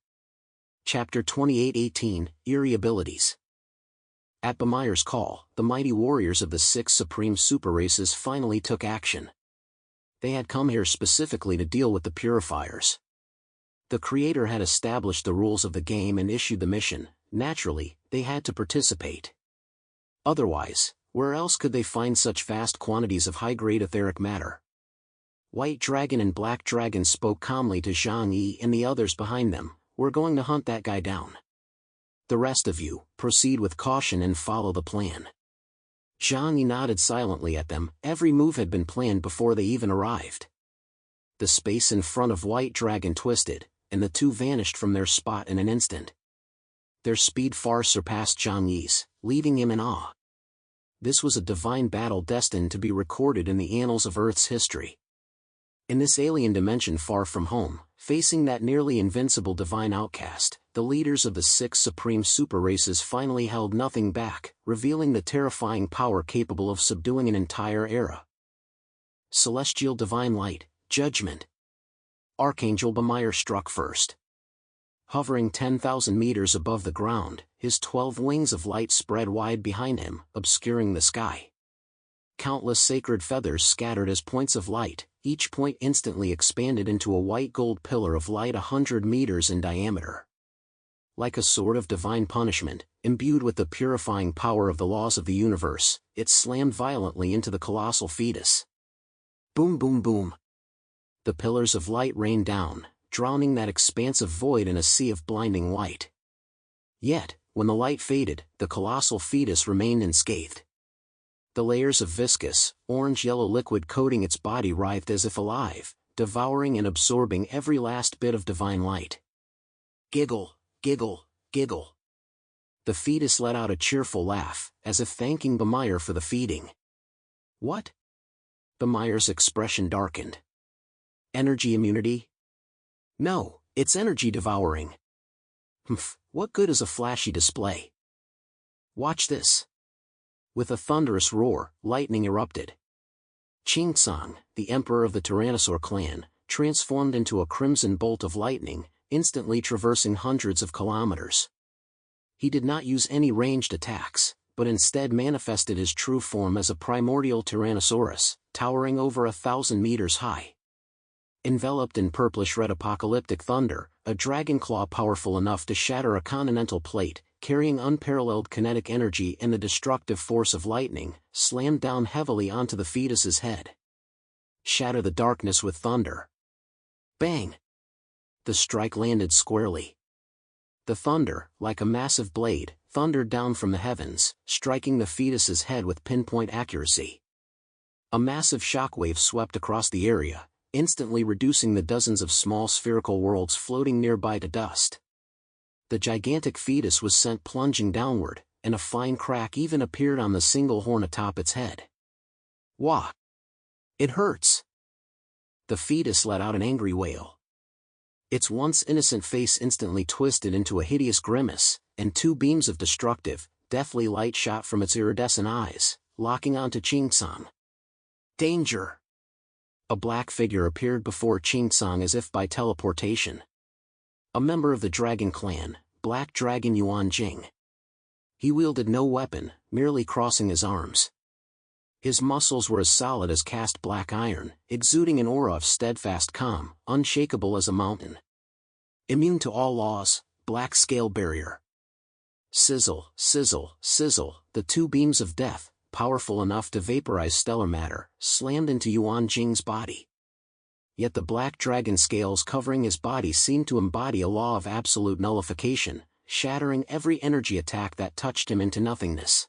Chapter 28:18, Eerie Abilities. At Bamire's call, the mighty warriors of the 6 supreme super races finally took action. They had come here specifically to deal with the purifiers. The Creator had established the rules of the game and issued the mission. Naturally, they had to participate. Otherwise, where else could they find such vast quantities of high-grade etheric matter? White Dragon and Black Dragon spoke calmly to Zhang Yi and the others behind them. We're going to hunt that guy down. The rest of you, proceed with caution and follow the plan. Zhang Yi nodded silently at them. Every move had been planned before they even arrived. The space in front of White Dragon twisted, and the two vanished from their spot in an instant. Their speed far surpassed Zhang Yi's, leaving him in awe. This was a divine battle destined to be recorded in the annals of Earth's history. In this alien dimension far from home, facing that nearly invincible divine outcast, the leaders of the 6 supreme super races finally held nothing back, revealing the terrifying power capable of subduing an entire era. Celestial Divine Light, Judgment. Archangel Bamire struck first. Hovering 10,000 meters above the ground, his 12 wings of light spread wide behind him, obscuring the sky. Countless sacred feathers scattered as points of light, each point instantly expanded into a white gold pillar of light 100 meters in diameter. Like a sword of divine punishment, imbued with the purifying power of the laws of the universe, it slammed violently into the colossal fetus. Boom boom boom. The pillars of light rained down, drowning that expansive void in a sea of blinding light. Yet, when the light faded, the colossal fetus remained unscathed. The layers of viscous, orange-yellow liquid coating its body writhed as if alive, devouring and absorbing every last bit of divine light. Giggle, giggle, giggle. The fetus let out a cheerful laugh, as if thanking Bamire for the feeding. What? Bamire's expression darkened. Energy immunity? No, it's energy devouring. Humph, what good is a flashy display? Watch this. With a thunderous roar, lightning erupted. Qingsong, the emperor of the Tyrannosaur clan, transformed into a crimson bolt of lightning, instantly traversing hundreds of kilometers. He did not use any ranged attacks, but instead manifested his true form as a primordial Tyrannosaurus, towering over 1,000 meters high. Enveloped in purplish-red apocalyptic thunder, a dragon claw powerful enough to shatter a continental plate, carrying unparalleled kinetic energy and the destructive force of lightning, slammed down heavily onto the fetus's head. Shatter the darkness with thunder. Bang! The strike landed squarely. The thunder, like a massive blade, thundered down from the heavens, striking the fetus's head with pinpoint accuracy. A massive shockwave swept across the area, instantly reducing the dozens of small spherical worlds floating nearby to dust. The gigantic fetus was sent plunging downward, and a fine crack even appeared on the single horn atop its head. Wah! It hurts! The fetus let out an angry wail. Its once innocent face instantly twisted into a hideous grimace, and 2 beams of destructive, deathly light shot from its iridescent eyes, locking onto Qingsong. Danger! A black figure appeared before Qingsong as if by teleportation. A member of the Dragon Clan, Black Dragon Yuan Jing. He wielded no weapon, merely crossing his arms. His muscles were as solid as cast black iron, exuding an aura of steadfast calm, unshakable as a mountain. Immune to all laws, black scale barrier. Sizzle, sizzle, sizzle, the 2 beams of death, powerful enough to vaporize stellar matter, slammed into Yuan Jing's body. Yet the black dragon scales covering his body seemed to embody a law of absolute nullification, shattering every energy attack that touched him into nothingness.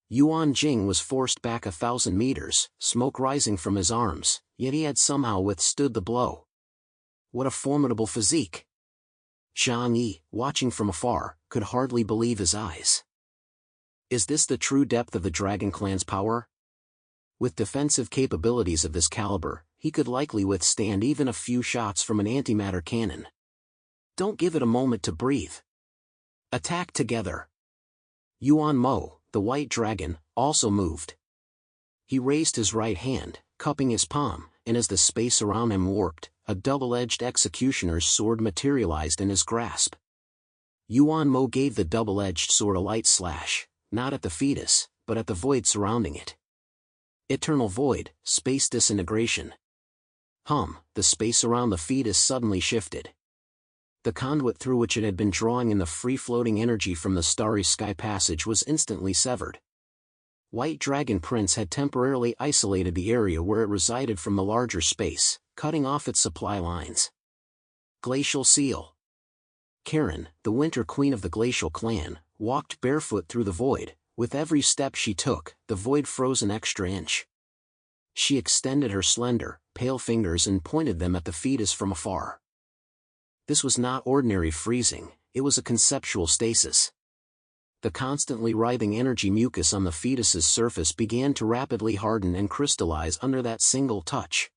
Yuan Jing was forced back 1,000 meters, smoke rising from his arms, yet he had somehow withstood the blow. What a formidable physique! Zhang Yi, watching from afar, could hardly believe his eyes. Is this the true depth of the Dragon Clan's power? With defensive capabilities of this caliber, he could likely withstand even a few shots from an antimatter cannon. Don't give it a moment to breathe. Attack together. Yuan Mo, the white dragon, also moved. He raised his right hand, cupping his palm, and as the space around him warped, a double-edged executioner's sword materialized in his grasp. Yuan Mo gave the double-edged sword a light slash, not at the fetus, but at the void surrounding it. Eternal void, space disintegration. The space around the fetus suddenly shifted. The conduit through which it had been drawing in the free-floating energy from the starry sky passage was instantly severed. White Dragon Prince had temporarily isolated the area where it resided from the larger space, cutting off its supply lines. Glacial seal. Karen, the Winter Queen of the Glacial Clan, walked barefoot through the void. With every step she took, the void froze an extra inch. She extended her slender, pale fingers and pointed them at the fetus from afar. This was not ordinary freezing, it was a conceptual stasis. The constantly writhing energy mucus on the fetus's surface began to rapidly harden and crystallize under that single touch.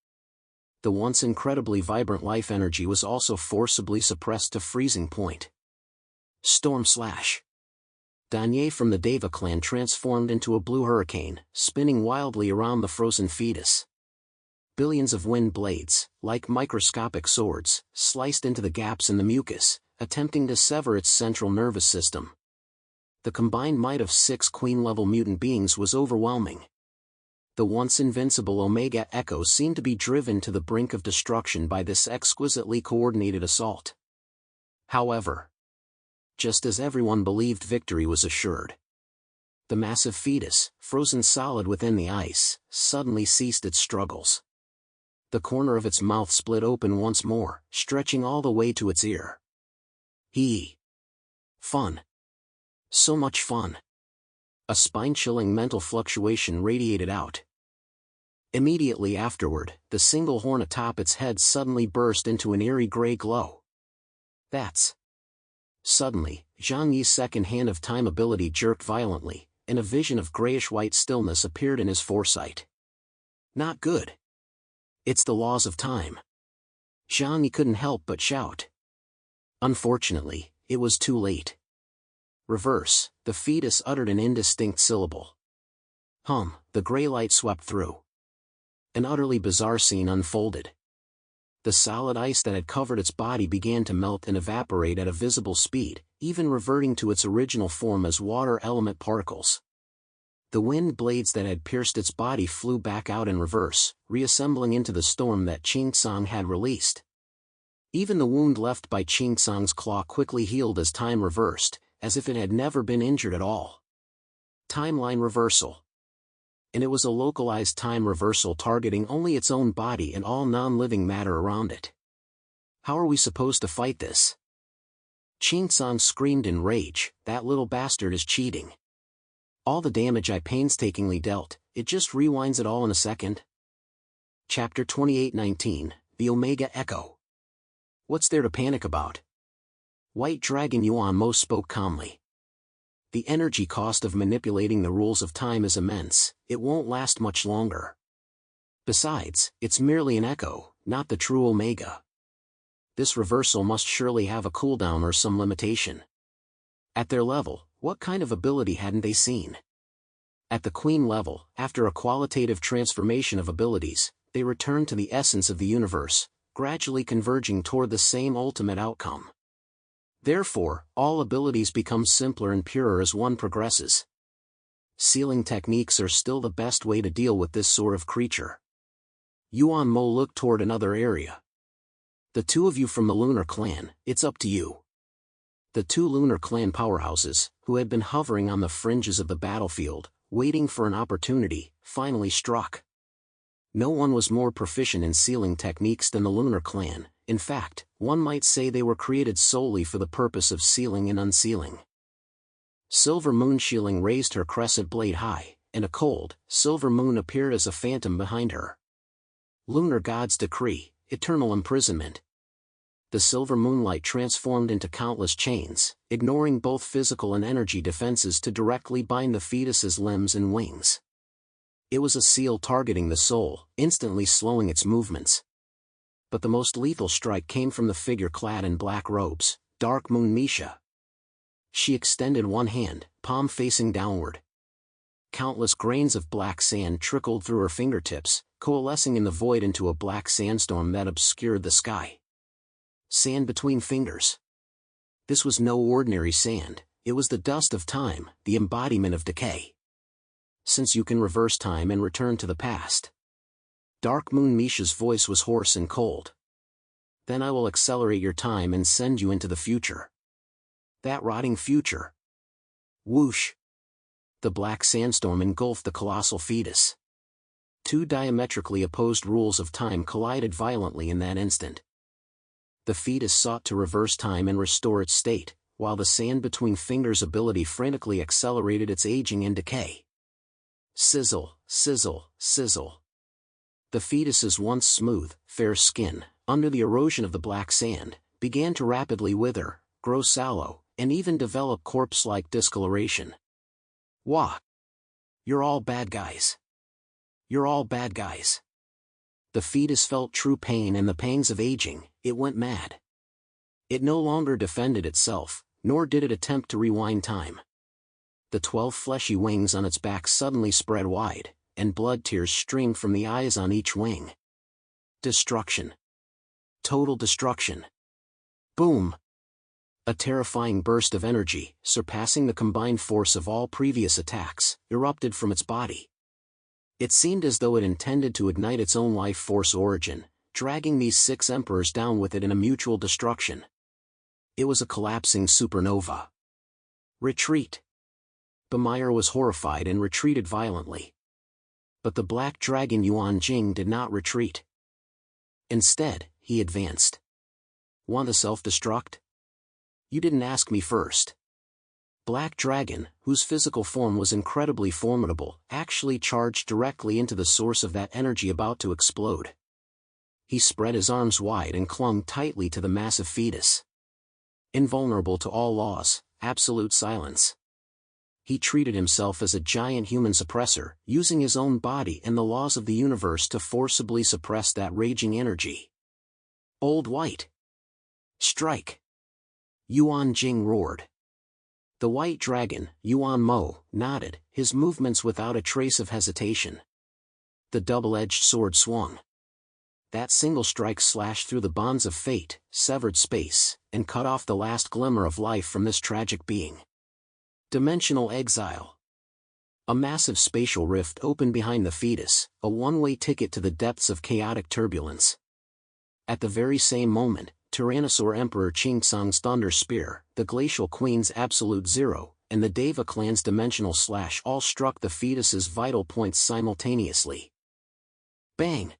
The once incredibly vibrant life energy was also forcibly suppressed to freezing point. Storm slash. Danye from the Deva clan transformed into a blue hurricane, spinning wildly around the frozen fetus. Billions of wind blades, like microscopic swords, sliced into the gaps in the mucus, attempting to sever its central nervous system. The combined might of 6 Queen-level mutant beings was overwhelming. The once invincible Omega Echo seemed to be driven to the brink of destruction by this exquisitely coordinated assault. However, just as everyone believed victory was assured, the massive fetus, frozen solid within the ice, suddenly ceased its struggles. The corner of its mouth split open once more, stretching all the way to its ear. Fun. So much fun. A spine-chilling mental fluctuation radiated out. Immediately afterward, the single horn atop its head suddenly burst into an eerie gray glow. That's... Suddenly, Zhang Yi's second hand of time ability jerked violently, and a vision of grayish-white stillness appeared in his foresight. Not good. It's the laws of time. Zhang Yi couldn't help but shout. Unfortunately, it was too late. Reverse, the fetus uttered an indistinct syllable. The gray light swept through. An utterly bizarre scene unfolded. The solid ice that had covered its body began to melt and evaporate at a visible speed, even reverting to its original form as water element particles. The wind blades that had pierced its body flew back out in reverse, reassembling into the storm that Qingsong had released. Even the wound left by Qingsong's claw quickly healed as time reversed, as if it had never been injured at all. Timeline reversal. And it was a localized time reversal targeting only its own body and all non-living matter around it. How are we supposed to fight this? Qingsong screamed in rage, that little bastard is cheating. All the damage I painstakingly dealt, it just rewinds it all in a second. Chapter 28:19, The Omega Echo. What's there to panic about? White Dragon Yuan Mo spoke calmly. The energy cost of manipulating the rules of time is immense, it won't last much longer. Besides, it's merely an echo, not the true Omega. This reversal must surely have a cooldown or some limitation. At their level, what kind of ability hadn't they seen? At the Queen level, after a qualitative transformation of abilities, they returned to the essence of the universe, gradually converging toward the same ultimate outcome. Therefore, all abilities become simpler and purer as one progresses. Sealing techniques are still the best way to deal with this sort of creature. Yuan Mo looked toward another area. The two of you from the Lunar Clan, it's up to you. The two Lunar Clan powerhouses, who had been hovering on the fringes of the battlefield, waiting for an opportunity, finally struck. No one was more proficient in sealing techniques than the Lunar Clan. In fact, one might say they were created solely for the purpose of sealing and unsealing. Silver Moon Shieling raised her crescent blade high, and a cold, silver moon appeared as a phantom behind her. Lunar God's decree, eternal imprisonment. The silver moonlight transformed into countless chains, ignoring both physical and energy defenses to directly bind the fetus's limbs and wings. It was a seal targeting the soul, instantly slowing its movements. But the most lethal strike came from the figure clad in black robes, Dark Moon Misha. She extended one hand, palm facing downward. Countless grains of black sand trickled through her fingertips, coalescing in the void into a black sandstorm that obscured the sky. Sand between fingers. This was no ordinary sand, it was the dust of time, the embodiment of decay. Since you can reverse time and return to the past. Dark Moon Misha's voice was hoarse and cold. Then I will accelerate your time and send you into the future. That rotting future. Whoosh. The black sandstorm engulfed the colossal fetus. Two diametrically opposed rules of time collided violently in that instant. The fetus sought to reverse time and restore its state, while the sand between fingers' ability frantically accelerated its aging and decay. Sizzle, sizzle, sizzle. The fetus's once smooth, fair skin, under the erosion of the black sand, began to rapidly wither, grow sallow, and even develop corpse-like discoloration. Wah! You're all bad guys. You're all bad guys. The fetus felt true pain and the pangs of aging. It went mad. It no longer defended itself, nor did it attempt to rewind time. The 12 fleshy wings on its back suddenly spread wide, and blood tears streamed from the eyes on each wing. Destruction. Total destruction. Boom! A terrifying burst of energy, surpassing the combined force of all previous attacks, erupted from its body. It seemed as though it intended to ignite its own life force origin, dragging these 6 emperors down with it in a mutual destruction. It was a collapsing supernova. Retreat. Bamire was horrified and retreated violently. But the black dragon Yuan Jing did not retreat. Instead, he advanced. Want to self-destruct? You didn't ask me first. Black Dragon, whose physical form was incredibly formidable, actually charged directly into the source of that energy about to explode. He spread his arms wide and clung tightly to the massive fetus. Invulnerable to all laws, absolute silence. He treated himself as a giant human suppressor, using his own body and the laws of the universe to forcibly suppress that raging energy. Old White. Strike! Yuan Jing roared. The white dragon, Yuan Mo, nodded, his movements without a trace of hesitation. The double-edged sword swung. That single strike slashed through the bonds of fate, severed space, and cut off the last glimmer of life from this tragic being. Dimensional exile. A massive spatial rift opened behind the fetus, a one-way ticket to the depths of chaotic turbulence. At the very same moment, Tyrannosaur Emperor Qingtsung's Thunder Spear, the Glacial Queen's Absolute Zero, and the Deva clan's Dimensional Slash all struck the fetus's vital points simultaneously. Bang!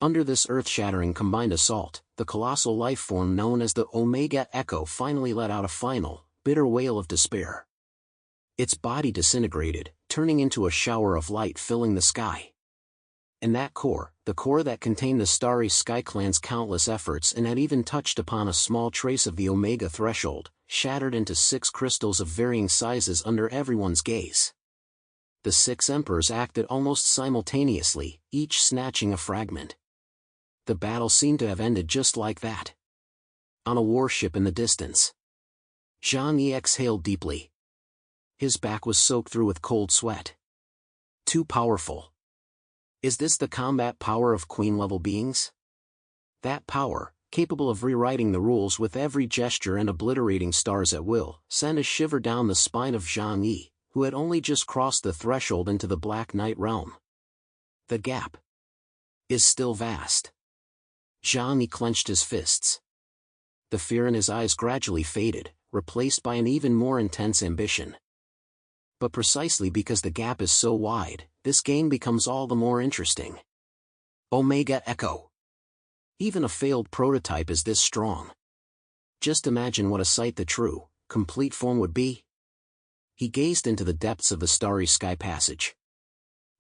Under this earth-shattering combined assault, the colossal life form known as the Omega Echo finally let out a final, bitter wail of despair. Its body disintegrated, turning into a shower of light filling the sky. And that core, the core that contained the Starry Sky Clan's countless efforts and had even touched upon a small trace of the Omega threshold, shattered into 6 crystals of varying sizes under everyone's gaze. The 6 emperors acted almost simultaneously, each snatching a fragment. The battle seemed to have ended just like that. On a warship in the distance. Zhang Yi exhaled deeply. His back was soaked through with cold sweat. Too powerful. Is this the combat power of Queen-level beings? That power, capable of rewriting the rules with every gesture and obliterating stars at will, sent a shiver down the spine of Zhang Yi, who had only just crossed the threshold into the Black Knight realm. The gap is still vast. Zhang Yi clenched his fists. The fear in his eyes gradually faded, replaced by an even more intense ambition. But precisely because the gap is so wide, this game becomes all the more interesting. Omega Echo. Even a failed prototype is this strong. Just imagine what a sight the true, complete form would be. He gazed into the depths of the Starry Sky Passage.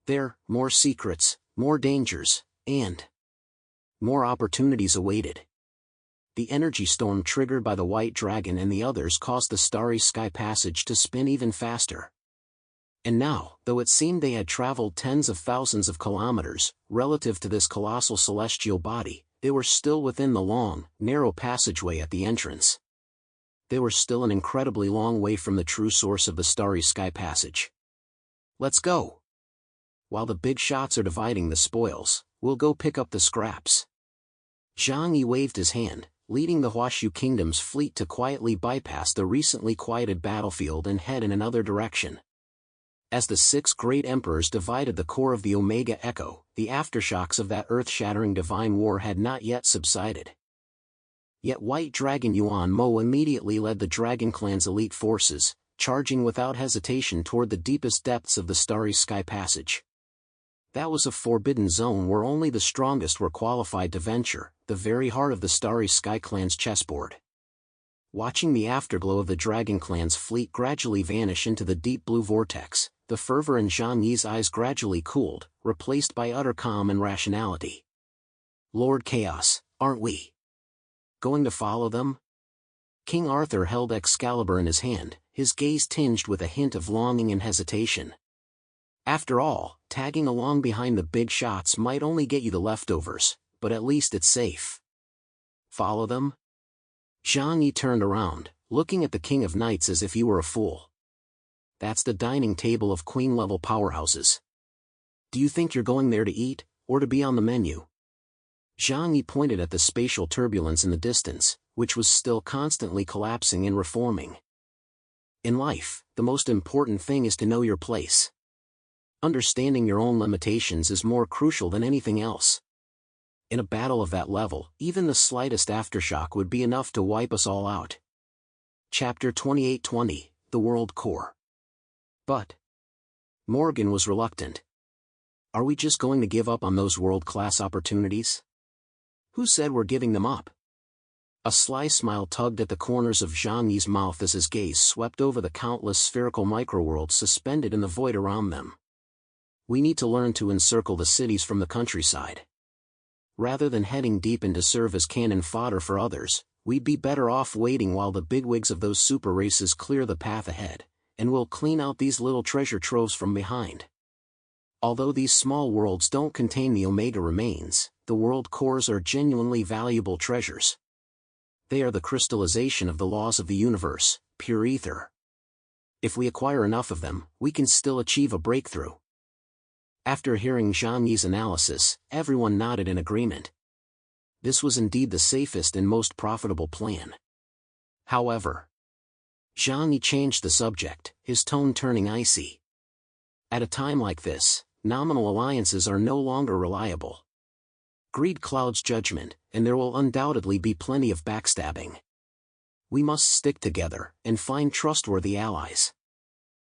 There, more secrets, more dangers, and more opportunities awaited. The energy storm triggered by the White Dragon and the others caused the Starry Sky Passage to spin even faster. And now, though it seemed they had traveled tens of thousands of kilometers, relative to this colossal celestial body, they were still within the long, narrow passageway at the entrance. They were still an incredibly long way from the true source of the Starry Sky Passage. Let's go. While the big shots are dividing the spoils, we'll go pick up the scraps. Zhang Yi waved his hand, leading the Huashu Kingdom's fleet to quietly bypass the recently quieted battlefield and head in another direction. As the 6 great emperors divided the core of the Omega Echo, the aftershocks of that earth-shattering divine war had not yet subsided. Yet White Dragon Yuan Mo immediately led the Dragon Clan's elite forces, charging without hesitation toward the deepest depths of the Starry Sky Passage. That was a forbidden zone where only the strongest were qualified to venture, the very heart of the Starry Sky Clan's chessboard. Watching the afterglow of the Dragon Clan's fleet gradually vanish into the deep blue vortex, the fervor in Zhang Yi's eyes gradually cooled, replaced by utter calm and rationality. Lord Chaos, aren't we going to follow them? King Arthur held Excalibur in his hand, his gaze tinged with a hint of longing and hesitation. After all, tagging along behind the big shots might only get you the leftovers, but at least it's safe. Follow them? Zhang Yi turned around, looking at the King of Knights as if he were a fool. That's the dining table of queen-level powerhouses. Do you think you're going there to eat, or to be on the menu? Zhang Yi pointed at the spatial turbulence in the distance, which was still constantly collapsing and reforming. In life, the most important thing is to know your place. Understanding your own limitations is more crucial than anything else. In a battle of that level, even the slightest aftershock would be enough to wipe us all out. Chapter 2820, The World Core. But Morgan was reluctant. Are we just going to give up on those world-class opportunities? Who said we're giving them up? A sly smile tugged at the corners of Zhang Yi's mouth as his gaze swept over the countless spherical microworlds suspended in the void around them. We need to learn to encircle the cities from the countryside. Rather than heading deep in to serve as cannon fodder for others, we'd be better off waiting while the bigwigs of those super races clear the path ahead, and we'll clean out these little treasure troves from behind. Although these small worlds don't contain the Omega remains, the world cores are genuinely valuable treasures. They are the crystallization of the laws of the universe, pure ether. If we acquire enough of them, we can still achieve a breakthrough. After hearing Zhang Yi's analysis, everyone nodded in agreement. This was indeed the safest and most profitable plan. However, Zhang Yi changed the subject, his tone turning icy. At a time like this, nominal alliances are no longer reliable. Greed clouds judgment, and there will undoubtedly be plenty of backstabbing. We must stick together and find trustworthy allies.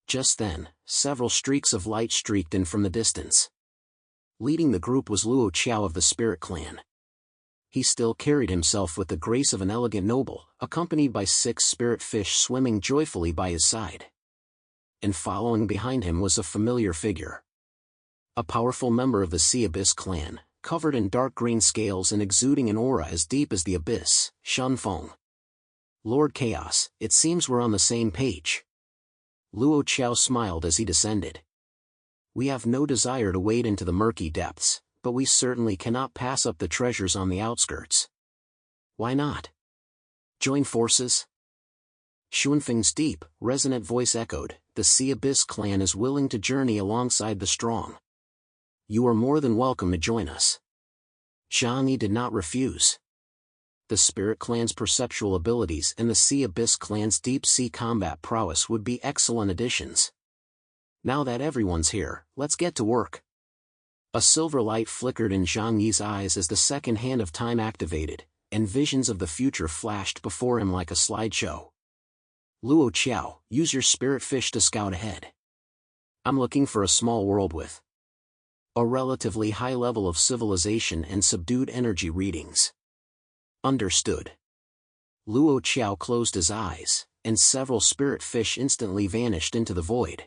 Just then, several streaks of light streaked in from the distance. Leading the group was Luo Qiao of the Spirit Clan. He still carried himself with the grace of an elegant noble, accompanied by 6 spirit fish swimming joyfully by his side. And following behind him was a familiar figure. A powerful member of the Sea Abyss clan, covered in dark green scales and exuding an aura as deep as the abyss, Shun Feng. Lord Chaos, it seems we're on the same page. Luo Qiao smiled as he descended. We have no desire to wade into the murky depths, but we certainly cannot pass up the treasures on the outskirts. Why not? Join forces? Xunfeng's deep, resonant voice echoed, the Sea Abyss clan is willing to journey alongside the strong. You are more than welcome to join us. Zhang Yi did not refuse. The Spirit Clan's perceptual abilities and the Sea Abyss Clan's deep-sea combat prowess would be excellent additions. Now that everyone's here, let's get to work. A silver light flickered in Zhang Yi's eyes as the second hand of time activated, and visions of the future flashed before him like a slideshow. Luo Qiao, use your spirit fish to scout ahead. I'm looking for a small world with a relatively high level of civilization and subdued energy readings. Understood. Luo Qiao closed his eyes, and several spirit fish instantly vanished into the void.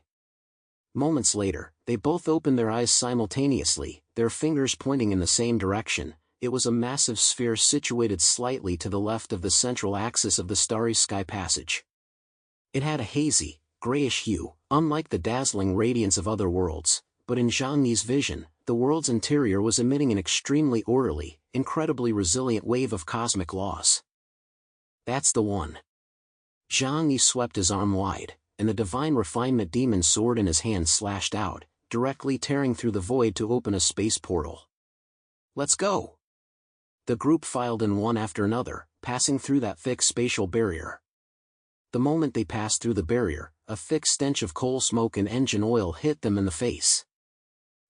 Moments later, they both opened their eyes simultaneously, their fingers pointing in the same direction. It was a massive sphere situated slightly to the left of the central axis of the Starry Sky Passage. It had a hazy, grayish hue, unlike the dazzling radiance of other worlds, but in Zhang Yi's vision, the world's interior was emitting an extremely orderly, incredibly resilient wave of cosmic laws. That's the one. Zhang Yi swept his arm wide, and the divine refinement demon sword in his hand slashed out, directly tearing through the void to open a space portal. Let's go! The group filed in one after another, passing through that thick spatial barrier. The moment they passed through the barrier, a thick stench of coal smoke and engine oil hit them in the face.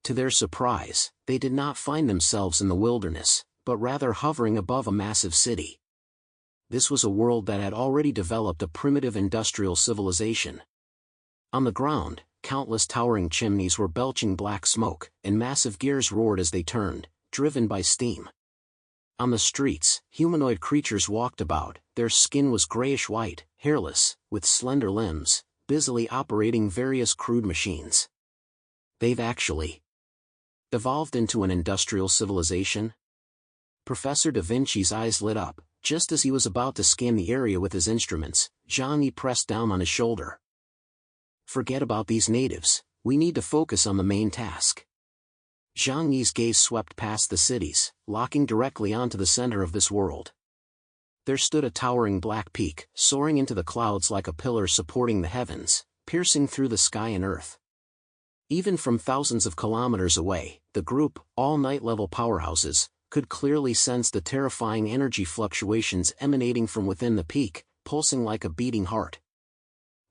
To their surprise, they did not find themselves in the wilderness, but rather hovering above a massive city. This was a world that had already developed a primitive industrial civilization. On the ground, countless towering chimneys were belching black smoke, and massive gears roared as they turned, driven by steam. On the streets, humanoid creatures walked about. Their skin was grayish-white, hairless, with slender limbs, busily operating various crude machines. They've actually evolved into an industrial civilization? Professor Da Vinci's eyes lit up. Just as he was about to scan the area with his instruments, Zhang Yi pressed down on his shoulder. Forget about these natives, we need to focus on the main task. Zhang Yi's gaze swept past the cities, locking directly onto the center of this world. There stood a towering black peak, soaring into the clouds like a pillar supporting the heavens, piercing through the sky and earth. Even from thousands of kilometers away, the group, all night-level powerhouses, could clearly sense the terrifying energy fluctuations emanating from within the peak, pulsing like a beating heart.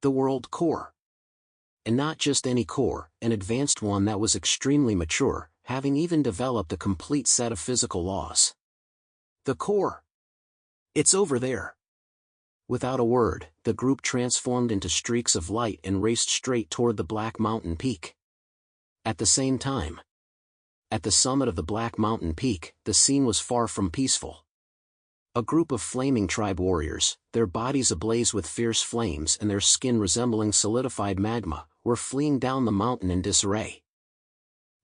The World Core. And not just any core, an advanced one that was extremely mature, having even developed a complete set of physical laws. The core. It's over there. Without a word, the group transformed into streaks of light and raced straight toward the Black Mountain Peak. At the same time, at the summit of the Black Mountain Peak, the scene was far from peaceful. A group of flaming tribe warriors, their bodies ablaze with fierce flames and their skin resembling solidified magma, were fleeing down the mountain in disarray.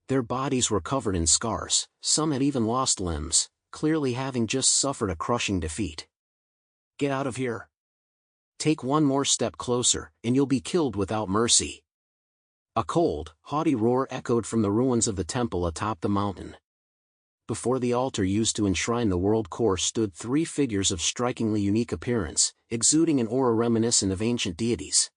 Their bodies were covered in scars, some had even lost limbs, clearly having just suffered a crushing defeat. Get out of here. Take one more step closer, and you'll be killed without mercy. A cold, haughty roar echoed from the ruins of the temple atop the mountain. Before the altar used to enshrine the World Core stood three figures of strikingly unique appearance, exuding an aura reminiscent of ancient deities.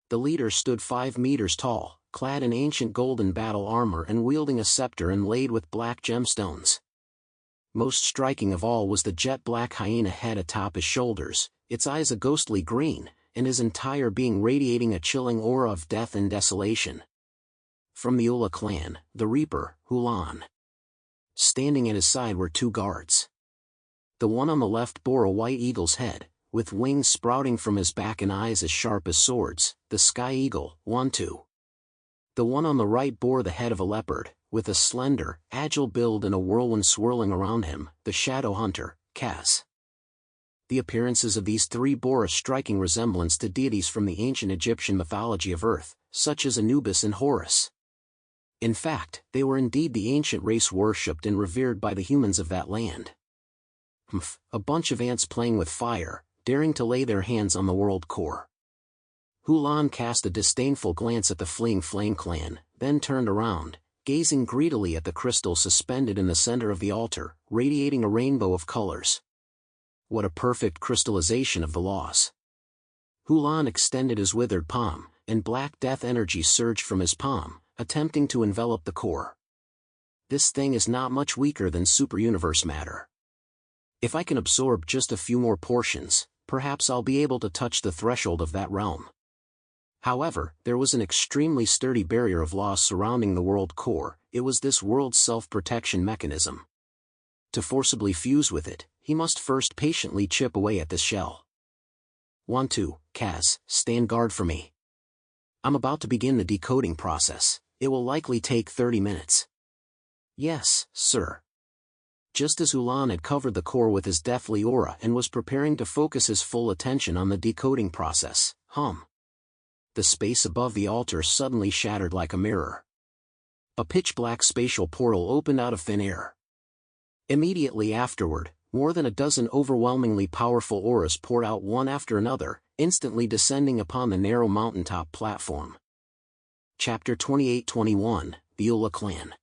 The leader stood 5 meters tall, clad in ancient golden battle armor and wielding a scepter inlaid with black gemstones. Most striking of all was the jet-black hyena head atop his shoulders, its eyes a ghostly green, and his entire being radiating a chilling aura of death and desolation. From the Ula clan, the Reaper, Hulan. Standing at his side were 2 guards. The one on the left bore a white eagle's head, with wings sprouting from his back and eyes as sharp as swords, the Sky Eagle, Wantu. The one on the right bore the head of a leopard, with a slender, agile build and a whirlwind swirling around him, the Shadow Hunter, Kaz. The appearances of these 3 bore a striking resemblance to deities from the ancient Egyptian mythology of Earth, such as Anubis and Horus. In fact, they were indeed the ancient race worshipped and revered by the humans of that land. A bunch of ants playing with fire, daring to lay their hands on the World Core. Hulan cast a disdainful glance at the fleeing Flame Clan, then turned around, gazing greedily at the crystal suspended in the center of the altar, radiating a rainbow of colors. What a perfect crystallization of the laws. Hulan extended his withered palm, and black death energy surged from his palm, attempting to envelop the core. This thing is not much weaker than super-universe matter. If I can absorb just a few more portions, perhaps I'll be able to touch the threshold of that realm. However, there was an extremely sturdy barrier of laws surrounding the World Core. It was this world's self-protection mechanism. To forcibly fuse with it, he must first patiently chip away at this shell. Wantu, Kaz, stand guard for me. I'm about to begin the decoding process. It will likely take 30 minutes. Yes, sir. Just as Hulan had covered the core with his deathly aura and was preparing to focus his full attention on the decoding process, the space above the altar suddenly shattered like a mirror. A pitch-black spatial portal opened out of thin air. Immediately afterward, more than a dozen overwhelmingly powerful auras poured out one after another, instantly descending upon the narrow mountaintop platform. Chapter 28-21, The Ula Clan.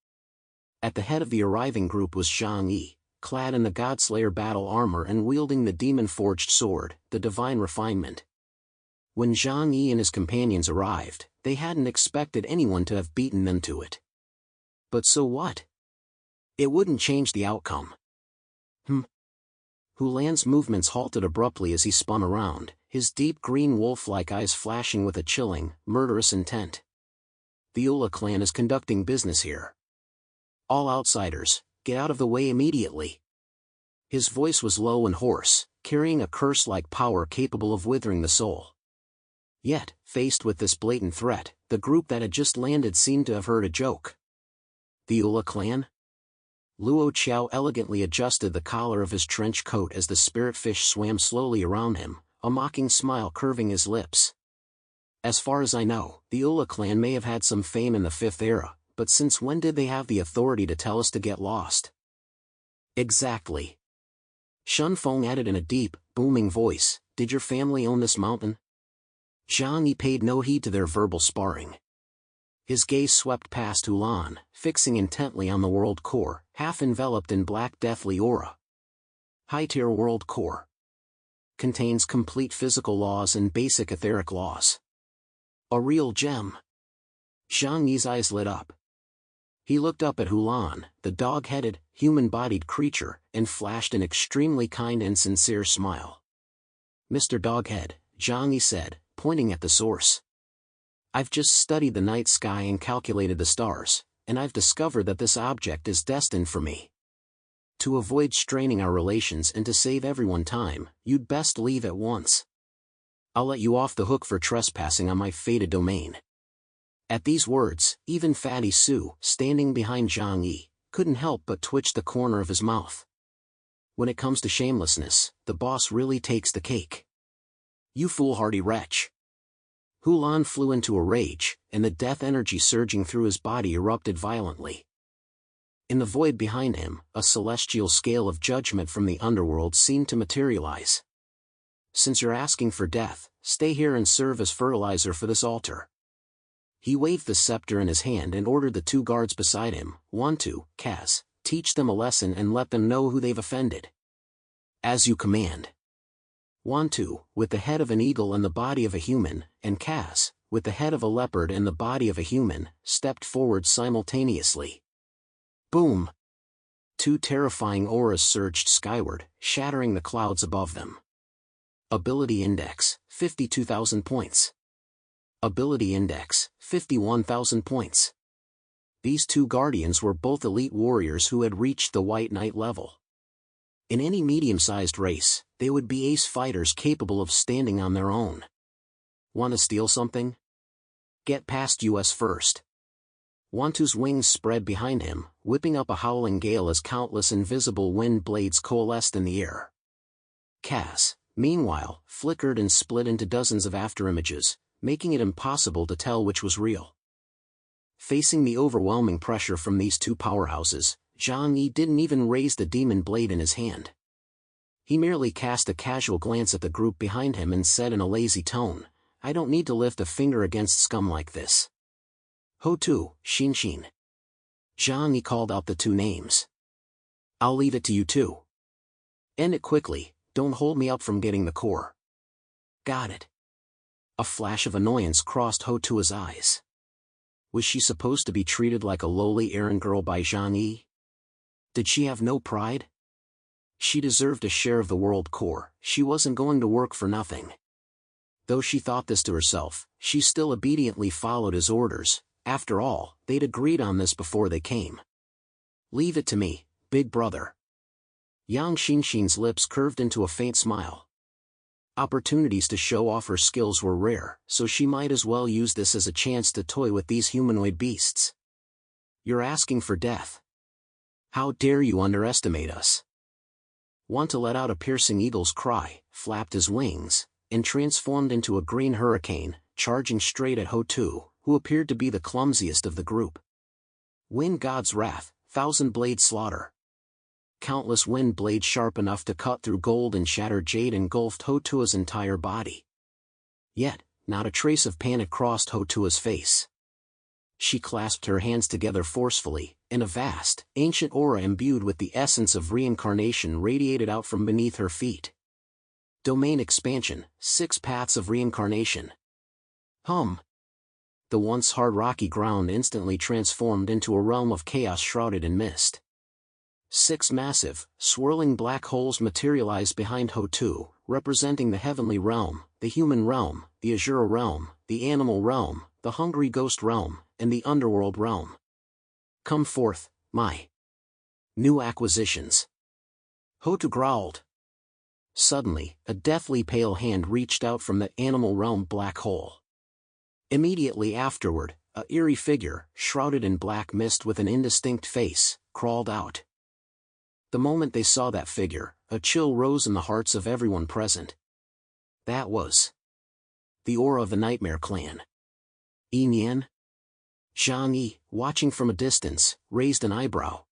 At the head of the arriving group was Zhang Yi, clad in the Godslayer battle armor and wielding the demon-forged sword, the Divine Refinement. When Zhang Yi and his companions arrived, they hadn't expected anyone to have beaten them to it. But so what? It wouldn't change the outcome. Hulan's movements halted abruptly as he spun around, his deep green wolf-like eyes flashing with a chilling, murderous intent. The Ula clan is conducting business here. All outsiders, get out of the way immediately. His voice was low and hoarse, carrying a curse-like power capable of withering the soul. Yet, faced with this blatant threat, the group that had just landed seemed to have heard a joke. The Ula clan? Luo Qiao elegantly adjusted the collar of his trench coat as the spirit fish swam slowly around him, a mocking smile curving his lips. As far as I know, the Ula clan may have had some fame in the 5th era, but since when did they have the authority to tell us to get lost? Exactly. Shun Feng added in a deep, booming voice, did your family own this mountain? Zhang Yi paid no heed to their verbal sparring. His gaze swept past Hulan, fixing intently on the world core, half enveloped in black deathly aura. High-tier world core. Contains complete physical laws and basic etheric laws. A real gem. Zhang Yi's eyes lit up. He looked up at Hulan, the dog-headed, human-bodied creature, and flashed an extremely kind and sincere smile. Mr. Doghead, Zhang Yi said, pointing at the source. I've just studied the night sky and calculated the stars, and I've discovered that this object is destined for me. To avoid straining our relations and to save everyone time, you'd best leave at once. I'll let you off the hook for trespassing on my fated domain. At these words, even Fatty Su, standing behind Zhang Yi, couldn't help but twitch the corner of his mouth. When it comes to shamelessness, the boss really takes the cake. You foolhardy wretch. Hulan flew into a rage, and the death energy surging through his body erupted violently. In the void behind him, a celestial scale of judgment from the underworld seemed to materialize. Since you're asking for death, stay here and serve as fertilizer for this altar. He waved the scepter in his hand and ordered the 2 guards beside him, Wantu, Kaz, teach them a lesson and let them know who they've offended. As you command. Wantu, with the head of an eagle and the body of a human, and Kaz, with the head of a leopard and the body of a human, stepped forward simultaneously. Boom! 2 terrifying auras surged skyward, shattering the clouds above them. Ability Index, 52,000 points. Ability Index, 51,000 points. These 2 guardians were both elite warriors who had reached the White Knight level. In any medium-sized race, they would be ace fighters capable of standing on their own. Want to steal something? Get past us first. Wantu's wings spread behind him, whipping up a howling gale as countless invisible wind blades coalesced in the air. Kaz, meanwhile, flickered and split into dozens of afterimages, making it impossible to tell which was real. Facing the overwhelming pressure from these 2 powerhouses, Zhang Yi didn't even raise the demon blade in his hand. He merely cast a casual glance at the group behind him and said in a lazy tone, I don't need to lift a finger against scum like this. Ho-Tu, Xin. Zhang Yi called out the 2 names. I'll leave it to you 2. End it quickly, don't hold me up from getting the core. Got it. A flash of annoyance crossed Ho-Tu's eyes. Was she supposed to be treated like a lowly errand girl by Zhang Yi? Did she have no pride? She deserved a share of the world core, she wasn't going to work for nothing. Though she thought this to herself, she still obediently followed his orders. After all, they'd agreed on this before they came. Leave it to me, big brother. Yang Xinxin's lips curved into a faint smile. Opportunities to show off her skills were rare, so she might as well use this as a chance to toy with these humanoid beasts. You're asking for death. How dare you underestimate us? Want to let out a piercing eagle's cry, flapped his wings, and transformed into a green hurricane, charging straight at Ho-Tu, who appeared to be the clumsiest of the group. Wind God's wrath, 1,000-blade slaughter. Countless wind blades sharp enough to cut through gold and shatter jade engulfed Ho-Tu's entire body. Yet, not a trace of panic crossed Ho-Tu's face. She clasped her hands together forcefully, and a vast, ancient aura imbued with the essence of reincarnation radiated out from beneath her feet. Domain expansion, 6 paths of reincarnation. The once hard rocky ground instantly transformed into a realm of chaos shrouded in mist. 6 massive, swirling black holes materialized behind Ho-Tu, representing the heavenly realm, the human realm, the Azura realm, the animal realm, the hungry ghost realm, and the underworld realm. Come forth, my new acquisitions. Ho-Tu growled. Suddenly, a deathly pale hand reached out from the animal realm black hole. Immediately afterward, a eerie figure, shrouded in black mist with an indistinct face, crawled out. The moment they saw that figure, a chill rose in the hearts of everyone present. That was the aura of the Nightmare Clan. Yi Nian? Zhang Yi, watching from a distance, raised an eyebrow.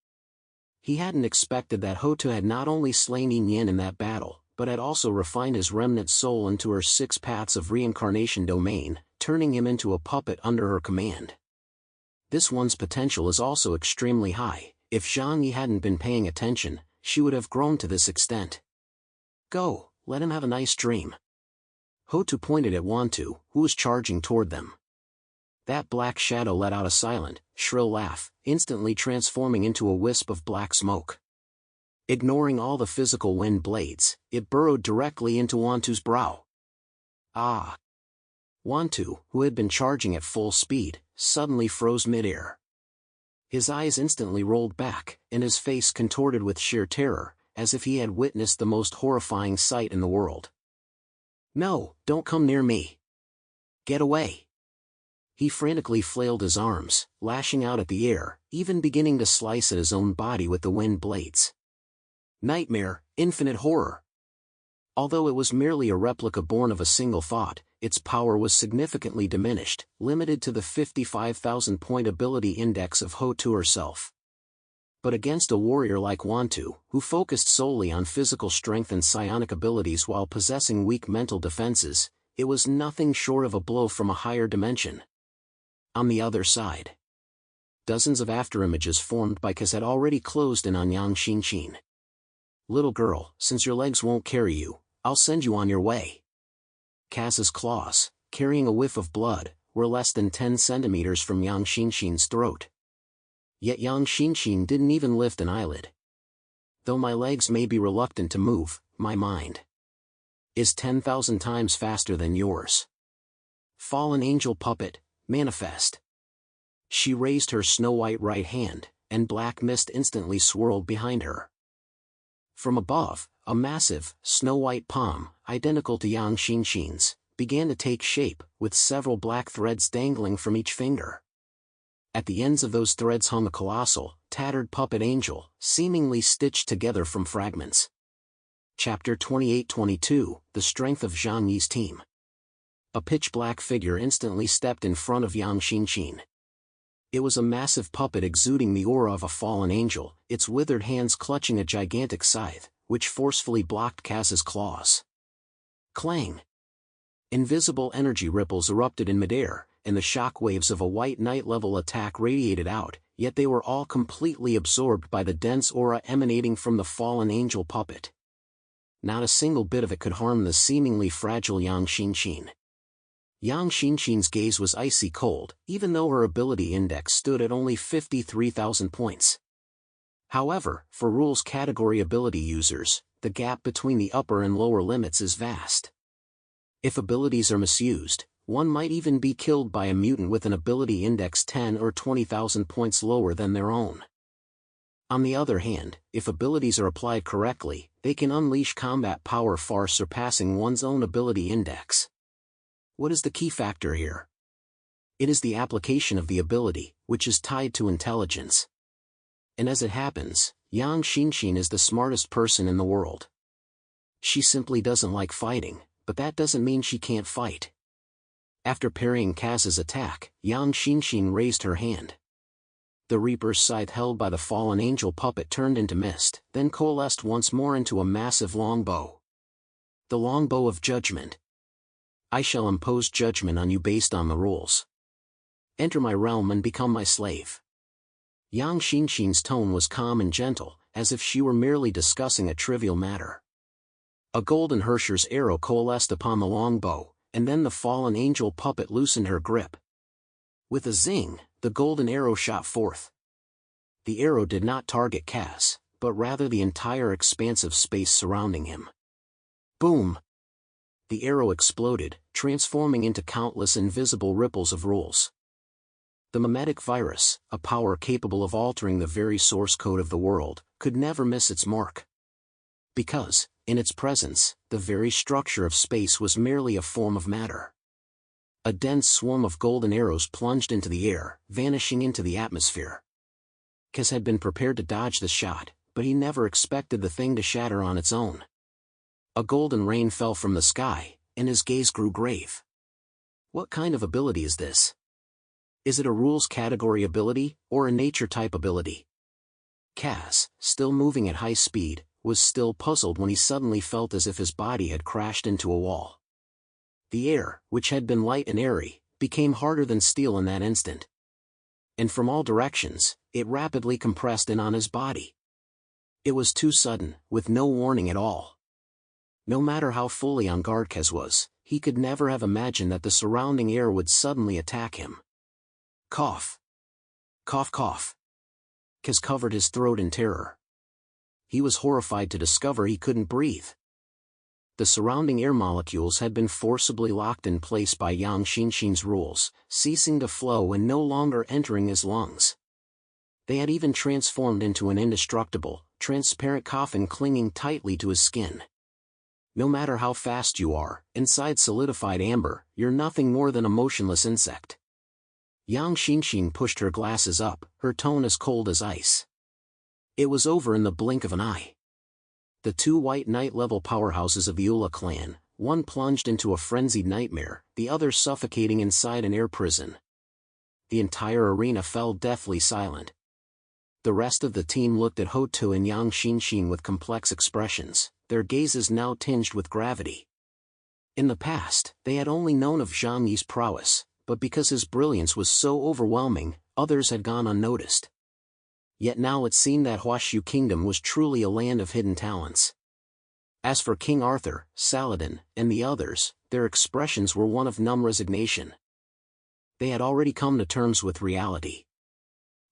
He hadn't expected that Hotu had not only slain Yi Nian in that battle, but had also refined his remnant soul into her 6 paths of reincarnation domain, turning him into a puppet under her command. This one's potential is also extremely high. If Zhang Yi hadn't been paying attention, she would have grown to this extent. Go, let him have a nice dream. Hotu pointed at Wantu, who was charging toward them. That black shadow let out a silent, shrill laugh, instantly transforming into a wisp of black smoke. Ignoring all the physical wind blades, it burrowed directly into Wantu's brow. Ah! Wantu, who had been charging at full speed, suddenly froze mid-air. His eyes instantly rolled back, and his face contorted with sheer terror, as if he had witnessed the most horrifying sight in the world. No, don't come near me. Get away. He frantically flailed his arms, lashing out at the air, even beginning to slice at his own body with the wind blades. Nightmare, infinite horror. Although it was merely a replica born of a single thought, its power was significantly diminished, limited to the 55,000-point ability index of Hotu herself. But against a warrior like Wantu, who focused solely on physical strength and psionic abilities while possessing weak mental defenses, it was nothing short of a blow from a higher dimension. On the other side, dozens of afterimages formed by Kaz had already closed in on Yang Xinqin. Little girl, since your legs won't carry you, I'll send you on your way. Kaz's claws, carrying a whiff of blood, were less than 10 centimeters from Yang Xinqin's throat. Yet Yang Xinqin didn't even lift an eyelid. Though my legs may be reluctant to move, my mind is 10,000 times faster than yours. Fallen angel puppet, manifest. She raised her snow-white right hand, and black mist instantly swirled behind her. From above, a massive, snow-white palm, identical to Yang Xinqin's, began to take shape, with several black threads dangling from each finger. At the ends of those threads hung a colossal, tattered puppet angel, seemingly stitched together from fragments. Chapter 28-22, The Strength of Zhang Yi's Team. A pitch-black figure instantly stepped in front of Yang Xinqin. It was a massive puppet exuding the aura of a fallen angel, its withered hands clutching a gigantic scythe, which forcefully blocked Kaz's claws. Clang! Invisible energy ripples erupted in midair, and the shock waves of a white knight-level attack radiated out, yet they were all completely absorbed by the dense aura emanating from the fallen angel puppet. Not a single bit of it could harm the seemingly fragile Yang Xinqin. Yang Xinqin's gaze was icy cold, even though her ability index stood at only 53,000 points. However, for rules category ability users, the gap between the upper and lower limits is vast. If abilities are misused, one might even be killed by a mutant with an ability index 10 or 20,000 points lower than their own. On the other hand, if abilities are applied correctly, they can unleash combat power far surpassing one's own ability index. What is the key factor here? It is the application of the ability, which is tied to intelligence. And as it happens, Yang Xinqin is the smartest person in the world. She simply doesn't like fighting, but that doesn't mean she can't fight. After parrying Kaz's attack, Yang Xinqin raised her hand. The Reaper's scythe held by the fallen angel puppet turned into mist, then coalesced once more into a massive longbow. The longbow of judgment. I shall impose judgment on you based on the rules. Enter my realm and become my slave. Yang Xinqin's tone was calm and gentle, as if she were merely discussing a trivial matter. A golden Hersher's arrow coalesced upon the longbow, and then the fallen angel puppet loosened her grip. With a zing, the golden arrow shot forth. The arrow did not target Kaz, but rather the entire expanse of space surrounding him. Boom! The arrow exploded, transforming into countless invisible ripples of rules. The mimetic virus, a power capable of altering the very source code of the world, could never miss its mark. Because, in its presence, the very structure of space was merely a form of matter. A dense swarm of golden arrows plunged into the air, vanishing into the atmosphere. Kaz had been prepared to dodge the shot, but he never expected the thing to shatter on its own. A golden rain fell from the sky, and his gaze grew grave. What kind of ability is this? Is it a rules category ability, or a nature type ability? Kaz, still moving at high speed, was still puzzled when he suddenly felt as if his body had crashed into a wall. The air, which had been light and airy, became harder than steel in that instant. And from all directions, it rapidly compressed in on his body. It was too sudden, with no warning at all. No matter how fully on guard Kaz was, he could never have imagined that the surrounding air would suddenly attack him. Cough. Cough cough. Kaz covered his throat in terror. He was horrified to discover he couldn't breathe. The surrounding air molecules had been forcibly locked in place by Yang Xinxin's rules, ceasing to flow and no longer entering his lungs. They had even transformed into an indestructible, transparent coffin clinging tightly to his skin. No matter how fast you are, inside solidified amber, you're nothing more than a motionless insect. Yang Xinxin pushed her glasses up, her tone as cold as ice. It was over in the blink of an eye. The two white knight-level powerhouses of the Ula clan, one plunged into a frenzied nightmare, the other suffocating inside an air prison. The entire arena fell deathly silent. The rest of the team looked at Ho-Tu and Yang Xinxin with complex expressions, their gazes now tinged with gravity. In the past, they had only known of Zhang Yi's prowess, but because his brilliance was so overwhelming, others had gone unnoticed. Yet now it seemed that Huashu Kingdom was truly a land of hidden talents. As for King Arthur, Saladin, and the others, their expressions were one of numb resignation. They had already come to terms with reality.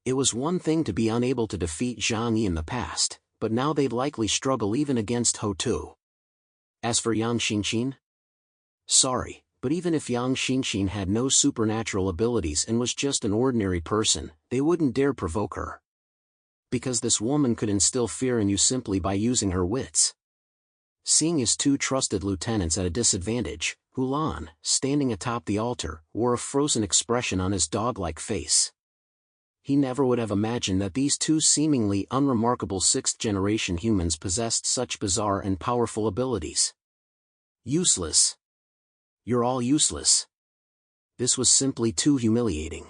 It was one thing to be unable to defeat Zhang Yi in the past, but now they'd likely struggle even against Ho-Tu. As for Yang Xinxin? Sorry, but even if Yang Xinxin had no supernatural abilities and was just an ordinary person, they wouldn't dare provoke her. Because this woman could instill fear in you simply by using her wits. Seeing his two trusted lieutenants at a disadvantage, Hulan, standing atop the altar, wore a frozen expression on his dog-like face. He never would have imagined that these two seemingly unremarkable sixth-generation humans possessed such bizarre and powerful abilities. Useless. You're all useless. This was simply too humiliating.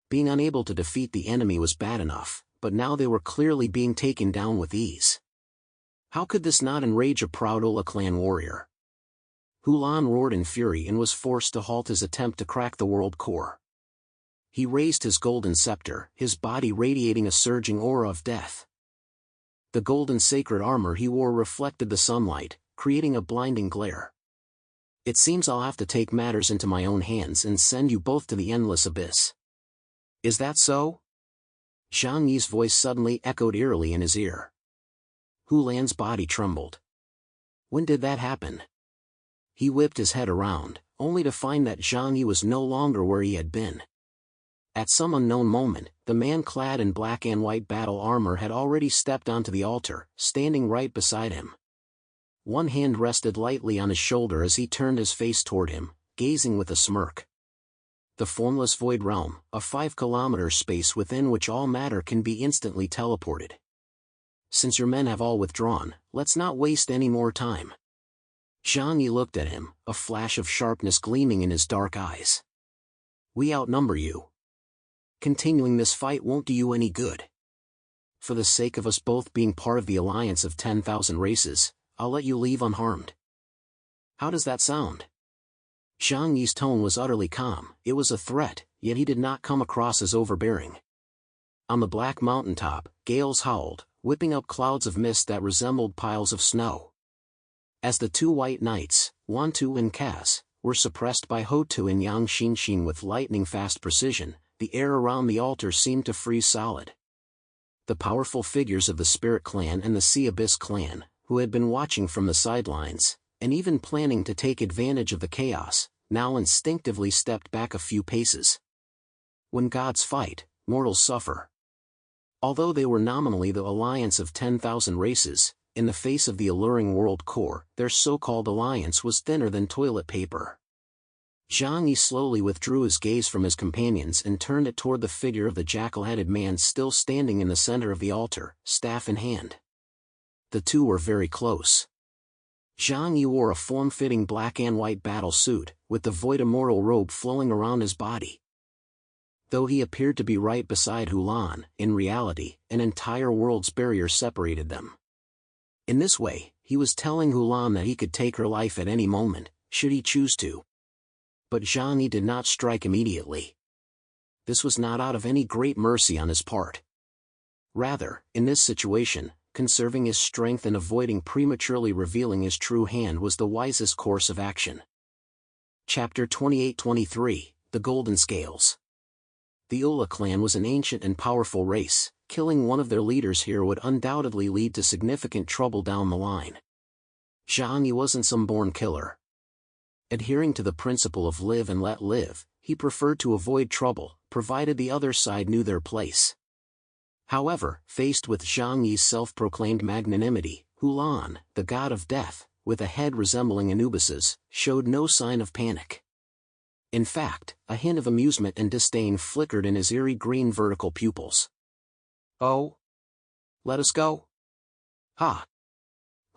Being unable to defeat the enemy was bad enough, but now they were clearly being taken down with ease. How could this not enrage a proud Ula clan warrior? Hulan roared in fury and was forced to halt his attempt to crack the world core. He raised his golden scepter, his body radiating a surging aura of death. The golden sacred armor he wore reflected the sunlight, creating a blinding glare. It seems I'll have to take matters into my own hands and send you both to the endless abyss. Is that so? Zhang Yi's voice suddenly echoed eerily in his ear. Hulan's body trembled. When did that happen? He whipped his head around, only to find that Zhang Yi was no longer where he had been. At some unknown moment, the man clad in black and white battle armor had already stepped onto the altar, standing right beside him. One hand rested lightly on his shoulder as he turned his face toward him, gazing with a smirk. The formless void realm, a 5-kilometer space within which all matter can be instantly teleported. Since your men have all withdrawn, let's not waste any more time. Zhang Yi looked at him, a flash of sharpness gleaming in his dark eyes. We outnumber you. Continuing this fight won't do you any good. For the sake of us both being part of the alliance of 10,000 races, I'll let you leave unharmed. How does that sound? Zhang Yi's tone was utterly calm. It was a threat, yet he did not come across as overbearing. On the black mountaintop, gales howled, whipping up clouds of mist that resembled piles of snow. As the two white knights, Wantu and Kaz, were suppressed by Ho-Tu and Yang Xinxin with lightning-fast precision, the air around the altar seemed to freeze solid. The powerful figures of the Spirit Clan and the Sea Abyss Clan, who had been watching from the sidelines, and even planning to take advantage of the chaos, now instinctively stepped back a few paces. When gods fight, mortals suffer. Although they were nominally the alliance of 10,000 races, in the face of the alluring world core, their so-called alliance was thinner than toilet paper. Zhang Yi slowly withdrew his gaze from his companions and turned it toward the figure of the jackal-headed man still standing in the center of the altar, staff in hand. The two were very close. Zhang Yi wore a form-fitting black and white battle suit, with the void immortal robe flowing around his body. Though he appeared to be right beside Hulan, in reality, an entire world's barrier separated them. In this way, he was telling Hulan that he could take her life at any moment, should he choose to. But Zhang Yi did not strike immediately. This was not out of any great mercy on his part. Rather, in this situation, conserving his strength and avoiding prematurely revealing his true hand was the wisest course of action. Chapter 28-23, The Golden Scales. The Ula clan was an ancient and powerful race. Killing one of their leaders here would undoubtedly lead to significant trouble down the line. Zhang Yi wasn't some born killer. Adhering to the principle of live and let live, he preferred to avoid trouble, provided the other side knew their place. However, faced with Zhang Yi's self-proclaimed magnanimity, Hulan, the god of death, with a head resembling Anubis's, showed no sign of panic. In fact, a hint of amusement and disdain flickered in his eerie green vertical pupils. "Oh? Let us go? Ha!"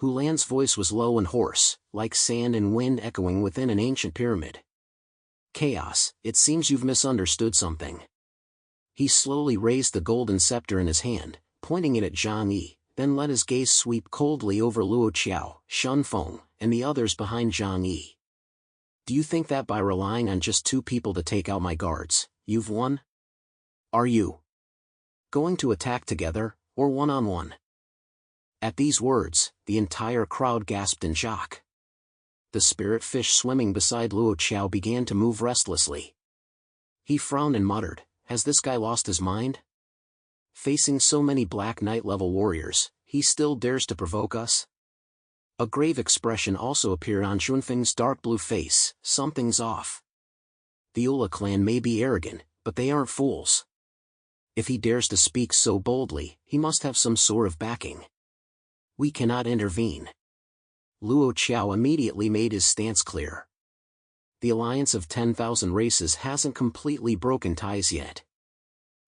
Hulan's voice was low and hoarse, like sand and wind echoing within an ancient pyramid. "Chaos, it seems you've misunderstood something." He slowly raised the golden scepter in his hand, pointing it at Zhang Yi, then let his gaze sweep coldly over Luo Qiao, Shun Feng, and the others behind Zhang Yi. "Do you think that by relying on just two people to take out my guards, you've won? Are you going to attack together, or one-on-one?" At these words, the entire crowd gasped in shock. The spirit fish swimming beside Luo Qiao began to move restlessly. He frowned and muttered, "Has this guy lost his mind? Facing so many Black Knight-level warriors, he still dares to provoke us?" A grave expression also appeared on Xunfeng's dark blue face. "Something's off. The Ula clan may be arrogant, but they aren't fools. If he dares to speak so boldly, he must have some sort of backing. We cannot intervene." Luo Qiao immediately made his stance clear. The alliance of 10,000 races hasn't completely broken ties yet.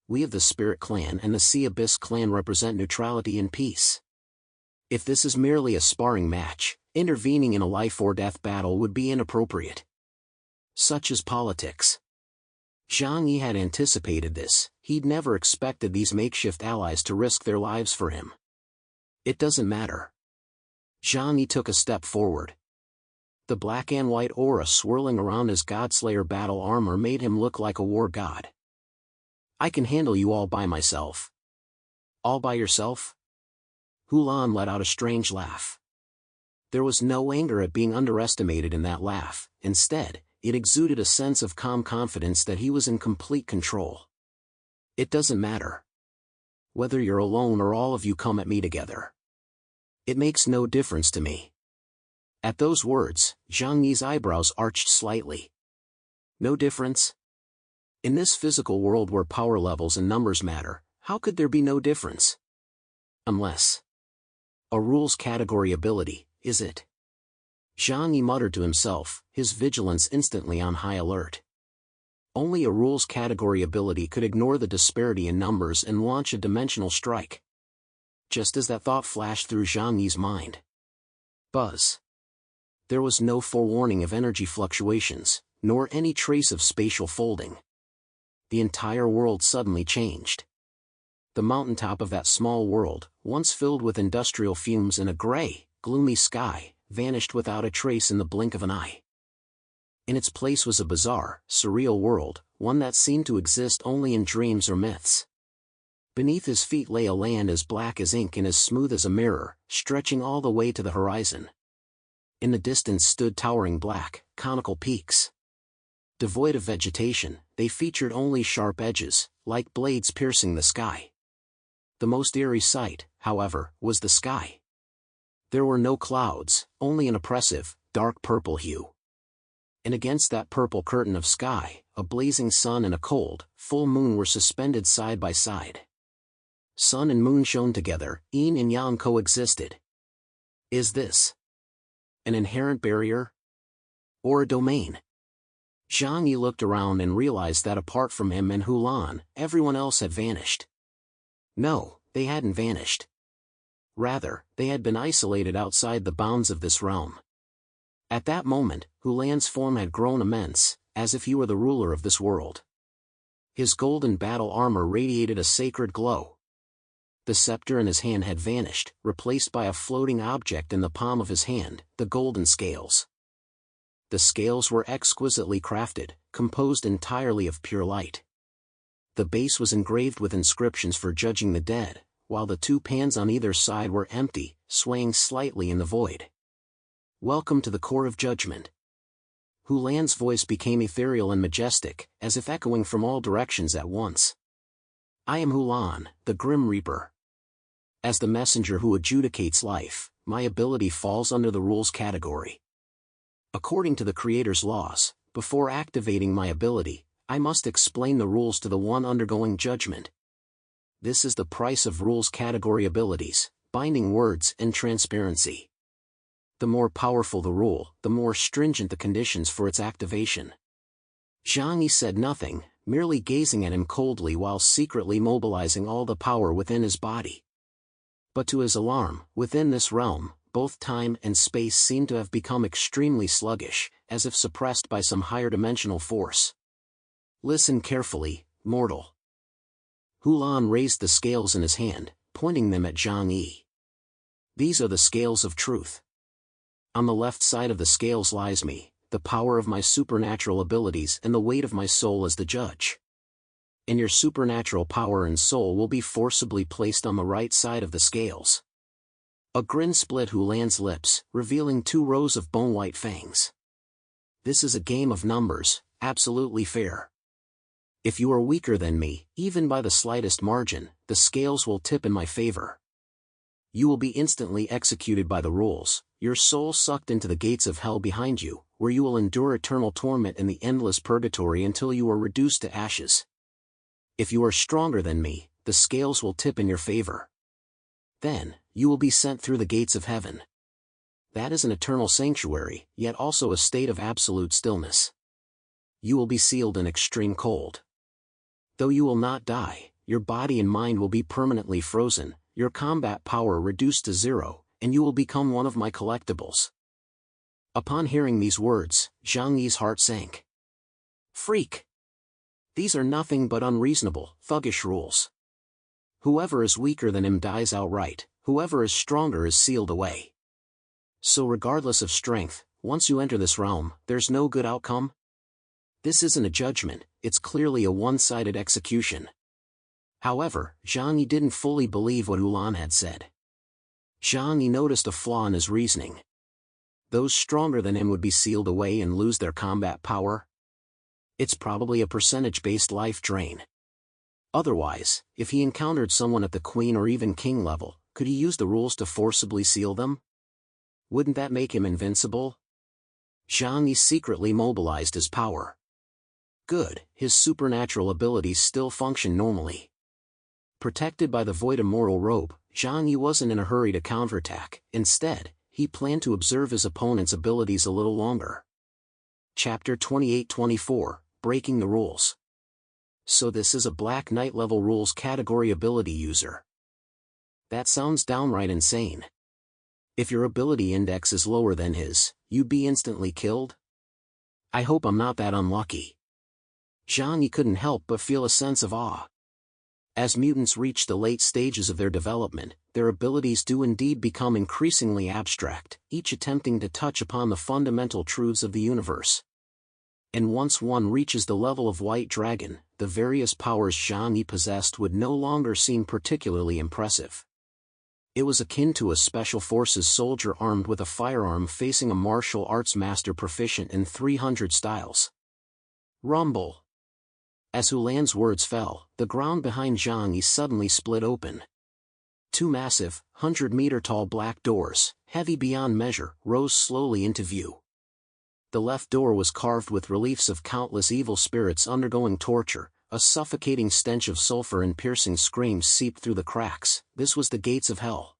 We of the Spirit Clan and the Sea Abyss Clan represent neutrality and peace. If this is merely a sparring match, intervening in a life-or-death battle would be inappropriate. Such is politics. Zhang Yi had anticipated this. He'd never expected these makeshift allies to risk their lives for him. "It doesn't matter." Zhang Yi took a step forward. The black and white aura swirling around his Godslayer battle armor made him look like a war god. "I can handle you all by myself." "All by yourself?" Hulan let out a strange laugh. There was no anger at being underestimated in that laugh. Instead, it exuded a sense of calm confidence that he was in complete control. "It doesn't matter. Whether you're alone or all of you come at me together. It makes no difference to me." At those words, Zhang Yi's eyebrows arched slightly. "No difference? In this physical world where power levels and numbers matter, how could there be no difference? Unless a rules category ability, is it?" Zhang Yi muttered to himself, his vigilance instantly on high alert. Only a rules category ability could ignore the disparity in numbers and launch a dimensional strike. Just as that thought flashed through Zhang Yi's mind. Buzz. There was no forewarning of energy fluctuations, nor any trace of spatial folding. The entire world suddenly changed. The mountaintop of that small world, once filled with industrial fumes and a gray, gloomy sky, vanished without a trace in the blink of an eye. In its place was a bizarre, surreal world, one that seemed to exist only in dreams or myths. Beneath his feet lay a land as black as ink and as smooth as a mirror, stretching all the way to the horizon. In the distance stood towering black, conical peaks. Devoid of vegetation, they featured only sharp edges, like blades piercing the sky. The most eerie sight, however, was the sky. There were no clouds, only an oppressive, dark purple hue. And against that purple curtain of sky, a blazing sun and a cold, full moon were suspended side by side. Sun and moon shone together, yin and yang coexisted. Is this an inherent barrier? Or a domain? Zhang Yi looked around and realized that apart from him and Hulan, everyone else had vanished. No, they hadn't vanished. Rather, they had been isolated outside the bounds of this realm. At that moment, Hulan's form had grown immense, as if he were the ruler of this world. His golden battle armor radiated a sacred glow. The scepter in his hand had vanished, replaced by a floating object in the palm of his hand, the golden scales. The scales were exquisitely crafted, composed entirely of pure light. The base was engraved with inscriptions for judging the dead, while the two pans on either side were empty, swaying slightly in the void. Welcome to the Core of Judgment. Hulan's voice became ethereal and majestic, as if echoing from all directions at once. I am Hulan, the Grim Reaper. As the messenger who adjudicates life, my ability falls under the rules category. According to the Creator's laws, before activating my ability, I must explain the rules to the one undergoing judgment. This is the price of rules category abilities, binding words and transparency. The more powerful the rule, the more stringent the conditions for its activation. Zhang Yi said nothing, merely gazing at him coldly while secretly mobilizing all the power within his body. But to his alarm, within this realm, both time and space seemed to have become extremely sluggish, as if suppressed by some higher dimensional force. Listen carefully, mortal. Hulan raised the scales in his hand, pointing them at Zhang Yi. These are the scales of truth. On the left side of the scales lies me, the power of my supernatural abilities and the weight of my soul as the judge. And your supernatural power and soul will be forcibly placed on the right side of the scales. A grin split Hulan's lips, revealing 2 rows of bone-white fangs. This is a game of numbers, absolutely fair. If you are weaker than me, even by the slightest margin, the scales will tip in my favor. You will be instantly executed by the rules, your soul sucked into the gates of hell behind you, where you will endure eternal torment in the endless purgatory until you are reduced to ashes. If you are stronger than me, the scales will tip in your favor. Then, you will be sent through the gates of heaven. That is an eternal sanctuary, yet also a state of absolute stillness. You will be sealed in extreme cold. Though you will not die, your body and mind will be permanently frozen, your combat power reduced to 0, and you will become one of my collectibles. Upon hearing these words, Zhang Yi's heart sank. Freak! These are nothing but unreasonable, thuggish rules. Whoever is weaker than him dies outright, whoever is stronger is sealed away. So regardless of strength, once you enter this realm, there's no good outcome? This isn't a judgment, it's clearly a one-sided execution. However, Zhang Yi didn't fully believe what Hulan had said. Zhang Yi noticed a flaw in his reasoning. Those stronger than him would be sealed away and lose their combat power? It's probably a percentage-based life drain. Otherwise, if he encountered someone at the queen or even king level, could he use the rules to forcibly seal them? Wouldn't that make him invincible? Zhang Yi secretly mobilized his power. Good, his supernatural abilities still function normally. Protected by the void immortal robe, Zhang Yi wasn't in a hurry to counterattack. Instead, he planned to observe his opponent's abilities a little longer. Chapter 28-24, Breaking the Rules. So this is a Black Knight level rules category ability user. That sounds downright insane. If your ability index is lower than his, you'd be instantly killed? I hope I'm not that unlucky. Zhang Yi couldn't help but feel a sense of awe. As mutants reach the late stages of their development, their abilities do indeed become increasingly abstract, each attempting to touch upon the fundamental truths of the universe. And once one reaches the level of White Dragon, the various powers Zhang Yi possessed would no longer seem particularly impressive. It was akin to a special forces soldier armed with a firearm facing a martial arts master proficient in 300 styles. Rumble. As Hulan's words fell, the ground behind Zhang Yi suddenly split open. 2 massive, 100-meter-tall black doors, heavy beyond measure, rose slowly into view. The left door was carved with reliefs of countless evil spirits undergoing torture. A suffocating stench of sulfur and piercing screams seeped through the cracks. This was the gates of hell.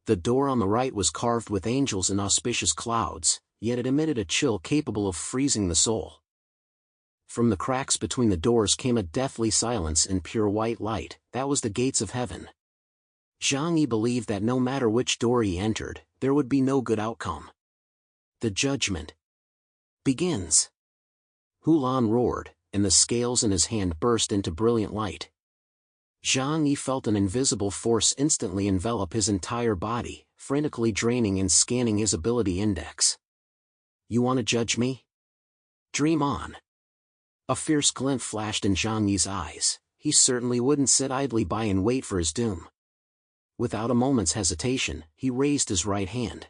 The door on the right was carved with angels and auspicious clouds, yet it emitted a chill capable of freezing the soul. From the cracks between the doors came a deathly silence and pure white light. That was the gates of heaven. Zhang Yi believed that no matter which door he entered, there would be no good outcome. The judgment begins. Hu Lan roared, and the scales in his hand burst into brilliant light. Zhang Yi felt an invisible force instantly envelop his entire body, frantically draining and scanning his ability index. You want to judge me? Dream on. A fierce glint flashed in Zhang Yi's eyes. He certainly wouldn't sit idly by and wait for his doom. Without a moment's hesitation, he raised his right hand.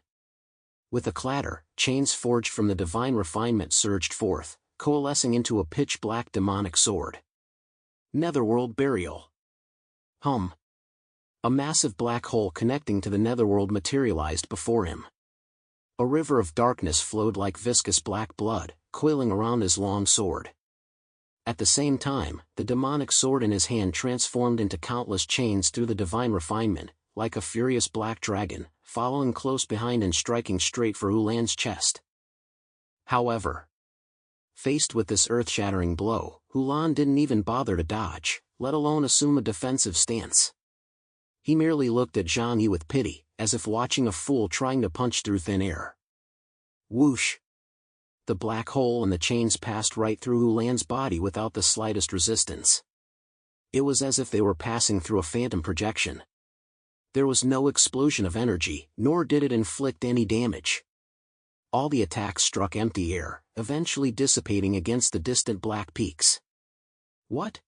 With a clatter, chains forged from the divine refinement surged forth, coalescing into a pitch-black demonic sword. Netherworld Burial. Hum. A massive black hole connecting to the netherworld materialized before him. A river of darkness flowed like viscous black blood, coiling around his long sword. At the same time, the demonic sword in his hand transformed into countless chains through the divine refinement, like a furious black dragon, following close behind and striking straight for Hu Lan's chest. However, faced with this earth-shattering blow, Hu Lan didn't even bother to dodge, let alone assume a defensive stance. He merely looked at Zhang Yi with pity, as if watching a fool trying to punch through thin air. Whoosh! The black hole and the chains passed right through Hu Lan's body without the slightest resistance. It was as if they were passing through a phantom projection. There was no explosion of energy, nor did it inflict any damage. All the attacks struck empty air, eventually dissipating against the distant black peaks. What?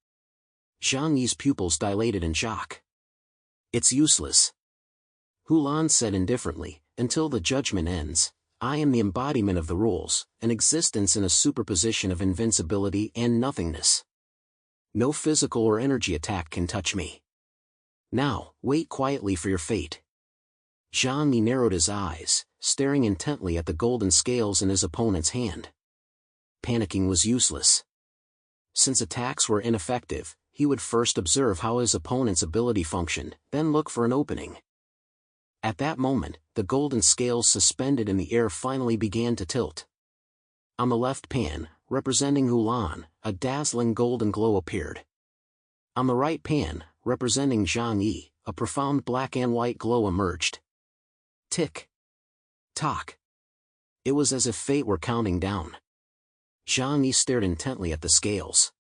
Zhang Yi's pupils dilated in shock. It's useless. Hu Lan said indifferently, until the judgment ends, I am the embodiment of the rules, an existence in a superposition of invincibility and nothingness. No physical or energy attack can touch me. Now, wait quietly for your fate. Zhang Yi narrowed his eyes, staring intently at the golden scales in his opponent's hand. Panicking was useless. Since attacks were ineffective, he would first observe how his opponent's ability functioned, then look for an opening. At that moment, the golden scales suspended in the air finally began to tilt. On the left pan, representing Hu Lan, a dazzling golden glow appeared. On the right pan, representing Zhang Yi, a profound black and white glow emerged. Tick. Tock. It was as if fate were counting down. Zhang Yi stared intently at the scales.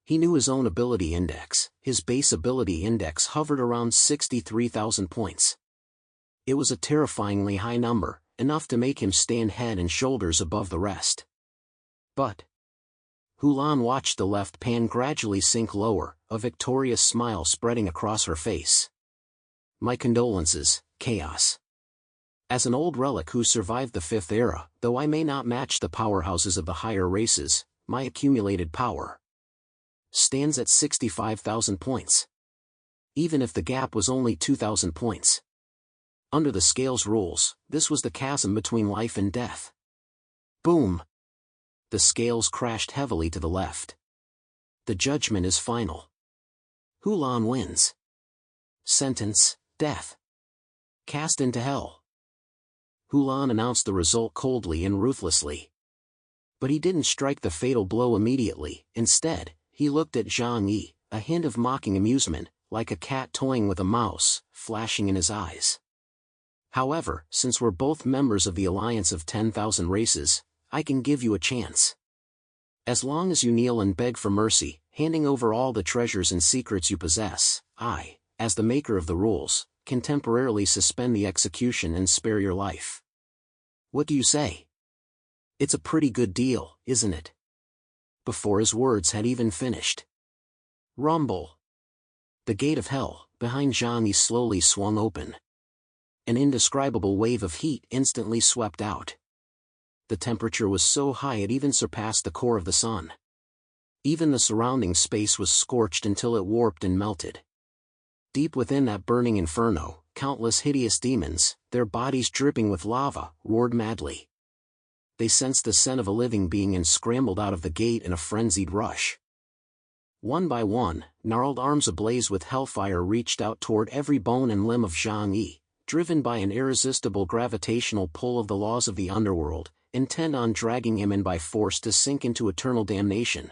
He knew his own ability index. His base ability index hovered around 63,000 points. It was a terrifyingly high number, enough to make him stand head and shoulders above the rest. But Hu Lan watched the left pan gradually sink lower, a victorious smile spreading across her face. My condolences, Chaos. As an old relic who survived the Fifth Era, though I may not match the powerhouses of the higher races, my accumulated power stands at 65,000 points. Even if the gap was only 2,000 points. Under the scales rules, this was the chasm between life and death. Boom! The scales crashed heavily to the left. The judgment is final. Hu Lan wins. Sentence, death. Cast into hell. Hu Lan announced the result coldly and ruthlessly. But he didn't strike the fatal blow immediately. Instead, he looked at Zhang Yi, a hint of mocking amusement, like a cat toying with a mouse, flashing in his eyes. However, since we're both members of the Alliance of 10,000 Races, I can give you a chance. As long as you kneel and beg for mercy, handing over all the treasures and secrets you possess, I, as the maker of the rules, can temporarily suspend the execution and spare your life. What do you say? It's a pretty good deal, isn't it? Before his words had even finished. Rumble. The gate of hell, behind Zhang Yi slowly swung open. An indescribable wave of heat instantly swept out. The temperature was so high it even surpassed the core of the sun. Even the surrounding space was scorched until it warped and melted. Deep within that burning inferno, countless hideous demons, their bodies dripping with lava, roared madly. They sensed the scent of a living being and scrambled out of the gate in a frenzied rush. One by one, gnarled arms ablaze with hellfire reached out toward every bone and limb of Zhang Yi, driven by an irresistible gravitational pull of the laws of the underworld, intent on dragging him in by force to sink into eternal damnation.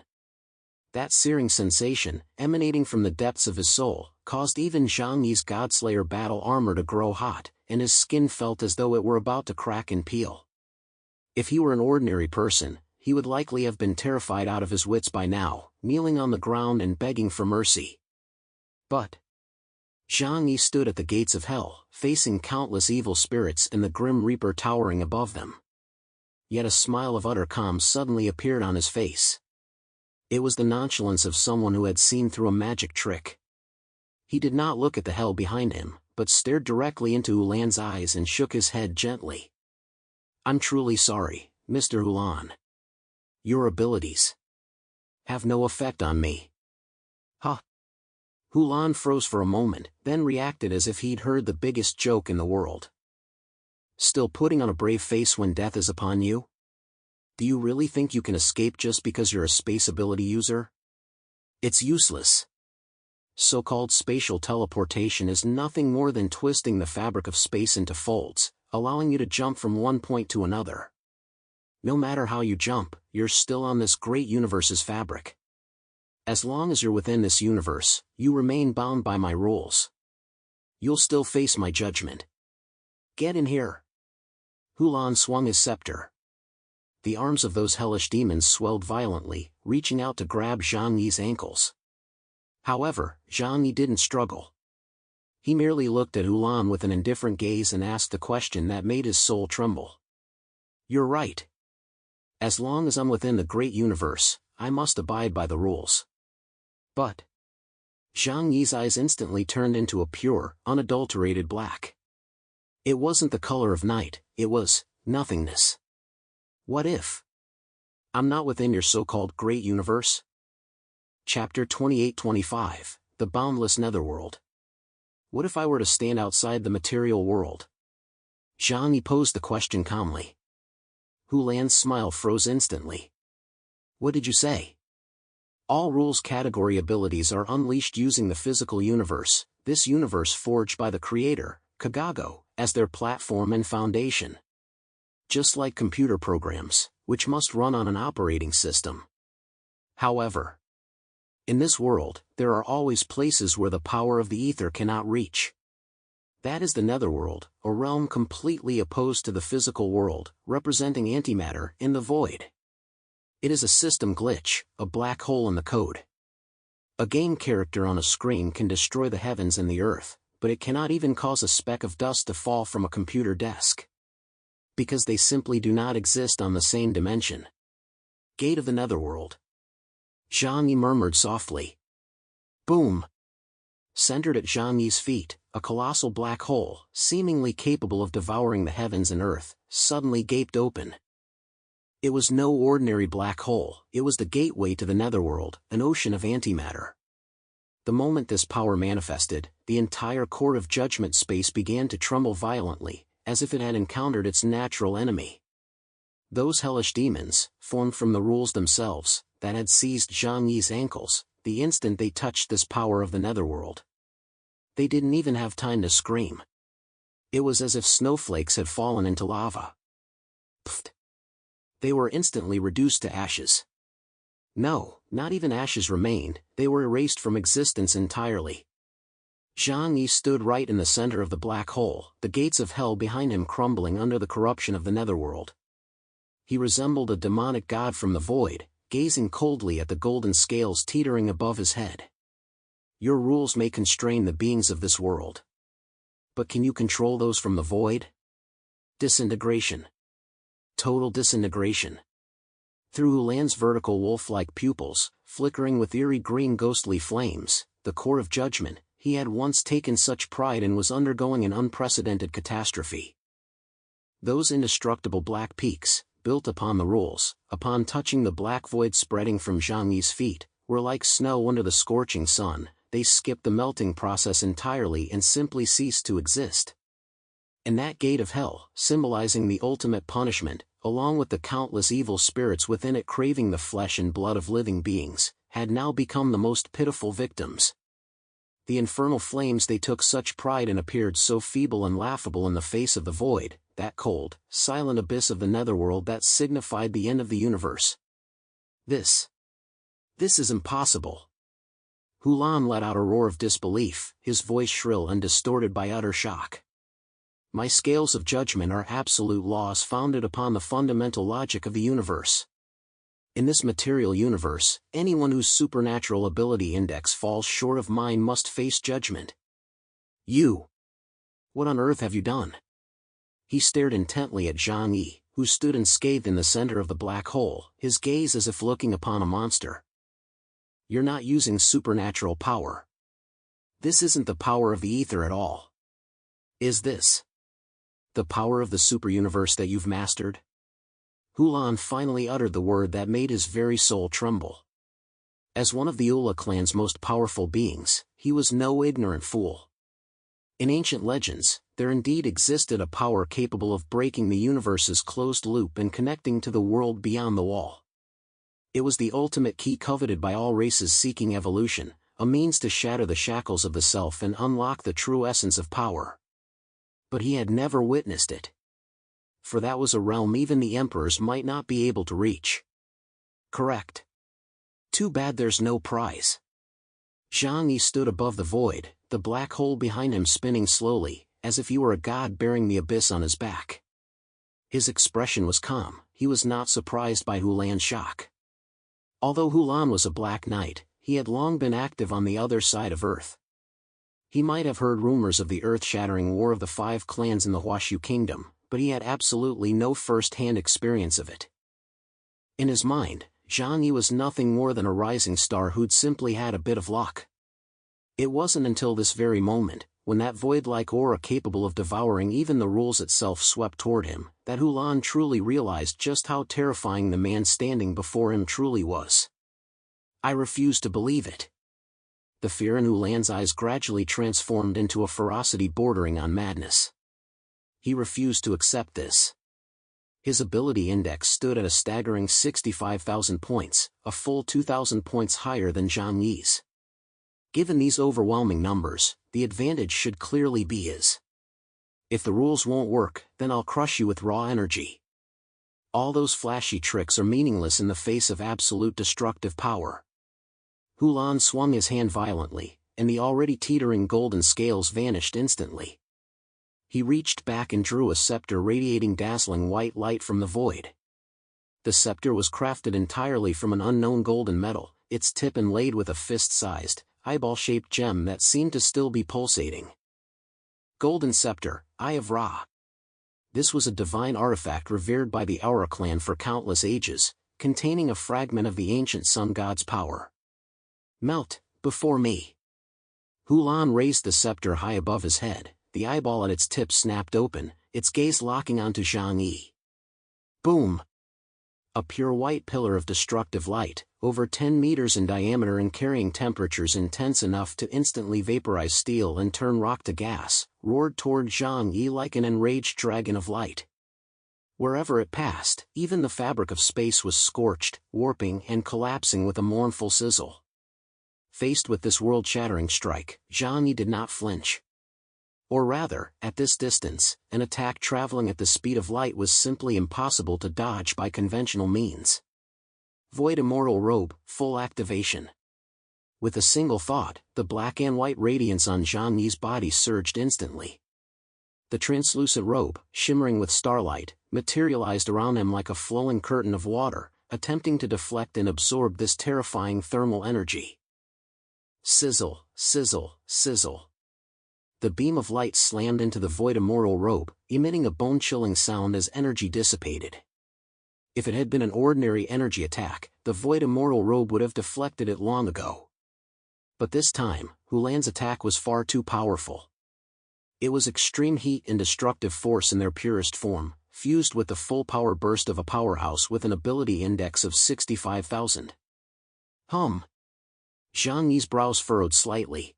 That searing sensation, emanating from the depths of his soul, caused even Zhang Yi's Godslayer battle armor to grow hot, and his skin felt as though it were about to crack and peel. If he were an ordinary person, he would likely have been terrified out of his wits by now, kneeling on the ground and begging for mercy. But Zhang Yi stood at the gates of hell, facing countless evil spirits and the Grim Reaper towering above them. Yet a smile of utter calm suddenly appeared on his face. It was the nonchalance of someone who had seen through a magic trick. He did not look at the hell behind him, but stared directly into Ulan's eyes and shook his head gently. "I'm truly sorry, Mr. Ulan. Your abilities have no effect on me." Huh. Ulan froze for a moment, then reacted as if he'd heard the biggest joke in the world. "Still putting on a brave face when death is upon you? Do you really think you can escape just because you're a space ability user? It's useless. So-called spatial teleportation is nothing more than twisting the fabric of space into folds, allowing you to jump from one point to another. No matter how you jump, you're still on this great universe's fabric. As long as you're within this universe, you remain bound by my rules. You'll still face my judgment. Get in here." Ulan swung his scepter. The arms of those hellish demons swelled violently, reaching out to grab Zhang Yi's ankles. However, Zhang Yi didn't struggle. He merely looked at Ulan with an indifferent gaze and asked the question that made his soul tremble. "You're right. As long as I'm within the great universe, I must abide by the rules." But Zhang Yi's eyes instantly turned into a pure, unadulterated black. It wasn't the color of night, it was nothingness. What if I'm not within your so-called great universe? Chapter 28-25, The Boundless Netherworld. What if I were to stand outside the material world? Zhang Yi posed the question calmly. Ulan's smile froze instantly. "What did you say?" "All rules category abilities are unleashed using the physical universe, this universe forged by the creator, Kagago, as their platform and foundation. Just like computer programs, which must run on an operating system. However, in this world, there are always places where the power of the ether cannot reach. That is the netherworld, a realm completely opposed to the physical world, representing antimatter in the void. It is a system glitch, a black hole in the code. A game character on a screen can destroy the heavens and the earth, but it cannot even cause a speck of dust to fall from a computer desk. Because they simply do not exist on the same dimension. Gate of the netherworld. Zhang Yi murmured softly. Boom! Centered at Zhang Yi's feet, a colossal black hole, seemingly capable of devouring the heavens and earth, suddenly gaped open. It was no ordinary black hole, it was the gateway to the netherworld, an ocean of antimatter. The moment this power manifested, the entire court of judgment space began to tremble violently, as if it had encountered its natural enemy. Those hellish demons, formed from the rules themselves, that had seized Zhang Yi's ankles, the instant they touched this power of the netherworld. They didn't even have time to scream. It was as if snowflakes had fallen into lava. Pfft! They were instantly reduced to ashes. No, not even ashes remained, they were erased from existence entirely. Zhang Yi stood right in the center of the black hole, the gates of hell behind him crumbling under the corruption of the netherworld. He resembled a demonic god from the void, gazing coldly at the golden scales teetering above his head. Your rules may constrain the beings of this world. But can you control those from the void? Disintegration. Total disintegration. Through Ulan's vertical wolf-like pupils, flickering with eerie green ghostly flames, the core of judgment, he had once taken such pride in was undergoing an unprecedented catastrophe. Those indestructible black peaks, built upon the rules, upon touching the black void spreading from Zhang Yi's feet, were like snow under the scorching sun, they skipped the melting process entirely and simply ceased to exist. And that gate of hell, symbolizing the ultimate punishment, along with the countless evil spirits within it craving the flesh and blood of living beings, had now become the most pitiful victims. The infernal flames they took such pride in appeared so feeble and laughable in the face of the void, that cold, silent abyss of the netherworld that signified the end of the universe. This is impossible. Hulan let out a roar of disbelief, his voice shrill and distorted by utter shock. My scales of judgment are absolute laws founded upon the fundamental logic of the universe. In this material universe, anyone whose supernatural ability index falls short of mine must face judgment. You! What on earth have you done? He stared intently at Zhang Yi, who stood unscathed in the center of the black hole, his gaze as if looking upon a monster. You're not using supernatural power. This isn't the power of the ether at all. Is this the power of the superuniverse that you've mastered? Hulan finally uttered the word that made his very soul tremble. As one of the Ula clan's most powerful beings, he was no ignorant fool. In ancient legends, there indeed existed a power capable of breaking the universe's closed loop and connecting to the world beyond the wall. It was the ultimate key coveted by all races seeking evolution, a means to shatter the shackles of the self and unlock the true essence of power. But he had never witnessed it. For that was a realm even the emperors might not be able to reach. Correct. Too bad there's no prize. Zhang Yi stood above the void, the black hole behind him spinning slowly, as if he were a god bearing the abyss on his back. His expression was calm, he was not surprised by Hulan's shock. Although Hulan was a Black Knight, he had long been active on the other side of Earth. He might have heard rumors of the earth-shattering war of the 5 clans in the Huashu Kingdom, but he had absolutely no first-hand experience of it. In his mind, Zhang Yi was nothing more than a rising star who'd simply had a bit of luck. It wasn't until this very moment, when that void-like aura capable of devouring even the rules itself swept toward him, that Hulan truly realized just how terrifying the man standing before him truly was. I refuse to believe it. The fear in Hulan's eyes gradually transformed into a ferocity bordering on madness. He refused to accept this. His ability index stood at a staggering 65,000 points, a full 2,000 points higher than Zhang Yi's. Given these overwhelming numbers, the advantage should clearly be his. If the rules won't work, then I'll crush you with raw energy. All those flashy tricks are meaningless in the face of absolute destructive power. Hulan swung his hand violently, and the already teetering golden scales vanished instantly. He reached back and drew a scepter radiating dazzling white light from the void. The scepter was crafted entirely from an unknown golden metal, its tip inlaid with a fist-sized, eyeball-shaped gem that seemed to still be pulsating. Golden Scepter, Eye of Ra. This was a divine artifact revered by the Aura clan for countless ages, containing a fragment of the ancient sun god's power. Melt, before me. Hulan raised the scepter high above his head, the eyeball at its tip snapped open, its gaze locking onto Zhang Yi. Boom! A pure white pillar of destructive light, over 10 meters in diameter and carrying temperatures intense enough to instantly vaporize steel and turn rock to gas, roared toward Zhang Yi like an enraged dragon of light. Wherever it passed, even the fabric of space was scorched, warping and collapsing with a mournful sizzle. Faced with this world-shattering strike, Zhang Yi did not flinch. Or rather, at this distance, an attack traveling at the speed of light was simply impossible to dodge by conventional means. Void Immortal Robe, full activation. With a single thought, the black and white radiance on Zhang Yi's body surged instantly. The translucent robe, shimmering with starlight, materialized around him like a flowing curtain of water, attempting to deflect and absorb this terrifying thermal energy. Sizzle, sizzle, sizzle. The beam of light slammed into the void immortal robe, emitting a bone-chilling sound as energy dissipated. If it had been an ordinary energy attack, the void immortal robe would have deflected it long ago. But this time, Hulan's attack was far too powerful. It was extreme heat and destructive force in their purest form, fused with the full power burst of a powerhouse with an ability index of 65,000. Zhang Yi's brows furrowed slightly.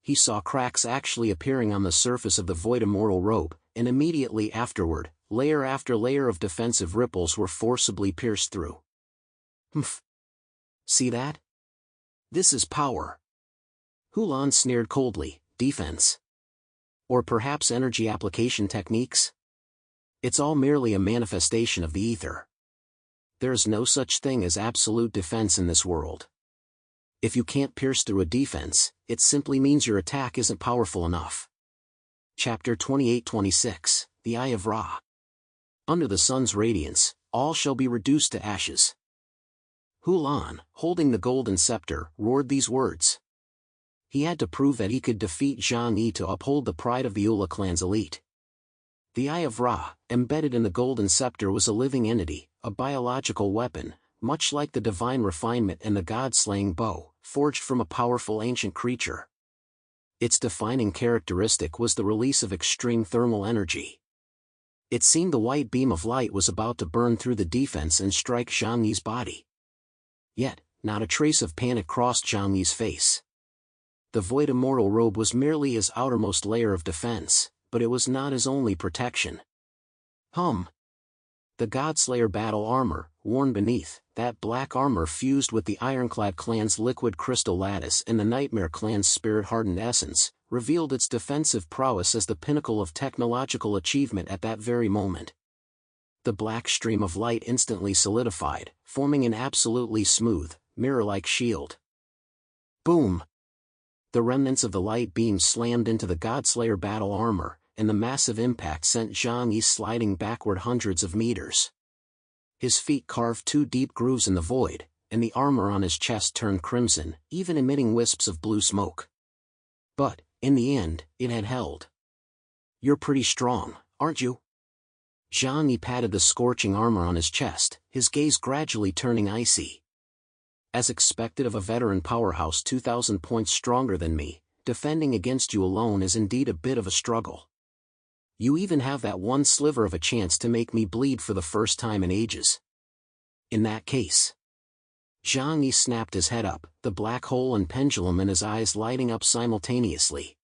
He saw cracks actually appearing on the surface of the void immortal robe, and immediately afterward, layer after layer of defensive ripples were forcibly pierced through. See that? This is power. Hulan sneered coldly, defense. Or perhaps energy application techniques? It's all merely a manifestation of the ether. There's no such thing as absolute defense in this world. If you can't pierce through a defense, it simply means your attack isn't powerful enough. Chapter 28-26, The Eye of Ra. Under the sun's radiance, all shall be reduced to ashes. Hulan, holding the golden scepter, roared these words. He had to prove that he could defeat Zhang Yi to uphold the pride of the Ula clan's elite. The Eye of Ra, embedded in the golden scepter, was a living entity, a biological weapon, much like the divine refinement and the god-slaying bow, forged from a powerful ancient creature. Its defining characteristic was the release of extreme thermal energy. It seemed the white beam of light was about to burn through the defense and strike Zhang Yi's body. Yet, not a trace of panic crossed Zhang Yi's face. The void immortal robe was merely his outermost layer of defense, but it was not his only protection. The Godslayer battle armor, worn beneath, that black armor fused with the Ironclad clan's liquid crystal lattice and the Nightmare clan's spirit-hardened essence, revealed its defensive prowess as the pinnacle of technological achievement at that very moment. The black stream of light instantly solidified, forming an absolutely smooth, mirror-like shield. Boom! The remnants of the light beam slammed into the Godslayer battle armor, and the massive impact sent Zhang Yi sliding backward hundreds of meters. His feet carved two deep grooves in the void, and the armor on his chest turned crimson, even emitting wisps of blue smoke. But, in the end, it had held. You're pretty strong, aren't you? Zhang Yi patted the scorching armor on his chest, his gaze gradually turning icy. As expected of a veteran powerhouse 2,000 points stronger than me, defending against you alone is indeed a bit of a struggle. You even have that one sliver of a chance to make me bleed for the first time in ages. In that case. Zhang Yi snapped his head up, the black hole and pendulum in his eyes lighting up simultaneously.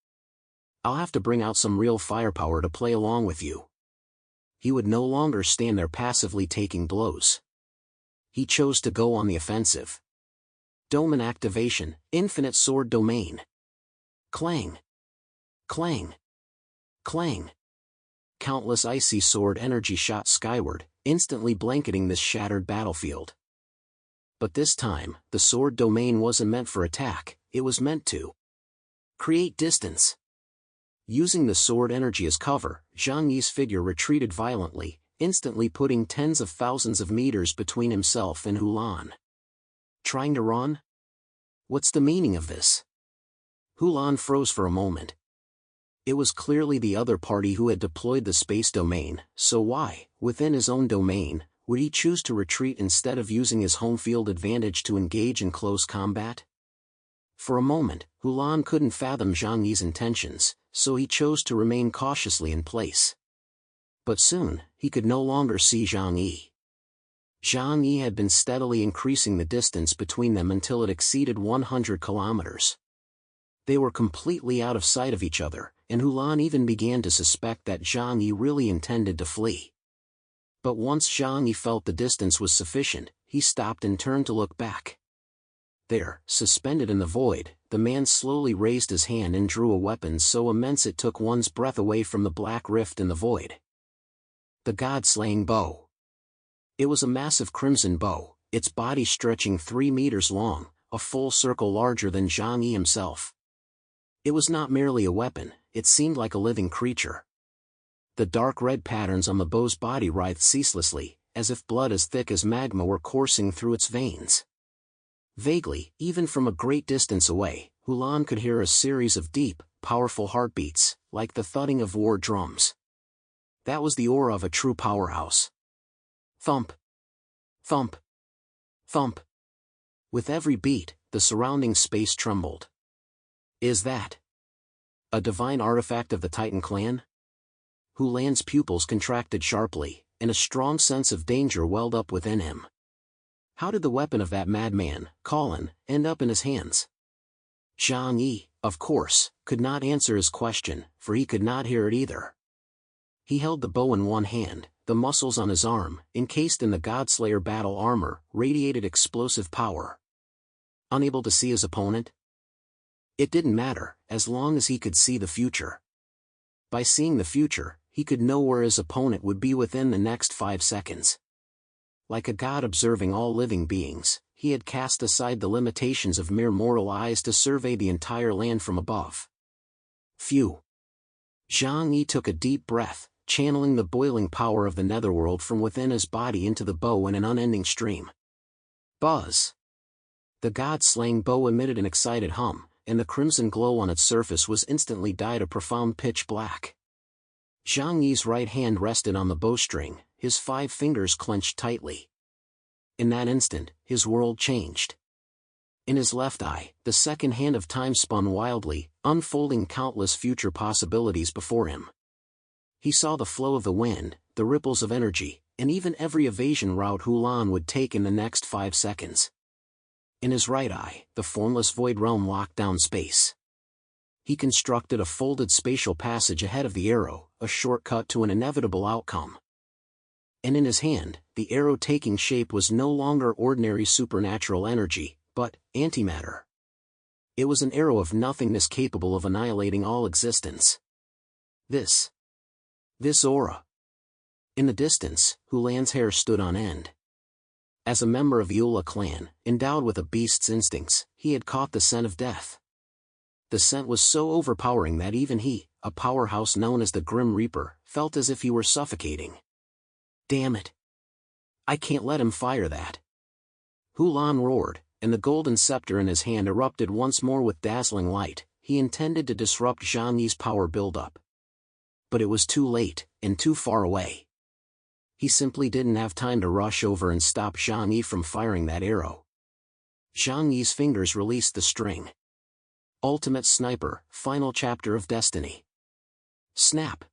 I'll have to bring out some real firepower to play along with you. He would no longer stand there passively taking blows. He chose to go on the offensive. Domain activation, infinite sword domain. Clang. Clang. Clang. Countless icy sword energy shot skyward, instantly blanketing this shattered battlefield. But this time, the sword domain wasn't meant for attack, it was meant to create distance. Using the sword energy as cover, Zhang Yi's figure retreated violently, instantly putting tens of thousands of meters between himself and Hulan. Trying to run? What's the meaning of this? Hulan froze for a moment. It was clearly the other party who had deployed the space domain, so why, within his own domain, would he choose to retreat instead of using his home field advantage to engage in close combat? For a moment, Hulan couldn't fathom Zhang Yi's intentions, so he chose to remain cautiously in place. But soon, he could no longer see Zhang Yi. Zhang Yi had been steadily increasing the distance between them until it exceeded 100 kilometers. They were completely out of sight of each other, and Hulan even began to suspect that Zhang Yi really intended to flee. But once Zhang Yi felt the distance was sufficient, he stopped and turned to look back. There, suspended in the void, the man slowly raised his hand and drew a weapon so immense it took one's breath away from the black rift in the void. The god-slaying bow. It was a massive crimson bow, its body stretching 3 meters long, a full circle larger than Zhang Yi himself. It was not merely a weapon, it seemed like a living creature. The dark red patterns on the bow's body writhed ceaselessly, as if blood as thick as magma were coursing through its veins. Vaguely, even from a great distance away, Hulan could hear a series of deep, powerful heartbeats, like the thudding of war drums. That was the aura of a true powerhouse. Thump. Thump. Thump. With every beat, the surrounding space trembled. Is that a divine artifact of the Titan clan? Hulan's pupils contracted sharply, and a strong sense of danger welled up within him. How did the weapon of that madman, Colin, end up in his hands? Zhang Yi, of course, could not answer his question, for he could not hear it either. He held the bow in one hand, the muscles on his arm, encased in the Godslayer battle armor, radiated explosive power. Unable to see his opponent? It didn't matter, as long as he could see the future. By seeing the future, he could know where his opponent would be within the next 5 seconds. Like a god observing all living beings, he had cast aside the limitations of mere mortal eyes to survey the entire land from above. Phew! Zhang Yi took a deep breath, channeling the boiling power of the netherworld from within his body into the bow in an unending stream. Buzz! The god-slaying bow emitted an excited hum, and the crimson glow on its surface was instantly dyed a profound pitch black. Zhang Yi's right hand rested on the bowstring, his 5 fingers clenched tightly. In that instant, his world changed. In his left eye, the second hand of time spun wildly, unfolding countless future possibilities before him. He saw the flow of the wind, the ripples of energy, and even every evasion route Hulan would take in the next 5 seconds. In his right eye, the formless void realm locked down space. He constructed a folded spatial passage ahead of the arrow, a shortcut to an inevitable outcome. And in his hand, the arrow taking shape was no longer ordinary supernatural energy, but antimatter. It was an arrow of nothingness capable of annihilating all existence. This aura. In the distance, Hulan's hair stood on end. As a member of the Ula clan, endowed with a beast's instincts, he had caught the scent of death. The scent was so overpowering that even he, a powerhouse known as the Grim Reaper, felt as if he were suffocating. Damn it! I can't let him fire that! Hulan roared, and the golden scepter in his hand erupted once more with dazzling light. He intended to disrupt Zhang Yi's power buildup. But it was too late, and too far away. He simply didn't have time to rush over and stop Zhang Yi from firing that arrow. Zhang Yi's fingers released the string. Ultimate Sniper, Final Chapter of Destiny. Snap!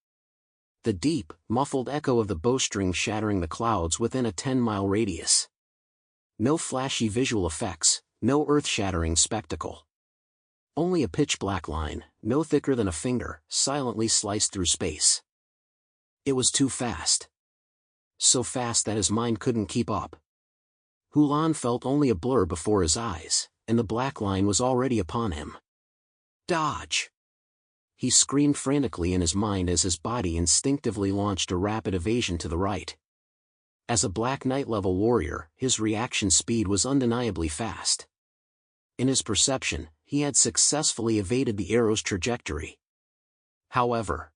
The deep, muffled echo of the bowstring shattering the clouds within a 10-mile radius. No flashy visual effects, no earth-shattering spectacle. Only a pitch-black line, no thicker than a finger, silently sliced through space. It was too fast. So fast that his mind couldn't keep up. Hulan felt only a blur before his eyes, and the black line was already upon him. Dodge! He screamed frantically in his mind as his body instinctively launched a rapid evasion to the right. As a Black Knight-level warrior, his reaction speed was undeniably fast. In his perception, he had successfully evaded the arrow's trajectory. However,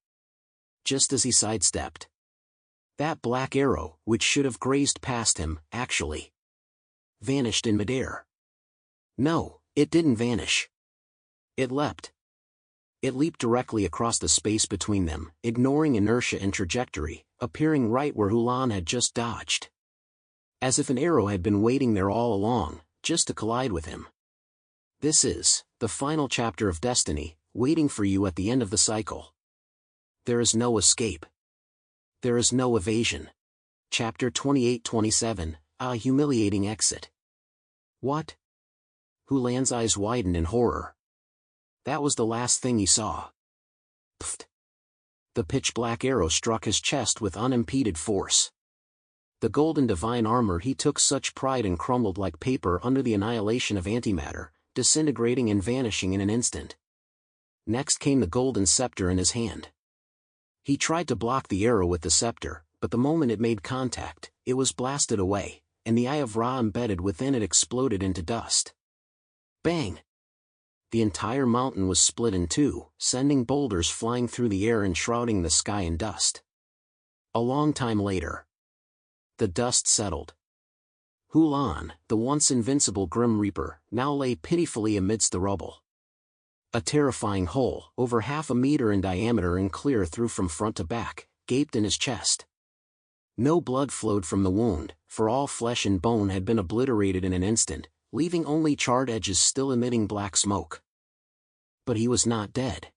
just as he sidestepped, that black arrow, which should have grazed past him, actually vanished in midair. No, it didn't vanish. It leapt. It leaped directly across the space between them, ignoring inertia and trajectory, appearing right where Hulan had just dodged. As if an arrow had been waiting there all along, just to collide with him. This is the final chapter of Destiny, waiting for you at the end of the cycle. There is no escape. There is no evasion. Chapter 28-27, A Humiliating Exit. What? Hulan's eyes widened in horror. That was the last thing he saw. Pfft. The pitch-black arrow struck his chest with unimpeded force. The golden divine armor he took such pride in crumbled like paper under the annihilation of antimatter, disintegrating and vanishing in an instant. Next came the golden scepter in his hand. He tried to block the arrow with the scepter, but the moment it made contact, it was blasted away, and the Eye of Ra embedded within it exploded into dust. Bang! The entire mountain was split in two, sending boulders flying through the air and shrouding the sky in dust. A long time later, the dust settled. Hulan, the once invincible Grim Reaper, now lay pitifully amidst the rubble. A terrifying hole, over 1/2 meter in diameter and clear through from front to back, gaped in his chest. No blood flowed from the wound, for all flesh and bone had been obliterated in an instant, leaving only charred edges still emitting black smoke. But he was not dead.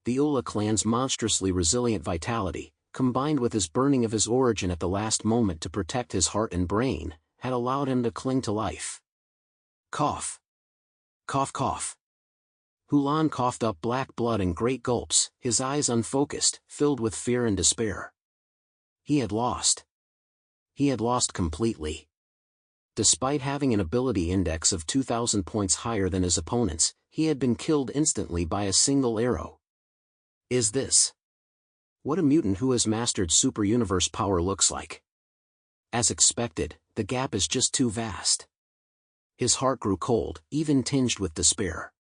The Ula clan's monstrously resilient vitality, combined with his burning of his origin at the last moment to protect his heart and brain, had allowed him to cling to life. Cough. Cough cough. Hulan coughed up black blood in great gulps, his eyes unfocused, filled with fear and despair. He had lost. He had lost completely. Despite having an ability index of 2,000 points higher than his opponents, he had been killed instantly by a single arrow. Is this what a mutant who has mastered super universe power looks like? As expected, the gap is just too vast. His heart grew cold, even tinged with despair.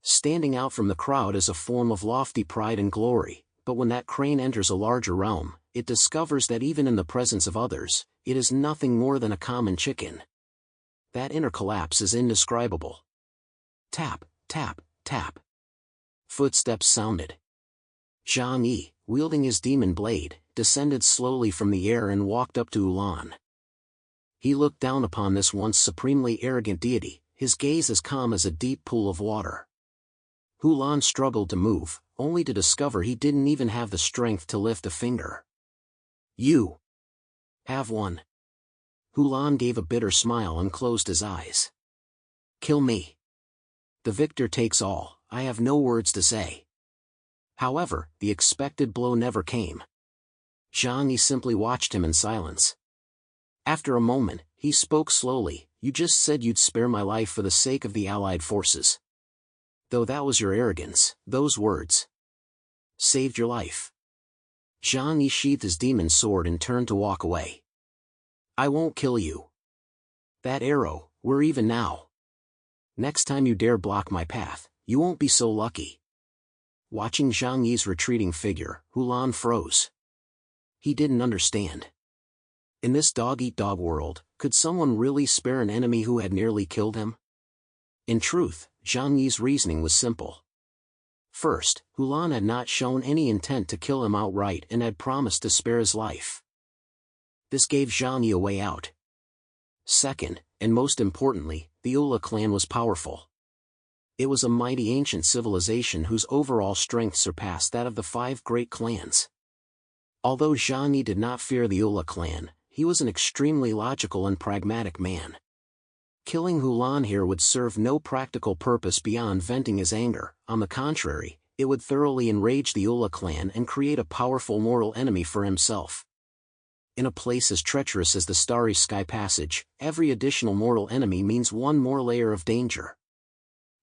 Standing out from the crowd is a form of lofty pride and glory, but when that crane enters a larger realm, it discovers that even in the presence of others, it is nothing more than a common chicken. That inner collapse is indescribable. Tap, tap, tap. Footsteps sounded. Zhang Yi, wielding his demon blade, descended slowly from the air and walked up to Ulan. He looked down upon this once supremely arrogant deity, his gaze as calm as a deep pool of water. Ulan struggled to move, only to discover he didn't even have the strength to lift a finger. You have won. Ulan gave a bitter smile and closed his eyes. Kill me. The victor takes all, I have no words to say. However, the expected blow never came. Zhang Yi simply watched him in silence. After a moment, he spoke slowly, you just said you'd spare my life for the sake of the Allied forces. Though that was your arrogance, those words saved your life. Zhang Yi sheathed his demon sword and turned to walk away. I won't kill you. That arrow, we're even now. Next time you dare block my path, you won't be so lucky. Watching Zhang Yi's retreating figure, Ulan froze. He didn't understand. In this dog-eat-dog world, could someone really spare an enemy who had nearly killed him? In truth, Zhang Yi's reasoning was simple. First, Ulan had not shown any intent to kill him outright and had promised to spare his life. This gave Zhang Yi a way out. Second, and most importantly, the Ula clan was powerful. It was a mighty ancient civilization whose overall strength surpassed that of the 5 great clans. Although Zhang Yi did not fear the Ula clan, he was an extremely logical and pragmatic man. Killing Ulan here would serve no practical purpose beyond venting his anger. On the contrary, it would thoroughly enrage the Ula clan and create a powerful moral enemy for himself. In a place as treacherous as the Starry Sky Passage, every additional mortal enemy means one more layer of danger.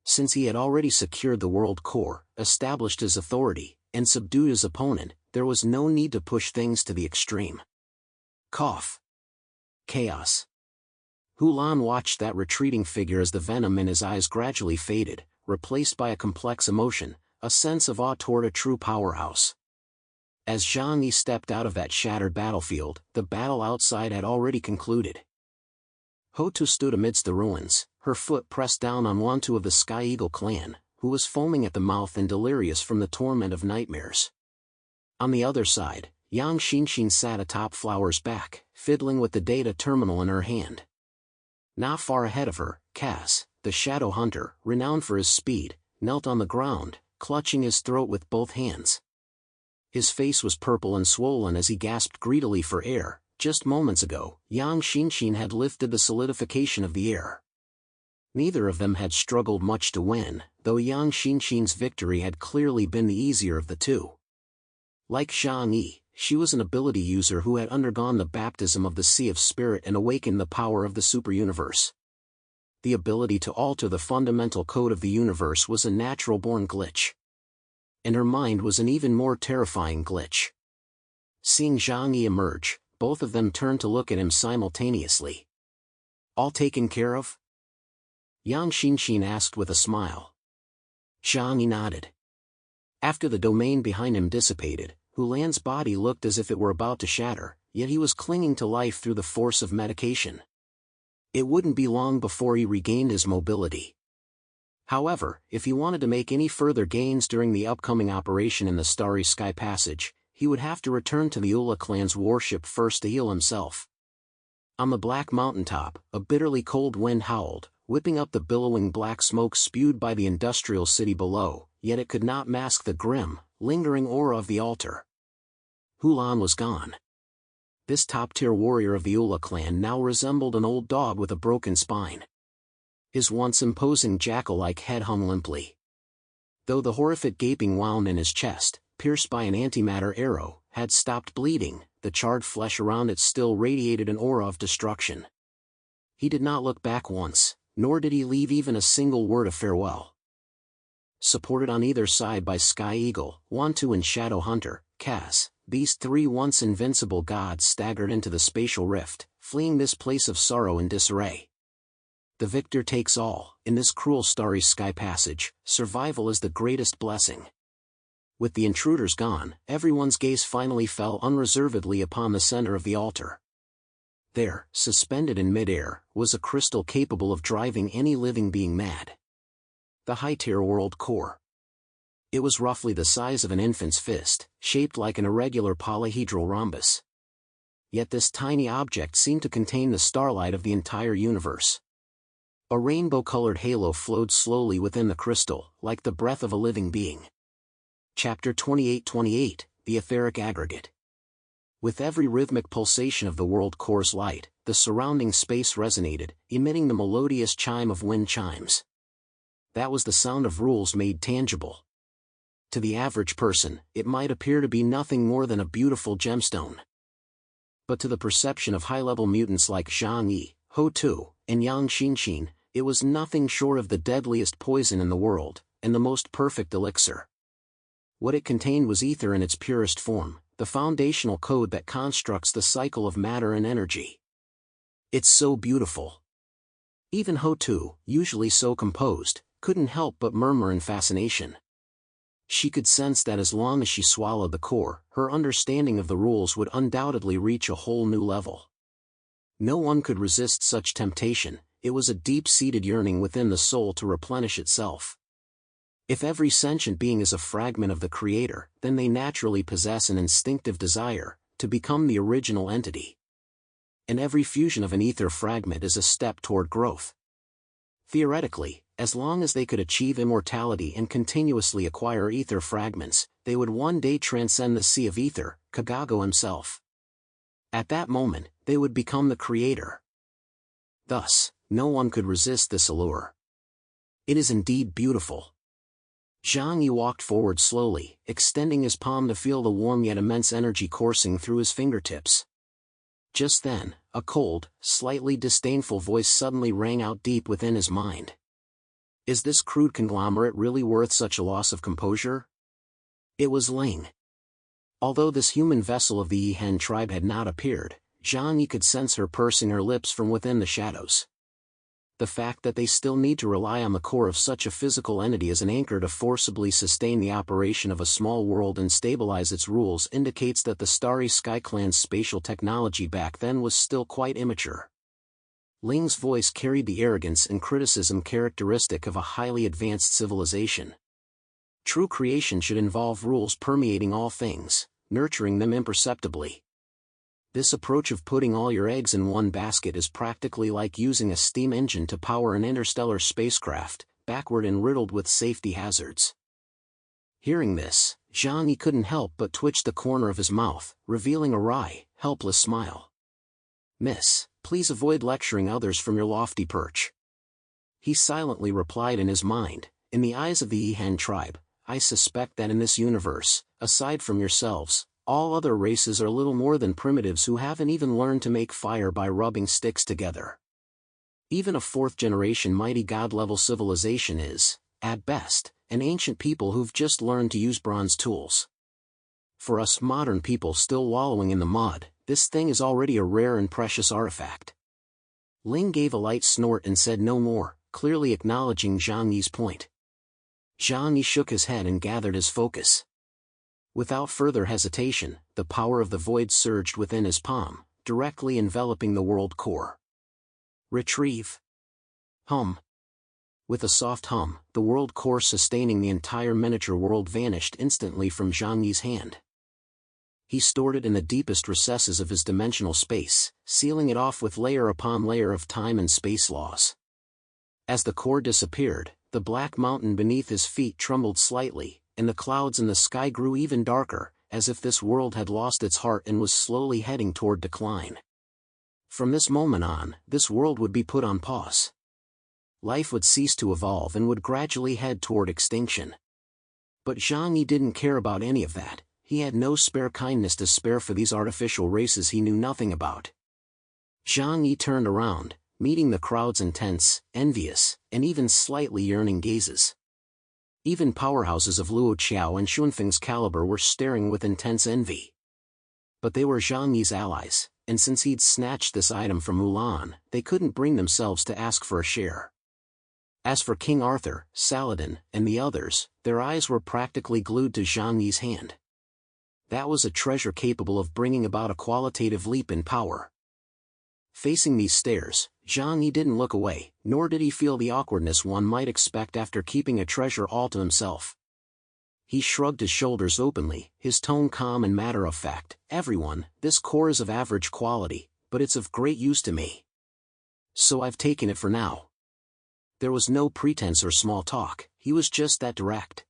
Since he had already secured the world core, established his authority, and subdued his opponent, there was no need to push things to the extreme. Cough. Chaos. Ulan watched that retreating figure as the venom in his eyes gradually faded, replaced by a complex emotion, a sense of awe toward a true powerhouse. As Zhang Yi stepped out of that shattered battlefield, the battle outside had already concluded. Hotu stood amidst the ruins, her foot pressed down on Wantu of the Sky Eagle clan, who was foaming at the mouth and delirious from the torment of nightmares. On the other side, Yang Xinshin sat atop Flower's back, fiddling with the data terminal in her hand. Not far ahead of her, Kaz, the Shadow Hunter, renowned for his speed, knelt on the ground, clutching his throat with both hands. His face was purple and swollen as he gasped greedily for air. Just moments ago, Yang Xinshin had lifted the solidification of the air. Neither of them had struggled much to win, though Yang Xinshin's victory had clearly been the easier of the two. Like Zhang Yi, she was an ability user who had undergone the baptism of the Sea of Spirit and awakened the power of the super-universe. The ability to alter the fundamental code of the universe was a natural-born glitch. And her mind was an even more terrifying glitch. Seeing Zhang Yi emerge, both of them turned to look at him simultaneously. All taken care of? Yang Xinshin asked with a smile. Zhang Yi nodded. After the domain behind him dissipated, Ulan's body looked as if it were about to shatter, yet he was clinging to life through the force of medication. It wouldn't be long before he regained his mobility. However, if he wanted to make any further gains during the upcoming operation in the Starry Sky Passage, he would have to return to the Ula clan's warship first to heal himself. On the black mountaintop, a bitterly cold wind howled, whipping up the billowing black smoke spewed by the industrial city below, yet it could not mask the grim, lingering aura of the altar. Ulan was gone. This top-tier warrior of the Ula clan now resembled an old dog with a broken spine. His once imposing jackal-like head hung limply. Though the horrific gaping wound in his chest, pierced by an antimatter arrow, had stopped bleeding, the charred flesh around it still radiated an aura of destruction. He did not look back once, nor did he leave even a single word of farewell. Supported on either side by Sky Eagle, Wantu and Shadow Hunter, Cass, these three once invincible gods staggered into the spatial rift, fleeing this place of sorrow and disarray. The victor takes all. In this cruel starry sky passage, survival is the greatest blessing. With the intruders gone, everyone's gaze finally fell unreservedly upon the center of the altar. There, suspended in midair, was a crystal capable of driving any living being mad. The High-Tier World Core. It was roughly the size of an infant's fist, shaped like an irregular polyhedral rhombus. Yet this tiny object seemed to contain the starlight of the entire universe. A rainbow-colored halo flowed slowly within the crystal, like the breath of a living being. Chapter 28:28, The Etheric Aggregate. With every rhythmic pulsation of the World Core's light, the surrounding space resonated, emitting the melodious chime of wind chimes. That was the sound of rules made tangible. To the average person, it might appear to be nothing more than a beautiful gemstone. But to the perception of high-level mutants like Zhang Yi, Ho Tu, and Yang Xinxin, it was nothing short of the deadliest poison in the world, and the most perfect elixir. What it contained was ether in its purest form, the foundational code that constructs the cycle of matter and energy. It's so beautiful. Even Ho Tu, usually so composed, couldn't help but murmur in fascination. She could sense that as long as she swallowed the core, her understanding of the rules would undoubtedly reach a whole new level. No one could resist such temptation. It was a deep-seated yearning within the soul to replenish itself. If every sentient being is a fragment of the Creator, then they naturally possess an instinctive desire to become the original entity. And every fusion of an ether fragment is a step toward growth. Theoretically, as long as they could achieve immortality and continuously acquire ether fragments, they would one day transcend the sea of ether, Kagago himself. At that moment, they would become the Creator. Thus, no one could resist this allure. It is indeed beautiful. Zhang Yi walked forward slowly, extending his palm to feel the warm yet immense energy coursing through his fingertips. Just then, a cold, slightly disdainful voice suddenly rang out deep within his mind. Is this crude conglomerate really worth such a loss of composure? It was Ling. Although this human vessel of the Yihen tribe had not appeared, Zhang Yi could sense her pursing her lips from within the shadows. The fact that they still need to rely on the core of such a physical entity as an anchor to forcibly sustain the operation of a small world and stabilize its rules indicates that the Starry Sky Clan's spatial technology back then was still quite immature. Ling's voice carried the arrogance and criticism characteristic of a highly advanced civilization. True creation should involve rules permeating all things, nurturing them imperceptibly. This approach of putting all your eggs in one basket is practically like using a steam engine to power an interstellar spacecraft, backward and riddled with safety hazards. Hearing this, Zhang Yi couldn't help but twitch the corner of his mouth, revealing a wry, helpless smile. "Miss, please avoid lecturing others from your lofty perch." He silently replied in his mind, "In the eyes of the Yihen tribe, I suspect that in this universe, aside from yourselves, all other races are little more than primitives who haven't even learned to make fire by rubbing sticks together. Even a fourth-generation mighty god-level civilization is, at best, an ancient people who've just learned to use bronze tools. For us modern people still wallowing in the mud, this thing is already a rare and precious artifact." Ling gave a light snort and said no more, clearly acknowledging Zhang Yi's point. Zhang Yi shook his head and gathered his focus. Without further hesitation, the power of the void surged within his palm, directly enveloping the world core. Retrieve. Hum. With a soft hum, the world core sustaining the entire miniature world vanished instantly from Zhang Yi's hand. He stored it in the deepest recesses of his dimensional space, sealing it off with layer upon layer of time and space laws. As the core disappeared, the black mountain beneath his feet trembled slightly, and the clouds in the sky grew even darker, as if this world had lost its heart and was slowly heading toward decline. From this moment on, this world would be put on pause. Life would cease to evolve and would gradually head toward extinction. But Zhang Yi didn't care about any of that. He had no spare kindness to spare for these artificial races he knew nothing about. Zhang Yi turned around, meeting the crowd's intense, envious, and even slightly yearning gazes. Even powerhouses of Luo Qiao and Xunfeng's caliber were staring with intense envy. But they were Zhang Yi's allies, and since he'd snatched this item from Mulan, they couldn't bring themselves to ask for a share. As for King Arthur, Saladin, and the others, their eyes were practically glued to Zhang Yi's hand. That was a treasure capable of bringing about a qualitative leap in power. Facing these stares, Zhang Yi didn't look away, nor did he feel the awkwardness one might expect after keeping a treasure all to himself. He shrugged his shoulders openly, his tone calm and matter-of-fact. "Everyone, this core is of average quality, but it's of great use to me. So I've taken it for now." There was no pretense or small talk, he was just that direct.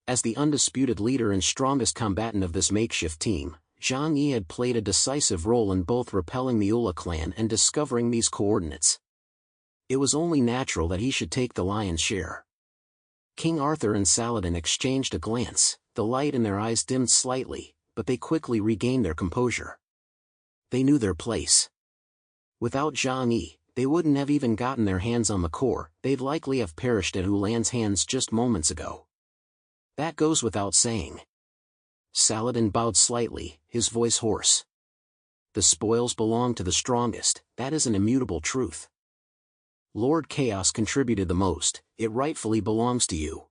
As the undisputed leader and strongest combatant of this makeshift team, Zhang Yi had played a decisive role in both repelling the Ula clan and discovering these coordinates. It was only natural that he should take the lion's share. King Arthur and Saladin exchanged a glance, the light in their eyes dimmed slightly, but they quickly regained their composure. They knew their place. Without Zhang Yi, they wouldn't have even gotten their hands on the core, they'd likely have perished at Ulan's hands just moments ago. That goes without saying. Saladin bowed slightly, his voice hoarse. The spoils belong to the strongest, that is an immutable truth. Lord Chaos contributed the most, it rightfully belongs to you.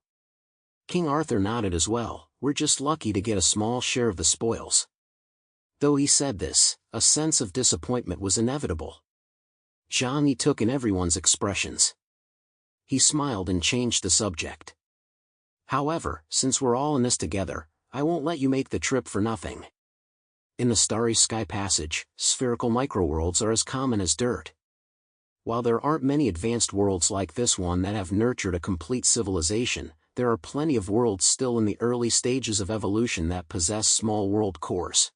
King Arthur nodded as well, we're just lucky to get a small share of the spoils. Though he said this, a sense of disappointment was inevitable. Zhang Yi took in everyone's expressions. He smiled and changed the subject. However, since we're all in this together, I won't let you make the trip for nothing. In the Starry Sky Passage, spherical microworlds are as common as dirt. While there aren't many advanced worlds like this one that have nurtured a complete civilization, there are plenty of worlds still in the early stages of evolution that possess small world cores.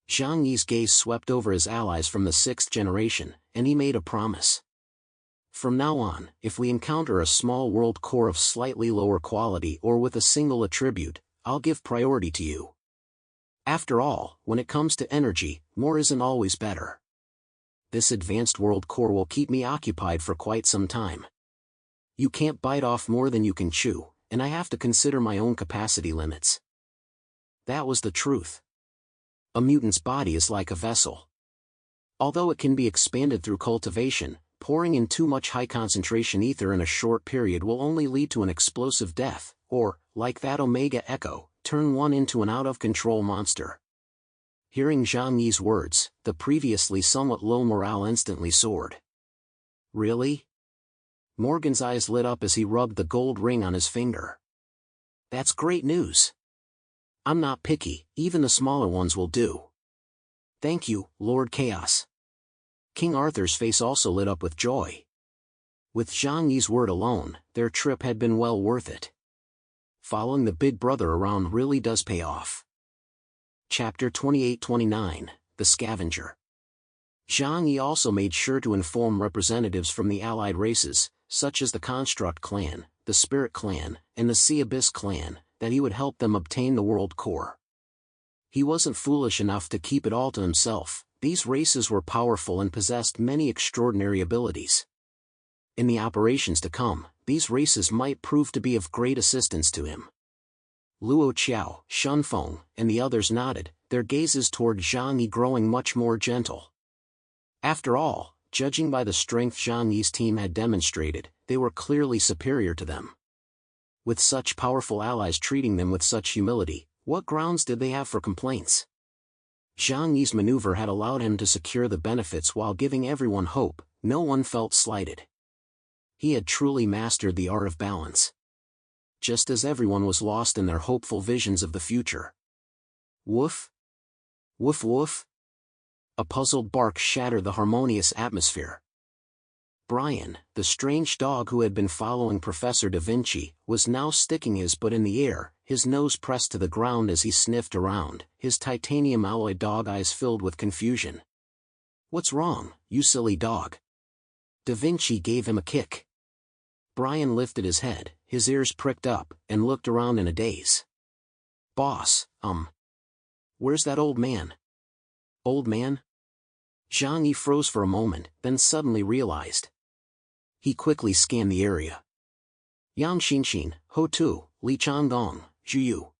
Zhang Yi's gaze swept over his allies from the 6th generation, and he made a promise. From now on, if we encounter a small world core of slightly lower quality or with a single attribute, I'll give priority to you. After all, when it comes to energy, more isn't always better. This advanced world core will keep me occupied for quite some time. You can't bite off more than you can chew, and I have to consider my own capacity limits. That was the truth. A mutant's body is like a vessel. Although it can be expanded through cultivation, pouring in too much high-concentration ether in a short period will only lead to an explosive death, or, like that Omega Echo, turn one into an out-of-control monster. Hearing Zhang Yi's words, the previously somewhat low morale instantly soared. Really? Morgan's eyes lit up as he rubbed the gold ring on his finger. That's great news. I'm not picky, even the smaller ones will do. Thank you, Lord Chaos. King Arthur's face also lit up with joy. With Zhang Yi's word alone, their trip had been well worth it. Following the big brother around really does pay off. Chapter 28-29, The Scavenger. Zhang Yi also made sure to inform representatives from the allied races, such as the Construct Clan, the Spirit Clan, and the Sea Abyss Clan, that he would help them obtain the World Core. He wasn't foolish enough to keep it all to himself, these races were powerful and possessed many extraordinary abilities. In the operations to come, these races might prove to be of great assistance to him. Luo Qiao, Xunfeng, and the others nodded, their gazes toward Zhang Yi growing much more gentle. After all, judging by the strength Zhang Yi's team had demonstrated, they were clearly superior to them. With such powerful allies treating them with such humility, what grounds did they have for complaints? Zhang Yi's maneuver had allowed him to secure the benefits while giving everyone hope, no one felt slighted. He had truly mastered the art of balance. Just as everyone was lost in their hopeful visions of the future. Woof? Woof woof? A puzzled bark shattered the harmonious atmosphere. Brian, the strange dog who had been following Professor Da Vinci, was now sticking his butt in the air, his nose pressed to the ground as he sniffed around, his titanium alloy dog eyes filled with confusion. What's wrong, you silly dog? Da Vinci gave him a kick. Brian lifted his head, his ears pricked up, and looked around in a daze. Boss, where's that old man? Old man? Zhang Yi froze for a moment, then suddenly realized. He quickly scanned the area. Yang Xinxin, Ho Tu, Li Changdong, Zhu Yu.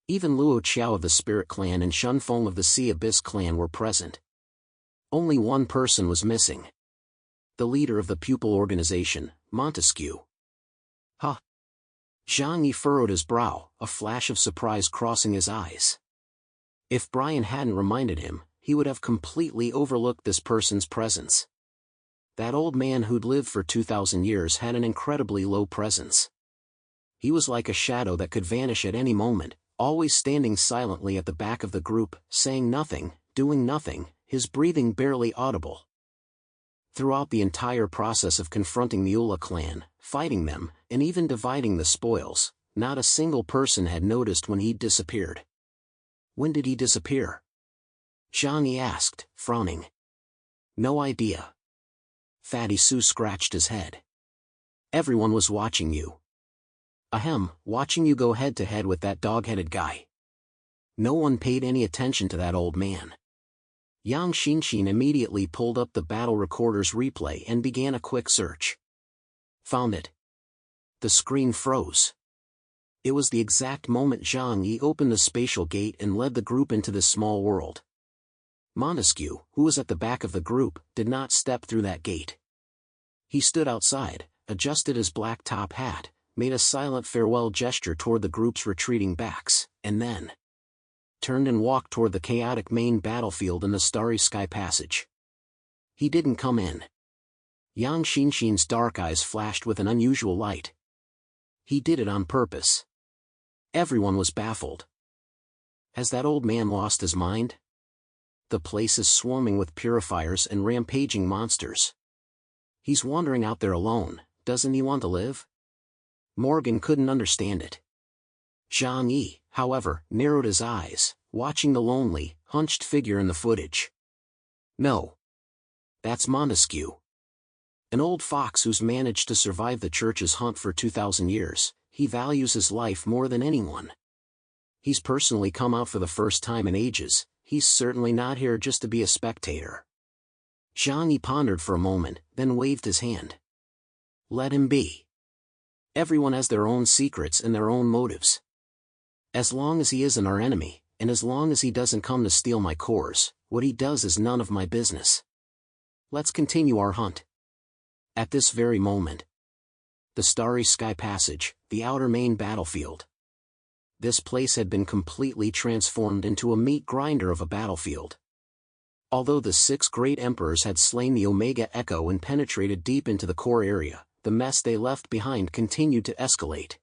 Even Luo Qiao of the Spirit Clan and Shun Feng of the Sea Abyss Clan were present. Only one person was missing. The leader of the pupil organization, Montesquieu. Huh? Zhang Yi furrowed his brow, a flash of surprise crossing his eyes. If Brian hadn't reminded him, he would have completely overlooked this person's presence. That old man who'd lived for 2,000 years had an incredibly low presence. He was like a shadow that could vanish at any moment, always standing silently at the back of the group, saying nothing, doing nothing, his breathing barely audible. Throughout the entire process of confronting the Ula clan, fighting them, and even dividing the spoils, not a single person had noticed when he'd disappeared. When did he disappear? Zhang Yi asked, frowning. No idea. Fatty Su scratched his head. Everyone was watching you. Ahem, watching you go head-to-head with that dog-headed guy. No one paid any attention to that old man. Yang Xinxin immediately pulled up the battle recorder's replay and began a quick search. Found it. The screen froze. It was the exact moment Zhang Yi opened the spatial gate and led the group into this small world. Montesquieu, who was at the back of the group, did not step through that gate. He stood outside, adjusted his black top hat, made a silent farewell gesture toward the group's retreating backs, and then turned and walked toward the chaotic main battlefield in the Starry Sky Passage. He didn't come in. Yang Xinxin's dark eyes flashed with an unusual light. He did it on purpose. Everyone was baffled. Has that old man lost his mind? The place is swarming with purifiers and rampaging monsters. He's wandering out there alone, doesn't he want to live? Morgan couldn't understand it. Zhang Yi, however, narrowed his eyes, watching the lonely, hunched figure in the footage. No. That's Montesquieu. An old fox who's managed to survive the church's hunt for 2,000 years, he values his life more than anyone. He's personally come out for the first time in ages, he's certainly not here just to be a spectator. Zhang Yi pondered for a moment, then waved his hand. Let him be. Everyone has their own secrets and their own motives. As long as he isn't our enemy, and as long as he doesn't come to steal my cores, what he does is none of my business. Let's continue our hunt. At this very moment. The Starry Sky Passage, the outer main battlefield. This place had been completely transformed into a meat grinder of a battlefield. Although the 6 great emperors had slain the Omega Echo and penetrated deep into the core area, the mess they left behind continued to escalate.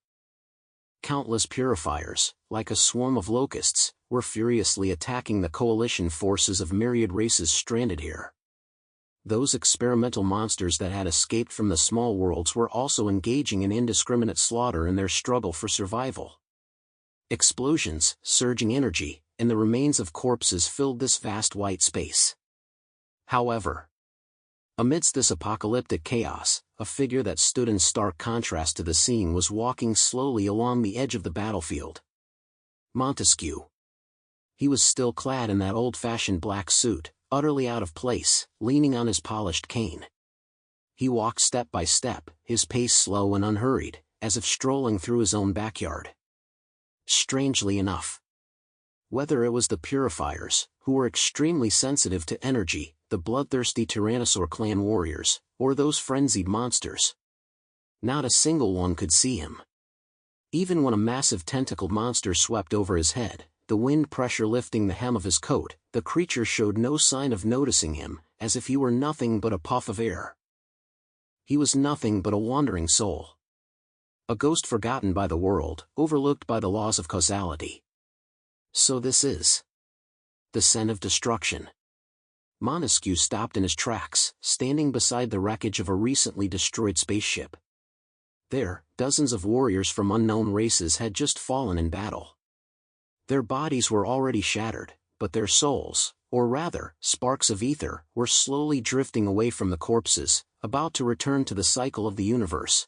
Countless purifiers, like a swarm of locusts, were furiously attacking the coalition forces of myriad races stranded here. Those experimental monsters that had escaped from the small worlds were also engaging in indiscriminate slaughter in their struggle for survival. Explosions, surging energy, and the remains of corpses filled this vast white space. However, amidst this apocalyptic chaos, a figure that stood in stark contrast to the scene was walking slowly along the edge of the battlefield. Montesquieu. He was still clad in that old-fashioned black suit, utterly out of place, leaning on his polished cane. He walked step by step, his pace slow and unhurried, as if strolling through his own backyard. Strangely enough, whether it was the purifiers, who were extremely sensitive to energy, the bloodthirsty Tyrannosaur clan warriors, or those frenzied monsters, not a single one could see him. Even when a massive tentacled monster swept over his head, the wind pressure lifting the hem of his coat, the creature showed no sign of noticing him, as if he were nothing but a puff of air. He was nothing but a wandering soul. A ghost forgotten by the world, overlooked by the laws of causality. So this is the scent of destruction. Montesquieu stopped in his tracks, standing beside the wreckage of a recently destroyed spaceship. There, dozens of warriors from unknown races had just fallen in battle. Their bodies were already shattered, but their souls, or rather, sparks of ether, were slowly drifting away from the corpses, about to return to the cycle of the universe.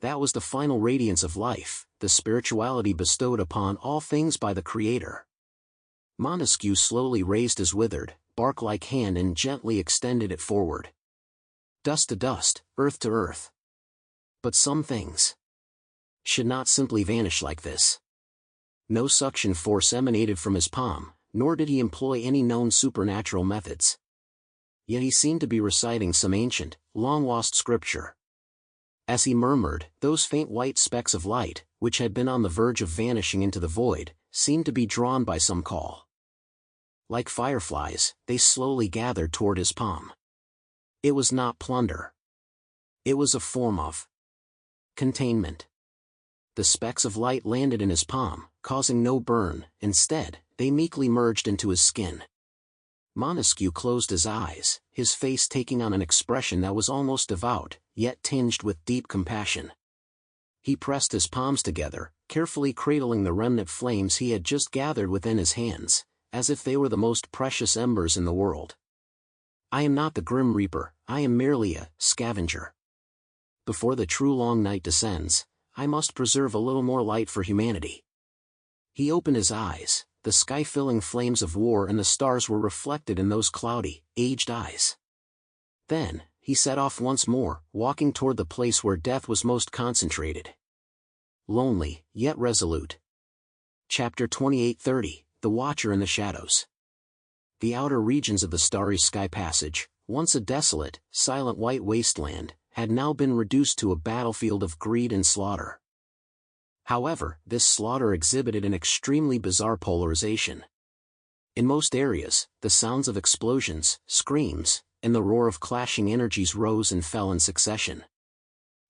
That was the final radiance of life, the spirituality bestowed upon all things by the Creator. Montesquieu slowly raised his withered, bark-like hand and gently extended it forward. Dust to dust, earth to earth. But some things should not simply vanish like this. No suction force emanated from his palm, nor did he employ any known supernatural methods. Yet he seemed to be reciting some ancient, long-lost scripture. As he murmured, those faint white specks of light, which had been on the verge of vanishing into the void, seemed to be drawn by some call. Like fireflies, they slowly gathered toward his palm. It was not plunder. It was a form of containment. The specks of light landed in his palm, causing no burn. Instead, they meekly merged into his skin. Montesquieu closed his eyes, his face taking on an expression that was almost devout, yet tinged with deep compassion. He pressed his palms together, carefully cradling the remnant flames he had just gathered within his hands, as if they were the most precious embers in the world. I am not the Grim Reaper, I am merely a scavenger. Before the true long night descends, I must preserve a little more light for humanity. He opened his eyes, the sky-filling flames of war and the stars were reflected in those cloudy, aged eyes. Then, he set off once more, walking toward the place where death was most concentrated. Lonely, yet resolute. Chapter 28:30, The Watcher in the Shadows. The outer regions of the starry sky passage, once a desolate, silent white wasteland, had now been reduced to a battlefield of greed and slaughter. However, this slaughter exhibited an extremely bizarre polarization. In most areas, the sounds of explosions, screams, and the roar of clashing energies rose and fell in succession.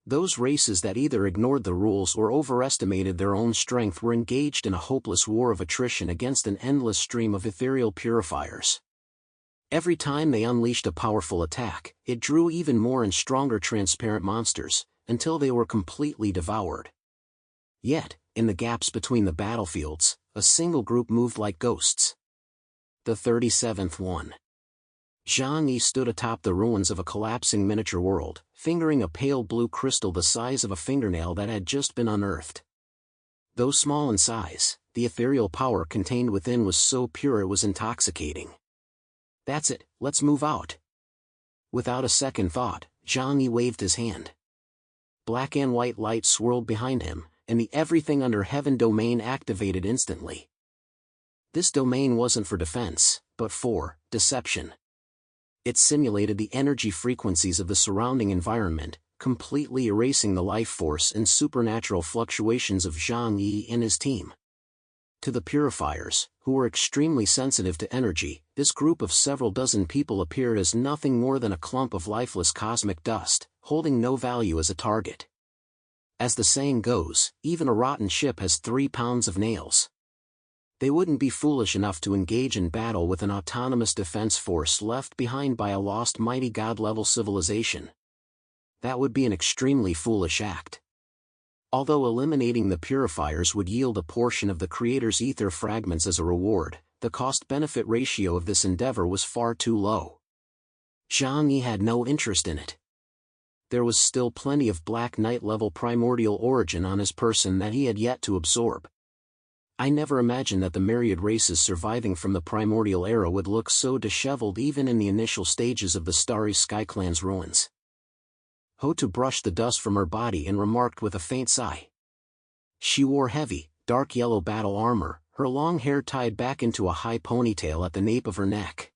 Those races that either ignored the rules or overestimated their own strength were engaged in a hopeless war of attrition against an endless stream of ethereal purifiers. Every time they unleashed a powerful attack, it drew even more and stronger transparent monsters, until they were completely devoured. Yet, in the gaps between the battlefields, a single group moved like ghosts. The 37th one. Zhang Yi stood atop the ruins of a collapsing miniature world, fingering a pale blue crystal the size of a fingernail that had just been unearthed. Though small in size, the ethereal power contained within was so pure it was intoxicating. That's it, let's move out. Without a second thought, Zhang Yi waved his hand. Black and white light swirled behind him, and the everything under heaven domain activated instantly. This domain wasn't for defense, but for deception. It simulated the energy frequencies of the surrounding environment, completely erasing the life force and supernatural fluctuations of Zhang Yi and his team. To the purifiers, who were extremely sensitive to energy, this group of several dozen people appeared as nothing more than a clump of lifeless cosmic dust, holding no value as a target. As the saying goes, even a rotten ship has 3 pounds of nails. They wouldn't be foolish enough to engage in battle with an autonomous defense force left behind by a lost mighty god-level civilization. That would be an extremely foolish act. Although eliminating the purifiers would yield a portion of the Creator's ether fragments as a reward, the cost-benefit ratio of this endeavor was far too low. Zhang Yi had no interest in it. There was still plenty of Black Knight-level primordial origin on his person that he had yet to absorb. I never imagined that the myriad races surviving from the primordial era would look so disheveled even in the initial stages of the Starry Sky Clan's ruins. Hotu brushed the dust from her body and remarked with a faint sigh. She wore heavy, dark yellow battle armor, her long hair tied back into a high ponytail at the nape of her neck.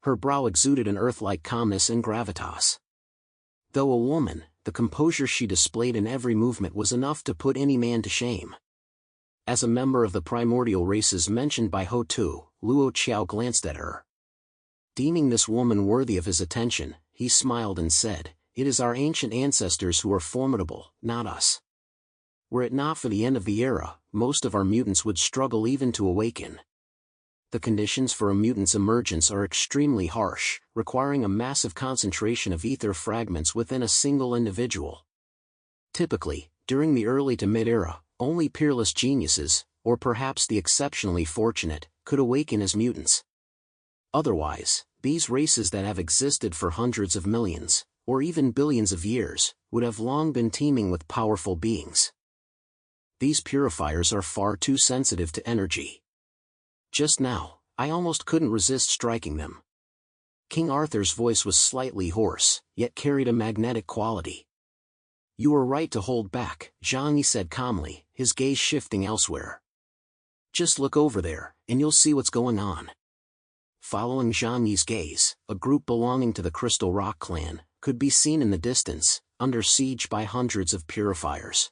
Her brow exuded an earth-like calmness and gravitas. Though a woman, the composure she displayed in every movement was enough to put any man to shame. As a member of the primordial races mentioned by Hotu, Luo Qiao glanced at her. Deeming this woman worthy of his attention, he smiled and said, "It is our ancient ancestors who are formidable, not us. Were it not for the end of the era, most of our mutants would struggle even to awaken. The conditions for a mutant's emergence are extremely harsh, requiring a massive concentration of ether fragments within a single individual. Typically, during the early to mid-era, only peerless geniuses, or perhaps the exceptionally fortunate, could awaken as mutants. Otherwise, these races that have existed for hundreds of millions, or even billions of years, would have long been teeming with powerful beings. These purifiers are far too sensitive to energy. Just now, I almost couldn't resist striking them." King Arthur's voice was slightly hoarse, yet carried a magnetic quality. You were right to hold back, Zhang Yi said calmly, his gaze shifting elsewhere. Just look over there, and you'll see what's going on. Following Zhang Yi's gaze, a group belonging to the Crystal Rock clan could be seen in the distance, under siege by hundreds of purifiers.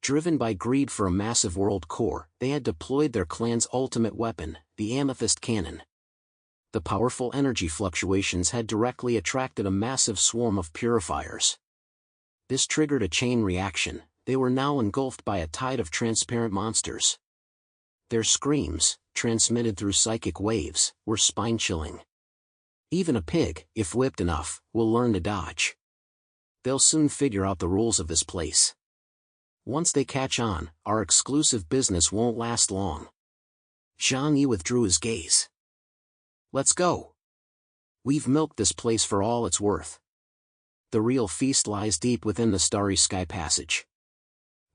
Driven by greed for a massive world core, they had deployed their clan's ultimate weapon, the Amethyst Cannon. The powerful energy fluctuations had directly attracted a massive swarm of purifiers. This triggered a chain reaction. They were now engulfed by a tide of transparent monsters. Their screams, transmitted through psychic waves, were spine-chilling. Even a pig, if whipped enough, will learn to dodge. They'll soon figure out the rules of this place. Once they catch on, our exclusive business won't last long. Zhang Yi withdrew his gaze. Let's go. We've milked this place for all it's worth. The real feast lies deep within the Starry Sky Passage.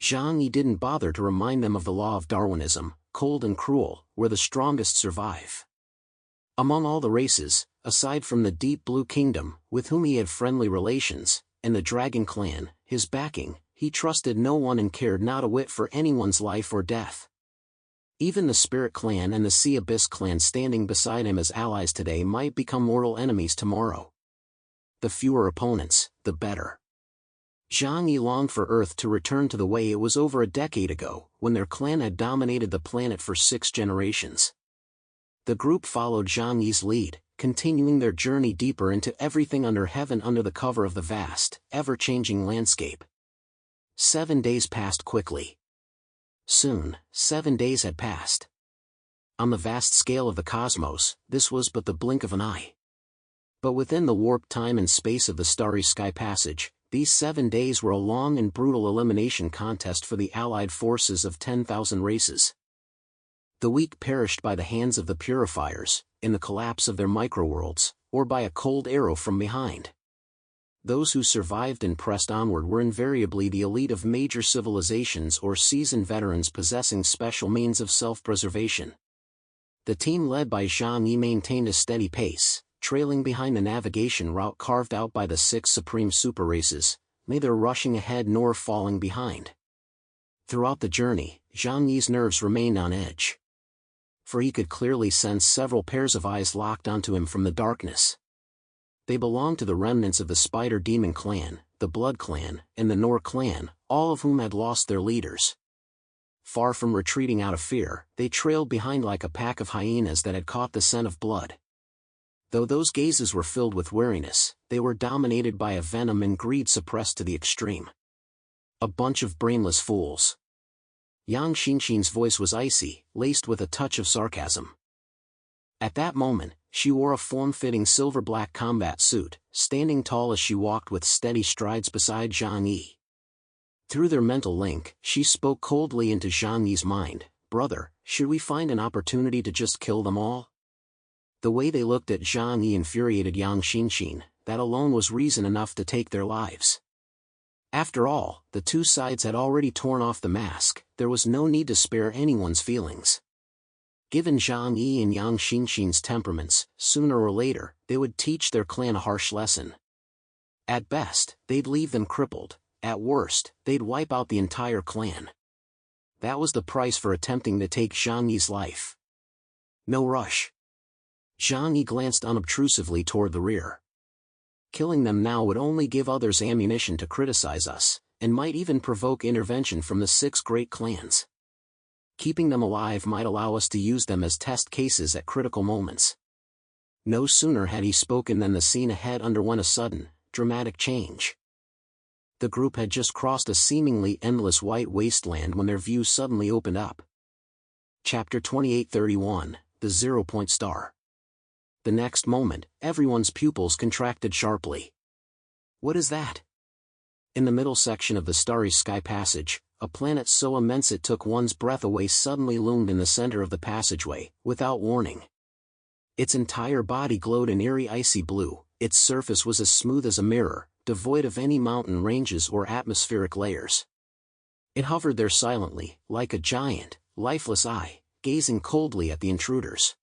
Zhang Yi didn't bother to remind them of the law of Darwinism, cold and cruel, where the strongest survive. Among all the races, aside from the Deep Blue Kingdom, with whom he had friendly relations, and the Dragon Clan, his backing, he trusted no one and cared not a whit for anyone's life or death. Even the Spirit Clan and the Sea Abyss Clan standing beside him as allies today might become mortal enemies tomorrow. The fewer opponents, the better. Zhang Yi longed for Earth to return to the way it was over a decade ago, when their clan had dominated the planet for 6 generations. The group followed Zhang Yi's lead, continuing their journey deeper into everything under heaven under the cover of the vast, ever-changing landscape. 7 days passed quickly. Soon, 7 days had passed. On the vast scale of the cosmos, this was but the blink of an eye. But within the warped time and space of the Starry Sky Passage, these 7 days were a long and brutal elimination contest for the allied forces of 10,000 races. The weak perished by the hands of the purifiers, in the collapse of their microworlds, or by a cold arrow from behind. Those who survived and pressed onward were invariably the elite of major civilizations or seasoned veterans possessing special means of self-preservation. The team led by Zhang Yi maintained a steady pace, trailing behind the navigation route carved out by the 6 supreme super races, neither rushing ahead nor falling behind. Throughout the journey, Zhang Yi's nerves remained on edge. For he could clearly sense several pairs of eyes locked onto him from the darkness. They belonged to the remnants of the Spider Demon Clan, the Blood Clan, and the Nor Clan, all of whom had lost their leaders. Far from retreating out of fear, they trailed behind like a pack of hyenas that had caught the scent of blood. Though those gazes were filled with wariness, they were dominated by a venom and greed suppressed to the extreme. A bunch of brainless fools. Yang Xinxin's voice was icy, laced with a touch of sarcasm. At that moment, she wore a form-fitting silver-black combat suit, standing tall as she walked with steady strides beside Zhang Yi. Through their mental link, she spoke coldly into Zhang Yi's mind, "Brother, should we find an opportunity to just kill them all?" The way they looked at Zhang Yi infuriated Yang Xinxin, that alone was reason enough to take their lives. After all, the two sides had already torn off the mask, there was no need to spare anyone's feelings. Given Zhang Yi and Yang Xinxin's temperaments, sooner or later, they would teach their clan a harsh lesson. At best, they'd leave them crippled, at worst, they'd wipe out the entire clan. That was the price for attempting to take Zhang Yi's life. No rush. Zhang Yi glanced unobtrusively toward the rear. Killing them now would only give others ammunition to criticize us, and might even provoke intervention from the 6 great clans. Keeping them alive might allow us to use them as test cases at critical moments. No sooner had he spoken than the scene ahead underwent a sudden, dramatic change. The group had just crossed a seemingly endless white wasteland when their view suddenly opened up. Chapter 2831, The 0-Point Star. The next moment, everyone's pupils contracted sharply. What is that? In the middle section of the Starry Sky Passage, a planet so immense it took one's breath away suddenly loomed in the center of the passageway, without warning. Its entire body glowed an eerie icy blue, its surface was as smooth as a mirror, devoid of any mountain ranges or atmospheric layers. It hovered there silently, like a giant, lifeless eye, gazing coldly at the intruders.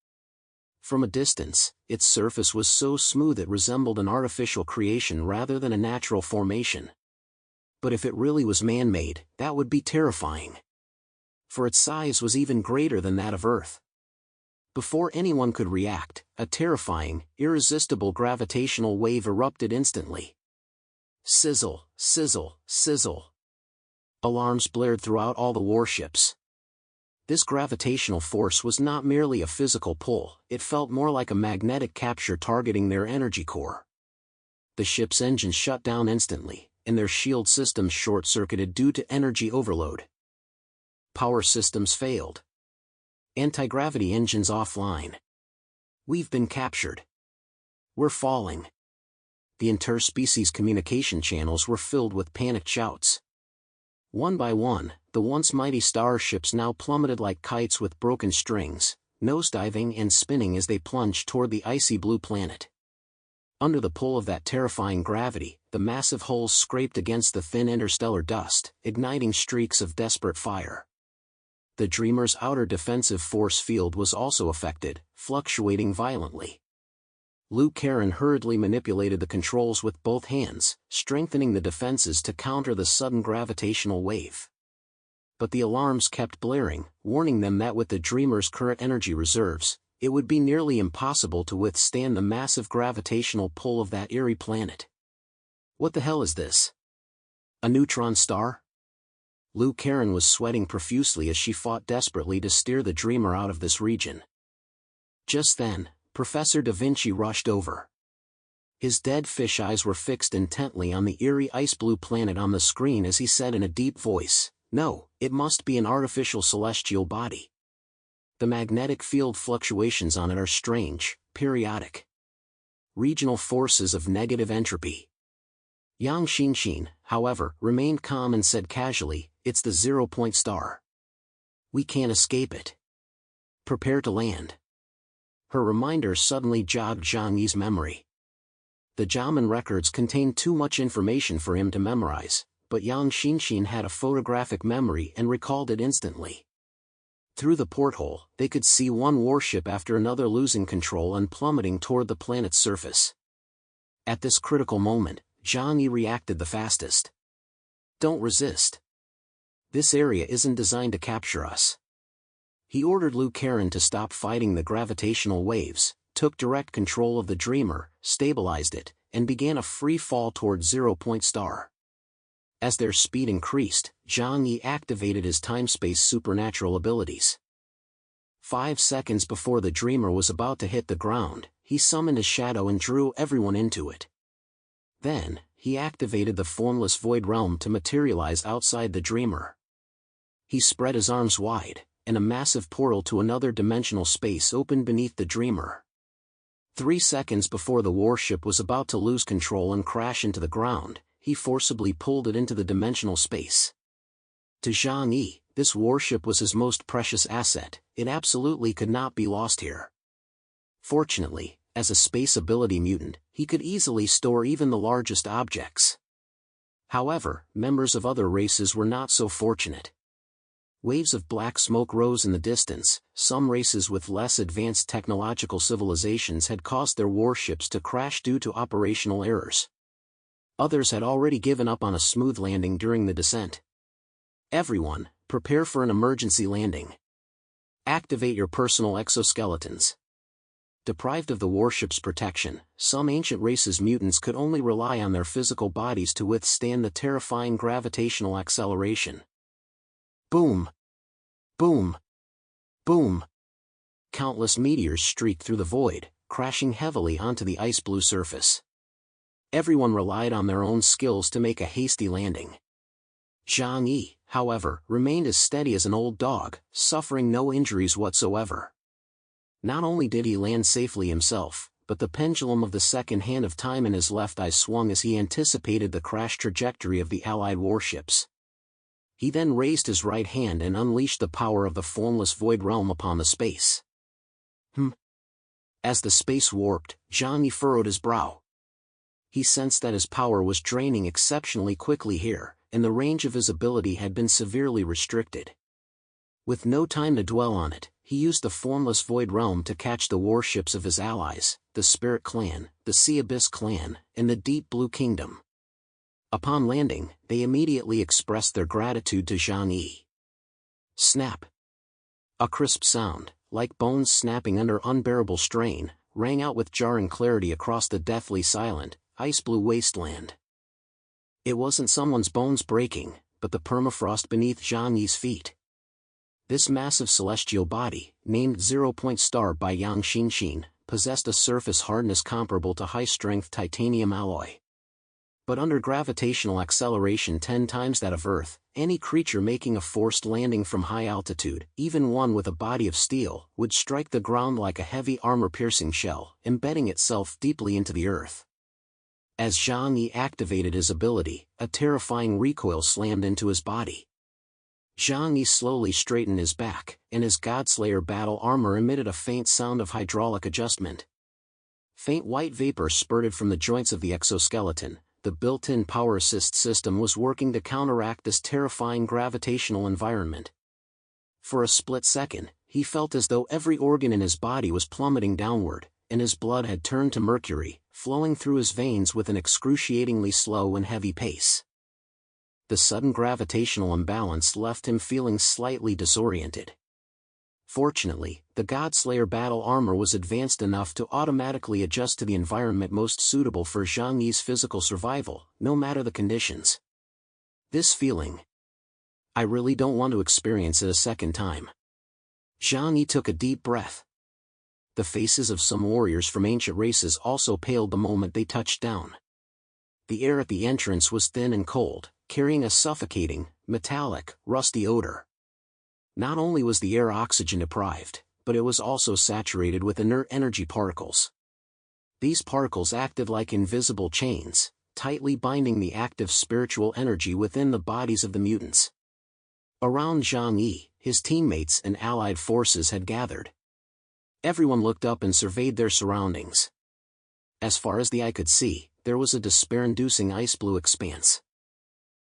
From a distance, its surface was so smooth it resembled an artificial creation rather than a natural formation. But if it really was man-made, that would be terrifying. For its size was even greater than that of Earth. Before anyone could react, a terrifying, irresistible gravitational wave erupted instantly. Sizzle, sizzle, sizzle. Alarms blared throughout all the warships. This gravitational force was not merely a physical pull, it felt more like a magnetic capture targeting their energy core. The ship's engines shut down instantly, and their shield systems short-circuited due to energy overload. Power systems failed. Anti-gravity engines offline. We've been captured. We're falling. The interspecies communication channels were filled with panicked shouts. One by one, the once mighty starships now plummeted like kites with broken strings, nosediving and spinning as they plunged toward the icy blue planet. Under the pull of that terrifying gravity, the massive hulls scraped against the thin interstellar dust, igniting streaks of desperate fire. The Dreamer's outer defensive force field was also affected, fluctuating violently. Lou Caron hurriedly manipulated the controls with both hands, strengthening the defenses to counter the sudden gravitational wave. But the alarms kept blaring, warning them that with the Dreamer's current energy reserves, it would be nearly impossible to withstand the massive gravitational pull of that eerie planet. What the hell is this? A neutron star? Lou Caron was sweating profusely as she fought desperately to steer the Dreamer out of this region. Just then, Professor Da Vinci rushed over. His dead fish eyes were fixed intently on the eerie ice-blue planet on the screen as he said in a deep voice, "No, it must be an artificial celestial body. The magnetic field fluctuations on it are strange, periodic. Regional forces of negative entropy." Yang Xinxin, however, remained calm and said casually, "It's the zero-point star. We can't escape it. Prepare to land." Her reminder suddenly jogged Zhang Yi's memory. The Jiamen records contained too much information for him to memorize, but Yang Xinxin had a photographic memory and recalled it instantly. Through the porthole, they could see one warship after another losing control and plummeting toward the planet's surface. At this critical moment, Zhang Yi reacted the fastest. "Don't resist. This area isn't designed to capture us." He ordered Lou Caron to stop fighting the gravitational waves, took direct control of the Dreamer, stabilized it, and began a free fall toward Zero-Point Star. As their speed increased, Zhang Yi activated his time-space supernatural abilities. 5 seconds before the Dreamer was about to hit the ground, he summoned his shadow and drew everyone into it. Then, he activated the formless void realm to materialize outside the Dreamer. He spread his arms wide, and a massive portal to another dimensional space opened beneath the Dreamer. 3 seconds before the warship was about to lose control and crash into the ground, he forcibly pulled it into the dimensional space. To Zhang Yi, this warship was his most precious asset, it absolutely could not be lost here. Fortunately, as a space ability mutant, he could easily store even the largest objects. However, members of other races were not so fortunate. Waves of black smoke rose in the distance. Some races with less advanced technological civilizations had caused their warships to crash due to operational errors. Others had already given up on a smooth landing during the descent. "Everyone, prepare for an emergency landing. Activate your personal exoskeletons." Deprived of the warship's protection, some ancient races' mutants could only rely on their physical bodies to withstand the terrifying gravitational acceleration. Boom! Boom! Boom! Countless meteors streaked through the void, crashing heavily onto the ice-blue surface. Everyone relied on their own skills to make a hasty landing. Zhang Yi, however, remained as steady as an old dog, suffering no injuries whatsoever. Not only did he land safely himself, but the pendulum of the second hand of time in his left eye swung as he anticipated the crash trajectory of the Allied warships. He then raised his right hand and unleashed the power of the formless void realm upon the space. As the space warped, Zhang Yi furrowed his brow. He sensed that his power was draining exceptionally quickly here, and the range of his ability had been severely restricted. With no time to dwell on it, he used the formless void realm to catch the warships of his allies, the Spirit Clan, the Sea Abyss Clan, and the Deep Blue Kingdom. Upon landing, they immediately expressed their gratitude to Zhang Yi. Snap! A crisp sound, like bones snapping under unbearable strain, rang out with jarring clarity across the deathly silent, ice-blue wasteland. It wasn't someone's bones breaking, but the permafrost beneath Zhang Yi's feet. This massive celestial body, named Zero-Point Star by Yang Xinxin, possessed a surface hardness comparable to high-strength titanium alloy. But under gravitational acceleration 10 times that of Earth, any creature making a forced landing from high altitude, even one with a body of steel, would strike the ground like a heavy armor-piercing shell, embedding itself deeply into the Earth. As Zhang Yi activated his ability, a terrifying recoil slammed into his body. Zhang Yi slowly straightened his back, and his Godslayer battle armor emitted a faint sound of hydraulic adjustment. Faint white vapor spurted from the joints of the exoskeleton. The built-in power assist system was working to counteract this terrifying gravitational environment. For a split second, he felt as though every organ in his body was plummeting downward, and his blood had turned to mercury, flowing through his veins with an excruciatingly slow and heavy pace. The sudden gravitational imbalance left him feeling slightly disoriented. Fortunately, the Godslayer battle armor was advanced enough to automatically adjust to the environment most suitable for Zhang Yi's physical survival, no matter the conditions. This feeling. I really don't want to experience it a second time. Zhang Yi took a deep breath. The faces of some warriors from ancient races also paled the moment they touched down. The air at the entrance was thin and cold, carrying a suffocating, metallic, rusty odor. Not only was the air oxygen-deprived, but it was also saturated with inert energy particles. These particles acted like invisible chains, tightly binding the active spiritual energy within the bodies of the mutants. Around Zhang Yi, his teammates and allied forces had gathered. Everyone looked up and surveyed their surroundings. As far as the eye could see, there was a despair-inducing ice-blue expanse.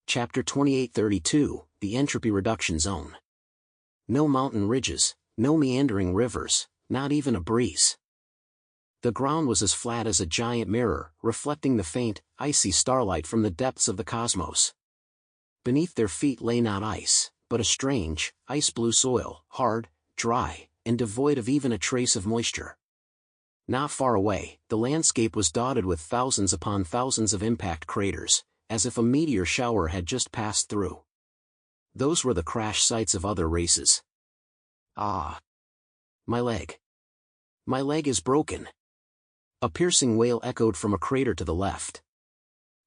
Chapter 2832, The Entropy Reduction Zone. No mountain ridges, no meandering rivers, not even a breeze. The ground was as flat as a giant mirror, reflecting the faint, icy starlight from the depths of the cosmos. Beneath their feet lay not ice, but a strange, ice-blue soil, hard, dry, and devoid of even a trace of moisture. Not far away, the landscape was dotted with thousands upon thousands of impact craters, as if a meteor shower had just passed through. Those were the crash sites of other races. Ah! My leg. My leg is broken. A piercing wail echoed from a crater to the left.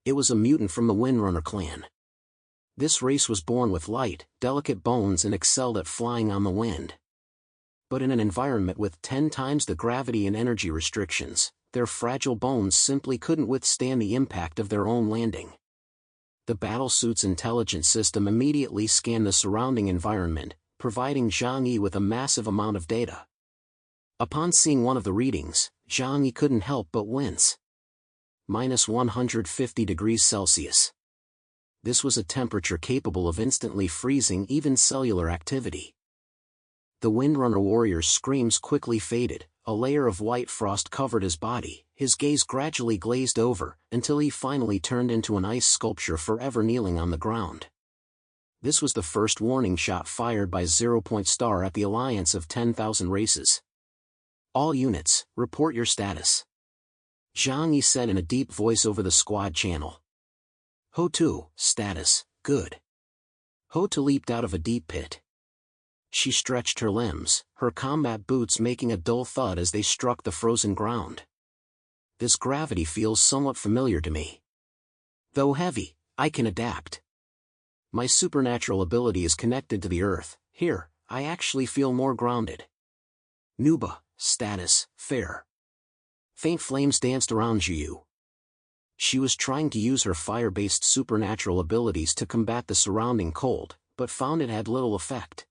It was a mutant from the Windrunner clan. This race was born with light, delicate bones and excelled at flying on the wind. But in an environment with 10 times the gravity and energy restrictions, their fragile bones simply couldn't withstand the impact of their own landing. The battlesuit's intelligence system immediately scanned the surrounding environment, providing Zhang Yi with a massive amount of data. Upon seeing one of the readings, Zhang Yi couldn't help but wince. -150 degrees Celsius. This was a temperature capable of instantly freezing even cellular activity. The Windrunner warrior's screams quickly faded, a layer of white frost covered his body, his gaze gradually glazed over, until he finally turned into an ice sculpture forever kneeling on the ground. This was the first warning shot fired by Zero-Point Star at the alliance of 10,000 races. All units, report your status. Zhang Yi said in a deep voice over the squad channel. Ho-Tu, status, good. Ho-Tu leaped out of a deep pit. She stretched her limbs, her combat boots making a dull thud as they struck the frozen ground. This gravity feels somewhat familiar to me. Though heavy, I can adapt. My supernatural ability is connected to the earth. Here, I actually feel more grounded. Nuba, status, fair. Faint flames danced around Jiyu. She was trying to use her fire-based supernatural abilities to combat the surrounding cold, but found it had little effect.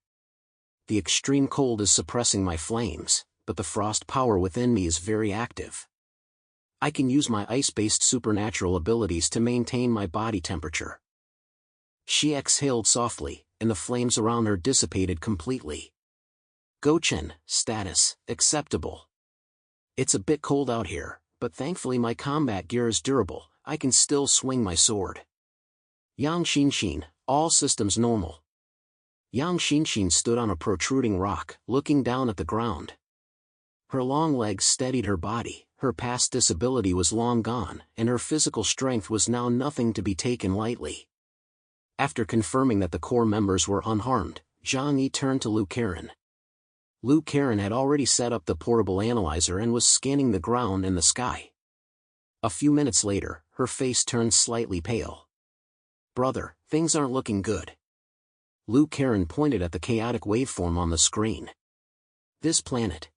The extreme cold is suppressing my flames, but the frost power within me is very active. I can use my ice-based supernatural abilities to maintain my body temperature. She exhaled softly, and the flames around her dissipated completely. Gochen, status, acceptable. It's a bit cold out here, but thankfully my combat gear is durable, I can still swing my sword. Yang Xinxin, all systems normal. Yang Xinxin stood on a protruding rock, looking down at the ground. Her long legs steadied her body, her past disability was long gone, and her physical strength was now nothing to be taken lightly. After confirming that the core members were unharmed, Zhang Yi turned to Lu Karen. Lu Karen had already set up the portable analyzer and was scanning the ground and the sky. A few minutes later, her face turned slightly pale. "Brother, things aren't looking good." Lu Karen pointed at the chaotic waveform on the screen. "This planet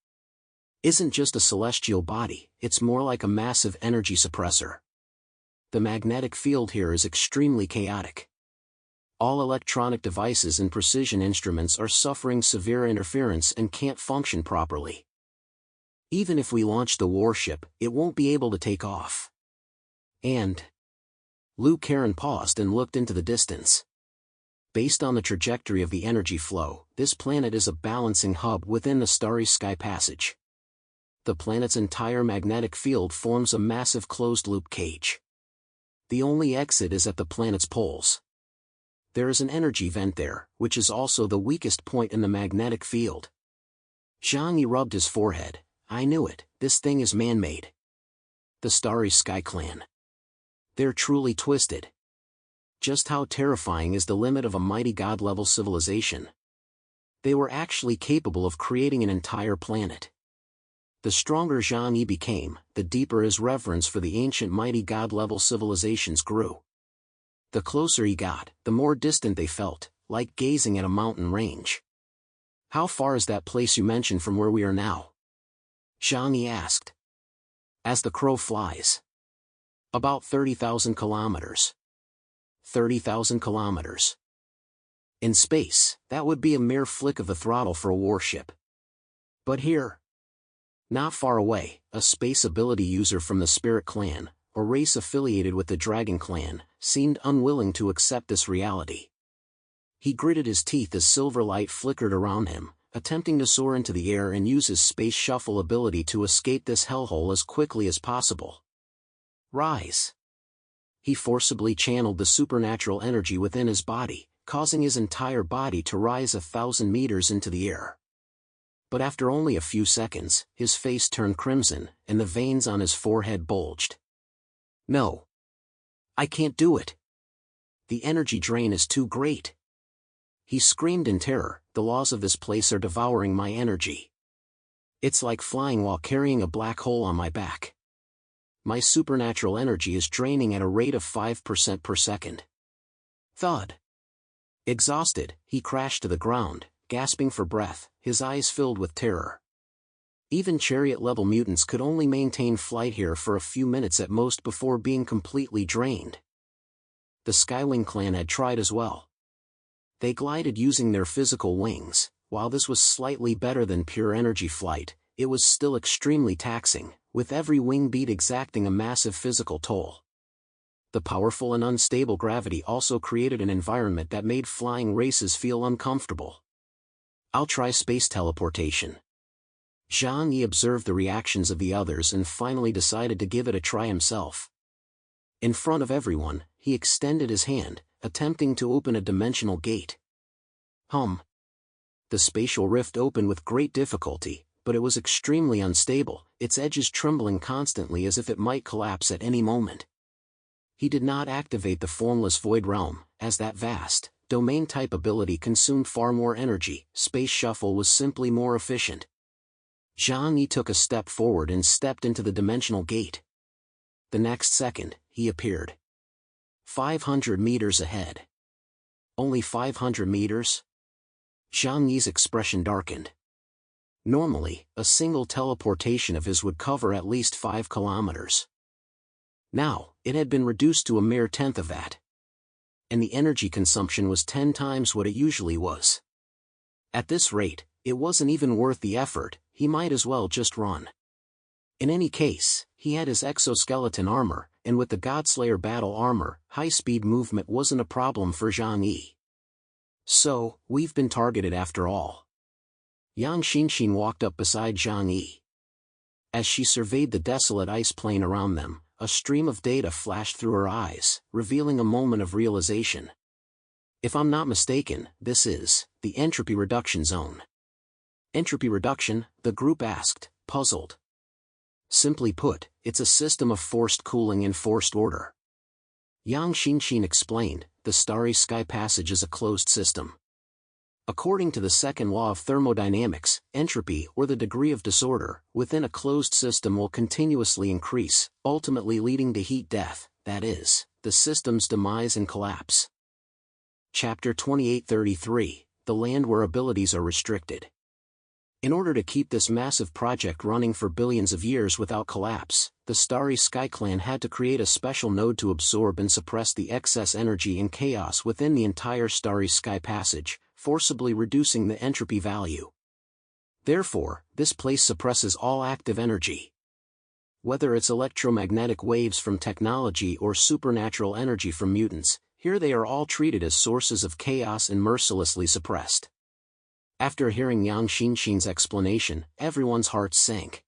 isn't just a celestial body, it's more like a massive energy suppressor. The magnetic field here is extremely chaotic. All electronic devices and precision instruments are suffering severe interference and can't function properly. Even if we launch the warship, it won't be able to take off. And..." Lu Karen paused and looked into the distance. Based on the trajectory of the energy flow, this planet is a balancing hub within the starry sky passage. The planet's entire magnetic field forms a massive closed-loop cage. The only exit is at the planet's poles. There is an energy vent there, which is also the weakest point in the magnetic field. Zhang Yi rubbed his forehead. "I knew it, this thing is man-made. The Starry Sky Clan. They're truly twisted. Just how terrifying is the limit of a mighty god-level civilization? They were actually capable of creating an entire planet." The stronger Zhang Yi became, the deeper his reverence for the ancient mighty god-level civilizations grew. The closer he got, the more distant they felt, like gazing at a mountain range. "How far is that place you mentioned from where we are now?" Zhang Yi asked. "As the crow flies." "About 30,000 kilometers. 30,000 kilometers. In space, that would be a mere flick of the throttle for a warship. But here, not far away, a space ability user from the Spirit Clan, a race affiliated with the Dragon Clan, seemed unwilling to accept this reality. He gritted his teeth as silver light flickered around him, attempting to soar into the air and use his space shuffle ability to escape this hellhole as quickly as possible. "Rise." He forcibly channeled the supernatural energy within his body, causing his entire body to rise 1,000 meters into the air. But after only a few seconds, his face turned crimson, and the veins on his forehead bulged. "No. I can't do it. The energy drain is too great." He screamed in terror, "The laws of this place are devouring my energy. It's like flying while carrying a black hole on my back. My supernatural energy is draining at a rate of 5% per second." Thud. Exhausted, he crashed to the ground, gasping for breath, his eyes filled with terror. Even chariot-level mutants could only maintain flight here for a few minutes at most before being completely drained. The Skywing clan had tried as well. They glided using their physical wings. While this was slightly better than pure energy flight, it was still extremely taxing, with every wing beat exacting a massive physical toll. The powerful and unstable gravity also created an environment that made flying races feel uncomfortable. "I'll try space teleportation." Zhang Yi observed the reactions of the others and finally decided to give it a try himself. In front of everyone, he extended his hand, attempting to open a dimensional gate. The spatial rift opened with great difficulty, but it was extremely unstable, its edges trembling constantly as if it might collapse at any moment. He did not activate the formless void realm, as that vast, domain-type ability consumed far more energy. Space shuffle was simply more efficient. Zhang Yi took a step forward and stepped into the dimensional gate. The next second, he appeared 500 meters ahead. Only 500 meters? Zhang Yi's expression darkened. Normally, a single teleportation of his would cover at least 5 kilometers. Now, it had been reduced to a mere tenth of that. And the energy consumption was 10 times what it usually was. At this rate, it wasn't even worth the effort, he might as well just run. In any case, he had his exoskeleton armor, and with the Godslayer battle armor, high-speed movement wasn't a problem for Zhang Yi. "So, we've been targeted after all." Yang Xinxin walked up beside Zhang Yi. As she surveyed the desolate ice plain around them, a stream of data flashed through her eyes, revealing a moment of realization. If I'm not mistaken, this is the entropy reduction zone. Entropy reduction, the group asked, puzzled. Simply put, it's a system of forced cooling and forced order. Yang Xinxin explained, the starry sky passage is a closed system. According to the second law of thermodynamics, entropy, or the degree of disorder, within a closed system will continuously increase, ultimately leading to heat death, that is, the system's demise and collapse. Chapter 2833, The Land Where Abilities Are Restricted. In order to keep this massive project running for billions of years without collapse, the Starry Sky Clan had to create a special node to absorb and suppress the excess energy and chaos within the entire Starry Sky Passage, forcibly reducing the entropy value. Therefore, this place suppresses all active energy. Whether it's electromagnetic waves from technology or supernatural energy from mutants, here they are all treated as sources of chaos and mercilessly suppressed. After hearing Yang Xinxin's explanation, everyone's hearts sank.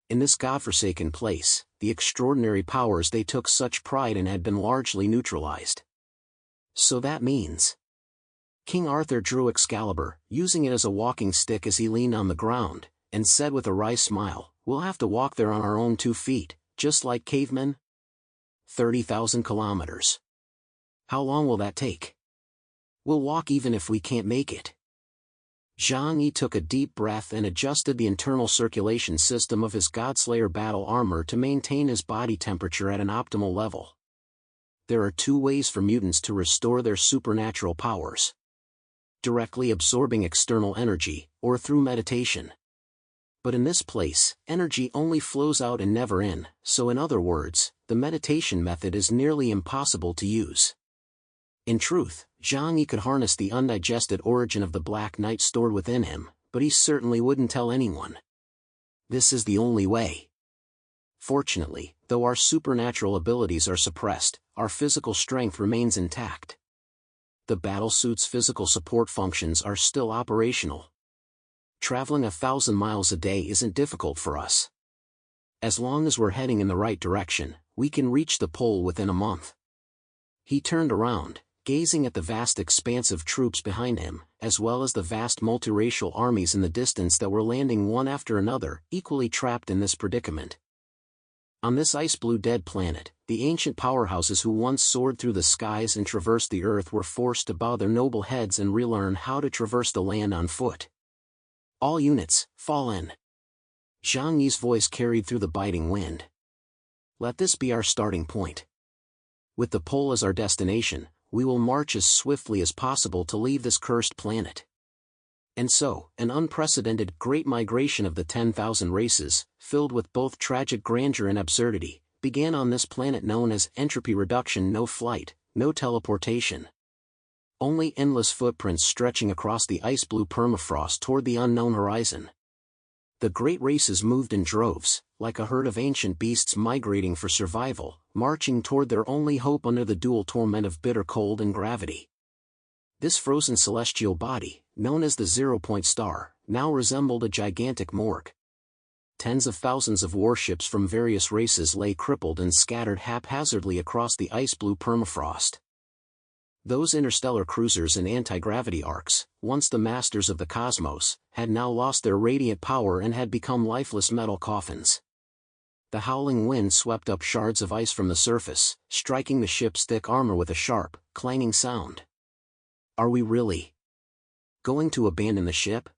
In this godforsaken place, the extraordinary powers they took such pride in had been largely neutralized. So that means... King Arthur drew Excalibur, using it as a walking stick as he leaned on the ground, and said with a wry smile, "We'll have to walk there on our own 2 feet, just like cavemen." 30,000 kilometers. How long will that take? We'll walk even if we can't make it. Zhang Yi took a deep breath and adjusted the internal circulation system of his Godslayer battle armor to maintain his body temperature at an optimal level. There are 2 ways for mutants to restore their supernatural powers: directly absorbing external energy, or through meditation. But in this place, energy only flows out and never in, so in other words, the meditation method is nearly impossible to use. In truth, Zhang Yi could harness the undigested origin of the Black Knight stored within him, but he certainly wouldn't tell anyone. This is the only way. Fortunately, though our supernatural abilities are suppressed, our physical strength remains intact. The battlesuit's physical support functions are still operational. Traveling 1,000 miles a day isn't difficult for us. As long as we're heading in the right direction, we can reach the pole within a month. He turned around, gazing at the vast expanse of troops behind him, as well as the vast multiracial armies in the distance that were landing one after another, equally trapped in this predicament. On this ice-blue dead planet, the ancient powerhouses who once soared through the skies and traversed the earth were forced to bow their noble heads and relearn how to traverse the land on foot. All units, fall in. Zhang Yi's voice carried through the biting wind. Let this be our starting point. With the pole as our destination, we will march as swiftly as possible to leave this cursed planet. And so, an unprecedented great migration of the 10,000 races, filled with both tragic grandeur and absurdity, began on this planet known as entropy reduction. No flight, no teleportation. Only endless footprints stretching across the ice-blue permafrost toward the unknown horizon. The great races moved in droves, like a herd of ancient beasts migrating for survival, marching toward their only hope under the dual torment of bitter cold and gravity. This frozen celestial body, known as the Zero-Point Star, now resembled a gigantic morgue. Tens of thousands of warships from various races lay crippled and scattered haphazardly across the ice-blue permafrost. Those interstellar cruisers and anti-gravity arcs, once the masters of the cosmos, had now lost their radiant power and had become lifeless metal coffins. The howling wind swept up shards of ice from the surface, striking the ship's thick armor with a sharp, clanging sound. Are we really going to abandon the ship?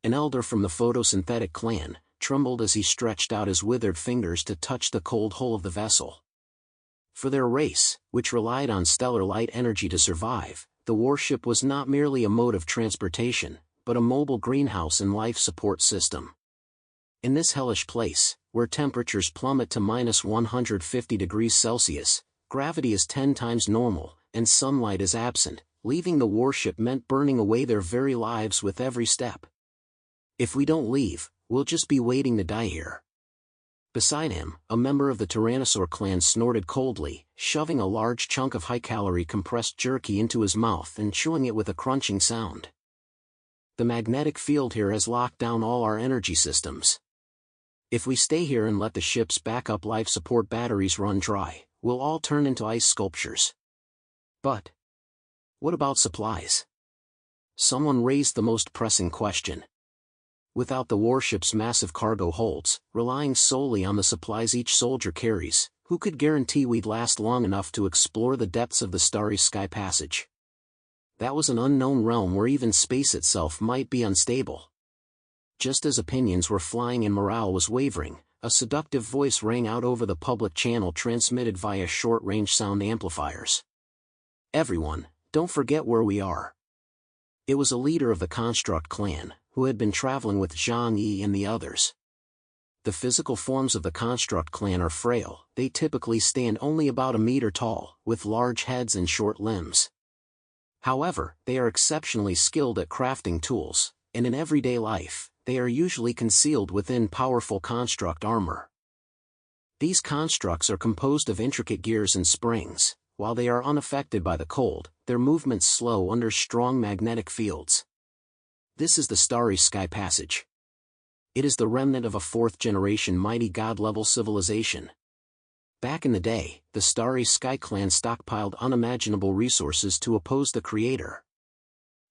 An elder from the photosynthetic clan trembled as he stretched out his withered fingers to touch the cold hull of the vessel. For their race, which relied on stellar light energy to survive, the warship was not merely a mode of transportation, but a mobile greenhouse and life support system. In this hellish place, where temperatures plummet to -150 degrees Celsius, gravity is 10 times normal, and sunlight is absent, leaving the warship meant burning away their very lives with every step. If we don't leave, we'll just be waiting to die here. Beside him, a member of the Tyrannosaur clan snorted coldly, shoving a large chunk of high-calorie compressed jerky into his mouth and chewing it with a crunching sound. The magnetic field here has locked down all our energy systems. If we stay here and let the ship's backup life support batteries run dry, we'll all turn into ice sculptures. But what about supplies? Someone raised the most pressing question. Without the warship's massive cargo holds, relying solely on the supplies each soldier carries, who could guarantee we'd last long enough to explore the depths of the starry sky passage? That was an unknown realm where even space itself might be unstable. Just as opinions were flying and morale was wavering, a seductive voice rang out over the public channel transmitted via short-range sound amplifiers. "Everyone, don't forget where we are." It was a leader of the Construct clan, who had been traveling with Zhang Yi and the others. The physical forms of the Construct clan are frail. They typically stand only about a meter tall, with large heads and short limbs. However, they are exceptionally skilled at crafting tools, and in everyday life, they are usually concealed within powerful construct armor. These constructs are composed of intricate gears and springs. While they are unaffected by the cold, their movements slow under strong magnetic fields. This is the Starry Sky Passage. It is the remnant of a fourth-generation mighty god-level civilization. Back in the day, the Starry Sky clan stockpiled unimaginable resources to oppose the Creator.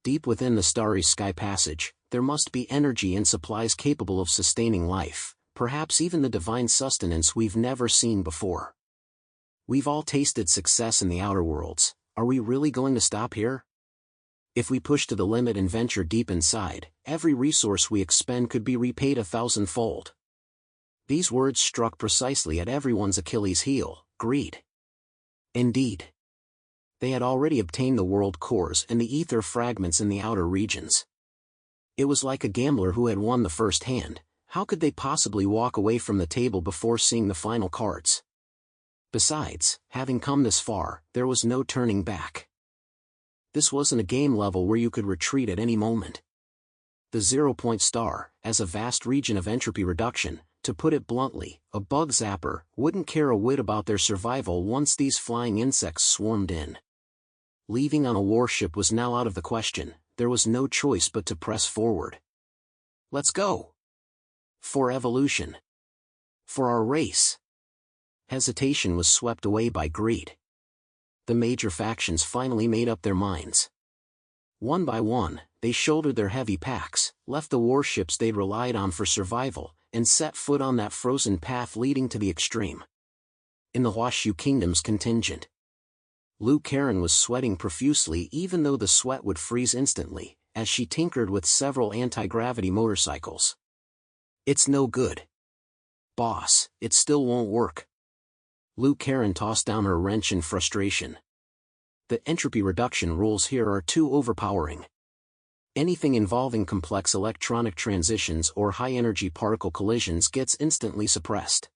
Deep within the Starry Sky Passage, there must be energy and supplies capable of sustaining life, perhaps even the divine sustenance we've never seen before. We've all tasted success in the outer worlds. Are we really going to stop here? If we push to the limit and venture deep inside, every resource we expend could be repaid 1,000-fold. These words struck precisely at everyone's Achilles heel: greed. Indeed. They had already obtained the world cores and the ether fragments in the outer regions. It was like a gambler who had won the first hand. How could they possibly walk away from the table before seeing the final cards? Besides, having come this far, there was no turning back. This wasn't a game level where you could retreat at any moment. The 0-point star, as a vast region of entropy reduction, to put it bluntly, a bug zapper, wouldn't care a whit about their survival once these flying insects swarmed in. Leaving on a warship was now out of the question. There was no choice but to press forward. Let's go! For evolution. For our race. Hesitation was swept away by greed. The major factions finally made up their minds. One by one, they shouldered their heavy packs, left the warships they'd relied on for survival, and set foot on that frozen path leading to the extreme. In the Huashu Kingdom's contingent, Lu Karen was sweating profusely even though the sweat would freeze instantly, as she tinkered with several anti-gravity motorcycles. "It's no good. Boss, it still won't work." Lu Karen tossed down her wrench in frustration. The entropy reduction rules here are too overpowering. Anything involving complex electronic transitions or high-energy particle collisions gets instantly suppressed.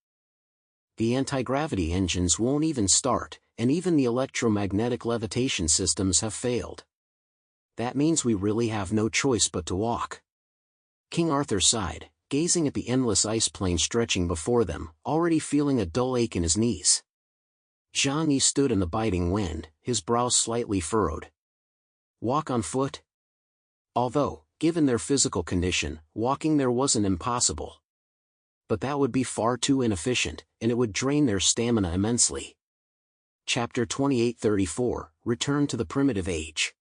The anti-gravity engines won't even start, and even the electromagnetic levitation systems have failed. That means we really have no choice but to walk. King Arthur sighed, gazing at the endless ice plain stretching before them, already feeling a dull ache in his knees. Zhang Yi stood in the biting wind, his brow slightly furrowed. Walk on foot? Although, given their physical condition, walking there wasn't impossible. But that would be far too inefficient, and it would drain their stamina immensely. Chapter 2834, Return to the Primitive Age.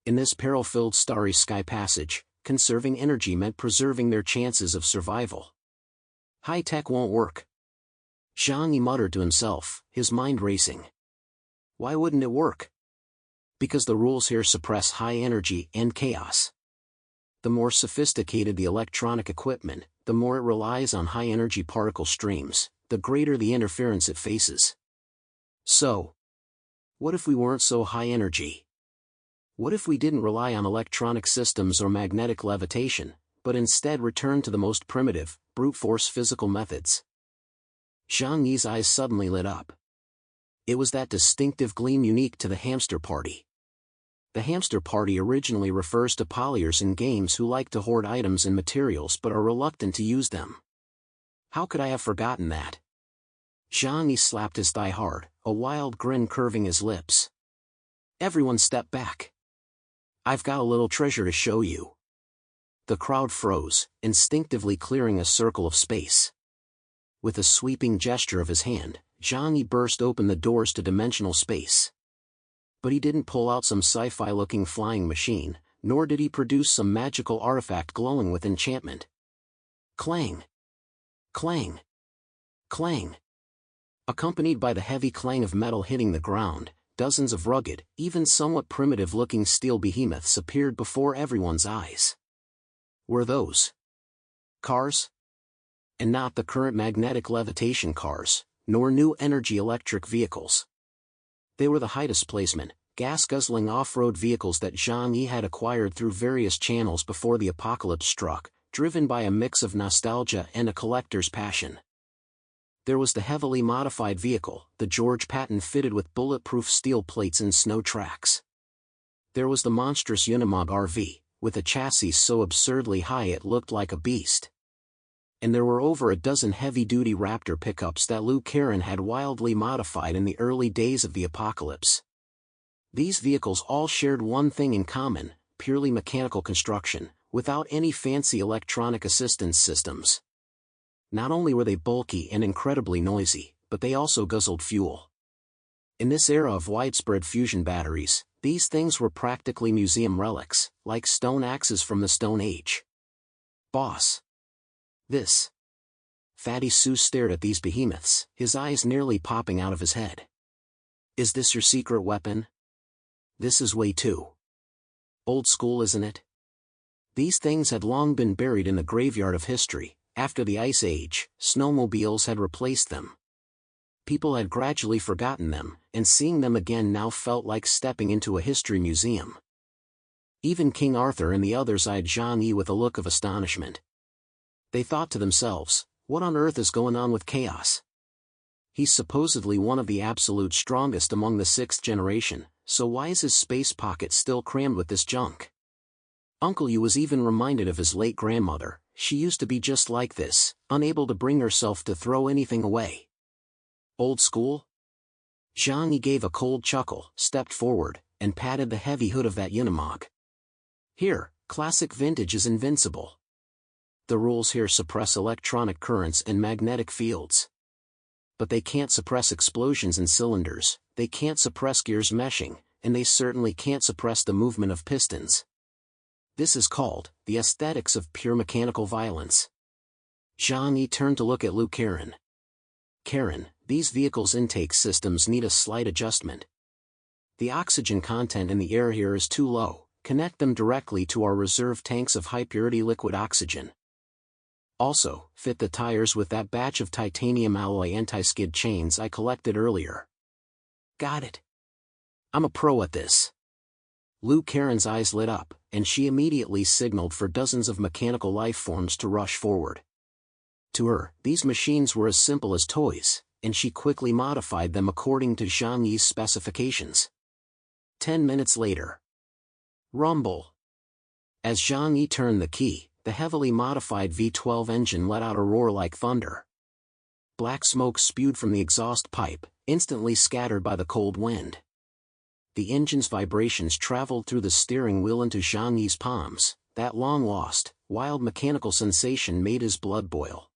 In this peril-filled Starry Sky Passage, conserving energy meant preserving their chances of survival. High-tech won't work. Zhang Yi muttered to himself, his mind racing. Why wouldn't it work? Because the rules here suppress high energy and chaos. The more sophisticated the electronic equipment, the more it relies on high-energy particle streams, the greater the interference it faces. So, what if we weren't so high energy? What if we didn't rely on electronic systems or magnetic levitation, but instead returned to the most primitive, brute force physical methods? Zhang Yi's eyes suddenly lit up. It was that distinctive gleam unique to the Hamster Party. The Hamster Party originally refers to polyers in games who like to hoard items and materials but are reluctant to use them. How could I have forgotten that? Zhang Yi slapped his thigh hard, a wild grin curving his lips. Everyone step back. I've got a little treasure to show you. The The crowd froze, instinctively clearing a circle of space. With a sweeping gesture of his hand, Zhang Yi burst open the doors to dimensional space. But he didn't pull out some sci-fi-looking flying machine, nor did he produce some magical artifact glowing with enchantment. Clang! Clang! Clang! Accompanied by the heavy clang of metal hitting the ground, dozens of rugged, even somewhat primitive-looking steel behemoths appeared before everyone's eyes. Were those cars? And not the current magnetic levitation cars, nor new energy electric vehicles. They were the high displacement, gas-guzzling off-road vehicles that Zhang Yi had acquired through various channels before the apocalypse struck, driven by a mix of nostalgia and a collector's passion. There was the heavily modified vehicle, the George Patton fitted with bulletproof steel plates and snow tracks. There was the monstrous Unimog RV, with a chassis so absurdly high it looked like a beast. And there were over a dozen heavy-duty Raptor pickups that Lou Caron had wildly modified in the early days of the apocalypse. These vehicles all shared one thing in common, purely mechanical construction, without any fancy electronic assistance systems. Not only were they bulky and incredibly noisy, but they also guzzled fuel. In this era of widespread fusion batteries, these things were practically museum relics, like stone axes from the Stone Age. Boss. This. Fatty Sue stared at these behemoths, his eyes nearly popping out of his head. Is this your secret weapon? This is way too old school, isn't it? These things had long been buried in the graveyard of history. After the Ice Age, snowmobiles had replaced them. People had gradually forgotten them, and seeing them again now felt like stepping into a history museum. Even King Arthur and the others eyed Zhang Yi with a look of astonishment. They thought to themselves, what on earth is going on with Chaos? He's supposedly one of the absolute strongest among the 6th generation, so why is his space pocket still crammed with this junk? Uncle Yu was even reminded of his late grandmother. She used to be just like this, unable to bring herself to throw anything away. Old school? Zhang Yi gave a cold chuckle, stepped forward, and patted the heavy hood of that Unimog. Here, classic vintage is invincible. The rules here suppress electronic currents and magnetic fields. But they can't suppress explosions in cylinders, they can't suppress gears meshing, and they certainly can't suppress the movement of pistons. This is called the aesthetics of pure mechanical violence. Zhang Yi turned to look at Lou Caron. Caron, these vehicles' intake systems need a slight adjustment. The oxygen content in the air here is too low. Connect them directly to our reserve tanks of high-purity liquid oxygen. Also, fit the tires with that batch of titanium alloy anti-skid chains I collected earlier. Got it. I'm a pro at this. Lou Caron's eyes lit up, and she immediately signaled for dozens of mechanical life forms to rush forward. To her, these machines were as simple as toys, and she quickly modified them according to Zhang Yi's specifications. 10 minutes later. Rumble. As Zhang Yi turned the key, the heavily modified V12 engine let out a roar like thunder. Black smoke spewed from the exhaust pipe, instantly scattered by the cold wind. The engine's vibrations traveled through the steering wheel into Zhang Yi's palms. That long-lost, wild mechanical sensation made his blood boil.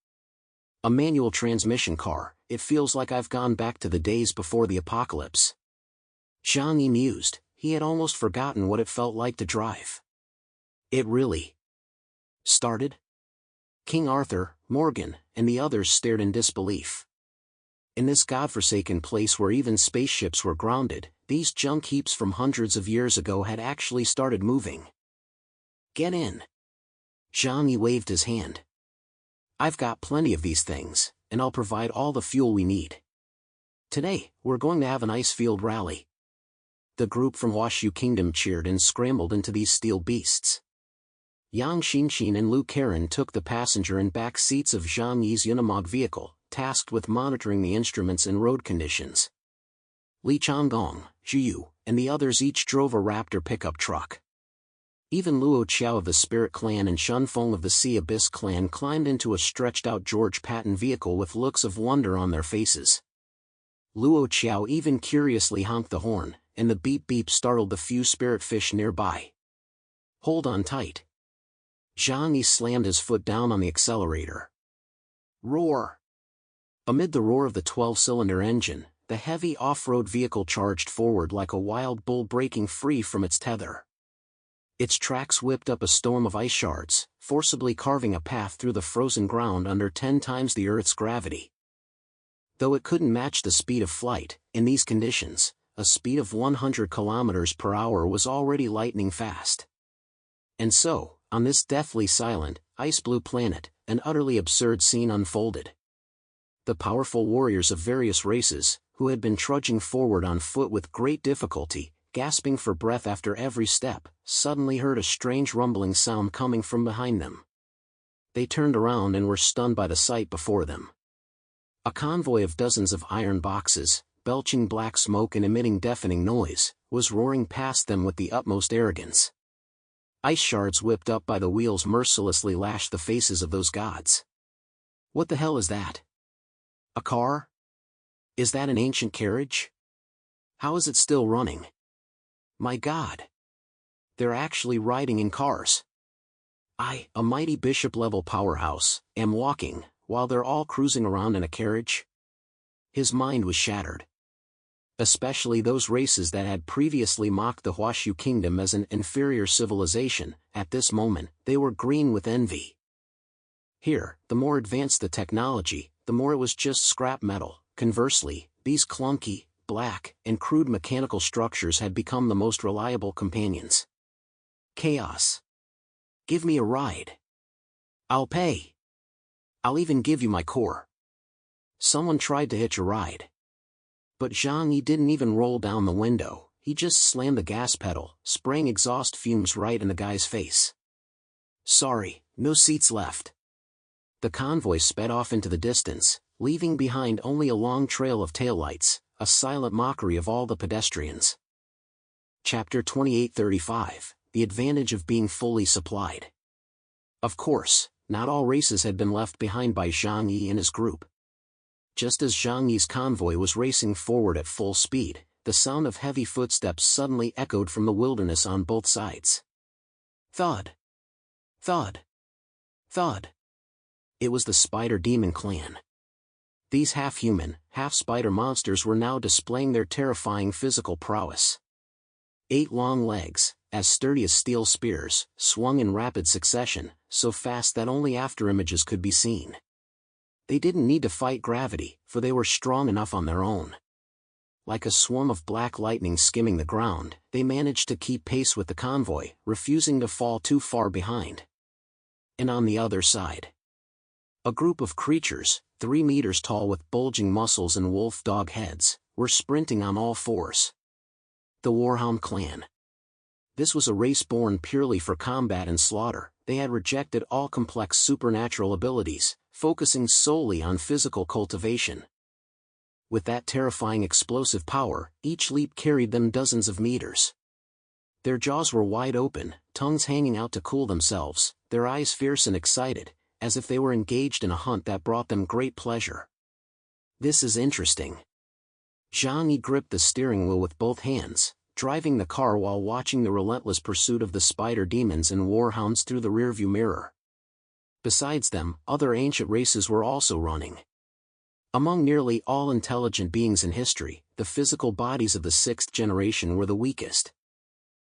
A manual transmission car, it feels like I've gone back to the days before the apocalypse. Zhang Yi mused, he had almost forgotten what it felt like to drive. It really started? King Arthur, Morgan, and the others stared in disbelief. In this godforsaken place where even spaceships were grounded, these junk heaps from hundreds of years ago had actually started moving. Get in. Zhang Yi waved his hand. I've got plenty of these things, and I'll provide all the fuel we need. Today, we're going to have an ice-field rally. The group from Washu Kingdom cheered and scrambled into these steel beasts. Yang Xinxin and Lou Caron took the passenger and back seats of Zhang Yi's Unimog vehicle, tasked with monitoring the instruments and road conditions. Li Changgong, Zhu Yu, and the others each drove a Raptor pickup truck. Even Luo Qiao of the Spirit Clan and Shun Feng of the Sea Abyss Clan climbed into a stretched-out George Patton vehicle with looks of wonder on their faces. Luo Qiao even curiously honked the horn, and the beep-beep startled the few spirit fish nearby. Hold on tight. Zhang Yi slammed his foot down on the accelerator. Roar! Amid the roar of the 12-cylinder engine, the heavy off-road vehicle charged forward like a wild bull breaking free from its tether. Its tracks whipped up a storm of ice shards, forcibly carving a path through the frozen ground under 10 times the Earth's gravity. Though it couldn't match the speed of flight, in these conditions, a speed of 100 kilometers per hour was already lightning fast. And so, on this deathly silent, ice-blue planet, an utterly absurd scene unfolded. The powerful warriors of various races, who had been trudging forward on foot with great difficulty, gasping for breath after every step, suddenly heard a strange rumbling sound coming from behind them. They turned around and were stunned by the sight before them. A convoy of dozens of iron boxes, belching black smoke and emitting deafening noise, was roaring past them with the utmost arrogance. Ice shards whipped up by the wheels mercilessly lashed the faces of those gods. What the hell is that? A car? Is that an ancient carriage? How is it still running? My God! They're actually riding in cars. I, a mighty bishop-level powerhouse, am walking, while they're all cruising around in a carriage? His mind was shattered. Especially those races that had previously mocked the Huashu kingdom as an inferior civilization, at this moment, they were green with envy. Here, the more advanced the technology, the more it was just scrap metal. Conversely, these clunky, black, and crude mechanical structures had become the most reliable companions. Chaos. Give me a ride. I'll pay. I'll even give you my core. Someone tried to hitch a ride. But Zhang Yi didn't even roll down the window, he just slammed the gas pedal, spraying exhaust fumes right in the guy's face. Sorry, no seats left. The convoy sped off into the distance, leaving behind only a long trail of taillights, a silent mockery of all the pedestrians. Chapter 2835, The Advantage of Being Fully Supplied. Of course, not all races had been left behind by Zhang Yi and his group. Just as Zhang Yi's convoy was racing forward at full speed, the sound of heavy footsteps suddenly echoed from the wilderness on both sides. Thud! Thud! Thud! It was the Spider Demon clan. These half-human, half-spider monsters were now displaying their terrifying physical prowess. 8 long legs, as sturdy as steel spears, swung in rapid succession, so fast that only afterimages could be seen. They didn't need to fight gravity, for they were strong enough on their own. Like a swarm of black lightning skimming the ground, they managed to keep pace with the convoy, refusing to fall too far behind. And on the other side, a group of creatures, 3 meters tall with bulging muscles and wolf-dog heads, were sprinting on all fours. The Warhound clan. This was a race born purely for combat and slaughter. They had rejected all complex supernatural abilities, focusing solely on physical cultivation. With that terrifying explosive power, each leap carried them dozens of meters. Their jaws were wide open, tongues hanging out to cool themselves, their eyes fierce and excited, as if they were engaged in a hunt that brought them great pleasure. This is interesting. Zhang Yi gripped the steering wheel with both hands, driving the car while watching the relentless pursuit of the spider demons and warhounds through the rearview mirror. Besides them, other ancient races were also running. Among nearly all intelligent beings in history, the physical bodies of the 6th generation were the weakest.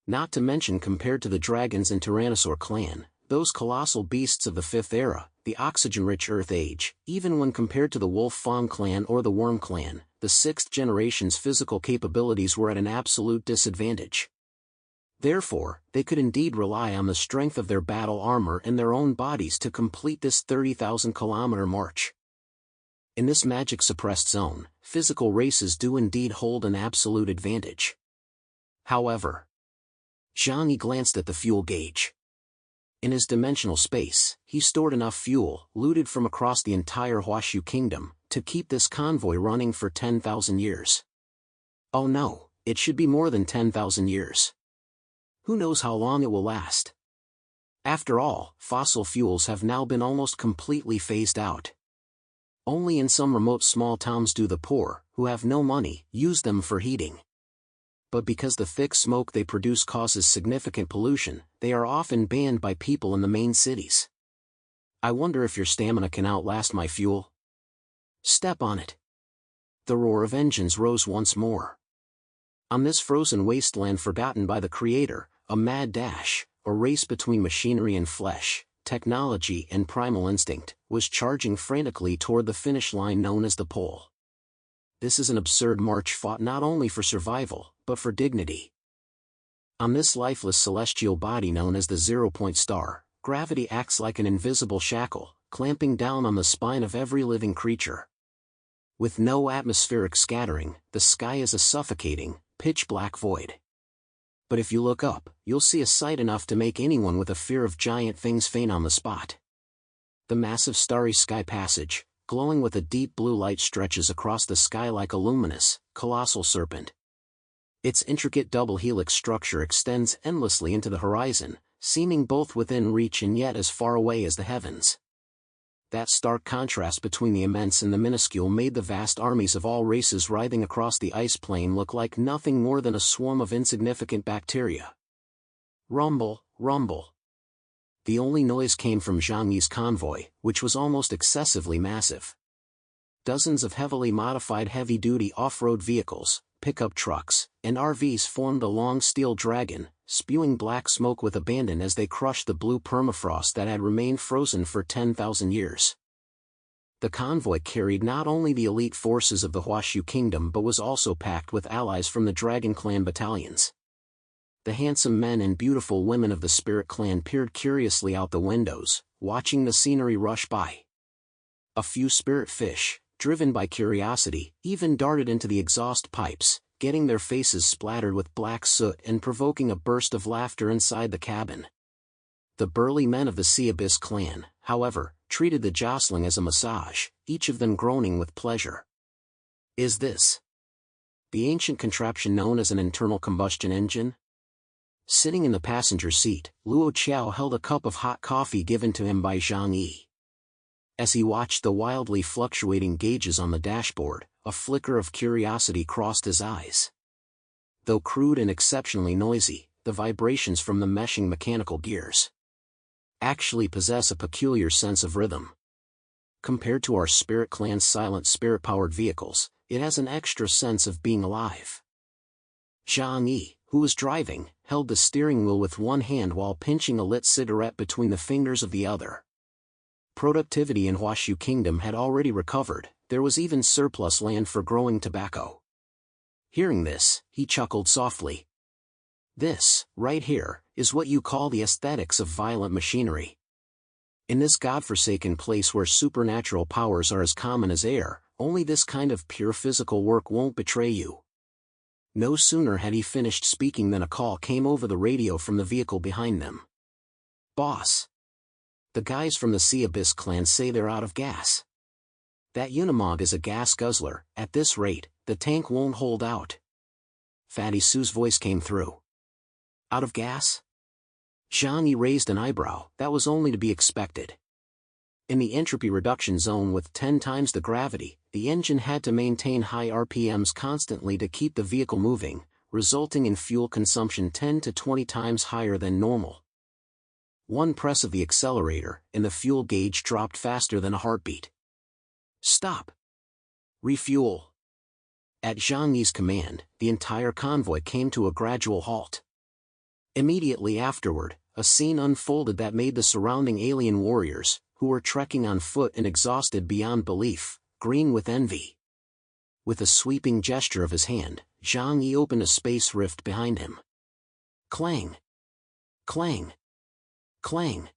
Not to mention compared to the dragons and Tyrannosaur clan, those colossal beasts of the 5th era, the oxygen-rich Earth Age, even when compared to the Wolf Fang clan or the Worm clan, the 6th generation's physical capabilities were at an absolute disadvantage. Therefore, they could indeed rely on the strength of their battle armor and their own bodies to complete this 30,000-kilometer march. In this magic-suppressed zone, physical races do indeed hold an absolute advantage. However, Zhang Yi glanced at the fuel gauge. In his dimensional space, he stored enough fuel, looted from across the entire Huashu kingdom, to keep this convoy running for 10,000 years. Oh no, it should be more than 10,000 years. Who knows how long it will last? After all, fossil fuels have now been almost completely phased out. Only in some remote small towns do the poor, who have no money, use them for heating. But because the thick smoke they produce causes significant pollution, they are often banned by people in the main cities. I wonder if your stamina can outlast my fuel? Step on it. The roar of engines rose once more. On this frozen wasteland forgotten by the Creator, a mad dash, a race between machinery and flesh, technology and primal instinct, was charging frantically toward the finish line known as the pole. This is an absurd march fought not only for survival, but for dignity. On this lifeless celestial body known as the zero-point star, gravity acts like an invisible shackle, clamping down on the spine of every living creature. With no atmospheric scattering, the sky is a suffocating, pitch-black void. But if you look up, you'll see a sight enough to make anyone with a fear of giant things faint on the spot. The massive starry sky passage, glowing with a deep blue light, stretches across the sky like a luminous, colossal serpent. Its intricate double helix structure extends endlessly into the horizon, seeming both within reach and yet as far away as the heavens. That stark contrast between the immense and the minuscule made the vast armies of all races writhing across the ice plain look like nothing more than a swarm of insignificant bacteria. Rumble, rumble. The only noise came from Zhang Yi's convoy, which was almost excessively massive. Dozens of heavily modified heavy-duty off-road vehicles, pickup trucks, and RVs formed a long steel dragon, spewing black smoke with abandon as they crushed the blue permafrost that had remained frozen for 10,000 years. The convoy carried not only the elite forces of the Huashu Kingdom but was also packed with allies from the Dragon Clan battalions. The handsome men and beautiful women of the Spirit Clan peered curiously out the windows, watching the scenery rush by. A few spirit fish, driven by curiosity, even darted into the exhaust pipes, getting their faces splattered with black soot and provoking a burst of laughter inside the cabin. The burly men of the Sea Abyss clan, however, treated the jostling as a massage, each of them groaning with pleasure. Is this the ancient contraption known as an internal combustion engine? Sitting in the passenger seat, Luo Qiao held a cup of hot coffee given to him by Zhang Yi. As he watched the wildly fluctuating gauges on the dashboard, a flicker of curiosity crossed his eyes. Though crude and exceptionally noisy, the vibrations from the meshing mechanical gears actually possess a peculiar sense of rhythm. Compared to our Spirit Clan's silent spirit-powered vehicles, it has an extra sense of being alive. Zhang Yi, who was driving, held the steering wheel with one hand while pinching a lit cigarette between the fingers of the other. Productivity in Huashu Kingdom had already recovered, there was even surplus land for growing tobacco. Hearing this, he chuckled softly. This, right here, is what you call the aesthetics of violent machinery. In this godforsaken place where supernatural powers are as common as air, only this kind of pure physical work won't betray you. No sooner had he finished speaking than a call came over the radio from the vehicle behind them. Boss. The guys from the Sea Abyss clan say they're out of gas. That Unimog is a gas guzzler, at this rate, the tank won't hold out. Fatty Sue's voice came through. Out of gas? Zhang Yi raised an eyebrow. That was only to be expected. In the entropy reduction zone with 10 times the gravity, the engine had to maintain high RPMs constantly to keep the vehicle moving, resulting in fuel consumption 10 to 20 times higher than normal. One press of the accelerator, and the fuel gauge dropped faster than a heartbeat. Stop. Refuel. At Zhang Yi's command, the entire convoy came to a gradual halt. Immediately afterward, a scene unfolded that made the surrounding alien warriors, who were trekking on foot and exhausted beyond belief, green with envy. With a sweeping gesture of his hand, Zhang Yi opened a space rift behind him. Clang! Clang! Clang!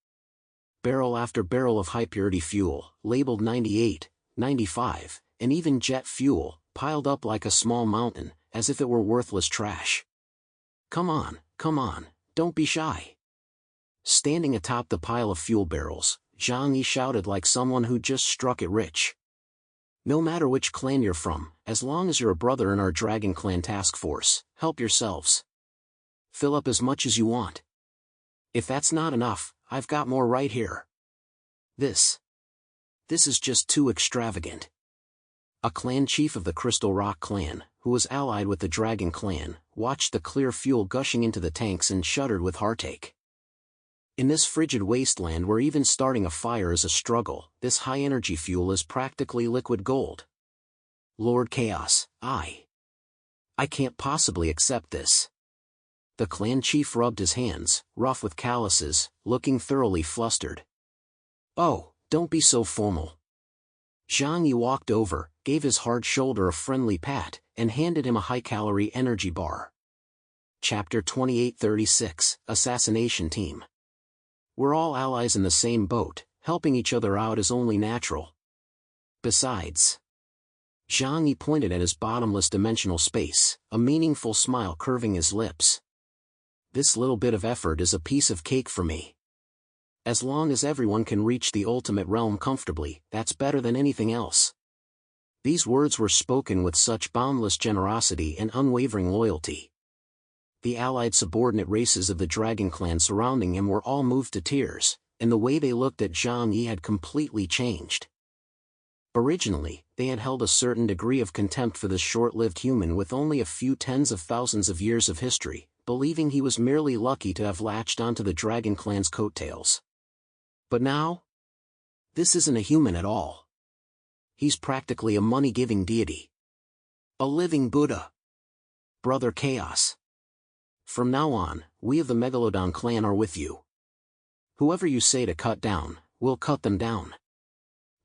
Barrel after barrel of high-purity fuel, labeled 98, 95, and even jet fuel, piled up like a small mountain, as if it were worthless trash. Come on, don't be shy. Standing atop the pile of fuel barrels, Zhang Yi shouted like someone who just struck it rich. No matter which clan you're from, as long as you're a brother in our Dragon Clan task force, help yourselves. Fill up as much as you want. If that's not enough, I've got more right here. This is just too extravagant. A clan chief of the Crystal Rock clan, who was allied with the Dragon Clan, watched the clear fuel gushing into the tanks and shuddered with heartache. In this frigid wasteland where even starting a fire is a struggle, this high-energy fuel is practically liquid gold. Lord Chaos, I can't possibly accept this. The clan chief rubbed his hands, rough with calluses, looking thoroughly flustered. Oh, don't be so formal. Zhang Yi walked over, gave his hard shoulder a friendly pat, and handed him a high-calorie energy bar. Chapter 2836, Assassination Team. We're all allies in the same boat, helping each other out is only natural. Besides, Zhang Yi pointed at his bottomless dimensional space, a meaningful smile curving his lips. This little bit of effort is a piece of cake for me. As long as everyone can reach the ultimate realm comfortably, that's better than anything else. These words were spoken with such boundless generosity and unwavering loyalty. The allied subordinate races of the Dragon Clan surrounding him were all moved to tears, and the way they looked at Zhang Yi had completely changed. Originally, they had held a certain degree of contempt for this short-lived human with only a few tens of thousands of years of history, believing he was merely lucky to have latched onto the Dragon Clan's coattails. But now? This isn't a human at all. He's practically a money-giving deity. A living Buddha. Brother Chaos. From now on, we of the Megalodon clan are with you. Whoever you say to cut down, we'll cut them down.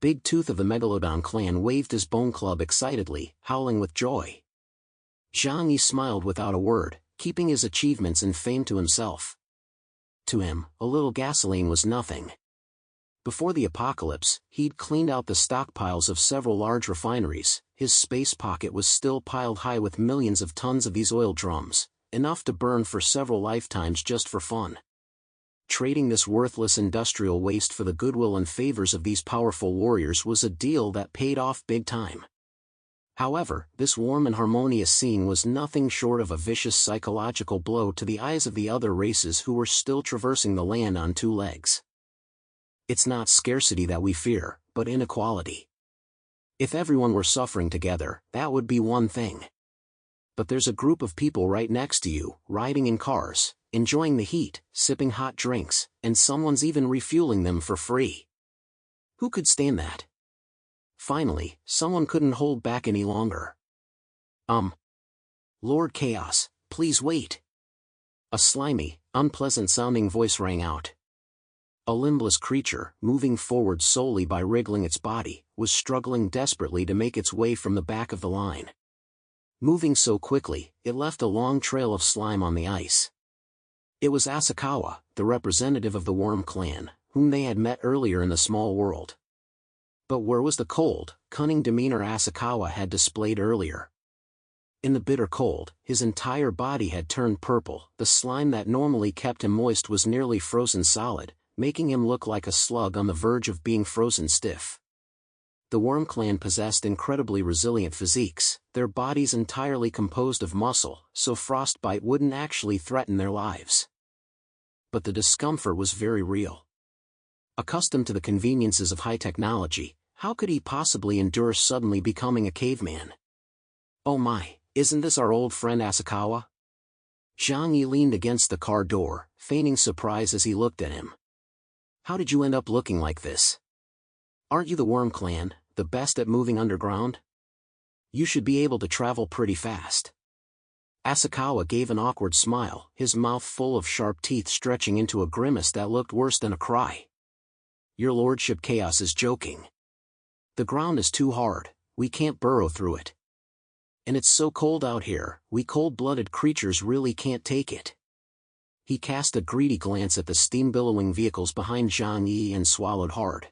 Big Tooth of the Megalodon clan waved his bone club excitedly, howling with joy. Zhang Yi smiled without a word, keeping his achievements and fame to himself. To him, a little gasoline was nothing. Before the apocalypse, he'd cleaned out the stockpiles of several large refineries. His space pocket was still piled high with millions of tons of these oil drums, enough to burn for several lifetimes just for fun. Trading this worthless industrial waste for the goodwill and favors of these powerful warriors was a deal that paid off big time. However, this warm and harmonious scene was nothing short of a vicious psychological blow to the eyes of the other races who were still traversing the land on two legs. It's not scarcity that we fear, but inequality. If everyone were suffering together, that would be one thing. But there's a group of people right next to you, riding in cars, enjoying the heat, sipping hot drinks, and someone's even refueling them for free. Who could stand that? Finally, someone couldn't hold back any longer. Lord Chaos, please wait. A slimy, unpleasant-sounding voice rang out. A limbless creature, moving forward solely by wriggling its body, was struggling desperately to make its way from the back of the line. Moving so quickly, it left a long trail of slime on the ice. It was Asakawa, the representative of the Worm Clan, whom they had met earlier in the small world. But where was the cold, cunning demeanor Asakawa had displayed earlier? In the bitter cold, his entire body had turned purple. The slime that normally kept him moist was nearly frozen solid, making him look like a slug on the verge of being frozen stiff. The Worm Clan possessed incredibly resilient physiques, their bodies entirely composed of muscle, so frostbite wouldn't actually threaten their lives. But the discomfort was very real. Accustomed to the conveniences of high technology, how could he possibly endure suddenly becoming a caveman? Oh my, isn't this our old friend Asakawa? Zhang Yi leaned against the car door, feigning surprise as he looked at him. How did you end up looking like this? Aren't you the Worm Clan, the best at moving underground? You should be able to travel pretty fast. Asakawa gave an awkward smile, his mouth full of sharp teeth stretching into a grimace that looked worse than a cry. Your Lordship Chaos is joking. The ground is too hard, we can't burrow through it. And it's so cold out here, we cold-blooded creatures really can't take it. He cast a greedy glance at the steam-billowing vehicles behind Zhang Yi and swallowed hard.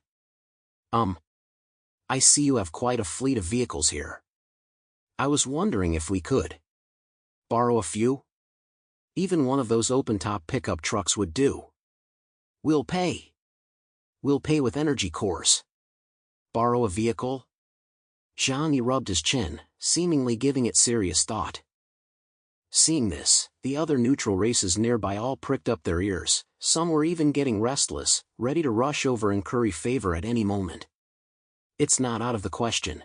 I see you have quite a fleet of vehicles here. I was wondering if we could borrow a few? Even one of those open-top pickup trucks would do. We'll pay. We'll pay with energy cores. Borrow a vehicle? Zhang Yi rubbed his chin, seemingly giving it serious thought. Seeing this, the other neutral races nearby all pricked up their ears, some were even getting restless, ready to rush over and curry favor at any moment. It's not out of the question.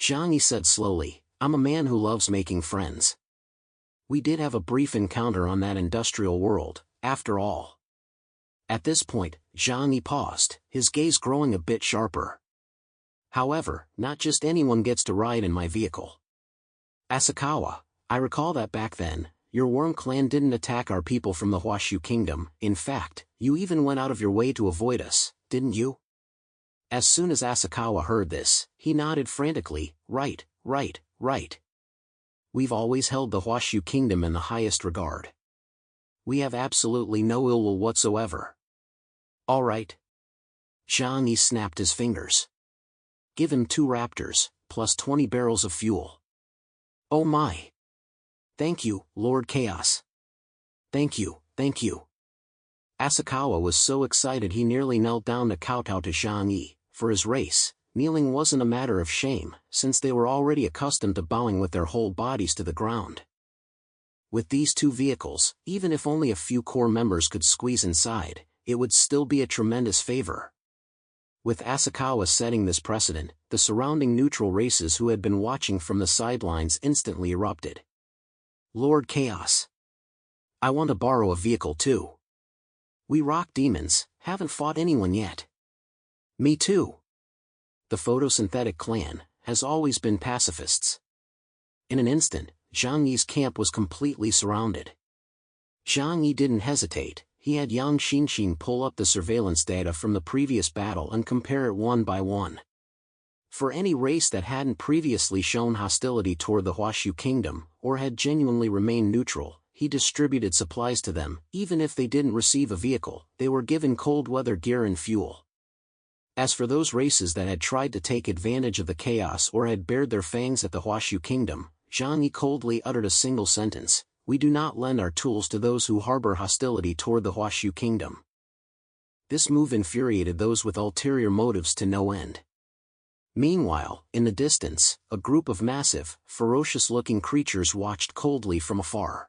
Zhang Yi said slowly, I'm a man who loves making friends. We did have a brief encounter on that industrial world, after all. At this point, Zhang Yi paused, his gaze growing a bit sharper. However, not just anyone gets to ride in my vehicle. Asakawa, I recall that back then, your Worm clan didn't attack our people from the Huashu Kingdom. In fact, you even went out of your way to avoid us, didn't you? As soon as Asakawa heard this, he nodded frantically. Right. We've always held the Huashu Kingdom in the highest regard. We have absolutely no ill will whatsoever. All right. Zhang Yi snapped his fingers. Give him 2 raptors, plus 20 barrels of fuel. Oh my. Thank you, Lord Chaos. Thank you. Asakawa was so excited he nearly knelt down to kowtow to Zhang Yi. For his race, kneeling wasn't a matter of shame, since they were already accustomed to bowing with their whole bodies to the ground. With these 2 vehicles, even if only a few core members could squeeze inside, it would still be a tremendous favor. With Asakawa setting this precedent, the surrounding neutral races who had been watching from the sidelines instantly erupted. Lord Chaos. I want to borrow a vehicle too. We rock demons, haven't fought anyone yet. Me too. The photosynthetic clan has always been pacifists. In an instant, Zhang Yi's camp was completely surrounded. Zhang Yi didn't hesitate. He had Yang Xinxin pull up the surveillance data from the previous battle and compare it one by one. For any race that hadn't previously shown hostility toward the Huashu Kingdom, or had genuinely remained neutral, he distributed supplies to them. Even if they didn't receive a vehicle, they were given cold weather gear and fuel. As for those races that had tried to take advantage of the chaos or had bared their fangs at the Huashu Kingdom, Zhang Yi coldly uttered a single sentence: we do not lend our tools to those who harbor hostility toward the Huashu Kingdom. This move infuriated those with ulterior motives to no end. Meanwhile, in the distance, a group of massive, ferocious-looking creatures watched coldly from afar.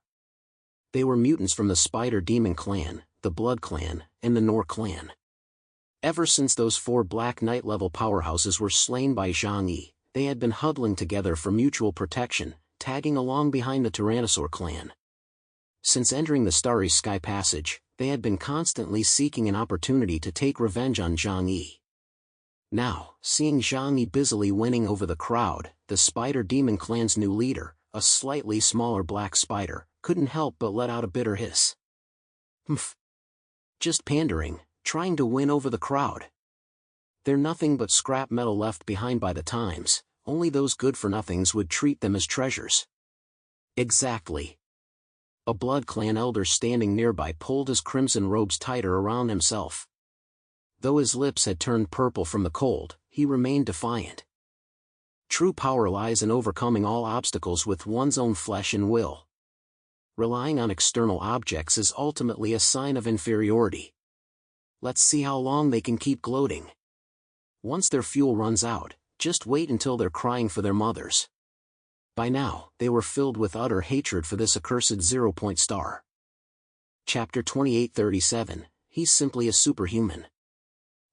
They were mutants from the Spider Demon Clan, the Blood Clan, and the Nor Clan. Ever since those 4 Black Knight-level powerhouses were slain by Zhang Yi, they had been huddling together for mutual protection, tagging along behind the Tyrannosaur clan. Since entering the Starry Sky Passage, they had been constantly seeking an opportunity to take revenge on Zhang Yi. Now, seeing Zhang Yi busily winning over the crowd, the Spider Demon Clan's new leader, a slightly smaller black spider, couldn't help but let out a bitter hiss. Humph. Just pandering, trying to win over the crowd. They're nothing but scrap metal left behind by the times. Only those good-for-nothings would treat them as treasures. Exactly. A Blood Clan elder standing nearby pulled his crimson robes tighter around himself. Though his lips had turned purple from the cold, he remained defiant. True power lies in overcoming all obstacles with one's own flesh and will. Relying on external objects is ultimately a sign of inferiority. Let's see how long they can keep gloating. Once their fuel runs out, just wait until they're crying for their mothers. By now, they were filled with utter hatred for this accursed 0-point star. Chapter 2837, He's simply a superhuman.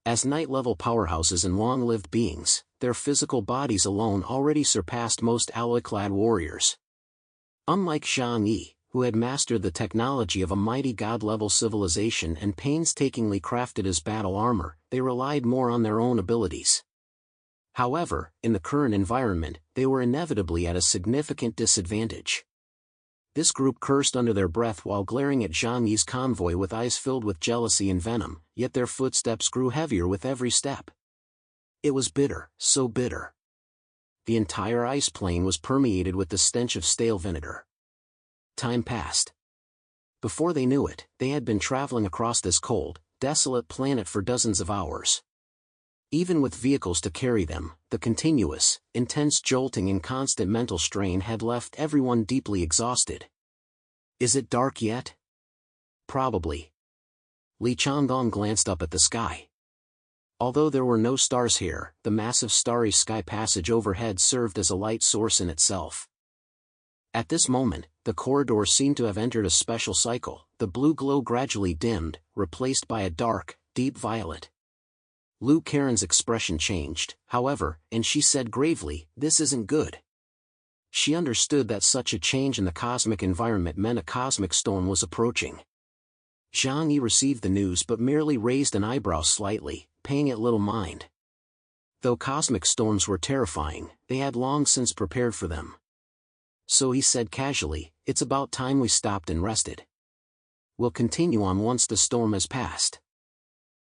As Knight-level powerhouses and long-lived beings, their physical bodies alone already surpassed most alloy-clad warriors. Unlike Zhang Yi, who had mastered the technology of a mighty god-level civilization and painstakingly crafted his battle armor, they relied more on their own abilities. However, in the current environment, they were inevitably at a significant disadvantage. This group cursed under their breath while glaring at Zhang Yi's convoy with eyes filled with jealousy and venom, yet their footsteps grew heavier with every step. It was bitter, so bitter. The entire ice plain was permeated with the stench of stale vinegar. Time passed. Before they knew it, they had been traveling across this cold, desolate planet for dozens of hours. Even with vehicles to carry them, the continuous, intense jolting and constant mental strain had left everyone deeply exhausted. Is it dark yet? Probably. Li Chandong glanced up at the sky. Although there were no stars here, the massive starry sky passage overhead served as a light source in itself. At this moment, the corridor seemed to have entered a special cycle. The blue glow gradually dimmed, replaced by a dark, deep violet. Lu Karen's expression changed, however, and she said gravely, "This isn't good." She understood that such a change in the cosmic environment meant a cosmic storm was approaching. Zhang Yi received the news but merely raised an eyebrow slightly, paying it little mind. Though cosmic storms were terrifying, they had long since prepared for them. So he said casually, "It's about time we stopped and rested. We'll continue on once the storm has passed."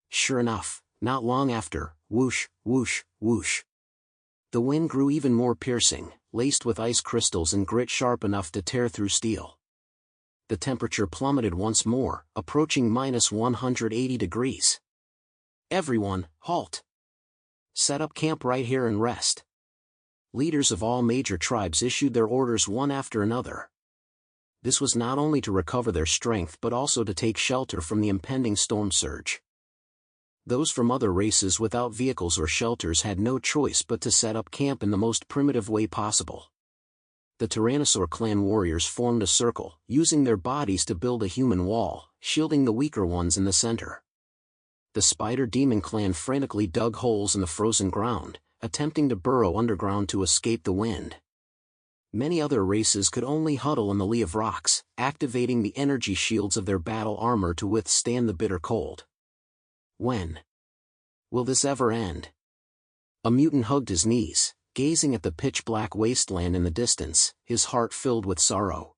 Sure enough, not long after, whoosh, whoosh, whoosh. The wind grew even more piercing, laced with ice crystals and grit sharp enough to tear through steel. The temperature plummeted once more, approaching -180 degrees. "Everyone, halt! Set up camp right here and rest." Leaders of all major tribes issued their orders one after another. This was not only to recover their strength but also to take shelter from the impending storm surge. Those from other races without vehicles or shelters had no choice but to set up camp in the most primitive way possible. The Tyrannosaur clan warriors formed a circle, using their bodies to build a human wall, shielding the weaker ones in the center. The Spider Demon clan frantically dug holes in the frozen ground, attempting to burrow underground to escape the wind. Many other races could only huddle in the lee of rocks, activating the energy shields of their battle armor to withstand the bitter cold. When will this ever end? A mutant hugged his knees, gazing at the pitch-black wasteland in the distance, his heart filled with sorrow.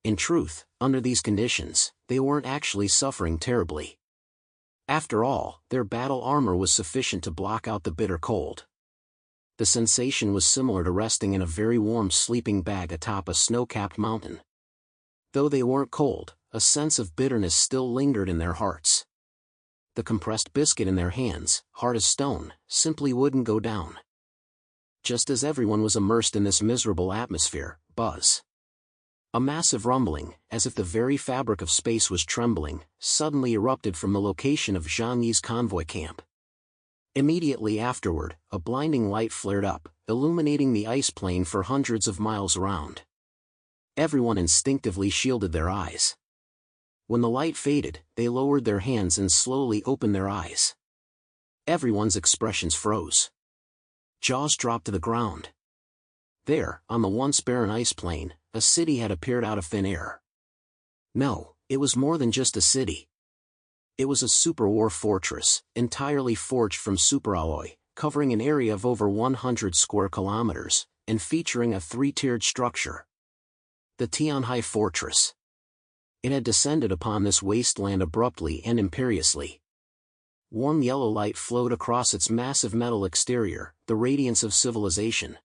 In truth, under these conditions, they weren't actually suffering terribly. After all, their battle armor was sufficient to block out the bitter cold. The sensation was similar to resting in a very warm sleeping bag atop a snow-capped mountain. Though they weren't cold, a sense of bitterness still lingered in their hearts. The compressed biscuit in their hands, hard as stone, simply wouldn't go down. Just as everyone was immersed in this miserable atmosphere, buzz. A massive rumbling, as if the very fabric of space was trembling, suddenly erupted from the location of Zhang Yi's convoy camp. Immediately afterward, a blinding light flared up, illuminating the ice plain for hundreds of miles around. Everyone instinctively shielded their eyes. When the light faded, they lowered their hands and slowly opened their eyes. Everyone's expressions froze. Jaws dropped to the ground. There, on the once barren ice plain, a city had appeared out of thin air. No, it was more than just a city. It was a superwar fortress, entirely forged from superalloy, covering an area of over 100 square kilometers, and featuring a three-tiered structure. The Tianhai Fortress. It had descended upon this wasteland abruptly and imperiously. Warm yellow light flowed across its massive metal exterior, the radiance of civilization.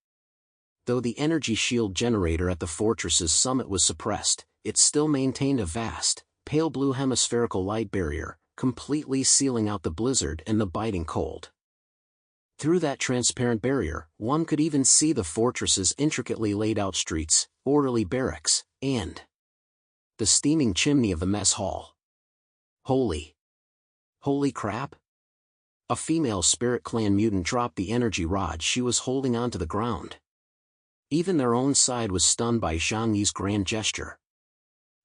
Though the energy shield generator at the fortress's summit was suppressed, it still maintained a vast, pale blue hemispherical light barrier, completely sealing out the blizzard and the biting cold. Through that transparent barrier, one could even see the fortress's intricately laid out streets, orderly barracks, and the steaming chimney of the mess hall. Holy crap! A female Spirit Clan mutant dropped the energy rod she was holding onto the ground. Even their own side was stunned by Zhang Yi's grand gesture.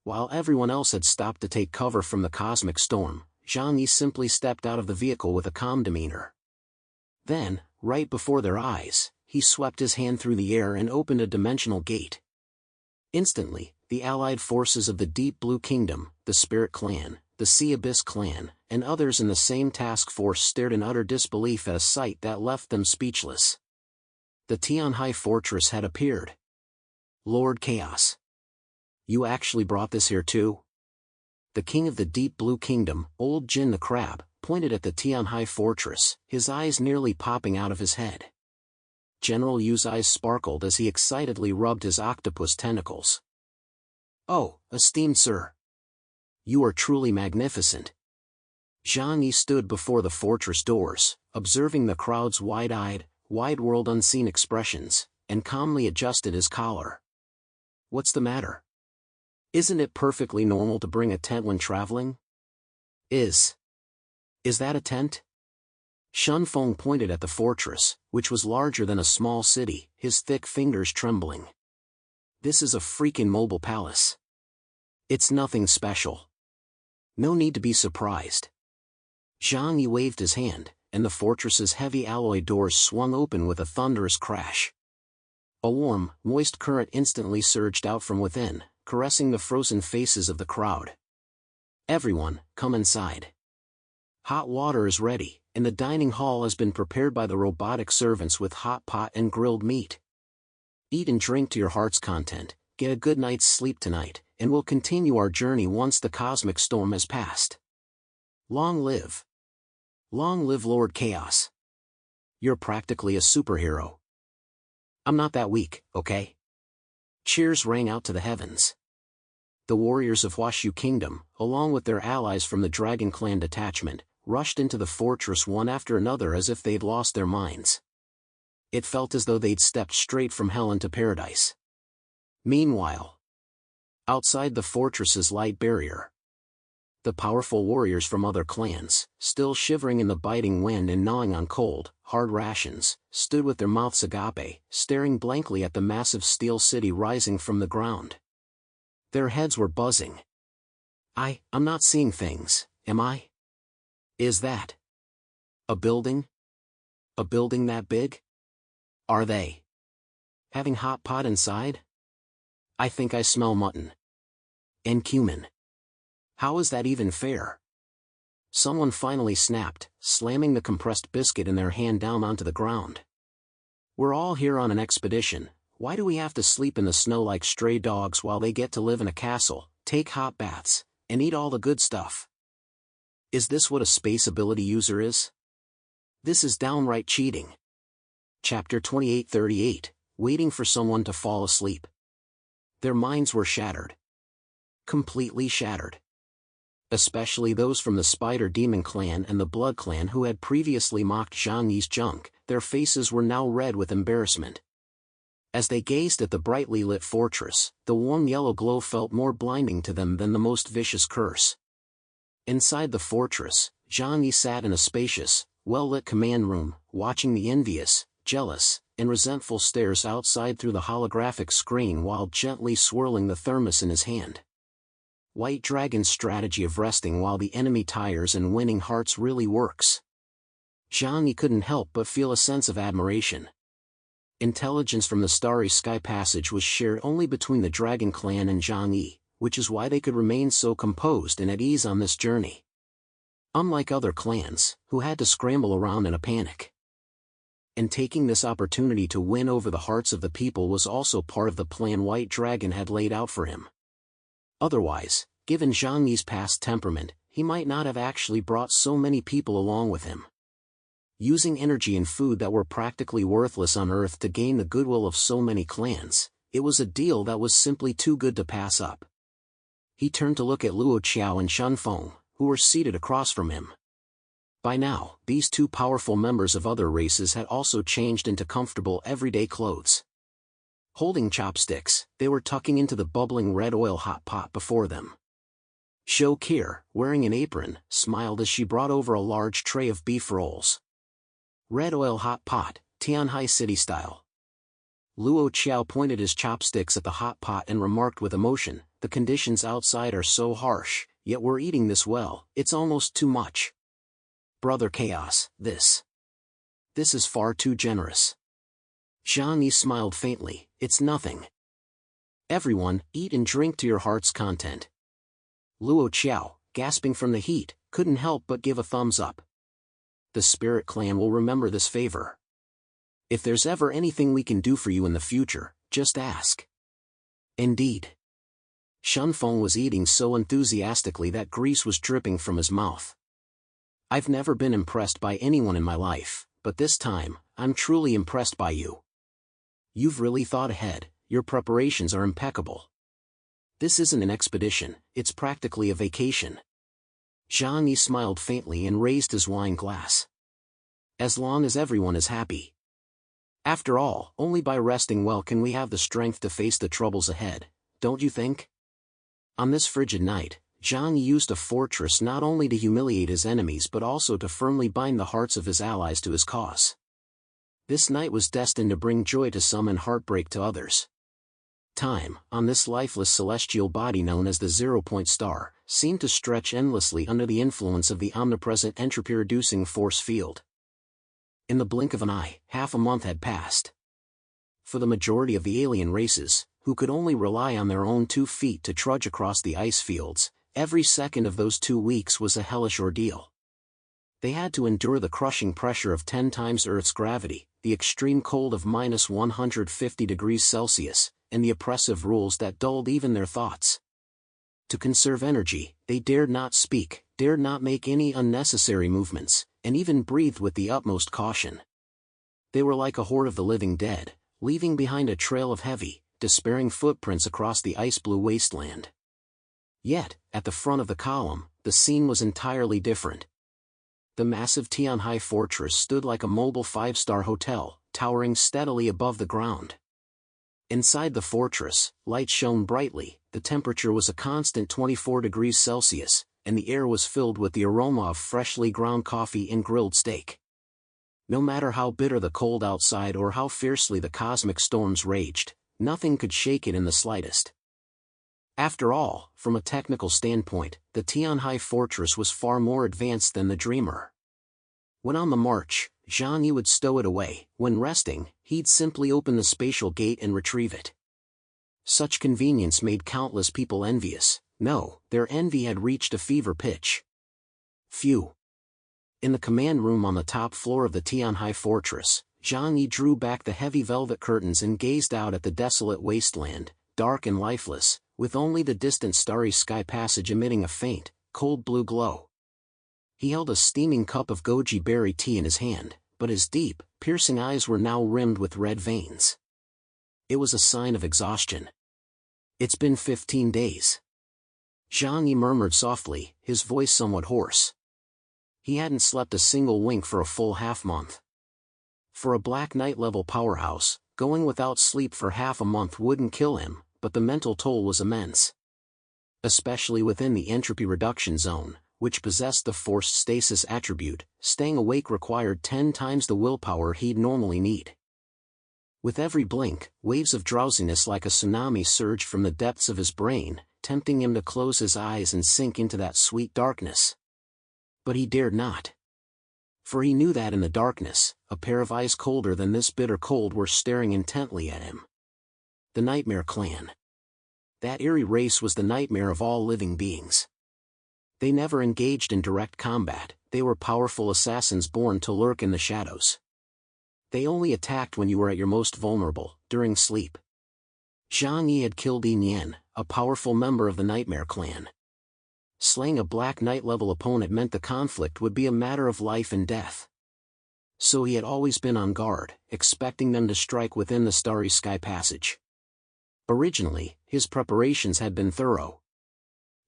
While everyone else had stopped to take cover from the cosmic storm, Zhang Yi simply stepped out of the vehicle with a calm demeanor. Then, right before their eyes, he swept his hand through the air and opened a dimensional gate. Instantly, the allied forces of the Deep Blue Kingdom, the Spirit Clan, the Sea Abyss Clan, and others in the same task force stared in utter disbelief at a sight that left them speechless. The Tianhai Fortress had appeared. Lord Chaos. You actually brought this here too? The king of the Deep Blue Kingdom, Old Jin the Crab, pointed at the Tianhai Fortress, his eyes nearly popping out of his head. General Yu's eyes sparkled as he excitedly rubbed his octopus tentacles. Oh, esteemed sir. You are truly magnificent. Zhang Yi stood before the fortress doors, observing the crowd's wide-eyed, wide-world-unseen expressions, and calmly adjusted his collar. What's the matter? Isn't it perfectly normal to bring a tent when traveling? Is that a tent? Shun Feng pointed at the fortress, which was larger than a small city, his thick fingers trembling. This is a freaking mobile palace. It's nothing special. No need to be surprised. Zhang Yi waved his hand, and the fortress's heavy alloy doors swung open with a thunderous crash. A warm, moist current instantly surged out from within, caressing the frozen faces of the crowd. Everyone, come inside. Hot water is ready, and the dining hall has been prepared by the robotic servants with hot pot and grilled meat. Eat and drink to your heart's content, get a good night's sleep tonight, and we'll continue our journey once the cosmic storm has passed. Long live! Long live Lord Chaos! You're practically a superhero. I'm not that weak, okay? Cheers rang out to the heavens. The warriors of Huashu Kingdom, along with their allies from the Dragon Clan detachment, rushed into the fortress one after another as if they'd lost their minds. It felt as though they'd stepped straight from hell into paradise. Meanwhile, outside the fortress's light barrier, the powerful warriors from other clans, still shivering in the biting wind and gnawing on cold, hard rations, stood with their mouths agape, staring blankly at the massive steel city rising from the ground. Their heads were buzzing. I'm not seeing things, am I? Is that a building? A building that big? Are they having hot pot inside? I think I smell mutton. And cumin. How is that even fair? Someone finally snapped, slamming the compressed biscuit in their hand down onto the ground. We're all here on an expedition. Why do we have to sleep in the snow like stray dogs while they get to live in a castle, take hot baths, and eat all the good stuff? Is this what a space ability user is? This is downright cheating. Chapter 2838, Waiting for Someone to Fall Asleep. Their minds were shattered. Completely shattered. Especially those from the Spider Demon Clan and the Blood Clan who had previously mocked Zhang Yi's junk, their faces were now red with embarrassment. As they gazed at the brightly lit fortress, the warm yellow glow felt more blinding to them than the most vicious curse. Inside the fortress, Zhang Yi sat in a spacious, well-lit command room, watching the envious, jealous, and resentful stares outside through the holographic screen while gently swirling the thermos in his hand. White Dragon's strategy of resting while the enemy tires and winning hearts really works. Zhang Yi couldn't help but feel a sense of admiration. Intelligence from the Starry Sky Passage was shared only between the Dragon Clan and Zhang Yi, which is why they could remain so composed and at ease on this journey. Unlike other clans, who had to scramble around in a panic. And taking this opportunity to win over the hearts of the people was also part of the plan White Dragon had laid out for him. Otherwise, given Zhang Yi's past temperament, he might not have actually brought so many people along with him. Using energy and food that were practically worthless on Earth to gain the goodwill of so many clans, it was a deal that was simply too good to pass up. He turned to look at Luo Qiao and Shen Feng, who were seated across from him. By now, these two powerful members of other races had also changed into comfortable everyday clothes. Holding chopsticks, they were tucking into the bubbling red oil hot pot before them. Shou Qi, wearing an apron, smiled as she brought over a large tray of beef rolls. Red oil hot pot, Tianhai City style. Luo Qiao pointed his chopsticks at the hot pot and remarked with emotion, "The conditions outside are so harsh, yet we're eating this well, it's almost too much. Brother Chaos, this is far too generous." Zhang Yi smiled faintly, "It's nothing. Everyone, eat and drink to your heart's content." Luo Qiao, gasping from the heat, couldn't help but give a thumbs up. The Spirit Clan will remember this favor. If there's ever anything we can do for you in the future, just ask. Indeed. Shen Feng was eating so enthusiastically that grease was dripping from his mouth. I've never been impressed by anyone in my life, but this time, I'm truly impressed by you. You've really thought ahead, your preparations are impeccable. This isn't an expedition, it's practically a vacation. Zhang Yi smiled faintly and raised his wine glass. As long as everyone is happy. After all, only by resting well can we have the strength to face the troubles ahead, don't you think? On this frigid night, Zhang Yi used a fortress not only to humiliate his enemies but also to firmly bind the hearts of his allies to his cause. This night was destined to bring joy to some and heartbreak to others. Time, on this lifeless celestial body known as the zero-point star, seemed to stretch endlessly under the influence of the omnipresent entropy-reducing force field. In the blink of an eye, half a month had passed. For the majority of the alien races, who could only rely on their own 2 feet to trudge across the ice fields, Every second of those 2 weeks was a hellish ordeal. They had to endure the crushing pressure of 10 times Earth's gravity, the extreme cold of minus 150 degrees Celsius, and the oppressive rules that dulled even their thoughts. To conserve energy, they dared not speak, dared not make any unnecessary movements, and even breathed with the utmost caution. They were like a horde of the living dead, leaving behind a trail of heavy, despairing footprints across the ice-blue wasteland. Yet, at the front of the column, the scene was entirely different. The massive Tianhai fortress stood like a mobile 5-star hotel, towering steadily above the ground. Inside the fortress, light shone brightly, the temperature was a constant 24 degrees Celsius, and the air was filled with the aroma of freshly ground coffee and grilled steak. No matter how bitter the cold outside or how fiercely the cosmic storms raged, nothing could shake it in the slightest. After all, from a technical standpoint, the Tianhai fortress was far more advanced than the Dreamer. When on the march, Zhang Yi would stow it away. When resting, he'd simply open the spatial gate and retrieve it. Such convenience made countless people envious. No, their envy had reached a fever pitch. Phew. In the command room on the top floor of the Tianhai fortress, Zhang Yi drew back the heavy velvet curtains and gazed out at the desolate wasteland, dark and lifeless, with only the distant starry sky passage emitting a faint, cold blue glow. He held a steaming cup of goji berry tea in his hand, but his deep, piercing eyes were now rimmed with red veins. It was a sign of exhaustion. "It's been 15 days. Zhang Yi murmured softly, his voice somewhat hoarse. He hadn't slept a single wink for a full half-month. For a Black Knight-level powerhouse, going without sleep for half a month wouldn't kill him, but the mental toll was immense. Especially within the entropy reduction zone, which possessed the forced stasis attribute, staying awake required 10 times the willpower he'd normally need. With every blink, waves of drowsiness like a tsunami surged from the depths of his brain, tempting him to close his eyes and sink into that sweet darkness. But he dared not. For he knew that in the darkness, a pair of eyes colder than this bitter cold were staring intently at him. The Nightmare Clan. That eerie race was the nightmare of all living beings. They never engaged in direct combat, they were powerful assassins born to lurk in the shadows. They only attacked when you were at your most vulnerable, during sleep. Zhang Yi had killed Yin Yan, a powerful member of the Nightmare Clan. Slaying a Black Knight-level opponent meant the conflict would be a matter of life and death. So he had always been on guard, expecting them to strike within the starry sky passage. Originally, his preparations had been thorough.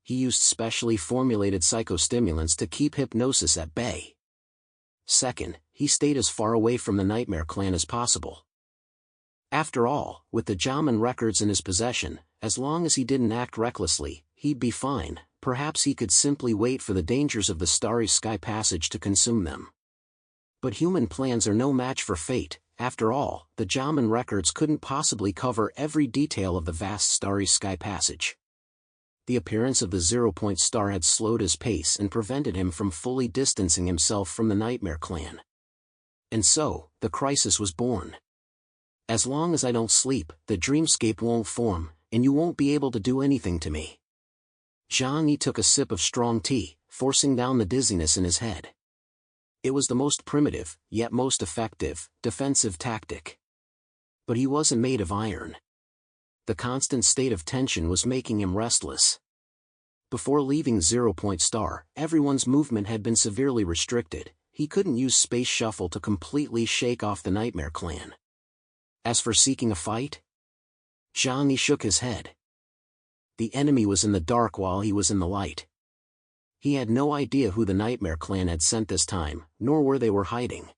He used specially formulated psychostimulants to keep hypnosis at bay. Second, he stayed as far away from the Nightmare Clan as possible. After all, with the Jamin records in his possession, as long as he didn't act recklessly, he'd be fine. Perhaps he could simply wait for the dangers of the starry sky passage to consume them. But human plans are no match for fate. After all, the Jamin records couldn't possibly cover every detail of the vast starry sky passage. The appearance of the 0-point star had slowed his pace and prevented him from fully distancing himself from the Nightmare Clan. And so, the crisis was born. As long as I don't sleep, the dreamscape won't form, and you won't be able to do anything to me. Zhang Yi took a sip of strong tea, forcing down the dizziness in his head. It was the most primitive, yet most effective, defensive tactic. But he wasn't made of iron. The constant state of tension was making him restless. Before leaving 0-point star, everyone's movement had been severely restricted. He couldn't use Space Shuffle to completely shake off the Nightmare Clan. As for seeking a fight? Zhang Yi shook his head. The enemy was in the dark while he was in the light. He had no idea who the Nightmare Clan had sent this time, nor where they were hiding.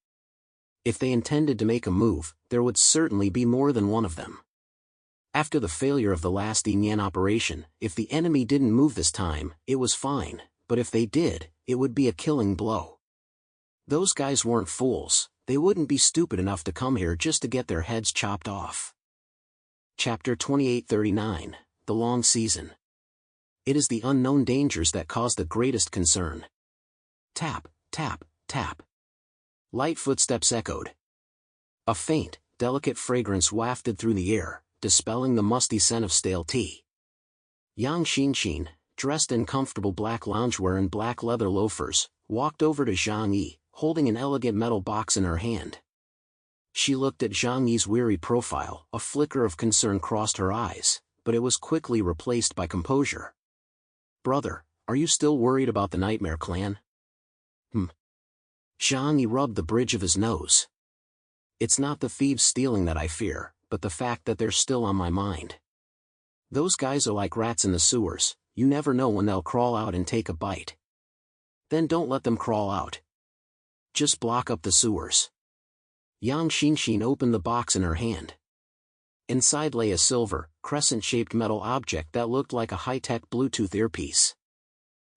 If they intended to make a move, there would certainly be more than one of them. After the failure of the last Yin Yan operation, if the enemy didn't move this time, it was fine, but if they did, it would be a killing blow. Those guys weren't fools, they wouldn't be stupid enough to come here just to get their heads chopped off. Chapter 2839, The Long Season. It is the unknown dangers that cause the greatest concern. Tap, tap, tap. Light footsteps echoed. A faint, delicate fragrance wafted through the air, dispelling the musty scent of stale tea. Yang Xinxin, dressed in comfortable black loungewear and black leather loafers, walked over to Zhang Yi, holding an elegant metal box in her hand. She looked at Zhang Yi's weary profile, a flicker of concern crossed her eyes, but it was quickly replaced by composure. "Brother, are you still worried about the Nightmare Clan?" Zhang Yi rubbed the bridge of his nose. "It's not the thieves stealing that I fear, but the fact that they're still on my mind. Those guys are like rats in the sewers, you never know when they'll crawl out and take a bite. Then don't let them crawl out. Just block up the sewers." Yang Xinxin opened the box in her hand. Inside lay a silver, crescent-shaped metal object that looked like a high-tech Bluetooth earpiece.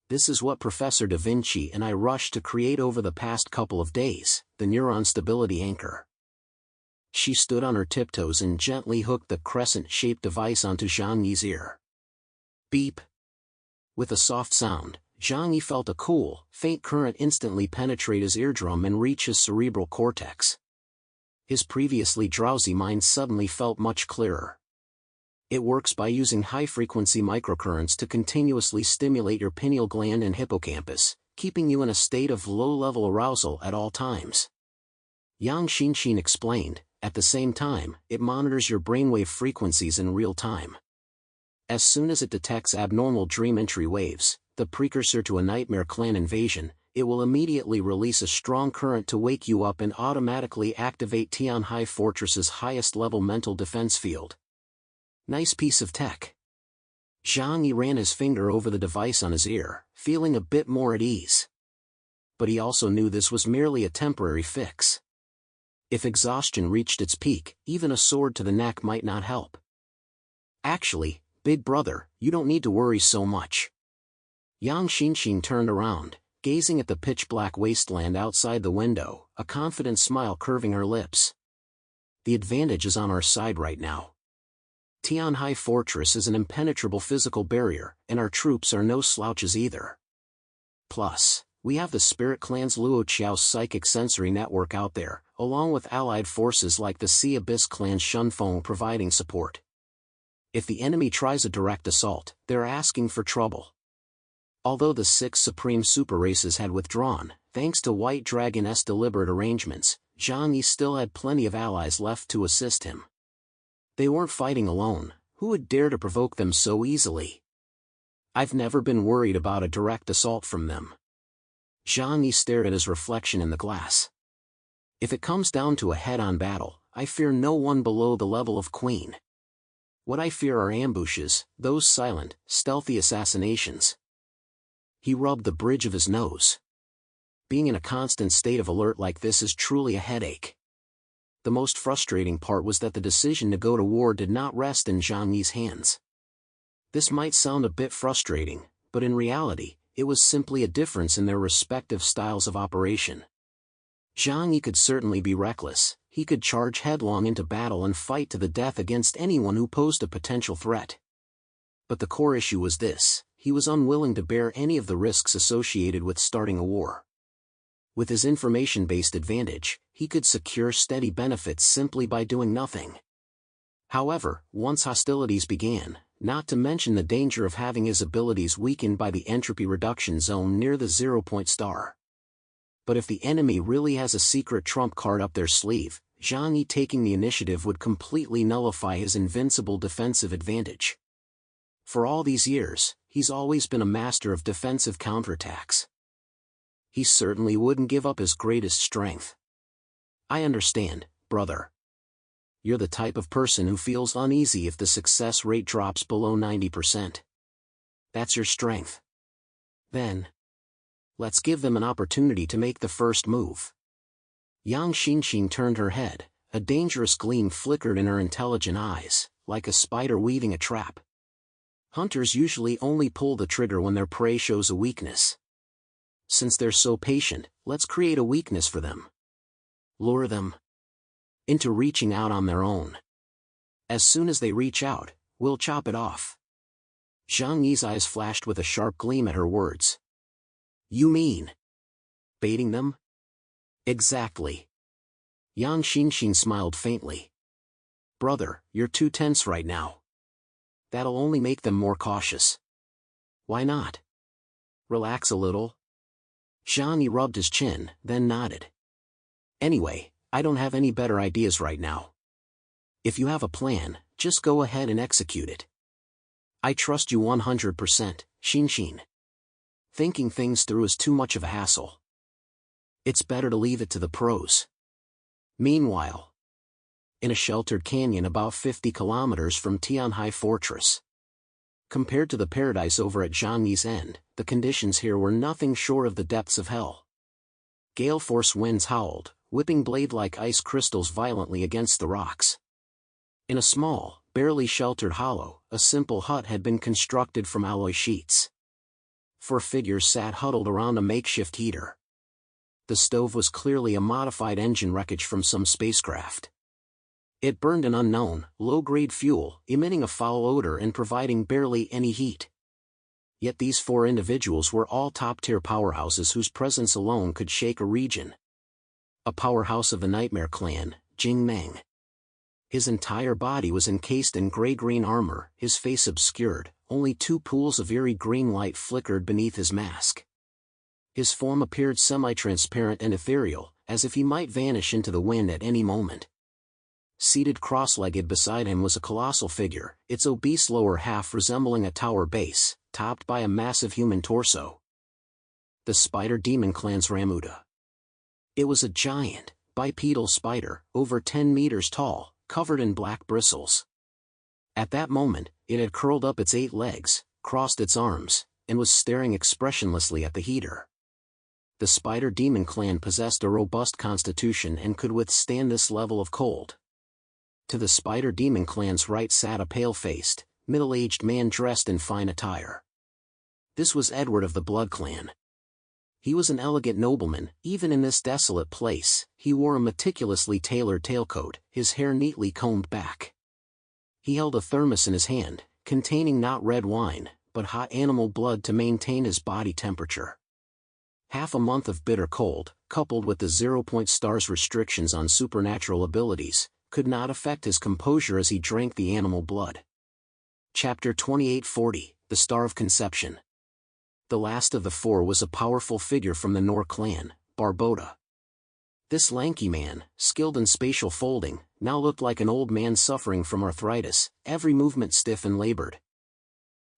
"This is what Professor Da Vinci and I rushed to create over the past couple of days, the Neuron Stability Anchor." She stood on her tiptoes and gently hooked the crescent-shaped device onto Zhang Yi's ear. Beep. With a soft sound, Zhang Yi felt a cool, faint current instantly penetrate his eardrum and reach his cerebral cortex. His previously drowsy mind suddenly felt much clearer. It works by using high-frequency microcurrents to continuously stimulate your pineal gland and hippocampus, keeping you in a state of low-level arousal at all times. Yang Xinxin explained, at the same time, it monitors your brainwave frequencies in real time. As soon as it detects abnormal dream entry waves, the precursor to a Nightmare Clan invasion, it will immediately release a strong current to wake you up and automatically activate Tianhai Fortress's highest-level mental defense field. Nice piece of tech. Zhang Yi ran his finger over the device on his ear, feeling a bit more at ease. But he also knew this was merely a temporary fix. If exhaustion reached its peak, even a sword to the neck might not help. "Actually, big brother, you don't need to worry so much." Yang Xinxin turned around, gazing at the pitch-black wasteland outside the window, a confident smile curving her lips. "The advantage is on our side right now. Tianhai Fortress is an impenetrable physical barrier, and our troops are no slouches either. Plus, we have the Spirit Clan's Luo Qiao's psychic sensory network out there, along with allied forces like the Sea Abyss Clan's Shunfeng providing support. If the enemy tries a direct assault, they're asking for trouble." Although the 6 supreme super races had withdrawn, thanks to White Dragon's deliberate arrangements, Zhang Yi still had plenty of allies left to assist him. They weren't fighting alone. Who would dare to provoke them so easily? "I've never been worried about a direct assault from them." Zhang Yi stared at his reflection in the glass. "If it comes down to a head-on battle, I fear no one below the level of Queen. What I fear are ambushes, those silent, stealthy assassinations." He rubbed the bridge of his nose. Being in a constant state of alert like this is truly a headache. The most frustrating part was that the decision to go to war did not rest in Zhang Yi's hands. This might sound a bit frustrating, but in reality, it was simply a difference in their respective styles of operation. Zhang Yi could certainly be reckless. He could charge headlong into battle and fight to the death against anyone who posed a potential threat. But the core issue was this: he was unwilling to bear any of the risks associated with starting a war. With his information-based advantage, he could secure steady benefits simply by doing nothing. However, once hostilities began, not to mention the danger of having his abilities weakened by the entropy reduction zone near the 0-point star. But if the enemy really has a secret trump card up their sleeve, Zhang Yi taking the initiative would completely nullify his invincible defensive advantage. For all these years, he's always been a master of defensive counterattacks. He certainly wouldn't give up his greatest strength. "I understand, brother. You're the type of person who feels uneasy if the success rate drops below 90%. That's your strength. Then, let's give them an opportunity to make the first move." Yang Xinxin turned her head, a dangerous gleam flickered in her intelligent eyes, like a spider weaving a trap. Hunters usually only pull the trigger when their prey shows a weakness. Since they're so patient, let's create a weakness for them. Lure them into reaching out on their own. As soon as they reach out, we'll chop it off. Zhang Yi's eyes flashed with a sharp gleam at her words. "You mean baiting them?" "Exactly." Yang Xinxin smiled faintly. "Brother, you're too tense right now. That'll only make them more cautious. Why not? Relax a little. Zhang Yi rubbed his chin, then nodded. Anyway, I don't have any better ideas right now. If you have a plan, just go ahead and execute it. I trust you 100%, Xin. Thinking things through is too much of a hassle. It's better to leave it to the pros. Meanwhile, in a sheltered canyon about 50 kilometers from Tianhai Fortress. Compared to the paradise over at Zhang Yi's end, the conditions here were nothing short of the depths of hell. Gale force winds howled, whipping blade-like ice crystals violently against the rocks. In a small, barely sheltered hollow, a simple hut had been constructed from alloy sheets. 4 figures sat huddled around a makeshift heater. The stove was clearly a modified engine wreckage from some spacecraft. It burned an unknown, low-grade fuel, emitting a foul odor and providing barely any heat. Yet these 4 individuals were all top-tier powerhouses whose presence alone could shake a region. A powerhouse of the Nightmare Clan, Jing Meng. His entire body was encased in gray-green armor, his face obscured, only 2 pools of eerie green light flickered beneath his mask. His form appeared semi-transparent and ethereal, as if he might vanish into the wind at any moment. Seated cross-legged beside him was a colossal figure, its obese lower half resembling a tower base, topped by a massive human torso. The Spider Demon Clan's Ramuda. It was a giant, bipedal spider, over 10 meters tall, covered in black bristles. At that moment, it had curled up its 8 legs, crossed its arms, and was staring expressionlessly at the heater. The Spider Demon Clan possessed a robust constitution and could withstand this level of cold. To the Spider Demon Clan's right sat a pale-faced, middle-aged man dressed in fine attire. This was Edward of the Blood Clan. He was an elegant nobleman, even in this desolate place. He wore a meticulously tailored tailcoat, his hair neatly combed back. He held a thermos in his hand, containing not red wine, but hot animal blood to maintain his body temperature. Half a month of bitter cold, coupled with the 0-point stars restrictions on supernatural abilities, could not affect his composure as he drank the animal blood. Chapter 2840, The Star of Conception. The last of the 4 was a powerful figure from the Nor clan, Barboda. This lanky man, skilled in spatial folding, now looked like an old man suffering from arthritis, every movement stiff and labored.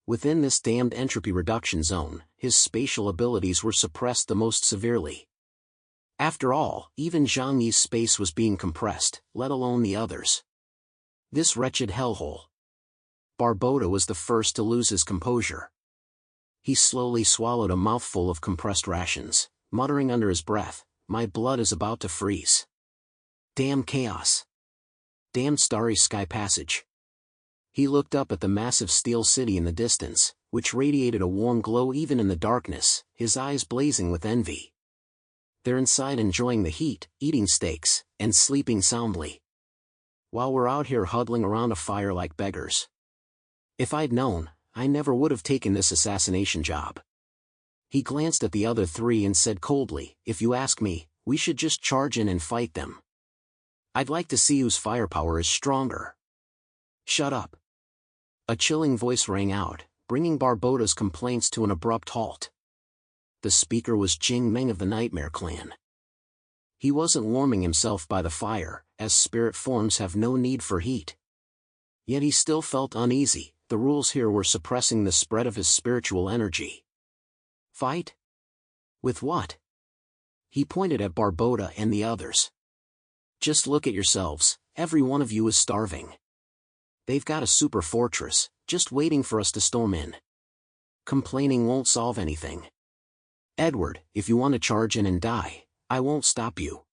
Within this damned entropy reduction zone, his spatial abilities were suppressed the most severely. After all, even Zhang Yi's space was being compressed, let alone the others. This wretched hellhole. Barboda was the first to lose his composure. He slowly swallowed a mouthful of compressed rations, muttering under his breath, "My blood is about to freeze. Damn chaos. Damned starry sky passage." He looked up at the massive steel city in the distance, which radiated a warm glow even in the darkness, his eyes blazing with envy. They're inside enjoying the heat, eating steaks, and sleeping soundly. While we're out here huddling around a fire like beggars. If I'd known, I never would have taken this assassination job. He glanced at the other 3 and said coldly, "If you ask me, we should just charge in and fight them. I'd like to see whose firepower is stronger." "Shut up." A chilling voice rang out, bringing Barboda's complaints to an abrupt halt. The speaker was Jing Meng of the Nightmare Clan. He wasn't warming himself by the fire, as spirit forms have no need for heat. Yet he still felt uneasy. The rules here were suppressing the spread of his spiritual energy. Fight? With what? He pointed at Barboda and the others. Just look at yourselves, every one of you is starving. They've got a super fortress, just waiting for us to storm in. Complaining won't solve anything. Edward, if you want to charge in and die, I won't stop you.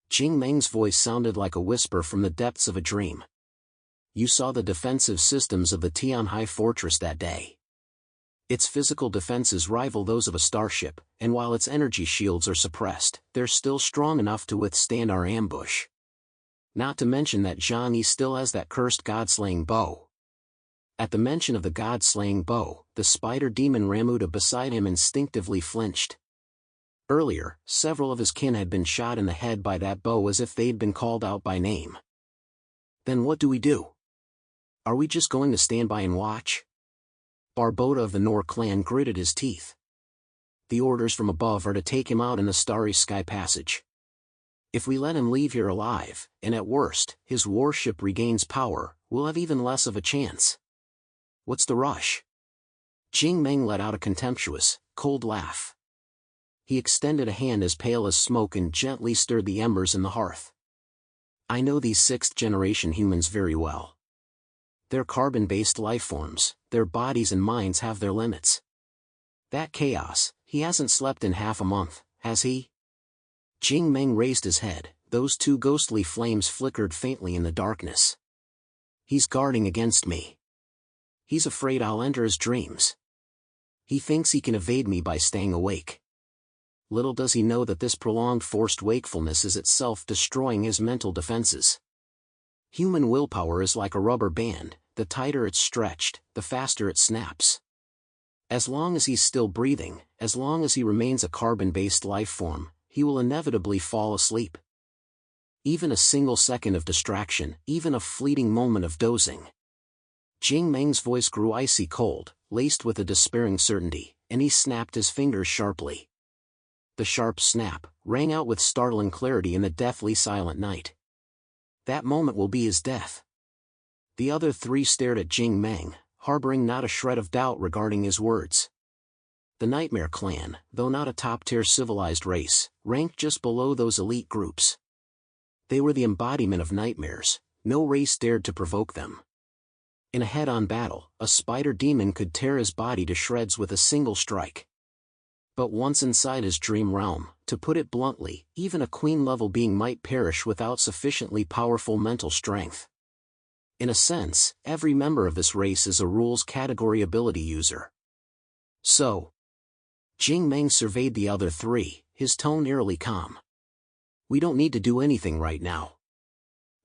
Jing Meng's voice sounded like a whisper from the depths of a dream. You saw the defensive systems of the Tianhai Fortress that day. Its physical defenses rival those of a starship, and while its energy shields are suppressed, they're still strong enough to withstand our ambush. Not to mention that Zhang Yi still has that cursed god-slaying bow. At the mention of the god-slaying bow, the spider demon Ramuda beside him instinctively flinched. Earlier, several of his kin had been shot in the head by that bow as if they'd been called out by name. Then what do we do? Are we just going to stand by and watch? Barboda of the Nor clan gritted his teeth. The orders from above are to take him out in the Starry Sky Passage. If we let him leave here alive, and at worst, his warship regains power, we'll have even less of a chance. What's the rush? Jing Meng let out a contemptuous, cold laugh. He extended a hand as pale as smoke and gently stirred the embers in the hearth. I know these sixth-generation humans very well. They're carbon-based lifeforms, their bodies and minds have their limits. That chaos, he hasn't slept in half a month, has he? Jing Meng raised his head, those two ghostly flames flickered faintly in the darkness. He's guarding against me. He's afraid I'll enter his dreams. He thinks he can evade me by staying awake. Little does he know that this prolonged forced wakefulness is itself destroying his mental defenses. Human willpower is like a rubber band, the tighter it's stretched, the faster it snaps. As long as he's still breathing, as long as he remains a carbon-based life form, he will inevitably fall asleep. Even a single second of distraction, even a fleeting moment of dozing. Jing Meng's voice grew icy cold, laced with a despairing certainty, and he snapped his fingers sharply. The sharp snap rang out with startling clarity in the deathly silent night. That moment will be his death. The other three stared at Jing Meng, harboring not a shred of doubt regarding his words. The Nightmare Clan, though not a top-tier civilized race, ranked just below those elite groups. They were the embodiment of nightmares, no race dared to provoke them. In a head-on battle, a spider demon could tear his body to shreds with a single strike. But once inside his dream realm, to put it bluntly, even a queen-level being might perish without sufficiently powerful mental strength. In a sense, every member of this race is a rules category ability user. So, Jing Meng surveyed the other three, his tone eerily calm. We don't need to do anything right now.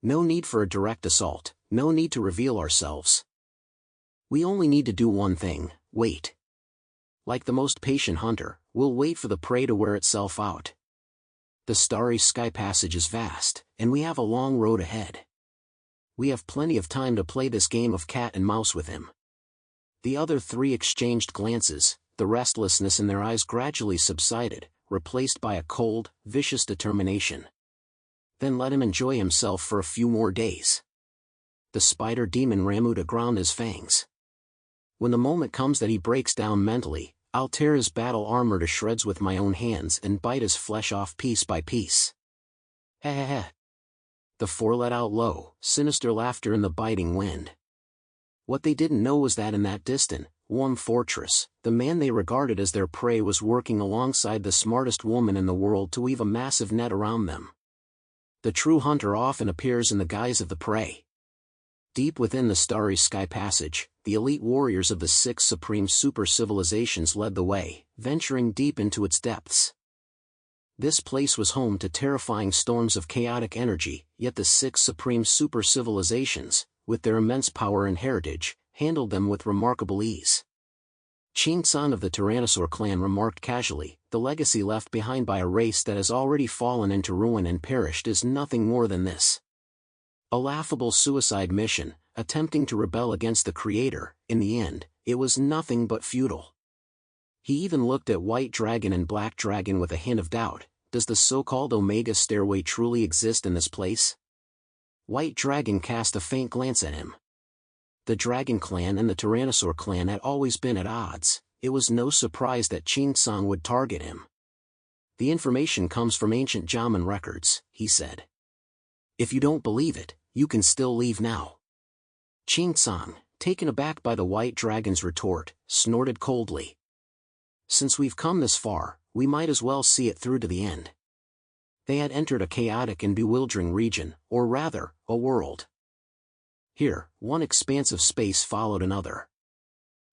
No need for a direct assault, no need to reveal ourselves. We only need to do one thing, wait. Like the most patient hunter, we'll wait for the prey to wear itself out. The Starry Sky Passage is vast, and we have a long road ahead. We have plenty of time to play this game of cat and mouse with him. The other three exchanged glances, the restlessness in their eyes gradually subsided, replaced by a cold, vicious determination. Then let him enjoy himself for a few more days. The spider demon rammed to ground his fangs. When the moment comes that he breaks down mentally, I'll tear his battle armor to shreds with my own hands and bite his flesh off piece by piece. Heh heh heh. The four let out low, sinister laughter in the biting wind. What they didn't know was that in that distant, warm fortress, the man they regarded as their prey was working alongside the smartest woman in the world to weave a massive net around them. The true hunter often appears in the guise of the prey. Deep within the Starry Sky Passage, the elite warriors of the 6 supreme super-civilizations led the way, venturing deep into its depths. This place was home to terrifying storms of chaotic energy, yet the 6 supreme super-civilizations, with their immense power and heritage, handled them with remarkable ease. Qin San of the Tyrannosaur clan remarked casually, the legacy left behind by a race that has already fallen into ruin and perished is nothing more than this. A laughable suicide mission, attempting to rebel against the Creator. In the end, it was nothing but futile. He even looked at White Dragon and Black Dragon with a hint of doubt. Does the so-called Omega Stairway truly exist in this place? White Dragon cast a faint glance at him. The Dragon Clan and the Tyrannosaur clan had always been at odds. It was no surprise that Qin San would target him. The information comes from ancient Jaman records, he said. If you don't believe it, you can still leave now. Qin San, taken aback by the White Dragon's retort, snorted coldly. Since we've come this far, we might as well see it through to the end. They had entered a chaotic and bewildering region, or rather, a world. Here, one expanse of space followed another.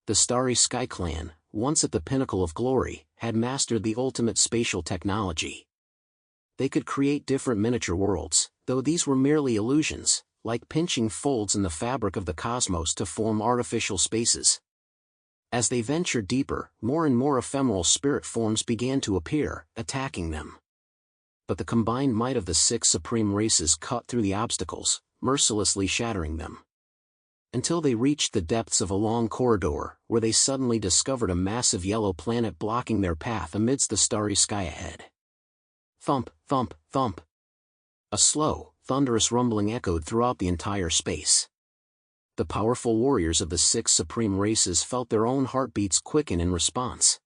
The Starry Sky Clan, once at the pinnacle of glory, had mastered the ultimate spatial technology. They could create different miniature worlds, though these were merely illusions, like pinching folds in the fabric of the cosmos to form artificial spaces. As they ventured deeper, more and more ephemeral spirit forms began to appear, attacking them. But the combined might of the 6 supreme races cut through the obstacles, mercilessly shattering them. until they reached the depths of a long corridor, where they suddenly discovered a massive yellow planet blocking their path amidst the starry sky ahead. Thump, thump, thump. A slow, thunderous rumbling echoed throughout the entire space. The powerful warriors of the 6 supreme races felt their own heartbeats quicken in response.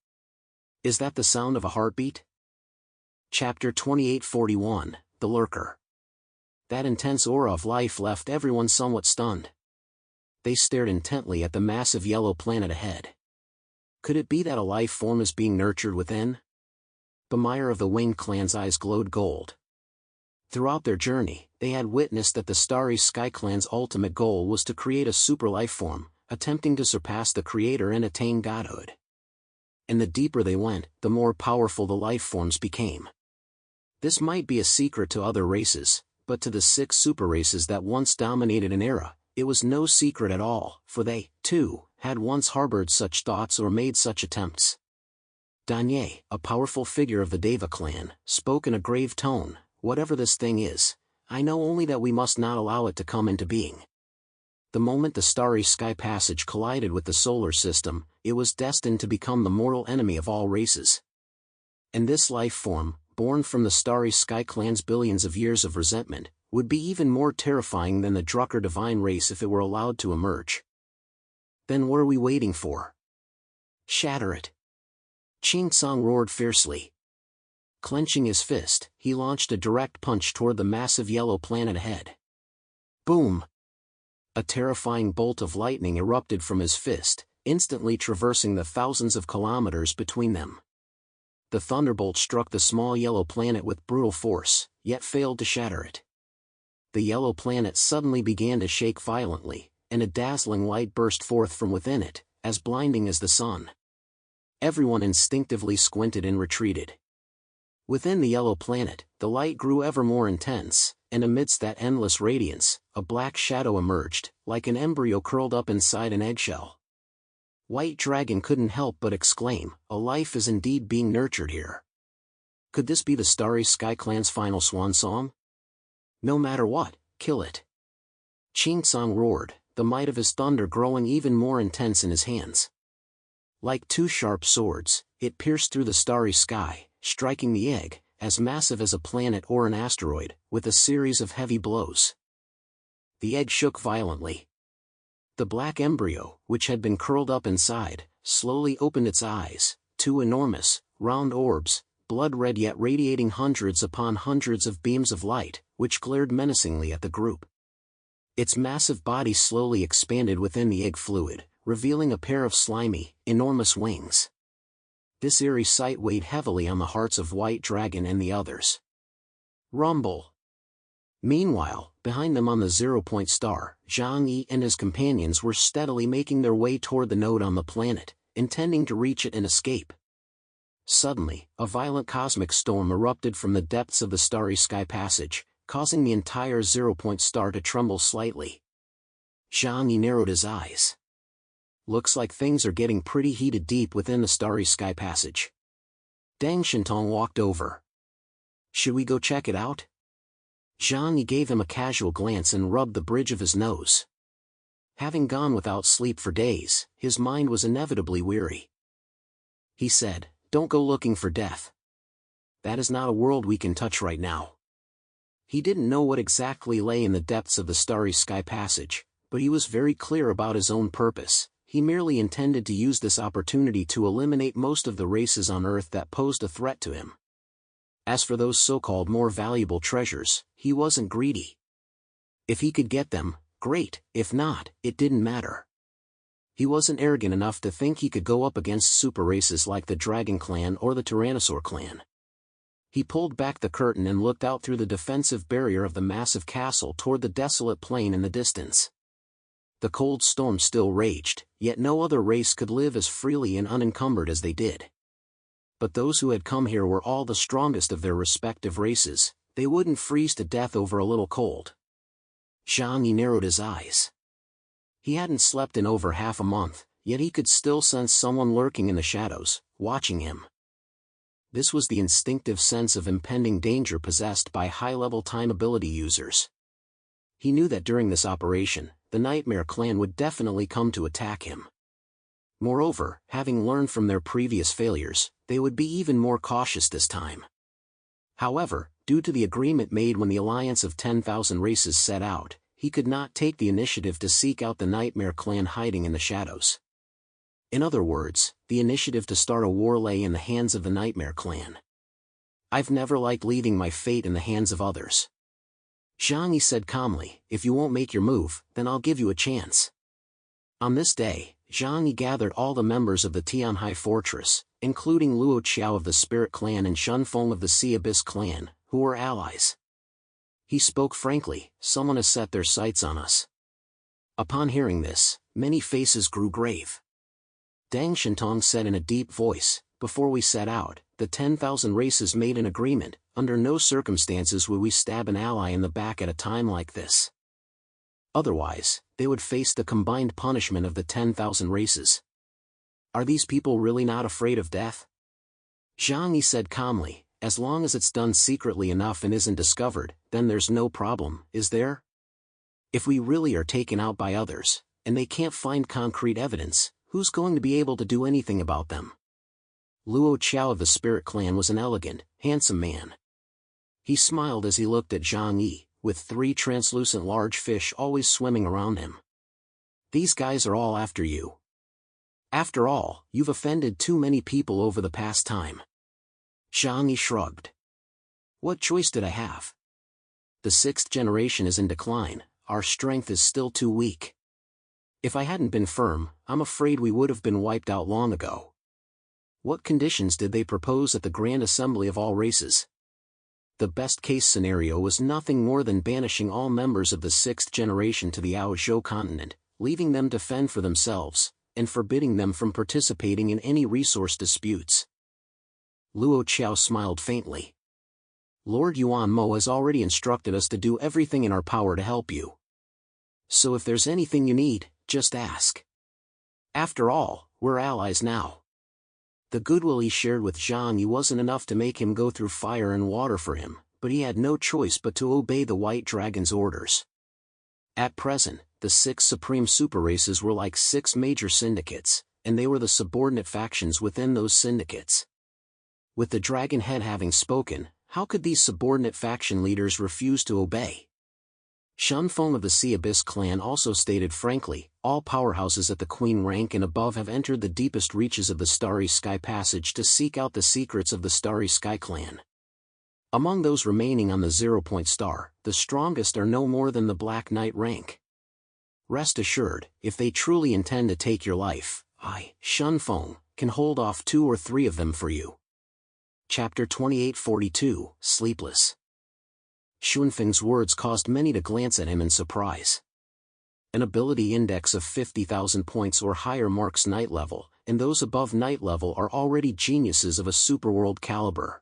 Is that the sound of a heartbeat? Chapter 2841, The Lurker. That intense aura of life left everyone somewhat stunned. They stared intently at the massive yellow planet ahead. Could it be that a life form is being nurtured within? Bamire of the Winged Clan's eyes glowed gold. Throughout their journey, they had witnessed that the Starry Sky Clan's ultimate goal was to create a super life form, attempting to surpass the creator and attain godhood. And the deeper they went, the more powerful the life forms became. This might be a secret to other races, but to the 6 super races that once dominated an era, it was no secret at all, for they, too, had once harbored such thoughts or made such attempts. Danye, a powerful figure of the Deva clan, spoke in a grave tone, "Whatever this thing is, I know only that we must not allow it to come into being." The moment the Starry Sky Passage collided with the solar system, it was destined to become the mortal enemy of all races. And this life form, born from the Starry Sky Clan's billions of years of resentment, would be even more terrifying than the Drucker divine race if it were allowed to emerge. Then what are we waiting for? Shatter it! Qing Tsang roared fiercely. Clenching his fist, he launched a direct punch toward the massive yellow planet ahead. Boom! A terrifying bolt of lightning erupted from his fist, instantly traversing the thousands of kilometers between them. The thunderbolt struck the small yellow planet with brutal force, yet failed to shatter it. The yellow planet suddenly began to shake violently, and a dazzling light burst forth from within it, as blinding as the sun. Everyone instinctively squinted and retreated. Within the yellow planet, the light grew ever more intense, and amidst that endless radiance, a black shadow emerged, like an embryo curled up inside an eggshell. White Dragon couldn't help but exclaim, "A life is indeed being nurtured here." Could this be the Starry Sky Clan's final swan song? No matter what, kill it. Qing Tsang roared, the might of his thunder growing even more intense in his hands. Like 2 sharp swords, it pierced through the starry sky, striking the egg, as massive as a planet or an asteroid, with a series of heavy blows. The egg shook violently. The black embryo, which had been curled up inside, slowly opened its eyes, 2 enormous, round orbs, blood-red yet radiating hundreds upon hundreds of beams of light, which glared menacingly at the group. Its massive body slowly expanded within the egg fluid, revealing a pair of slimy, enormous wings. This eerie sight weighed heavily on the hearts of White Dragon and the others. Rumble! Meanwhile, behind them on the 0-point star, Zhang Yi and his companions were steadily making their way toward the node on the planet, intending to reach it and escape. Suddenly, a violent cosmic storm erupted from the depths of the Starry Sky Passage, causing the entire 0-point star to tremble slightly. Zhang Yi narrowed his eyes. Looks like things are getting pretty heated deep within the Starry Sky Passage. Deng Shintong walked over. Should we go check it out? Zhang Yi gave him a casual glance and rubbed the bridge of his nose. Having gone without sleep for days, his mind was inevitably weary. He said, "Don't go looking for death. That is not a world we can touch right now." He didn't know what exactly lay in the depths of the Starry Sky Passage, but he was very clear about his own purpose. He merely intended to use this opportunity to eliminate most of the races on Earth that posed a threat to him. As for those so-called more valuable treasures, he wasn't greedy. If he could get them, great, if not, it didn't matter. He wasn't arrogant enough to think he could go up against super races like the Dragon Clan or the Tyrannosaur Clan. He pulled back the curtain and looked out through the defensive barrier of the massive castle toward the desolate plain in the distance. The cold storm still raged, yet no other race could live as freely and unencumbered as they did. But those who had come here were all the strongest of their respective races. They wouldn't freeze to death over a little cold. Zhang Yi narrowed his eyes. He hadn't slept in over half a month, yet he could still sense someone lurking in the shadows, watching him. This was the instinctive sense of impending danger possessed by high-level time ability users. He knew that during this operation, the Nightmare Clan would definitely come to attack him. Moreover, having learned from their previous failures, they would be even more cautious this time. However, due to the agreement made when the alliance of 10,000 races set out, he could not take the initiative to seek out the Nightmare Clan hiding in the shadows. In other words, the initiative to start a war lay in the hands of the Nightmare Clan. I've never liked leaving my fate in the hands of others. Zhang Yi said calmly, if you won't make your move, then I'll give you a chance. On this day, Zhang Yi gathered all the members of the Tianhai Fortress, including Luo Qiao of the Spirit Clan and Shun Feng of the Sea Abyss Clan, who were allies. He spoke frankly, someone has set their sights on us. Upon hearing this, many faces grew grave. Deng Shintong said in a deep voice, before we set out, the 10,000 races made an agreement, under no circumstances would we stab an ally in the back at a time like this. Otherwise, they would face the combined punishment of the 10,000 races. Are these people really not afraid of death? Zhang Yi said calmly, as long as it's done secretly enough and isn't discovered, then there's no problem, is there? If we really are taken out by others, and they can't find concrete evidence, who's going to be able to do anything about them? Luo Qiao of the Spirit Clan was an elegant, handsome man. He smiled as he looked at Zhang Yi, with 3 translucent large fish always swimming around him. These guys are all after you. After all, you've offended too many people over the past time. Zhang Yi shrugged. What choice did I have? The 6th generation is in decline, our strength is still too weak. If I hadn't been firm, I'm afraid we would have been wiped out long ago. What conditions did they propose at the Grand Assembly of all races? The best-case scenario was nothing more than banishing all members of the 6th generation to the Aozhou continent, leaving them to fend for themselves, and forbidding them from participating in any resource disputes. Luo Qiao smiled faintly. Lord Yuan Mo has already instructed us to do everything in our power to help you. So if there's anything you need, just ask. After all, we're allies now. The goodwill he shared with Zhang Yi wasn't enough to make him go through fire and water for him, but he had no choice but to obey the White Dragon's orders. At present, the 6 supreme super races were like 6 major syndicates, and they were the subordinate factions within those syndicates. With the Dragon Head having spoken, how could these subordinate faction leaders refuse to obey? Shun Feng of the Sea Abyss Clan also stated frankly, all powerhouses at the Queen rank and above have entered the deepest reaches of the Starry Sky Passage to seek out the secrets of the Starry Sky Clan. Among those remaining on the 0-point star, the strongest are no more than the Black Knight rank. Rest assured, if they truly intend to take your life, I, Shun Feng, can hold off 2 or 3 of them for you. Chapter 2842, Sleepless. Xunfeng's words caused many to glance at him in surprise. An ability index of 50,000 points or higher marks night level, and those above night level are already geniuses of a superworld caliber.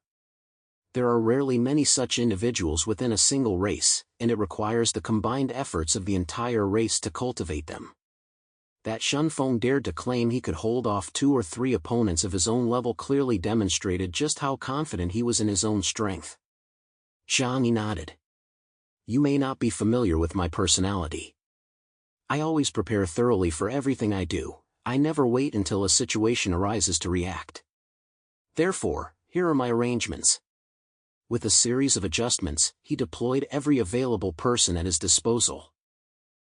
There are rarely many such individuals within a single race, and it requires the combined efforts of the entire race to cultivate them. That Shun Feng dared to claim he could hold off 2 or 3 opponents of his own level clearly demonstrated just how confident he was in his own strength. Zhang Yi nodded. You may not be familiar with my personality. I always prepare thoroughly for everything I do, I never wait until a situation arises to react. Therefore, here are my arrangements. With a series of adjustments, he deployed every available person at his disposal.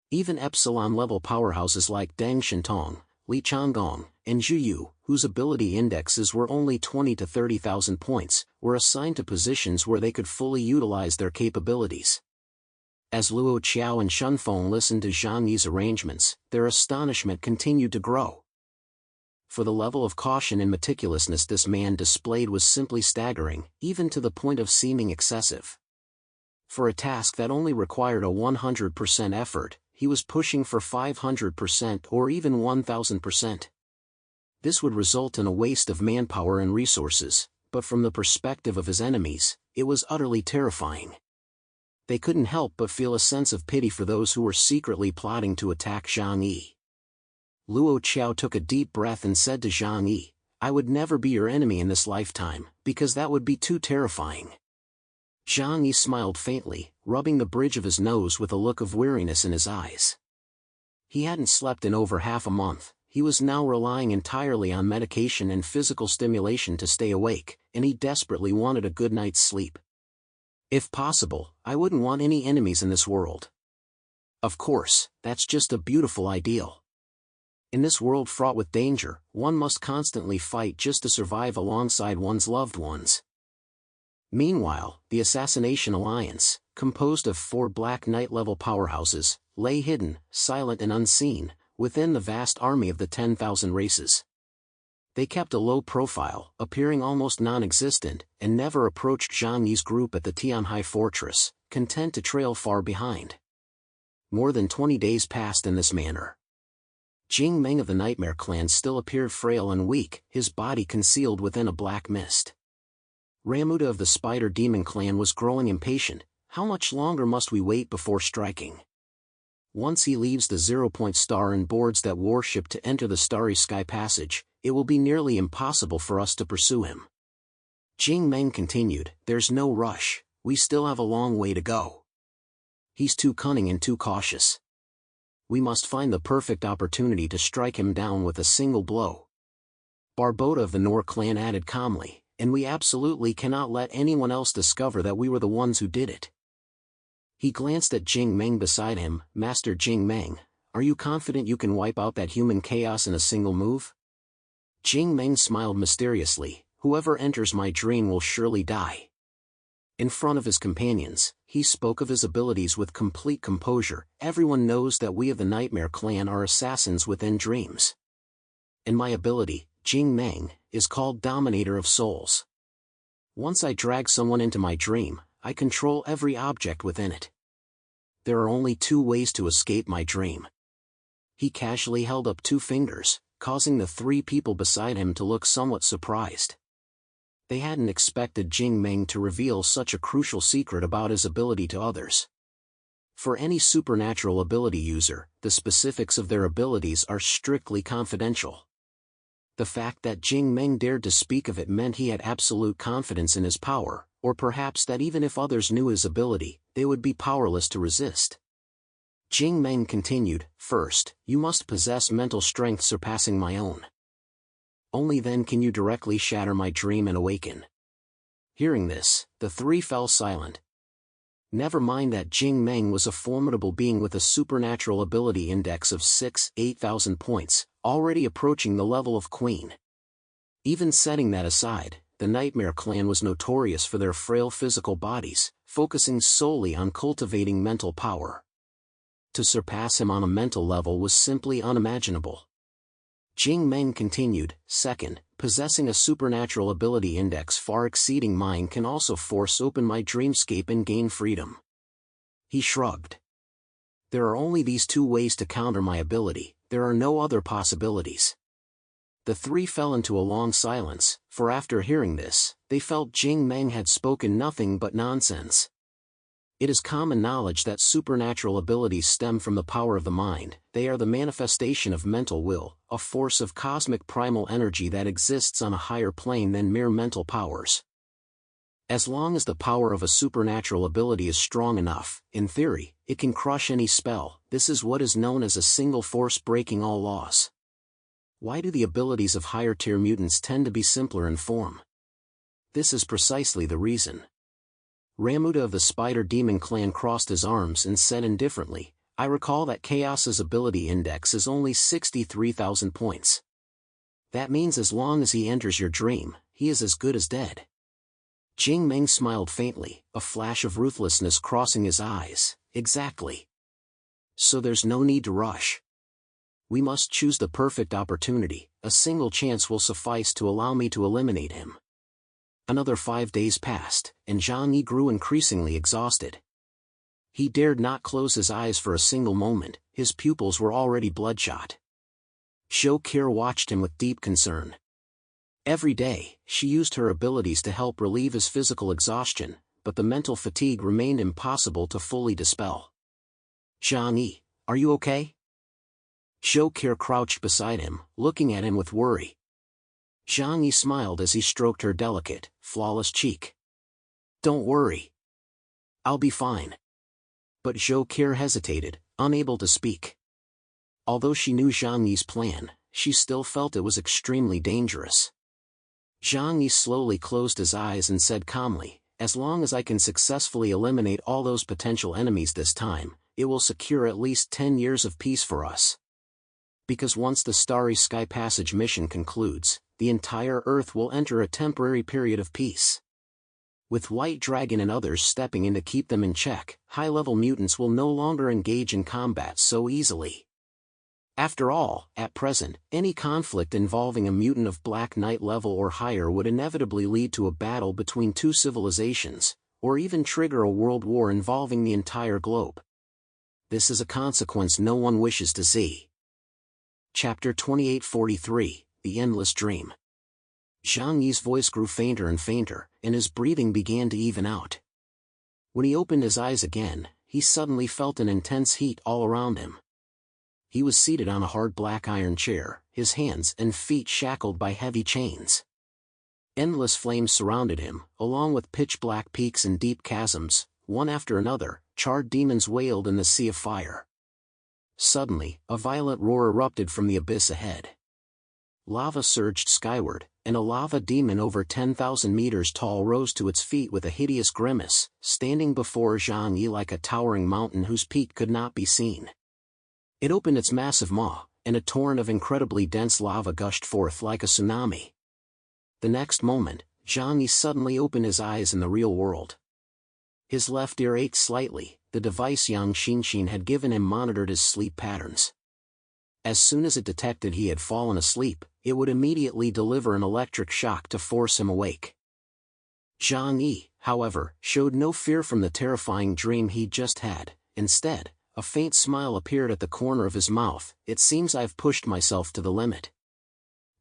Even Epsilon-level powerhouses like Deng Shintong, Li Changgong, and Zhu Yu, whose ability indexes were only 20 to 30,000 points, were assigned to positions where they could fully utilize their capabilities. As Luo Qiao and Shun Feng listened to Zhang Yi's arrangements, their astonishment continued to grow. For the level of caution and meticulousness this man displayed was simply staggering, even to the point of seeming excessive. For a task that only required a 100% effort, he was pushing for 500% or even 1000%. This would result in a waste of manpower and resources, but from the perspective of his enemies, it was utterly terrifying. They couldn't help but feel a sense of pity for those who were secretly plotting to attack Zhang Yi. Luo Qiao took a deep breath and said to Zhang Yi, I would never be your enemy in this lifetime, because that would be too terrifying. Zhang Yi smiled faintly, rubbing the bridge of his nose with a look of weariness in his eyes. He hadn't slept in over half a month. He was now relying entirely on medication and physical stimulation to stay awake, and he desperately wanted a good night's sleep. If possible, I wouldn't want any enemies in this world. Of course, that's just a beautiful ideal. In this world fraught with danger, one must constantly fight just to survive alongside one's loved ones. Meanwhile, the Assassination Alliance, composed of 4 Black Knight-level powerhouses, lay hidden, silent and unseen, within the vast army of the 10,000 races. They kept a low profile, appearing almost non-existent, and never approached Zhang Yi's group at the Tianhai fortress, content to trail far behind. More than 20 days passed in this manner. Jing Meng of the Nightmare Clan still appeared frail and weak, his body concealed within a black mist. Ramuda of the Spider Demon Clan was growing impatient. How much longer must we wait before striking? Once he leaves the 0-point star and boards that warship to enter the Starry Sky Passage, it will be nearly impossible for us to pursue him. Jing Meng continued, there's no rush, we still have a long way to go. He's too cunning and too cautious. We must find the perfect opportunity to strike him down with a single blow. Barboda of the Nor clan added calmly, and we absolutely cannot let anyone else discover that we were the ones who did it. He glanced at Jing Meng beside him. Master Jing Meng, are you confident you can wipe out that human chaos in a single move? Jing Meng smiled mysteriously, whoever enters my dream will surely die. In front of his companions, he spoke of his abilities with complete composure. Everyone knows that we of the Nightmare Clan are assassins within dreams. And my ability, Jing Meng, is called Dominator of Souls. Once I drag someone into my dream, I control every object within it. There are only 2 ways to escape my dream. He casually held up 2 fingers, causing the 3 people beside him to look somewhat surprised. They hadn't expected Jing Meng to reveal such a crucial secret about his ability to others. For any supernatural ability user, the specifics of their abilities are strictly confidential. The fact that Jing Meng dared to speak of it meant he had absolute confidence in his power, or perhaps that even if others knew his ability, they would be powerless to resist. Jing Meng continued, first, you must possess mental strength surpassing my own. Only then can you directly shatter my dream and awaken. Hearing this, the 3 fell silent. Never mind that Jing Meng was a formidable being with a supernatural ability index of 8,000 points, already approaching the level of Queen. Even setting that aside, the Nightmare Clan was notorious for their frail physical bodies, focusing solely on cultivating mental power. To surpass him on a mental level was simply unimaginable. Jing Meng continued, second, possessing a supernatural ability index far exceeding mine can also force open my dreamscape and gain freedom. He shrugged. There are only these 2 ways to counter my ability, there are no other possibilities. The 3 fell into a long silence, for after hearing this, they felt Jing Meng had spoken nothing but nonsense. It is common knowledge that supernatural abilities stem from the power of the mind. They are the manifestation of mental will, a force of cosmic primal energy that exists on a higher plane than mere mental powers. As long as the power of a supernatural ability is strong enough, in theory, it can crush any spell. This is what is known as a single force breaking all laws. Why do the abilities of higher-tier mutants tend to be simpler in form? This is precisely the reason. Ramuda of the Spider Demon Clan crossed his arms and said indifferently, I recall that Chaos's ability index is only 63,000 points. That means as long as he enters your dream, he is as good as dead. Jing Meng smiled faintly, a flash of ruthlessness crossing his eyes. Exactly. So there's no need to rush. We must choose the perfect opportunity. A single chance will suffice to allow me to eliminate him. Another 5 days passed, and Zhang Yi grew increasingly exhausted. He dared not close his eyes for a single moment, his pupils were already bloodshot. Zhou Qi watched him with deep concern. Every day, she used her abilities to help relieve his physical exhaustion, but the mental fatigue remained impossible to fully dispel. Zhang Yi, are you okay? Zhou Qi crouched beside him, looking at him with worry. Zhang Yi smiled as he stroked her delicate, flawless cheek. Don't worry. I'll be fine. But Zhou Qi hesitated, unable to speak. Although she knew Zhang Yi's plan, she still felt it was extremely dangerous. Zhang Yi slowly closed his eyes and said calmly, "As long as I can successfully eliminate all those potential enemies this time, it will secure at least 10 years of peace for us. Because once the Starry Sky Passage mission concludes, the entire Earth will enter a temporary period of peace. With White Dragon and others stepping in to keep them in check, high-level mutants will no longer engage in combat so easily. After all, at present, any conflict involving a mutant of Black Knight level or higher would inevitably lead to a battle between two civilizations, or even trigger a world war involving the entire globe. This is a consequence no one wishes to see." Chapter 2843, The Endless Dream. Zhang Yi's voice grew fainter and fainter, and his breathing began to even out. When he opened his eyes again, he suddenly felt an intense heat all around him. He was seated on a hard black iron chair, his hands and feet shackled by heavy chains. Endless flames surrounded him, along with pitch-black peaks and deep chasms. One after another, charred demons wailed in the sea of fire. Suddenly, a violent roar erupted from the abyss ahead. Lava surged skyward, and a lava demon over 10,000 meters tall rose to its feet with a hideous grimace, standing before Zhang Yi like a towering mountain whose peak could not be seen. It opened its massive maw, and a torrent of incredibly dense lava gushed forth like a tsunami. The next moment, Zhang Yi suddenly opened his eyes in the real world. His left ear ached slightly. The device Yang Xinxin had given him monitored his sleep patterns. As soon as it detected he had fallen asleep, it would immediately deliver an electric shock to force him awake. Zhang Yi, however, showed no fear from the terrifying dream he'd just had. Instead, a faint smile appeared at the corner of his mouth. "It seems I've pushed myself to the limit.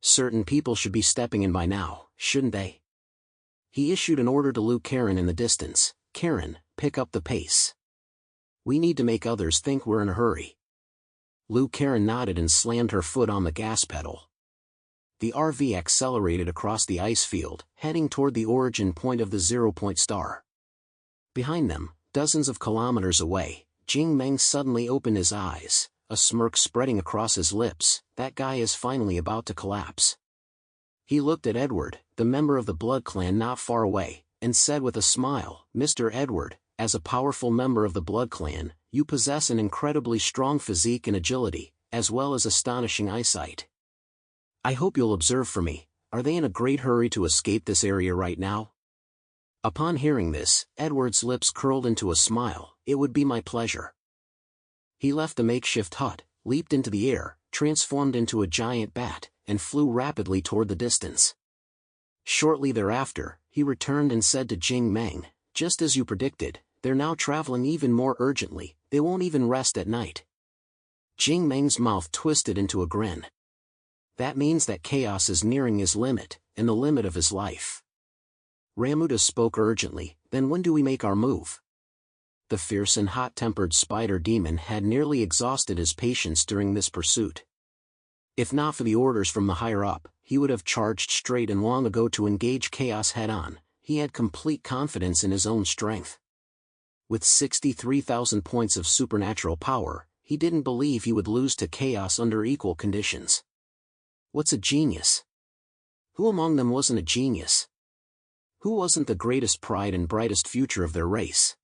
Certain people should be stepping in by now, shouldn't they?" He issued an order to Lu Karen in the distance. "Karen, pick up the pace. We need to make others think we're in a hurry." Lu Karen nodded and slammed her foot on the gas pedal. The RV accelerated across the ice field, heading toward the origin point of the zero-point star. Behind them, dozens of kilometers away, Jing Meng suddenly opened his eyes, a smirk spreading across his lips. "That guy is finally about to collapse." He looked at Edward, the member of the Blood Clan not far away, and said with a smile, "Mr. Edward, as a powerful member of the Blood Clan, you possess an incredibly strong physique and agility, as well as astonishing eyesight. I hope you'll observe for me, are they in a great hurry to escape this area right now?" Upon hearing this, Edward's lips curled into a smile. "It would be my pleasure." He left the makeshift hut, leaped into the air, transformed into a giant bat, and flew rapidly toward the distance. Shortly thereafter, he returned and said to Jing Meng, "Just as you predicted, they're now traveling even more urgently, they won't even rest at night." Jing Meng's mouth twisted into a grin. That means that chaos is nearing his limit, and the limit of his life. Ramuda spoke urgently, "Then when do we make our move?" The fierce and hot-tempered spider demon had nearly exhausted his patience during this pursuit. If not for the orders from the higher-up, he would have charged straight and long ago to engage chaos head-on. He had complete confidence in his own strength. With 63,000 points of supernatural power, he didn't believe he would lose to chaos under equal conditions. What's a genius? Who among them wasn't a genius? Who wasn't the greatest pride and brightest future of their race?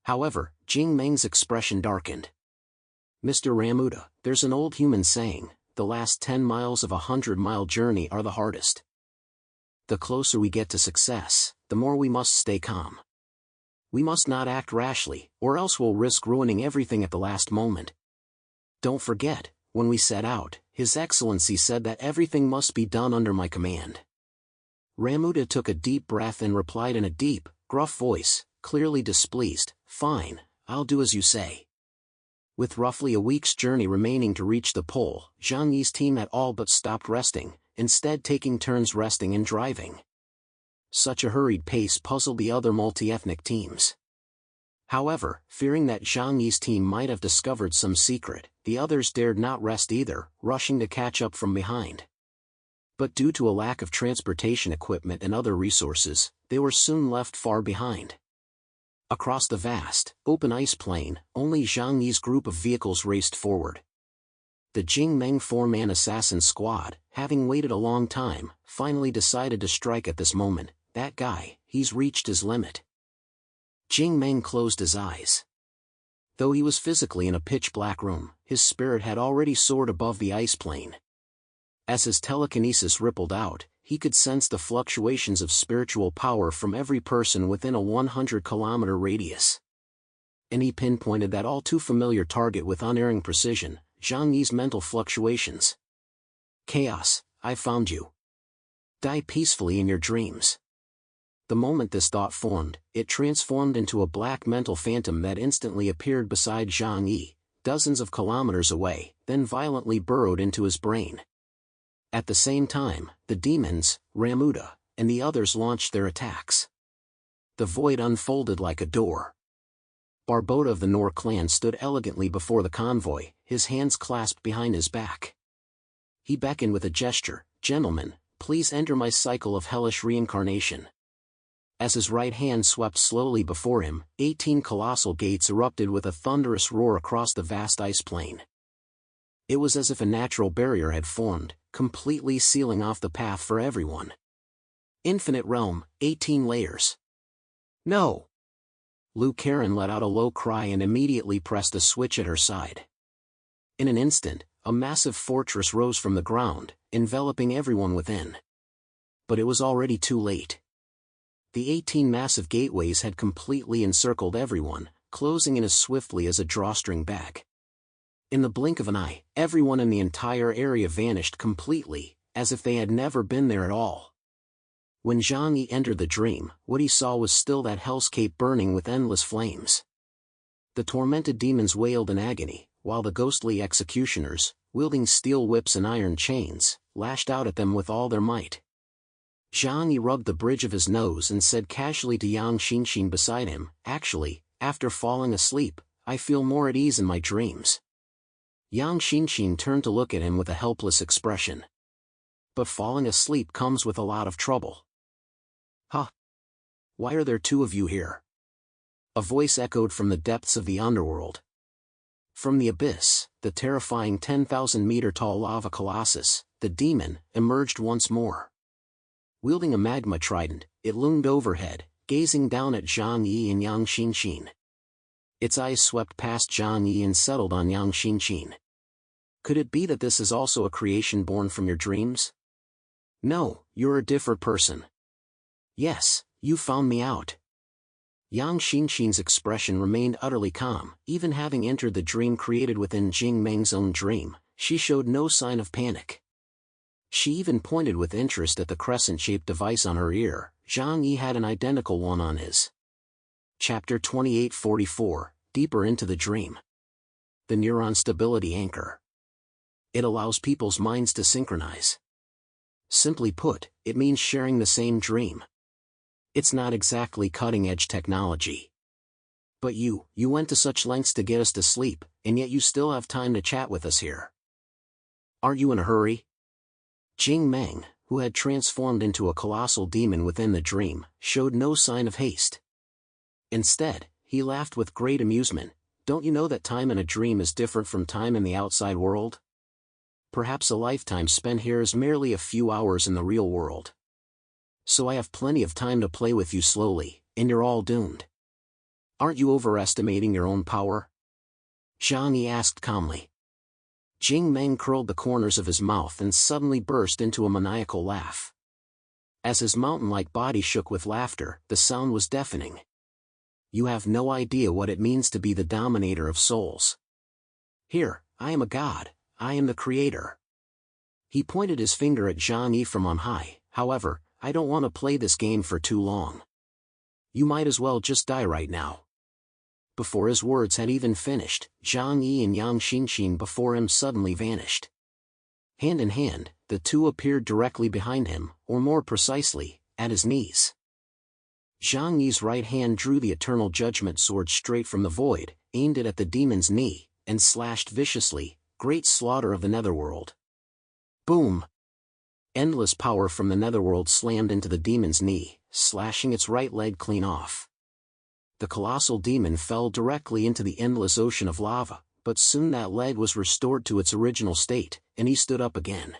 However, Jing Meng's expression darkened. "Mr. Ramuda, there's an old human saying, the last 10 miles of a 100-mile journey are the hardest. The closer we get to success, the more we must stay calm. We must not act rashly, or else we'll risk ruining everything at the last moment. Don't forget, when we set out, His Excellency said that everything must be done under my command." Ramuda took a deep breath and replied in a deep, gruff voice, clearly displeased, "Fine, I'll do as you say." With roughly a week's journey remaining to reach the pole, Zhang Yi's team had all but stopped resting, instead taking turns resting and driving. Such a hurried pace puzzled the other multi-ethnic teams. However, fearing that Zhang Yi's team might have discovered some secret, the others dared not rest either, rushing to catch up from behind. But due to a lack of transportation equipment and other resources, they were soon left far behind. Across the vast, open ice plain, only Zhang Yi's group of vehicles raced forward. The Jing Meng four-man assassin squad, having waited a long time, finally decided to strike at this moment. That guy, he's reached his limit. Jing Meng closed his eyes. Though he was physically in a pitch-black room, his spirit had already soared above the ice plane. As his telekinesis rippled out, he could sense the fluctuations of spiritual power from every person within a 100-kilometer radius. And he pinpointed that all-too-familiar target with unerring precision, Zhang Yi's mental fluctuations. Chaos, I found you. Die peacefully in your dreams. The moment this thought formed, it transformed into a black mental phantom that instantly appeared beside Zhang Yi, dozens of kilometers away, then violently burrowed into his brain. At the same time, the demons, Ramuda, and the others launched their attacks. The void unfolded like a door. Barboda of the Nor clan stood elegantly before the convoy, his hands clasped behind his back. He beckoned with a gesture, "Gentlemen, please enter my cycle of hellish reincarnation." As his right hand swept slowly before him, 18 colossal gates erupted with a thunderous roar across the vast ice plain. It was as if a natural barrier had formed, completely sealing off the path for everyone. Infinite realm, 18 layers. No! Lu Karen let out a low cry and immediately pressed a switch at her side. In an instant, a massive fortress rose from the ground, enveloping everyone within. But it was already too late. The 18 massive gateways had completely encircled everyone, closing in as swiftly as a drawstring bag. In the blink of an eye, everyone in the entire area vanished completely, as if they had never been there at all. When Zhang Yi entered the dream, what he saw was still that hellscape burning with endless flames. The tormented demons wailed in agony, while the ghostly executioners, wielding steel whips and iron chains, lashed out at them with all their might. Zhang Yi rubbed the bridge of his nose and said casually to Yang Xinxin beside him, "Actually, after falling asleep, I feel more at ease in my dreams." Yang Xinxin turned to look at him with a helpless expression. "But falling asleep comes with a lot of trouble." "Huh? Why are there two of you here?" A voice echoed from the depths of the underworld. From the abyss, the terrifying 10,000-meter-tall lava colossus, the demon, emerged once more. Wielding a magma trident, it loomed overhead, gazing down at Zhang Yi and Yang Xinxin. Its eyes swept past Zhang Yi and settled on Yang Xinxin. "Could it be that this is also a creation born from your dreams?" "No, you're a different person." "Yes, you found me out." Yang Xinxin's expression remained utterly calm, even having entered the dream created within Jing Meng's own dream. She showed no sign of panic. She even pointed with interest at the crescent-shaped device on her ear. Zhang Yi had an identical one on his. Chapter 2844, Deeper into the Dream. The Neuron Stability Anchor. It allows people's minds to synchronize. Simply put, it means sharing the same dream. It's not exactly cutting-edge technology. But you went to such lengths to get us to sleep, and yet you still have time to chat with us here. Aren't you in a hurry? Jing Meng, who had transformed into a colossal demon within the dream, showed no sign of haste. Instead, he laughed with great amusement. "Don't you know that time in a dream is different from time in the outside world? Perhaps a lifetime spent here is merely a few hours in the real world. So I have plenty of time to play with you slowly, and you're all doomed. Aren't you overestimating your own power?" Zhang Yi asked calmly. Jing Meng curled the corners of his mouth and suddenly burst into a maniacal laugh. As his mountain-like body shook with laughter, the sound was deafening. "You have no idea what it means to be the dominator of souls. Here, I am a god, I am the creator." He pointed his finger at Zhang Yi from on high. "However, I don't want to play this game for too long. You might as well just die right now." Before his words had even finished, Zhang Yi and Yang Xinxin before him suddenly vanished. Hand in hand, the two appeared directly behind him, or more precisely, at his knees. Zhang Yi's right hand drew the Eternal Judgment Sword straight from the void, aimed it at the demon's knee, and slashed viciously. Great slaughter of the netherworld. Boom! Endless power from the netherworld slammed into the demon's knee, slashing its right leg clean off. The colossal demon fell directly into the endless ocean of lava, but soon that leg was restored to its original state, and he stood up again.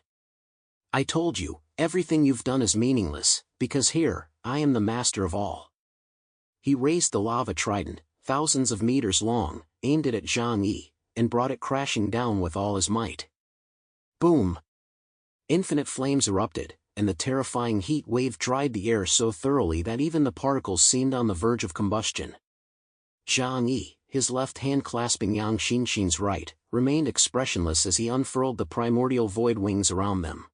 I told you, everything you've done is meaningless, because here, I am the master of all. He raised the lava trident, thousands of meters long, aimed it at Zhang Yi, and brought it crashing down with all his might. Boom! Infinite flames erupted, and the terrifying heat wave dried the air so thoroughly that even the particles seemed on the verge of combustion. Zhang Yi, his left hand clasping Yang Xinxin's right, remained expressionless as he unfurled the primordial void wings around them.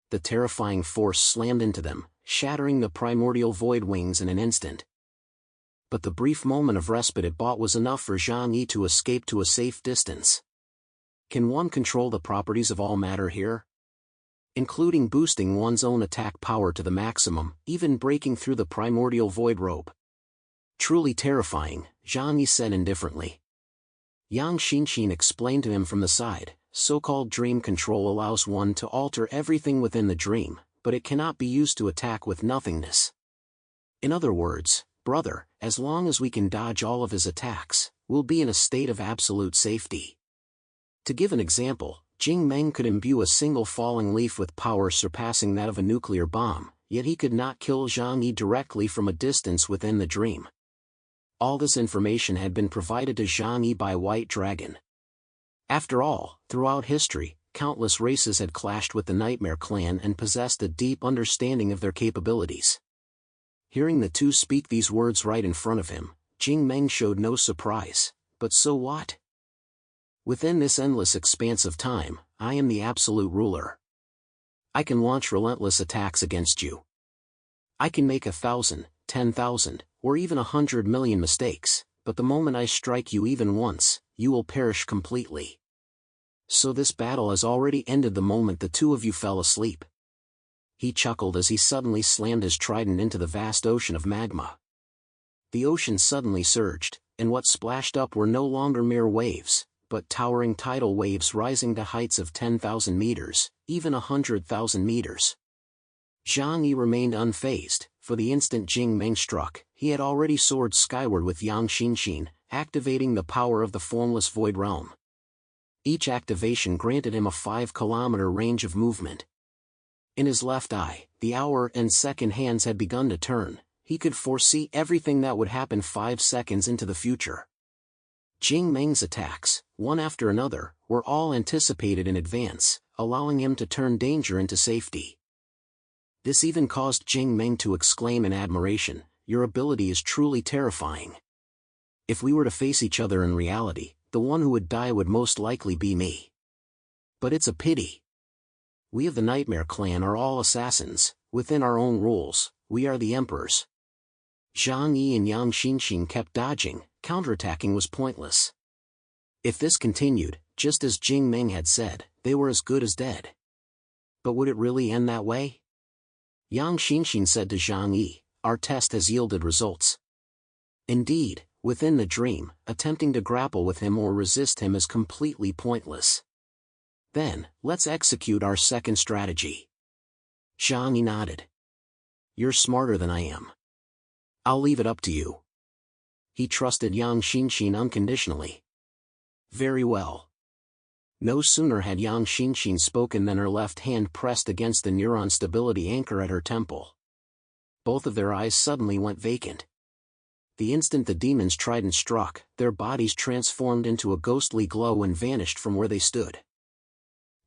The terrifying force slammed into them, shattering the primordial void wings in an instant. But the brief moment of respite it bought was enough for Zhang Yi to escape to a safe distance. Can one control the properties of all matter here? Including boosting one's own attack power to the maximum, even breaking through the primordial void rope. Truly terrifying, Zhang Yi said indifferently. Yang Xinxin explained to him from the side, so-called dream control allows one to alter everything within the dream, but it cannot be used to attack with nothingness. In other words, brother, as long as we can dodge all of his attacks, we'll be in a state of absolute safety. To give an example, Jing Meng could imbue a single falling leaf with power surpassing that of a nuclear bomb, yet he could not kill Zhang Yi directly from a distance within the dream. All this information had been provided to Zhang Yi by White Dragon. After all, throughout history, countless races had clashed with the Nightmare Clan and possessed a deep understanding of their capabilities. Hearing the two speak these words right in front of him, Jing Meng showed no surprise, but so what? Within this endless expanse of time, I am the absolute ruler. I can launch relentless attacks against you. I can make 1,000, 10,000, or even 100 million mistakes, but the moment I strike you even once, you will perish completely. So this battle has already ended the moment the two of you fell asleep. He chuckled as he suddenly slammed his trident into the vast ocean of magma. The ocean suddenly surged, and what splashed up were no longer mere waves, but towering tidal waves rising to heights of 10,000 meters, even 100,000 meters. Zhang Yi remained unfazed, for the instant Jing Meng struck, he had already soared skyward with Yang Xinxin, activating the power of the formless void realm. Each activation granted him a 5-kilometer range of movement. In his left eye, the hour and second hands had begun to turn. He could foresee everything that would happen 5 seconds into the future. Jing Meng's attacks, one after another, were all anticipated in advance, allowing him to turn danger into safety. This even caused Jing Meng to exclaim in admiration, "Your ability is truly terrifying. If we were to face each other in reality, the one who would die would most likely be me. But it's a pity. We of the Nightmare Clan are all assassins, within our own rules, we are the emperors." Zhang Yi and Yang Xinxin kept dodging, counterattacking was pointless. If this continued, just as Jing Meng had said, they were as good as dead. But would it really end that way? Yang Xinxin said to Zhang Yi, "Our test has yielded results." Indeed, within the dream, attempting to grapple with him or resist him is completely pointless. Then, let's execute our second strategy. Zhang Yi nodded. "You're smarter than I am. I'll leave it up to you." He trusted Yang Xinxin unconditionally. Very well. No sooner had Yang Xinxin spoken than her left hand pressed against the neuron stability anchor at her temple. Both of their eyes suddenly went vacant. The instant the demon's trident struck, their bodies transformed into a ghostly glow and vanished from where they stood.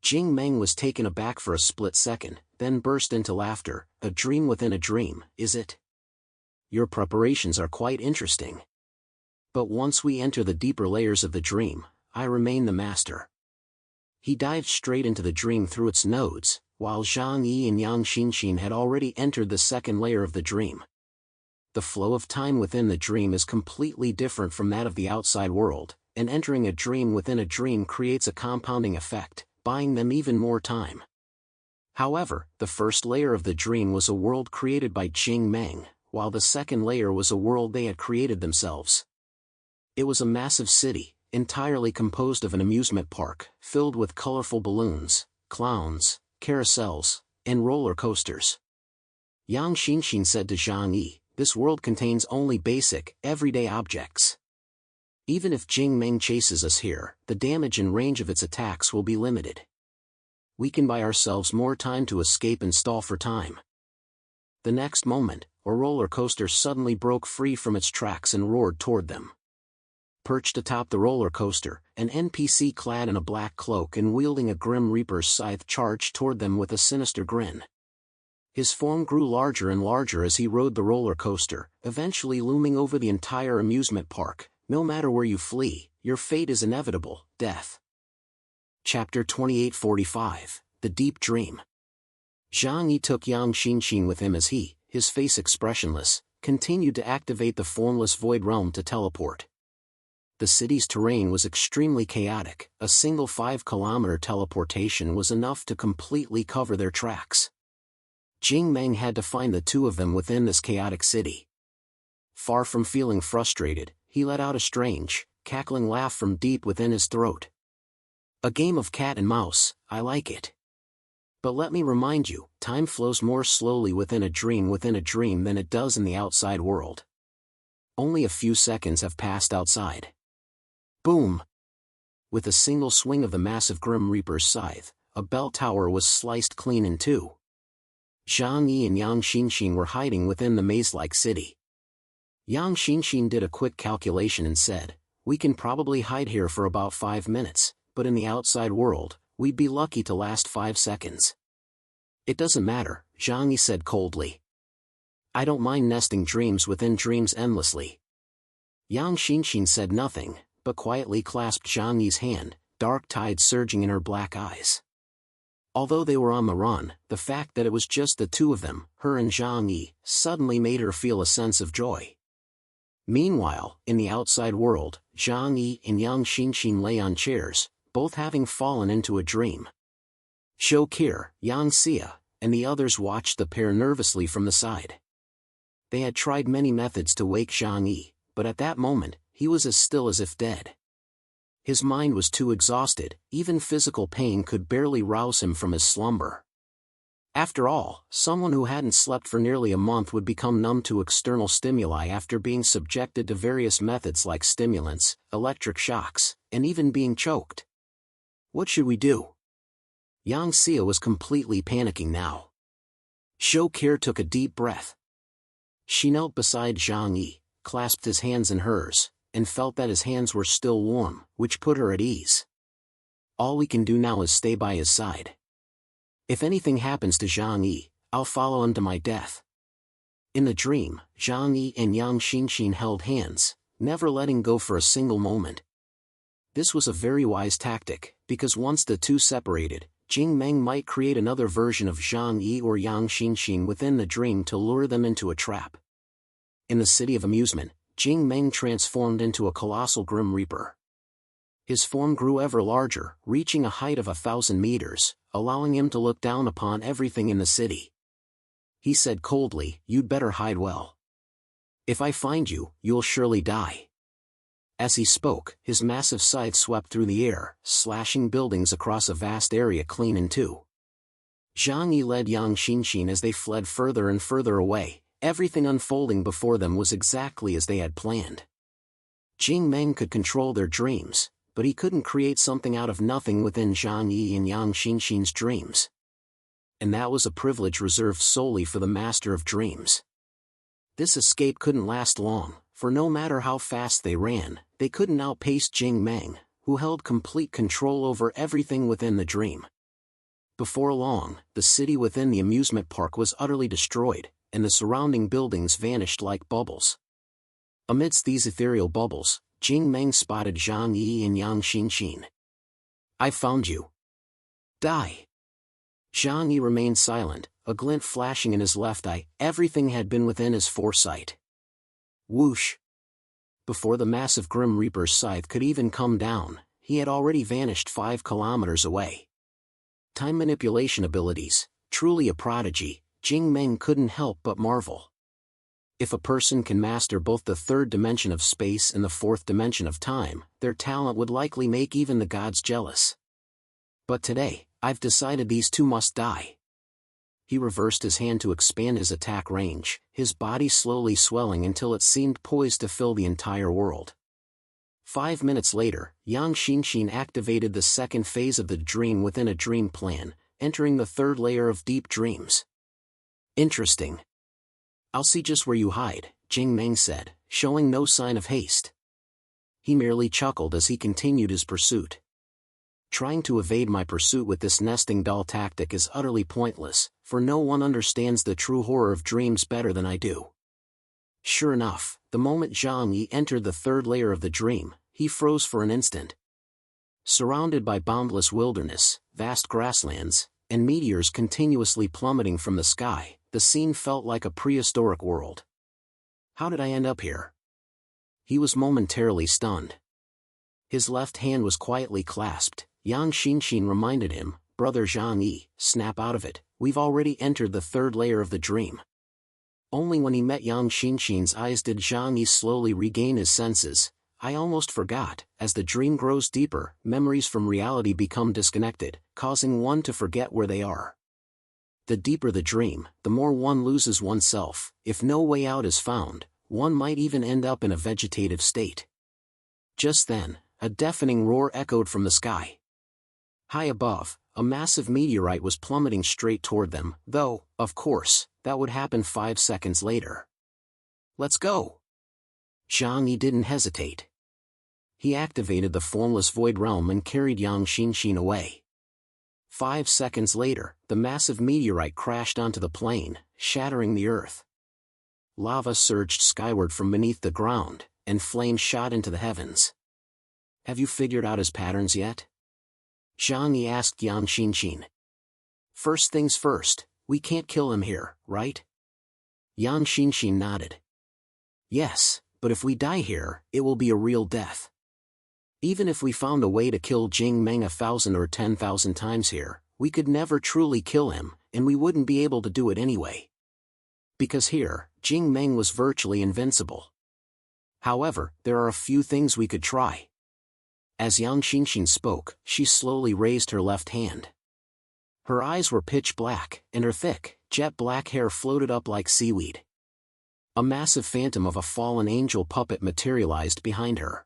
Jing Meng was taken aback for a split second, then burst into laughter. "A dream within a dream, is it? Your preparations are quite interesting. But once we enter the deeper layers of the dream, I remain the master." He dived straight into the dream through its nodes, while Zhang Yi and Yang Xinxin had already entered the second layer of the dream. The flow of time within the dream is completely different from that of the outside world, and entering a dream within a dream creates a compounding effect, buying them even more time. However, the first layer of the dream was a world created by Jing Meng, while the second layer was a world they had created themselves. It was a massive city, entirely composed of an amusement park, filled with colorful balloons, clowns, carousels, and roller coasters. Yang Xinxin said to Zhang Yi, "This world contains only basic, everyday objects. Even if Jing Meng chases us here, the damage and range of its attacks will be limited. We can buy ourselves more time to escape and stall for time. The next moment, a roller coaster suddenly broke free from its tracks and roared toward them. Perched atop the roller coaster, an NPC clad in a black cloak and wielding a Grim Reaper's scythe charged toward them with a sinister grin. His form grew larger and larger as he rode the roller coaster, eventually looming over the entire amusement park. No matter where you flee, your fate is inevitable, death. Chapter 2845, The Deep Dream. Zhang Yi took Yang Xinxin with him as he, his face expressionless, continued to activate the formless void realm to teleport. The city's terrain was extremely chaotic. A single 5-kilometer teleportation was enough to completely cover their tracks. Jing Meng had to find the two of them within this chaotic city. Far from feeling frustrated, he let out a strange, cackling laugh from deep within his throat. A game of cat and mouse, I like it. But let me remind you, time flows more slowly within a dream than it does in the outside world. Only a few seconds have passed outside. Boom! With a single swing of the massive Grim Reaper's scythe, a bell tower was sliced clean in two. Zhang Yi and Yang Xinxin were hiding within the maze-like city. Yang Xinxin did a quick calculation and said, "We can probably hide here for about 5 minutes, but in the outside world, we'd be lucky to last 5 seconds. It doesn't matter," Zhang Yi said coldly. "I don't mind nesting dreams within dreams endlessly." Yang Xinxin said nothing, but quietly clasped Zhang Yi's hand, dark tide surging in her black eyes. Although they were on the run, the fact that it was just the two of them, her and Zhang Yi, suddenly made her feel a sense of joy. Meanwhile, in the outside world, Zhang Yi and Yang Xinxin lay on chairs, both having fallen into a dream. Shou Qi, Yang Xia, and the others watched the pair nervously from the side. They had tried many methods to wake Zhang Yi, but at that moment, he was as still as if dead. His mind was too exhausted, even physical pain could barely rouse him from his slumber. After all, someone who hadn't slept for nearly a month would become numb to external stimuli after being subjected to various methods like stimulants, electric shocks, and even being choked. What should we do? Yang Xia was completely panicking now. Shou Qi took a deep breath. She knelt beside Zhang Yi, clasped his hands in hers, and felt that his hands were still warm, which put her at ease. All we can do now is stay by his side. If anything happens to Zhang Yi, I'll follow him to my death. In the dream, Zhang Yi and Yang Xinxin held hands, never letting go for a single moment. This was a very wise tactic, because once the two separated, Jing Meng might create another version of Zhang Yi or Yang Xinxin within the dream to lure them into a trap. In the city of amusement, Jing Meng transformed into a colossal Grim Reaper. His form grew ever larger, reaching a height of 1,000 meters, allowing him to look down upon everything in the city. He said coldly, "You'd better hide well. If I find you, you'll surely die." As he spoke, his massive scythe swept through the air, slashing buildings across a vast area clean in two. Zhang Yi led Yang Xinxin as they fled further and further away. Everything unfolding before them was exactly as they had planned. Jing Meng could control their dreams, but he couldn't create something out of nothing within Zhang Yi and Yang Xinxin's dreams. And that was a privilege reserved solely for the master of dreams. This escape couldn't last long, for no matter how fast they ran, they couldn't outpace Jing Meng, who held complete control over everything within the dream. Before long, the city within the amusement park was utterly destroyed, and the surrounding buildings vanished like bubbles. Amidst these ethereal bubbles, Jing Meng spotted Zhang Yi and Yang Xinxin. "I found you. Die." Zhang Yi remained silent, a glint flashing in his left eye. Everything had been within his foresight. Whoosh! Before the massive Grim Reaper's scythe could even come down, he had already vanished 5 kilometers away. Time manipulation abilities, truly a prodigy, Jing Meng couldn't help but marvel. If a person can master both the third dimension of space and the fourth dimension of time, their talent would likely make even the gods jealous. But today, I've decided these two must die. He reversed his hand to expand his attack range, his body slowly swelling until it seemed poised to fill the entire world. 5 minutes later, Yang Xinxin activated the second phase of the dream within a dream plan, entering the third layer of deep dreams. Interesting. I'll see just where you hide, Jing Meng said, showing no sign of haste. He merely chuckled as he continued his pursuit. Trying to evade my pursuit with this nesting doll tactic is utterly pointless, for no one understands the true horror of dreams better than I do. Sure enough, the moment Zhang Yi entered the third layer of the dream, he froze for an instant. Surrounded by boundless wilderness, vast grasslands, and meteors continuously plummeting from the sky, the scene felt like a prehistoric world. How did I end up here? He was momentarily stunned. His left hand was quietly clasped. Yang Xinxin reminded him, "Brother Zhang Yi, snap out of it, we've already entered the third layer of the dream." Only when he met Yang Xinxin's eyes did Zhang Yi slowly regain his senses. I almost forgot, as the dream grows deeper, memories from reality become disconnected, causing one to forget where they are. The deeper the dream, the more one loses oneself. If no way out is found, one might even end up in a vegetative state. Just then, a deafening roar echoed from the sky. High above, a massive meteorite was plummeting straight toward them, though, of course, that would happen 5 seconds later. "Let's go!" Zhang Yi didn't hesitate. He activated the formless void realm and carried Yang Xinxin away. 5 seconds later, the massive meteorite crashed onto the plain, shattering the earth. Lava surged skyward from beneath the ground, and flames shot into the heavens. "Have you figured out his patterns yet?" Zhang Yi asked Yang Xinxin. "First things first, we can't kill him here, right?" Yang Xinxin nodded. "Yes, but if we die here, it will be a real death. Even if we found a way to kill Jing Meng 1,000 or 10,000 times here, we could never truly kill him, and we wouldn't be able to do it anyway. Because here, Jing Meng was virtually invincible. However, there are a few things we could try." As Yang Xinxin spoke, she slowly raised her left hand. Her eyes were pitch black, and her thick, jet black hair floated up like seaweed. A massive phantom of a fallen angel puppet materialized behind her.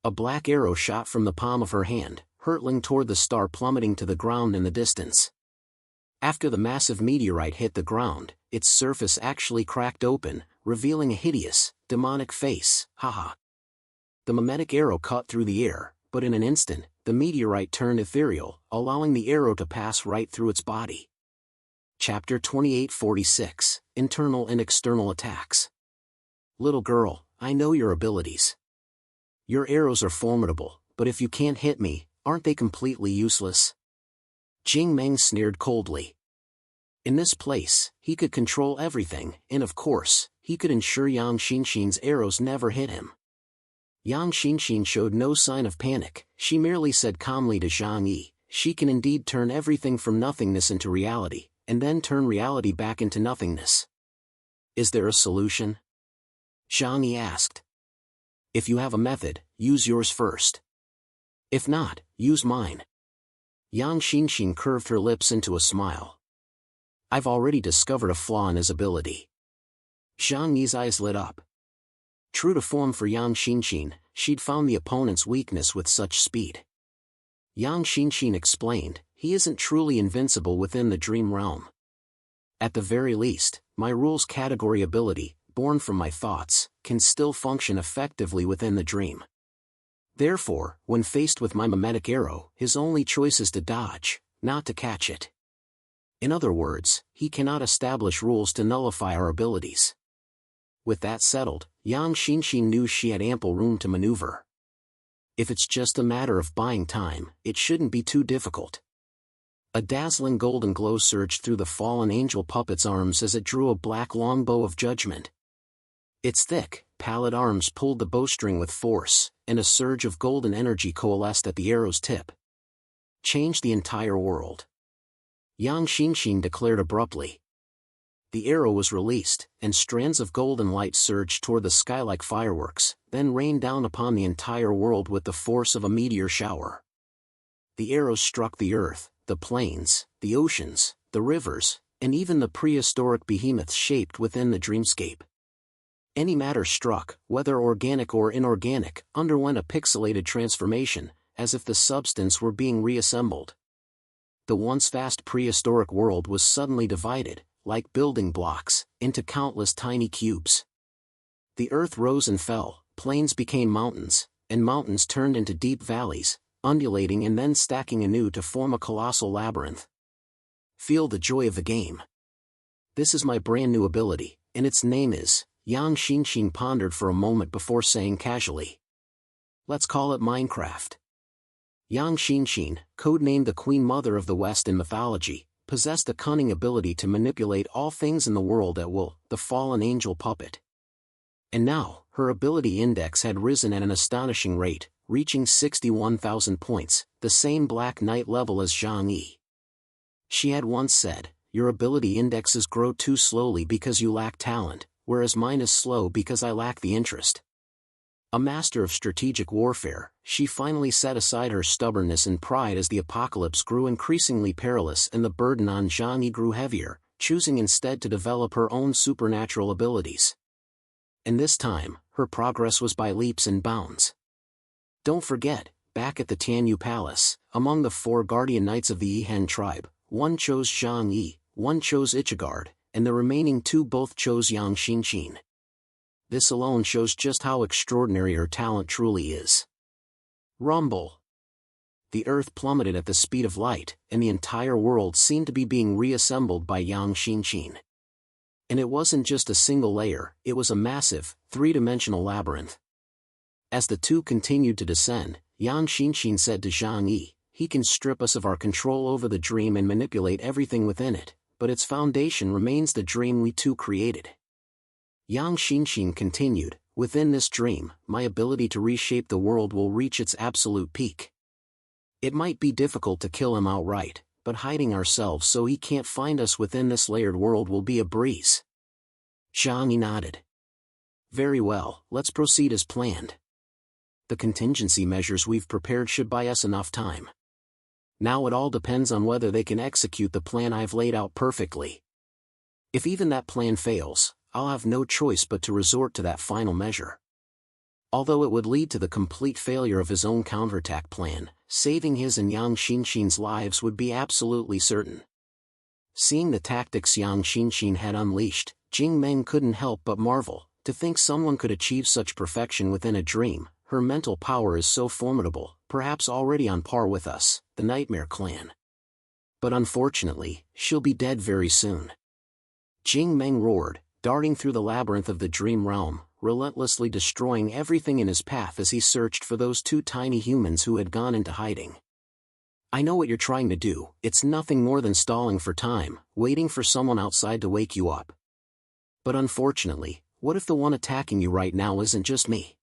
A black arrow shot from the palm of her hand, hurtling toward the star plummeting to the ground in the distance. After the massive meteorite hit the ground, its surface actually cracked open, revealing a hideous, demonic face. Haha. The mimetic arrow cut through the air, but in an instant, the meteorite turned ethereal, allowing the arrow to pass right through its body. Chapter 2846, Internal and External Attacks. "Little girl, I know your abilities. Your arrows are formidable, but if you can't hit me, aren't they completely useless?" Jing Meng sneered coldly. In this place, he could control everything, and of course, he could ensure Yang Xinxin's arrows never hit him. Yang Xinxin showed no sign of panic. She merely said calmly to Zhang Yi, "She can indeed turn everything from nothingness into reality, and then turn reality back into nothingness." "Is there a solution?" Zhang Yi asked. "If you have a method, use yours first. If not, use mine." Yang Xinxin curved her lips into a smile. "I've already discovered a flaw in his ability." Zhang Yi's eyes lit up. True to form for Yang Xinxin, she'd found the opponent's weakness with such speed. Yang Xinxin explained, "He isn't truly invincible within the dream realm. At the very least, my rules category ability, born from my thoughts, can still function effectively within the dream. Therefore, when faced with my mimetic arrow, his only choice is to dodge, not to catch it. In other words, he cannot establish rules to nullify our abilities." With that settled, Yang Xinxin knew she had ample room to maneuver. If it's just a matter of buying time, it shouldn't be too difficult. A dazzling golden glow surged through the fallen angel puppet's arms as it drew a black longbow of judgment. Its thick, pallid arms pulled the bowstring with force, and a surge of golden energy coalesced at the arrow's tip. "Change the entire world," Yang Xinxin declared abruptly. The arrow was released, and strands of golden light surged toward the sky like fireworks, then rained down upon the entire world with the force of a meteor shower. The arrows struck the earth, the plains, the oceans, the rivers, and even the prehistoric behemoths shaped within the dreamscape. Any matter struck, whether organic or inorganic, underwent a pixelated transformation, as if the substance were being reassembled. The once vast prehistoric world was suddenly divided, like building blocks, into countless tiny cubes. The earth rose and fell, plains became mountains, and mountains turned into deep valleys, undulating and then stacking anew to form a colossal labyrinth. Feel the joy of the game. This is my brand new ability, and its name is, Yang Xinxin pondered for a moment before saying casually. Let's call it Minecraft. Yang Xinxin, codenamed the Queen Mother of the West in mythology, possessed a cunning ability to manipulate all things in the world at will, the fallen angel puppet. And now, her ability index had risen at an astonishing rate, reaching 61,000 points, the same Black Knight level as Zhang Yi. She had once said, "Your ability indexes grow too slowly because you lack talent, whereas mine is slow because I lack the interest." A master of strategic warfare, she finally set aside her stubbornness and pride as the apocalypse grew increasingly perilous and the burden on Zhang Yi grew heavier, choosing instead to develop her own supernatural abilities. And this time, her progress was by leaps and bounds. Don't forget, back at the Tianyu Palace, among the 4 guardian knights of the Yihen tribe, one chose Zhang Yi, one chose Ichigard, and the remaining 2 both chose Yang Xinxin. This alone shows just how extraordinary her talent truly is. Rumble. The earth plummeted at the speed of light, and the entire world seemed to be being reassembled by Yang Xinxin. And it wasn't just a single layer, it was a massive, 3-dimensional labyrinth. As the two continued to descend, Yang Xinxin said to Zhang Yi, "He can strip us of our control over the dream and manipulate everything within it, but its foundation remains the dream we two created." Yang Xinxin continued, "Within this dream, my ability to reshape the world will reach its absolute peak. It might be difficult to kill him outright, but hiding ourselves so he can't find us within this layered world will be a breeze." Zhang Yi nodded. "Very well, let's proceed as planned. The contingency measures we've prepared should buy us enough time. Now it all depends on whether they can execute the plan I've laid out perfectly. If even that plan fails, I'll have no choice but to resort to that final measure. Although it would lead to the complete failure of his own counterattack plan, saving his and Yang Xinxin's lives would be absolutely certain." Seeing the tactics Yang Xinxin had unleashed, Jing Meng couldn't help but marvel, to think someone could achieve such perfection within a dream. Her mental power is so formidable, perhaps already on par with us, the Nightmare Clan. But unfortunately, she'll be dead very soon. Jing Meng roared, darting through the labyrinth of the dream realm, relentlessly destroying everything in his path as he searched for those 2 tiny humans who had gone into hiding. "I know what you're trying to do, it's nothing more than stalling for time, waiting for someone outside to wake you up. But unfortunately, what if the one attacking you right now isn't just me?"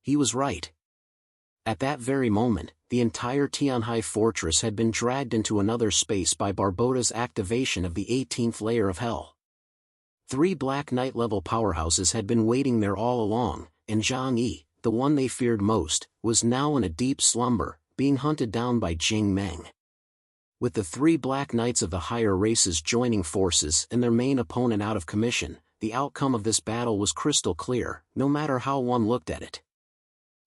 He was right. At that very moment, the entire Tianhai fortress had been dragged into another space by Barbota's activation of the 18th layer of Hell. 3 Black Knight-level powerhouses had been waiting there all along, and Zhang Yi, the one they feared most, was now in a deep slumber, being hunted down by Jing Meng. With the 3 Black Knights of the higher races joining forces and their main opponent out of commission, the outcome of this battle was crystal clear, no matter how one looked at it.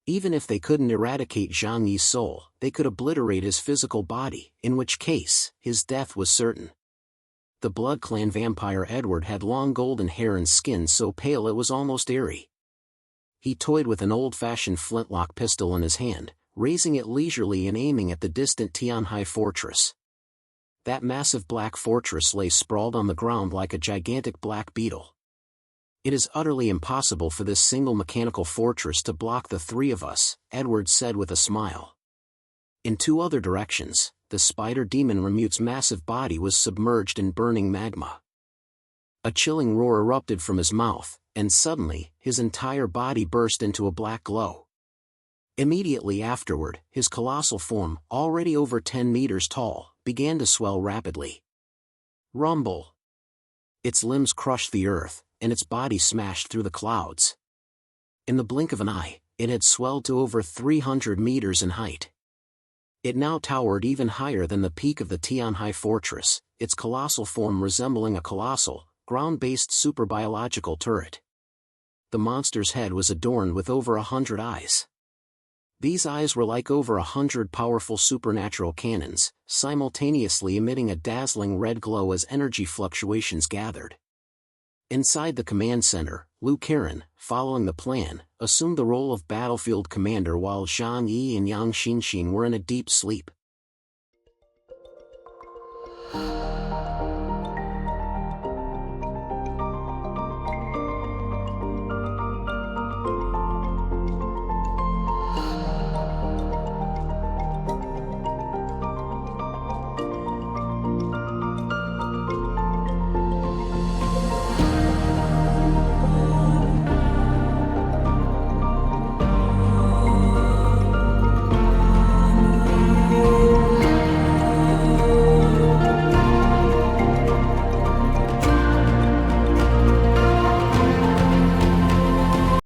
Even if they couldn't eradicate Zhang Yi's soul, they could obliterate his physical body, in which case, his death was certain. The Blood Clan vampire Edward had long golden hair and skin so pale it was almost eerie. He toyed with an old-fashioned flintlock pistol in his hand, raising it leisurely and aiming at the distant Tianhai fortress. That massive black fortress lay sprawled on the ground like a gigantic black beetle. "It is utterly impossible for this single mechanical fortress to block the 3 of us," Edward said with a smile. In 2 other directions, the spider demon Remute's massive body was submerged in burning magma. A chilling roar erupted from his mouth, and suddenly, his entire body burst into a black glow. Immediately afterward, his colossal form, already over 10 meters tall, began to swell rapidly. Rumble. Its limbs crushed the earth, and its body smashed through the clouds. In the blink of an eye, it had swelled to over 300 meters in height. It now towered even higher than the peak of the Tianhai fortress, its colossal form resembling a colossal, ground-based superbiological turret. the monster's head was adorned with over 100 eyes. These eyes were like over 100 powerful supernatural cannons, simultaneously emitting a dazzling red glow as energy fluctuations gathered. Inside the command center, Lu Karen, following the plan, assumed the role of battlefield commander while Zhang Yi and Yang Xinxin were in a deep sleep.